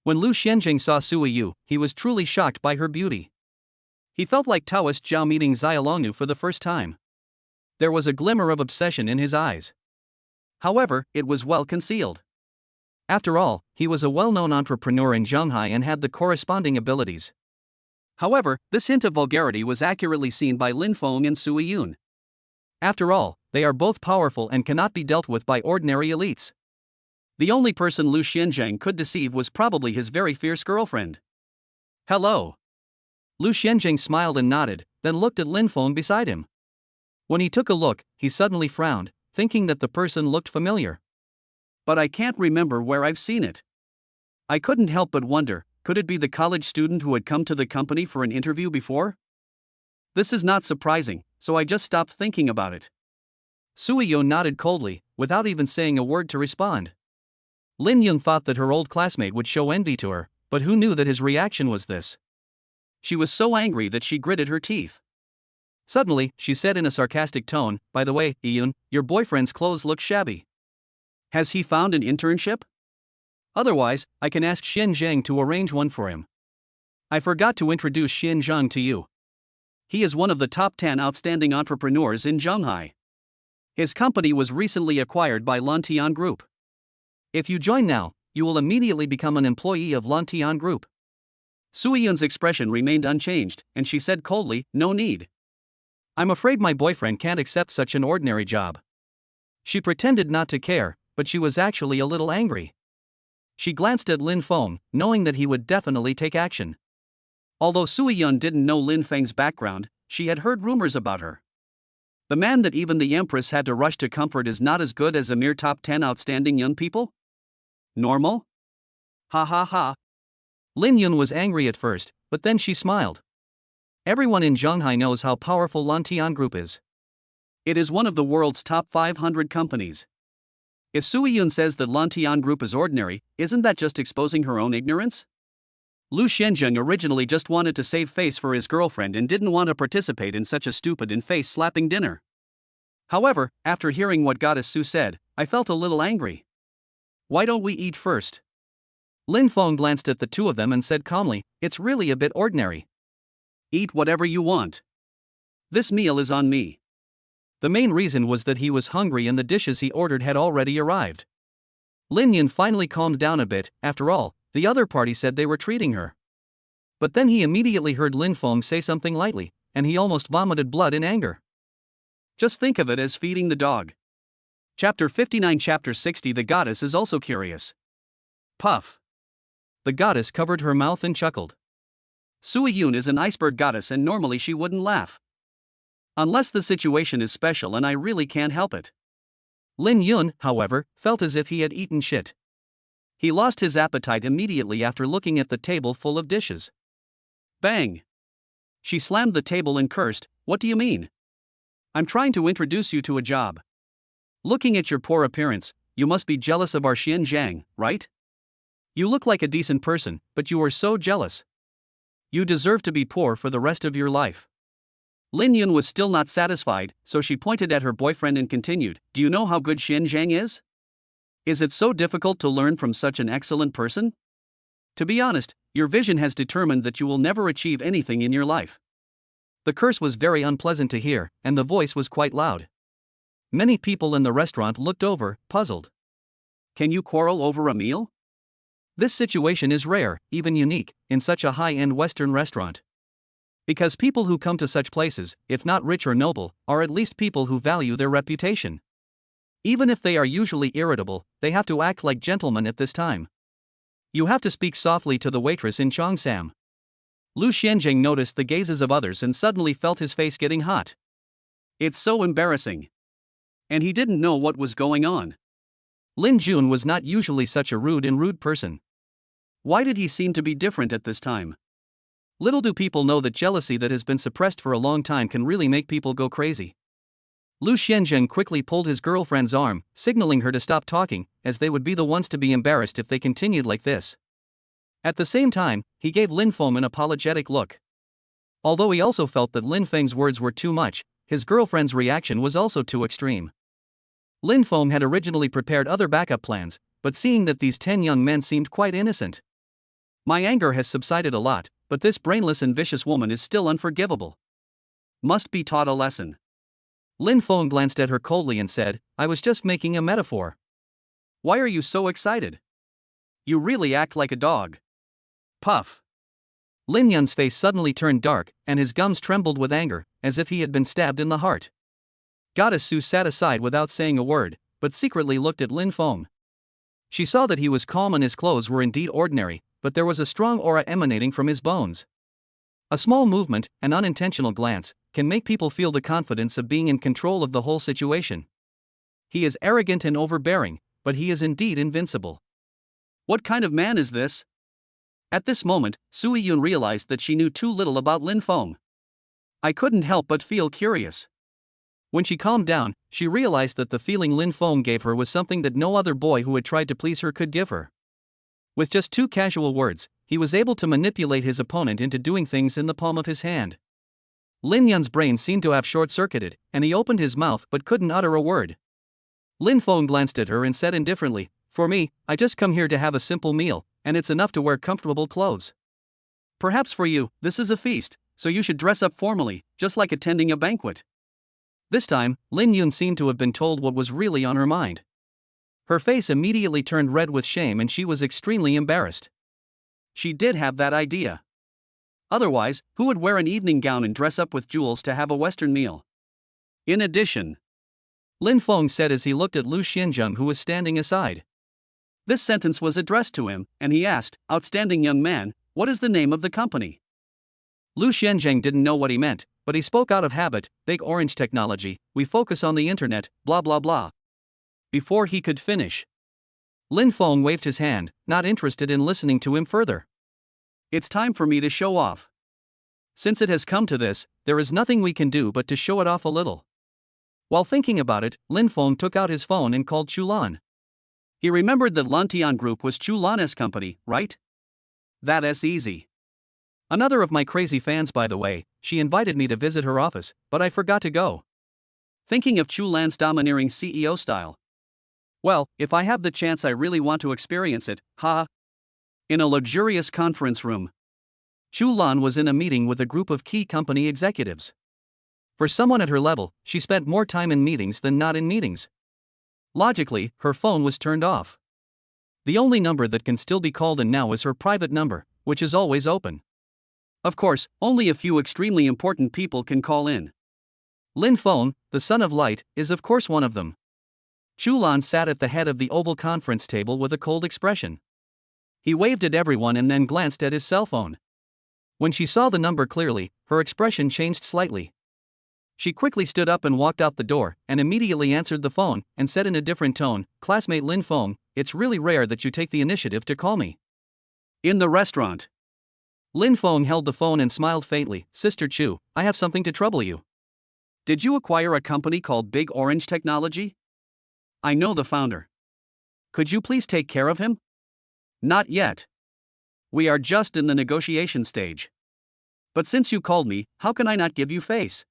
When Lu Xianjing saw Sui Yu, he was truly shocked by her beauty. He felt like Taoist Zhao meeting Xiaolongnu for the first time. There was a glimmer of obsession in his eyes. However, it was well concealed. After all, he was a well-known entrepreneur in Shanghai and had the corresponding abilities. However, this hint of vulgarity was accurately seen by Lin Feng and Sui Yun. After all, they are both powerful and cannot be dealt with by ordinary elites. The only person Lu Xianzhang could deceive was probably his very fierce girlfriend. Hello. Lu Xianzhang smiled and nodded, then looked at Lin Feng beside him. When he took a look, he suddenly frowned, thinking that the person looked familiar. But I can't remember where I've seen it. I couldn't help but wonder, could it be the college student who had come to the company for an interview before? This is not surprising, so I just stopped thinking about it. Sui Yun nodded coldly, without even saying a word to respond. Lin Yun thought that her old classmate would show envy to her, but who knew that his reaction was this? She was so angry that she gritted her teeth. Suddenly, she said in a sarcastic tone, "By the way, Yun, your boyfriend's clothes look shabby. Has he found an internship? Otherwise, I can ask Xin Zhang to arrange one for him. I forgot to introduce Xin Zhang to you. He is one of the top 10 outstanding entrepreneurs in Zhonghai. His company was recently acquired by Lantian Group. If you join now, you will immediately become an employee of Lantian Group." Sui Yun's expression remained unchanged, and she said coldly, "No need. I'm afraid my boyfriend can't accept such an ordinary job." She pretended not to care, but she was actually a little angry. She glanced at Lin Feng, knowing that he would definitely take action. Although Sui Yun didn't know Lin Feng's background, she had heard rumors about her. The man that even the Empress had to rush to comfort is not as good as a mere top 10 outstanding young people? Normal? Ha ha ha. Lin Yun was angry at first, but then she smiled. Everyone in Zhonghai knows how powerful Lantian Group is. It is one of the world's top 500 companies. If Sui Yun says that Lantian Group is ordinary, isn't that just exposing her own ignorance? Lu Xianzheng originally just wanted to save face for his girlfriend and didn't want to participate in such a stupid and face-slapping dinner. However, after hearing what Goddess Su said, I felt a little angry. Why don't we eat first? Lin Feng glanced at the two of them and said calmly, "It's really a bit ordinary." Eat whatever you want. This meal is on me. The main reason was that he was hungry and the dishes he ordered had already arrived. Lin Yun finally calmed down a bit. After all, the other party said they were treating her. But then he immediately heard Lin Feng say something lightly, and he almost vomited blood in anger. Just think of it as feeding the dog. Chapter 59. Chapter 60. The goddess is also curious. Puff. The goddess covered her mouth and chuckled. Sui Yun is an iceberg goddess and normally she wouldn't laugh. Unless the situation is special and I really can't help it. Lin Yun, however, felt as if he had eaten shit. He lost his appetite immediately after looking at the table full of dishes. Bang! She slammed the table and cursed, "What do you mean? I'm trying to introduce you to a job. Looking at your poor appearance, you must be jealous of our Xian Zhang, right? You look like a decent person, but you are so jealous. You deserve to be poor for the rest of your life." Lin Yun was still not satisfied, so she pointed at her boyfriend and continued, "Do you know how good Xian Zhang is? Is it so difficult to learn from such an excellent person? To be honest, your vision has determined that you will never achieve anything in your life." The curse was very unpleasant to hear, and the voice was quite loud. Many people in the restaurant looked over, puzzled. Can you quarrel over a meal? This situation is rare, even unique, in such a high-end Western restaurant. Because people who come to such places, if not rich or noble, are at least people who value their reputation. Even if they are usually irritable, they have to act like gentlemen at this time. You have to speak softly to the waitress in Cheongsam. Lu Xianzheng noticed the gazes of others and suddenly felt his face getting hot. It's so embarrassing. And he didn't know what was going on. Lin Jun was not usually such a rude person. Why did he seem to be different at this time? Little do people know that jealousy that has been suppressed for a long time can really make people go crazy. Lu Xianzheng quickly pulled his girlfriend's arm, signaling her to stop talking, as they would be the ones to be embarrassed if they continued like this. At the same time, he gave Lin Feng an apologetic look. Although he also felt that Lin Feng's words were too much, his girlfriend's reaction was also too extreme. Lin Feng had originally prepared other backup plans, but seeing that these 10 young men seemed quite innocent. My anger has subsided a lot, but this brainless and vicious woman is still unforgivable. Must be taught a lesson. Lin Feng glanced at her coldly and said, "I was just making a metaphor. Why are you so excited? You really act like a dog." Puff. Lin Yun's face suddenly turned dark, and his gums trembled with anger, as if he had been stabbed in the heart. Goddess Su sat aside without saying a word, but secretly looked at Lin Feng. She saw that he was calm and his clothes were indeed ordinary, but there was a strong aura emanating from his bones. A small movement, an unintentional glance, can make people feel the confidence of being in control of the whole situation. He is arrogant and overbearing, but he is indeed invincible. What kind of man is this? At this moment, Sui Yun realized that she knew too little about Lin Feng. I couldn't help but feel curious. When she calmed down, she realized that the feeling Lin Feng gave her was something that no other boy who had tried to please her could give her. With just 2 casual words, he was able to manipulate his opponent into doing things in the palm of his hand. Lin Yun's brain seemed to have short-circuited, and he opened his mouth but couldn't utter a word. Lin Feng glanced at her and said indifferently, "For me, I just come here to have a simple meal, and it's enough to wear comfortable clothes. Perhaps for you, this is a feast, so you should dress up formally, just like attending a banquet." This time, Lin Yun seemed to have been told what was really on her mind. Her face immediately turned red with shame and she was extremely embarrassed. She did have that idea. Otherwise, who would wear an evening gown and dress up with jewels to have a Western meal? In addition, Lin Feng said as he looked at Lu Xianzheng, who was standing aside. This sentence was addressed to him, and he asked, "Outstanding young man, what is the name of the company?" Lu Xianzheng didn't know what he meant, but he spoke out of habit, "Big Orange Technology, we focus on the internet, blah blah blah." Before he could finish, Lin Feng waved his hand, not interested in listening to him further. It's time for me to show off. Since it has come to this, there is nothing we can do but to show it off a little. While thinking about it, Lin Feng took out his phone and called Chulan. He remembered that Lantian Group was Chulan's company, right? That's easy. Another of my crazy fans, by the way, she invited me to visit her office, but I forgot to go. Thinking of Chulan's domineering CEO style. Well, if I have the chance, I really want to experience it, ha! In a luxurious conference room, Chulan was in a meeting with a group of key company executives. For someone at her level, she spent more time in meetings than not in meetings. Logically, her phone was turned off. The only number that can still be called in now is her private number, which is always open. Of course, only a few extremely important people can call in. Lin Feng, the son of light, is of course one of them. Chulan sat at the head of the oval conference table with a cold expression. He waved at everyone and then glanced at his cell phone. When she saw the number clearly, her expression changed slightly. She quickly stood up and walked out the door, and immediately answered the phone, and said in a different tone, "Classmate Lin Feng, it's really rare that you take the initiative to call me." In the restaurant, Lin Feng held the phone and smiled faintly. "Sister Chu, I have something to trouble you. Did you acquire a company called Big Orange Technology? I know the founder. Could you please take care of him?" "Not yet. We are just in the negotiation stage. But since you called me, how can I not give you face?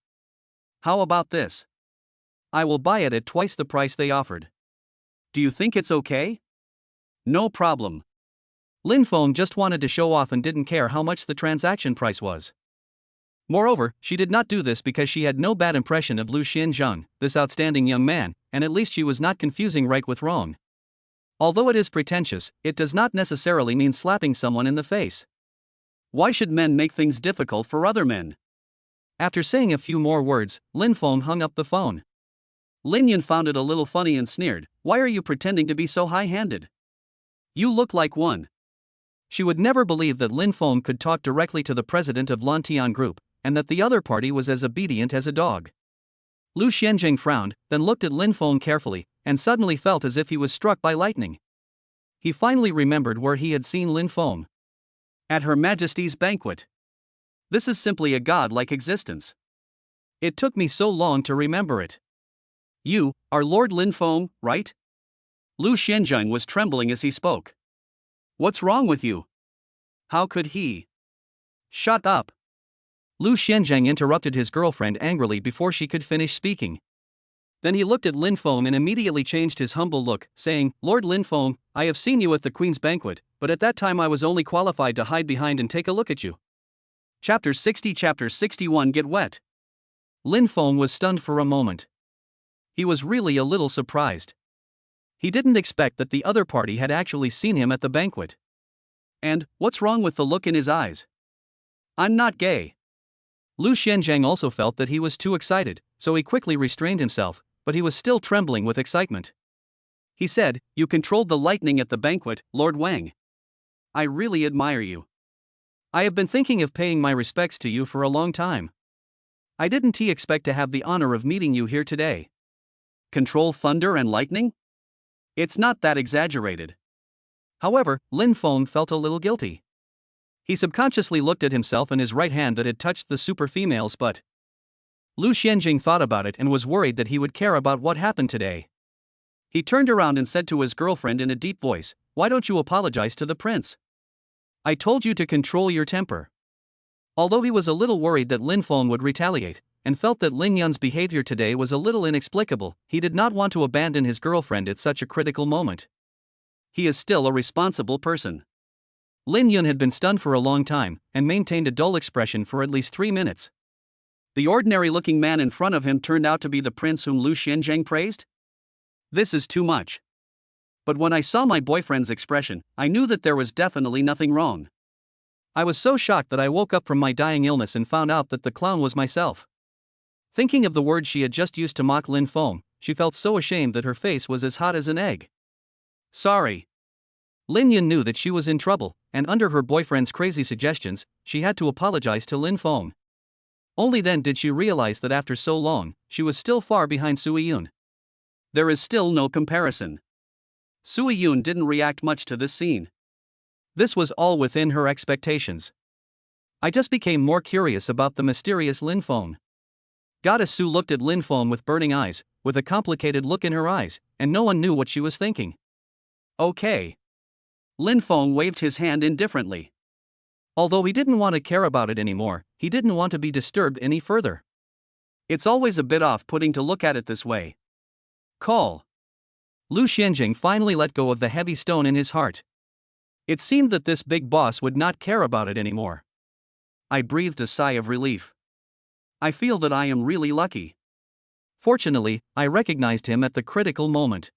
How about this? I will buy it at twice the price they offered. Do you think it's okay?" "No problem." Lin Feng just wanted to show off and didn't care how much the transaction price was. Moreover, she did not do this because she had no bad impression of Lu Xianzheng, this outstanding young man, and at least she was not confusing right with wrong. Although it is pretentious, it does not necessarily mean slapping someone in the face. Why should men make things difficult for other men? After saying a few more words, Lin Feng hung up the phone. Lin Yun found it a little funny and sneered, "Why are you pretending to be so high-handed? You look like one." She would never believe that Lin Feng could talk directly to the president of Lantian Group, and that the other party was as obedient as a dog. Lu Xianzheng frowned, then looked at Lin Feng carefully, and suddenly felt as if he was struck by lightning. He finally remembered where he had seen Lin Feng. At Her Majesty's banquet. This is simply a god-like existence. It took me so long to remember it. You are Lord Lin Feng, right? Lu Xianzheng was trembling as he spoke. What's wrong with you? How could he? Shut up. Lu Xianzheng interrupted his girlfriend angrily before she could finish speaking. Then he looked at Lin Feng and immediately changed his humble look, saying, "Lord Lin Feng, I have seen you at the Queen's banquet, but at that time I was only qualified to hide behind and take a look at you." Chapter 60 Chapter 61 Get Wet. Lin Feng was stunned for a moment. He was really a little surprised. He didn't expect that the other party had actually seen him at the banquet. And, what's wrong with the look in his eyes? I'm not gay. Lu Xianzheng also felt that he was too excited, so he quickly restrained himself, but he was still trembling with excitement. He said, "You controlled the lightning at the banquet, Lord Wang. I really admire you. I have been thinking of paying my respects to you for a long time. I didn't expect to have the honor of meeting you here today. Control thunder and lightning? It's not that exaggerated." However, Lin Feng felt a little guilty. He subconsciously looked at himself and his right hand that had touched the super females, but Lu Xianjing thought about it and was worried that he would care about what happened today. He turned around and said to his girlfriend in a deep voice, "Why don't you apologize to the prince? I told you to control your temper." Although he was a little worried that Lin Feng would retaliate, and felt that Lin Yun's behavior today was a little inexplicable, he did not want to abandon his girlfriend at such a critical moment. He is still a responsible person. Lin Yun had been stunned for a long time, and maintained a dull expression for at least 3 minutes. The ordinary-looking man in front of him turned out to be the prince whom Lu Xianzhang praised? This is too much. But when I saw my boyfriend's expression, I knew that there was definitely nothing wrong. I was so shocked that I woke up from my dying illness and found out that the clown was myself. Thinking of the words she had just used to mock Lin Feng, she felt so ashamed that her face was as hot as an egg. Sorry. Lin Yun knew that she was in trouble, and under her boyfriend's crazy suggestions, she had to apologize to Lin Feng. Only then did she realize that after so long, she was still far behind Sui Yun. There is still no comparison. Sui Yun didn't react much to this scene. This was all within her expectations. I just became more curious about the mysterious Lin Feng. Goddess Su looked at Lin Feng with burning eyes, with a complicated look in her eyes, and no one knew what she was thinking. Okay. Lin Feng waved his hand indifferently. Although he didn't want to care about it anymore, he didn't want to be disturbed any further. It's always a bit off-putting to look at it this way. Call. Lu Xianjing finally let go of the heavy stone in his heart. It seemed that this big boss would not care about it anymore. I breathed a sigh of relief. I feel that I am really lucky. Fortunately, I recognized him at the critical moment.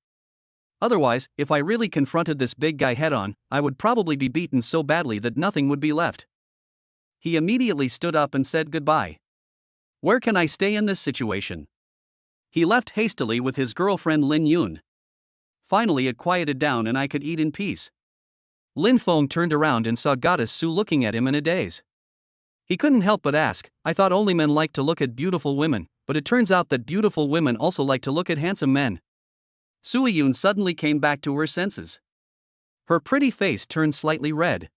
Otherwise, if I really confronted this big guy head-on, I would probably be beaten so badly that nothing would be left. He immediately stood up and said goodbye. Where can I stay in this situation? He left hastily with his girlfriend Lin Yun. Finally it quieted down and I could eat in peace. Lin Feng turned around and saw Goddess Su looking at him in a daze. He couldn't help but ask, "I thought only men like to look at beautiful women, but it turns out that beautiful women also like to look at handsome men." Sui Yun suddenly came back to her senses. Her pretty face turned slightly red.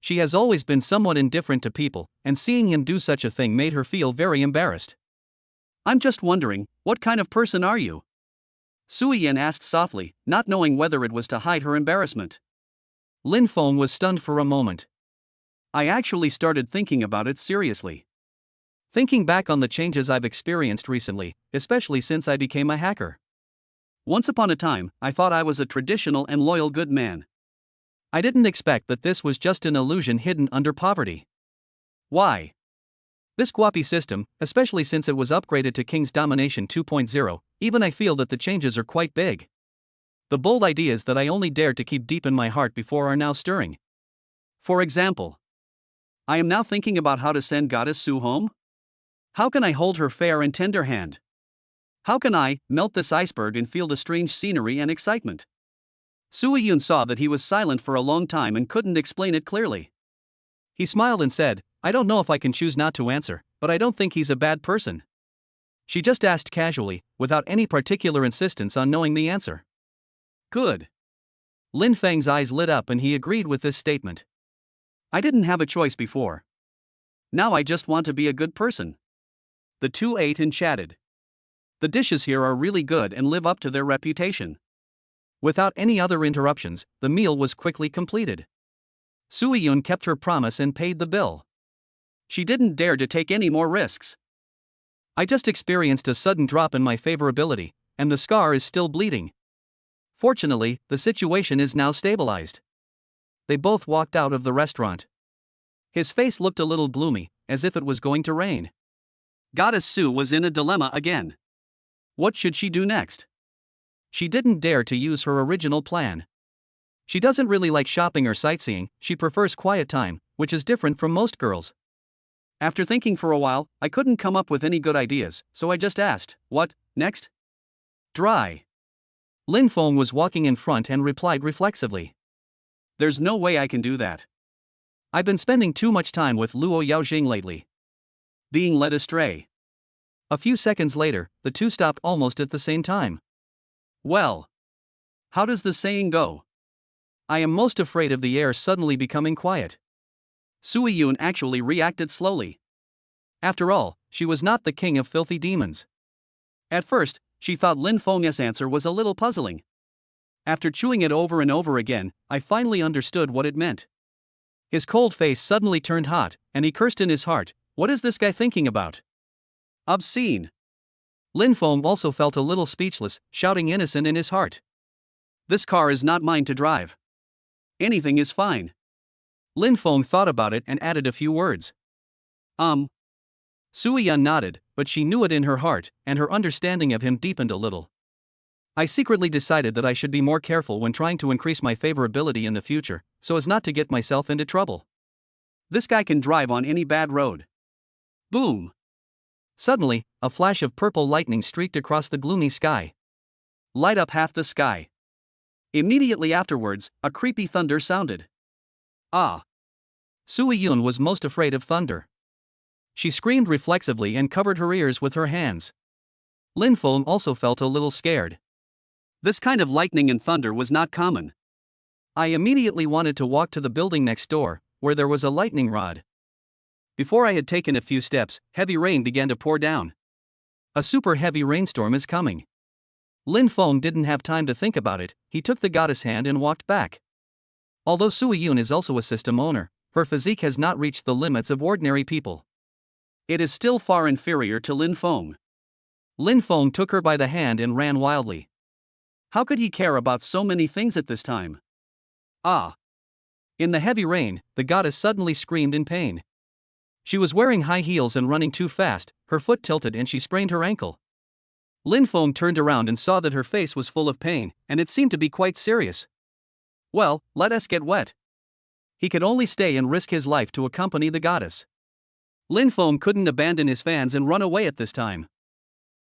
She has always been somewhat indifferent to people, and seeing him do such a thing made her feel very embarrassed. "I'm just wondering, what kind of person are you?" Sui Yan asked softly, not knowing whether it was to hide her embarrassment. Lin Feng was stunned for a moment. I actually started thinking about it seriously. Thinking back on the changes I've experienced recently, especially since I became a hacker. Once upon a time, I thought I was a traditional and loyal good man. I didn't expect that this was just an illusion hidden under poverty. Why? This guapi system, especially since it was upgraded to King's Domination 2.0, even I feel that the changes are quite big. The bold ideas that I only dared to keep deep in my heart before are now stirring. For example, I am now thinking about how to send Goddess Su home. How can I hold her fair and tender hand? How can I melt this iceberg and feel the strange scenery and excitement? Sui Yun saw that he was silent for a long time and couldn't explain it clearly. He smiled and said, "I don't know if I can choose not to answer, but I don't think he's a bad person." She just asked casually, without any particular insistence on knowing the answer. Good. Lin Feng's eyes lit up and he agreed with this statement. I didn't have a choice before. Now I just want to be a good person. The two ate and chatted. The dishes here are really good and live up to their reputation. Without any other interruptions, the meal was quickly completed. Sui Yun kept her promise and paid the bill. She didn't dare to take any more risks. I just experienced a sudden drop in my favorability, and the scar is still bleeding. Fortunately, the situation is now stabilized. They both walked out of the restaurant. His face looked a little gloomy, as if it was going to rain. Goddess Su was in a dilemma again. What should she do next? She didn't dare to use her original plan. She doesn't really like shopping or sightseeing, she prefers quiet time, which is different from most girls. After thinking for a while, I couldn't come up with any good ideas, so I just asked, what next? Dry. Lin Feng was walking in front and replied reflexively. There's no way I can do that. I've been spending too much time with Luo Yaojing lately. Being led astray. A few seconds later, the two stopped almost at the same time. Well. How does the saying go? I am most afraid of the air suddenly becoming quiet. Sui Yun actually reacted slowly. After all, she was not the king of filthy demons. At first, she thought Lin Feng's answer was a little puzzling. After chewing it over and over again, I finally understood what it meant. His cold face suddenly turned hot, and he cursed in his heart, "What is this guy thinking about? Obscene." Lin Feng also felt a little speechless, shouting innocent in his heart. This car is not mine to drive. Anything is fine. Lin Feng thought about it and added a few words. Sui Yun nodded, but she knew it in her heart, and her understanding of him deepened a little. I secretly decided that I should be more careful when trying to increase my favorability in the future, so as not to get myself into trouble. This guy can drive on any bad road. Boom! Suddenly, a flash of purple lightning streaked across the gloomy sky. Light up half the sky. Immediately afterwards, a creepy thunder sounded. Ah! Sui Yun was most afraid of thunder. She screamed reflexively and covered her ears with her hands. Lin Feng also felt a little scared. This kind of lightning and thunder was not common. I immediately wanted to walk to the building next door, where there was a lightning rod. Before I had taken a few steps, heavy rain began to pour down. A super heavy rainstorm is coming. Lin Feng didn't have time to think about it, he took the goddess' hand and walked back. Although Sui Yun is also a system owner, her physique has not reached the limits of ordinary people. It is still far inferior to Lin Feng. Lin Feng took her by the hand and ran wildly. How could he care about so many things at this time? Ah! In the heavy rain, the goddess suddenly screamed in pain. She was wearing high heels and running too fast, her foot tilted and she sprained her ankle. Lin Feng turned around and saw that her face was full of pain, and it seemed to be quite serious. Well, let us get wet. He could only stay and risk his life to accompany the goddess. Lin Feng couldn't abandon his fans and run away at this time.